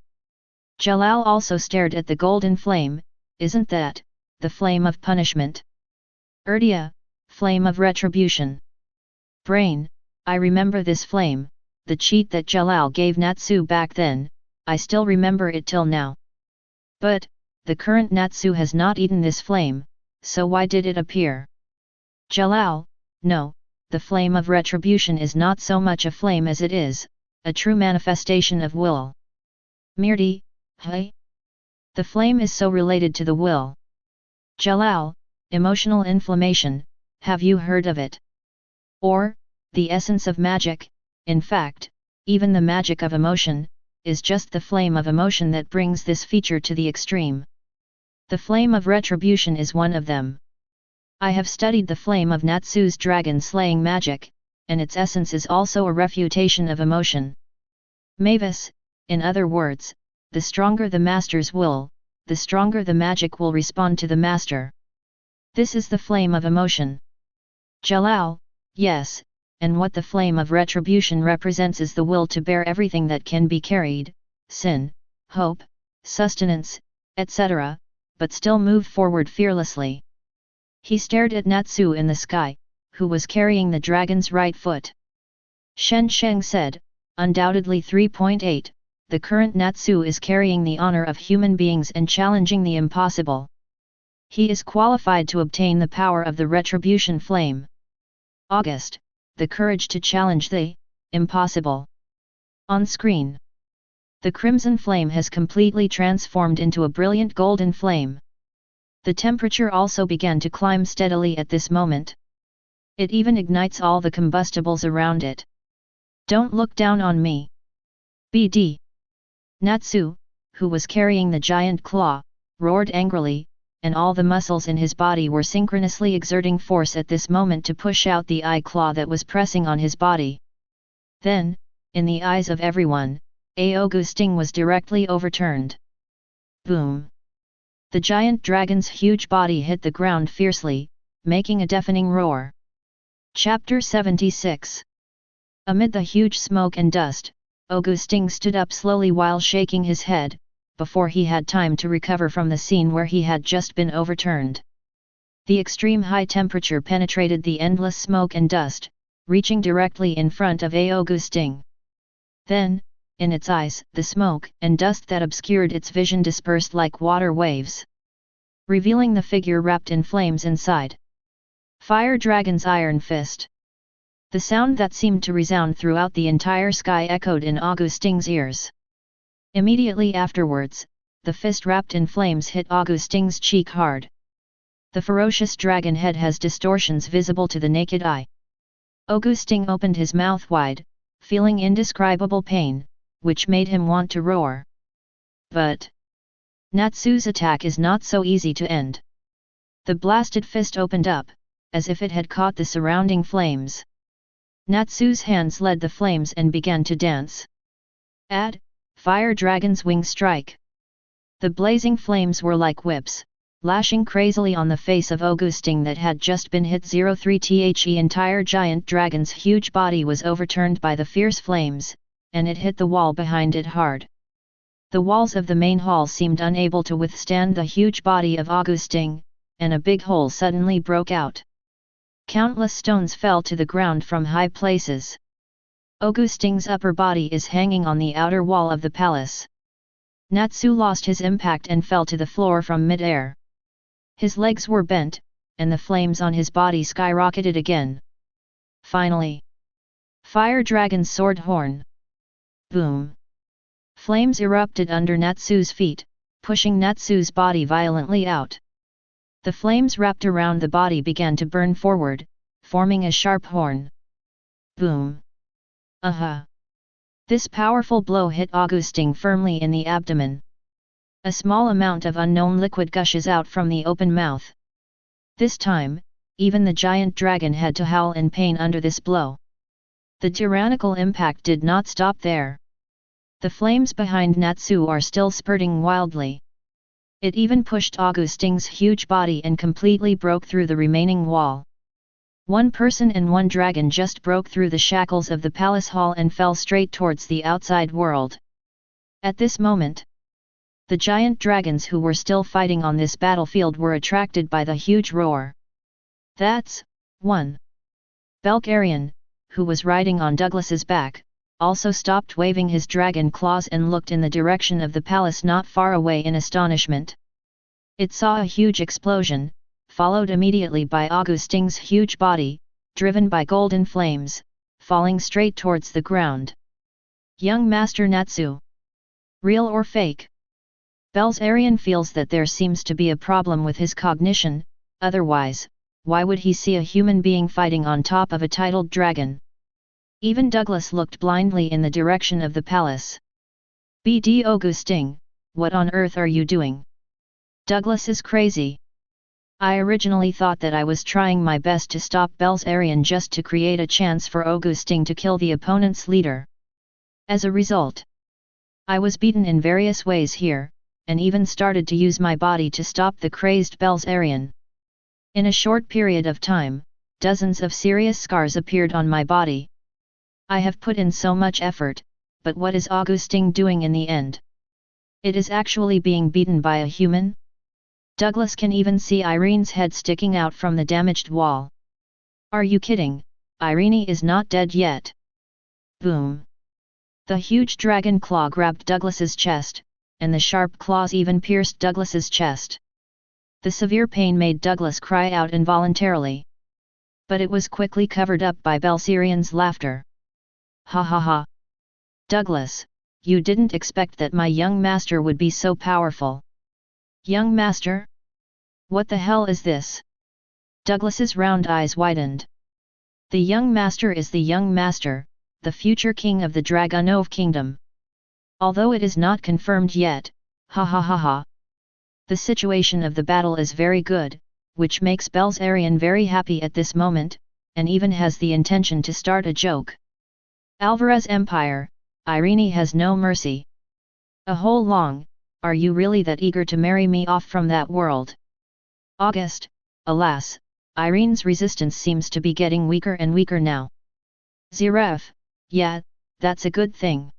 Jalal also stared at the golden flame. Isn't that the flame of punishment? Erdia, flame of retribution. Brain, I remember this flame, the cheat that Jalal gave Natsu back then. I still remember it till now. But, the current Natsu has not eaten this flame, so why did it appear? Jalal, no, the flame of retribution is not so much a flame as it is a true manifestation of will. Mirdi, hey? The flame is so related to the will. Jalal, emotional inflammation, have you heard of it? Or, the essence of magic, in fact, even the magic of emotion, is just the flame of emotion that brings this feature to the extreme. The flame of retribution is one of them. I have studied the flame of Natsu's dragon-slaying magic, and its essence is also a refutation of emotion. Mavis, in other words, the stronger the master's will, the stronger the magic will respond to the master. This is the flame of emotion. Jalal, yes, and what the flame of retribution represents is the will to bear everything that can be carried, sin, hope, sustenance, etc., but still move forward fearlessly. He stared at Natsu in the sky, who was carrying the dragon's right foot. Shen Sheng said, undoubtedly 3.8, the current Natsu is carrying the honor of human beings and challenging the impossible. He is qualified to obtain the power of the retribution flame. August, the courage to challenge the impossible. On screen, the crimson flame has completely transformed into a brilliant golden flame. The temperature also began to climb steadily at this moment. It even ignites all the combustibles around it. Don't look down on me. BD. Natsu, who was carrying the giant claw, roared angrily, and all the muscles in his body were synchronously exerting force at this moment to push out the eye claw that was pressing on his body. Then, in the eyes of everyone, Augustin was directly overturned. Boom! The giant dragon's huge body hit the ground fiercely, making a deafening roar. Chapter 76. Amid the huge smoke and dust, Augustin stood up slowly while shaking his head, before he had time to recover from the scene where he had just been overturned. The extreme high temperature penetrated the endless smoke and dust, reaching directly in front of Augustin. Then, in its eyes, the smoke and dust that obscured its vision dispersed like water waves, revealing the figure wrapped in flames inside. Fire Dragon's Iron Fist. The sound that seemed to resound throughout the entire sky echoed in Augustin's ears. Immediately afterwards, the fist wrapped in flames hit Augustin's cheek hard. The ferocious dragon head has distortions visible to the naked eye. Augustin opened his mouth wide, feeling indescribable pain, which made him want to roar. But Natsu's attack is not so easy to end. The blasted fist opened up, as if it had caught the surrounding flames. Natsu's hands led the flames and began to dance. Add, Fire Dragon's Wing Strike. The blazing flames were like whips, lashing crazily on the face of Augustin that had just been hit. 03 The entire giant dragon's huge body was overturned by the fierce flames, and it hit the wall behind it hard. The walls of the main hall seemed unable to withstand the huge body of Augustin, and a big hole suddenly broke out. Countless stones fell to the ground from high places. Augustin's upper body is hanging on the outer wall of the palace. Natsu lost his impact and fell to the floor from mid-air. His legs were bent, and the flames on his body skyrocketed again. Finally, Fire Dragon's Sword Horn. Boom! Flames erupted under Natsu's feet, pushing Natsu's body violently out. The flames wrapped around the body began to burn forward, forming a sharp horn. Boom! Aha! This powerful blow hit Augustin firmly in the abdomen. A small amount of unknown liquid gushes out from the open mouth. This time, even the giant dragon had to howl in pain under this blow. The tyrannical impact did not stop there. The flames behind Natsu are still spurting wildly. It even pushed Augustin's huge body and completely broke through the remaining wall. One person and one dragon just broke through the shackles of the palace hall and fell straight towards the outside world. At this moment, the giant dragons who were still fighting on this battlefield were attracted by the huge roar. That's one. Belgarian, who was riding on Douglas's back, also stopped waving his dragon claws and looked in the direction of the palace not far away in astonishment. It saw a huge explosion, followed immediately by Augustin's huge body, driven by golden flames, falling straight towards the ground. Young Master Natsu. Real or fake? Belzarian feels that there seems to be a problem with his cognition, otherwise, why would he see a human being fighting on top of a titled dragon? Even Douglas looked blindly in the direction of the palace. BD Augustin, what on earth are you doing? Douglas is crazy. I originally thought that I was trying my best to stop Belzarian just to create a chance for Augustin to kill the opponent's leader. As a result, I was beaten in various ways here, and even started to use my body to stop the crazed Belzarian. In a short period of time, dozens of serious scars appeared on my body. I have put in so much effort, but what is Augustin doing in the end? It is actually being beaten by a human? Douglas can even see Irene's head sticking out from the damaged wall. Are you kidding? Irene is not dead yet. Boom! The huge dragon claw grabbed Douglas's chest, and the sharp claws even pierced Douglas's chest. The severe pain made Douglas cry out involuntarily. But it was quickly covered up by Belzarian's laughter. Ha ha ha! Douglas, you didn't expect that my young master would be so powerful. Young master? What the hell is this? Douglas's round eyes widened. The young master is the young master, the future king of the Dragunov kingdom. Although it is not confirmed yet, ha ha ha ha. The situation of the battle is very good, which makes Belzarian very happy at this moment, and even has the intention to start a joke. Alvarez Empire, Irene has no mercy. A whole long, are you really that eager to marry me off from that world? August, alas, Irene's resistance seems to be getting weaker and weaker now. Zeref, yeah, that's a good thing.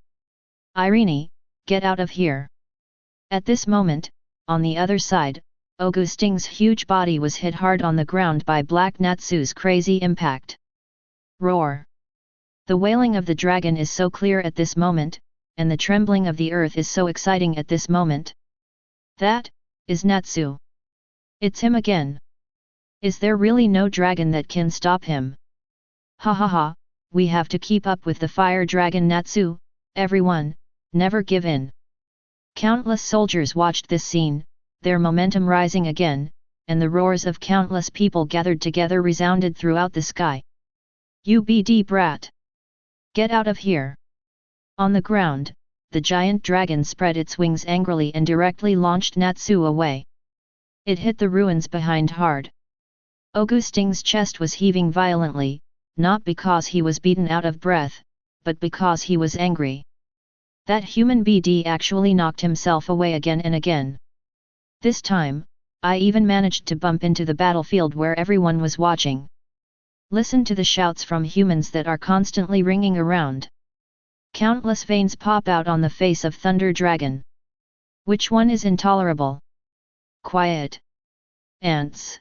Irene, get out of here. At this moment, on the other side, Augustin's huge body was hit hard on the ground by Black Natsu's crazy impact. Roar! The wailing of the dragon is so clear at this moment, and the trembling of the earth is so exciting at this moment. That is Natsu. It's him again. Is there really no dragon that can stop him? Ha ha ha, we have to keep up with the fire dragon Natsu, everyone, never give in. Countless soldiers watched this scene, their momentum rising again, and the roars of countless people gathered together resounded throughout the sky. UBD brat! Get out of here! On the ground, the giant dragon spread its wings angrily and directly launched Natsu away. It hit the ruins behind hard. Augustin's chest was heaving violently, not because he was beaten out of breath, but because he was angry. That human BD actually knocked himself away again and again. This time, I even managed to bump into the battlefield where everyone was watching. Listen to the shouts from humans that are constantly ringing around. Countless veins pop out on the face of Thunder Dragon. Which one is intolerable? Quiet. Ants.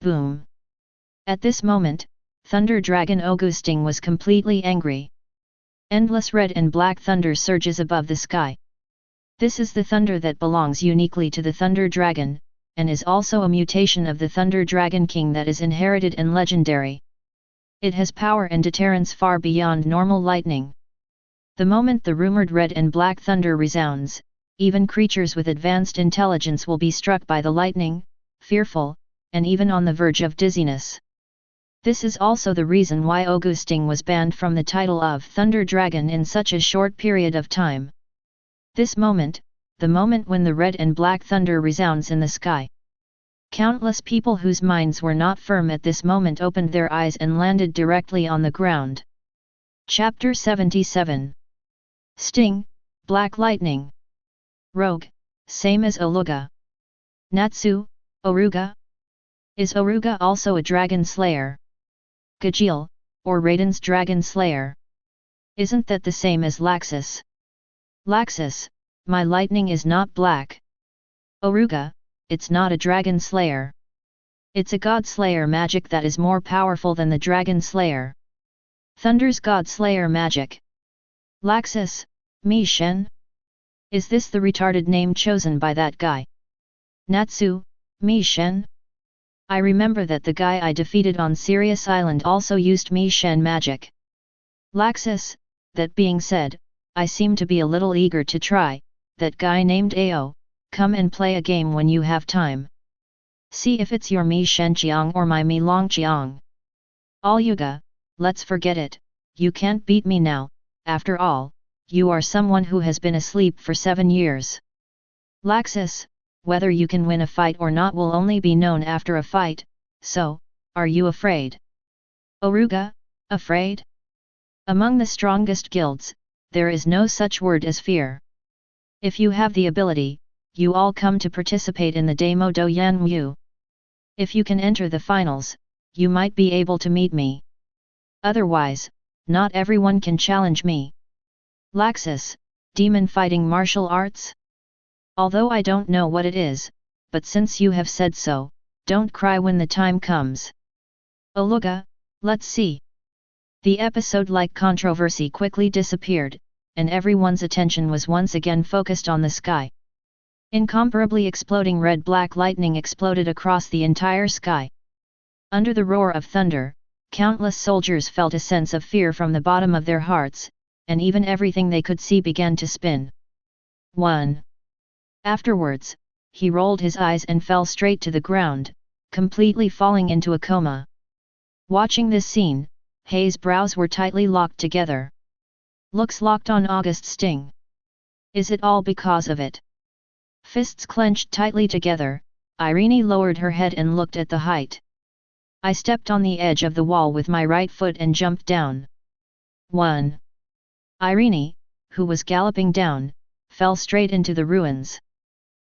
Boom. At this moment, Thunder Dragon Augustin was completely angry. Endless red and black thunder surges above the sky. This is the thunder that belongs uniquely to the Thunder Dragon, and is also a mutation of the Thunder Dragon King that is inherited and legendary. It has power and deterrence far beyond normal lightning. The moment the rumored red and black thunder resounds, even creatures with advanced intelligence will be struck by the lightning, fearful, and even on the verge of dizziness. This is also the reason why Augustin was banned from the title of Thunder Dragon in such a short period of time. This moment, the moment when the red and black thunder resounds in the sky. Countless people whose minds were not firm at this moment opened their eyes and landed directly on the ground. Chapter 77. Sting, Black Lightning. Rogue, same as Oluga. Natsu, Oruga? Is Oruga also a dragon slayer? Gajeel, or Raiden's dragon slayer? Isn't that the same as Laxus? Laxus, my lightning is not black. Oruga, it's not a dragon slayer. It's a god slayer magic that is more powerful than the dragon slayer. Thunder's god slayer magic. Laxus, Mi Shen? Is this the retarded name chosen by that guy? Natsu, Mi Shen? I remember that the guy I defeated on Sirius Island also used Mi Shen magic. Laxus, that being said, I seem to be a little eager to try, that guy named Ao, come and play a game when you have time. See if it's your Mi Shen Qiang or my Mi Long Qiang. All Yuga, let's forget it, you can't beat me now, after all, you are someone who has been asleep for 7 years. Laxus, whether you can win a fight or not will only be known after a fight, so, are you afraid? Oruga, afraid? Among the strongest guilds, there is no such word as fear. If you have the ability, you all come to participate in the Demo Do Yan Wu. If you can enter the finals, you might be able to meet me. Otherwise, not everyone can challenge me. Laxus, demon fighting martial arts? Although I don't know what it is, but since you have said so, don't cry when the time comes. Oluga, let's see. The episode-like controversy quickly disappeared, and everyone's attention was once again focused on the sky. Incomparably exploding red-black lightning exploded across the entire sky. Under the roar of thunder, countless soldiers felt a sense of fear from the bottom of their hearts, and even everything they could see began to spin. 1. Afterwards, he rolled his eyes and fell straight to the ground, completely falling into a coma. Watching this scene, Hei's brows were tightly locked together. Looks locked on August Sting. Is it all because of it? Fists clenched tightly together, Irene lowered her head and looked at the height. I stepped on the edge of the wall with my right foot and jumped down. 1. Irene, who was galloping down, fell straight into the ruins.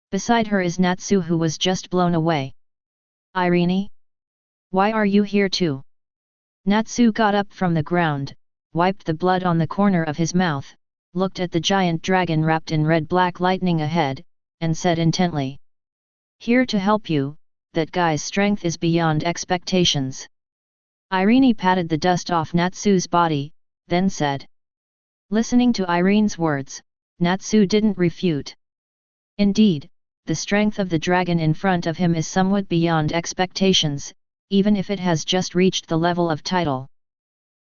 Beside her is Natsu, who was just blown away. Irene? Why are you here too? Natsu got up from the ground, wiped the blood on the corner of his mouth, looked at the giant dragon wrapped in red-black lightning ahead, and said intently. Here to help you, that guy's strength is beyond expectations. Irene patted the dust off Natsu's body, then said. Listening to Irene's words, Natsu didn't refute. Indeed, the strength of the dragon in front of him is somewhat beyond expectations, even if it has just reached the level of title.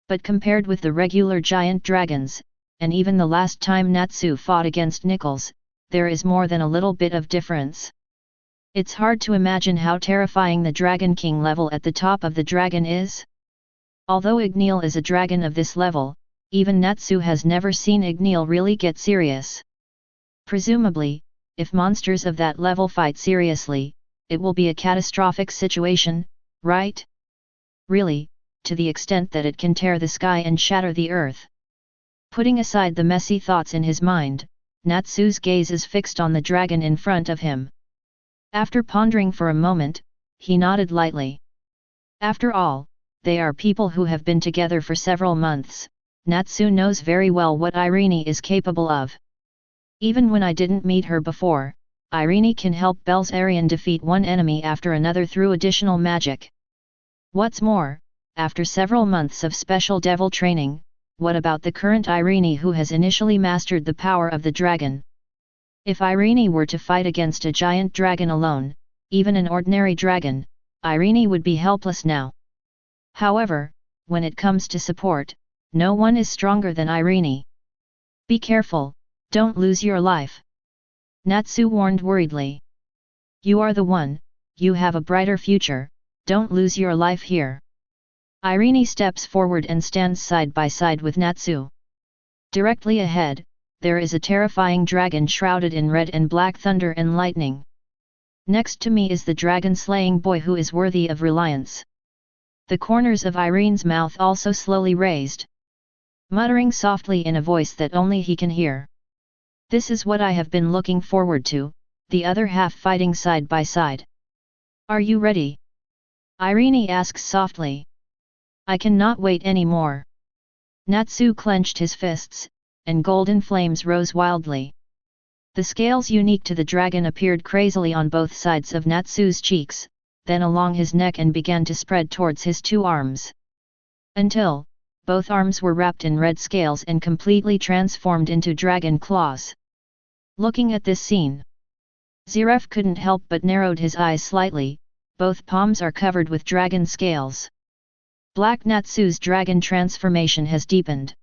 But compared with the regular giant dragons, and even the last time Natsu fought against Nichols, there is more than a little bit of difference. It's hard to imagine how terrifying the Dragon King level at the top of the dragon is. Although Dragneel is a dragon of this level, even Natsu has never seen Dragneel really get serious. Presumably, if monsters of that level fight seriously, it will be a catastrophic situation, right? Really, to the extent that it can tear the sky and shatter the earth. Putting aside the messy thoughts in his mind, Natsu's gaze is fixed on the dragon in front of him. After pondering for a moment, he nodded lightly. After all, they are people who have been together for several months. Natsu knows very well what Irene is capable of. Even when I didn't meet her before, Irene can help Belzarian defeat one enemy after another through additional magic. What's more, after several months of special devil training, what about the current Irene who has initially mastered the power of the dragon? If Irene were to fight against a giant dragon alone, even an ordinary dragon, Irene would be helpless now. However, when it comes to support, no one is stronger than Irene. Be careful, don't lose your life. Natsu warned worriedly. You are the one, you have a brighter future, don't lose your life here. Irene steps forward and stands side by side with Natsu. Directly ahead, there is a terrifying dragon shrouded in red and black thunder and lightning. Next to me is the dragon-slaying boy who is worthy of reliance. The corners of Irene's mouth also slowly raised. Muttering softly in a voice that only he can hear. This is what I have been looking forward to, the other half fighting side by side. Are you ready? Irene asks softly. I cannot wait any more. Natsu clenched his fists, and golden flames rose wildly. The scales unique to the dragon appeared crazily on both sides of Natsu's cheeks, then along his neck and began to spread towards his two arms. Until, both arms were wrapped in red scales and completely transformed into dragon claws. Looking at this scene, Ziref couldn't help but narrowed his eyes slightly, both palms are covered with dragon scales. Black Natsu's dragon transformation has deepened.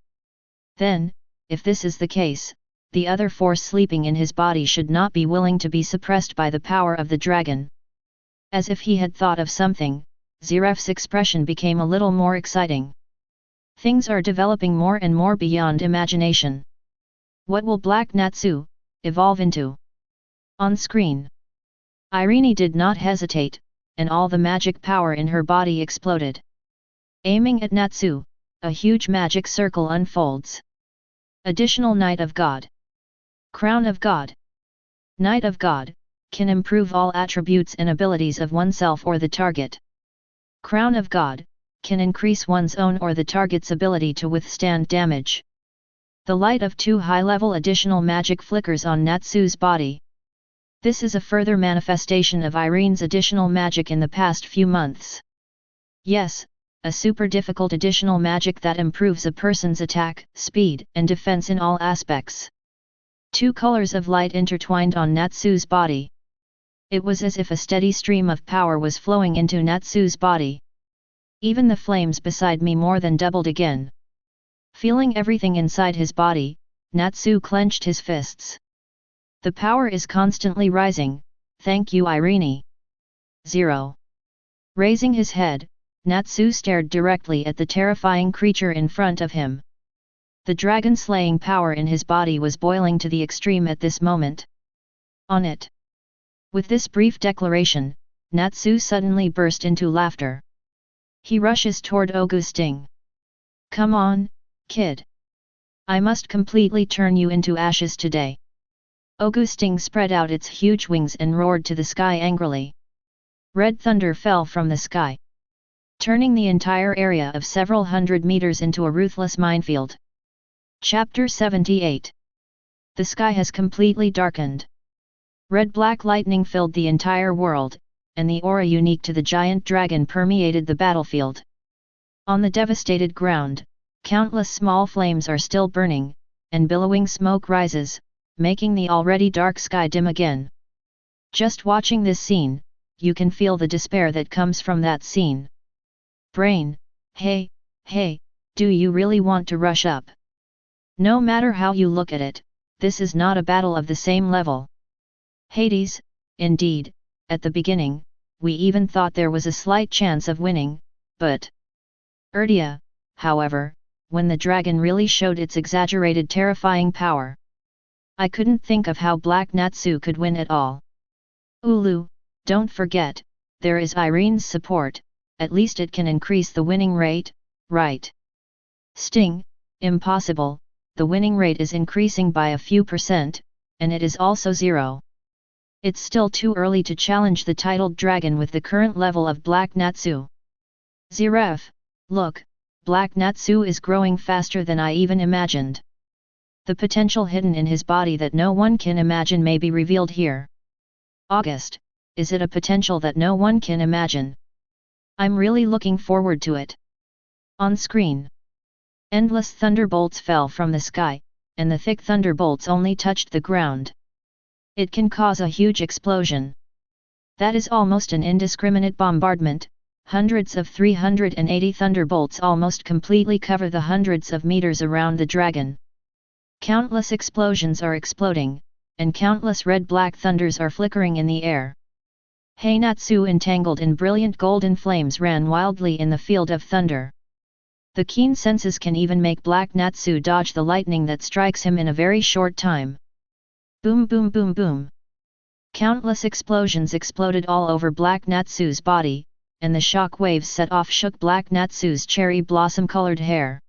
Then, if this is the case, the other force sleeping in his body should not be willing to be suppressed by the power of the dragon. As if he had thought of something, Ziref's expression became a little more exciting. Things are developing more and more beyond imagination. What will Black Natsu evolve into? On screen, Irene did not hesitate, and all the magic power in her body exploded. Aiming at Natsu, a huge magic circle unfolds. Additional Knight of God. Crown of God. Knight of God, can improve all attributes and abilities of oneself or the target. Crown of God, can increase one's own or the target's ability to withstand damage. The light of 2 high-level additional magic flickers on Natsu's body. This is a further manifestation of Irene's additional magic in the past few months. Yes, a super difficult additional magic that improves a person's attack, speed, and defense in all aspects. 2 colors of light intertwined on Natsu's body. It was as if a steady stream of power was flowing into Natsu's body. Even the flames beside me more than doubled again. Feeling everything inside his body, Natsu clenched his fists. The power is constantly rising, thank you Irene. 0. Raising his head, Natsu stared directly at the terrifying creature in front of him. The dragon-slaying power in his body was boiling to the extreme at this moment. On it. With this brief declaration, Natsu suddenly burst into laughter. He rushes toward Augustin. Come on, kid. I must completely turn you into ashes today. Augustin spread out its huge wings and roared to the sky angrily. Red thunder fell from the sky, turning the entire area of several hundred meters into a ruthless minefield. Chapter 78. The sky has completely darkened. Red-black lightning filled the entire world, and the aura unique to the giant dragon permeated the battlefield. On the devastated ground, countless small flames are still burning, and billowing smoke rises, making the already dark sky dim again. Just watching this scene, you can feel the despair that comes from that scene. Brain, hey, do you really want to rush up? No matter how you look at it, this is not a battle of the same level. Hades, indeed, at the beginning, we even thought there was a slight chance of winning, but Erdia, however, when the dragon really showed its exaggerated terrifying power. I couldn't think of how Black Natsu could win at all. Ulu, don't forget, there is Irene's support, at least it can increase the winning rate, right? Sting, impossible, the winning rate is increasing by a few %, and it is also 0. It's still too early to challenge the titled dragon with the current level of Black Natsu. Ziref, look, Black Natsu is growing faster than I even imagined. The potential hidden in his body that no one can imagine may be revealed here. August, is it a potential that no one can imagine? I'm really looking forward to it. On screen, endless thunderbolts fell from the sky, and the thick thunderbolts only touched the ground. It can cause a huge explosion. That is almost an indiscriminate bombardment. Hundreds of 380 thunderbolts almost completely cover the hundreds of meters around the dragon. Countless explosions are exploding, and countless red-black thunders are flickering in the air. Bai Natsu entangled in brilliant golden flames ran wildly in the field of thunder. The keen senses can even make Black Natsu dodge the lightning that strikes him in a very short time. Boom boom boom boom. Countless explosions exploded all over Black Natsu's body, and the shock waves set off shook Black Natsu's cherry blossom-colored hair.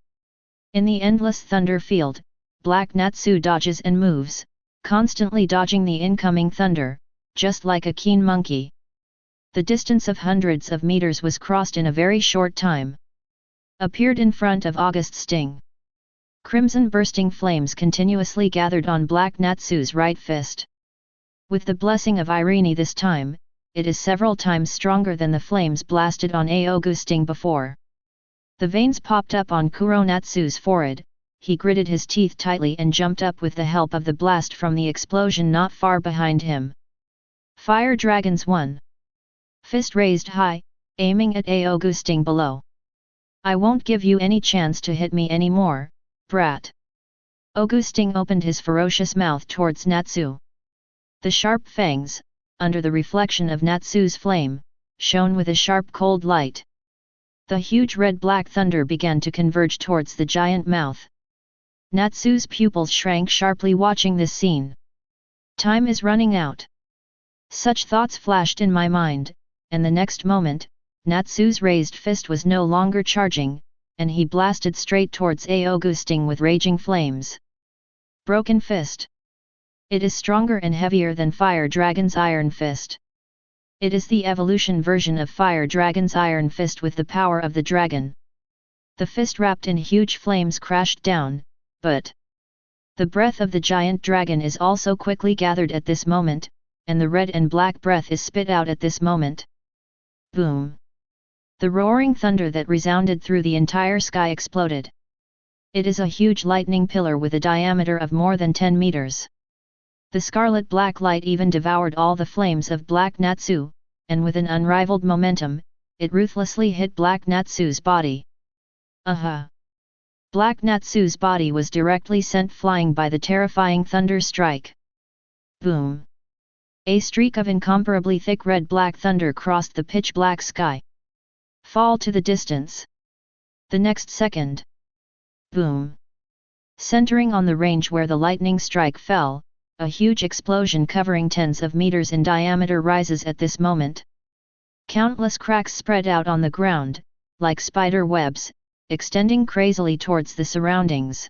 In the endless thunder field, Black Natsu dodges and moves, constantly dodging the incoming thunder, just like a keen monkey. The distance of hundreds of meters was crossed in a very short time. Appeared in front of August's sting. Crimson bursting flames continuously gathered on Black Natsu's right fist. With the blessing of Irene this time, it is several times stronger than the flames blasted on Augustin before. The veins popped up on Kuronatsu's forehead, he gritted his teeth tightly and jumped up with the help of the blast from the explosion not far behind him. Fire Dragons 1. Fist raised high, aiming at Augustin below. I won't give you any chance to hit me anymore, brat. Augustin opened his ferocious mouth towards Natsu. The sharp fangs, under the reflection of Natsu's flame, shone with a sharp cold light. The huge red-black thunder began to converge towards the giant mouth. Natsu's pupils shrank sharply watching this scene. Time is running out. Such thoughts flashed in my mind, and the next moment, Natsu's raised fist was no longer charging, and he blasted straight towards Augustin with raging flames. Broken Fist. It is stronger and heavier than Fire Dragon's Iron Fist. It is the evolution version of Fire Dragon's Iron Fist with the power of the dragon. The fist wrapped in huge flames crashed down, but the breath of the giant dragon is also quickly gathered at this moment, and the red and black breath is spit out at this moment. Boom! The roaring thunder that resounded through the entire sky exploded. It is a huge lightning pillar with a diameter of more than 10 meters. The scarlet black light even devoured all the flames of Black Natsu, and with an unrivaled momentum, it ruthlessly hit Black Natsu's body. Aha! Black Natsu's body was directly sent flying by the terrifying thunder strike. Boom! A streak of incomparably thick red-black thunder crossed the pitch-black sky. Fall to the distance. The next second. Boom! Centering on the range where the lightning strike fell, a huge explosion covering tens of meters in diameter rises at this moment. Countless cracks spread out on the ground, like spider webs, extending crazily towards the surroundings.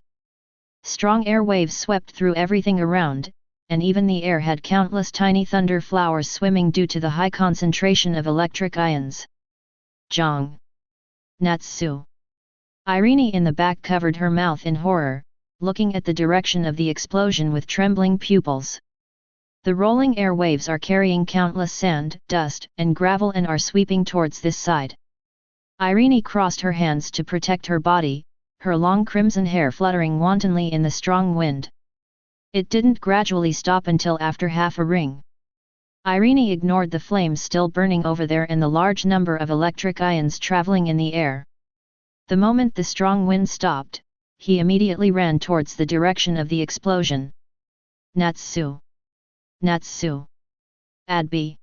Strong air waves swept through everything around, and even the air had countless tiny thunder flowers swimming due to the high concentration of electric ions. Jong. Natsu. Irene in the back covered her mouth in horror, looking at the direction of the explosion with trembling pupils. The rolling air waves are carrying countless sand, dust, and gravel and are sweeping towards this side. Irene crossed her hands to protect her body, her long crimson hair fluttering wantonly in the strong wind. It didn't gradually stop until after half a ring. Irene ignored the flames still burning over there and the large number of electric ions traveling in the air. The moment the strong wind stopped, he immediately ran towards the direction of the explosion. Natsu. Natsu. Adbi.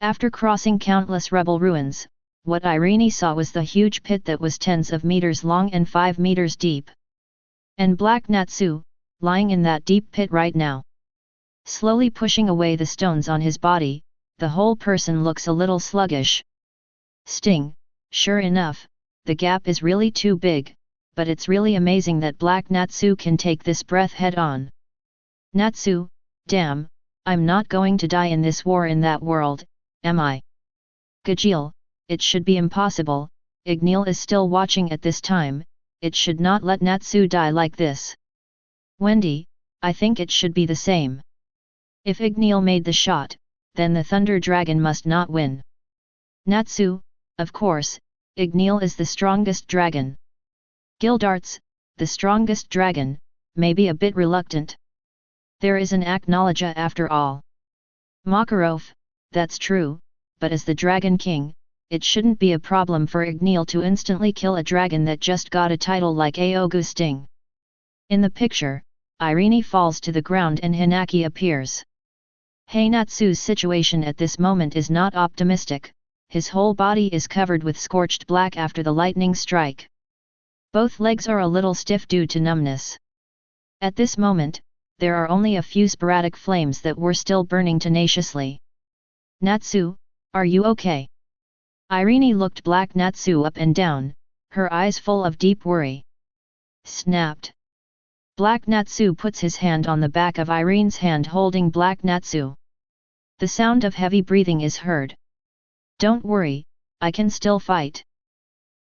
After crossing countless rebel ruins, what Irene saw was the huge pit that was tens of meters long and 5 meters deep. And Black Natsu, lying in that deep pit right now. Slowly pushing away the stones on his body, the whole person looks a little sluggish. Sting, sure enough, the gap is really too big, but it's really amazing that Black Natsu can take this breath head on. Natsu, damn, I'm not going to die in this war in that world, am I? Gajeel, it should be impossible. Dragneel is still watching at this time, it should not let Natsu die like this. Wendy, I think it should be the same. If Dragneel made the shot, then the Thunder Dragon must not win. Natsu, of course, Dragneel is the strongest dragon. Gildarts, the strongest dragon, may be a bit reluctant. There is an acknowledge after all. Makarov, that's true, but as the Dragon King, it shouldn't be a problem for Dragneel to instantly kill a dragon that just got a title like Augusting. In the picture, Irene falls to the ground and Hinaki appears. Natsu's situation at this moment is not optimistic, his whole body is covered with scorched black after the lightning strike. Both legs are a little stiff due to numbness. At this moment, there are only a few sporadic flames that were still burning tenaciously. Natsu, are you okay? Irene looked Black Natsu up and down, her eyes full of deep worry. Snapped. Black Natsu puts his hand on the back of Irene's hand holding Black Natsu. The sound of heavy breathing is heard. Don't worry, I can still fight.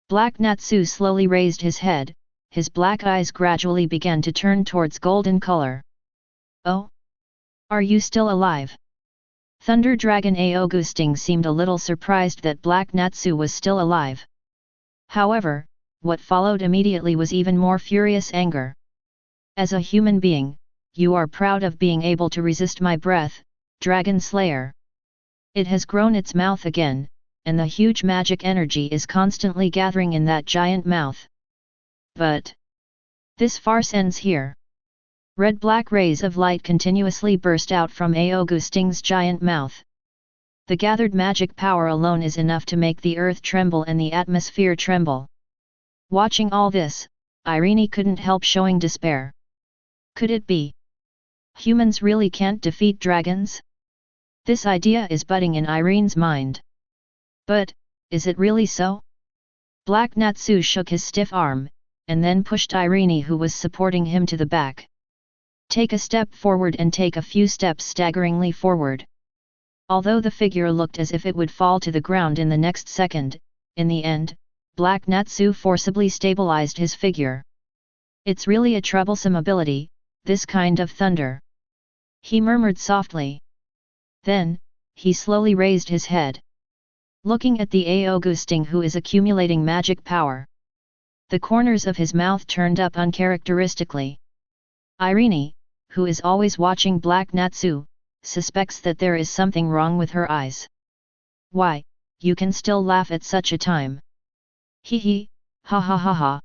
Black Natsu slowly raised his head, his black eyes gradually began to turn towards golden color. Oh? Are you still alive? Thunder Dragon Augusting seemed a little surprised that Black Natsu was still alive. However, what followed immediately was even more furious anger. As a human being, you are proud of being able to resist my breath, Dragon Slayer. It has grown its mouth again, and the huge magic energy is constantly gathering in that giant mouth. But this farce ends here. Red-black rays of light continuously burst out from Augusting's giant mouth. The gathered magic power alone is enough to make the earth tremble and the atmosphere tremble. Watching all this, Irene couldn't help showing despair. Could it be? Humans really can't defeat dragons? This idea is budding in Irene's mind. But, is it really so? Black Natsu shook his stiff arm, and then pushed Irene who was supporting him to the back. Take a step forward and take a few steps staggeringly forward. Although the figure looked as if it would fall to the ground in the next second, in the end, Black Natsu forcibly stabilized his figure. It's really a troublesome ability, this kind of thunder. He murmured softly. Then, he slowly raised his head. Looking at the Augusting who is accumulating magic power. The corners of his mouth turned up uncharacteristically. Irene, who is always watching Black Natsu, suspects that there is something wrong with her eyes. Why, you can still laugh at such a time. Hee hee, ha ha ha ha.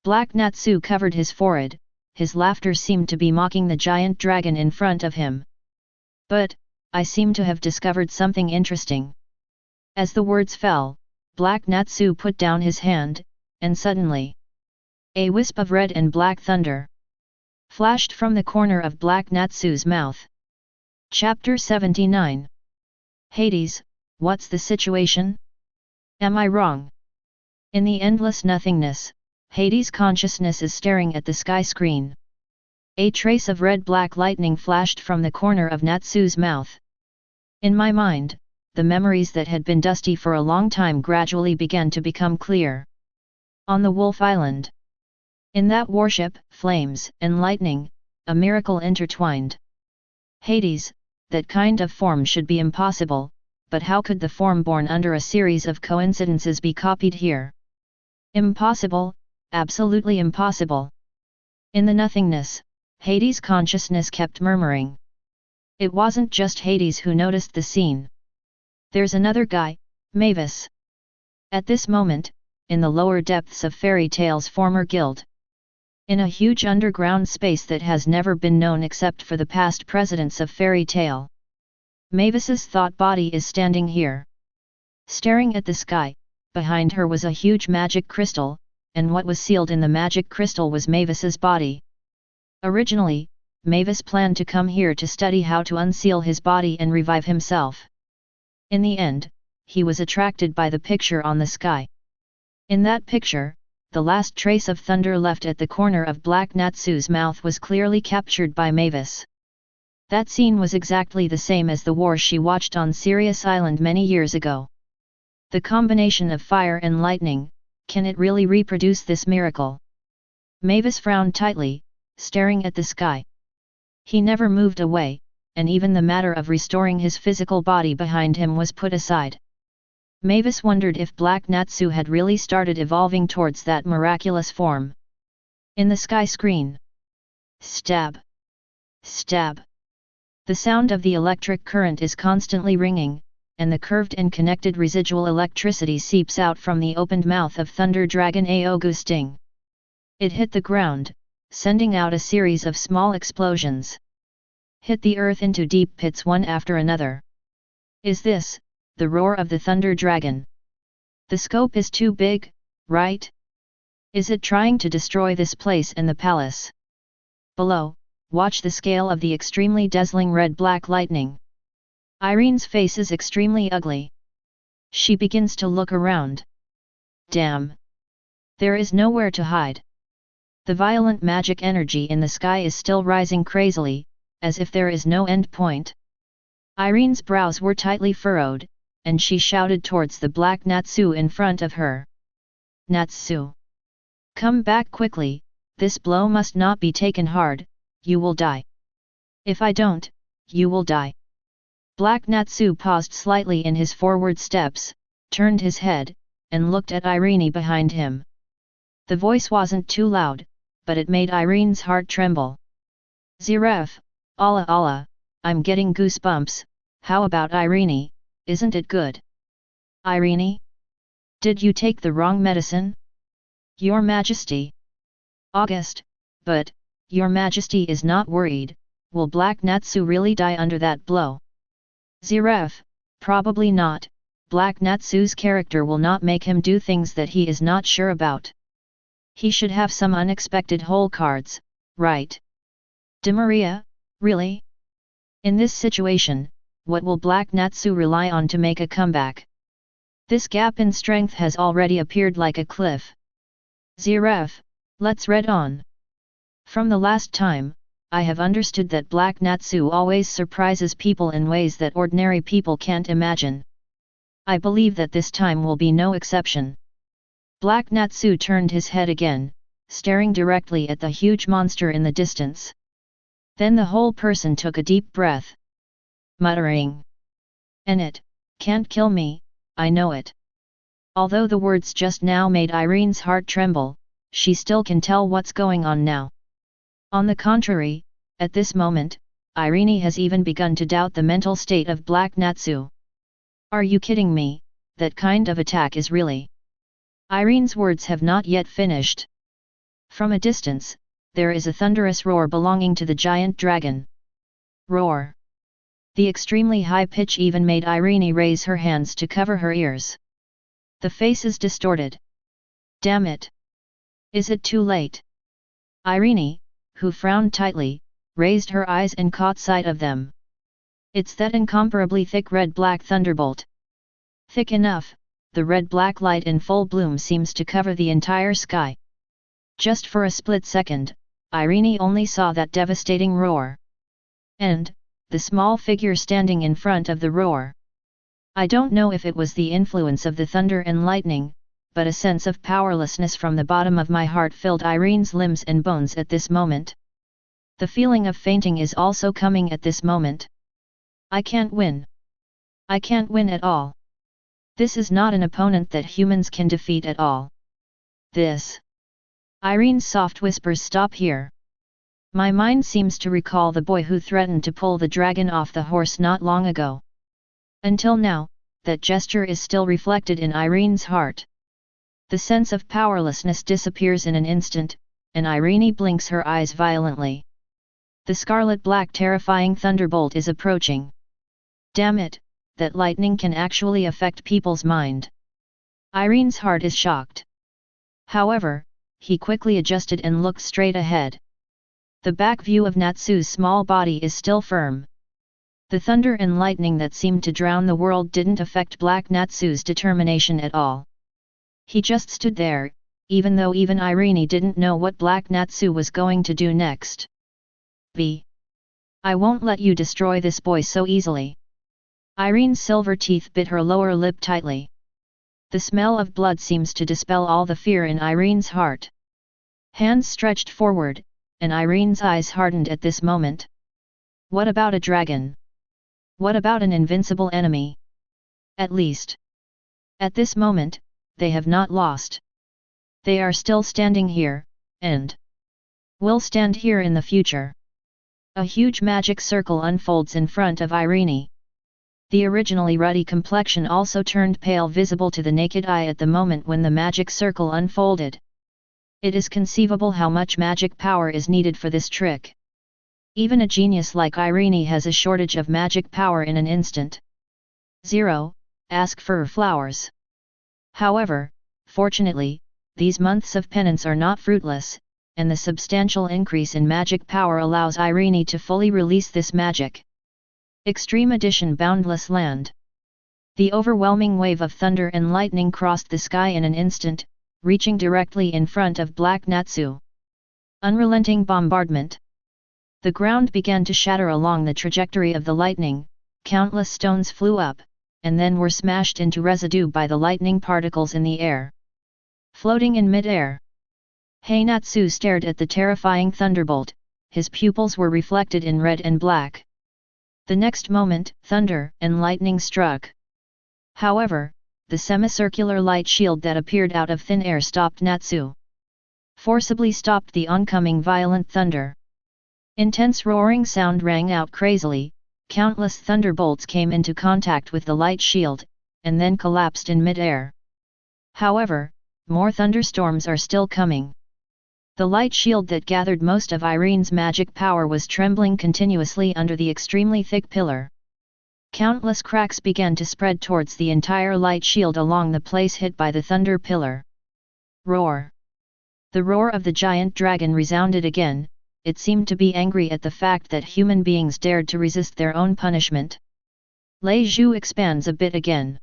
Black Natsu covered his forehead, his laughter seemed to be mocking the giant dragon in front of him. But, I seem to have discovered something interesting. As the words fell, Black Natsu put down his hand, and suddenly, a wisp of red and black thunder flashed from the corner of Black Natsu's mouth. Chapter 79. Hades, what's the situation? Am I wrong? In the endless nothingness, Hades' consciousness is staring at the sky screen. A trace of red-black lightning flashed from the corner of Natsu's mouth. In my mind, the memories that had been dusty for a long time gradually began to become clear. On the Wolf Island. In that warship, flames and lightning, a miracle intertwined. Hades, that kind of form should be impossible, but how could the form born under a series of coincidences be copied here? Impossible, absolutely impossible. In the nothingness, Hades' consciousness kept murmuring. It wasn't just Hades who noticed the scene. There's another guy, Mavis. At this moment, in the lower depths of Fairy Tale's former guild. In a huge underground space that has never been known except for the past presidents of Fairy Tale. Mavis's thought body is standing here. Staring at the sky, behind her was a huge magic crystal, and what was sealed in the magic crystal was Mavis's body. Originally, Mavis planned to come here to study how to unseal his body and revive himself. In the end, he was attracted by the picture on the sky. In that picture, the last trace of thunder left at the corner of Black Natsu's mouth was clearly captured by Mavis. That scene was exactly the same as the war she watched on Sirius Island many years ago. The combination of fire and lightning, can it really reproduce this miracle? Mavis frowned tightly, staring at the sky. He never moved away, and even the matter of restoring his physical body behind him was put aside. Mavis wondered if Black Natsu had really started evolving towards that miraculous form. In the sky screen. Stab. Stab. The sound of the electric current is constantly ringing, and the curved and connected residual electricity seeps out from the opened mouth of Thunder Dragon Augusting. It hit the ground, sending out a series of small explosions. Hit the earth into deep pits one after another. Is this the roar of the Thunder Dragon? The scope is too big, right? Is it trying to destroy this place and the palace? Below, watch the scale of the extremely dazzling red-black lightning. Irene's face is extremely ugly. She begins to look around. Damn! There is nowhere to hide. The violent magic energy in the sky is still rising crazily, as if there is no end point. Irene's brows were tightly furrowed, and she shouted towards the Black Natsu in front of her. Natsu! Come back quickly, this blow must not be taken hard, you will die. If I don't, you will die. Black Natsu paused slightly in his forward steps, turned his head, and looked at Irene behind him. The voice wasn't too loud, but it made Irene's heart tremble. Zeref, Allah Allah, I'm getting goosebumps, how about Irene, isn't it good? Irene? Did you take the wrong medicine? Your Majesty. August, but, Your Majesty is not worried, will Black Natsu really die under that blow? Zeref, probably not, Black Natsu's character will not make him do things that he is not sure about. He should have some unexpected hole cards, right? DeMaria, really? In this situation, what will Black Natsu rely on to make a comeback? This gap in strength has already appeared like a cliff. Zeref, let's read on. From the last time, I have understood that Black Natsu always surprises people in ways that ordinary people can't imagine. I believe that this time will be no exception. Black Natsu turned his head again, staring directly at the huge monster in the distance. Then the whole person took a deep breath. Muttering. And it can't kill me, I know it. Although the words just now made Irene's heart tremble, she still can tell what's going on now. On the contrary, at this moment, Irene has even begun to doubt the mental state of Black Natsu. Are you kidding me? That kind of attack is really... Irene's words have not yet finished. From a distance, there is a thunderous roar belonging to the giant dragon. Roar. The extremely high pitch even made Irene raise her hands to cover her ears. The face is distorted. Damn it! Is it too late? Irene, who frowned tightly, raised her eyes and caught sight of them. It's that incomparably thick red-black thunderbolt. Thick enough, the red-black light in full bloom seems to cover the entire sky. Just for a split second, Irene only saw that devastating roar. And, the small figure standing in front of the roar. I don't know if it was the influence of the thunder and lightning, but a sense of powerlessness from the bottom of my heart filled Irene's limbs and bones at this moment. The feeling of fainting is also coming at this moment. I can't win. I can't win at all. This is not an opponent that humans can defeat at all. This. Irene's soft whispers stop here. My mind seems to recall the boy who threatened to pull the dragon off the horse not long ago. Until now, that gesture is still reflected in Irene's heart. The sense of powerlessness disappears in an instant, and Irene blinks her eyes violently. The scarlet-black terrifying thunderbolt is approaching. Damn it, that lightning can actually affect people's mind. Irene's heart is shocked. However, he quickly adjusted and looked straight ahead. The back view of Natsu's small body is still firm. The thunder and lightning that seemed to drown the world didn't affect Black Natsu's determination at all. He just stood there, even though even Irene didn't know what Black Natsu was going to do next. I won't let you destroy this boy so easily. Irene's silver teeth bit her lower lip tightly. The smell of blood seems to dispel all the fear in Irene's heart. Hands stretched forward, and Irene's eyes hardened at this moment. What about a dragon? What about an invincible enemy? At least. At this moment, they have not lost. They are still standing here, and will stand here in the future. A huge magic circle unfolds in front of Irene. The originally ruddy complexion also turned pale, visible to the naked eye at the moment when the magic circle unfolded. It is conceivable how much magic power is needed for this trick. Even a genius like Irene has a shortage of magic power in an instant. 0. Ask for flowers. However, fortunately, these months of penance are not fruitless, and the substantial increase in magic power allows Irene to fully release this magic. Extreme Edition Boundless Land. The overwhelming wave of thunder and lightning crossed the sky in an instant, reaching directly in front of Black Natsu. Unrelenting bombardment. The ground began to shatter along the trajectory of the lightning, countless stones flew up, and then were smashed into residue by the lightning particles in the air. Floating in mid-air. Natsu stared at the terrifying thunderbolt, his pupils were reflected in red and black. The next moment, thunder and lightning struck. However, the semicircular light shield that appeared out of thin air stopped Natsu. Forcibly stopped the oncoming violent thunder. Intense roaring sound rang out crazily, countless thunderbolts came into contact with the light shield, and then collapsed in mid-air. However, more thunderstorms are still coming. The light shield that gathered most of Irene's magic power was trembling continuously under the extremely thick pillar. Countless cracks began to spread towards the entire light shield along the place hit by the thunder pillar. Roar! The roar of the giant dragon resounded again. It seemed to be angry at the fact that human beings dared to resist their own punishment. Lei Zhu expands a bit again.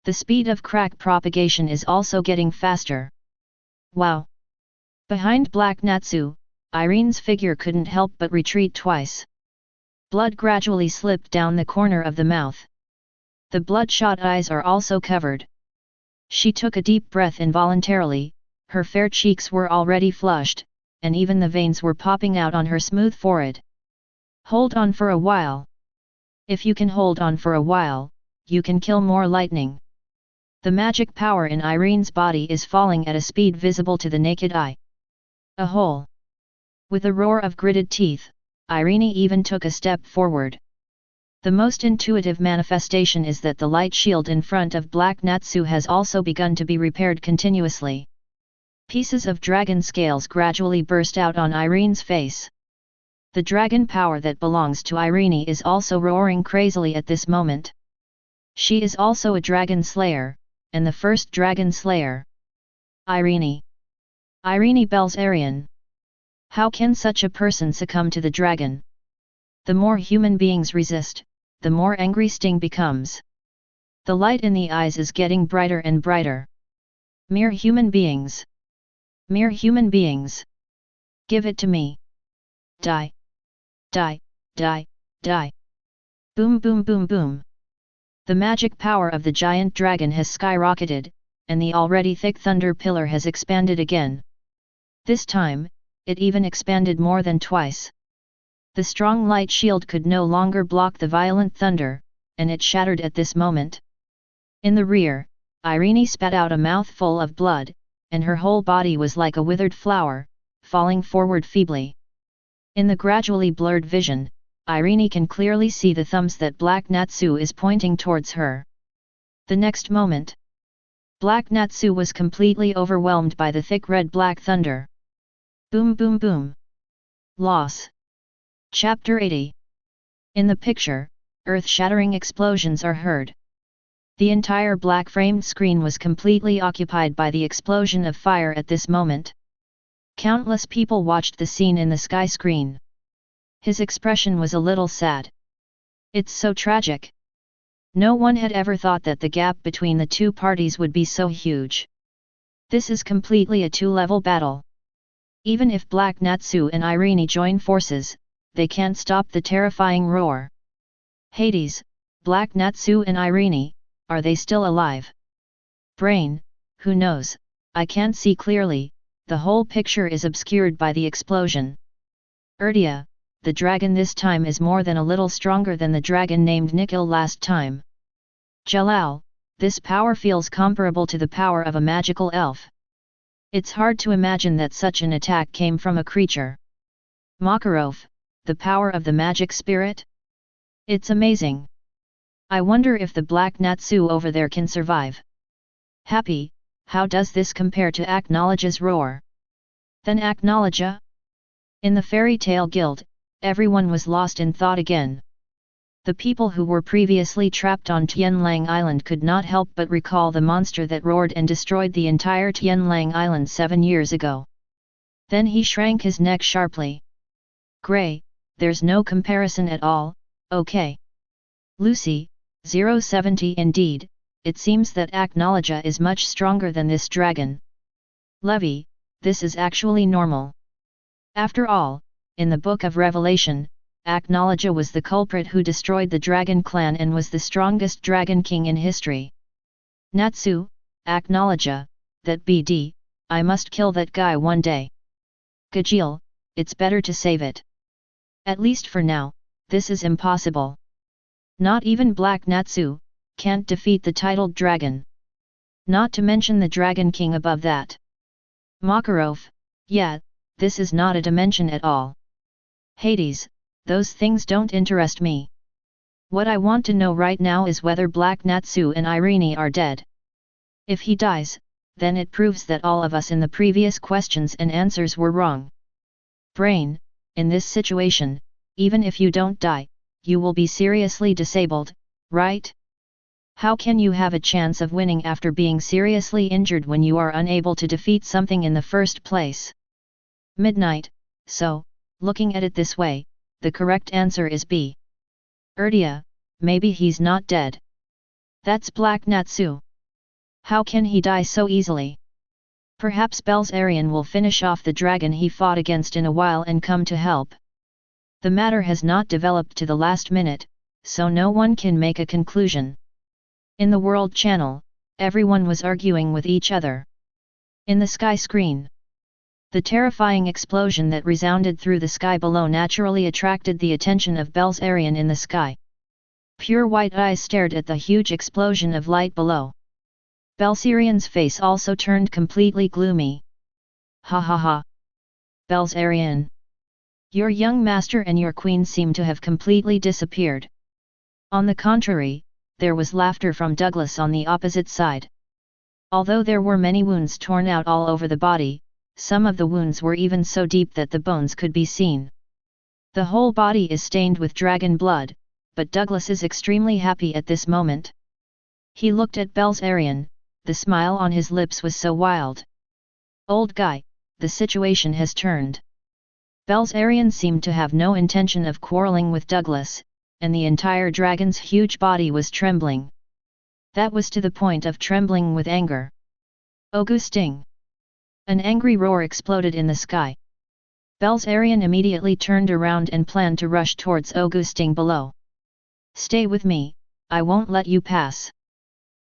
The speed of crack propagation is also getting faster. Wow! Behind Black Natsu, Irene's figure couldn't help but retreat twice. Blood gradually slipped down the corner of the mouth. The bloodshot eyes are also covered. She took a deep breath involuntarily, her fair cheeks were already flushed, and even the veins were popping out on her smooth forehead. Hold on for a while. If you can hold on for a while, you can kill more lightning. The magic power in Irene's body is falling at a speed visible to the naked eye. A hole. With a roar of gritted teeth, Irene even took a step forward. The most intuitive manifestation is that the light shield in front of Black Natsu has also begun to be repaired continuously. Pieces of dragon scales gradually burst out on Irene's face. The dragon power that belongs to Irene is also roaring crazily at this moment. She is also a dragon slayer, and the first dragon slayer. Irene Belzarian. How can such a person succumb to the dragon? The more human beings resist, the more angry Sting becomes. The light in the eyes is getting brighter and brighter. Mere human beings. Mere human beings. Give it to me. Die. Die, die, die. Boom boom boom boom. The magic power of the giant dragon has skyrocketed, and the already thick thunder pillar has expanded again. This time, it even expanded more than twice. The strong light shield could no longer block the violent thunder, and it shattered at this moment. In the rear, Irene spat out a mouthful of blood, and her whole body was like a withered flower, falling forward feebly. In the gradually blurred vision, Irene can clearly see the thumbs that Black Natsu is pointing towards her. The next moment, Black Natsu was completely overwhelmed by the thick red-black thunder. Boom boom boom. Loss. Chapter 80. In the picture, earth-shattering explosions are heard. The entire black-framed screen was completely occupied by the explosion of fire at this moment. Countless people watched the scene in the sky screen. His expression was a little sad. It's so tragic. No one had ever thought that the gap between the two parties would be so huge. This is completely a two-level battle. Even if Black Natsu and Irene join forces, they can't stop the terrifying roar. Hades, Black Natsu and Irene, are they still alive? Brain, who knows, I can't see clearly, the whole picture is obscured by the explosion. Erdia, the dragon this time is more than a little stronger than the dragon named Nikhil last time. Jalal, this power feels comparable to the power of a magical elf. It's hard to imagine that such an attack came from a creature. Makarov, the power of the magic spirit? It's amazing. I wonder if the Black Natsu over there can survive. Happy, how does this compare to Acknowledge's roar? Then Acknowledge? In the fairy tale guild, everyone was lost in thought again. The people who were previously trapped on Tianlang Island could not help but recall the monster that roared and destroyed the entire Tianlang Island 7 years ago. Then he shrank his neck sharply. Grey, there's no comparison at all, okay. Lucy, 070 indeed, it seems that Acknowledge is much stronger than this dragon. Levy, this is actually normal. After all, in the Book of Revelation, Acknowledge was the culprit who destroyed the Dragon Clan and was the strongest Dragon King in history. Natsu, Acknowledge, that BD, I must kill that guy one day. Gajeel, it's better to save it. At least for now, this is impossible. Not even Black Natsu can't defeat the titled dragon. Not to mention the Dragon King above that. Makarov, yeah, this is not a dimension at all. Hades, those things don't interest me. What I want to know right now is whether Black Natsu and Irene are dead. If he dies, then it proves that all of us in the previous questions and answers were wrong. Brain, in this situation, even if you don't die, you will be seriously disabled, right? How can you have a chance of winning after being seriously injured when you are unable to defeat something in the first place? Midnight, so, looking at it this way, the correct answer is B. Erdia, maybe he's not dead. That's Black Natsu. How can he die so easily? Perhaps Belzarian will finish off the dragon he fought against in a while and come to help. The matter has not developed to the last minute, so no one can make a conclusion. In the World Channel, everyone was arguing with each other. In the sky screen, the terrifying explosion that resounded through the sky below naturally attracted the attention of Belzarian in the sky. Pure white eyes stared at the huge explosion of light below. Belzarian's face also turned completely gloomy. Ha ha ha! Belzarian! Your young master and your queen seem to have completely disappeared. On the contrary, there was laughter from Douglas on the opposite side. Although there were many wounds torn out all over the body, some of the wounds were even so deep that the bones could be seen. The whole body is stained with dragon blood, but Douglas is extremely happy at this moment. He looked at Belzarian, the smile on his lips was so wild. Old guy, the situation has turned. Belzarian seemed to have no intention of quarreling with Douglas, and the entire dragon's huge body was trembling. That was to the point of trembling with anger. Augustin! An angry roar exploded in the sky. Belzarian immediately turned around and planned to rush towards Augustin below. "Stay with me, I won't let you pass."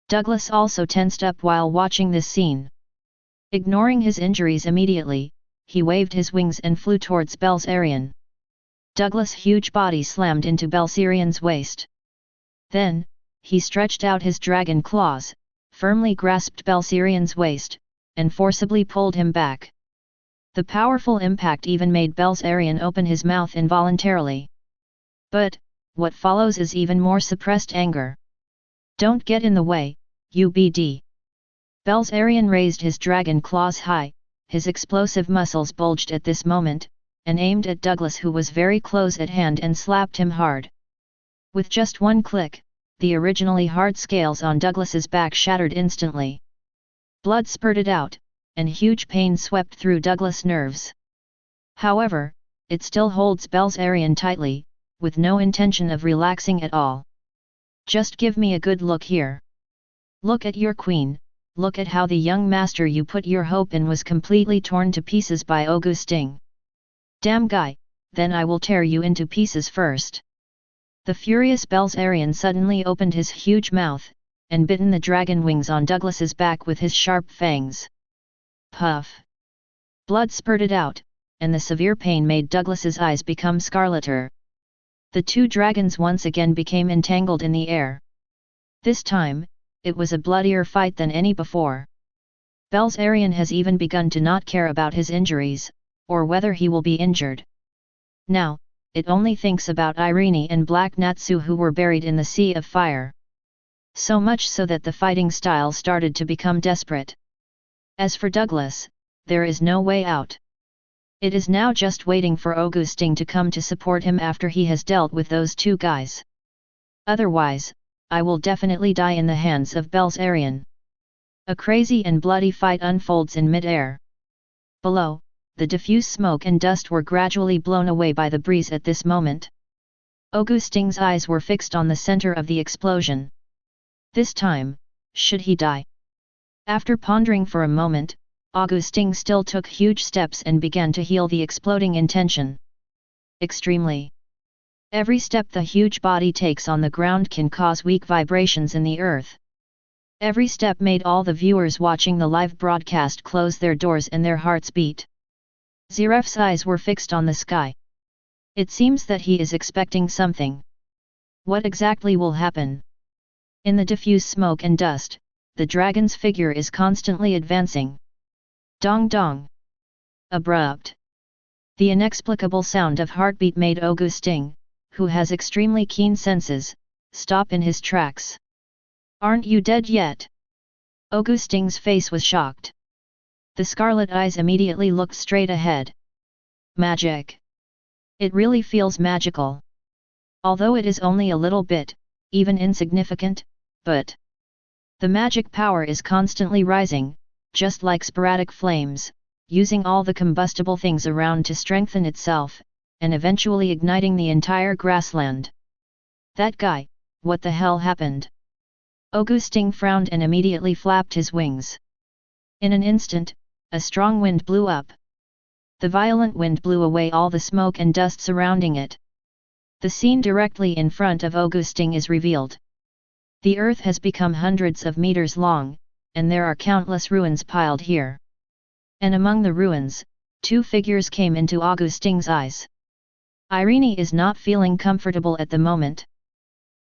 Douglas also tensed up while watching this scene. Ignoring his injuries immediately, he waved his wings and flew towards Belzarian. Douglas' huge body slammed into Belzarian's waist. Then, he stretched out his dragon claws, firmly grasped Belzarian's waist, and forcibly pulled him back. The powerful impact even made Belzarian open his mouth involuntarily. But, what follows is even more suppressed anger. "Don't get in the way, UBD." Belzarian raised his dragon claws high, his explosive muscles bulged at this moment, and aimed at Douglas, who was very close at hand, and slapped him hard. With just one click, the originally hard scales on Douglas's back shattered instantly. Blood spurted out, and huge pain swept through Douglas' nerves. However, it still holds Belzarian tightly, with no intention of relaxing at all. "Just give me a good look here. Look at your queen, look at how the young master you put your hope in was completely torn to pieces by Augustin. Damn guy, then I will tear you into pieces first." The furious Belzarian suddenly opened his huge mouth, and bitten the dragon wings on Douglas's back with his sharp fangs. Puff! Blood spurted out, and the severe pain made Douglas's eyes become scarleter. The two dragons once again became entangled in the air. This time, it was a bloodier fight than any before. Belzarian has even begun to not care about his injuries, or whether he will be injured. Now, it only thinks about Irene and Black Natsu, who were buried in the sea of fire. So much so that the fighting style started to become desperate. As for Douglas, there is no way out. It is now just waiting for Augustin to come to support him after he has dealt with those two guys. Otherwise, I will definitely die in the hands of Belzarian. A crazy and bloody fight unfolds in mid-air. Below, the diffuse smoke and dust were gradually blown away by the breeze at this moment. Augustin's eyes were fixed on the center of the explosion. This time, should he die? After pondering for a moment, Augustin still took huge steps and began to heal the exploding intention. Extremely. Every step the huge body takes on the ground can cause weak vibrations in the earth. Every step made all the viewers watching the live broadcast close their doors and their hearts beat. Ziref's eyes were fixed on the sky. It seems that he is expecting something. What exactly will happen? In the diffuse smoke and dust, the dragon's figure is constantly advancing. Dong dong. Abrupt. The inexplicable sound of heartbeat made Augustin, who has extremely keen senses, stop in his tracks. "Aren't you dead yet?" Augustin's face was shocked. The scarlet eyes immediately looked straight ahead. Magic. It really feels magical. Although it is only a little bit, even insignificant, but the magic power is constantly rising, just like sporadic flames, using all the combustible things around to strengthen itself, and eventually igniting the entire grassland. That guy, what the hell happened? Augustin frowned and immediately flapped his wings. In an instant, a strong wind blew up. The violent wind blew away all the smoke and dust surrounding it. The scene directly in front of Augustin is revealed. The earth has become hundreds of meters long, and there are countless ruins piled here. And among the ruins, two figures came into Augustin's eyes. Irene is not feeling comfortable at the moment.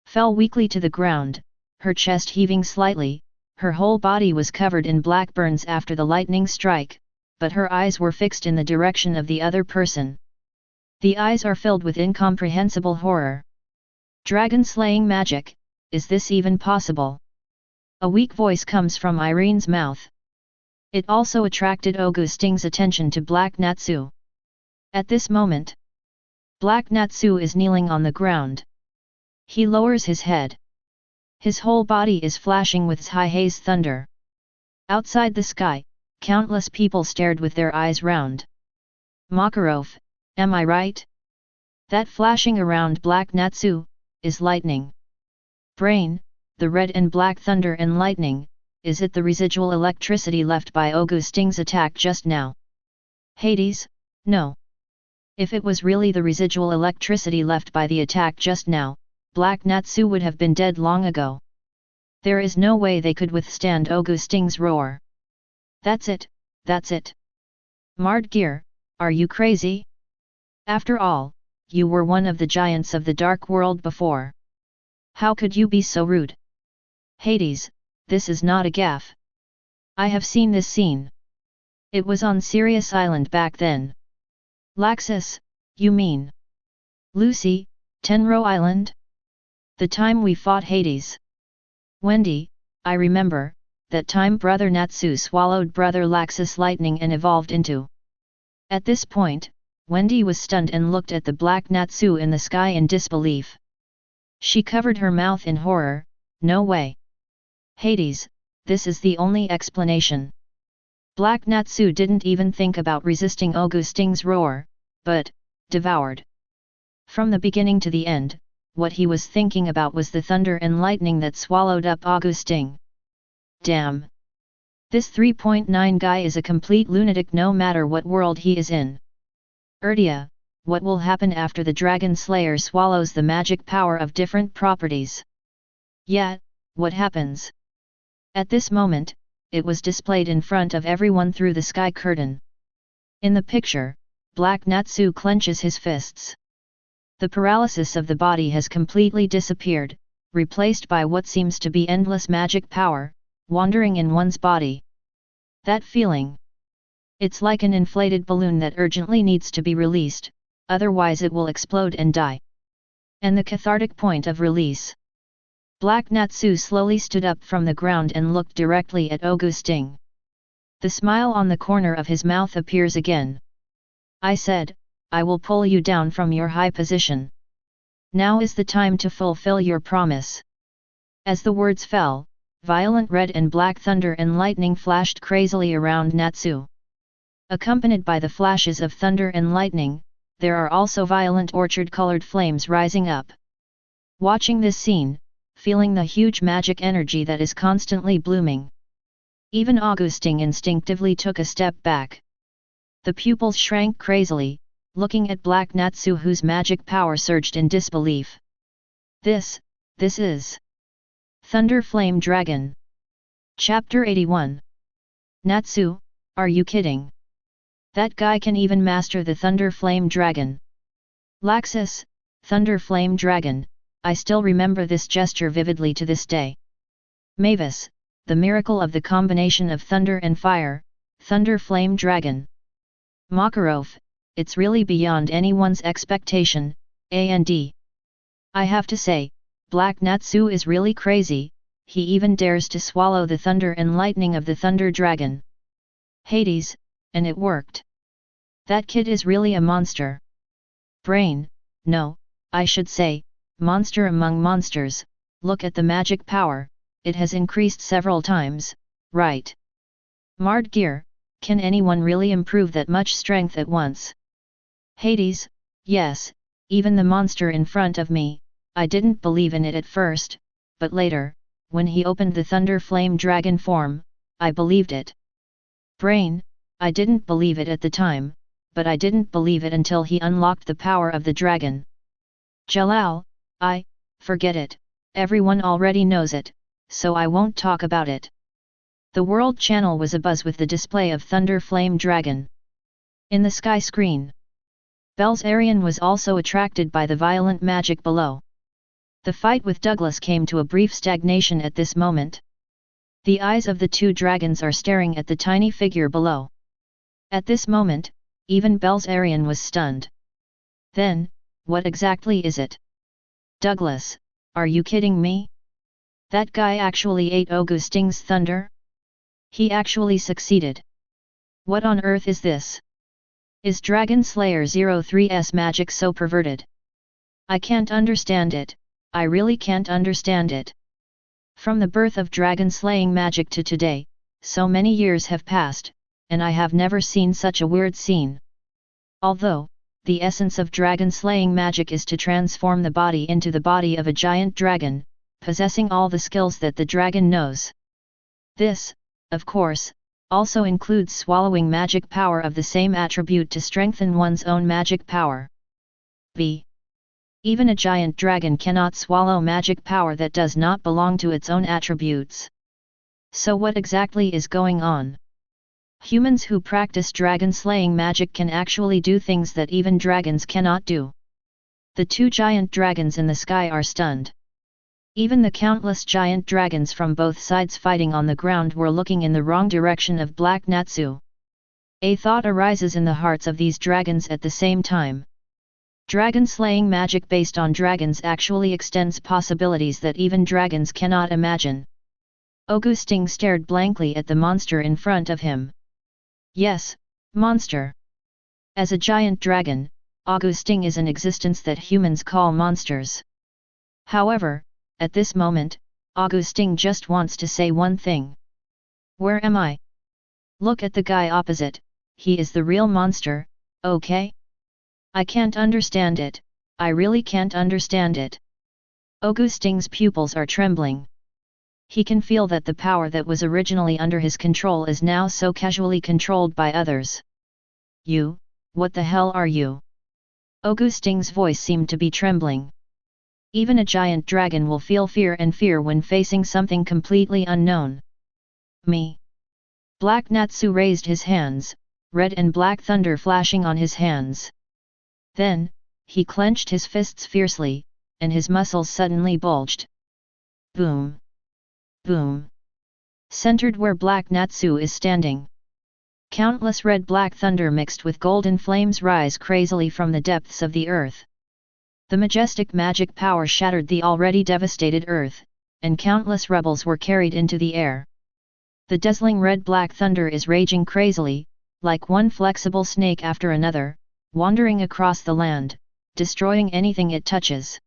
Fell weakly to the ground, her chest heaving slightly, her whole body was covered in black burns after the lightning strike, but her eyes were fixed in the direction of the other person. The eyes are filled with incomprehensible horror. Dragon-slaying magic, is this even possible? A weak voice comes from Irene's mouth. It also attracted Augustin's attention to Black Natsu. At this moment, Black Natsu is kneeling on the ground. He lowers his head. His whole body is flashing with high haze thunder. Outside the sky, countless people stared with their eyes round. Makarov, am I right? That flashing around Black Natsu, is lightning. Brain, the red and black thunder and lightning, is it the residual electricity left by Augustin's attack just now? Hades, no. If it was really the residual electricity left by the attack just now, Black Natsu would have been dead long ago. There is no way they could withstand Augustin's roar. That's it, that's it. Mardgear, are you crazy? After all, you were one of the giants of the dark world before. How could you be so rude? Hades, this is not a gaffe. I have seen this scene. It was on Sirius Island back then. Laxus, you mean? Lucy, Tenrou Island? The time we fought Hades. Wendy, I remember, that time Brother Natsu swallowed Brother Laxus lightning and evolved into. At this point, Wendy was stunned and looked at the Black Natsu in the sky in disbelief. She covered her mouth in horror. No way. Hades, this is the only explanation. Black Natsu didn't even think about resisting Augustin's roar, but devoured. From the beginning to the end, what he was thinking about was the thunder and lightning that swallowed up Augustin. Damn! This 3.9 guy is a complete lunatic no matter what world he is in. Erdia, what will happen after the Dragon Slayer swallows the magic power of different properties? Yeah, what happens? At this moment, it was displayed in front of everyone through the sky curtain. In the picture, Black Natsu clenches his fists. The paralysis of the body has completely disappeared, replaced by what seems to be endless magic power, wandering in one's body. That feeling. It's like an inflated balloon that urgently needs to be released, otherwise it will explode and die. And the cathartic point of release. Black Natsu slowly stood up from the ground and looked directly at Augustin. The smile on the corner of his mouth appears again. I said, I will pull you down from your high position. Now is the time to fulfill your promise. As the words fell, violent red and black thunder and lightning flashed crazily around Natsu. Accompanied by the flashes of thunder and lightning, there are also violent orchard-colored flames rising up. Watching this scene, feeling the huge magic energy that is constantly blooming. Even Augustin instinctively took a step back. The pupils shrank crazily, looking at Black Natsu whose magic power surged in disbelief. This is Thunder Flame Dragon. Chapter 81. Natsu, are you kidding? That guy can even master the Thunder Flame Dragon. Laxus, Thunder Flame Dragon, I still remember this gesture vividly to this day. Mavis, the miracle of the combination of thunder and fire, Thunder Flame Dragon. Makarov, it's really beyond anyone's expectation, and I have to say, Black Natsu is really crazy, he even dares to swallow the thunder and lightning of the Thunder Dragon. Hades, and it worked. That kid is really a monster. Brain, no, I should say, monster among monsters, look at the magic power, it has increased several times, right? Mardgear, can anyone really improve that much strength at once? Hades, yes, even the monster in front of me, I didn't believe in it at first, but later, when he opened the Thunder Flame Dragon form, I believed it. Brain, I didn't believe it at the time, but I didn't believe it until he unlocked the power of the dragon. Jalal, forget it, everyone already knows it, so I won't talk about it. The World Channel was abuzz with the display of Thunder Flame Dragon. In the sky screen, Belzarian was also attracted by the violent magic below. The fight with Douglas came to a brief stagnation at this moment. The eyes of the two dragons are staring at the tiny figure below. At this moment, even Belzarian was stunned. Then, what exactly is it? Douglas, are you kidding me? That guy actually ate Augustin's thunder? He actually succeeded. What on earth is this? Is Dragon Slayer 03's magic so perverted? I can't understand it, I really can't understand it. From the birth of dragon slaying magic to today, so many years have passed, and I have never seen such a weird scene. Although, the essence of dragon slaying magic is to transform the body into the body of a giant dragon, possessing all the skills that the dragon knows. This, of course, also includes swallowing magic power of the same attribute to strengthen one's own magic power. b. Even a giant dragon cannot swallow magic power that does not belong to its own attributes. So what exactly is going on? Humans who practice dragon-slaying magic can actually do things that even dragons cannot do. The two giant dragons in the sky are stunned. Even the countless giant dragons from both sides fighting on the ground were looking in the wrong direction of Black Natsu. A thought arises in the hearts of these dragons at the same time. Dragon-slaying magic based on dragons actually extends possibilities that even dragons cannot imagine. Augustin stared blankly at the monster in front of him. Yes, monster. As a giant dragon, Augustin is an existence that humans call monsters. However, at this moment, Augustin just wants to say one thing. Where am I? Look at the guy opposite, he is the real monster, okay? I can't understand it, I really can't understand it. Augustin's pupils are trembling. He can feel that the power that was originally under his control is now so casually controlled by others. You, what the hell are you? Augustin's voice seemed to be trembling. Even a giant dragon will feel fear when facing something completely unknown. Me. Black Natsu raised his hands, red and black thunder flashing on his hands. Then, he clenched his fists fiercely, and his muscles suddenly bulged. Boom! Boom! Centered where Black Natsu is standing. Countless red-black thunder mixed with golden flames rise crazily from the depths of the earth. The majestic magic power shattered the already devastated earth, and countless rebels were carried into the air. The dazzling red-black thunder is raging crazily, like one flexible snake after another, wandering across the land, destroying anything it touches.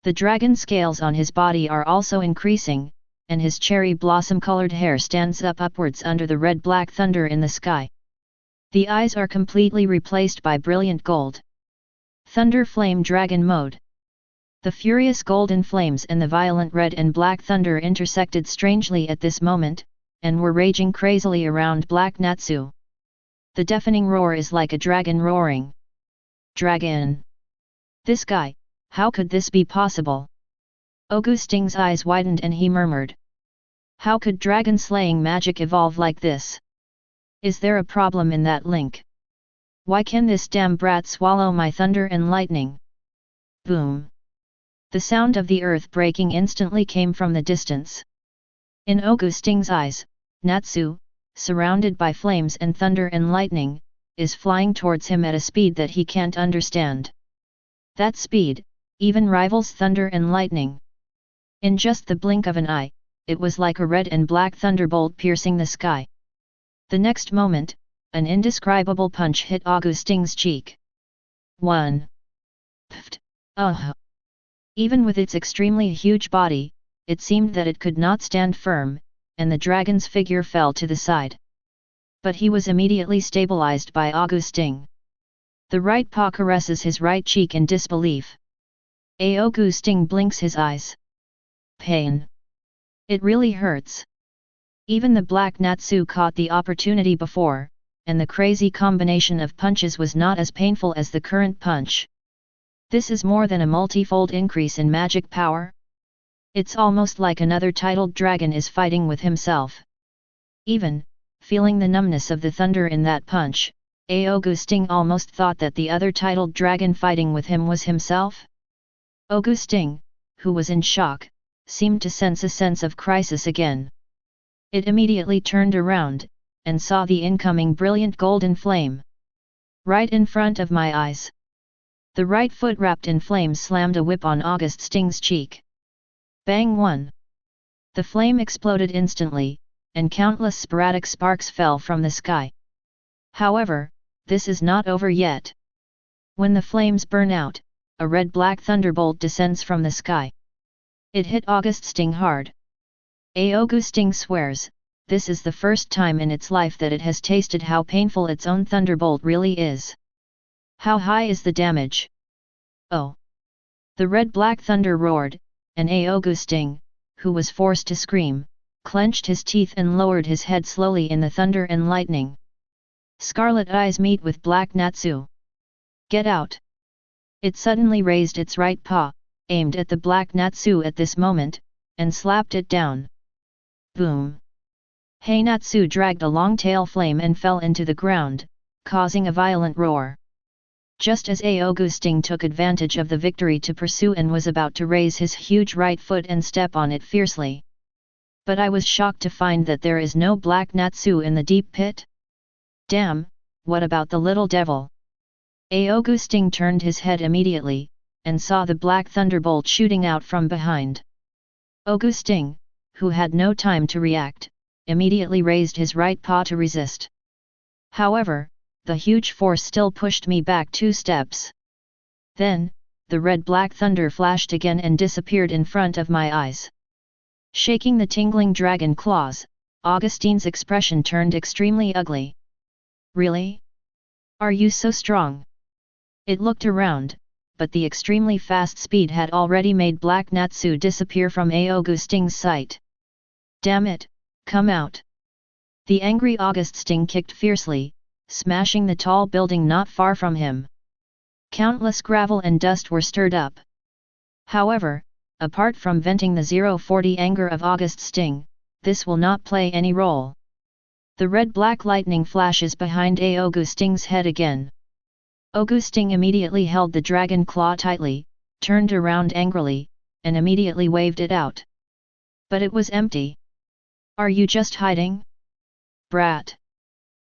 The dragon scales on his body are also increasing, and his cherry blossom-colored hair stands up upwards under the red-black thunder in the sky. The eyes are completely replaced by brilliant gold. Thunder Flame Dragon Mode. The furious golden flames and the violent red and black thunder intersected strangely at this moment, and were raging crazily around Black Natsu. The deafening roar is like a dragon roaring. Dragon! This guy, how could this be possible? Augustin's eyes widened and he murmured. How could dragon-slaying magic evolve like this? Is there a problem in that link? Why can this damn brat swallow my thunder and lightning? Boom! The sound of the earth breaking instantly came from the distance. In Augustin's eyes, Natsu, surrounded by flames and thunder and lightning, is flying towards him at a speed that he can't understand. That speed, even rivals thunder and lightning. In just the blink of an eye, it was like a red and black thunderbolt piercing the sky. The next moment, an indescribable punch hit Augustin's cheek. 1. Pft! Even with its extremely huge body, it seemed that it could not stand firm, and the dragon's figure fell to the side. But he was immediately stabilized by Augustin. The right paw caresses his right cheek in disbelief. Augustin blinks his eyes. Pain. It really hurts. Even the Black Natsu caught the opportunity before, and the crazy combination of punches was not as painful as the current punch. This is more than a multifold increase in magic power. It's almost like another titled dragon is fighting with himself. Even, feeling the numbness of the thunder in that punch, Augustin almost thought that the other titled dragon fighting with him was himself. Augustin, who was in shock, seemed to sense a sense of crisis again. It immediately turned around, and saw the incoming brilliant golden flame. Right in front of my eyes. The right foot wrapped in flames slammed a whip on Augustin's cheek. Bang! 1. The flame exploded instantly, and countless sporadic sparks fell from the sky. However, this is not over yet. When the flames burn out, a red-black thunderbolt descends from the sky. It hit Augustin hard. Augustin swears, this is the first time in its life that it has tasted how painful its own thunderbolt really is. How high is the damage? Oh! The red-black thunder roared, and Augustin, who was forced to scream, clenched his teeth and lowered his head slowly in the thunder and lightning. Scarlet eyes meet with Black Natsu. Get out! It suddenly raised its right paw, aimed at the Black Natsu at this moment, and slapped it down. Boom! Bai Natsu dragged a long tail flame and fell into the ground, causing a violent roar. Just as Augustin took advantage of the victory to pursue and was about to raise his huge right foot and step on it fiercely. But I was shocked to find that there is no Black Natsu in the deep pit. Damn, what about the little devil? Augustin turned his head immediately, and saw the black thunderbolt shooting out from behind. Augustin, who had no time to react, immediately raised his right paw to resist. However, the huge force still pushed me back 2 steps. Then, the red-black thunder flashed again and disappeared in front of my eyes. Shaking the tingling dragon claws, Augustin's expression turned extremely ugly. Really? Are you so strong? It looked around, but the extremely fast speed had already made Black Natsu disappear from Augustin's sight. Damn it, come out! The angry Augustin kicked fiercely, smashing the tall building not far from him. Countless gravel and dust were stirred up. However, apart from venting the 040 anger of Augustin, this will not play any role. The red-black lightning flashes behind Augustin's head again. Augustin immediately held the dragon claw tightly, turned around angrily, and immediately waved it out. But it was empty. Are you just hiding? Brat!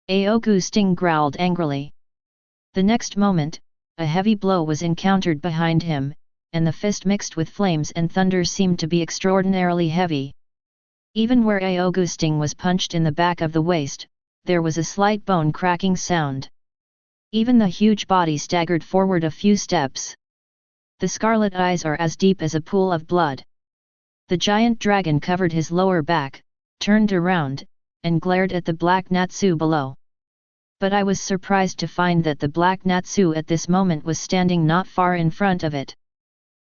Augustin growled angrily. The next moment, a heavy blow was encountered behind him, and the fist mixed with flames and thunder seemed to be extraordinarily heavy. Even where Augustin was punched in the back of the waist, there was a slight bone-cracking sound. Even the huge body staggered forward a few steps. The scarlet eyes are as deep as a pool of blood. The giant dragon covered his lower back, turned around, and glared at the Black Natsu below. But I was surprised to find that the Black Natsu at this moment was standing not far in front of it.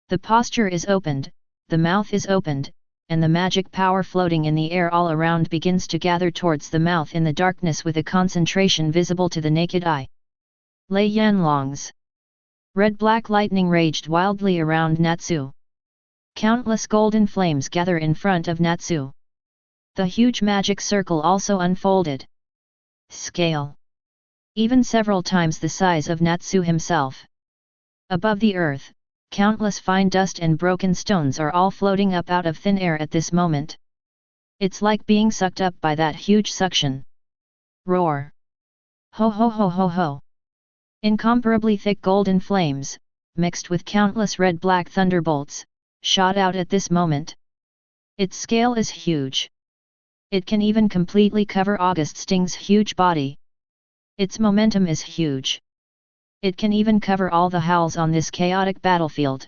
The posture is opened, the mouth is opened, and the magic power floating in the air all around begins to gather towards the mouth in the darkness with a concentration visible to the naked eye. Lei Yanlong's red-black lightning raged wildly around Natsu. Countless golden flames gather in front of Natsu. The huge magic circle also unfolded. Scale. Even several times the size of Natsu himself. Above the earth, countless fine dust and broken stones are all floating up out of thin air at this moment. It's like being sucked up by that huge suction. Roar! Ho ho ho ho ho! Incomparably thick golden flames, mixed with countless red-black thunderbolts, shot out at this moment. Its scale is huge. It can even completely cover Augustin's huge body. Its momentum is huge. It can even cover all the howls on this chaotic battlefield.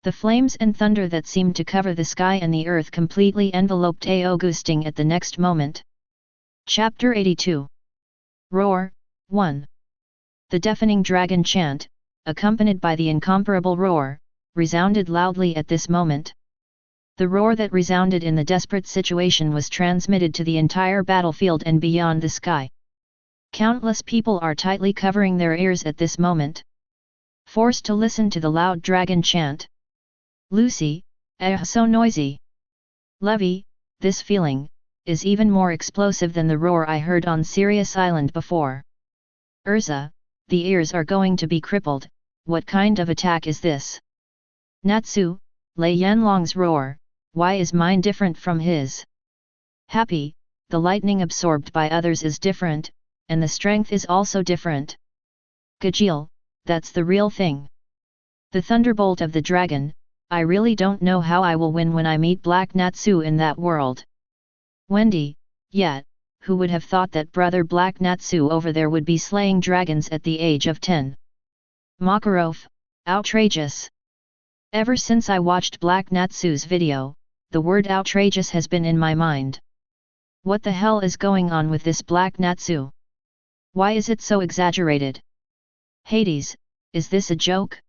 The flames and thunder that seemed to cover the sky and the earth completely enveloped Augustin at the next moment. Chapter 82. Roar, 1. The deafening dragon chant, accompanied by the incomparable roar, resounded loudly at this moment. The roar that resounded in the desperate situation was transmitted to the entire battlefield and beyond the sky. Countless people are tightly covering their ears at this moment, forced to listen to the loud dragon chant. Lucy, so noisy. Levy, this feeling, is even more explosive than the roar I heard on Sirius Island before. Urza, the ears are going to be crippled, what kind of attack is this? Natsu, Lei Yanlong's roar, why is mine different from his? Happy, the lightning absorbed by others is different, and the strength is also different. Gajeel, that's the real thing. The thunderbolt of the dragon, I really don't know how I will win when I meet Black Natsu in that world. Wendy, yet, who would have thought that brother Black Natsu over there would be slaying dragons at the age of 10? Makarov, outrageous. Ever since I watched Black Natsu's video, the word outrageous has been in my mind. What the hell is going on with this Black Natsu? Why is it so exaggerated? Hades, is this a joke?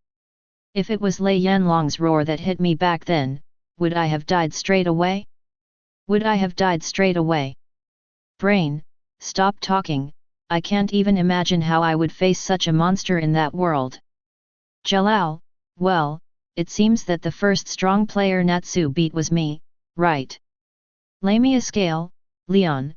If it was Lei Yanlong's roar that hit me back then, would I have died straight away? Would I have died straight away? Brain, stop talking, I can't even imagine how I would face such a monster in that world. Jalal, well, it seems that the first strong player Natsu beat was me, right? Lay me a scale, Leon.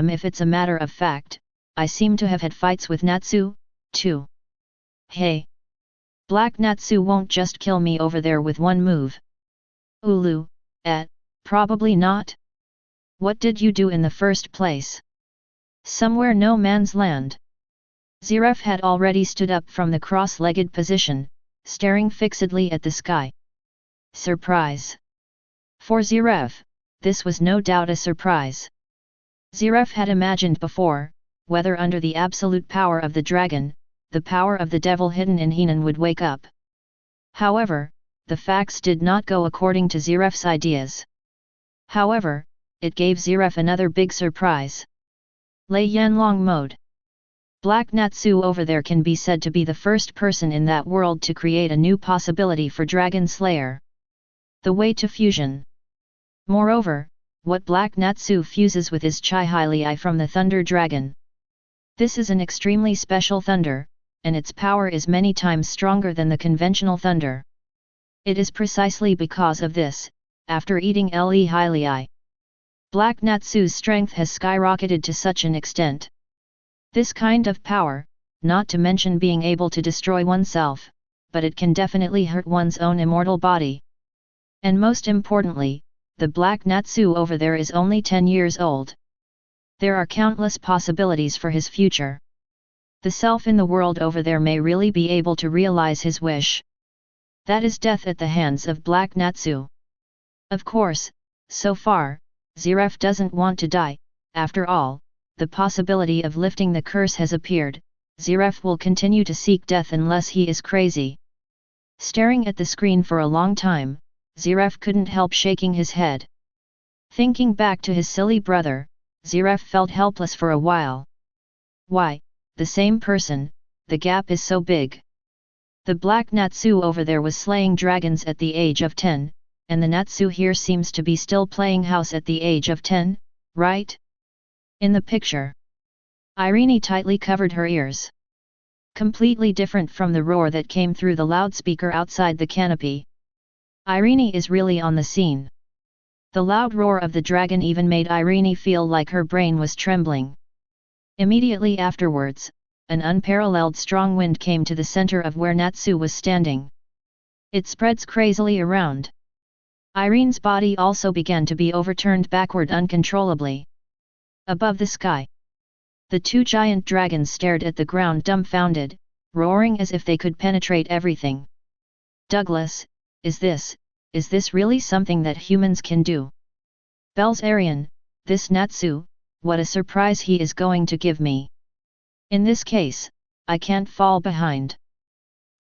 If it's a matter of fact, I seem to have had fights with Natsu, too. Hey! Black Natsu won't just kill me over there with one move. Ulu, probably not. What did you do in the first place? Somewhere no man's land. Ziref had already stood up from the cross-legged position, staring fixedly at the sky. Surprise! For Ziref, this was no doubt a surprise. Ziref had imagined before, whether under the absolute power of the dragon, the power of the devil hidden in Henan would wake up. However, the facts did not go according to Ziref's ideas. However, it gave Ziref another big surprise. Lei Yanlong mode. Black Natsu over there can be said to be the first person in that world to create a new possibility for Dragon Slayer. The way to fusion. Moreover, what Black Natsu fuses with is Chai Hai from the Thunder Dragon. This is an extremely special thunder, and its power is many times stronger than the conventional thunder. It is precisely because of this, after eating Le Hai, Black Natsu's strength has skyrocketed to such an extent. This kind of power, not to mention being able to destroy oneself, but it can definitely hurt one's own immortal body. And most importantly, the Black Natsu over there is only 10 years old. There are countless possibilities for his future. The self in the world over there may really be able to realize his wish. That is death at the hands of Black Natsu. Of course, so far, Ziref doesn't want to die. After all, the possibility of lifting the curse has appeared. Ziref will continue to seek death unless he is crazy. Staring at the screen for a long time, Ziref couldn't help shaking his head. Thinking back to his silly brother, Ziref felt helpless for a while. Why, the same person, the gap is so big. The Black Natsu over there was slaying dragons at the age of 10, and the Natsu here seems to be still playing house at the age of 10, right? In the picture, Irene tightly covered her ears. Completely different from the roar that came through the loudspeaker outside the canopy. Irene is really on the scene. The loud roar of the dragon even made Irene feel like her brain was trembling. Immediately afterwards, an unparalleled strong wind came to the center of where Natsu was standing. It spreads crazily around. Irene's body also began to be overturned backward uncontrollably. Above the sky, the two giant dragons stared at the ground dumbfounded, roaring as if they could penetrate everything. Douglas, is this really something that humans can do? Belzarian, this Natsu, what a surprise he is going to give me. In this case, I can't fall behind.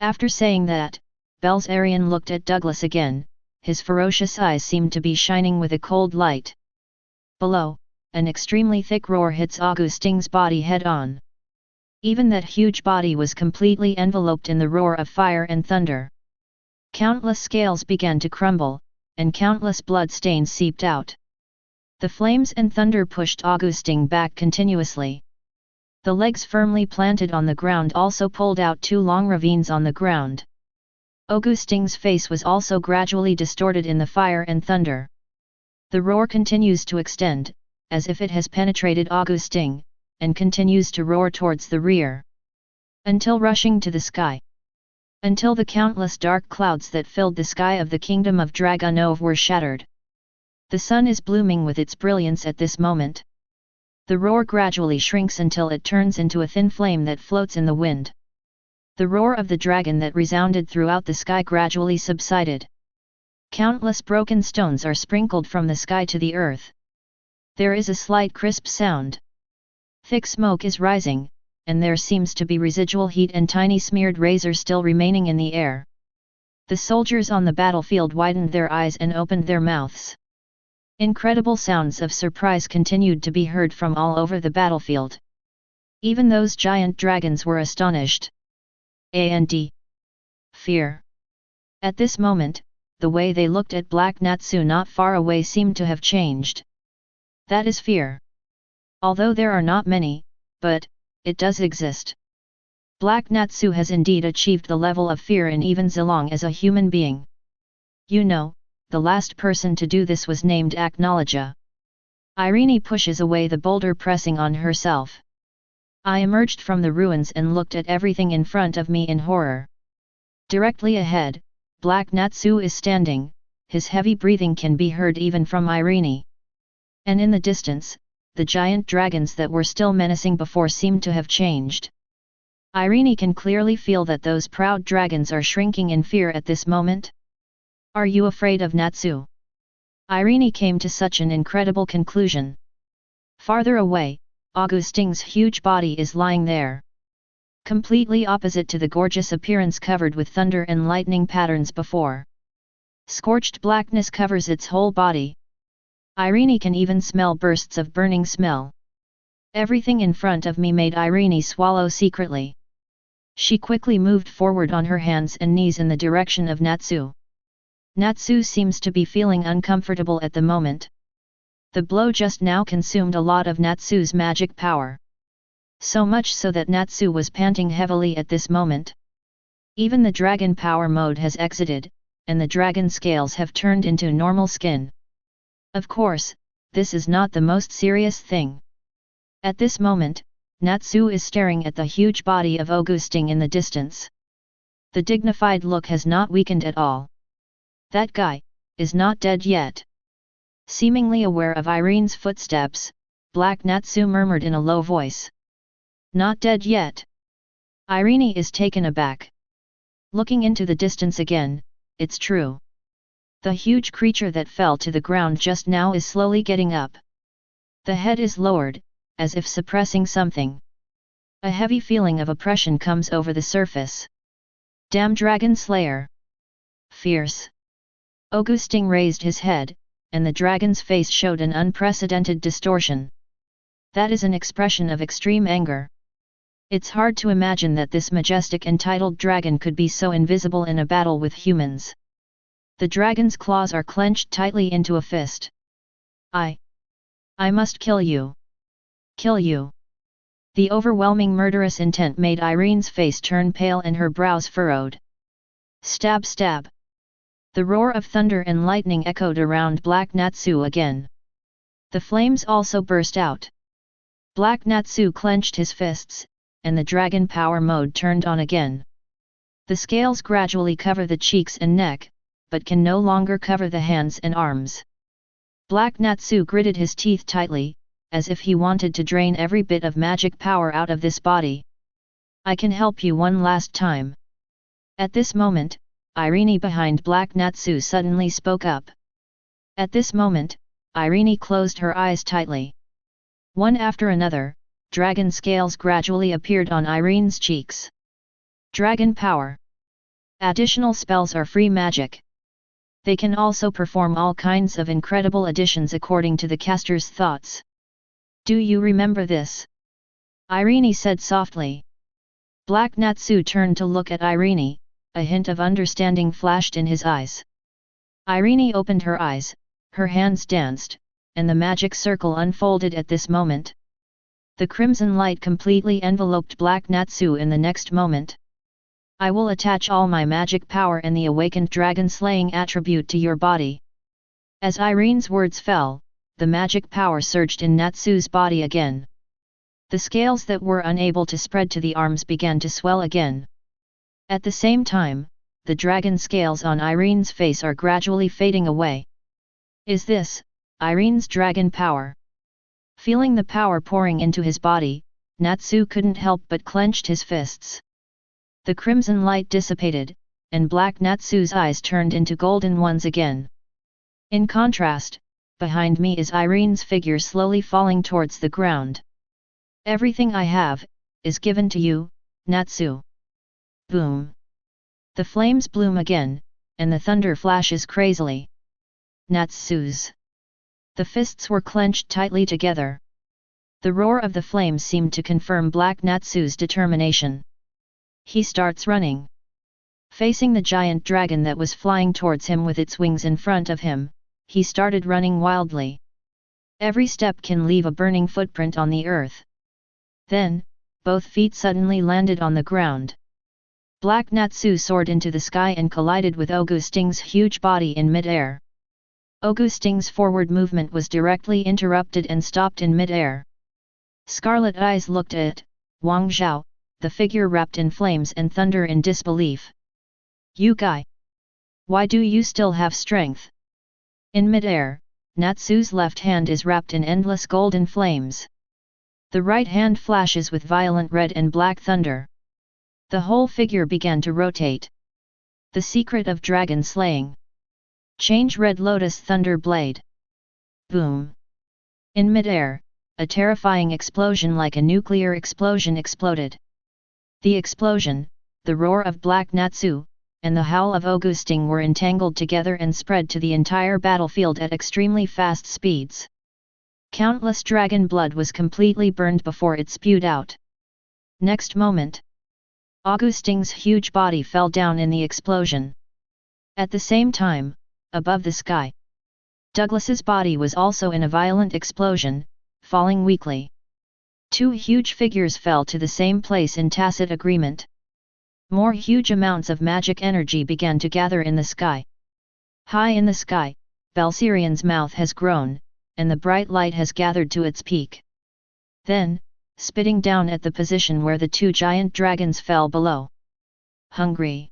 After saying that, Belzarian looked at Douglas again, his ferocious eyes seemed to be shining with a cold light. Below, an extremely thick roar hits Augustin's body head-on. Even that huge body was completely enveloped in the roar of fire and thunder. Countless scales began to crumble, and countless blood stains seeped out. The flames and thunder pushed Augustin back continuously. The legs firmly planted on the ground also pulled out two long ravines on the ground. Augustin's face was also gradually distorted in the fire and thunder. The roar continues to extend, as if it has penetrated Augustin, and continues to roar towards the rear. Until rushing to the sky. Until the countless dark clouds that filled the sky of the kingdom of Dragunov were shattered. The sun is blooming with its brilliance at this moment. The roar gradually shrinks until it turns into a thin flame that floats in the wind. The roar of the dragon that resounded throughout the sky gradually subsided. Countless broken stones are sprinkled from the sky to the earth. There is a slight crisp sound. Thick smoke is rising, and there seems to be residual heat and tiny smeared razors still remaining in the air. The soldiers on the battlefield widened their eyes and opened their mouths. Incredible sounds of surprise continued to be heard from all over the battlefield. Even those giant dragons were astonished. And fear. At this moment, the way they looked at Black Natsu not far away seemed to have changed. That is fear. Although there are not many, but it does exist. Black Natsu has indeed achieved the level of fear in even as long as a human being. You know, the last person to do this was named Acknowledge. Irene pushes away the boulder, pressing on herself. I emerged from the ruins and looked at everything in front of me in horror. Directly ahead, Black Natsu is standing, his heavy breathing can be heard even from Irene. And in the distance, the giant dragons that were still menacing before seemed to have changed. Irene can clearly feel that those proud dragons are shrinking in fear at this moment. Are you afraid of Natsu? Irene came to such an incredible conclusion. Farther away, Augustin's huge body is lying there. Completely opposite to the gorgeous appearance covered with thunder and lightning patterns before. Scorched blackness covers its whole body. Irene can even smell bursts of burning smell. Everything in front of me made Irene swallow secretly. She quickly moved forward on her hands and knees in the direction of Natsu. Natsu seems to be feeling uncomfortable at the moment. The blow just now consumed a lot of Natsu's magic power. So much so that Natsu was panting heavily at this moment. Even the dragon power mode has exited, and the dragon scales have turned into normal skin. Of course, this is not the most serious thing. At this moment, Natsu is staring at the huge body of Augustin in the distance. The dignified look has not weakened at all. That guy is not dead yet. Seemingly aware of Irene's footsteps, Black Natsu murmured in a low voice. Not dead yet. Irene is taken aback. Looking into the distance again, it's true. The huge creature that fell to the ground just now is slowly getting up. The head is lowered, as if suppressing something. A heavy feeling of oppression comes over the surface. Damn Dragon Slayer! Fierce! Augustin raised his head, and the dragon's face showed an unprecedented distortion. That is an expression of extreme anger. It's hard to imagine that this majestic entitled dragon could be so invisible in a battle with humans. The dragon's claws are clenched tightly into a fist. I must kill you. Kill you. The overwhelming murderous intent made Irene's face turn pale and her brows furrowed. Stab, stab. The roar of thunder and lightning echoed around Black Natsu again. The flames also burst out. Black Natsu clenched his fists, and the dragon power mode turned on again. The scales gradually cover the cheeks and neck, but can no longer cover the hands and arms. Black Natsu gritted his teeth tightly, as if he wanted to drain every bit of magic power out of this body. I can help you one last time. At this moment, Irene behind Black Natsu suddenly spoke up. At this moment, Irene closed her eyes tightly. One after another, dragon scales gradually appeared on Irene's cheeks. Dragon power. Additional spells are free magic. They can also perform all kinds of incredible additions according to the caster's thoughts. Do you remember this? Irene said softly. Black Natsu turned to look at Irene, a hint of understanding flashed in his eyes. Irene opened her eyes, her hands danced, and the magic circle unfolded at this moment. The crimson light completely enveloped Black Natsu in the next moment. I will attach all my magic power and the awakened dragon-slaying attribute to your body. As Irene's words fell, the magic power surged in Natsu's body again. The scales that were unable to spread to the arms began to swell again. At the same time, the dragon scales on Irene's face are gradually fading away. Is this Irene's dragon power? Feeling the power pouring into his body, Natsu couldn't help but clenched his fists. The crimson light dissipated, and Black Natsu's eyes turned into golden ones again. In contrast, behind me is Irene's figure slowly falling towards the ground. Everything I have is given to you, Natsu. Boom. The flames bloom again, and the thunder flashes crazily. Natsu's. The fists were clenched tightly together. The roar of the flames seemed to confirm Black Natsu's determination. He starts running. Facing the giant dragon that was flying towards him with its wings in front of him, he started running wildly. Every step can leave a burning footprint on the earth. Then, both feet suddenly landed on the ground. Black Natsu soared into the sky and collided with Augustin's huge body in mid-air. Augustin's forward movement was directly interrupted and stopped in mid-air. Scarlet eyes looked at Wang Zhao, the figure wrapped in flames and thunder, in disbelief. "You guy! Why do you still have strength?" In mid-air, Natsu's left hand is wrapped in endless golden flames. The right hand flashes with violent red and black thunder. The whole figure began to rotate. The secret of dragon slaying. Change Red Lotus Thunder Blade. Boom! In mid-air, a terrifying explosion like a nuclear explosion exploded. The explosion, the roar of Black Natsu, and the howl of Augustin were entangled together and spread to the entire battlefield at extremely fast speeds. Countless dragon blood was completely burned before it spewed out. Next moment, Augustin's huge body fell down in the explosion. At the same time, above the sky, Douglas's body was also in a violent explosion, falling weakly. Two huge figures fell to the same place in tacit agreement. More huge amounts of magic energy began to gather in the sky. High in the sky, Belsirian's mouth has grown, and the bright light has gathered to its peak. Then, spitting down at the position where the two giant dragons fell below. Hungry.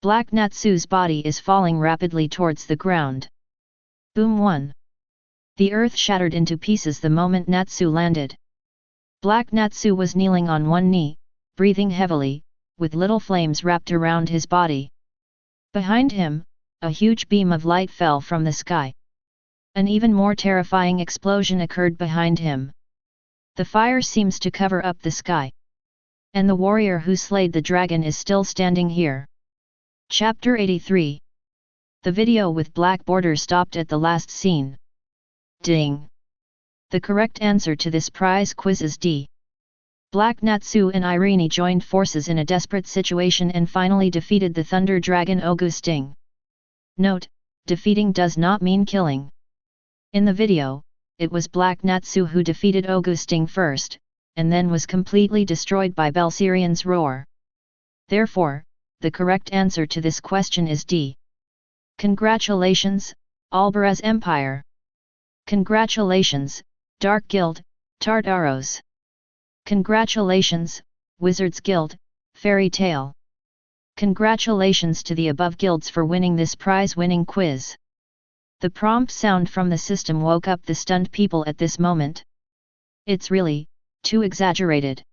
Black Natsu's body is falling rapidly towards the ground. Boom 1. The earth shattered into pieces the moment Natsu landed. Black Natsu was kneeling on one knee, breathing heavily, with little flames wrapped around his body. Behind him, a huge beam of light fell from the sky. An even more terrifying explosion occurred behind him. The fire seems to cover up the sky. And the warrior who slayed the dragon is still standing here. Chapter 83. The video with black border stopped at the last scene. Ding! The correct answer to this prize quiz is D. Black Natsu and Irene joined forces in a desperate situation and finally defeated the Thunder Dragon Augustin. Note, defeating does not mean killing. In the video, it was Black Natsu who defeated Augustin first, and then was completely destroyed by Belsirian's roar. Therefore, the correct answer to this question is D. Congratulations, Albaraz Empire! Congratulations, Dark Guild, Tartaros! Congratulations, Wizards Guild, Fairy Tale! Congratulations to the above guilds for winning this prize-winning quiz. The prompt sound from the system woke up the stunned people at this moment. It's really too exaggerated.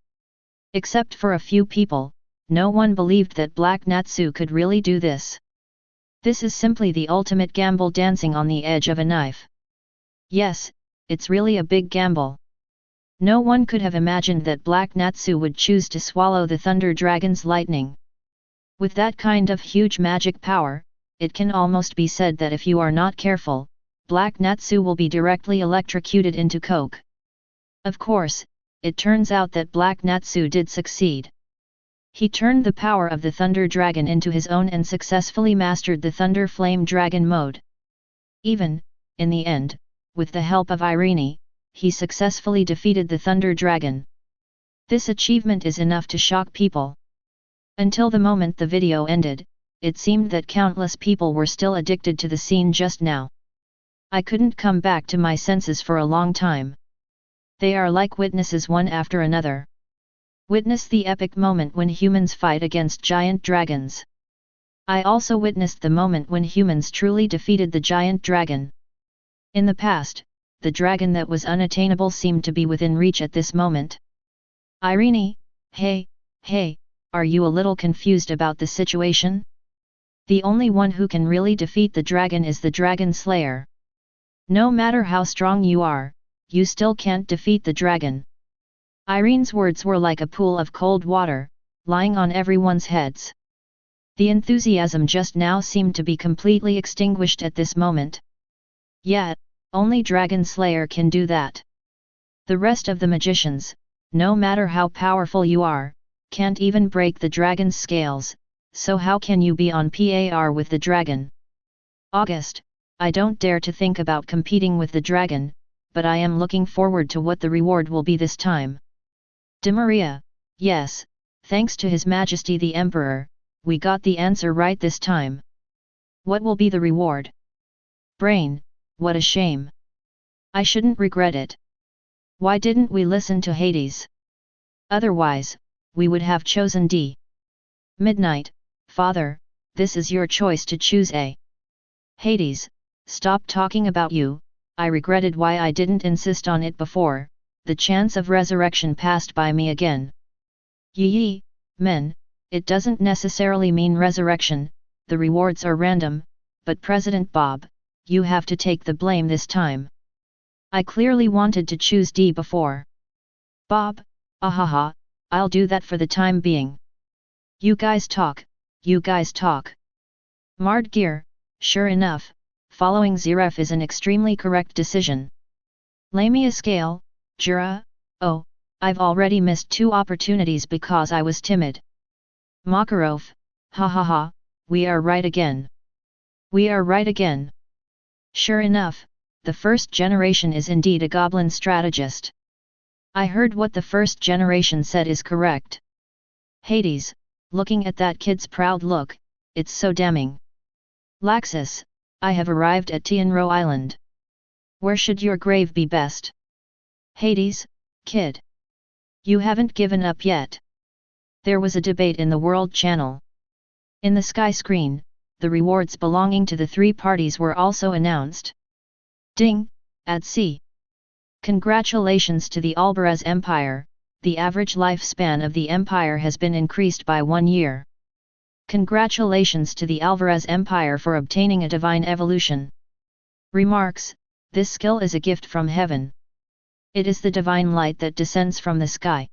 Except for a few people, no one believed that Black Natsu could really do this. This is simply the ultimate gamble, dancing on the edge of a knife. Yes, it's really a big gamble. No one could have imagined that Black Natsu would choose to swallow the Thunder Dragon's lightning. With that kind of huge magic power, it can almost be said that if you are not careful, Black Natsu will be directly electrocuted into coke. Of course, it turns out that Black Natsu did succeed. He turned the power of the Thunder Dragon into his own and successfully mastered the Thunder Flame Dragon mode. Even, in the end, with the help of Irene, he successfully defeated the Thunder Dragon. This achievement is enough to shock people. Until the moment the video ended, it seemed that countless people were still addicted to the scene just now. I couldn't come back to my senses for a long time. They are like witnesses one after another. Witness the epic moment when humans fight against giant dragons. I also witnessed the moment when humans truly defeated the giant dragon. In the past, the dragon that was unattainable seemed to be within reach at this moment. Irene, hey, are you a little confused about the situation? The only one who can really defeat the dragon is the Dragon Slayer. No matter how strong you are, you still can't defeat the dragon. Irene's words were like a pool of cold water, lying on everyone's heads. The enthusiasm just now seemed to be completely extinguished at this moment. Yet, only Dragon Slayer can do that. The rest of the magicians, no matter how powerful you are, can't even break the dragon's scales, so how can you be on par with the dragon? August, I don't dare to think about competing with the dragon, but I am looking forward to what the reward will be this time. De Maria, yes, thanks to His Majesty the Emperor, we got the answer right this time. What will be the reward? Brain, what a shame. I shouldn't regret it. Why didn't we listen to Hades? Otherwise, we would have chosen D. Midnight, Father, this is your choice to choose A. Hades, stop talking about you, I regretted why I didn't insist on it before, the chance of resurrection passed by me again. Yee, men, it doesn't necessarily mean resurrection, the rewards are random, but President Bob, you have to take the blame this time. I clearly wanted to choose D before. Bob, ahaha, I'll do that for the time being. You guys talk, you guys talk. Mardgear, sure enough, following Zeref is an extremely correct decision. Lay me a scale, Jura, oh, I've already missed 2 opportunities because I was timid. Makarov, ha ha ha, we are right again. We are right again. Sure enough, the first generation is indeed a goblin strategist. I heard what the first generation said is correct. Hades, looking at that kid's proud look, it's so damning. Laxus, I have arrived at Tenrou Island. Where should your grave be best? Hades, kid. You haven't given up yet. There was a debate in the World Channel. In the sky screen, the rewards belonging to the 3 parties were also announced. Ding, at sea. Congratulations to the Alvarez Empire, the average lifespan of the empire has been increased by 1 year. Congratulations to the Alvarez Empire for obtaining a divine evolution. Remarks, this skill is a gift from heaven. It is the divine light that descends from the sky.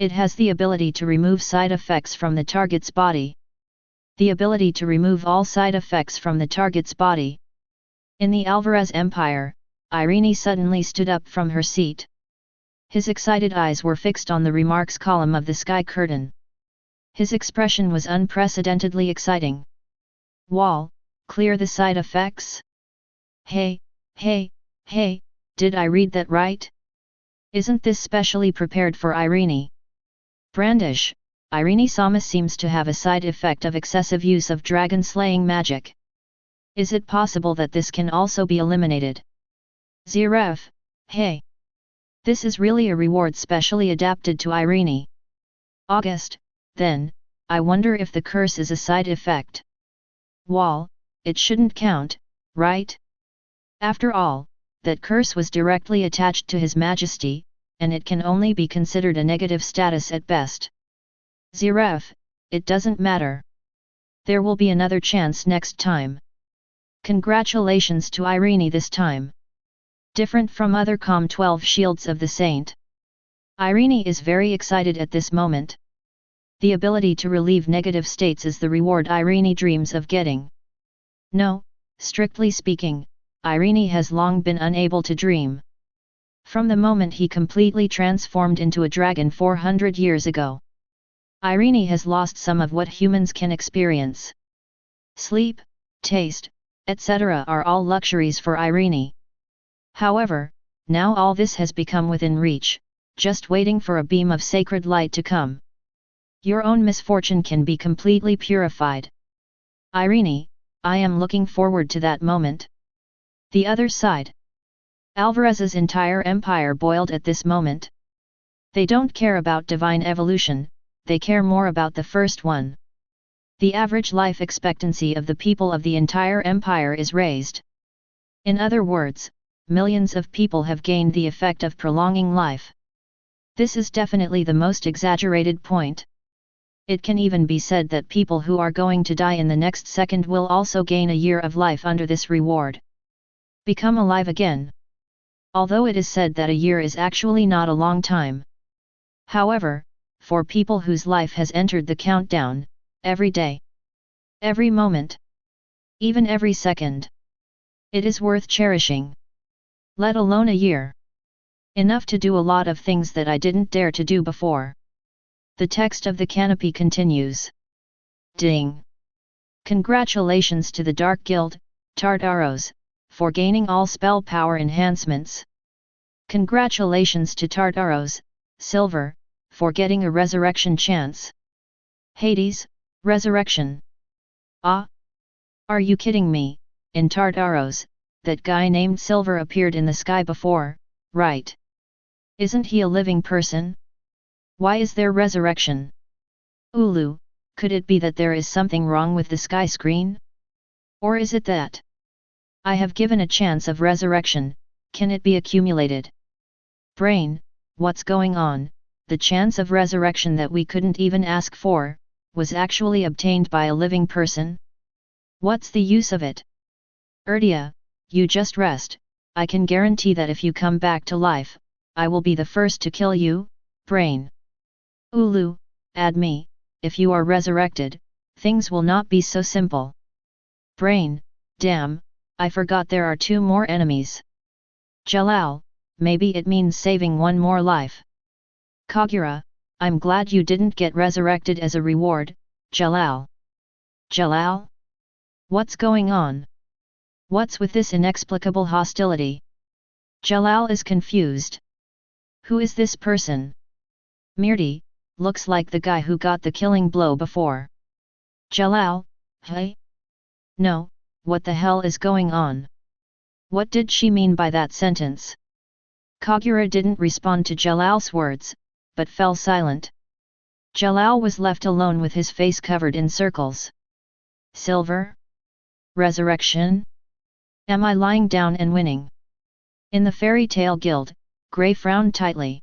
It has the ability to remove side effects from the target's body. The ability to remove all side effects from the target's body. In the Alvarez Empire, Irene suddenly stood up from her seat. His excited eyes were fixed on the remarks column of the sky curtain. His expression was unprecedentedly exciting. Wall, clear the side effects? Hey, did I read that right? Isn't this specially prepared for Irene? Brandish, Irene-sama seems to have a side effect of excessive use of dragon-slaying magic. Is it possible that this can also be eliminated? Zeref, hey! This is really a reward specially adapted to Irene. August, then, I wonder if the curse is a side effect. Wall, it shouldn't count, right? After all, that curse was directly attached to His Majesty, and it can only be considered a negative status at best. Zeref, it doesn't matter. There will be another chance next time. Congratulations to Irene this time. Different from other Com-12 shields of the saint. Irene is very excited at this moment. The ability to relieve negative states is the reward Irene dreams of getting. No, strictly speaking, Irene has long been unable to dream. From the moment he completely transformed into a dragon 400 years ago. Irene has lost some of what humans can experience. Sleep, taste, etc. are all luxuries for Irene. However, now all this has become within reach, just waiting for a beam of sacred light to come. Your own misfortune can be completely purified. Irene, I am looking forward to that moment. The other side. Alvarez's entire empire boiled at this moment. They don't care about divine evolution, they care more about the first one. The average life expectancy of the people of the entire empire is raised. In other words, millions of people have gained the effect of prolonging life. This is definitely the most exaggerated point. It can even be said that people who are going to die in the next second will also gain a year of life under this reward. Become alive again. Although it is said that a year is actually not a long time. However, for people whose life has entered the countdown, every day, every moment, even every second, it is worth cherishing. Let alone a year. Enough to do a lot of things that I didn't dare to do before. The text of the canopy continues. Ding! Congratulations to the Dark Guild, Tartaros, for gaining all spell power enhancements. Congratulations to Tartaros, Silver, for getting a resurrection chance. Hades, resurrection. Ah! Are you kidding me? In Tartaros, that guy named Silver appeared in the sky before, right? Isn't he a living person? Why is there resurrection? Ulu, could it be that there is something wrong with the sky screen? Or is it that I have given a chance of resurrection, can it be accumulated? Brain, what's going on? The chance of resurrection that we couldn't even ask for, was actually obtained by a living person? What's the use of it? Erdia, you just rest, I can guarantee that if you come back to life, I will be the first to kill you, Brain. Ulu, add me, if you are resurrected, things will not be so simple. Brain, damn, I forgot there are 2 more enemies. Jalal, maybe it means saving 1 more life. Kagura, I'm glad you didn't get resurrected as a reward, Jalal. Jalal? What's going on? What's with this inexplicable hostility? Jalal is confused. Who is this person? Mirti, looks like the guy who got the killing blow before. Jalal, hey? No, what the hell is going on? What did she mean by that sentence? Kagura didn't respond to Jalal's words, but fell silent. Jalal was left alone with his face covered in circles. Silver? Resurrection? Am I lying down and winning? In the Fairy Tale Guild, Grey frowned tightly.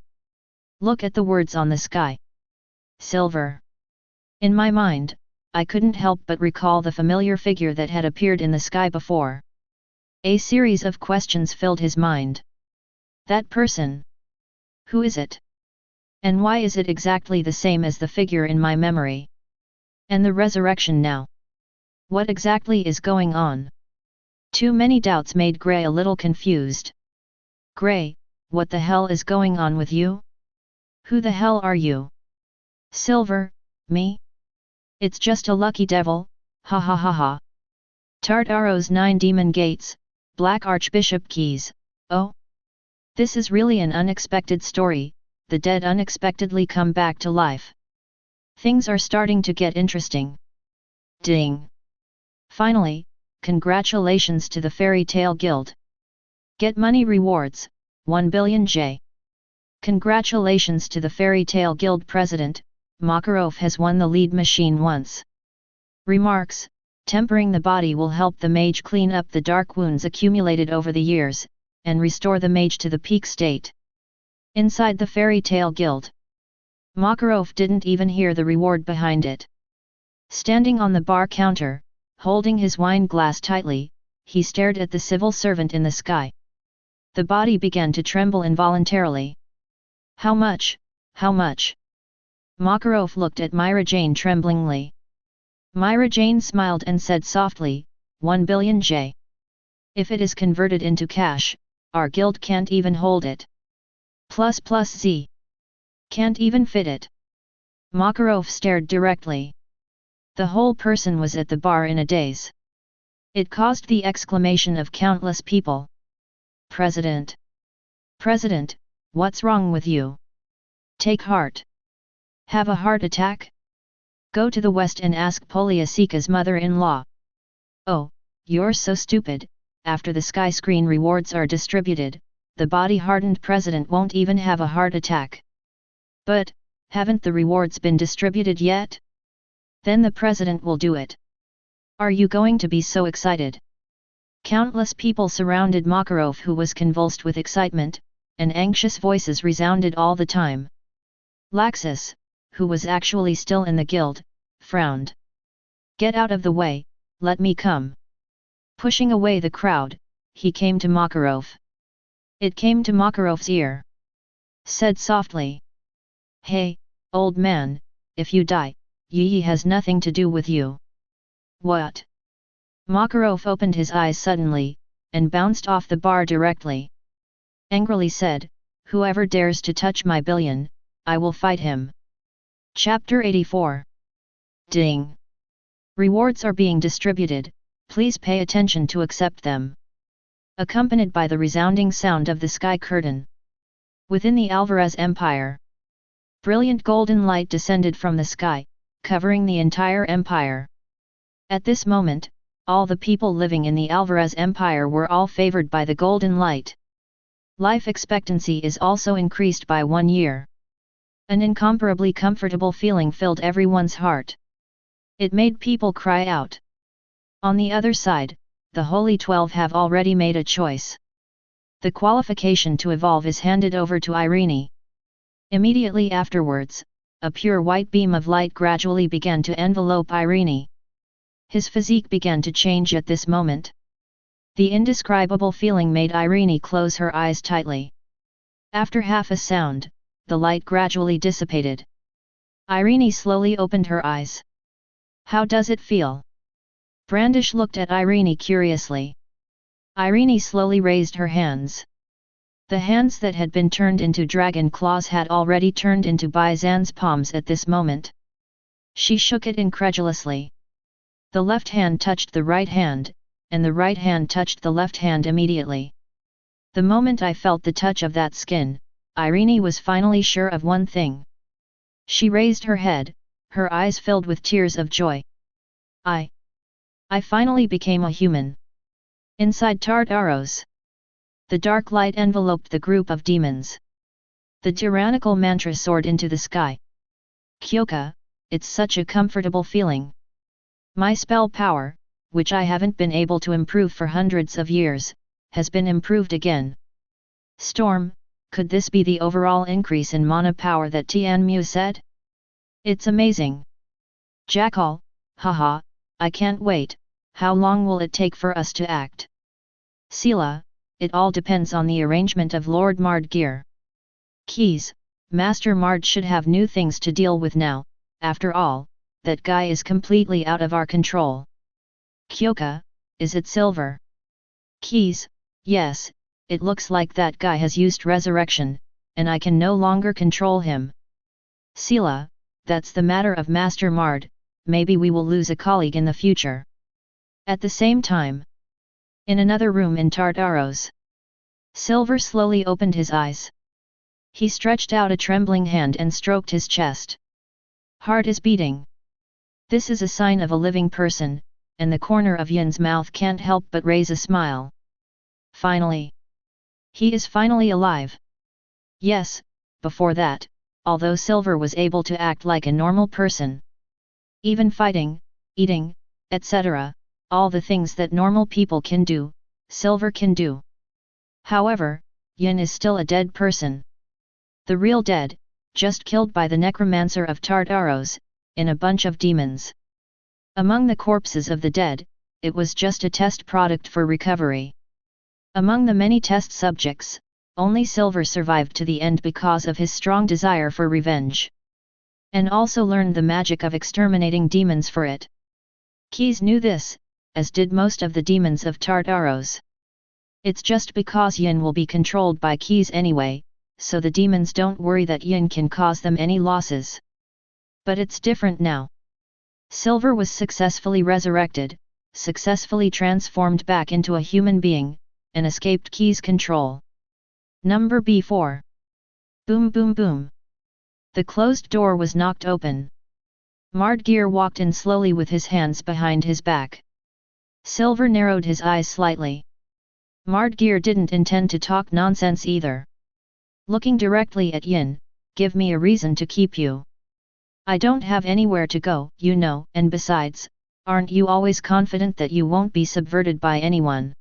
Look at the words on the sky. Silver. In my mind, I couldn't help but recall the familiar figure that had appeared in the sky before. A series of questions filled his mind. That person? Who is it? And why is it exactly the same as the figure in my memory? And the resurrection now? What exactly is going on? Too many doubts made Grey a little confused. Grey, what the hell is going on with you? Who the hell are you? Silver, me? It's just a lucky devil, ha ha ha ha. Tartaro's 9 demon gates, Black Archbishop keys, oh? This is really an unexpected story, the dead unexpectedly come back to life. Things are starting to get interesting. Ding! Finally, congratulations to the Fairy Tale Guild. Get money rewards, 1 billion J. Congratulations to the Fairy Tale Guild President, Makarov has won the lead machine once. Remarks, tempering the body will help the mage clean up the dark wounds accumulated over the years, and restore the mage to the peak state. Inside the Fairy Tale Guild, Makarov didn't even hear the reward behind it. Standing on the bar counter, holding his wine glass tightly, he stared at the civil servant in the sky. The body began to tremble involuntarily. How much? How much? Makarov looked at Myra Jane tremblingly. Myra Jane smiled and said softly, 1 billion J. If it is converted into cash, our guild can't even hold it. Plus Z. Can't even fit it. Makarov stared directly. The whole person was at the bar in a daze. It caused the exclamation of countless people. President! President, what's wrong with you? Take heart. Have a heart attack? Go to the west and ask Polyasika's mother-in-law. Oh, you're so stupid, after the sky screen rewards are distributed, the body-hardened president won't even have a heart attack. But, haven't the rewards been distributed yet? Then the president will do it. Are you going to be so excited? Countless people surrounded Makarov, who was convulsed with excitement, and anxious voices resounded all the time. Laxus, who was actually still in the guild, frowned. Get out of the way, let me come. Pushing away the crowd, he came to Makarov. It came to Makarov's ear. Said softly. Hey, old man, if you die, Yi has nothing to do with you. What? Makarov opened his eyes suddenly, and bounced off the bar directly. Angrily said, whoever dares to touch my billion, I will fight him. Chapter 84. Ding! Rewards are being distributed, please pay attention to accept them. Accompanied by the resounding sound of the sky curtain. Within the Alvarez Empire, brilliant golden light descended from the sky, covering the entire empire. At this moment, all the people living in the Alvarez Empire were all favored by the golden light. Life expectancy is also increased by 1 year. An incomparably comfortable feeling filled everyone's heart. It made people cry out. On the other side, the Holy 12 have already made a choice. The qualification to evolve is handed over to Irene. Immediately afterwards, a pure white beam of light gradually began to envelope Irene. His physique began to change at this moment. The indescribable feeling made Irene close her eyes tightly. After half a sound, the light gradually dissipated. Irene slowly opened her eyes. How does it feel? Brandish looked at Irene curiously. Irene slowly raised her hands. The hands that had been turned into dragon claws had already turned into Bai Zan's palms at this moment. She shook it incredulously. The left hand touched the right hand, and the right hand touched the left hand immediately. The moment I felt the touch of that skin, Irene was finally sure of one thing. She raised her head, her eyes filled with tears of joy. I finally became a human. Inside Tartaros, the dark light enveloped the group of demons. The tyrannical mantra soared into the sky. Kyoka, it's such a comfortable feeling. My spell power, which I haven't been able to improve for hundreds of years, has been improved again. Storm, could this be the overall increase in mana power that Tianmu said? It's amazing. Jackal, haha, I can't wait, how long will it take for us to act? Sela, it all depends on the arrangement of Lord Mardgear. Keys, Master Mard should have new things to deal with now, after all, that guy is completely out of our control. Kyoka, is it Silver? Keys, yes, it looks like that guy has used resurrection, and I can no longer control him. Sela, that's the matter of Master Mard, maybe we will lose a colleague in the future. At the same time, in another room in Tartaros, Silver slowly opened his eyes. He stretched out a trembling hand and stroked his chest. Heart is beating. This is a sign of a living person, and the corner of Yin's mouth can't help but raise a smile. Finally. He is finally alive. Yes, before that, although Silver was able to act like a normal person. Even fighting, eating, etc., all the things that normal people can do, Silver can do. However, Yin is still a dead person. The real dead, just killed by the necromancer of Tartaros, in a bunch of demons. Among the corpses of the dead, it was just a test product for recovery. Among the many test subjects, only Silver survived to the end because of his strong desire for revenge. And also learned the magic of exterminating demons for it. Keys knew this, as did most of the demons of Tartaros. It's just because Yin will be controlled by Keys anyway, so the demons don't worry that Yin can cause them any losses. But it's different now. Silver was successfully resurrected, successfully transformed back into a human being, and escaped Keys' control. Number B4. Boom boom boom. The closed door was knocked open. Mardgear walked in slowly with his hands behind his back. Silver narrowed his eyes slightly. Mardgear didn't intend to talk nonsense either. Looking directly at Yin, give me a reason to keep you. I don't have anywhere to go, you know, and besides, aren't you always confident that you won't be subverted by anyone?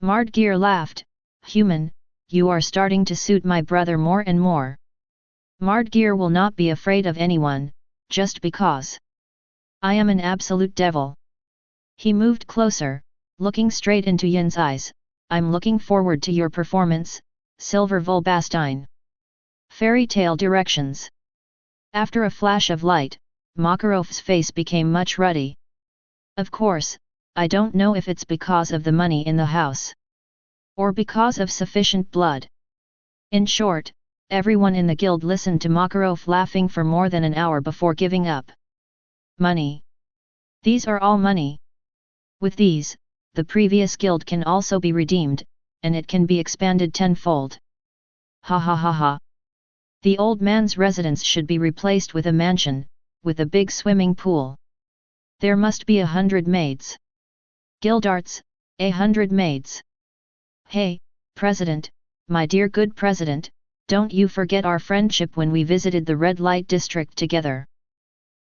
Mardgear laughed, human, you are starting to suit my brother more and more. Mardgear will not be afraid of anyone, just because I am an absolute devil. He moved closer, looking straight into Yin's eyes. I'm looking forward to your performance, Silver Volbastine. Fairy tale directions. After a flash of light, Makarov's face became much ruddy. Of course, I don't know if it's because of the money in the house. Or because of sufficient blood. In short, everyone in the guild listened to Makarov laughing for more than an hour before giving up. Money. These are all money. With these, the previous guild can also be redeemed, and it can be expanded tenfold. Ha ha ha ha. The old man's residence should be replaced with a mansion, with a big swimming pool. There must be 100 maids. Guildarts, 100 maids. Hey, President, my dear good President, don't you forget our friendship when we visited the red light district together.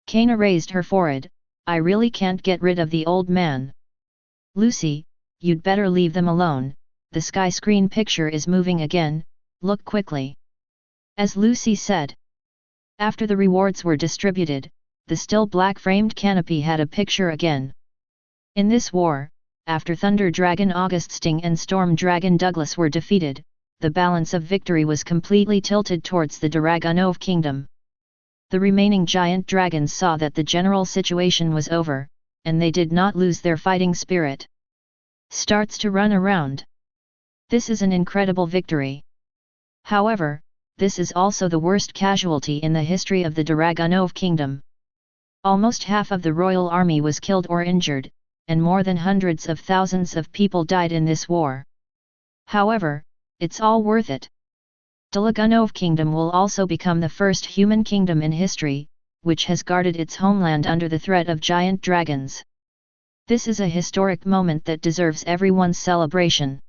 Kana raised her forehead. I really can't get rid of the old man. Lucy, you'd better leave them alone, the sky screen picture is moving again, look quickly. As Lucy said. After the rewards were distributed, the still black framed canopy had a picture again. In this war, after Thunder Dragon August Sting and Storm Dragon Douglas were defeated, the balance of victory was completely tilted towards the Dragunov kingdom. The remaining giant dragons saw that the general situation was over, and they did not lose their fighting spirit. Starts to run around. This is an incredible victory. However, this is also the worst casualty in the history of the Dragunov kingdom. Almost half of the royal army was killed or injured, and more than hundreds of thousands of people died in this war. However, it's all worth it. Dragunov kingdom will also become the first human kingdom in history, which has guarded its homeland under the threat of giant dragons. This is a historic moment that deserves everyone's celebration.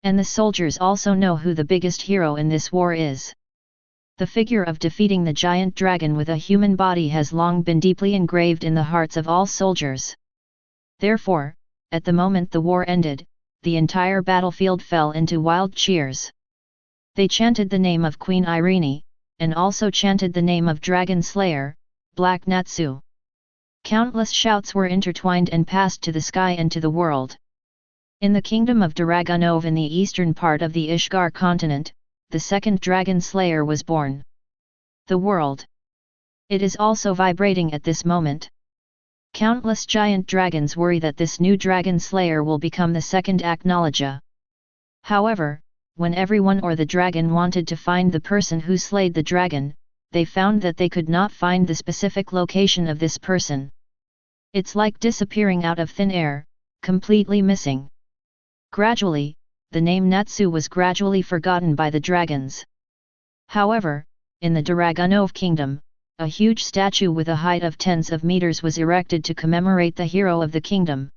And the soldiers also know who the biggest hero in this war is. The figure of defeating the giant dragon with a human body has long been deeply engraved in the hearts of all soldiers. Therefore, at the moment the war ended, the entire battlefield fell into wild cheers. They chanted the name of Queen Irene, and also chanted the name of Dragon Slayer, Black Natsu. Countless shouts were intertwined and passed to the sky and to the world. In the kingdom of Dragunov in the eastern part of the Ishgar continent, the second Dragon Slayer was born. The world. It is also vibrating at this moment. Countless giant dragons worry that this new Dragon Slayer will become the second Acknowledger. However, when everyone or the dragon wanted to find the person who slayed the dragon, they found that they could not find the specific location of this person. It's like disappearing out of thin air, completely missing. Gradually, the name Natsu was gradually forgotten by the dragons. However, in the Dragunov kingdom, a huge statue with a height of tens of meters was erected to commemorate the hero of the kingdom.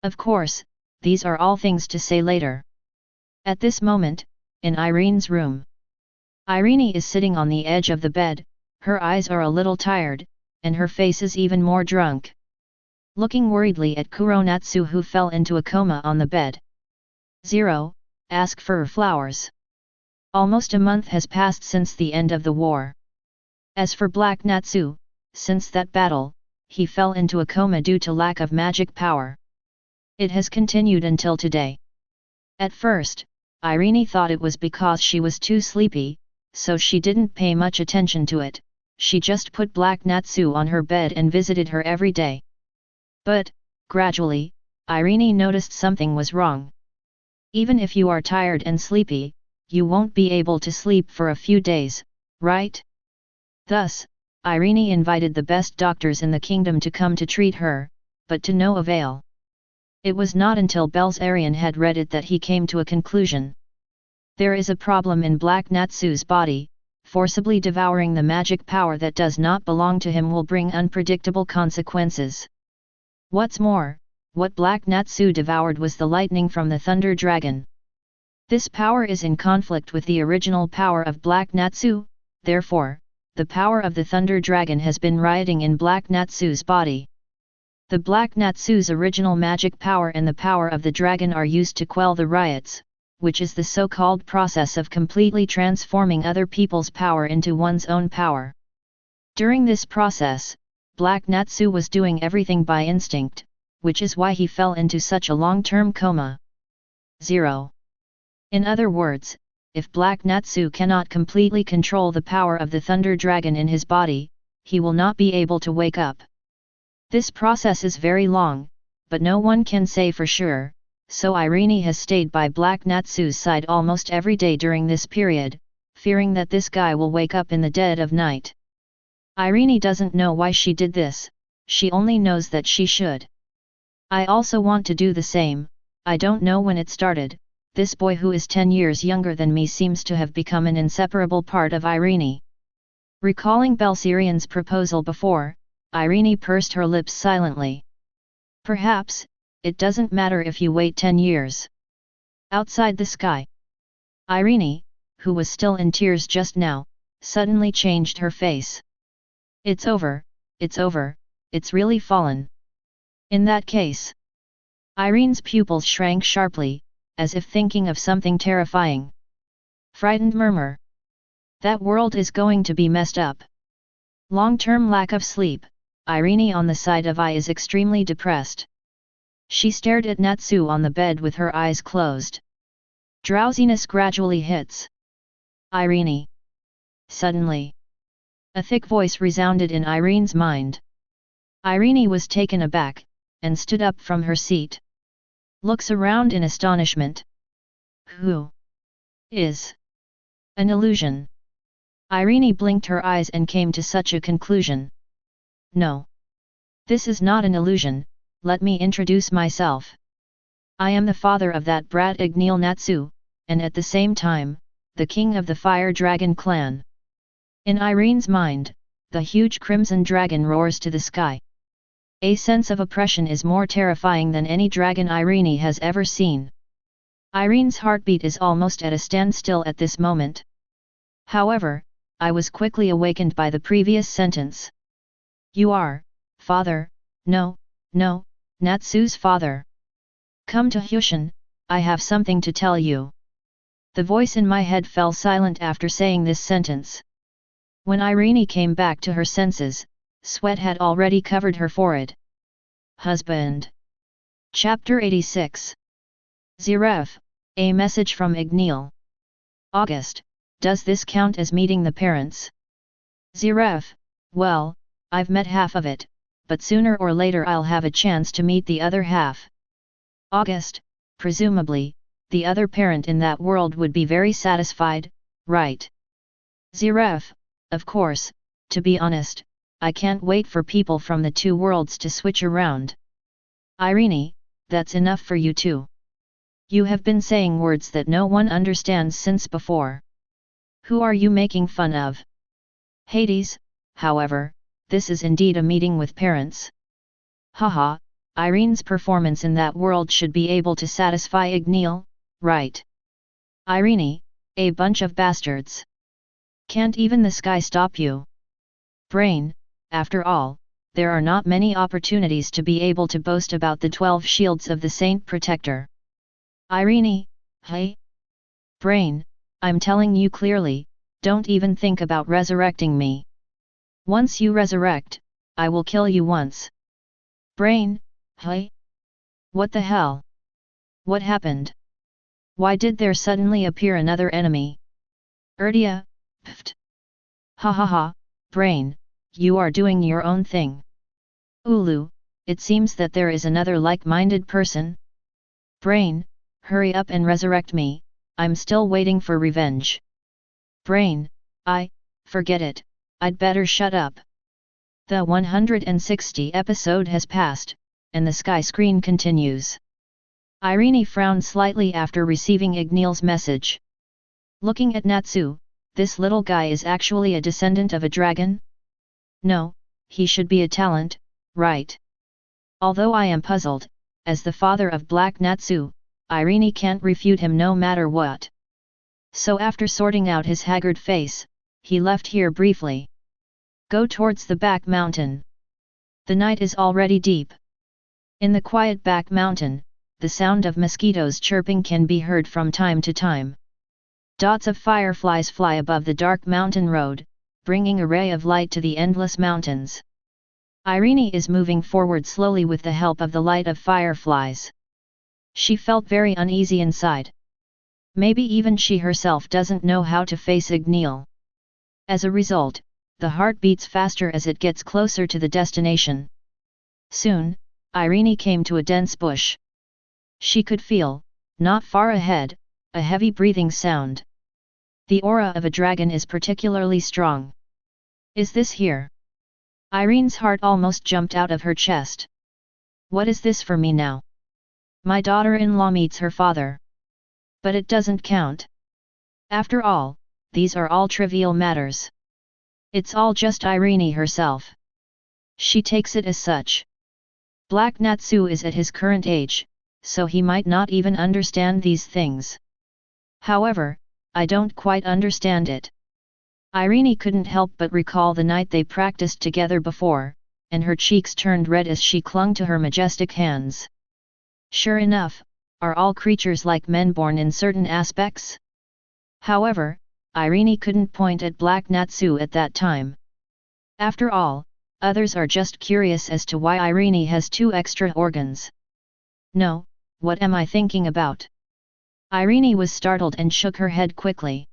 Of course, these are all things to say later. At this moment, in Irene's room, Irene is sitting on the edge of the bed, her eyes are a little tired, and her face is even more drunk. Looking worriedly at Kuronatsu who fell into a coma on the bed. 0. Ask for flowers. Almost a month has passed since the end of the war. As for Black Natsu, since that battle, he fell into a coma due to lack of magic power. It has continued until today. At first, Irene thought it was because she was too sleepy, so she didn't pay much attention to it, she just put Black Natsu on her bed and visited her every day. But, gradually, Irene noticed something was wrong. Even if you are tired and sleepy, you won't be able to sleep for a few days, right? Thus, Irene invited the best doctors in the kingdom to come to treat her, but to no avail. It was not until Belzarian had read it that he came to a conclusion. There is a problem in Black Natsu's body, forcibly devouring the magic power that does not belong to him will bring unpredictable consequences. What's more, what Black Natsu devoured was the lightning from the Thunder Dragon. This power is in conflict with the original power of Black Natsu, therefore, the power of the Thunder Dragon has been rioting in Black Natsu's body. The Black Natsu's original magic power and the power of the dragon are used to quell the riots, which is the so-called process of completely transforming other people's power into one's own power. During this process, Black Natsu was doing everything by instinct, which is why he fell into such a long-term coma. 0. In other words, if Black Natsu cannot completely control the power of the Thunder Dragon in his body, he will not be able to wake up. This process is very long, but no one can say for sure, so Irene has stayed by Black Natsu's side almost every day during this period, fearing that this guy will wake up in the dead of night. Irene doesn't know why she did this, she only knows that she should. I also want to do the same. I don't know when it started, this boy who is 10 years younger than me seems to have become an inseparable part of Irene. Recalling Belsirian's proposal before, Irene pursed her lips silently. Perhaps, it doesn't matter if you wait 10 years. Outside the sky. Irene, who was still in tears just now, suddenly changed her face. It's over, it's really fallen. In that case. Irene's pupils shrank sharply, as if thinking of something terrifying. Frightened murmur. That world is going to be messed up. Long-term lack of sleep, Irene on the side of I is extremely depressed. She stared at Natsu on the bed with her eyes closed. Drowsiness gradually hits. Irene. Suddenly. A thick voice resounded in Irene's mind. Irene was taken aback, and stood up from her seat. Looks around in astonishment. Who is an illusion? Irene blinked her eyes and came to such a conclusion. No. This is not an illusion, let me introduce myself. I am the father of that brat Dragneel Natsu, and at the same time, the king of the Fire Dragon clan. In Irene's mind, the huge crimson dragon roars to the sky. A sense of oppression is more terrifying than any dragon Irene has ever seen. Irene's heartbeat is almost at a standstill at this moment. However, I was quickly awakened by the previous sentence. You are, father, no, Natsu's father. Come to Hushin, I have something to tell you. The voice in my head fell silent after saying this sentence. When Irene came back to her senses, sweat had already covered her forehead. Husband. Chapter 86. Ziref, a message from Dragneel. August, does this count as meeting the parents? Ziref, well, I've met half of it, but sooner or later I'll have a chance to meet the other half. August, presumably, the other parent in that world would be very satisfied, right? Ziref, of course, to be honest, I can't wait for people from the two worlds to switch around. Irene, that's enough for you too. You have been saying words that no one understands since before. Who are you making fun of? Hades, however, this is indeed a meeting with parents. Haha, Irene's performance in that world should be able to satisfy Dragneel, right? Irene, a bunch of bastards. Can't even the sky stop you? Brain, after all, there are not many opportunities to be able to boast about the 12 shields of the Saint Protector. Irene, hey? Brain, I'm telling you clearly, don't even think about resurrecting me. Once you resurrect, I will kill you once. Brain, hey? What the hell? What happened? Why did there suddenly appear another enemy? Erdia, pft. Ha ha ha, Brain, you are doing your own thing. Ulu, it seems that there is another like-minded person. Brain, hurry up and resurrect me, I'm still waiting for revenge. Brain, forget it, I'd better shut up. The 160 episode has passed, and the sky screen continues. Irene frowned slightly after receiving Dragneel's message. Looking at Natsu, this little guy is actually a descendant of a dragon? No, he should be a talent, right? Although I am puzzled, as the father of Black Natsu, Irene can't refute him no matter what. So after sorting out his haggard face, he left here briefly. Go towards the back mountain. The night is already deep. In the quiet back mountain, the sound of mosquitoes chirping can be heard from time to time. Dots of fireflies fly above the dark mountain road, bringing a ray of light to the endless mountains. Irene is moving forward slowly with the help of the light of fireflies. She felt very uneasy inside. Maybe even she herself doesn't know how to face Dragneel. As a result, the heart beats faster as it gets closer to the destination. Soon, Irene came to a dense bush. She could feel, not far ahead, a heavy breathing sound. The aura of a dragon is particularly strong. Is this here? Irene's heart almost jumped out of her chest. What is this for me now? My daughter-in-law meets her father. But it doesn't count. After all, these are all trivial matters. It's all just Irene herself. She takes it as such. Black Natsu is at his current age, so he might not even understand these things. However, I don't quite understand it. Irene couldn't help but recall the night they practiced together before, and her cheeks turned red as she clung to her majestic hands. Sure enough, are all creatures like men born in certain aspects? However, Irene couldn't point at Black Natsu at that time. After all, others are just curious as to why Irene has 2 extra organs. No, what am I thinking about? Irene was startled and shook her head quickly.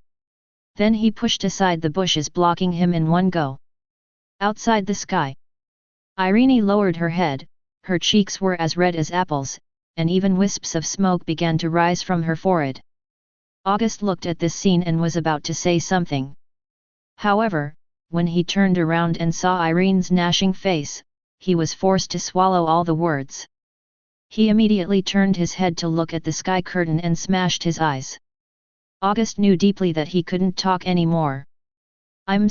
Then he pushed aside the bushes blocking him in one go. Outside the sky. Irene lowered her head, her cheeks were as red as apples, and even wisps of smoke began to rise from her forehead. August looked at this scene and was about to say something. However, when he turned around and saw Irene's gnashing face, he was forced to swallow all the words. He immediately turned his head to look at the sky curtain and smashed his eyes. August knew deeply that he couldn't talk anymore. I'm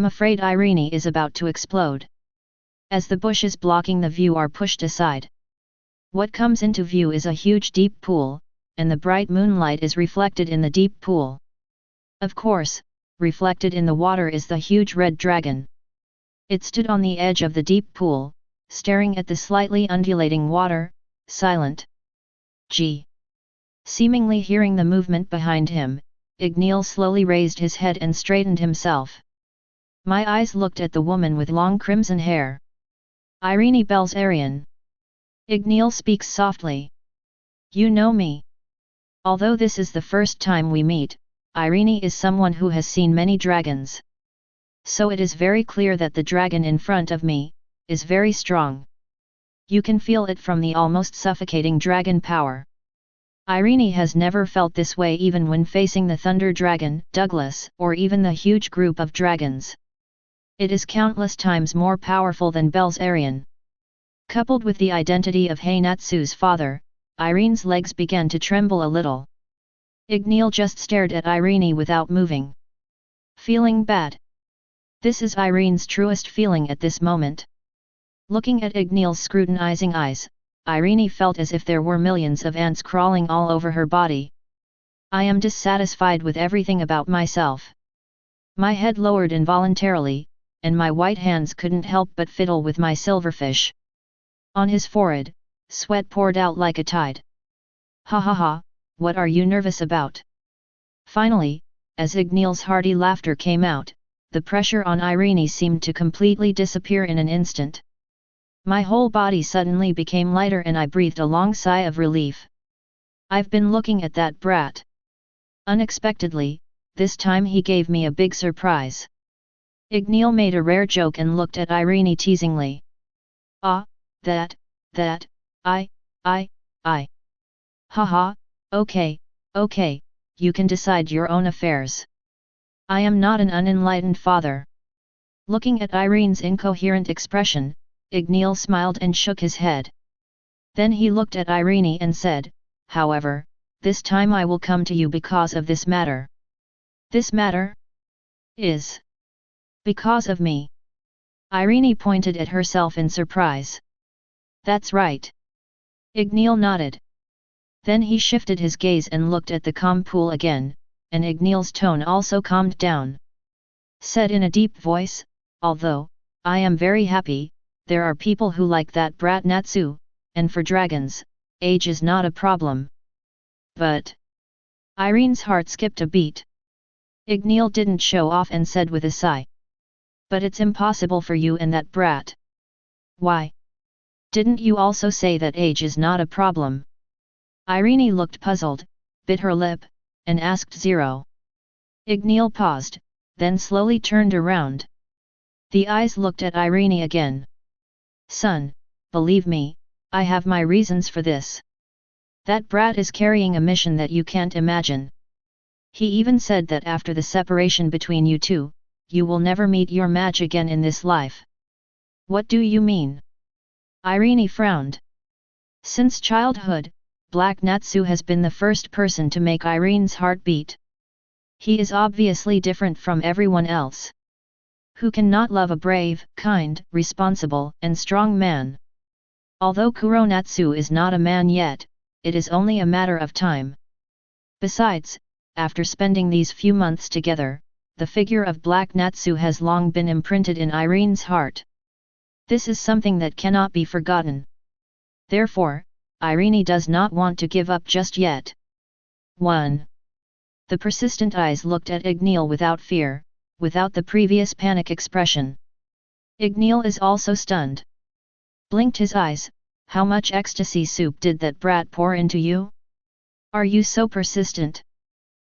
afraid Irene is about to explode. As the bushes blocking the view are pushed aside. What comes into view is a huge deep pool, and the bright moonlight is reflected in the deep pool. Of course, reflected in the water is the huge red dragon. It stood on the edge of the deep pool, staring at the slightly undulating water, silent. Gee! Seemingly hearing the movement behind him, Dragneel slowly raised his head and straightened himself. My eyes looked at the woman with long crimson hair. Irene Belzarian. Dragneel speaks softly. You know me. Although this is the first time we meet, Irene is someone who has seen many dragons. So it is very clear that the dragon in front of me is very strong. You can feel it from the almost suffocating dragon power. Irene has never felt this way even when facing the Thunder Dragon, Douglas, or even the huge group of dragons. It is countless times more powerful than Belzarian. Coupled with the identity of Bai Natsu's father, Irene's legs began to tremble a little. Dragneel just stared at Irene without moving. Feeling bad. This is Irene's truest feeling at this moment. Looking at Dragneel's scrutinizing eyes, Irene felt as if there were millions of ants crawling all over her body. I am dissatisfied with everything about myself. My head lowered involuntarily, and my white hands couldn't help but fiddle with my silverfish. On his forehead, sweat poured out like a tide. Ha ha ha, what are you nervous about? Finally, as Dragneel's hearty laughter came out, the pressure on Irene seemed to completely disappear in an instant. My whole body suddenly became lighter and I breathed a long sigh of relief. I've been looking at that brat. Unexpectedly, this time he gave me a big surprise. Dragneel made a rare joke and looked at Irene teasingly. Ah, that, I. Haha, okay, you can decide your own affairs. I am not an unenlightened father. Looking at Irene's incoherent expression, Dragneel smiled and shook his head. Then he looked at Irene and said, however, this time I will come to you because of this matter. This matter? Is because of me. Irene pointed at herself in surprise. That's right. Dragneel nodded. Then he shifted his gaze and looked at the calm pool again, and Dragneel's tone also calmed down. Said in a deep voice, although, I am very happy, there are people who like that brat Natsu, and for dragons, age is not a problem. But Irene's heart skipped a beat. Dragneel didn't show off and said with a sigh. But it's impossible for you and that brat. Why? Didn't you also say that age is not a problem? Irene looked puzzled, bit her lip, and asked Zero. Dragneel paused, then slowly turned around. The eyes looked at Irene again. Son, believe me, I have my reasons for this. That brat is carrying a mission that you can't imagine. He even said that after the separation between you two, you will never meet your match again in this life. What do you mean? Irene frowned. Since childhood, Black Natsu has been the first person to make Irene's heart beat. He is obviously different from everyone else. Who can not love a brave, kind, responsible, and strong man? Although Kuro Natsu is not a man yet, it is only a matter of time. Besides, after spending these few months together, the figure of Black Natsu has long been imprinted in Irene's heart. This is something that cannot be forgotten. Therefore, Irene does not want to give up just yet. 1. The persistent eyes looked at Dragneel without fear, without the previous panic expression. Dragneel is also stunned. Blinked his eyes. How much ecstasy soup did that brat pour into you? Are you so persistent?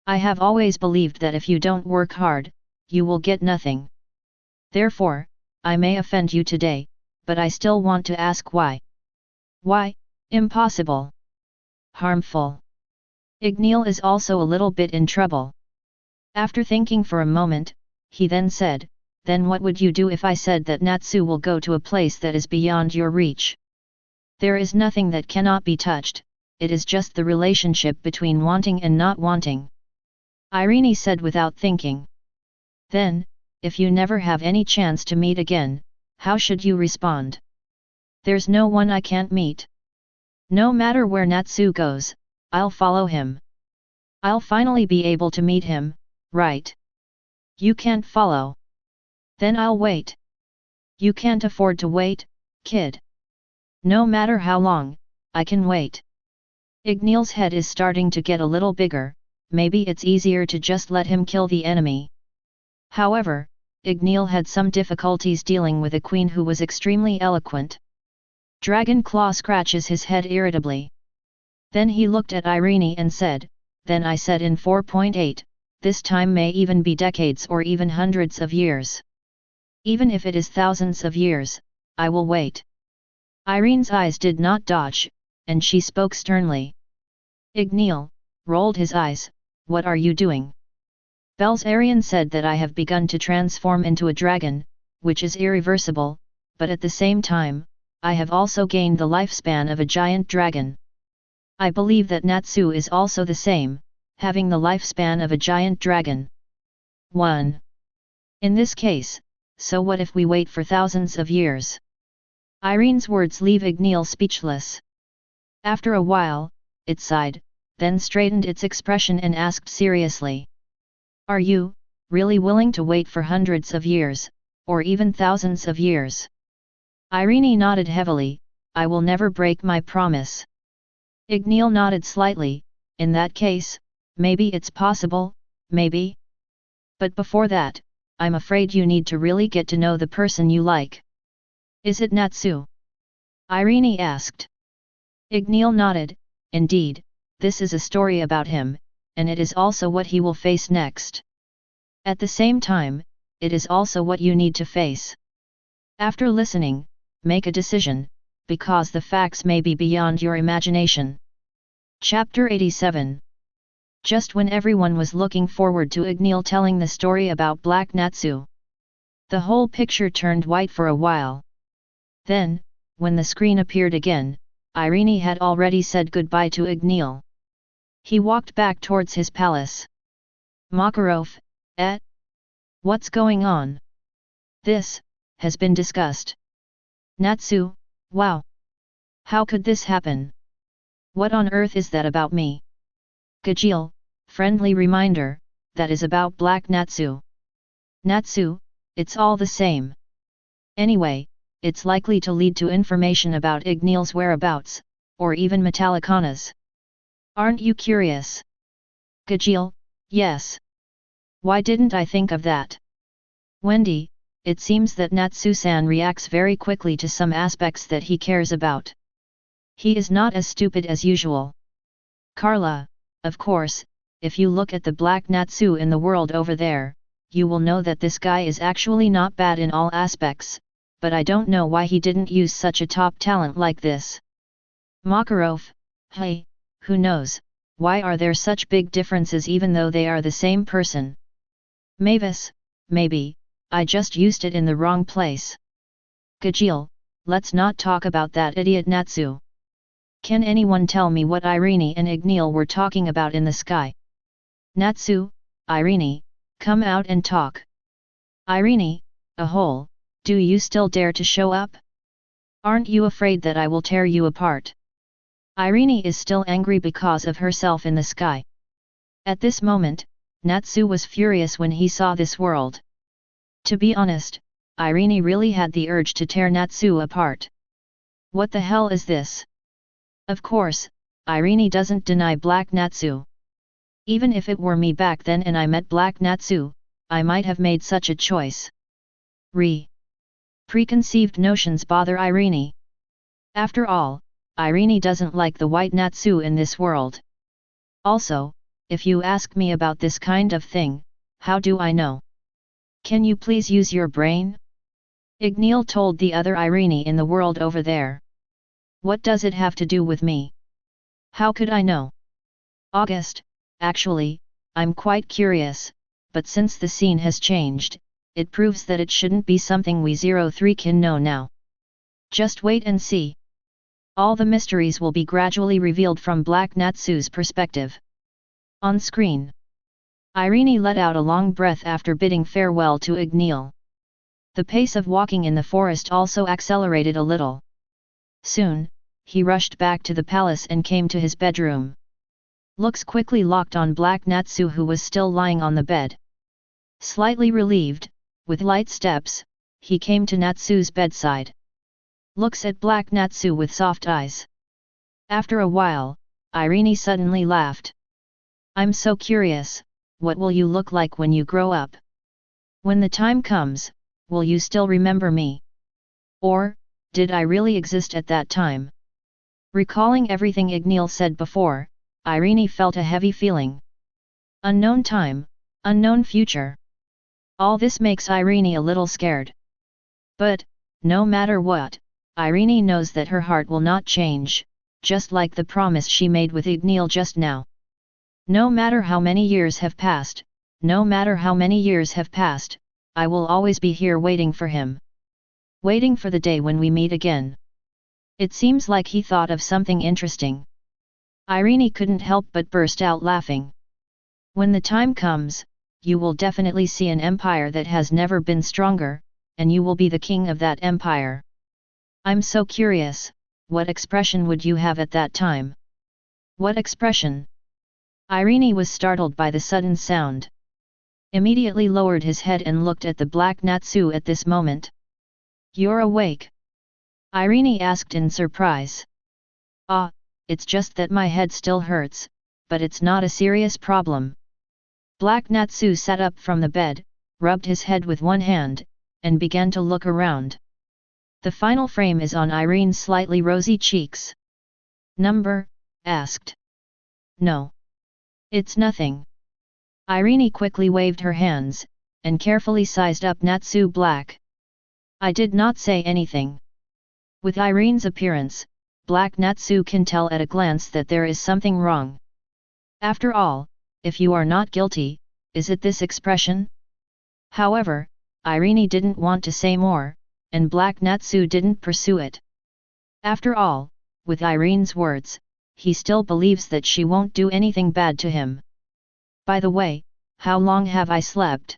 I have always believed that if you don't work hard, you will get nothing. Therefore, I may offend you today, but I still want to ask why. Why? Impossible. Harmful. Dragneel is also a little bit in trouble. After thinking for a moment, he then said, then what would you do if I said that Natsu will go to a place that is beyond your reach? There is nothing that cannot be touched, it is just the relationship between wanting and not wanting. Irene said without thinking. Then, if you never have any chance to meet again, how should you respond? There's no one I can't meet. No matter where Natsu goes, I'll follow him. I'll finally be able to meet him, right? You can't follow. Then I'll wait. You can't afford to wait, kid. No matter how long, I can wait. Dragneel's head is starting to get a little bigger, maybe it's easier to just let him kill the enemy. However, Dragneel had some difficulties dealing with a queen who was extremely eloquent. Dragon Claw scratches his head irritably. Then he looked at Irene and said, then I said in 4.8, this time may even be decades or even hundreds of years. Even if it is thousands of years, I will wait. Irene's eyes did not dodge, and she spoke sternly. Dragneel rolled his eyes, what are you doing? Belzarian said that I have begun to transform into a dragon, which is irreversible, but at the same time, I have also gained the lifespan of a giant dragon. I believe that Natsu is also the same, having the lifespan of a giant dragon. 1. In this case, so what if we wait for thousands of years? Irene's words leave Dragneel speechless. After a while, it sighed, then straightened its expression and asked seriously. Are you, really willing to wait for hundreds of years, or even thousands of years? Irene nodded heavily, I will never break my promise. Dragneel nodded slightly, in that case, maybe it's possible, maybe? But before that, I'm afraid you need to really get to know the person you like. Is it Natsu? Irene asked. Dragneel nodded, indeed, this is a story about him, and it is also what he will face next. At the same time, it is also what you need to face. After listening, make a decision, because the facts may be beyond your imagination. Chapter 87. Just when everyone was looking forward to Dragneel telling the story about Black Natsu, the whole picture turned white for a while. Then, when the screen appeared again, Irene had already said goodbye to Dragneel. He walked back towards his palace. Makarov, what's going on? This has been discussed. Natsu, wow. How could this happen? What on earth is that about me? Dragneel, friendly reminder, that is about Black Natsu. Natsu, it's all the same. Anyway, it's likely to lead to information about Dragneel's whereabouts, or even Metallicana's. Aren't you curious? Dragneel, yes. Why didn't I think of that? Wendy, it seems that Natsu-san reacts very quickly to some aspects that he cares about. He is not as stupid as usual. Carla, of course, if you look at the Black Natsu in the world over there, you will know that this guy is actually not bad in all aspects, but I don't know why he didn't use such a top talent like this. Makarov, hey, who knows, why are there such big differences even though they are the same person? Mavis, maybe, I just used it in the wrong place. Gajeel, let's not talk about that idiot Natsu. Can anyone tell me what Irene and Dragneel were talking about in the sky? Natsu, Irene, come out and talk. Irene, a hole, do you still dare to show up? Aren't you afraid that I will tear you apart? Irene is still angry because of herself in the sky. At this moment, Natsu was furious when he saw this world. To be honest, Irene really had the urge to tear Natsu apart. What the hell is this? Of course, Irene doesn't deny Black Natsu. Even if it were me back then and I met Black Natsu, I might have made such a choice. Preconceived notions bother Irene. After all, Irene doesn't like the white Natsu in this world. Also, if you ask me about this kind of thing, how do I know? Can you please use your brain? Dragneel told the other Irene in the world over there. What does it have to do with me? How could I know? August, actually, I'm quite curious, but since the scene has changed, it proves that it shouldn't be something we 03 can know now. Just wait and see. All the mysteries will be gradually revealed from Black Natsu's perspective. On screen, Irene let out a long breath after bidding farewell to Dragneel. The pace of walking in the forest also accelerated a little. Soon, he rushed back to the palace and came to his bedroom. Looks quickly locked on Black Natsu who was still lying on the bed. Slightly relieved, with light steps, he came to Natsu's bedside. Looks at Black Natsu with soft eyes. After a while, Irene suddenly laughed. I'm so curious, what will you look like when you grow up? When the time comes, will you still remember me? Or, did I really exist at that time? Recalling everything Dragneel said before, Irene felt a heavy feeling. Unknown time, unknown future. All this makes Irene a little scared. But, no matter what, Irene knows that her heart will not change, just like the promise she made with Dragneel just now. No matter how many years have passed, I will always be here waiting for him. Waiting for the day when we meet again. It seems like he thought of something interesting. Irene couldn't help but burst out laughing. When the time comes, you will definitely see an empire that has never been stronger, and you will be the king of that empire. I'm so curious, what expression would you have at that time? What expression? Irene was startled by the sudden sound. Immediately lowered his head and looked at the Black Natsu at this moment. You're awake? Irene asked in surprise. Ah, it's just that my head still hurts, but it's not a serious problem. Black Natsu sat up from the bed, rubbed his head with one hand, and began to look around. The final frame is on Irene's slightly rosy cheeks. Number? Asked. No. It's nothing. Irene quickly waved her hands, and carefully sized up Natsu Black. I did not say anything. With Irene's appearance, Black Natsu can tell at a glance that there is something wrong. After all, if you are not guilty, is it this expression? However, Irene didn't want to say more, and Black Natsu didn't pursue it. After all, with Irene's words, he still believes that she won't do anything bad to him. By the way, how long have I slept?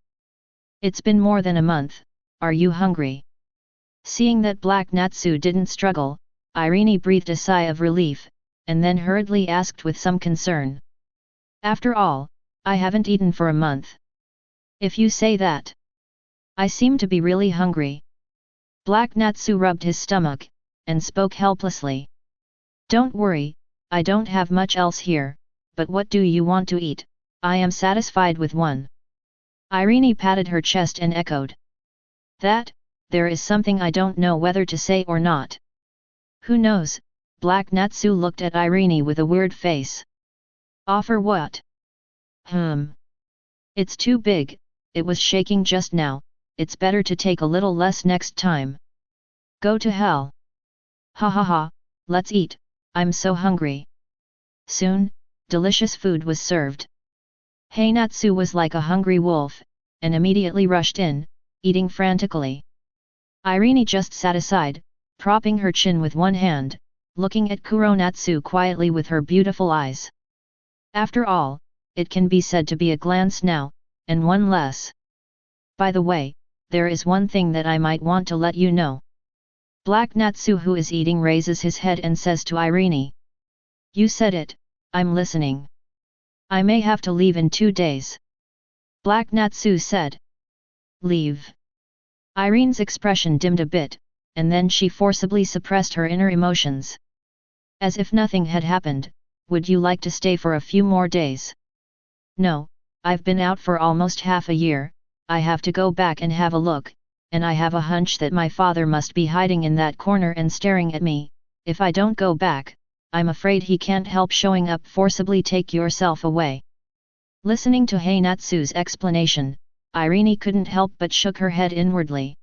It's been more than a month, are you hungry? Seeing that Black Natsu didn't struggle, Irene breathed a sigh of relief, and then hurriedly asked with some concern. After all, I haven't eaten for a month. If you say that. I seem to be really hungry. Black Natsu rubbed his stomach, and spoke helplessly. Don't worry, I don't have much else here, but what do you want to eat? I am satisfied with one. Irene patted her chest and echoed. That, there is something I don't know whether to say or not. Who knows? Black Natsu looked at Irene with a weird face. Offer what? It's too big, it was shaking just now, it's better to take a little less next time. Go to hell. Ha ha ha, let's eat, I'm so hungry. Soon, delicious food was served. Bai Natsu was like a hungry wolf, and immediately rushed in, eating frantically. Irene just sat aside, propping her chin with one hand, looking at World Natsu quietly with her beautiful eyes. After all, it can be said to be a glance now, and one less. By the way, there is one thing that I might want to let you know. Black Natsu, who is eating, raises his head and says to Irene. You said it, I'm listening. I may have to leave in 2 days. Black Natsu said. Leave. Irene's expression dimmed a bit, and then she forcibly suppressed her inner emotions. As if nothing had happened, would you like to stay for a few more days? No, I've been out for almost half a year, I have to go back and have a look, and I have a hunch that my father must be hiding in that corner and staring at me. If I don't go back, I'm afraid he can't help showing up. Forcibly take yourself away. Listening to Bai Natsu's explanation, Irene couldn't help but shook her head inwardly.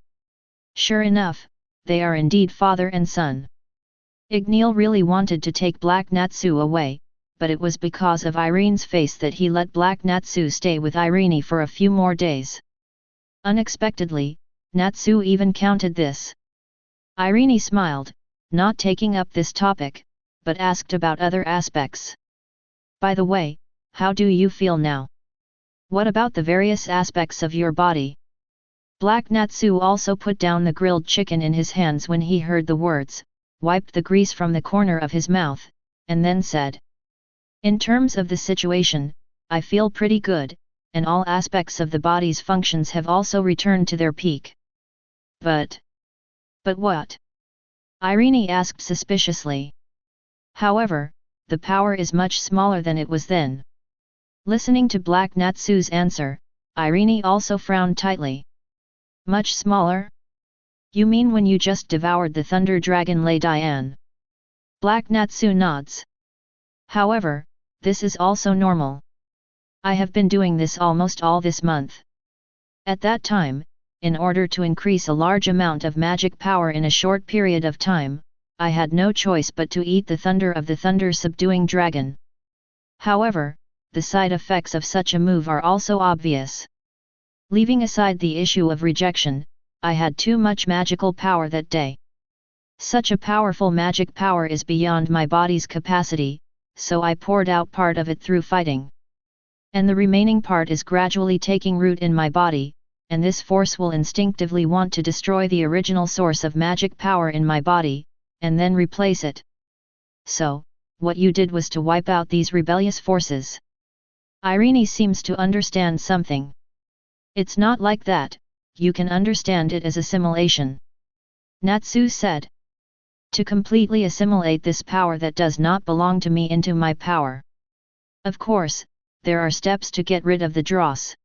Sure enough, they are indeed father and son. Dragneel really wanted to take Black Natsu away, but it was because of Irene's face that he let Black Natsu stay with Irene for a few more days. Unexpectedly, Natsu even counted this. Irene smiled, not taking up this topic, but asked about other aspects. By the way, how do you feel now? What about the various aspects of your body? Black Natsu also put down the grilled chicken in his hands when he heard the words, wiped the grease from the corner of his mouth, and then said. In terms of the situation, I feel pretty good, and all aspects of the body's functions have also returned to their peak. But what? Irene asked suspiciously. However, the power is much smaller than it was then. Listening to Black Natsu's answer, Irene also frowned tightly. Much smaller? You mean when you just devoured the Thunder Dragon Lei Dian? Black Natsu nods. However, this is also normal. I have been doing this almost all this month. At that time, in order to increase a large amount of magic power in a short period of time, I had no choice but to eat the thunder of the thunder-subduing dragon. However, the side effects of such a move are also obvious. Leaving aside the issue of rejection, I had too much magical power that day. Such a powerful magic power is beyond my body's capacity, so I poured out part of it through fighting. And the remaining part is gradually taking root in my body, and this force will instinctively want to destroy the original source of magic power in my body, and then replace it. So, what you did was to wipe out these rebellious forces. Irene seems to understand something. It's not like that, you can understand it as assimilation. Natsu said. To completely assimilate this power that does not belong to me into my power. Of course, there are steps to get rid of the dross.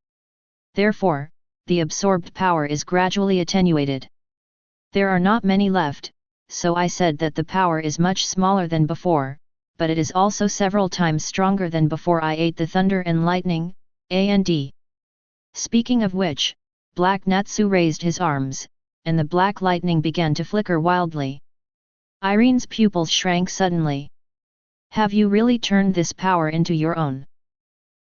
Therefore, the absorbed power is gradually attenuated. There are not many left, so I said that the power is much smaller than before, but it is also several times stronger than before I ate the thunder and lightning, and. Speaking of which, Black Natsu raised his arms, and the black lightning began to flicker wildly. Irene's pupils shrank suddenly. Have you really turned this power into your own?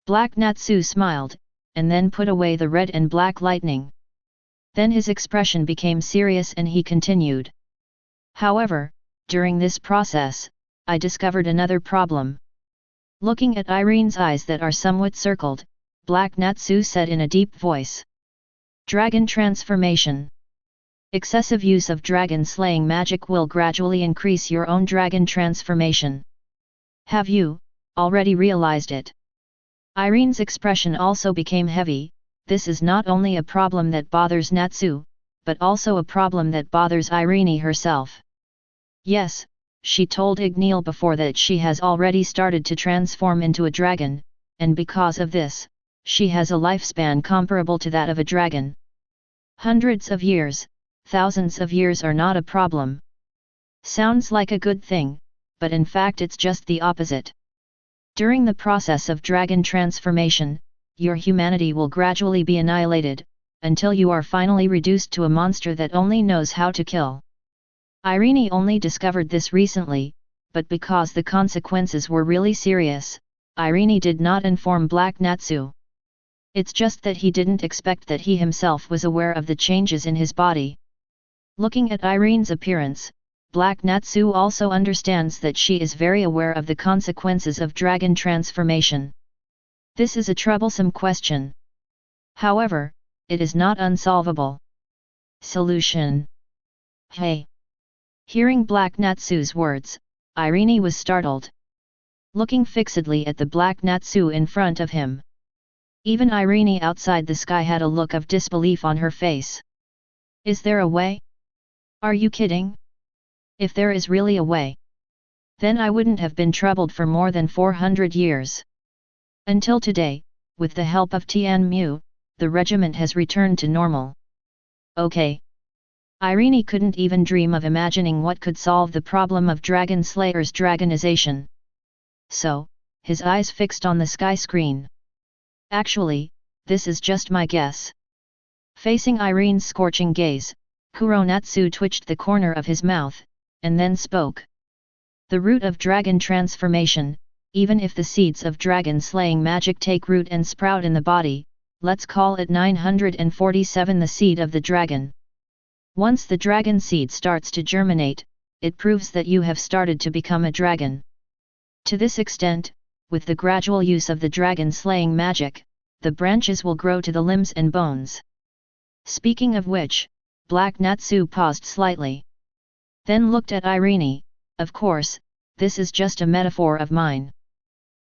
Black Natsu smiled, and then put away the red and black lightning. Then his expression became serious and he continued. However, during this process, I discovered another problem. Looking at Irene's eyes that are somewhat circled, Black Natsu said in a deep voice. Dragon transformation. Excessive use of dragon-slaying magic will gradually increase your own dragon transformation. Have you already realized it? Irene's expression also became heavy. This is not only a problem that bothers Natsu, but also a problem that bothers Irene herself. Yes, she told Dragneel before that she has already started to transform into a dragon, and because of this, she has a lifespan comparable to that of a dragon. Hundreds of years, thousands of years are not a problem. Sounds like a good thing, but in fact it's just the opposite. During the process of dragon transformation, your humanity will gradually be annihilated, until you are finally reduced to a monster that only knows how to kill. Irene only discovered this recently, but because the consequences were really serious, Irene did not inform Black Natsu. It's just that he didn't expect that he himself was aware of the changes in his body. Looking at Irene's appearance, Black Natsu also understands that she is very aware of the consequences of dragon transformation. This is a troublesome question. However, it is not unsolvable. Solution. Hey! Hearing Black Natsu's words, Irene was startled. Looking fixedly at the Black Natsu in front of him. Even Irene outside the sky had a look of disbelief on her face. Is there a way? Are you kidding? If there is really a way, then I wouldn't have been troubled for more than 400 years. Until today, with the help of Tianmu, the regiment has returned to normal. Okay. Irene couldn't even dream of imagining what could solve the problem of Dragon Slayer's dragonization. So, his eyes fixed on the sky screen. Actually, this is just my guess. Facing Irene's scorching gaze, World Natsu twitched the corner of his mouth, and then spoke. The root of dragon transformation, even if the seeds of dragon-slaying magic take root and sprout in the body, let's call it 947, the seed of the dragon. Once the dragon seed starts to germinate, it proves that you have started to become a dragon. To this extent, with the gradual use of the dragon-slaying magic, the branches will grow to the limbs and bones. Speaking of which, Black Natsu paused slightly. Then looked at Irene. Of course, this is just a metaphor of mine.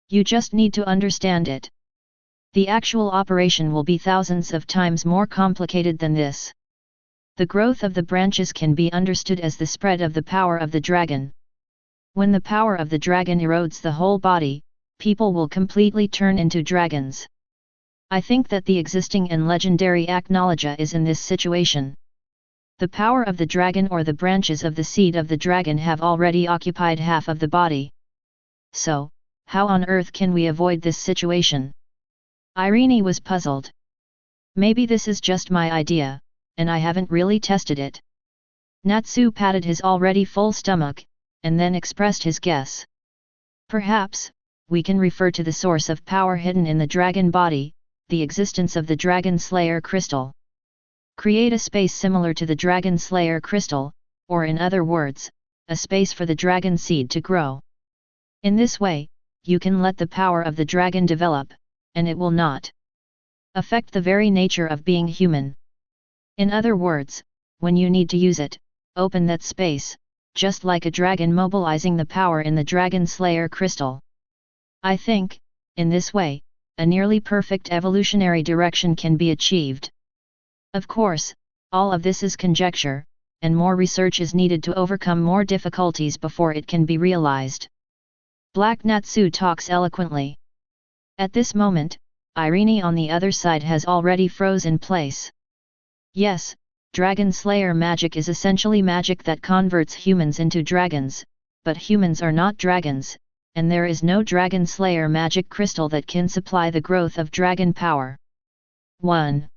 You just need to understand it. The actual operation will be thousands of times more complicated than this. The growth of the branches can be understood as the spread of the power of the dragon. When the power of the dragon erodes the whole body, people will completely turn into dragons. I think that the existing and legendary Aknologia is in this situation. The power of the dragon or the branches of the seed of the dragon have already occupied half of the body. So, how on earth can we avoid this situation? Irene was puzzled. Maybe this is just my idea, and I haven't really tested it. Natsu patted his already full stomach, and then expressed his guess. Perhaps, we can refer to the source of power hidden in the dragon body, the existence of the Dragon Slayer crystal. Create a space similar to the Dragon Slayer crystal, or in other words, a space for the dragon seed to grow. In this way, you can let the power of the dragon develop, and it will not affect the very nature of being human. In other words, when you need to use it, open that space, just like a dragon mobilizing the power in the Dragon Slayer crystal. I think, in this way, a nearly perfect evolutionary direction can be achieved. Of course, all of this is conjecture, and more research is needed to overcome more difficulties before it can be realized. Black Natsu talks eloquently. At this moment, Irene on the other side has already froze in place. Yes, Dragon Slayer magic is essentially magic that converts humans into dragons, but humans are not dragons, and there is no Dragon Slayer magic crystal that can supply the growth of dragon power. 1.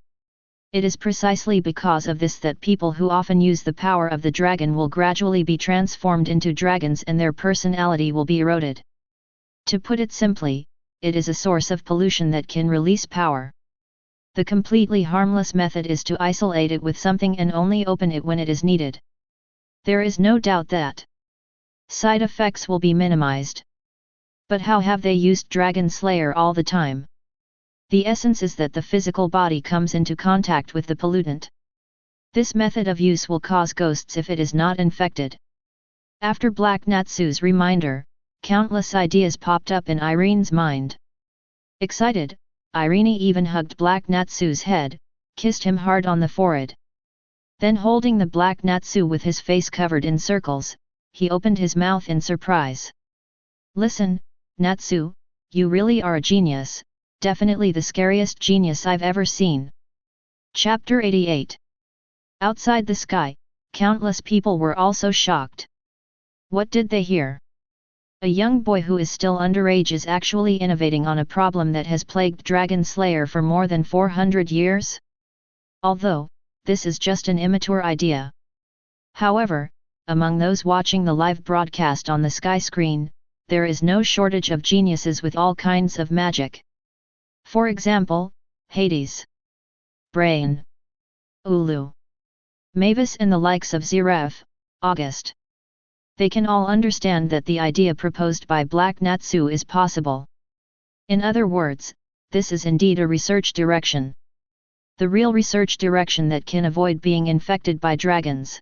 It is precisely because of this that people who often use the power of the dragon will gradually be transformed into dragons and their personality will be eroded. To put it simply, it is a source of pollution that can release power. The completely harmless method is to isolate it with something and only open it when it is needed. There is no doubt that side effects will be minimized. But how have they used Dragon Slayer all the time? The essence is that the physical body comes into contact with the pollutant. This method of use will cause ghosts if it is not infected. After Black Natsu's reminder, countless ideas popped up in Irene's mind. Excited, Irene even hugged Black Natsu's head, kissed him hard on the forehead. Then holding the Black Natsu with his face covered in circles, he opened his mouth in surprise. Listen, Natsu, you really are a genius, definitely the scariest genius I've ever seen. Chapter 88. Outside the sky, countless people were also shocked. What did they hear? A young boy who is still underage is actually innovating on a problem that has plagued Dragon Slayer for more than 400 years? Although, this is just an immature idea. However, among those watching the live broadcast on the sky screen, there is no shortage of geniuses with all kinds of magic. For example, Hades, Brain, Ulu, Mavis and the likes of Ziref, August. They can all understand that the idea proposed by Black Natsu is possible. In other words, this is indeed a research direction. The real research direction that can avoid being infected by dragons.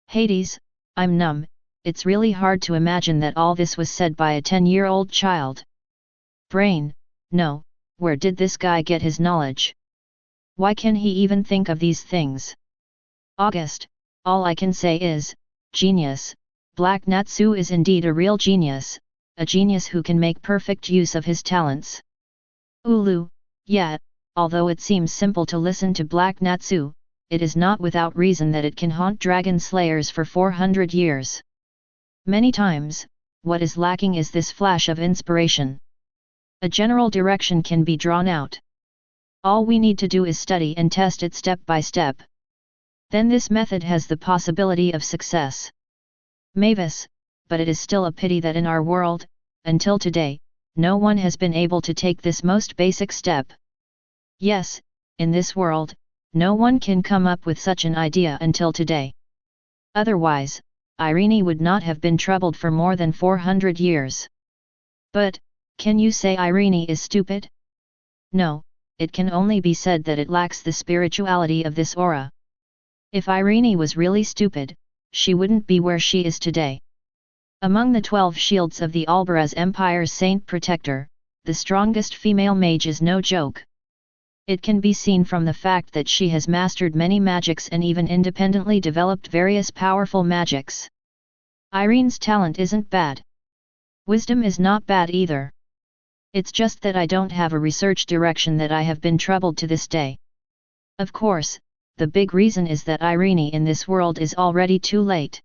Hades, I'm numb, it's really hard to imagine that all this was said by a 10-year-old child. Brain, no, where did this guy get his knowledge? Why can he even think of these things? August, all I can say is, genius, Black Natsu is indeed a real genius, a genius who can make perfect use of his talents. Ulu, yeah, although it seems simple to listen to Black Natsu, it is not without reason that it can haunt dragon slayers for 400 years. Many times, what is lacking is this flash of inspiration. A general direction can be drawn out. All we need to do is study and test it step by step. Then this method has the possibility of success. Mavis, but it is still a pity that in our world, until today, no one has been able to take this most basic step. Yes, in this world, no one can come up with such an idea until today. Otherwise, Irene would not have been troubled for more than 400 years. But, can you say Irene is stupid? No, it can only be said that it lacks the spirituality of this aura. If Irene was really stupid, she wouldn't be where she is today. Among the 12 shields of the Albaraz Empire's Saint Protector, the strongest female mage is no joke. It can be seen from the fact that she has mastered many magics and even independently developed various powerful magics. Irene's talent isn't bad. Wisdom is not bad either. It's just that I don't have a research direction that I have been troubled to this day. Of course, the big reason is that Irene in this world is already too late.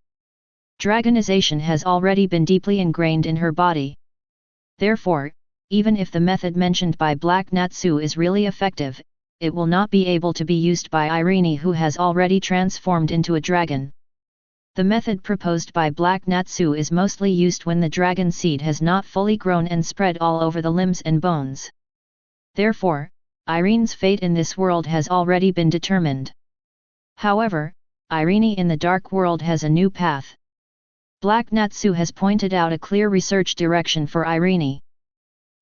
Dragonization has already been deeply ingrained in her body. Therefore, even if the method mentioned by Black Natsu is really effective, it will not be able to be used by Irene who has already transformed into a dragon. The method proposed by Black Natsu is mostly used when the dragon seed has not fully grown and spread all over the limbs and bones. Therefore, Irene's fate in this world has already been determined. However, Irene in the dark world has a new path. Black Natsu has pointed out a clear research direction for Irene.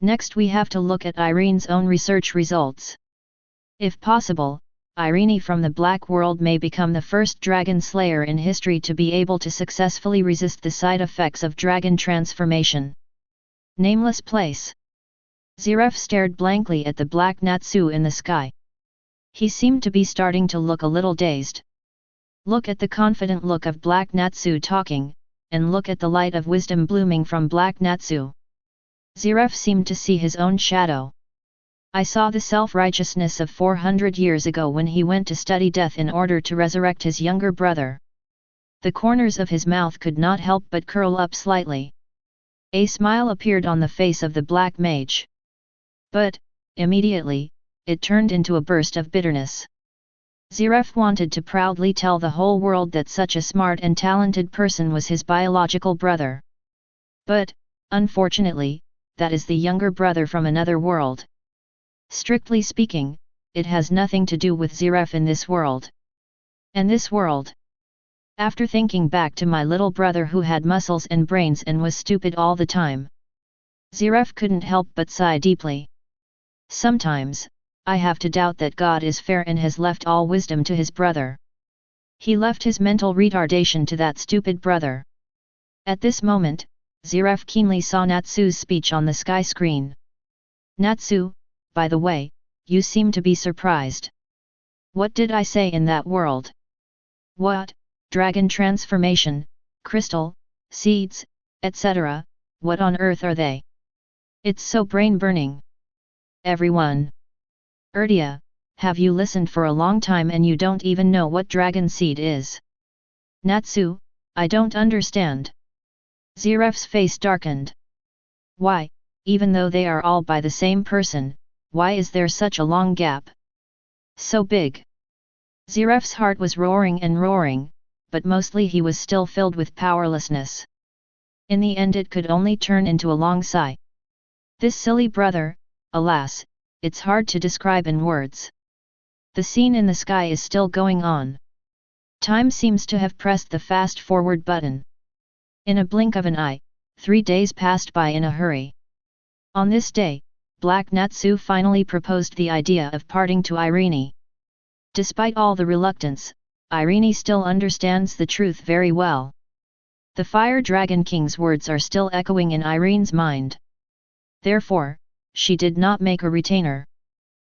Next we have to look at Irene's own research results. If possible, Irene from the Black World may become the first dragon slayer in history to be able to successfully resist the side effects of dragon transformation. Nameless place. Ziref stared blankly at the Black Natsu in the sky. He seemed to be starting to look a little dazed. Look at the confident look of Black Natsu talking, and look at the light of wisdom blooming from Black Natsu. Ziref seemed to see his own shadow. I saw the self-righteousness of 400 years ago when he went to study death in order to resurrect his younger brother. The corners of his mouth could not help but curl up slightly. A smile appeared on the face of the black mage. But, immediately, it turned into a burst of bitterness. Ziref wanted to proudly tell the whole world that such a smart and talented person was his biological brother. But, unfortunately, that is the younger brother from another world. Strictly speaking, it has nothing to do with Ziref in this world. And this world? After thinking back to my little brother who had muscles and brains and was stupid all the time, Ziref couldn't help but sigh deeply. Sometimes, I have to doubt that God is fair and has left all wisdom to his brother. He left his mental retardation to that stupid brother. At this moment, Ziref keenly saw Natsu's speech on the sky screen. Natsu, by the way, you seem to be surprised. What did I say in that world? What, dragon transformation, crystal, seeds, etc., what on earth are they? It's so brain-burning. Everyone. Erdia, have you listened for a long time and you don't even know what dragon seed is? Natsu, I don't understand. Ziref's face darkened. Why, even though they are all by the same person, why is there such a long gap? So big. Ziref's heart was roaring and roaring, but mostly he was still filled with powerlessness. In the end it could only turn into a long sigh. This silly brother, alas, it's hard to describe in words. The scene in the sky is still going on. Time seems to have pressed the fast forward button. In a blink of an eye, 3 days passed by in a hurry. On this day, Black Natsu finally proposed the idea of parting to Irene. Despite all the reluctance, Irene still understands the truth very well. The Fire Dragon King's words are still echoing in Irene's mind. Therefore, she did not make a retainer.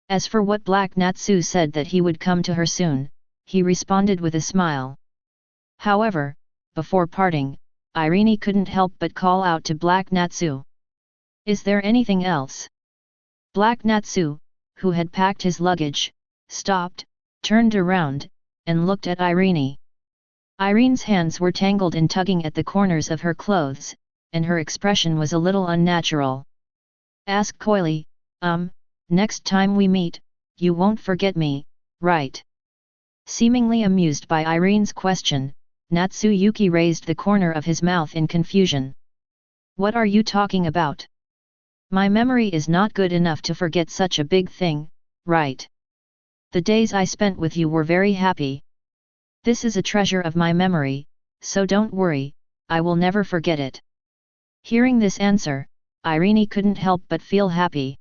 As for what Black Natsu said that he would come to her soon, he responded with a smile. However, before parting, Irene couldn't help but call out to Black Natsu. "Is there anything else?" Black Natsu, who had packed his luggage, stopped, turned around, and looked at Irene. Irene's hands were tangled in tugging at the corners of her clothes, and her expression was a little unnatural. "Ask coyly, next time we meet, you won't forget me, right?" Seemingly amused by Irene's question, Natsuyuki raised the corner of his mouth in confusion. "What are you talking about? My memory is not good enough to forget such a big thing, right? The days I spent with you were very happy. This is a treasure of my memory, so don't worry, I will never forget it." Hearing this answer, Irene couldn't help but feel happy.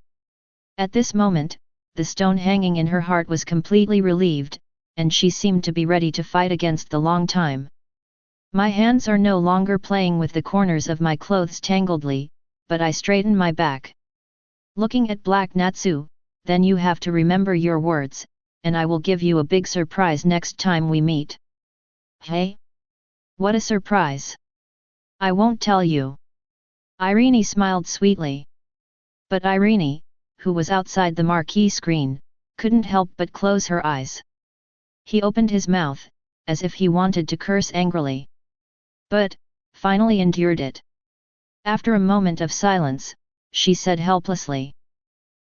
At this moment, the stone hanging in her heart was completely relieved, and she seemed to be ready to fight against the long time. "My hands are no longer playing with the corners of my clothes tangledly, but I straighten my back." Looking at Black Natsu, "Then you have to remember your words, and I will give you a big surprise next time we meet." "Hey? What a surprise! I won't tell you." Irene smiled sweetly. But Irene, who was outside the marquee screen, couldn't help but close her eyes. He opened his mouth, as if he wanted to curse angrily. But, finally endured it. After a moment of silence, she said helplessly,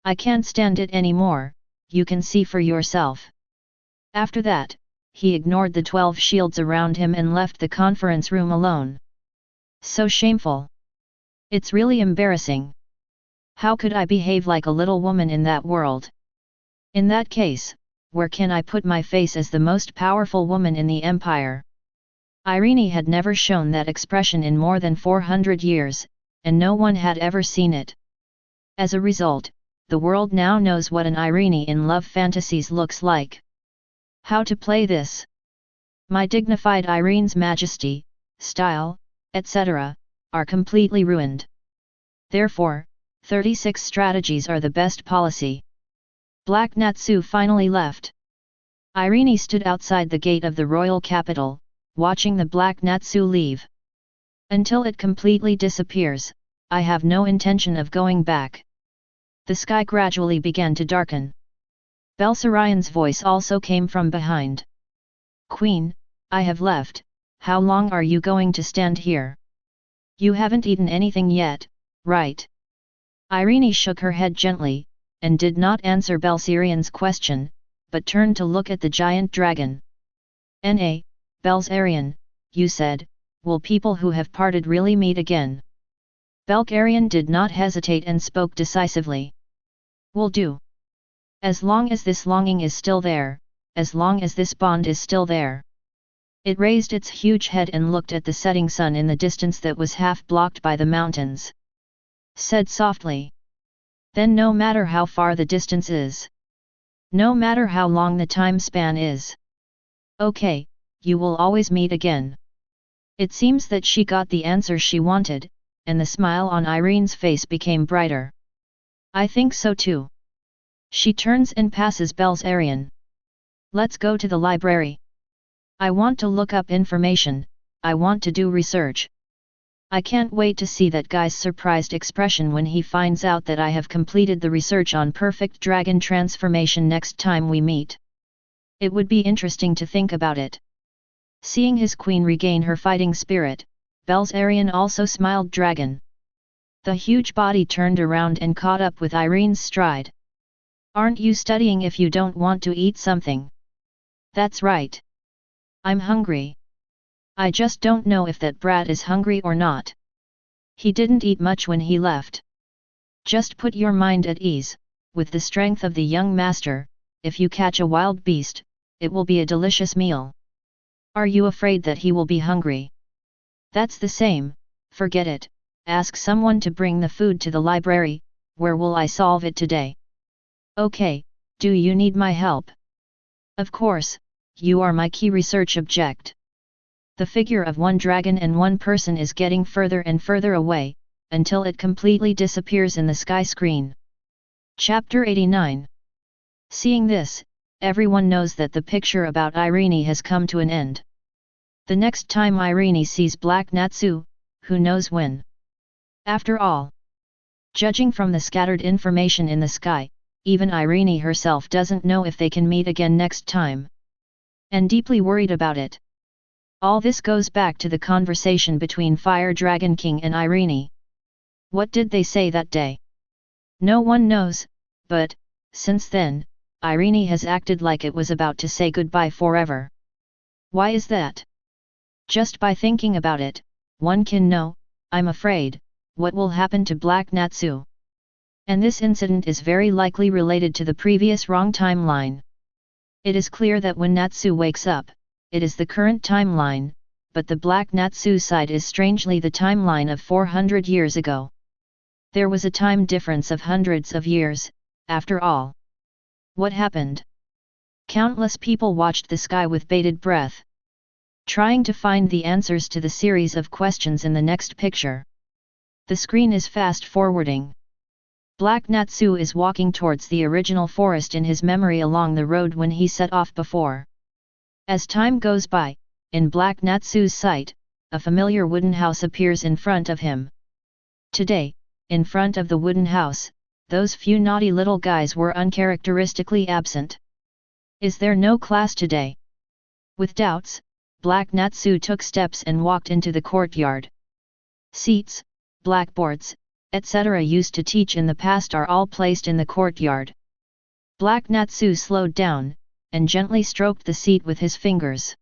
"I can't stand it anymore, you can see for yourself." After that, he ignored the 12 shields around him and left the conference room alone. So shameful. It's really embarrassing. How could I behave like a little woman in that world? In that case, where can I put my face as the most powerful woman in the empire? Irene had never shown that expression in more than 400 years, and no one had ever seen it. As a result, the world now knows what an Irene in love fantasies looks like. How to play this? My dignified Irene's majesty, style, etc., are completely ruined. Therefore, 36 strategies are the best policy. Black Natsu finally left. Irene stood outside the gate of the royal capital, watching the Black Natsu leave. "Until it completely disappears, I have no intention of going back." The sky gradually began to darken. Belsarian's voice also came from behind. "Queen, I have left, how long are you going to stand here? You haven't eaten anything yet, right?" Irene shook her head gently, and did not answer Belsarian's question, but turned to look at the giant dragon. "Na, Belsarian, you said, will people who have parted really meet again?" Belgarian did not hesitate and spoke decisively. "Will do. As long as this longing is still there, as long as this bond is still there." It raised its huge head and looked at the setting sun in the distance that was half blocked by the mountains. Said softly, "Then no matter how far the distance is, no matter how long the time span is, okay, you will always meet again." It seems that she got the answer she wanted, and the smile on Irene's face became brighter. "I think so too." She turns and passes Belsarian. "Let's go to the library. I want to look up information, I want to do research." I can't wait to see that guy's surprised expression when he finds out that I have completed the research on perfect dragon transformation next time we meet. It would be interesting to think about it. Seeing his queen regain her fighting spirit, Belsarian also smiled dragon. The huge body turned around and caught up with Irene's stride. "Aren't you studying if you don't want to eat something?" "That's right. I'm hungry." I just don't know if that brat is hungry or not. He didn't eat much when he left. Just put your mind at ease, with the strength of the young master, if you catch a wild beast, it will be a delicious meal. Are you afraid that he will be hungry? That's the same, forget it, ask someone to bring the food to the library, where will I solve it today? Okay, do you need my help? Of course, you are my key research object. The figure of one dragon and one person is getting further and further away, until it completely disappears in the sky screen. Chapter 89. Seeing this, everyone knows that the picture about Irene has come to an end. The next time Irene sees Black Natsu, who knows when? After all, judging from the scattered information in the sky, even Irene herself doesn't know if they can meet again next time. And deeply worried about it. All this goes back to the conversation between Fire Dragon King and Irene. What did they say that day? No one knows, but, since then, Irene has acted like it was about to say goodbye forever. Why is that? Just by thinking about it, one can know, I'm afraid, what will happen to Black Natsu. And this incident is very likely related to the previous wrong timeline. It is clear that when Natsu wakes up, it is the current timeline, but the Black Natsu side is strangely the timeline of 400 years ago. There was a time difference of hundreds of years, after all. What happened? Countless people watched the sky with bated breath, trying to find the answers to the series of questions in the next picture. The screen is fast forwarding. Black Natsu is walking towards the original forest in his memory along the road when he set off before. As time goes by, in Black Natsu's sight, a familiar wooden house appears in front of him. Today, in front of the wooden house, those few naughty little guys were uncharacteristically absent. Is there no class today? With doubts, Black Natsu took steps and walked into the courtyard. Seats, blackboards, etc. used to teach in the past are all placed in the courtyard. Black Natsu slowed down, and gently stroked the seat with his fingers.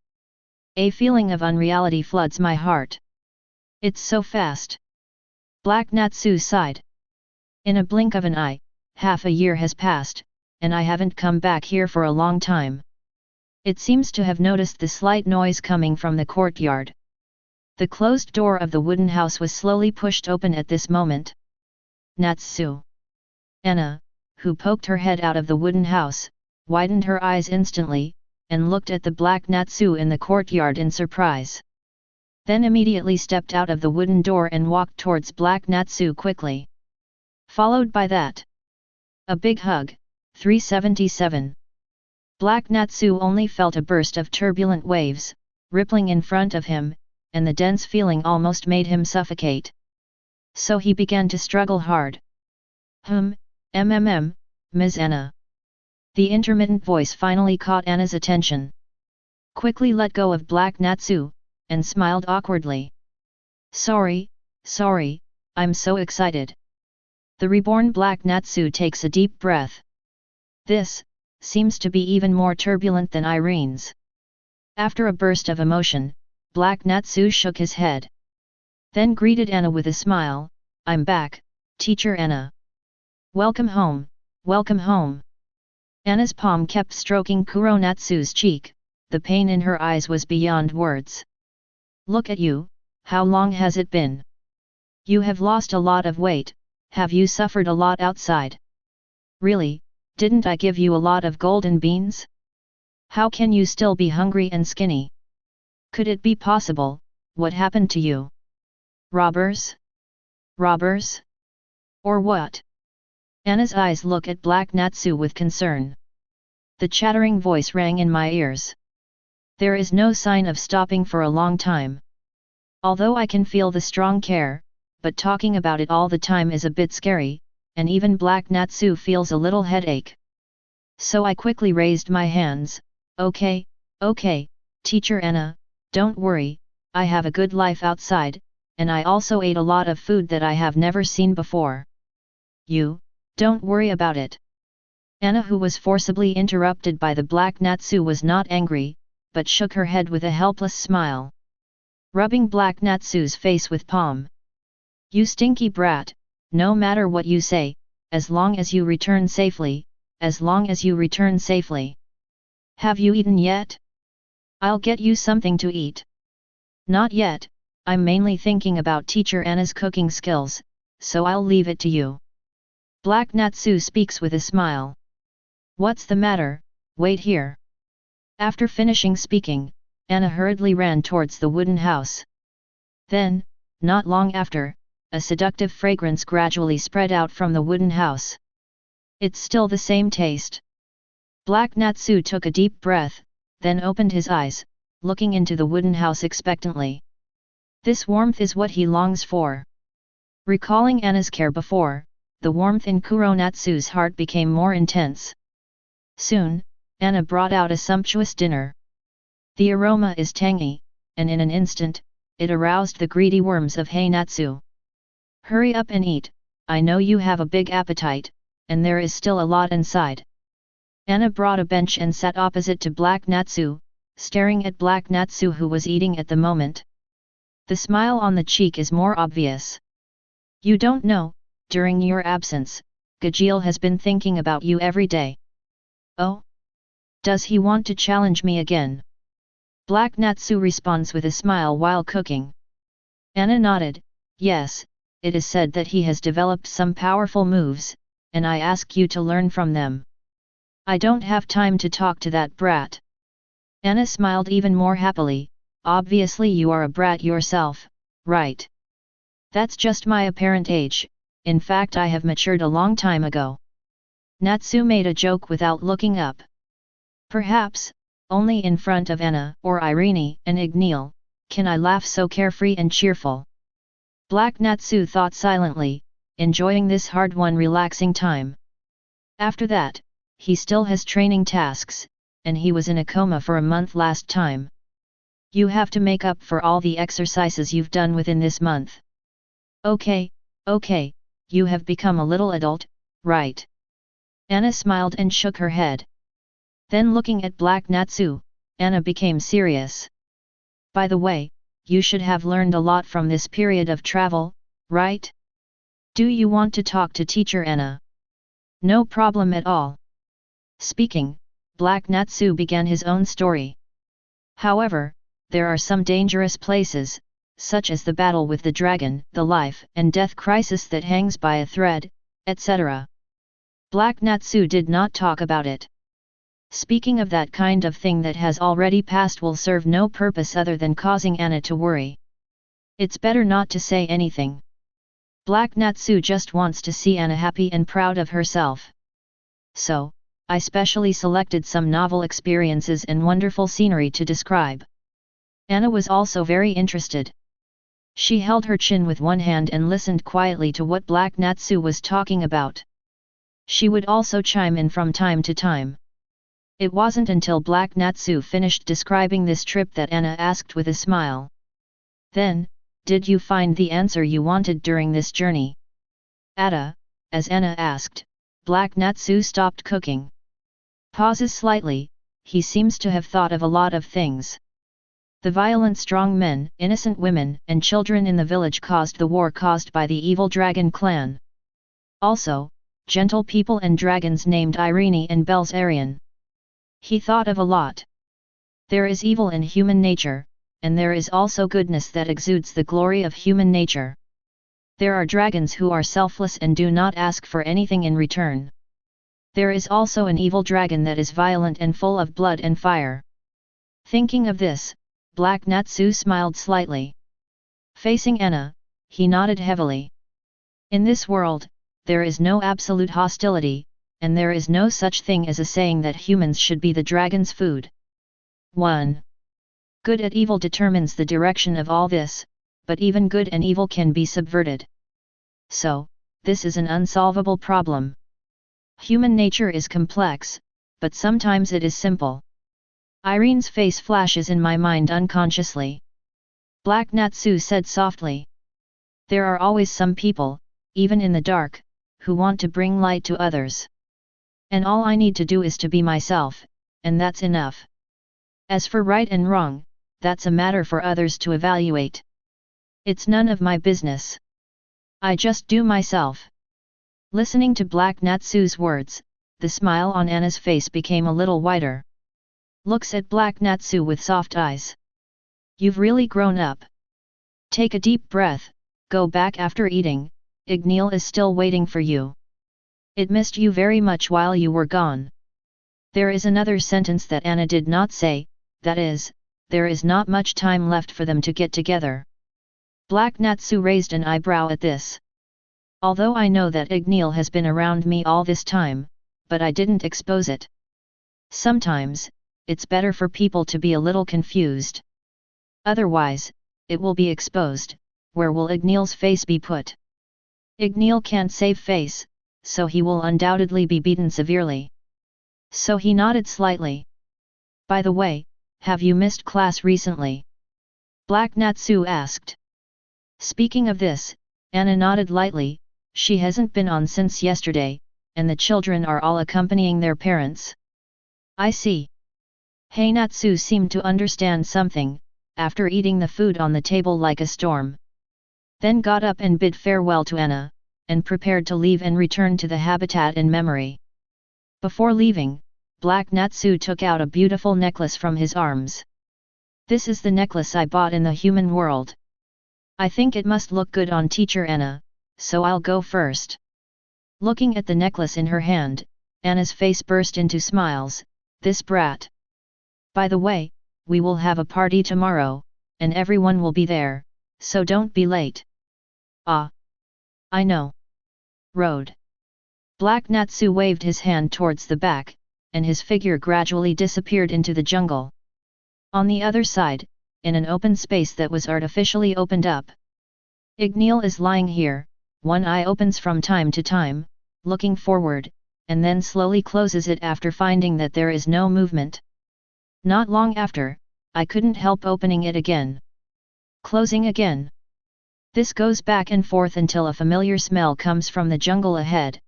A feeling of unreality floods my heart. It's so fast. Black Natsu sighed. In a blink of an eye, half a year has passed, and I haven't come back here for a long time. It seems to have noticed the slight noise coming from the courtyard. The closed door of the wooden house was slowly pushed open at this moment. Natsu. Anna, who poked her head out of the wooden house, widened her eyes instantly, and looked at the Black Natsu in the courtyard in surprise. Then immediately stepped out of the wooden door and walked towards Black Natsu quickly. Followed by that. A big hug, 377. Black Natsu only felt a burst of turbulent waves, rippling in front of him, and the dense feeling almost made him suffocate. So he began to struggle hard. Ms. Anna. The intermittent voice finally caught Anna's attention. Quickly let go of Black Natsu, and smiled awkwardly. Sorry, I'm so excited. The reborn Black Natsu takes a deep breath. This seems to be even more turbulent than Irene's. After a burst of emotion, Black Natsu shook his head. Then greeted Anna with a smile, I'm back, Teacher Anna. Welcome home, welcome home. Anna's palm kept stroking Kuro Natsu's cheek, the pain in her eyes was beyond words. Look at you, how long has it been? You have lost a lot of weight, have you suffered a lot outside? Really, didn't I give you a lot of golden beans? How can you still be hungry and skinny? Could it be possible, what happened to you? Robbers? Robbers? Or what? Anna's eyes look at Black Natsu with concern. The chattering voice rang in my ears. There is no sign of stopping for a long time. Although I can feel the strong care, but talking about it all the time is a bit scary, and even Black Natsu feels a little headache. So I quickly raised my hands, okay, Teacher Anna, don't worry, I have a good life outside, and I also ate a lot of food that I have never seen before. You, don't worry about it. Anna, who was forcibly interrupted by the Black Natsu, was not angry, but shook her head with a helpless smile. rubbing Black Natsu's face with palm. You stinky brat, no matter what you say, as long as you return safely, as long as you return safely. Have you eaten yet? I'll get you something to eat. Not yet, I'm mainly thinking about teacher Anna's cooking skills, so I'll leave it to you. Black Natsu speaks with a smile. What's the matter, wait here. After finishing speaking, Anna hurriedly ran towards the wooden house. Then, not long after, a seductive fragrance gradually spread out from the wooden house. It's still the same taste. Black Natsu took a deep breath, then opened his eyes, looking into the wooden house expectantly. This warmth is what he longs for. Recalling Anna's care before, the warmth in Kuronatsu's heart became more intense. Soon, Anna brought out a sumptuous dinner. The aroma is tangy, and in an instant, it aroused the greedy worms of Natsu. Hurry up and eat, I know you have a big appetite, and there is still a lot inside. Anna brought a bench and sat opposite to Black Natsu, staring at Black Natsu who was eating at the moment. The smile on the cheek is more obvious. You don't know, during your absence, Gajeel has been thinking about you every day. Oh? Does he want to challenge me again? Black Natsu responds with a smile while cooking. Anna nodded, yes, it is said that he has developed some powerful moves, and I ask you to learn from them. I don't have time to talk to that brat. Anna smiled even more happily, obviously you are a brat yourself, right? That's just my apparent age, in fact I have matured a long time ago. Natsu made a joke without looking up. Perhaps, only in front of Anna or Irene and Dragneel, can I laugh so carefree and cheerful. Black Natsu thought silently, enjoying this hard-won relaxing time. After that, he still has training tasks, and he was in a coma for a month last time. You have to make up for all the exercises you've done within this month. Okay, you have become a little adult, right? Anna smiled and shook her head. Then looking at Black Natsu, Anna became serious. By the way, you should have learned a lot from this period of travel, right? Do you want to talk to teacher Anna? No problem at all. Speaking, Black Natsu began his own story. However, there are some dangerous places, such as the battle with the dragon, the life and death crisis that hangs by a thread, etc. Black Natsu did not talk about it. Speaking of that kind of thing that has already passed will serve no purpose other than causing Anna to worry. It's better not to say anything. Black Natsu just wants to see Anna happy and proud of herself. So, I specially selected some novel experiences and wonderful scenery to describe. Anna was also very interested. She held her chin with one hand and listened quietly to what Black Natsu was talking about. She would also chime in from time to time. It wasn't until Black Natsu finished describing this trip that Anna asked with a smile. Then, did you find the answer you wanted during this journey? As Anna asked, Black Natsu stopped cooking. Pauses slightly, he seems to have thought of a lot of things. The violent strong men, innocent women and children in the village caused the war caused by the evil dragon clan. Also, gentle people and dragons named Irene and Belzarian. He thought of a lot. There is evil in human nature, and there is also goodness that exudes the glory of human nature. There are dragons who are selfless and do not ask for anything in return. There is also an evil dragon that is violent and full of blood and fire. Thinking of this, Black Natsu smiled slightly. Facing Anna, he nodded heavily. In this world, there is no absolute hostility, and there is no such thing as a saying that humans should be the dragon's food. 1. Good and evil determines the direction of all this, but even good and evil can be subverted. So, this is an unsolvable problem. Human nature is complex, but sometimes it is simple. Irene's face flashes in my mind unconsciously. Black Natsu said softly. There are always some people, even in the dark, who want to bring light to others. And all I need to do is to be myself, and that's enough. As for right and wrong, that's a matter for others to evaluate. It's none of my business. I just do myself. Listening to Black Natsu's words, the smile on Anna's face became a little wider. Looks at Black Natsu with soft eyes. You've really grown up. Take a deep breath, go back after eating, Dragneel is still waiting for you. It missed you very much while you were gone. There is another sentence that Anna did not say, that is, there is not much time left for them to get together. Black Natsu raised an eyebrow at this. Although I know that Dragneel has been around me all this time, but I didn't expose it. Sometimes, it's better for people to be a little confused. Otherwise, it will be exposed. Where will Dragneel's face be put? Dragneel can't save face, so he will undoubtedly be beaten severely. So he nodded slightly. By the way, have you missed class recently? Black Natsu asked. Speaking of this, Anna nodded lightly. She hasn't been on since yesterday, and the children are all accompanying their parents. I see. Bai Natsu seemed to understand something, after eating the food on the table like a storm. Then got up and bid farewell to Anna, and prepared to leave and return to the habitat in memory. Before leaving, Black Natsu took out a beautiful necklace from his arms. This is the necklace I bought in the human world. I think it must look good on teacher Anna, so I'll go first. Looking at the necklace in her hand, Anna's face burst into smiles. This brat. By the way, we will have a party tomorrow, and everyone will be there, so don't be late. Ah. I know. Road. Black Natsu waved his hand towards the back, and his figure gradually disappeared into the jungle. On the other side, in an open space that was artificially opened up. Dragneel is lying here, one eye opens from time to time, looking forward, and then slowly closes it after finding that there is no movement. Not long after, I couldn't help opening it again. Closing again. This goes back and forth until a familiar smell comes from the jungle ahead.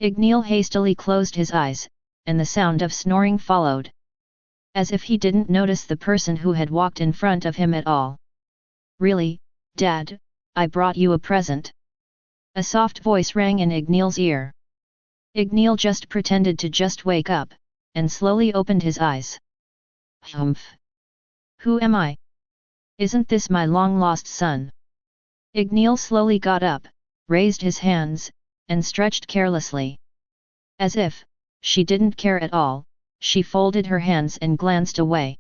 Dragneel hastily closed his eyes, and the sound of snoring followed. As if he didn't notice the person who had walked in front of him at all. Really, Dad, I brought you a present. A soft voice rang in Dragneel's ear. Dragneel just pretended to just wake up, and slowly opened his eyes. Humph! Who am I? Isn't this my long-lost son? Dragneel slowly got up, raised his hands, and stretched carelessly. As if she didn't care at all, she folded her hands and glanced away.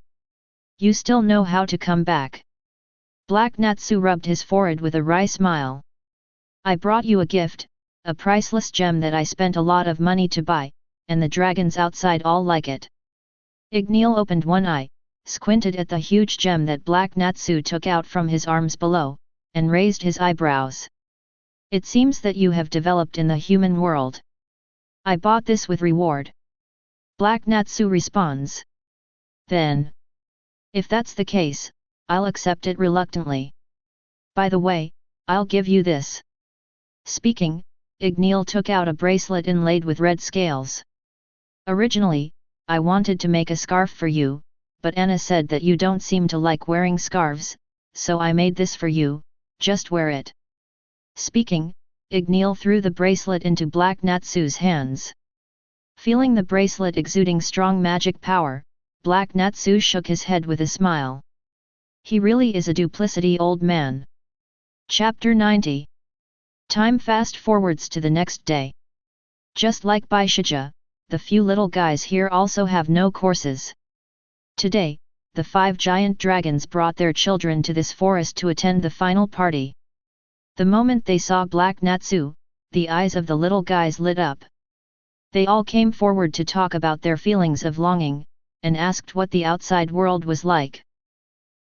You still know how to come back. Black Natsu rubbed his forehead with a wry smile. I brought you a gift, a priceless gem that I spent a lot of money to buy, and the dragons outside all like it. Dragneel opened one eye, squinted at the huge gem that Black Natsu took out from his arms below, and raised his eyebrows. It seems that you have developed in the human world. I bought this with reward. Black Natsu responds. Then. If that's the case, I'll accept it reluctantly. By the way, I'll give you this. Speaking, Dragneel took out a bracelet inlaid with red scales. Originally, I wanted to make a scarf for you, but Anna said that you don't seem to like wearing scarves, so I made this for you, just wear it. Speaking, Dragneel threw the bracelet into Black Natsu's hands. Feeling the bracelet exuding strong magic power, Black Natsu shook his head with a smile. He really is a duplicity old man. Chapter 90. Time fast forwards to the next day. Just like Bai Shija, the few little guys here also have no courses. Today, the 5 giant dragons brought their children to this forest to attend the final party. The moment they saw Black Natsu, the eyes of the little guys lit up. They all came forward to talk about their feelings of longing, and asked what the outside world was like.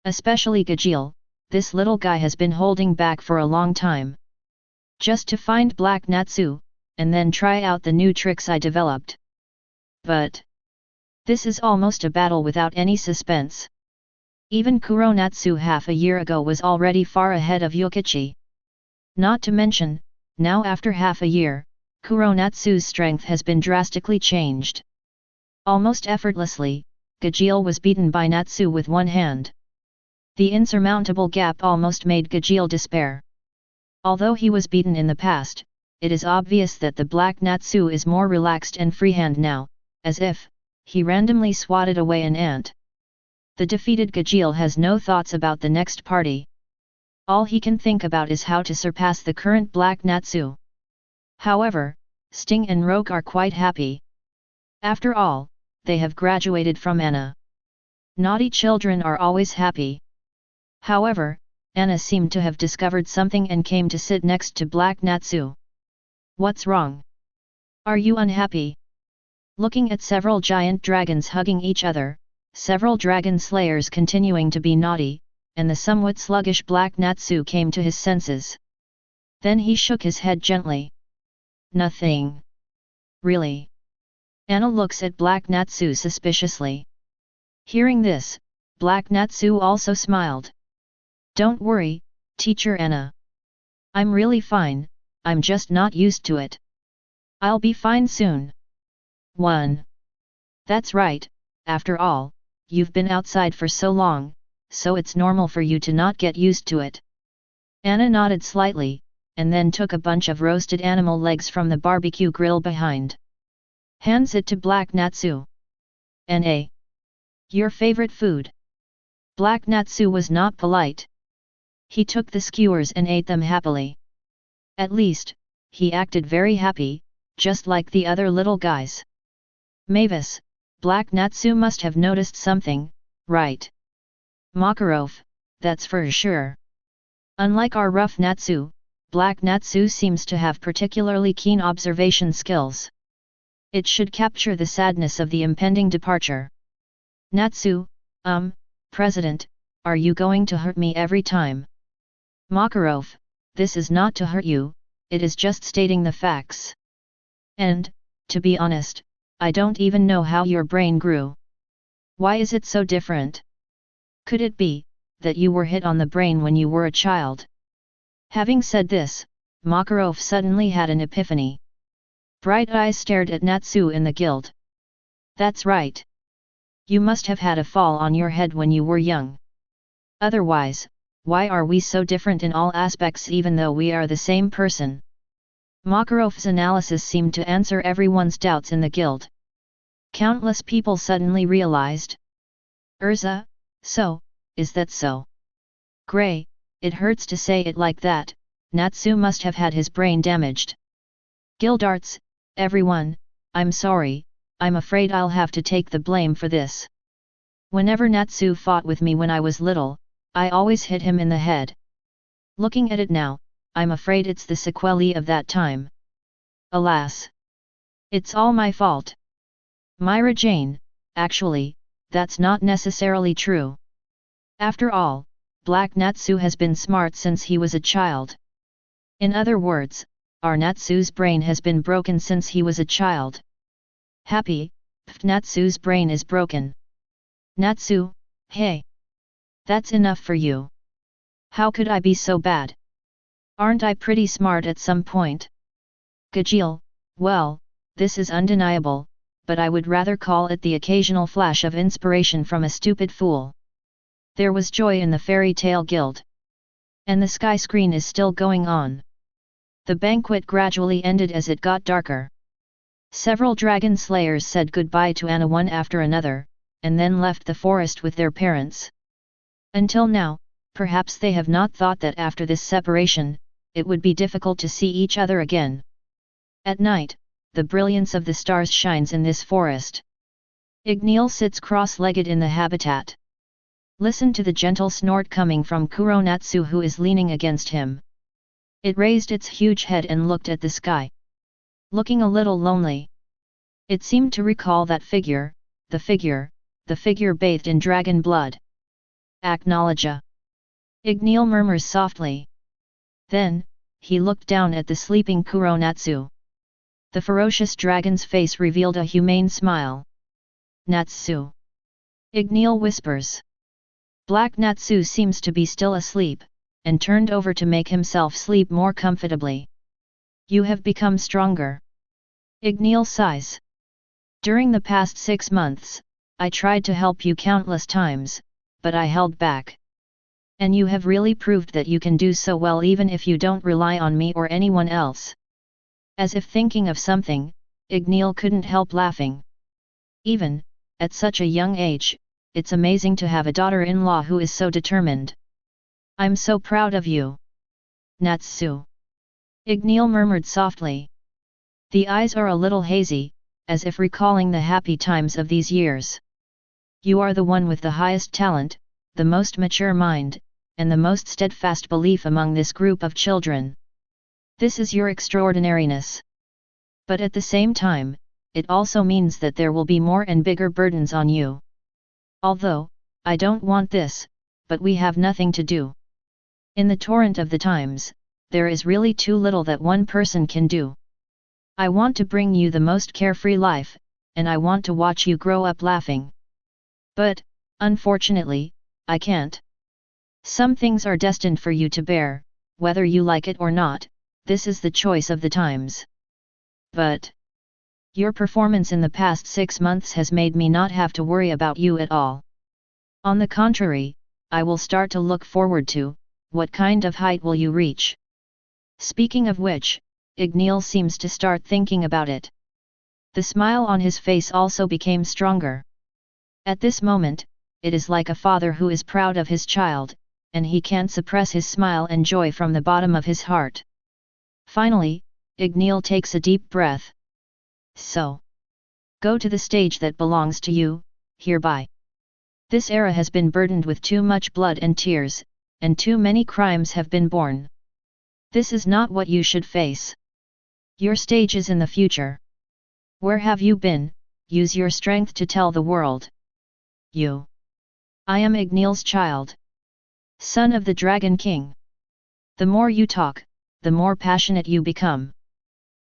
Especially Dragneel, this little guy has been holding back for a long time. Just to find Black Natsu, and then try out the new tricks I developed. But this is almost a battle without any suspense. Even Kuronatsu half a year ago was already far ahead of Yukichi. Not to mention, now after half a year, Kuronatsu's strength has been drastically changed. Almost effortlessly, Dragneel was beaten by Natsu with one hand. The insurmountable gap almost made Dragneel despair. Although he was beaten in the past, it is obvious that the Black Natsu is more relaxed and freehand now, as if he randomly swatted away an ant. The defeated Dragneel has no thoughts about the next party. All he can think about is how to surpass the current Black Natsu. However, Sting and Rogue are quite happy. After all, they have graduated from Anna. Naughty children are always happy. However, Anna seemed to have discovered something and came to sit next to Black Natsu. What's wrong? Are you unhappy? Looking at several giant dragons hugging each other, several dragon slayers continuing to be naughty, and the somewhat sluggish Black Natsu came to his senses. Then he shook his head gently. Nothing. Really? Anna looks at Black Natsu suspiciously. Hearing this, Black Natsu also smiled. Don't worry, Teacher Anna. I'm really fine, I'm just not used to it. I'll be fine soon. 1. That's right, after all, you've been outside for so long, so it's normal for you to not get used to it. Anna nodded slightly, and then took a bunch of roasted animal legs from the barbecue grill behind. Hands it to Black Natsu. N.A. Your favorite food? Black Natsu was not polite. He took the skewers and ate them happily. At least, he acted very happy, just like the other little guys. Mavis, Black Natsu must have noticed something, right? Makarov, that's for sure. Unlike our rough Natsu, Black Natsu seems to have particularly keen observation skills. It should capture the sadness of the impending departure. Natsu, President, are you going to hurt me every time? Makarov, this is not to hurt you, it is just stating the facts. And, to be honest, I don't even know how your brain grew. Why is it so different? Could it be that you were hit on the brain when you were a child? Having said this, Makarov suddenly had an epiphany. Bright eyes stared at Natsu in the guild. That's right. You must have had a fall on your head when you were young. Otherwise, why are we so different in all aspects even though we are the same person? Makarov's analysis seemed to answer everyone's doubts in the guild. Countless people suddenly realized. Urza, so, is that so? Grey, it hurts to say it like that, Natsu must have had his brain damaged. Guildarts, everyone, I'm sorry, I'm afraid I'll have to take the blame for this. Whenever Natsu fought with me when I was little, I always hit him in the head. Looking at it now, I'm afraid it's the sequelae of that time. Alas! It's all my fault. Myra Jane, actually, that's not necessarily true. After all, Black Natsu has been smart since he was a child. In other words, our Natsu's brain has been broken since he was a child. Happy, Natsu's brain is broken. Natsu, hey! That's enough for you. How could I be so bad? Aren't I pretty smart at some point? Dragneel, well, this is undeniable, but I would rather call it the occasional flash of inspiration from a stupid fool. There was joy in the fairy tale guild. And the sky screen is still going on. The banquet gradually ended as it got darker. Several dragon slayers said goodbye to Anna one after another, and then left the forest with their parents. Until now, perhaps they have not thought that after this separation, it would be difficult to see each other again. At night, the brilliance of the stars shines in this forest. Dragneel sits cross-legged in the habitat. Listen to the gentle snort coming from World Natsu who is leaning against him. It raised its huge head and looked at the sky. Looking a little lonely. It seemed to recall that figure, the figure bathed in dragon blood. Acknowledge. Dragneel murmurs softly. Then, he looked down at the sleeping World Natsu. The ferocious dragon's face revealed a humane smile. Natsu. Dragneel whispers. Black Natsu seems to be still asleep, and turned over to make himself sleep more comfortably. You have become stronger. Dragneel sighs. During the past 6 months, I tried to help you countless times, but I held back. And you have really proved that you can do so well even if you don't rely on me or anyone else. As if thinking of something, Dragneel couldn't help laughing. Even, at such a young age, it's amazing to have a daughter-in-law who is so determined. I'm so proud of you. Natsu. Dragneel murmured softly. The eyes are a little hazy, as if recalling the happy times of these years. You are the one with the highest talent, the most mature mind, and the most steadfast belief among this group of children. This is your extraordinariness. But at the same time, it also means that there will be more and bigger burdens on you. Although, I don't want this, but we have nothing to do. In the torrent of the times, there is really too little that one person can do. I want to bring you the most carefree life, and I want to watch you grow up laughing. But, unfortunately, I can't. Some things are destined for you to bear, whether you like it or not, this is the choice of the times. But your performance in the past 6 months has made me not have to worry about you at all. On the contrary, I will start to look forward to, what kind of height will you reach? Speaking of which, Dragneel seems to start thinking about it. The smile on his face also became stronger. At this moment, it is like a father who is proud of his child, and he can't suppress his smile and joy from the bottom of his heart. Finally, Dragneel takes a deep breath. So, go to the stage that belongs to you, hereby. This era has been burdened with too much blood and tears, and too many crimes have been born. This is not what you should face. Your stage is in the future. Where have you been? Use your strength to tell the world. You. I am Dragneel's child. Son of the Dragon King. The more you talk, the more passionate you become.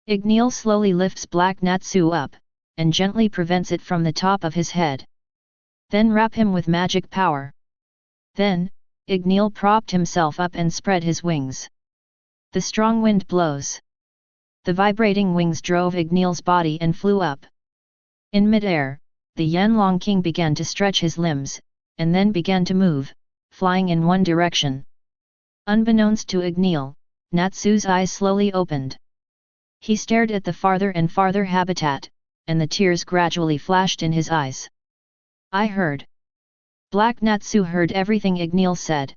Dragneel slowly lifts Black Natsu up, and gently prevents it from the top of his head. Then wrap him with magic power. Then, Dragneel propped himself up and spread his wings. The strong wind blows. The vibrating wings drove Dragneel's body and flew up. In mid-air, the Tianlang king began to stretch his limbs, and then began to move, flying in one direction. Unbeknownst to Dragneel, Natsu's eyes slowly opened. He stared at the farther and farther habitat, and the tears gradually flashed in his eyes. I heard. Black Natsu heard everything Dragneel said.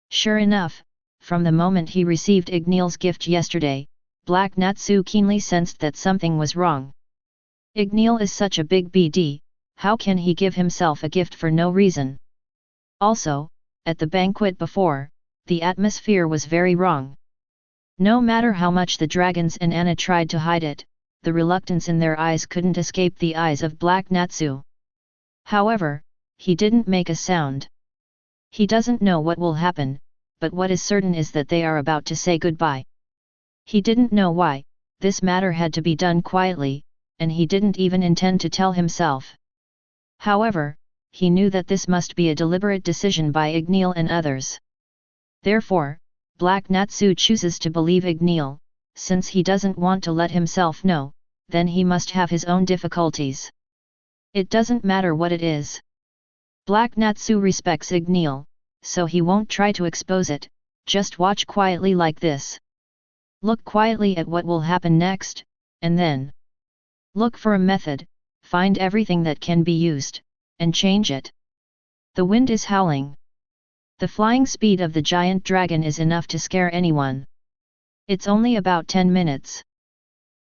Sure enough, from the moment he received Dragneel's gift yesterday, Black Natsu keenly sensed that something was wrong. Dragneel is such a big BD, how can he give himself a gift for no reason? Also, at the banquet before, the atmosphere was very wrong. No matter how much the dragons and Anna tried to hide it, the reluctance in their eyes couldn't escape the eyes of Black Natsu. However, he didn't make a sound. He doesn't know what will happen, but what is certain is that they are about to say goodbye. He didn't know why, this matter had to be done quietly, and he didn't even intend to tell himself. However, he knew that this must be a deliberate decision by Dragneel and others. Therefore, Black Natsu chooses to believe Dragneel, since he doesn't want to let himself know, then he must have his own difficulties. It doesn't matter what it is. Black Natsu respects Dragneel, so he won't try to expose it, just watch quietly like this. Look quietly at what will happen next, and then look for a method, find everything that can be used, and change it. The wind is howling. The flying speed of the giant dragon is enough to scare anyone. It's only about 10 minutes.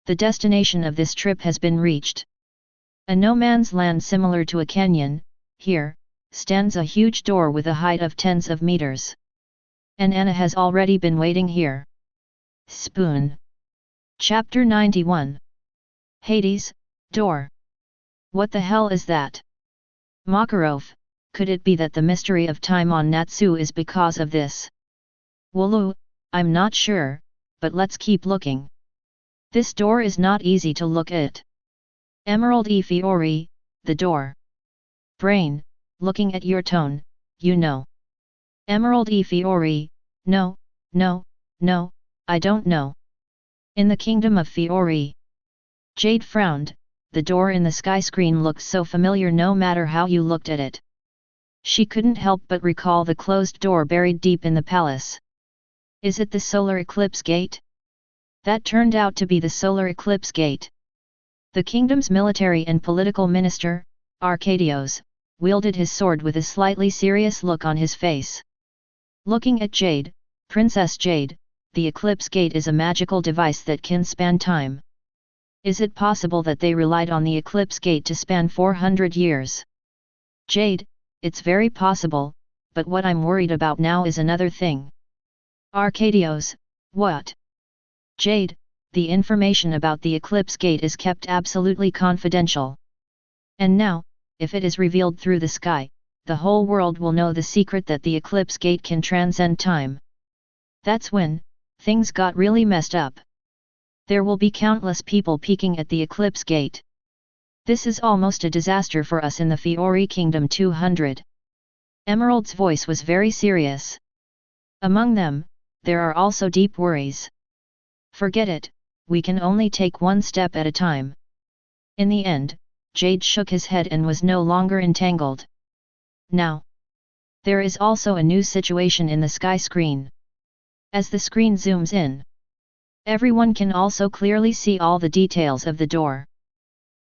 The destination of this trip has been reached. A no-man's land similar to a canyon, here, stands a huge door with a height of tens of meters. And Anna has already been waiting here. Spoon. Chapter 91. Hades, door. What the hell is that? Makarov, could it be that the mystery of time on Natsu is because of this? Wooloo, I'm not sure, but let's keep looking. This door is not easy to look at. Emerald e Fiori, the door. Brain, looking at your tone, you know. Emerald e Fiori, no, I don't know. In the kingdom of Fiori. Jade frowned, the door in the sky screen looked so familiar no matter how you looked at it. She couldn't help but recall the closed door buried deep in the palace. Is it the solar eclipse gate? That turned out to be the solar eclipse gate. The kingdom's military and political minister, Arcadios, wielded his sword with a slightly serious look on his face. Looking at Jade, Princess Jade, the eclipse gate is a magical device that can span time. Is it possible that they relied on the eclipse gate to span 400 years? Jade, it's very possible, but what I'm worried about now is another thing. Arcadios, what? Jade, the information about the eclipse gate is kept absolutely confidential. And now, if it is revealed through the sky, the whole world will know the secret that the eclipse gate can transcend time. That's when things got really messed up. There will be countless people peeking at the eclipse gate. This is almost a disaster for us in the Fiori Kingdom 200. Emerald's voice was very serious. Among them, there are also deep worries. Forget it, we can only take one step at a time. In the end, Jade shook his head and was no longer entangled. Now, there is also a new situation in the sky screen. As the screen zooms in, everyone can also clearly see all the details of the door.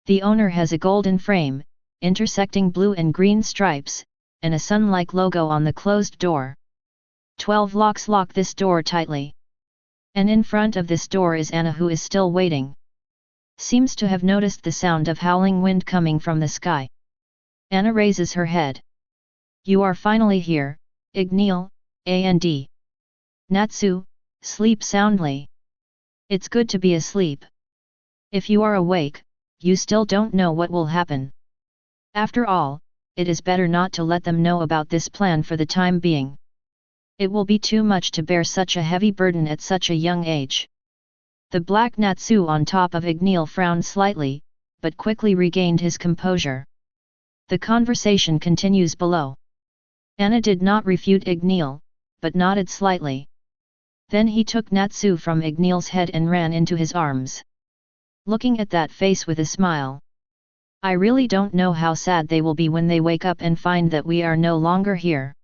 The owner has a golden frame, intersecting blue and green stripes, and a sun-like logo on the closed door. 12 locks lock this door tightly. And in front of this door is Anna, who is still waiting. Seems to have noticed the sound of howling wind coming from the sky. Anna raises her head. You are finally here, Dragneel, and Natsu, sleep soundly. It's good to be asleep. If you are awake, you still don't know what will happen. After all, it is better not to let them know about this plan for the time being. It will be too much to bear such a heavy burden at such a young age. The Black Natsu on top of Dragneel frowned slightly, but quickly regained his composure. The conversation continues below. Anna did not refute Dragneel, but nodded slightly. Then he took Natsu from Igneel's head and ran into his arms. Looking at that face with a smile. I really don't know how sad they will be when they wake up and find that we are no longer here.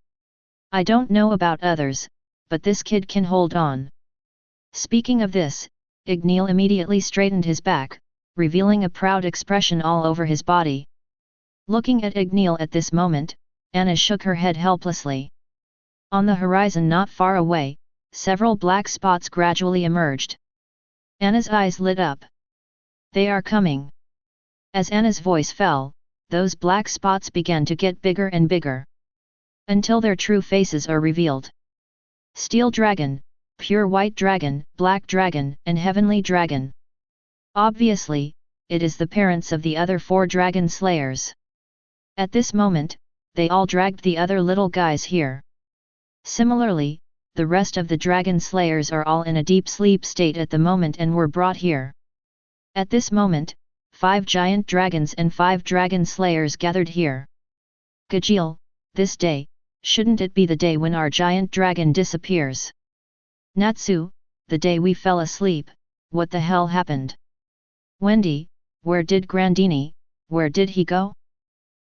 I don't know about others, but this kid can hold on. Speaking of this, Dragneel immediately straightened his back, revealing a proud expression all over his body. Looking at Dragneel at this moment, Anna shook her head helplessly. On the horizon not far away, several black spots gradually emerged. Anna's eyes lit up. They are coming. As Anna's voice fell, those black spots began to get bigger and bigger. Until their true faces are revealed. Steel Dragon, Pure White Dragon, Black Dragon, and Heavenly Dragon. Obviously, it is the parents of the other 4 dragon slayers. At this moment, they all dragged the other little guys here. Similarly, the rest of the dragon slayers are all in a deep sleep state at the moment and were brought here. At this moment, 5 giant dragons and 5 dragon slayers gathered here. Dragneel, this day, shouldn't it be the day when our giant dragon disappears? Natsu, the day we fell asleep, what the hell happened? Wendy, where did Grandini, where did he go?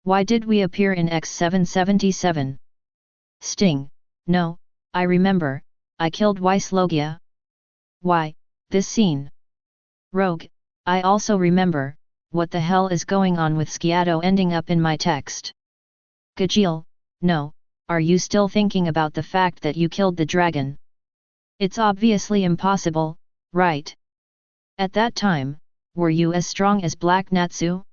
Why did we appear in X777? Sting, no, I remember, I killed Wyslogya. Why, this scene? Rogue, I also remember, what the hell is going on with Sciato ending up in my text? Dragneel, no, are you still thinking about the fact that you killed the dragon? It's obviously impossible, right? At that time, were you as strong as Black Natsu?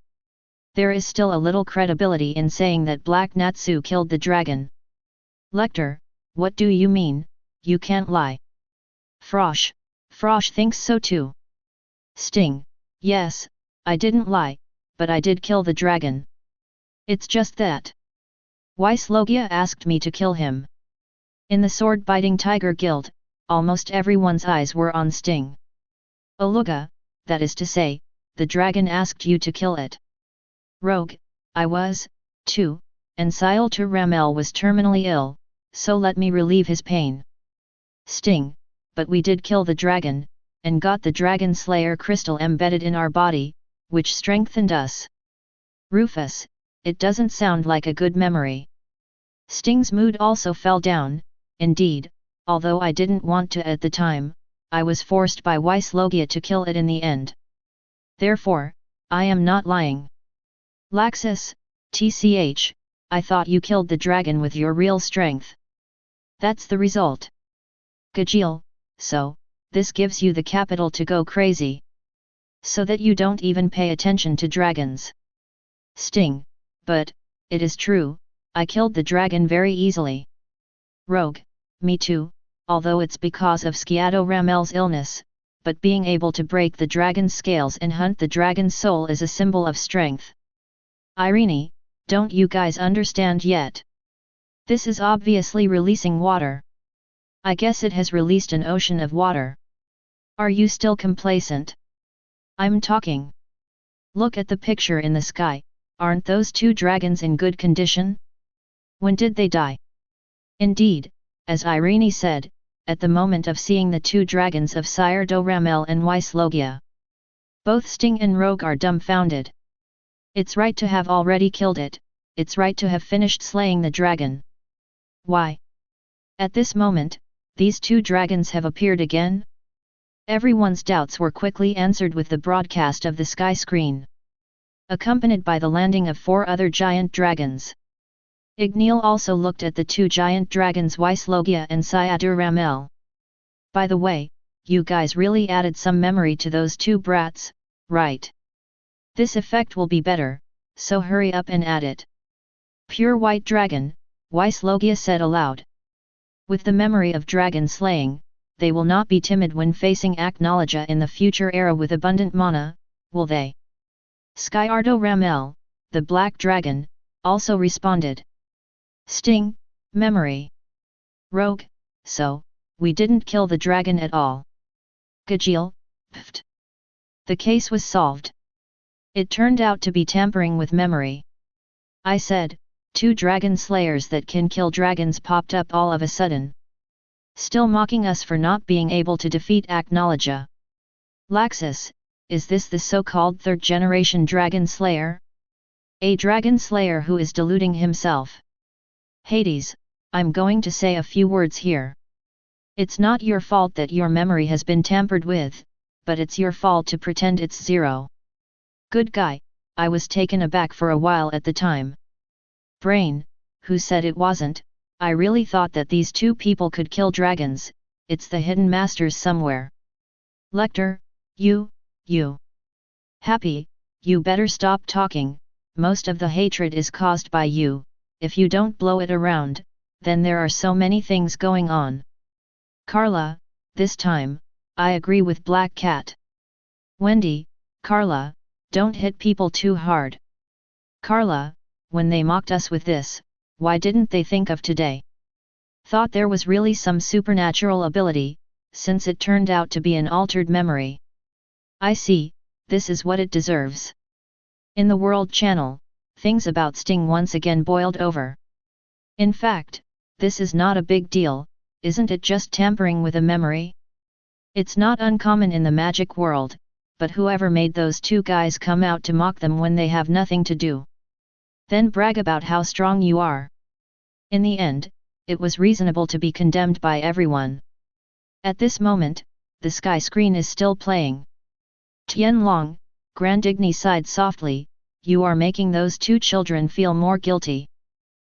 There is still a little credibility in saying that Black Natsu killed the dragon. Lecter, what do you mean, you can't lie? Frosh thinks so too. Sting, yes, I didn't lie, but I did kill the dragon. It's just that Wyslogya asked me to kill him. In the sword-biting tiger guild, almost everyone's eyes were on Sting. Oluga, that is to say, the dragon asked you to kill it. Rogue, I was, too, and Sialtur Ramel was terminally ill, so let me relieve his pain. Sting, but we did kill the dragon, and got the Dragon Slayer crystal embedded in our body, which strengthened us. Rufus, it doesn't sound like a good memory. Sting's mood also fell down. Indeed, although I didn't want to at the time, I was forced by Logia to kill it in the end. Therefore, I am not lying. Laxus, tch, I thought you killed the dragon with your real strength. That's the result. Gajeel, so, this gives you the capital to go crazy. So that you don't even pay attention to dragons. Sting, but, it is true, I killed the dragon very easily. Rogue, me too, although it's because of Skiado Ramel's illness, but being able to break the dragon's scales and hunt the dragon's soul is a symbol of strength. Irene, don't you guys understand yet? This is obviously releasing water. I guess it has released an ocean of water. Are you still complacent? I'm talking. Look at the picture in the sky, aren't those two dragons in good condition? When did they die? Indeed, as Irene said, at the moment of seeing the two dragons of Sire Do Ramel and Logia. Both Sting and Rogue are dumbfounded. It's right to have already killed it, it's right to have finished slaying the dragon. Why? At this moment, these two dragons have appeared again? Everyone's doubts were quickly answered with the broadcast of the sky screen. Accompanied by the landing of 4 other giant dragons. Dragneel also looked at the 2 giant dragons Logia and Sire Ramel. By the way, you guys really added some memory to those 2 brats, right? This effect will be better, so hurry up and add it. Pure white dragon, Logia said aloud. With the memory of dragon slaying, they will not be timid when facing Aknologia in the future era with abundant mana, will they? Skyardo Ramel, the black dragon, also responded. Sting, memory. Rogue, so, we didn't kill the dragon at all. Gajeel, pft. The case was solved. It turned out to be tampering with memory. I said, 2 dragon slayers that can kill dragons popped up all of a sudden. Still mocking us for not being able to defeat Aknologia. Laxus, is this the so-called 3rd generation dragon slayer? A dragon slayer who is deluding himself. Hades, I'm going to say a few words here. It's not your fault that your memory has been tampered with, but it's your fault to pretend it's 0. Good guy, I was taken aback for a while at the time. Brain, who said it wasn't, I really thought that these 2 people could kill dragons, it's the hidden masters somewhere. Lecter, you. Happy, you better stop talking, most of the hatred is caused by you, if you don't blow it around, then there are so many things going on. Carla, this time, I agree with Black Cat. Wendy, Carla, don't hit people too hard. Carla, when they mocked us with this, why didn't they think of today? Thought there was really some supernatural ability, since it turned out to be an altered memory. I see, this is what it deserves. In the World Channel, things about Sting once again boiled over. In fact, this is not a big deal, isn't it just tampering with a memory? It's not uncommon in the magic world, but whoever made those 2 guys come out to mock them when they have nothing to do. Then brag about how strong you are. In the end, it was reasonable to be condemned by everyone. At this moment, the sky screen is still playing. Tianlang, Grandigny sighed softly, you are making those 2 children feel more guilty.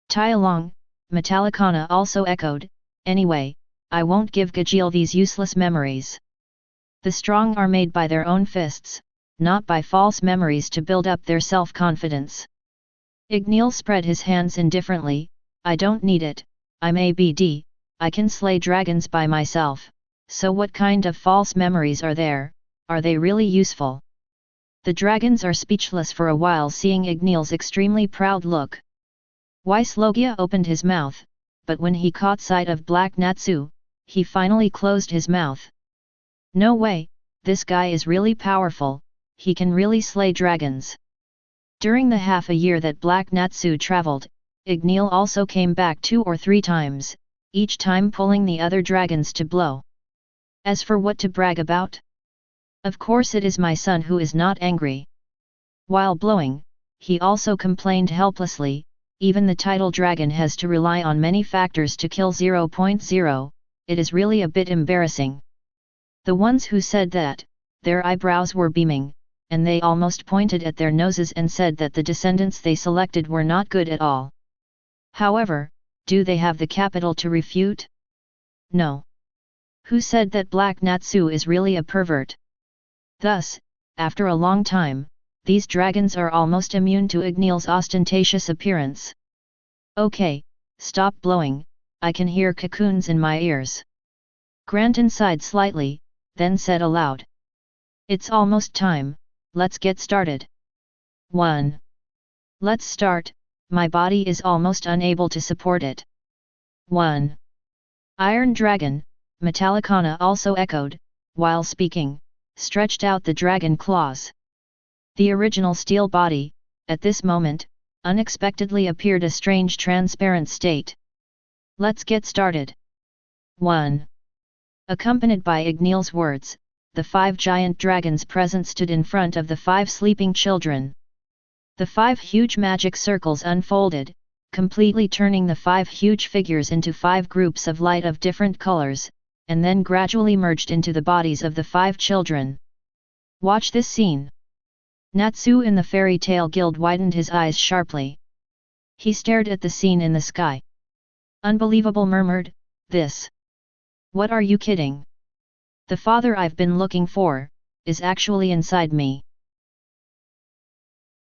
Tianlang, Metallicana also echoed, anyway, I won't give Gajeel these useless memories. The strong are made by their own fists, not by false memories to build up their self-confidence. Dragneel spread his hands indifferently, I don't need it, I'm ABD, I can slay dragons by myself, so what kind of false memories are there, are they really useful? The dragons are speechless for a while seeing Dragneel's extremely proud look. Logia opened his mouth, but when he caught sight of Black Natsu, he finally closed his mouth. No way, this guy is really powerful, he can really slay dragons. During the half a year that Black Natsu traveled, Dragneel also came back 2 or 3 times, each time pulling the other dragons to blow. As for what to brag about? Of course it is my son who is not angry. While blowing, he also complained helplessly, even the title dragon has to rely on many factors to kill 0.0, it is really a bit embarrassing. The ones who said that, their eyebrows were beaming, and they almost pointed at their noses and said that the descendants they selected were not good at all. However, do they have the capital to refute? No. Who said that Black Natsu is really a pervert? Thus, after a long time, these dragons are almost immune to Igneel's ostentatious appearance. Okay, stop blowing, I can hear cocoons in my ears. Granton sighed slightly, then said aloud. It's almost time, let's get started. 1. Let's start, my body is almost unable to support it. 1. Iron Dragon, Metallicana also echoed, while speaking, stretched out the dragon claws. The original steel body, at this moment, unexpectedly appeared a strange transparent state. Let's get started. 1. Accompanied by Igneel's words, the 5 giant dragons present stood in front of the 5 sleeping children. The 5 huge magic circles unfolded, completely turning the 5 huge figures into 5 groups of light of different colors, and then gradually merged into the bodies of the 5 children. Watch this scene. Natsu in the fairy tale guild widened his eyes sharply. He stared at the scene in the sky. Unbelievable, murmured, this. What are you kidding? The father I've been looking for, is actually inside me.